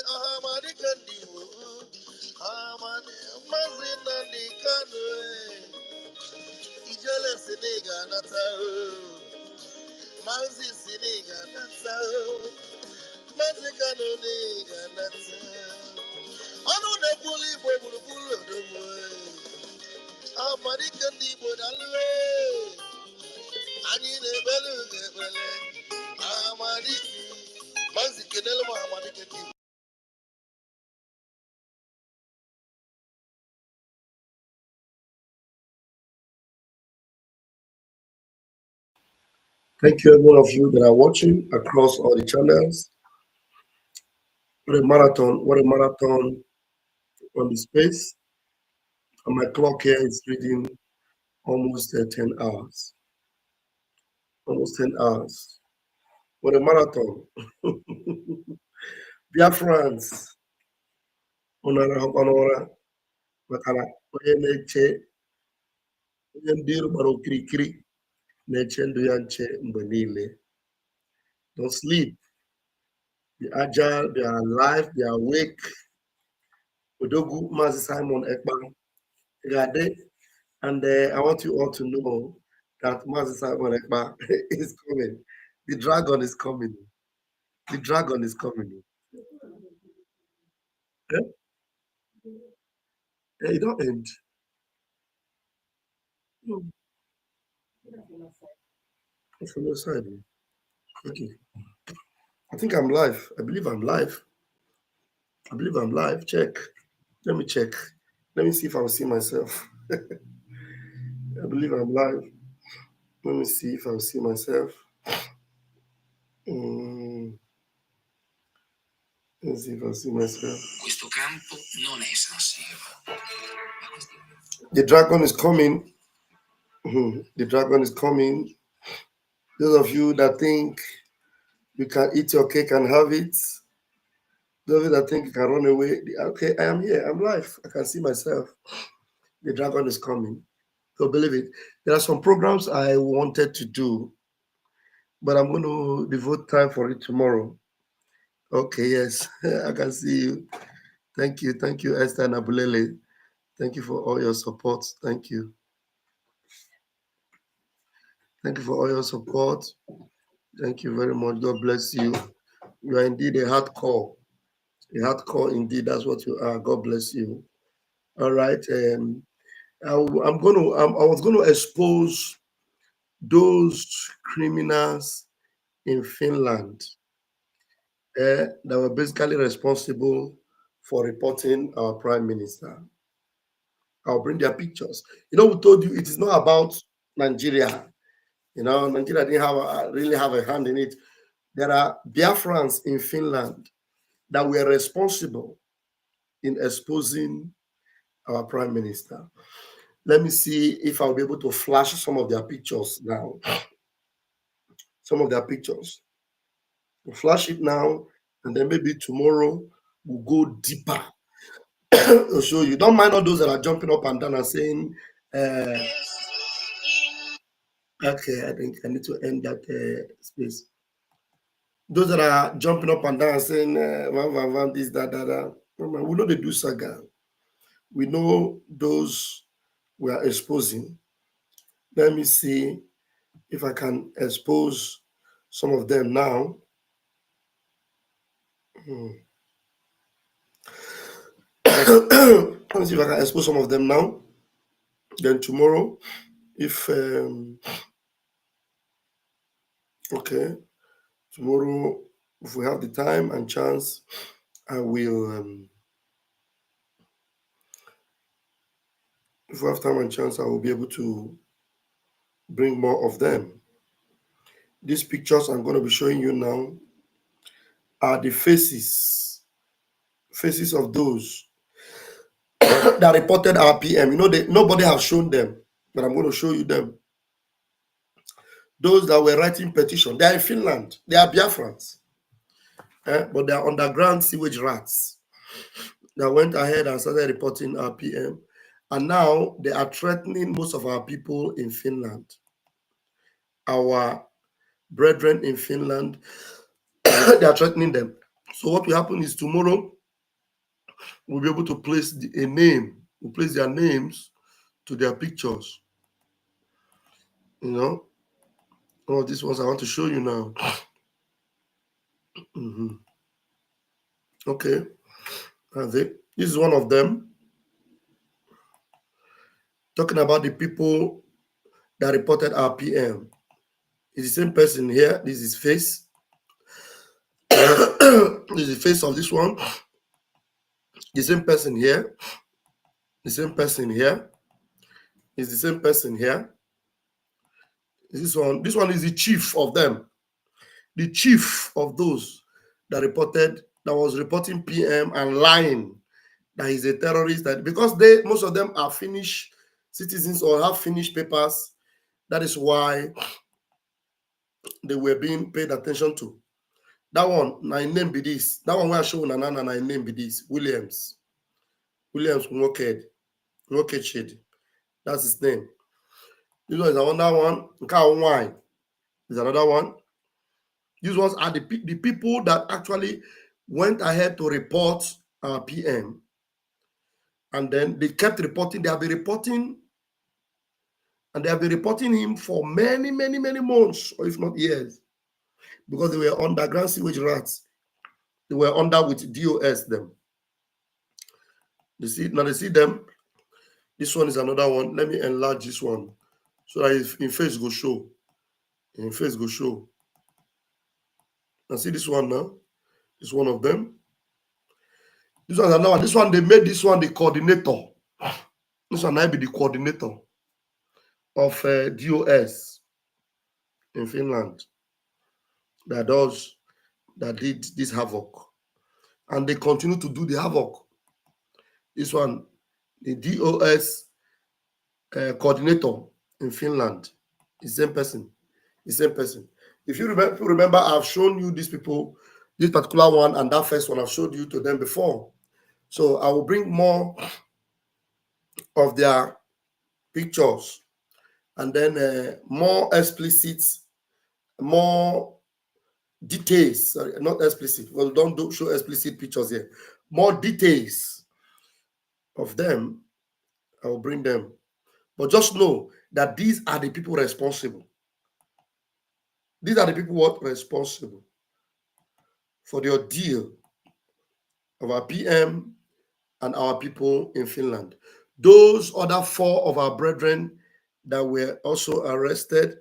ndiwo. Amadi mazina nikanu. Ijele siniga nata. Mazi siniga nata. Mazikano niga nata. Anu ne puli bo bulu do. Amarika Nibo Dalwe, Ani Nebelu Nebele, Amariki, Manzikanelma Amarika. Thank you, every one of you that are watching across all the channels. What a marathon! What a marathon on the space. And my clock here is reading almost 10 hours. Almost 10 hours. What a marathon. Biafrans, Onara Hokanora, Makana, Oyeneche, Oyendiru Barokiri, Nechendu Yanche Mbanile. Don't sleep. Be agile, they are alive, they are awake. Odogu Mazi Simon Ekbang, Gade, and I want you all to know that Mazi Simon Ekbang is coming. The dragon is coming. The dragon is coming. Yeah? Yeah, it don't end. No. It's from your side. Okay. I think I'm live. I believe I'm live. I believe I'm live. Check. Let me check. Let me see if I'll see myself. I believe I'm live. Let me see if I'll see myself. Let's see if I'll see myself. Questo campo non è San The dragon is coming. The dragon is coming. Those of you that think you can eat your cake and have it, those of you that think you can run away, okay, I am here. I'm live. I can see myself. The dragon is coming. So believe it. There are some programs I wanted to do, but I'm going to devote time for it tomorrow. Okay, yes, I can see you. Thank you. Thank you, Esther and Abulele. Thank you for all your support. Thank you. Thank you for all your support. Thank you very much. God bless you. You are indeed a hardcore. A hardcore indeed. That's what you are. God bless you. All right. I was going to expose those criminals in Finland that were basically responsible for reporting our prime minister. I'll bring their pictures. You know, we told you it is not about Nigeria. You know, Nigeria didn't really have a hand in it. There are Biafrans in Finland that were responsible in exposing our prime minister. Let me see if I'll be able to flash some of their pictures now. Some of their pictures. We'll flash it now, and then maybe tomorrow we'll go deeper. I'll show you. Don't mind all those that are jumping up and down and saying, okay, I think I need to end that space. Those that are jumping up and down saying, this, that. We know they do saga. We know those we are exposing. Let me see if I can expose some of them now. Let me see if I can expose some of them now. Then tomorrow, if okay, tomorrow, if we have the time and chance, I will. If we have time and chance, I will be able to bring more of them. These pictures I'm going to be showing you now are the faces of those that reported RPM. You know, nobody has shown them, but I'm going to show you them. Those that were writing petition, they are in Finland. They are Biafrans, but they are underground sewage rats that went ahead and started reporting RPM. And now they are threatening most of our people in Finland. Our brethren in Finland, they are threatening them. So what will happen is tomorrow, we'll be able to place a name. We'll place their names to their pictures. You know, all these ones I want to show you now. Okay, that's it. This is one of them. Talking about the people that reported RPM. It's the same person here. This is his face. This is the face of this one. The same person here. The same person here. It's the same person here. This one is the chief of them. The chief of those that was reporting PM and lying that he's a terrorist. That because most of them are Finnish citizens or have Finnish papers. That is why they were being paid attention to. That one, my name be this. That one where I show Nana, my name be this. Williams Nwoked. That's his name. This one is another one. Nkao Wine is another one. These ones are the people that actually went ahead to report PM. And then they kept reporting. They have been reporting, and they have been reporting him for many, many, many months, or if not years, because they were underground sewage rats. They were under with DOS them. They see them. This one is another one. Let me enlarge this one so that in face go show. In face go show. Now see this one now. This one of them. This one is another one. This one, they made this one the coordinator. This one might be the coordinator of DOS in Finland that did this havoc. And they continue to do the havoc. This one, the DOS coordinator in Finland, the same person. The same person. If you remember, I've shown you these people, this particular one and that first one, I've showed you to them before. So I will bring more of their pictures and then more explicit, more details. Sorry, not explicit. Well, don't show explicit pictures here. More details of them. I will bring them. But just know that these are the people responsible. These are the people what responsible for the ordeal of our PM and our people in Finland. Those other 4 of our brethren that were also arrested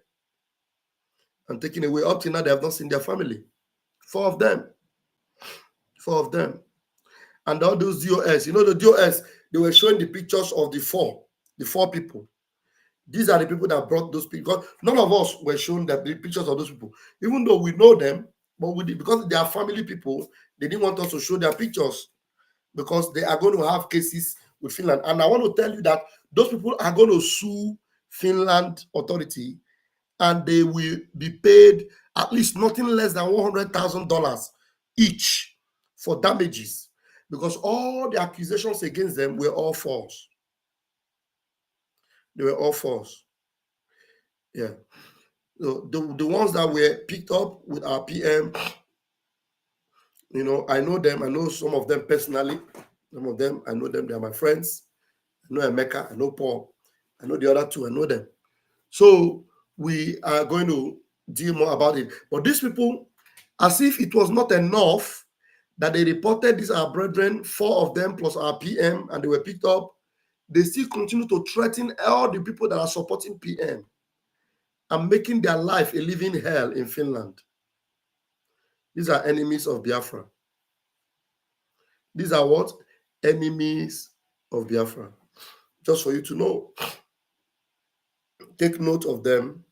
and taken away, up till now, they have not seen their family. 4 of them. 4 of them. And all those DOS, you know, the DOS, they were showing the pictures of the 4 people. These are the people that brought those people. None of us were shown the pictures of those people, even though we know them, but because they are family people, they didn't want us to show their pictures because they are going to have cases with Finland. And I want to tell you that those people are going to sue Finland authority, and they will be paid at least nothing less than $100,000 each for damages, because all the accusations against them were all false. They were all false. Yeah. So the ones that were picked up with our PM, you know, I know them. I know some of them personally. Some of them, I know them. They are my friends. I know Emeka. I know Paul. I know the other 2. I know them. So we are going to deal more about it. But these people, as if it was not enough that they reported these our brethren, 4 of them plus our PM, and they were picked up, they still continue to threaten all the people that are supporting PM and making their life a living hell in Finland. These are enemies of Biafra. These are what? Enemies of Biafra. Just for you to know. Take note of them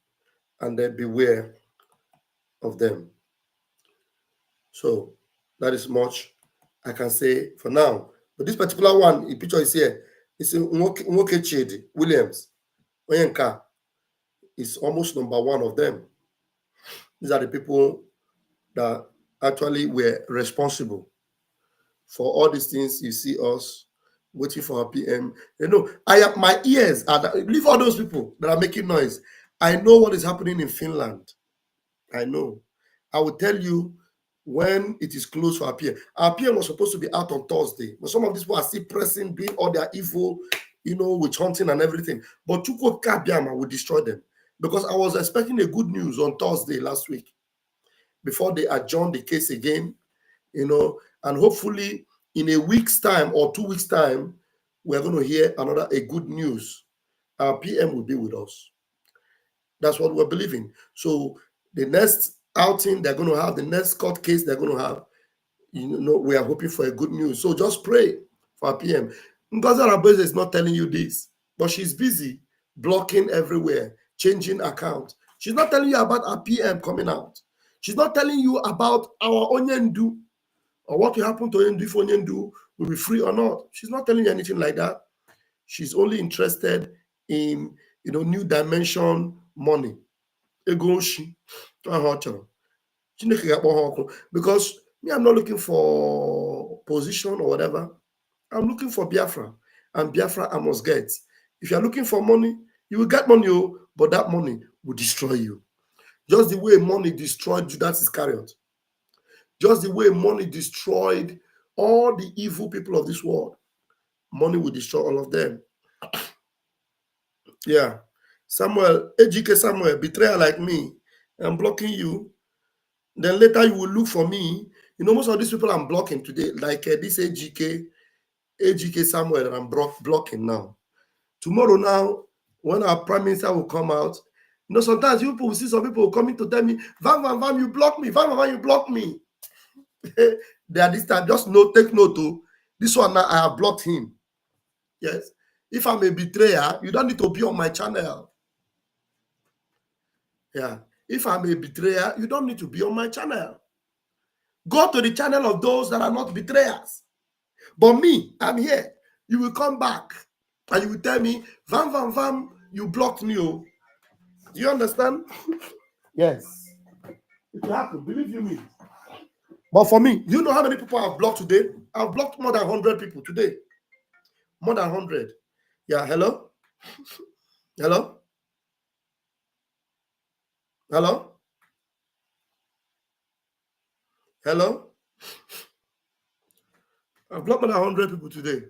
and then beware of them. So that is much I can say for now. But this particular one, the picture is here. It's Nwoke Chidi Williams. Oyenka is almost number 1 of them. These are the people that actually were responsible for all these things. You see us waiting for our PM. You know, my ears are, leave all those people that are making noise. I know what is happening in Finland. I know. I will tell you when it is closed for our PM. Our PM was supposed to be out on Thursday, but some of these people are still pressing, being all their evil, you know, witch hunting and everything. But Chukwu Kabiama will destroy them, because I was expecting a good news on Thursday last week before they adjourned the case again, you know, and hopefully in a week's time or 2 weeks' time, we're going to hear a good news. Our PM will be with us. That's what we're believing. So the next outing they're going to have, the next court case they're going to have, you know, we are hoping for a good news. So just pray for our PM. Ngozi Arabeze is not telling you this, but she's busy blocking everywhere, changing accounts. She's not telling you about our PM coming out. She's not telling you about our Onyendu or what will happen to Onyendu if Onyendu will be free or not. She's not telling you anything like that. She's only interested in, you know, new dimension money. Because me, I'm not looking for position or whatever. I'm looking for Biafra, and Biafra I must get. If you're looking for money, you will get money, but that money will destroy you. Just the way money destroyed Judas Iscariot. Just the way money destroyed all the evil people of this world. Money will destroy all of them. Yeah. Samuel, AGK Samuel, betrayer like me, I'm blocking you. Then later you will look for me. You know, most of these people I'm blocking today, like this AGK Samuel that I'm blocking now. Tomorrow now, when our prime minister will come out, you know, sometimes people will see some people coming to tell me, Vam, you block me. Vam, you block me. They are this time, just take note to this one now, I have blocked him. Yes. If I'm a betrayer, you don't need to be on my channel. Yeah. If I'm a betrayer, you don't need to be on my channel. Go to the channel of those that are not betrayers. But me, I'm here. You will come back and you will tell me, Vam, you blocked me. Oh. You understand? Yes. It will happen. Believe you me. But for me, you know how many people I've blocked today? I've blocked more than 100 people today. More than 100. Yeah, hello? Hello? Hello? Hello? I've blocked more than 100 people today.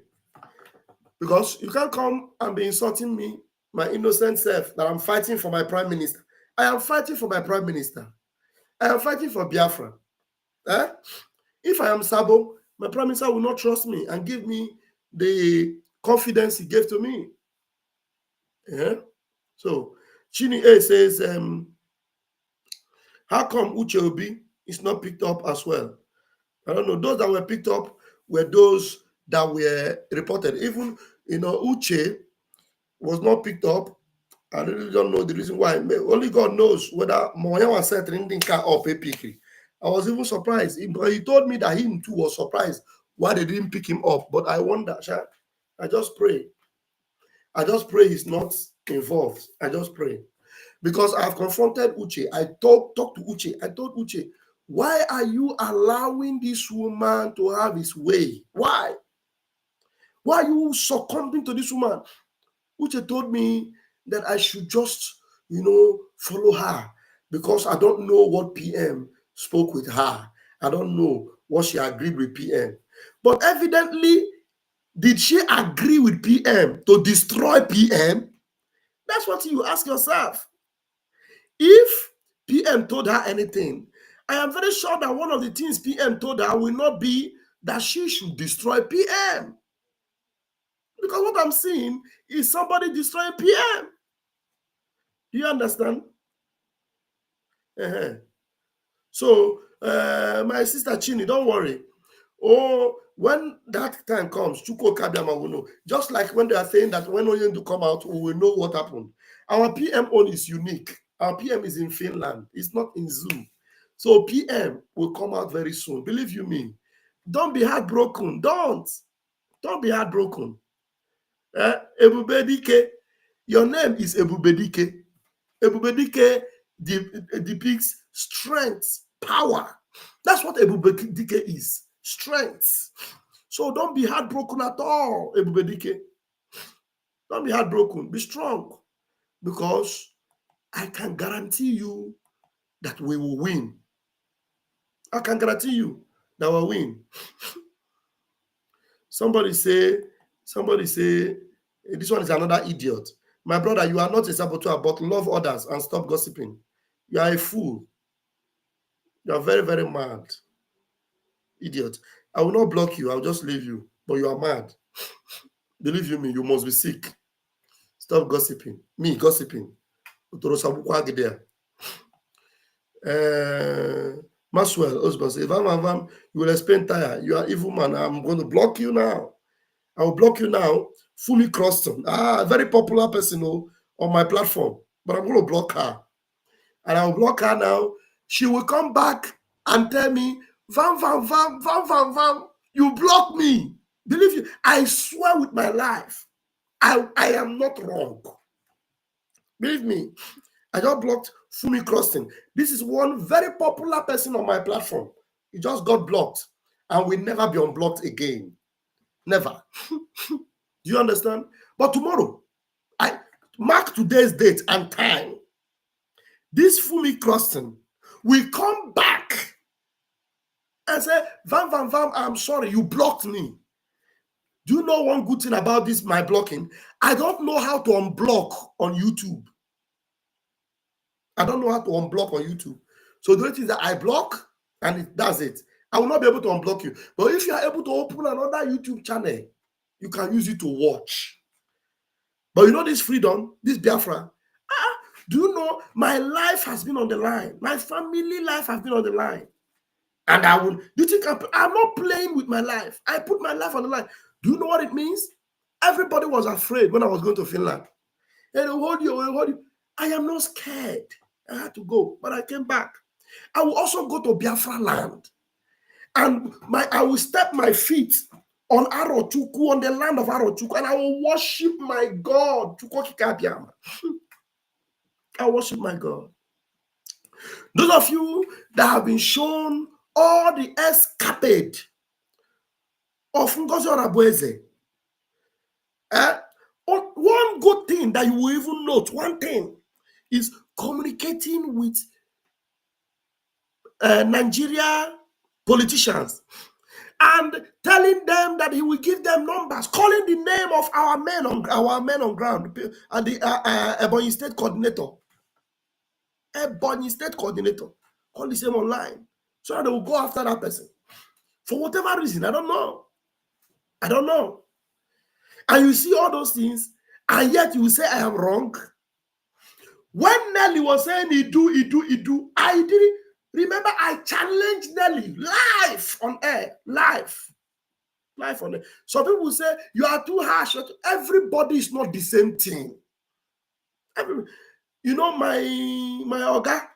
Because you can't come and be insulting me, my innocent self, that I'm fighting for my prime minister. I am fighting for my prime minister. I am fighting for Biafra. Eh? If I am Sabo, my prime minister will not trust me and give me the confidence he gave to me. Yeah. So Chini A says, how come Uche Obi is not picked up as well? I don't know. Those that were picked up were those that were reported. Even Uche was not picked up. I really don't know the reason why. Only God knows whether Moya was set anything up APK. I was even surprised. He told me that him too was surprised why they didn't pick him up. But I wonder, I just pray. I just pray he's not involved. I just pray. Because I've confronted Uche. I talked to Uche. I told Uche, why are you allowing this woman to have his way? Why? Why are you succumbing to this woman? Uche told me that I should just, follow her because I don't know what PM spoke with her. I don't know what she agreed with PM. But evidently, did she agree with PM to destroy PM? That's what you ask yourself. If PM told her anything, I am very sure that one of the things PM told her will not be that she should destroy PM. Because what I'm seeing is somebody destroying PM. Do you understand? Uh-huh. So, my sister Chini, don't worry. Oh, when that time comes, Chuko Kabiama will know. Just like when they are saying that when Oyen to come out, we will know what happened. Our PM own is unique. Our PM is in Finland. It's not in Zoom. So PM will come out very soon. Believe you me. Don't be heartbroken. Don't be heartbroken. Ebubedike, your name is Ebubedike. Ebubedike depicts strength, power. That's what Ebubedike is. Strength. So don't be heartbroken at all, Ebubedike. Don't be heartbroken. Be strong. Because I can guarantee you that we will win. I can guarantee you that we'll win. Somebody say, this one is another idiot. My brother, you are not a saboteur, but love others and stop gossiping. You are a fool. You are very, very mad. Idiot. I will not block you. I'll just leave you. But you are mad. Believe you me, you must be sick. Stop gossiping. Me gossiping. Maxwell, husband, say, Vam, you will explain tire. You are evil man. I'm going to block you now. I will block you now. Fumi Croston. Very popular person on my platform. But I'm going to block her. And I will block her now. She will come back and tell me, Vam, you block me. Believe you, I swear with my life, I am not wrong. Believe me, I just blocked Fumi Croston. This is one very popular person on my platform. He just got blocked and will never be unblocked again. Never. Do you understand? But tomorrow, I mark today's date and time. This Fumi Croston will come back and say, Vam, I'm sorry, you blocked me. Do you know one good thing about this, my blocking? I don't know how to unblock on YouTube. I don't know how to unblock on YouTube. So the only thing is that I block and that's it. I will not be able to unblock you. But if you are able to open another YouTube channel, you can use it to watch. But you know this freedom, this Biafra, do you know my life has been on the line? My family life has been on the line. And do you think I'm not playing with my life? I put my life on the line. Do you know what it means? Everybody was afraid when I was going to Finland. And they'll hold you. I am not scared. I had to go, but I came back. I will also go to Biafra land. And I will step my feet on Arochukwu, on the land of Arochukwu, and I will worship my God. I worship my God. Those of you that have been shown all the escapade of Ngozi Orabueze, one good thing that you will even note, one thing, is communicating with Nigeria politicians and telling them that he will give them numbers, calling the name of our men on ground, and the Ebonyi State coordinator. Ebonyi State coordinator call the same online, so that they will go after that person. For whatever reason, I don't know. I don't know. And you see all those things, and yet you say I am wrong. When Nelly was saying he do, I didn't remember. I challenged Nelly live on air, live on air. Some people say you are too harsh. Everybody is not the same thing. You know, my Oga,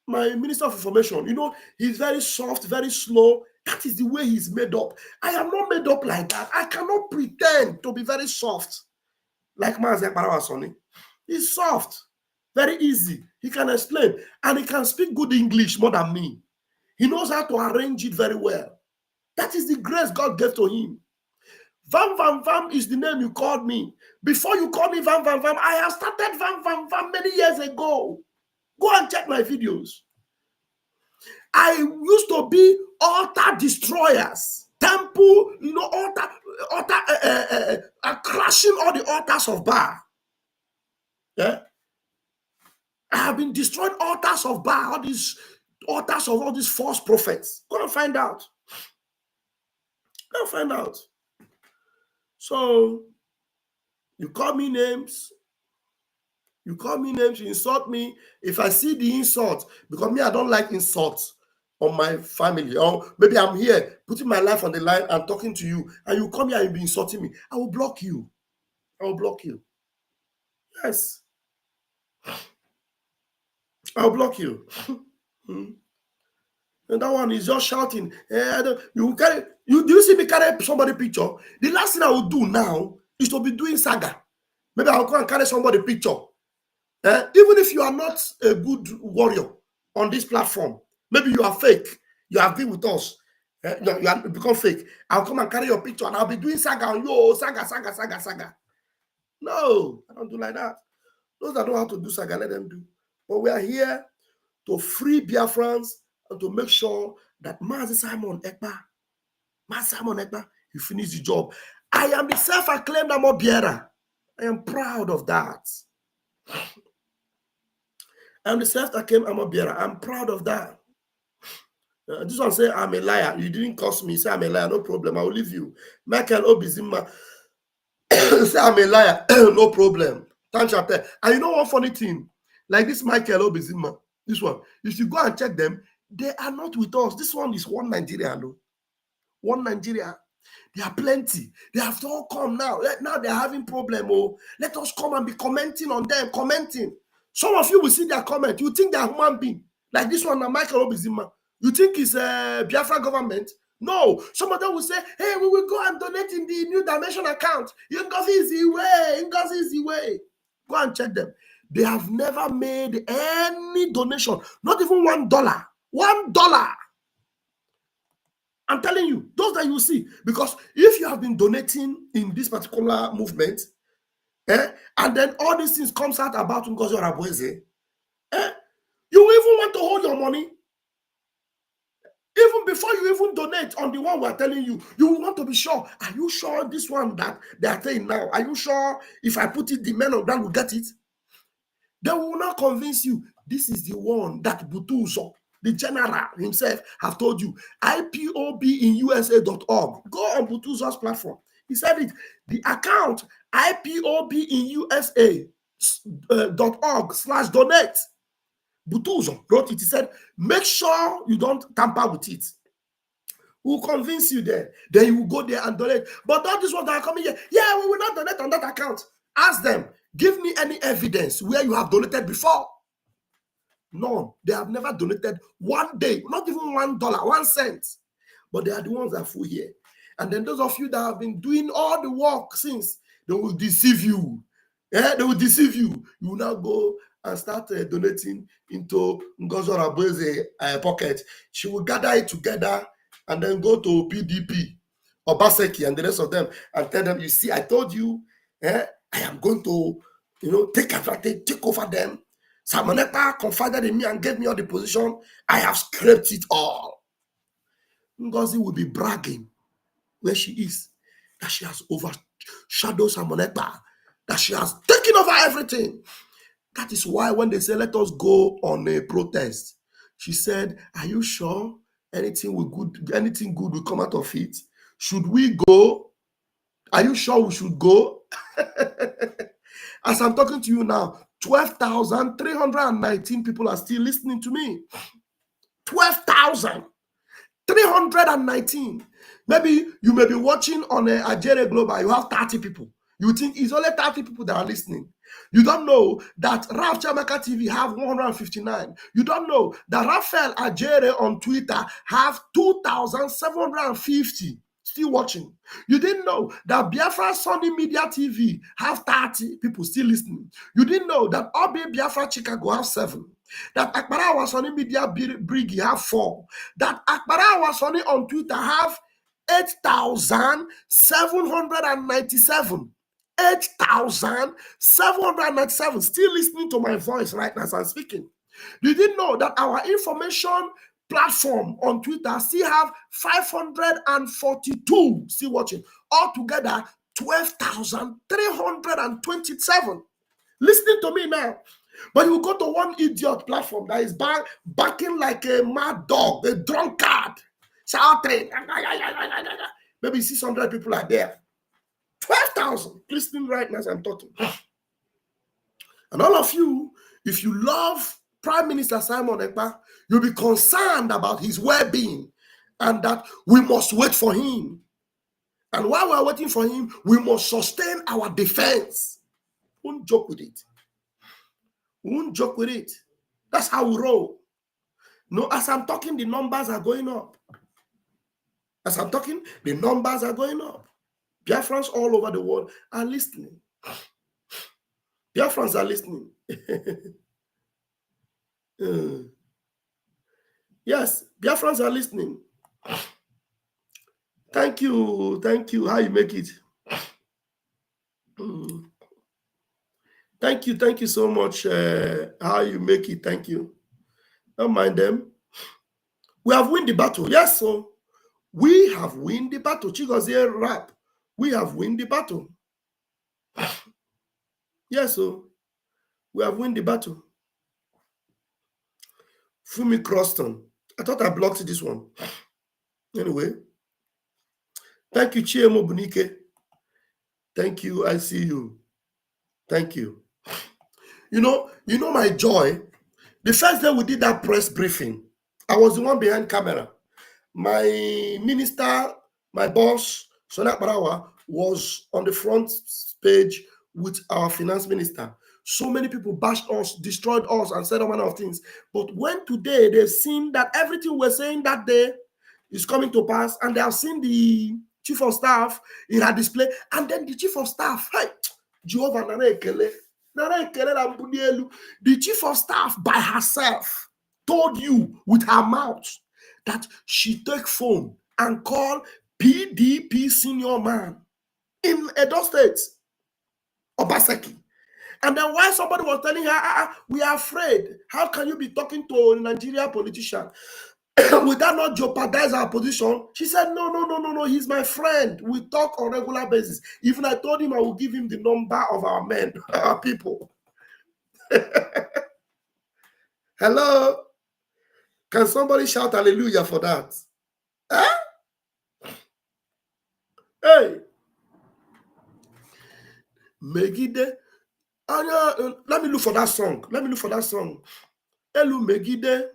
my Minister of Information, you know, he's very soft, very slow. That is the way he's made up. I am not made up like that. I cannot pretend to be very soft like Mazi Akbarawa. He's soft, very easy. He can explain, and he can speak good English more than me. He knows how to arrange it very well. That is the grace God gave to him. Vam Vam Vam is the name you called me. Before you called me Vam Vam Vam, I have started Vam Vam Vam many years ago. Go and check my videos. I used to be altar destroyers, temple, you know, crashing all the altars of Baal. Yeah, I have been destroying altars of Baal, all these altars of all these false prophets. Go and find out. Go and find out. So you call me names. You call me names, you insult me. If I see the insult, because me, I don't like insults on my family. Or maybe I'm here putting my life on the line and talking to you, and you come here and be insulting me. I will block you. I will block you. Yes. I'll block you. And that one is just shouting. Do you see me carry somebody picture? The last thing I will do now is to be doing saga. Maybe I'll go and carry somebody picture. Even if you are not a good warrior on this platform, maybe you are fake, you have been with us, you have become fake. I'll come and carry your picture and I'll be doing saga on you, saga. No, I don't do like that. Those that know how to do saga, let them do. But we are here to free Biafrans and to make sure that Mazi Simon Ekpa, he finished the job. I am the self-acclaimed Amobiera. I am proud of that. I'm the self-acclaimed Amobiera. I'm proud of that. This one say I'm a liar. You didn't curse me. Say I'm a liar. No problem. I will leave you. Michael Obizima say I'm a liar. No problem. And you know one funny thing? Like this Michael Obizima, this one, if you go and check them, they are not with us. This one is one Nigeria. No? One Nigeria. There are plenty. They have to all come now. Now they're having problem. Oh, let us come and be commenting on them. Commenting. Some of you will see their comment. You think they're human being. Like this one, Michael Obizima. You think it's a Biafra government? No. Some of them will say, hey, we will go and donate in the New Dimension account. Ngozi is the way. Go and check them. They have never made any donation. Not even $1. $1. I'm telling you, those that you see, because if you have been donating in this particular movement, and then all these things comes out about Ngozi Orabueze, you even want to hold your money. Even before you even donate on the one we're telling you, you want to be sure. Are you sure this one that they are saying now? Are you sure if I put it, the men of that will get it? They will not convince you. This is the one that Butuzo, the general himself, have told you. IPOBINUSA.org. Go on Butuzo's platform. He said it. The account IPOBINUSA.org/donate. Butuzo wrote it. He said, make sure you don't tamper with it. We'll convince you there. Then you will go there and donate. But all these ones that are coming here, yeah, we will not donate on that account. Ask them, give me any evidence where you have donated before. None. They have never donated one day, not even $1, 1 cent. But they are the ones that are full here. And then those of you that have been doing all the work since, they will deceive you. Yeah, they will deceive you. You will now go and start donating into Ngozi Orabueze pocket. She will gather it together and then go to PDP, Obaseki, and the rest of them and tell them, you see, I told you, I am going to, take advantage, take over them. Simon Ekpa confided in me and gave me all the position. I have scraped it all. Ngozi will be bragging where she is, that she has overshadowed Simon Ekpa, that she has taken over everything. That is why when they say, let us go on a protest, She said, "Are you sure anything good will come out of it? Should we go? Are you sure we should go?" As I'm talking to you now, 12,319 people are still listening to me. 12,319. Maybe you may be watching on a Ajere Global, you have 30 people. You think it's only 30 people that are listening. You don't know that Raf Chamaka TV have 159. You don't know that Rafael Ajere on Twitter have 2,750 still watching. You didn't know that Biafra Sunny Media TV have 30 people still listening. You didn't know that Obi Biafra Chicago have 7. That Akbara Sunny Media Brigi have 4. That Akbara Sunny on Twitter have 8,797. 8,797 still listening to my voice right now as I'm speaking. You didn't know that our information platform on Twitter still have 542 still watching. Altogether, 12,327 listening to me now. But you go to one idiot platform that is barking like a mad dog, a drunkard, shouting. Maybe 600 people are there. 12,000 listening right now as I'm talking. And all of you, if you love Prime Minister Simon Ekpa, you'll be concerned about his well-being and that we must wait for him. And while we're waiting for him, we must sustain our defense. Won't joke with it. Won't joke with it. That's how we roll. No, as I'm talking, the numbers are going up. As I'm talking, the numbers are going up. Biafrans all over the world are listening. Biafrans are listening. Yes, Biafrans are listening. Thank you. Thank you. How you make it? Thank you. Thank you so much. How you make it? Thank you. Don't mind them. We have won the battle. Yes, so we have won the battle. Chigozie rap. We have won the battle. Yes, so we have won the battle. Fumi Croston. I thought I blocked this one. Anyway. Thank you, Chiemo Bunike. Thank you. I see you. Thank you. You know my joy. The first day we did that press briefing, I was the one behind camera. My minister, my boss, Sonia Barawa, was on the front page with our finance minister. So many people bashed us, destroyed us, and said all manner of things. But when today they've seen that everything we're saying that day is coming to pass, and they have seen the chief of staff in her display, and then the chief of staff, hey, Jehovah Nana the chief of staff by herself told you with her mouth that she take phone and call PDP senior man in Edo State, Obaseki. And then while somebody was telling her, we are afraid, how can you be talking to a Nigerian politician? Would that not jeopardize our position? She said, no, he's my friend. We talk on a regular basis. Even I told him I will give him the number of our men, our people. Hello? Can somebody shout hallelujah for that? Huh? Hey. Megide. Let me look for that song. Elu Megide.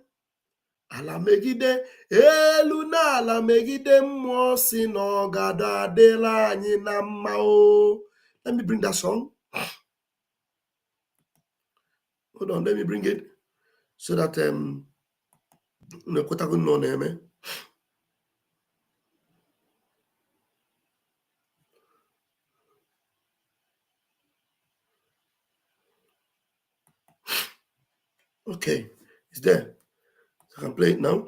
Ala Megide. Elu na ala Megide mmụọ si n'ọgada adịla anyị na mma o. Let me bring that song. Hold on, let me bring it so that okay, it's there. I can play it now.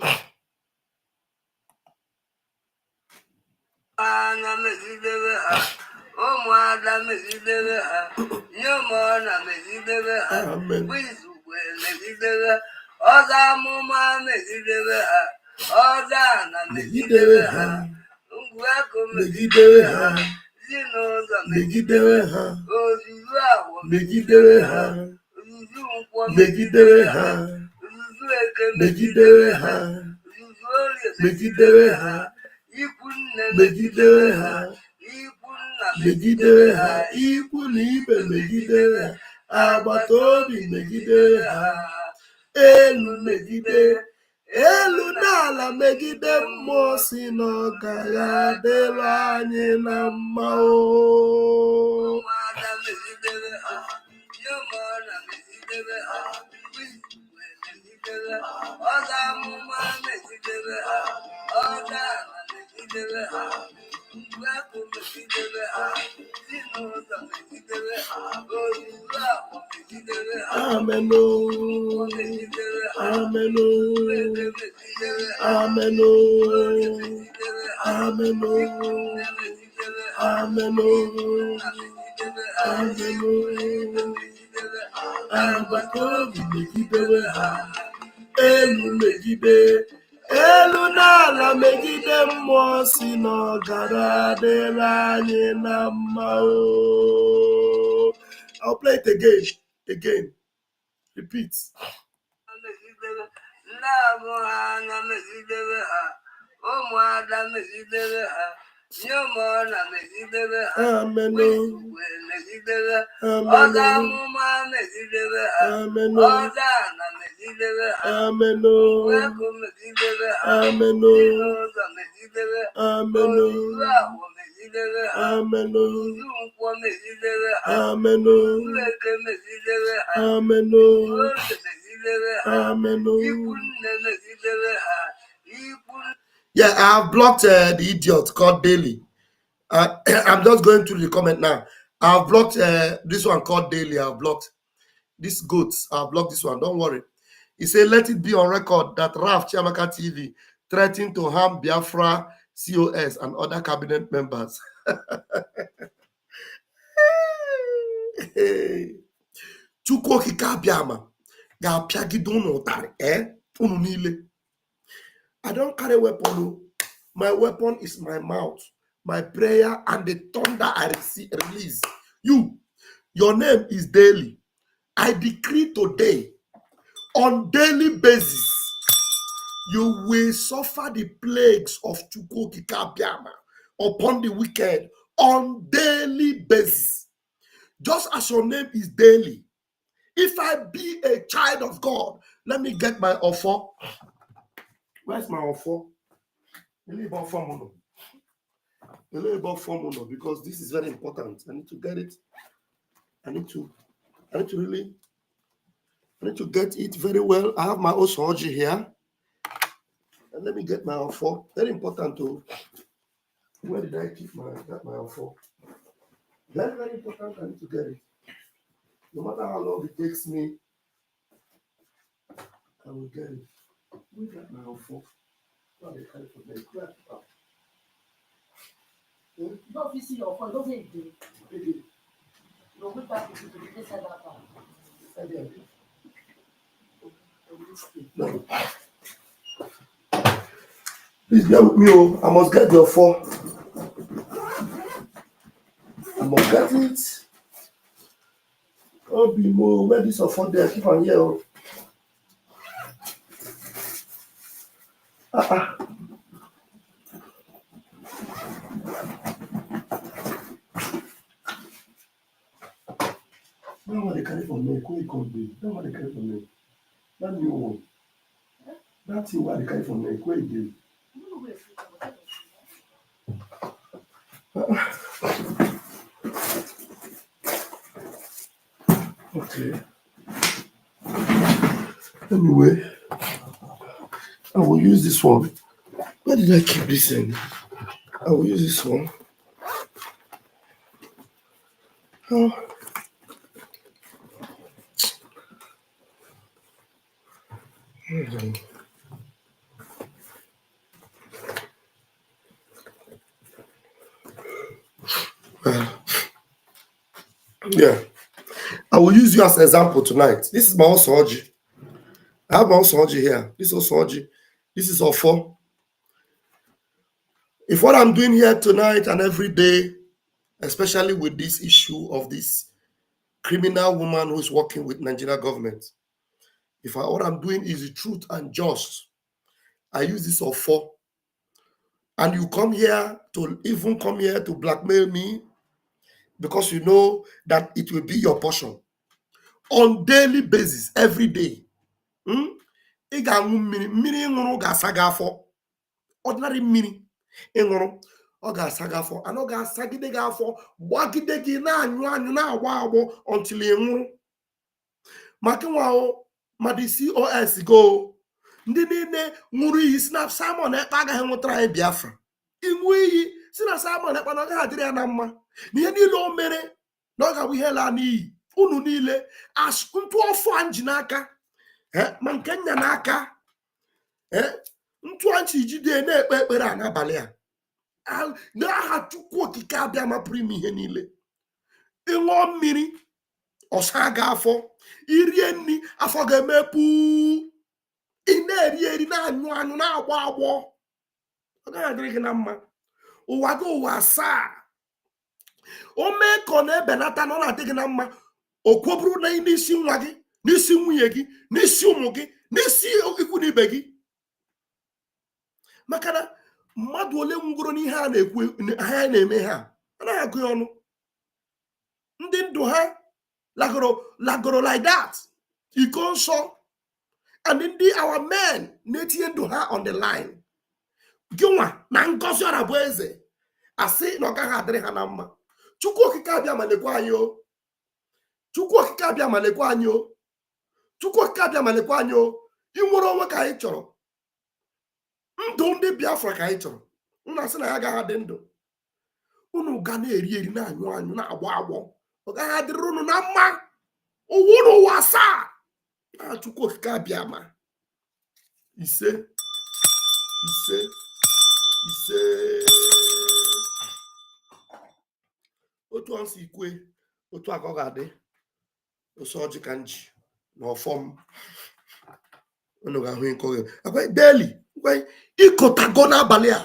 megidere ha, megidere ha, megidere ha, megidere ha, ikwu na ibe megidere ha, agbata obi megidere ha, elu megide, elu n'ala megide, mmụọ si n'ọgaghị adịla anyị na mma o. Amen. Amen. Amen. Amen. Amen. Elu megide, elu n'ala megide, mmụọ si n'ọgara adịla anyị na mma o. I'll play it again. Repeat. Amen. Yeah, I have blocked the idiot called Daily. I'm just going through the comment now. I've blocked this one called Daily. I've blocked these goats. I've blocked this one. Don't worry. He said, let it be on record that Raf Chiamaka TV threatened to harm Biafra, COS, and other cabinet members. I don't carry weapon. My weapon is my mouth, my prayer, and the thunder I release. Your name is Daily. I decree today, on daily basis, you will suffer the plagues of Chukwokikabiama upon the wicked on daily basis. Just as your name is Daily. If I be a child of God, let me get my offer. Where's my offer? Because this is very important. I need to get it. I need to get it very well. I have my Osoji here. And let me get my offer. Very important to. Where did I keep my offer? Very, very important. I need to get it. No matter how long it takes me, I will get it. We got my offer. No, if you see your phone, don't say it. No, we got it to the side of that. Please bear with me. I must get your phone. I must get it. Oh, Bimo, where this offer there? Keep on here. No one they carry from me. Who could be? No one they carry from me. That new one. That's the one they carry from me. Where it is? Okay. Anyway, I will use this one. Where did I keep this in? I will use this one. Oh. Yeah. I will use you as an example tonight. This is my Osoji. I have my Osoji here. This Osoji. This is Ofo. If what I'm doing here tonight and every day, especially with this issue of this criminal woman who's working with Nigeria government, If what I'm doing is the truth and just, I use this of 4. And you come here to blackmail me because you know that it will be your portion on daily basis, every day. Ị ga-aṅụ mmiri ịṅụrụ ga-asa gị afọ. Ordinary mmiri ịṅụrụ ọ ga-asa gị afọ, and ọ ga-asagide gị afọ, gbagide gị na-anyụ na-agba agbọ until ị nwụrụ. Maka nwa ma the COS go ndị niile ṅụrụ iyi si na Simon Ekpa agaghị nwụtara anyị Biafra. Ịṅụ iyi si na Simon Ekpa na ọ gaghị adịrị ya na mma na ihe niile o mere na ọ ga-abụ ihe laa n'iyi. Unu niile ntụ ọfụ a nji n'aka ma nke nya n'aka ntụ anchi jide na-ekpe ekpere a n'abalị a n'aha Chukwu okike abịa mapụrụ ime ihe niile. Ịṅụọ mmiri ọsa gị afọ, irie nri afọ ga-emepu, ị na-eri na-anyụ na-agba agbọ, ọ gaghị adịrị gị na mma. Ụwa gị ụwa asaa, o mee ka ọ na-ebenata na ọ na-adị gị na mma, o kwoburu na n'isi nwa gị, n'isi nwunye gị, n'isi ụmụ gị, n'isi ikwu na ibe gị. Maka na mmadụ ole nwugoro n'ihe a na-ekwu ha na-eme ha anaghị agụ ya ọnụ. Ndị ndụ ha lagoro like that, iko nsọ, and ndị our men na-etinye ndụ ha on the line. Gịnwa na ngozi ọra bụ eze asị na ọ gaghị adịrị ha na mma. Chukwu okike abịa ma lekwa anyị o. Chukwu okike abịa ma lekwa anyị o. Chukwu okike abịa ma lekwa anyị o. Inwere onwe ka anyị chọrọ, ndụ ndị Biafra ka anyị chọrọ. Unu asị na ya agaghị adị ndụ, unu ga na-eri na-anyụ na-agba agbọ, ọ gaghị adịrị unu na mma. Ụwa n'ụwa asaa na Chukwu okike abịa ma ise ise ise. Otu ansi ikwe otu aka ọ ga-adị ose ọjị ka nji na ọfọm. Unu ga-ahụ nke oge akwa daily ịkọtago n'abalị a,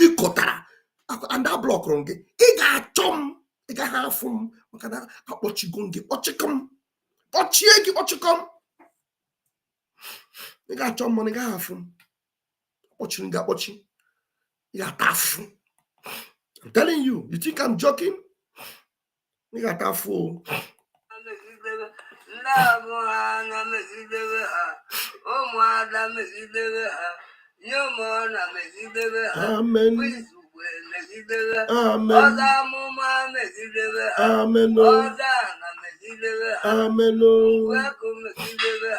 ịkọtara and a blọkụrụ gị, ị ga-achọ m, ị gaghị afụ m maka na akpọchigo gị kpọchịkọm, kpọchie gị kpọchịkọm. Ị ga-achọ m mana ị gaghị afụ m, kpọchiri gị akpọchi, ị ga-ata afụ. I'm telling you, you think I'm joking? Ị ga-ata afụ o. Amen. Amen. Amen. Amen. Amen. Amen. Amen. Amen. Amen.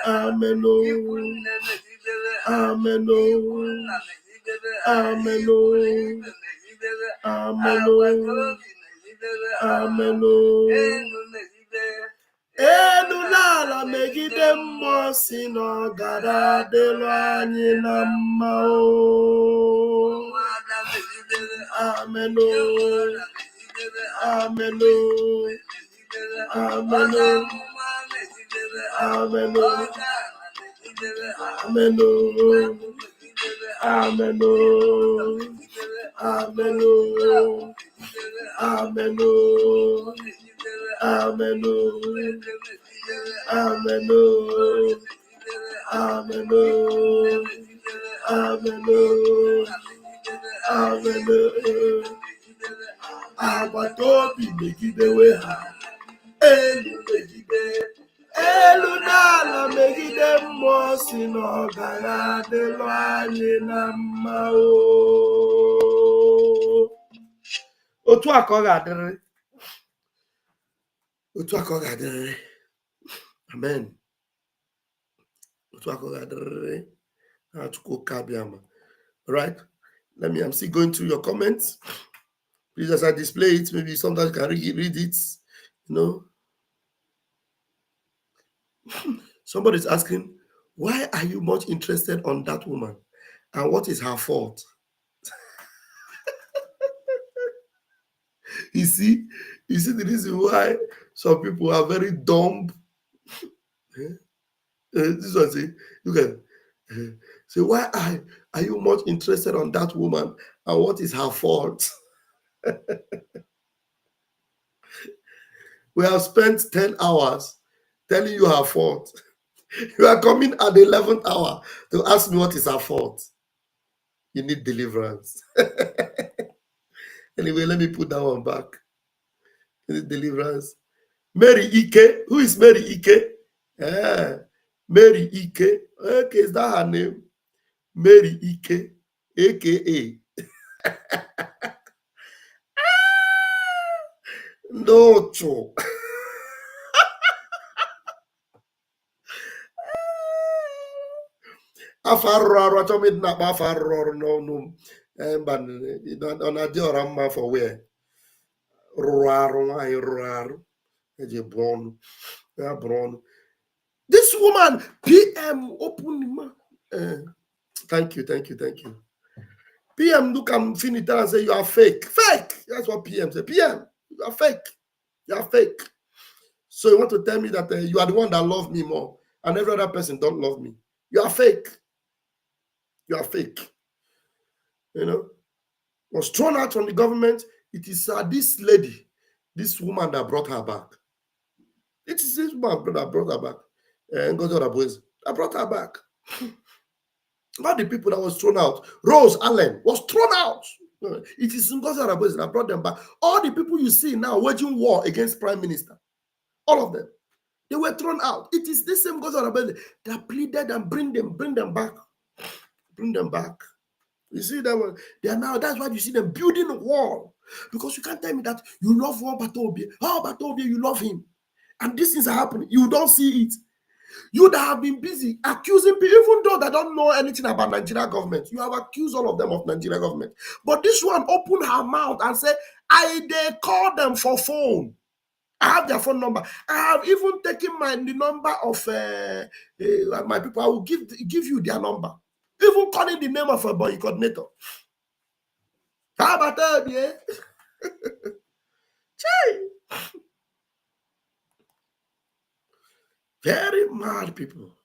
Amen. Amen. Amen. Amen. Elu n'ala megide mmụọ si na ọ gara adịlụ anyị na mma o. Amen. Amen. Amen. Amen. Amen. Amen. Amen. Amen. Amen. Amen. Amen. Amen. Amen. Agbata obi megidewe ha, elu megide, elu n'ala megide mmụọ si na ọ gara adịlụ anyị na mma o. Otu a ka ọ ga-adịrịrị, otu a ka ọ ga-adịrịrị. Amen. Otu a ka ọ ga-adịrịrị. Chukwu ka abịa ma. All right, I'm still going through your comments. Please, as I display it, maybe sometimes you can read it, you know. Somebody's asking, why are you much interested on that woman? And what is her fault? You see the reason why some people are very dumb. This one say, look at So why are you much interested on that woman and what is her fault? We have spent 10 hours telling you her fault. You are coming at the 11th hour to ask me what is her fault. You need deliverance. Anyway, let me put that one back. You need deliverance. Mary Ike. Who is Mary Ike? Mary Ike. Okay, is that her name? Mary Ike, aka no cho. Afọ arụrụ arụ achọghị m ịdị na-akpa afọ arụrụ ọrụ n'ọnụ m. Mba, ọ na-adị ọra mma for where? Rụrụ arụ, nwaanyị rụrụ arụ eji bụ ọnụ ya bụrụ ọnụ. This woman, PM, open the mouth. Thank you. PM look am finish and say you are fake. Fake. That's what PM say. PM, you are fake. You are fake. So you want to tell me that you are the one that love me more and every other person don't love me. You are fake. You are fake. You know, was thrown out from the government. It is this lady, this woman that brought her back. It is this woman that brought her back. And God that brought her back. Not the people that was thrown out. Rose Allen was thrown out. It is Ngozi Arabozi that brought them back. All the people you see now waging war against Prime Minister, all of them, they were thrown out. It is this same Ngozi Arabozi that pleaded and bring them back. Bring them back. You see them, they are now, that's why you see them building a wall. Because you can't tell me that you love one Batobie. Oh, Batobie, you love him. And these things are happening. You don't see it. You that have been busy accusing people, even though they don't know anything about Nigeria government, you have accused all of them of Nigeria government. But this one opened her mouth and said, they call them for phone. I have their phone number. I have even taken the number of my people. I will give you their number. Even calling the name of a boy coordinator. How about that, yeah? Very mad people.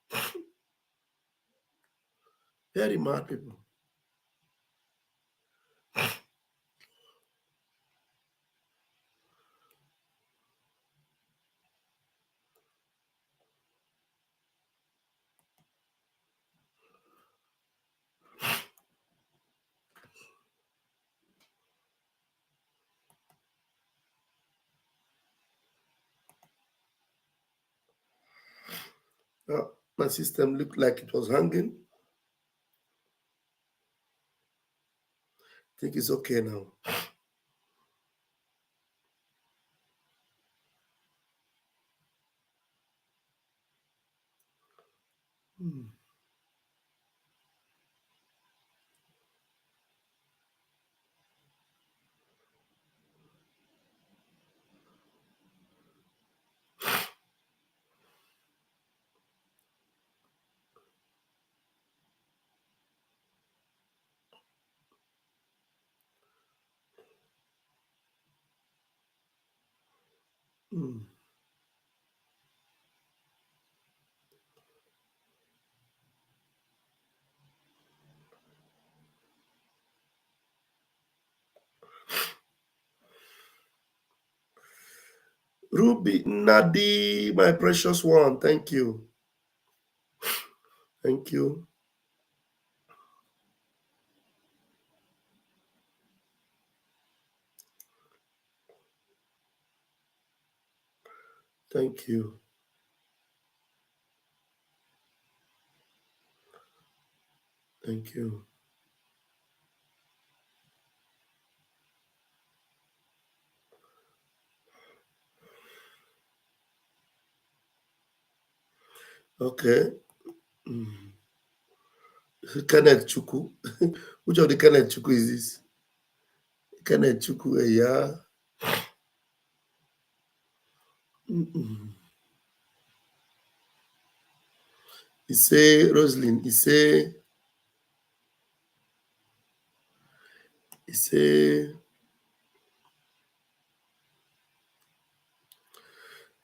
Very mad people. My system looked like it was hanging. I think it's okay now. Ruby Nadi, my precious one, thank you. Thank you. Thank you. Thank you. Okay. Kenneth Chuku. Which of the Kenneth Chuku is this? Kenneth Chuku, yeah. He say, Roslyn, he say,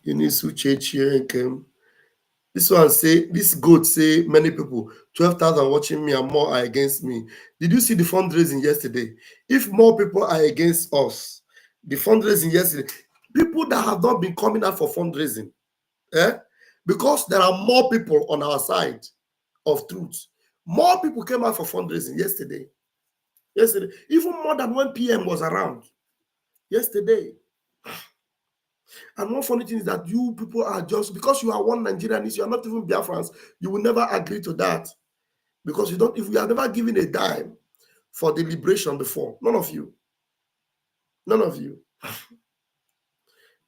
Yunisu Chechi Enkem. This one say, this goat say many people, 12,000 watching me and more are against me. Did you see the fundraising yesterday? If more people are against us, the fundraising yesterday, people that have not been coming out for fundraising, because there are more people on our side of truth. More people came out for fundraising yesterday. Even more than when PM was around yesterday. And one funny thing is that you people are just, because you are one Nigerianist, you are not even Biafrans, you will never agree to that. Because if you have never given a dime for the liberation before, none of you. None of you.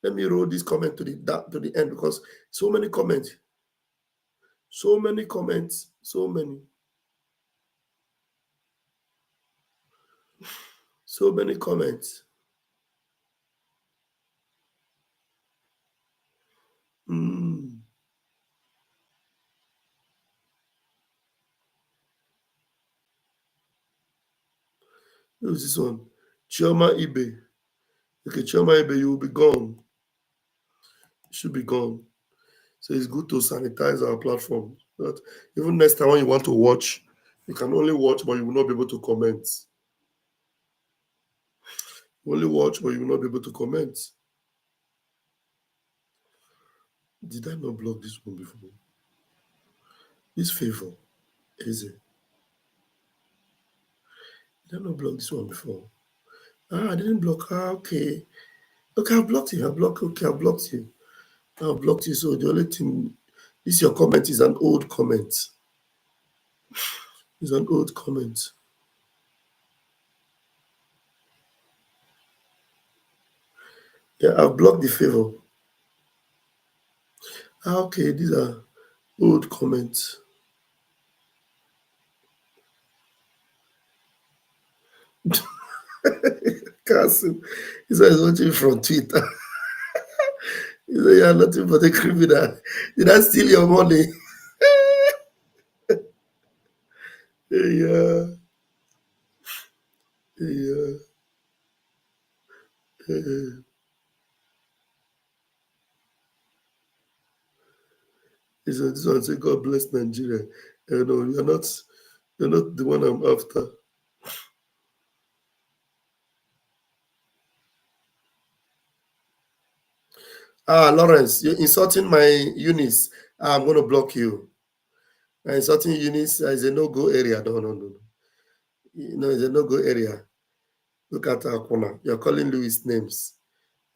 Let me roll this comment to the end, because so many comments. So many comments. So many. So many comments. Who's this one? Chioma Ibe. Okay, Chioma Ibe, you will be gone. You should be gone. So it's good to sanitize our platform. But even next time when you want to watch, you can only watch, but you will not be able to comment. Only watch, but you will not be able to comment. Did I not block this one before? This favor, is it? Did I not block this one before? I didn't block her. Okay. Okay, I blocked you. I blocked you. I blocked you. So the only thing, your comment is an old comment. It's an old comment. Yeah, I've blocked the favor. Okay, these are old comments. Kasim, he said he's watching from Twitter. He said, "You are nothing but a criminal. Did I steal your money?" Yeah. Yeah. He said, "This one say, God bless Nigeria." No, you're not the one I'm after. Lawrence, you're insulting my Eunice. I'm going to block you. Insulting Eunice is a no-go area. No. It's a no-go area. Look at our corner. You're calling Louis names.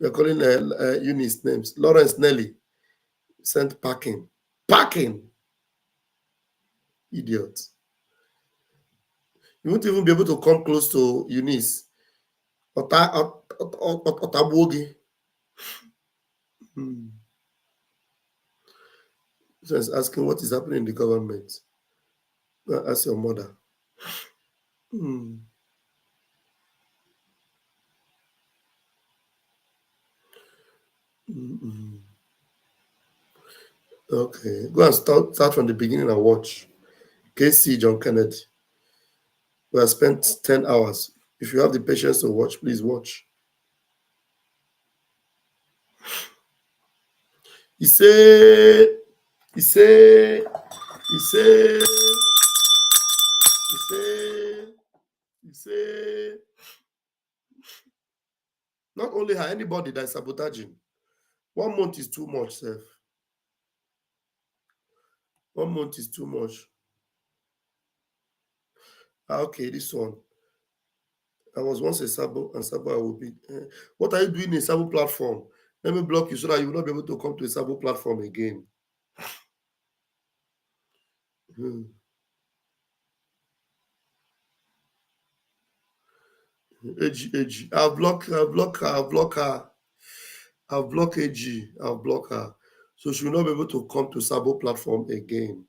You're calling Eunice names. Lawrence Nelly sent packing. Packing! Idiot. You won't even be able to come close to Eunice. Otabuogi. So it's asking what is happening in the government. Ask your mother. Okay, go and start from the beginning and watch. KC John Kennedy. We have spent 10 hours. If you have the patience to watch, please watch. He say, not only her, anybody that is sabotaging. 1 month is too much, Seth. 1 month is too much. Okay, this one. I was once a Sabo, and Sabo I will be. What are you doing in a Sabo platform? Let me block you so that you will not be able to come to a Sabo platform again. AG. I'll block her. I'll block AG. I'll block her. So she will not be able to come to Sabo platform again.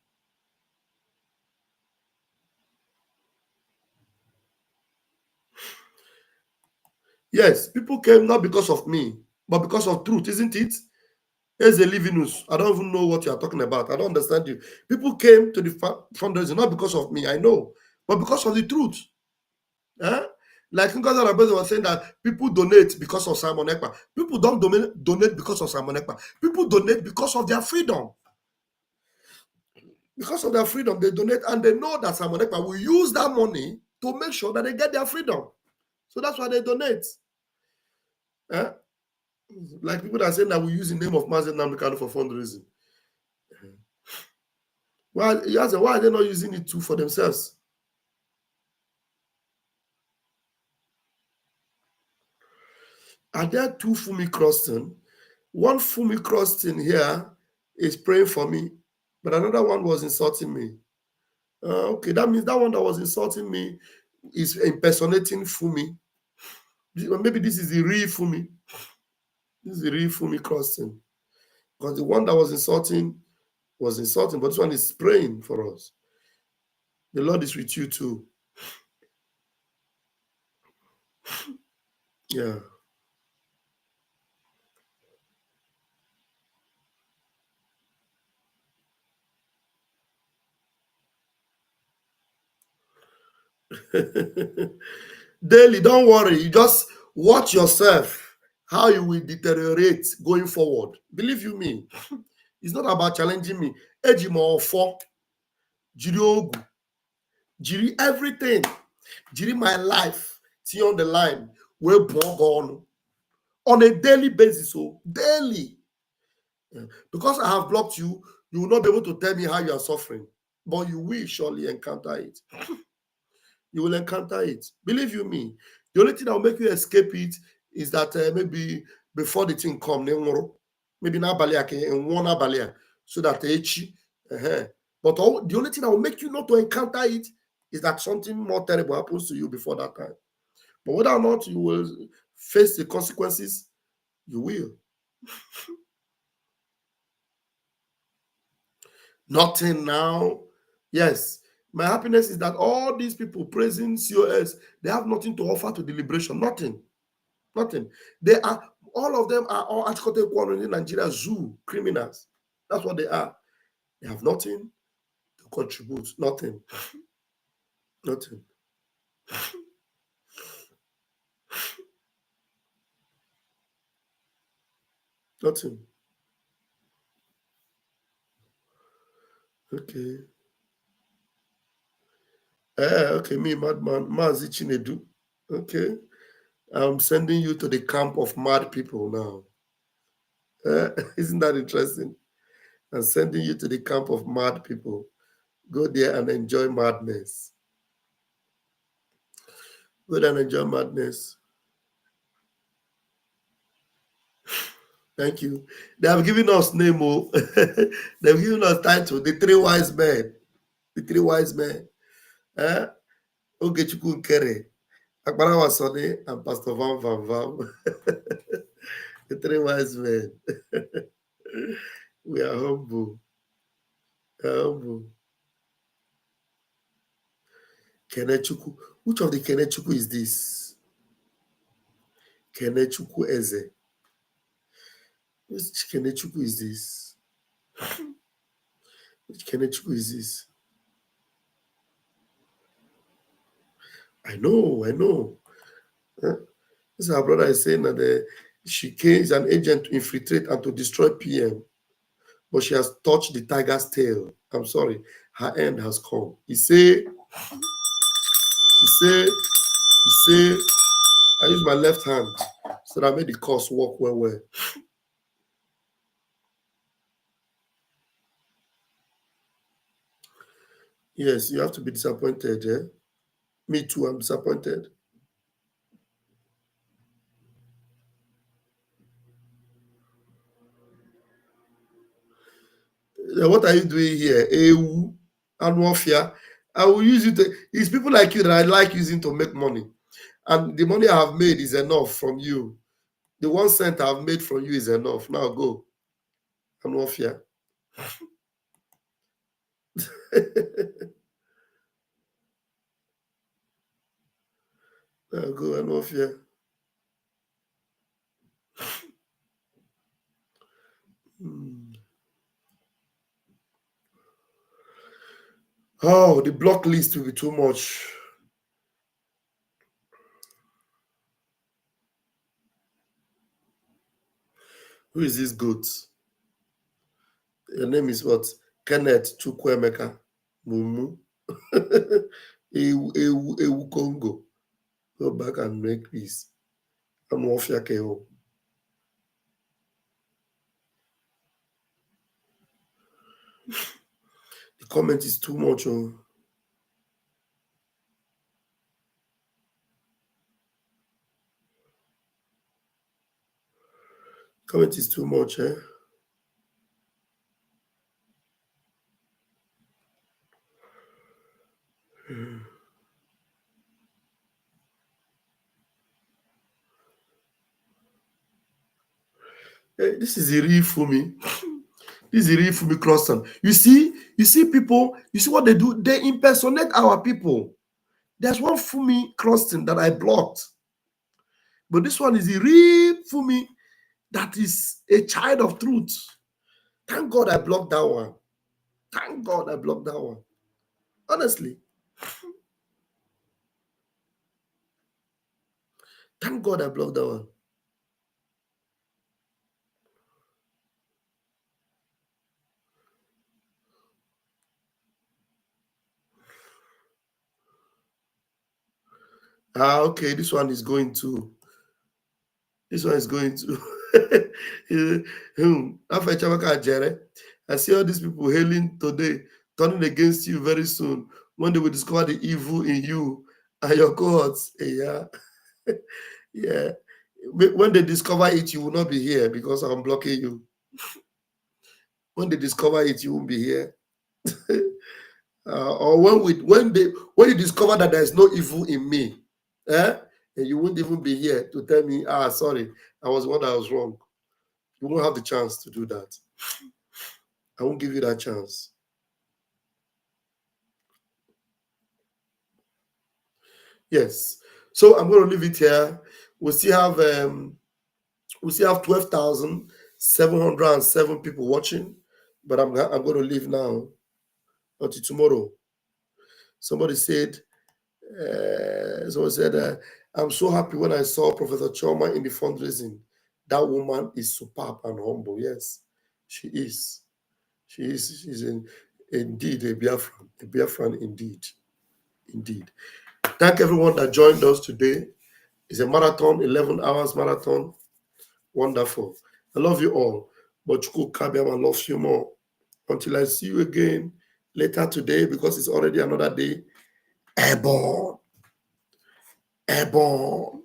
Yes, people came not because of me, but because of truth, isn't it? Here's a living news. I don't even know what you are talking about. I don't understand you. People came to the fundraising not because of me, I know, but because of the truth. Like Ngozi Arabeze was saying that people donate because of Simon Ekpa. People don't donate because of Simon Ekpa. People donate because of their freedom. Because of their freedom, they donate, and they know that Simon Ekpa will use that money to make sure that they get their freedom. So that's why they donate. Eh? Like people that are saying that we use the name of Mazen Namdekano for fundraising. Why are they not using it too for themselves? Are there two Fumi Croston? One Fumi Croston here is praying for me, but another one was insulting me. Okay, that means that one that was insulting me is impersonating Fumi. Maybe this is the real Fumi. This is the real Fumi Croston. Because the one that was insulting, but this one is praying for us. The Lord is with you too. Yeah. Daily, don't worry. You just watch yourself, how you will deteriorate going forward. Believe you me, it's not about challenging me. Ejimo for Jiri Ogu, Jiri everything, Jiri my life, see on the line, we're born on a daily basis. So daily. Yeah. Because I have blocked you, you will not be able to tell me how you are suffering, but you will surely encounter it. You will encounter it. Believe you me. The only thing that will make you escape it is that maybe before the thing come, maybe na balia and one balia, so that but the only thing that will make you not to encounter it is that something more terrible happens to you before that time. But whether or not you will face the consequences, you will. Nothing now. Yes. My happiness is that all these people praising COS, they have nothing to offer to the liberation. Nothing. Nothing. They are, all of them are all Achikote Kwano in Nigeria zoo criminals. That's what they are. They have nothing to contribute. Nothing. Nothing. Nothing. Okay. Okay, me, madman, Mazi Chinedu. Okay. I'm sending you to the camp of mad people now. Isn't that interesting? I'm sending you to the camp of mad people. Go there and enjoy madness. Go there and enjoy madness. Thank you. They have given us name. They've given us title. The three wise men. The three wise men. Ogechukwu Nkere, Akbarawa Sone, and Pastor Van Van Van. The three wise men. We are humble. Humble. Kenechukwu. Which of the Kenechukwu is this? Kenechukwu Eze. Which Kenechukwu is this? Which Kenechukwu is this? I know. Huh? This our brother is saying that she is an agent to infiltrate and to destroy PM, but she has touched the tiger's tail. I'm sorry, her end has come. He say, I use my left hand so that I made the course work well. Yes, you have to be disappointed, eh? Me too, I'm disappointed. What are you doing here? Ewu and warfare. I will use it. It's people like you that I like using to make money. And the money I have made is enough from you. The 1 cent I've made from you is enough. Now go. And warfare. Now go and warfare. Oh, the block list will be too much. Who is this goat? Your name is what? Kenneth Chukwemeka Mumu. Ewu Congo. Go back and make peace. I'm off your KO. The comment is too much. Oh. Comment is too much, eh? Hey, this is a real for me. This is a real for me crossing. You see people, you see what they do? They impersonate our people. There's one Fumi crossing that I blocked. But this one is a real Fumi that is a child of truth. Thank God I blocked that one. Thank God I blocked that one. Honestly. Thank God I blocked that one. Okay, this one is going to. This one is going to. I see all these people hailing today, turning against you very soon when they will discover the evil in you and your cohorts. Yeah. Yeah. When they discover it, you will not be here because I'm blocking you. When they discover it, you won't be here. Or when you discover that there is no evil in me, and you won't even be here to tell me, sorry, I was the one that was wrong. You won't have the chance to do that. I won't give you that chance. Yes. So I'm going to leave it here. We still have 12,707 people watching, but I'm going to leave now until tomorrow. Somebody said, I'm so happy when I saw Professor Choma in the fundraising. That woman is superb and humble. Yes, she is. She's indeed a Biafran indeed. Indeed. Thank everyone that joined us today. It's a marathon, 11 hours marathon. Wonderful. I love you all. But Chukwu Kabiama loves you more. Until I see you again later today, because it's already another day. Airborne. Airborne.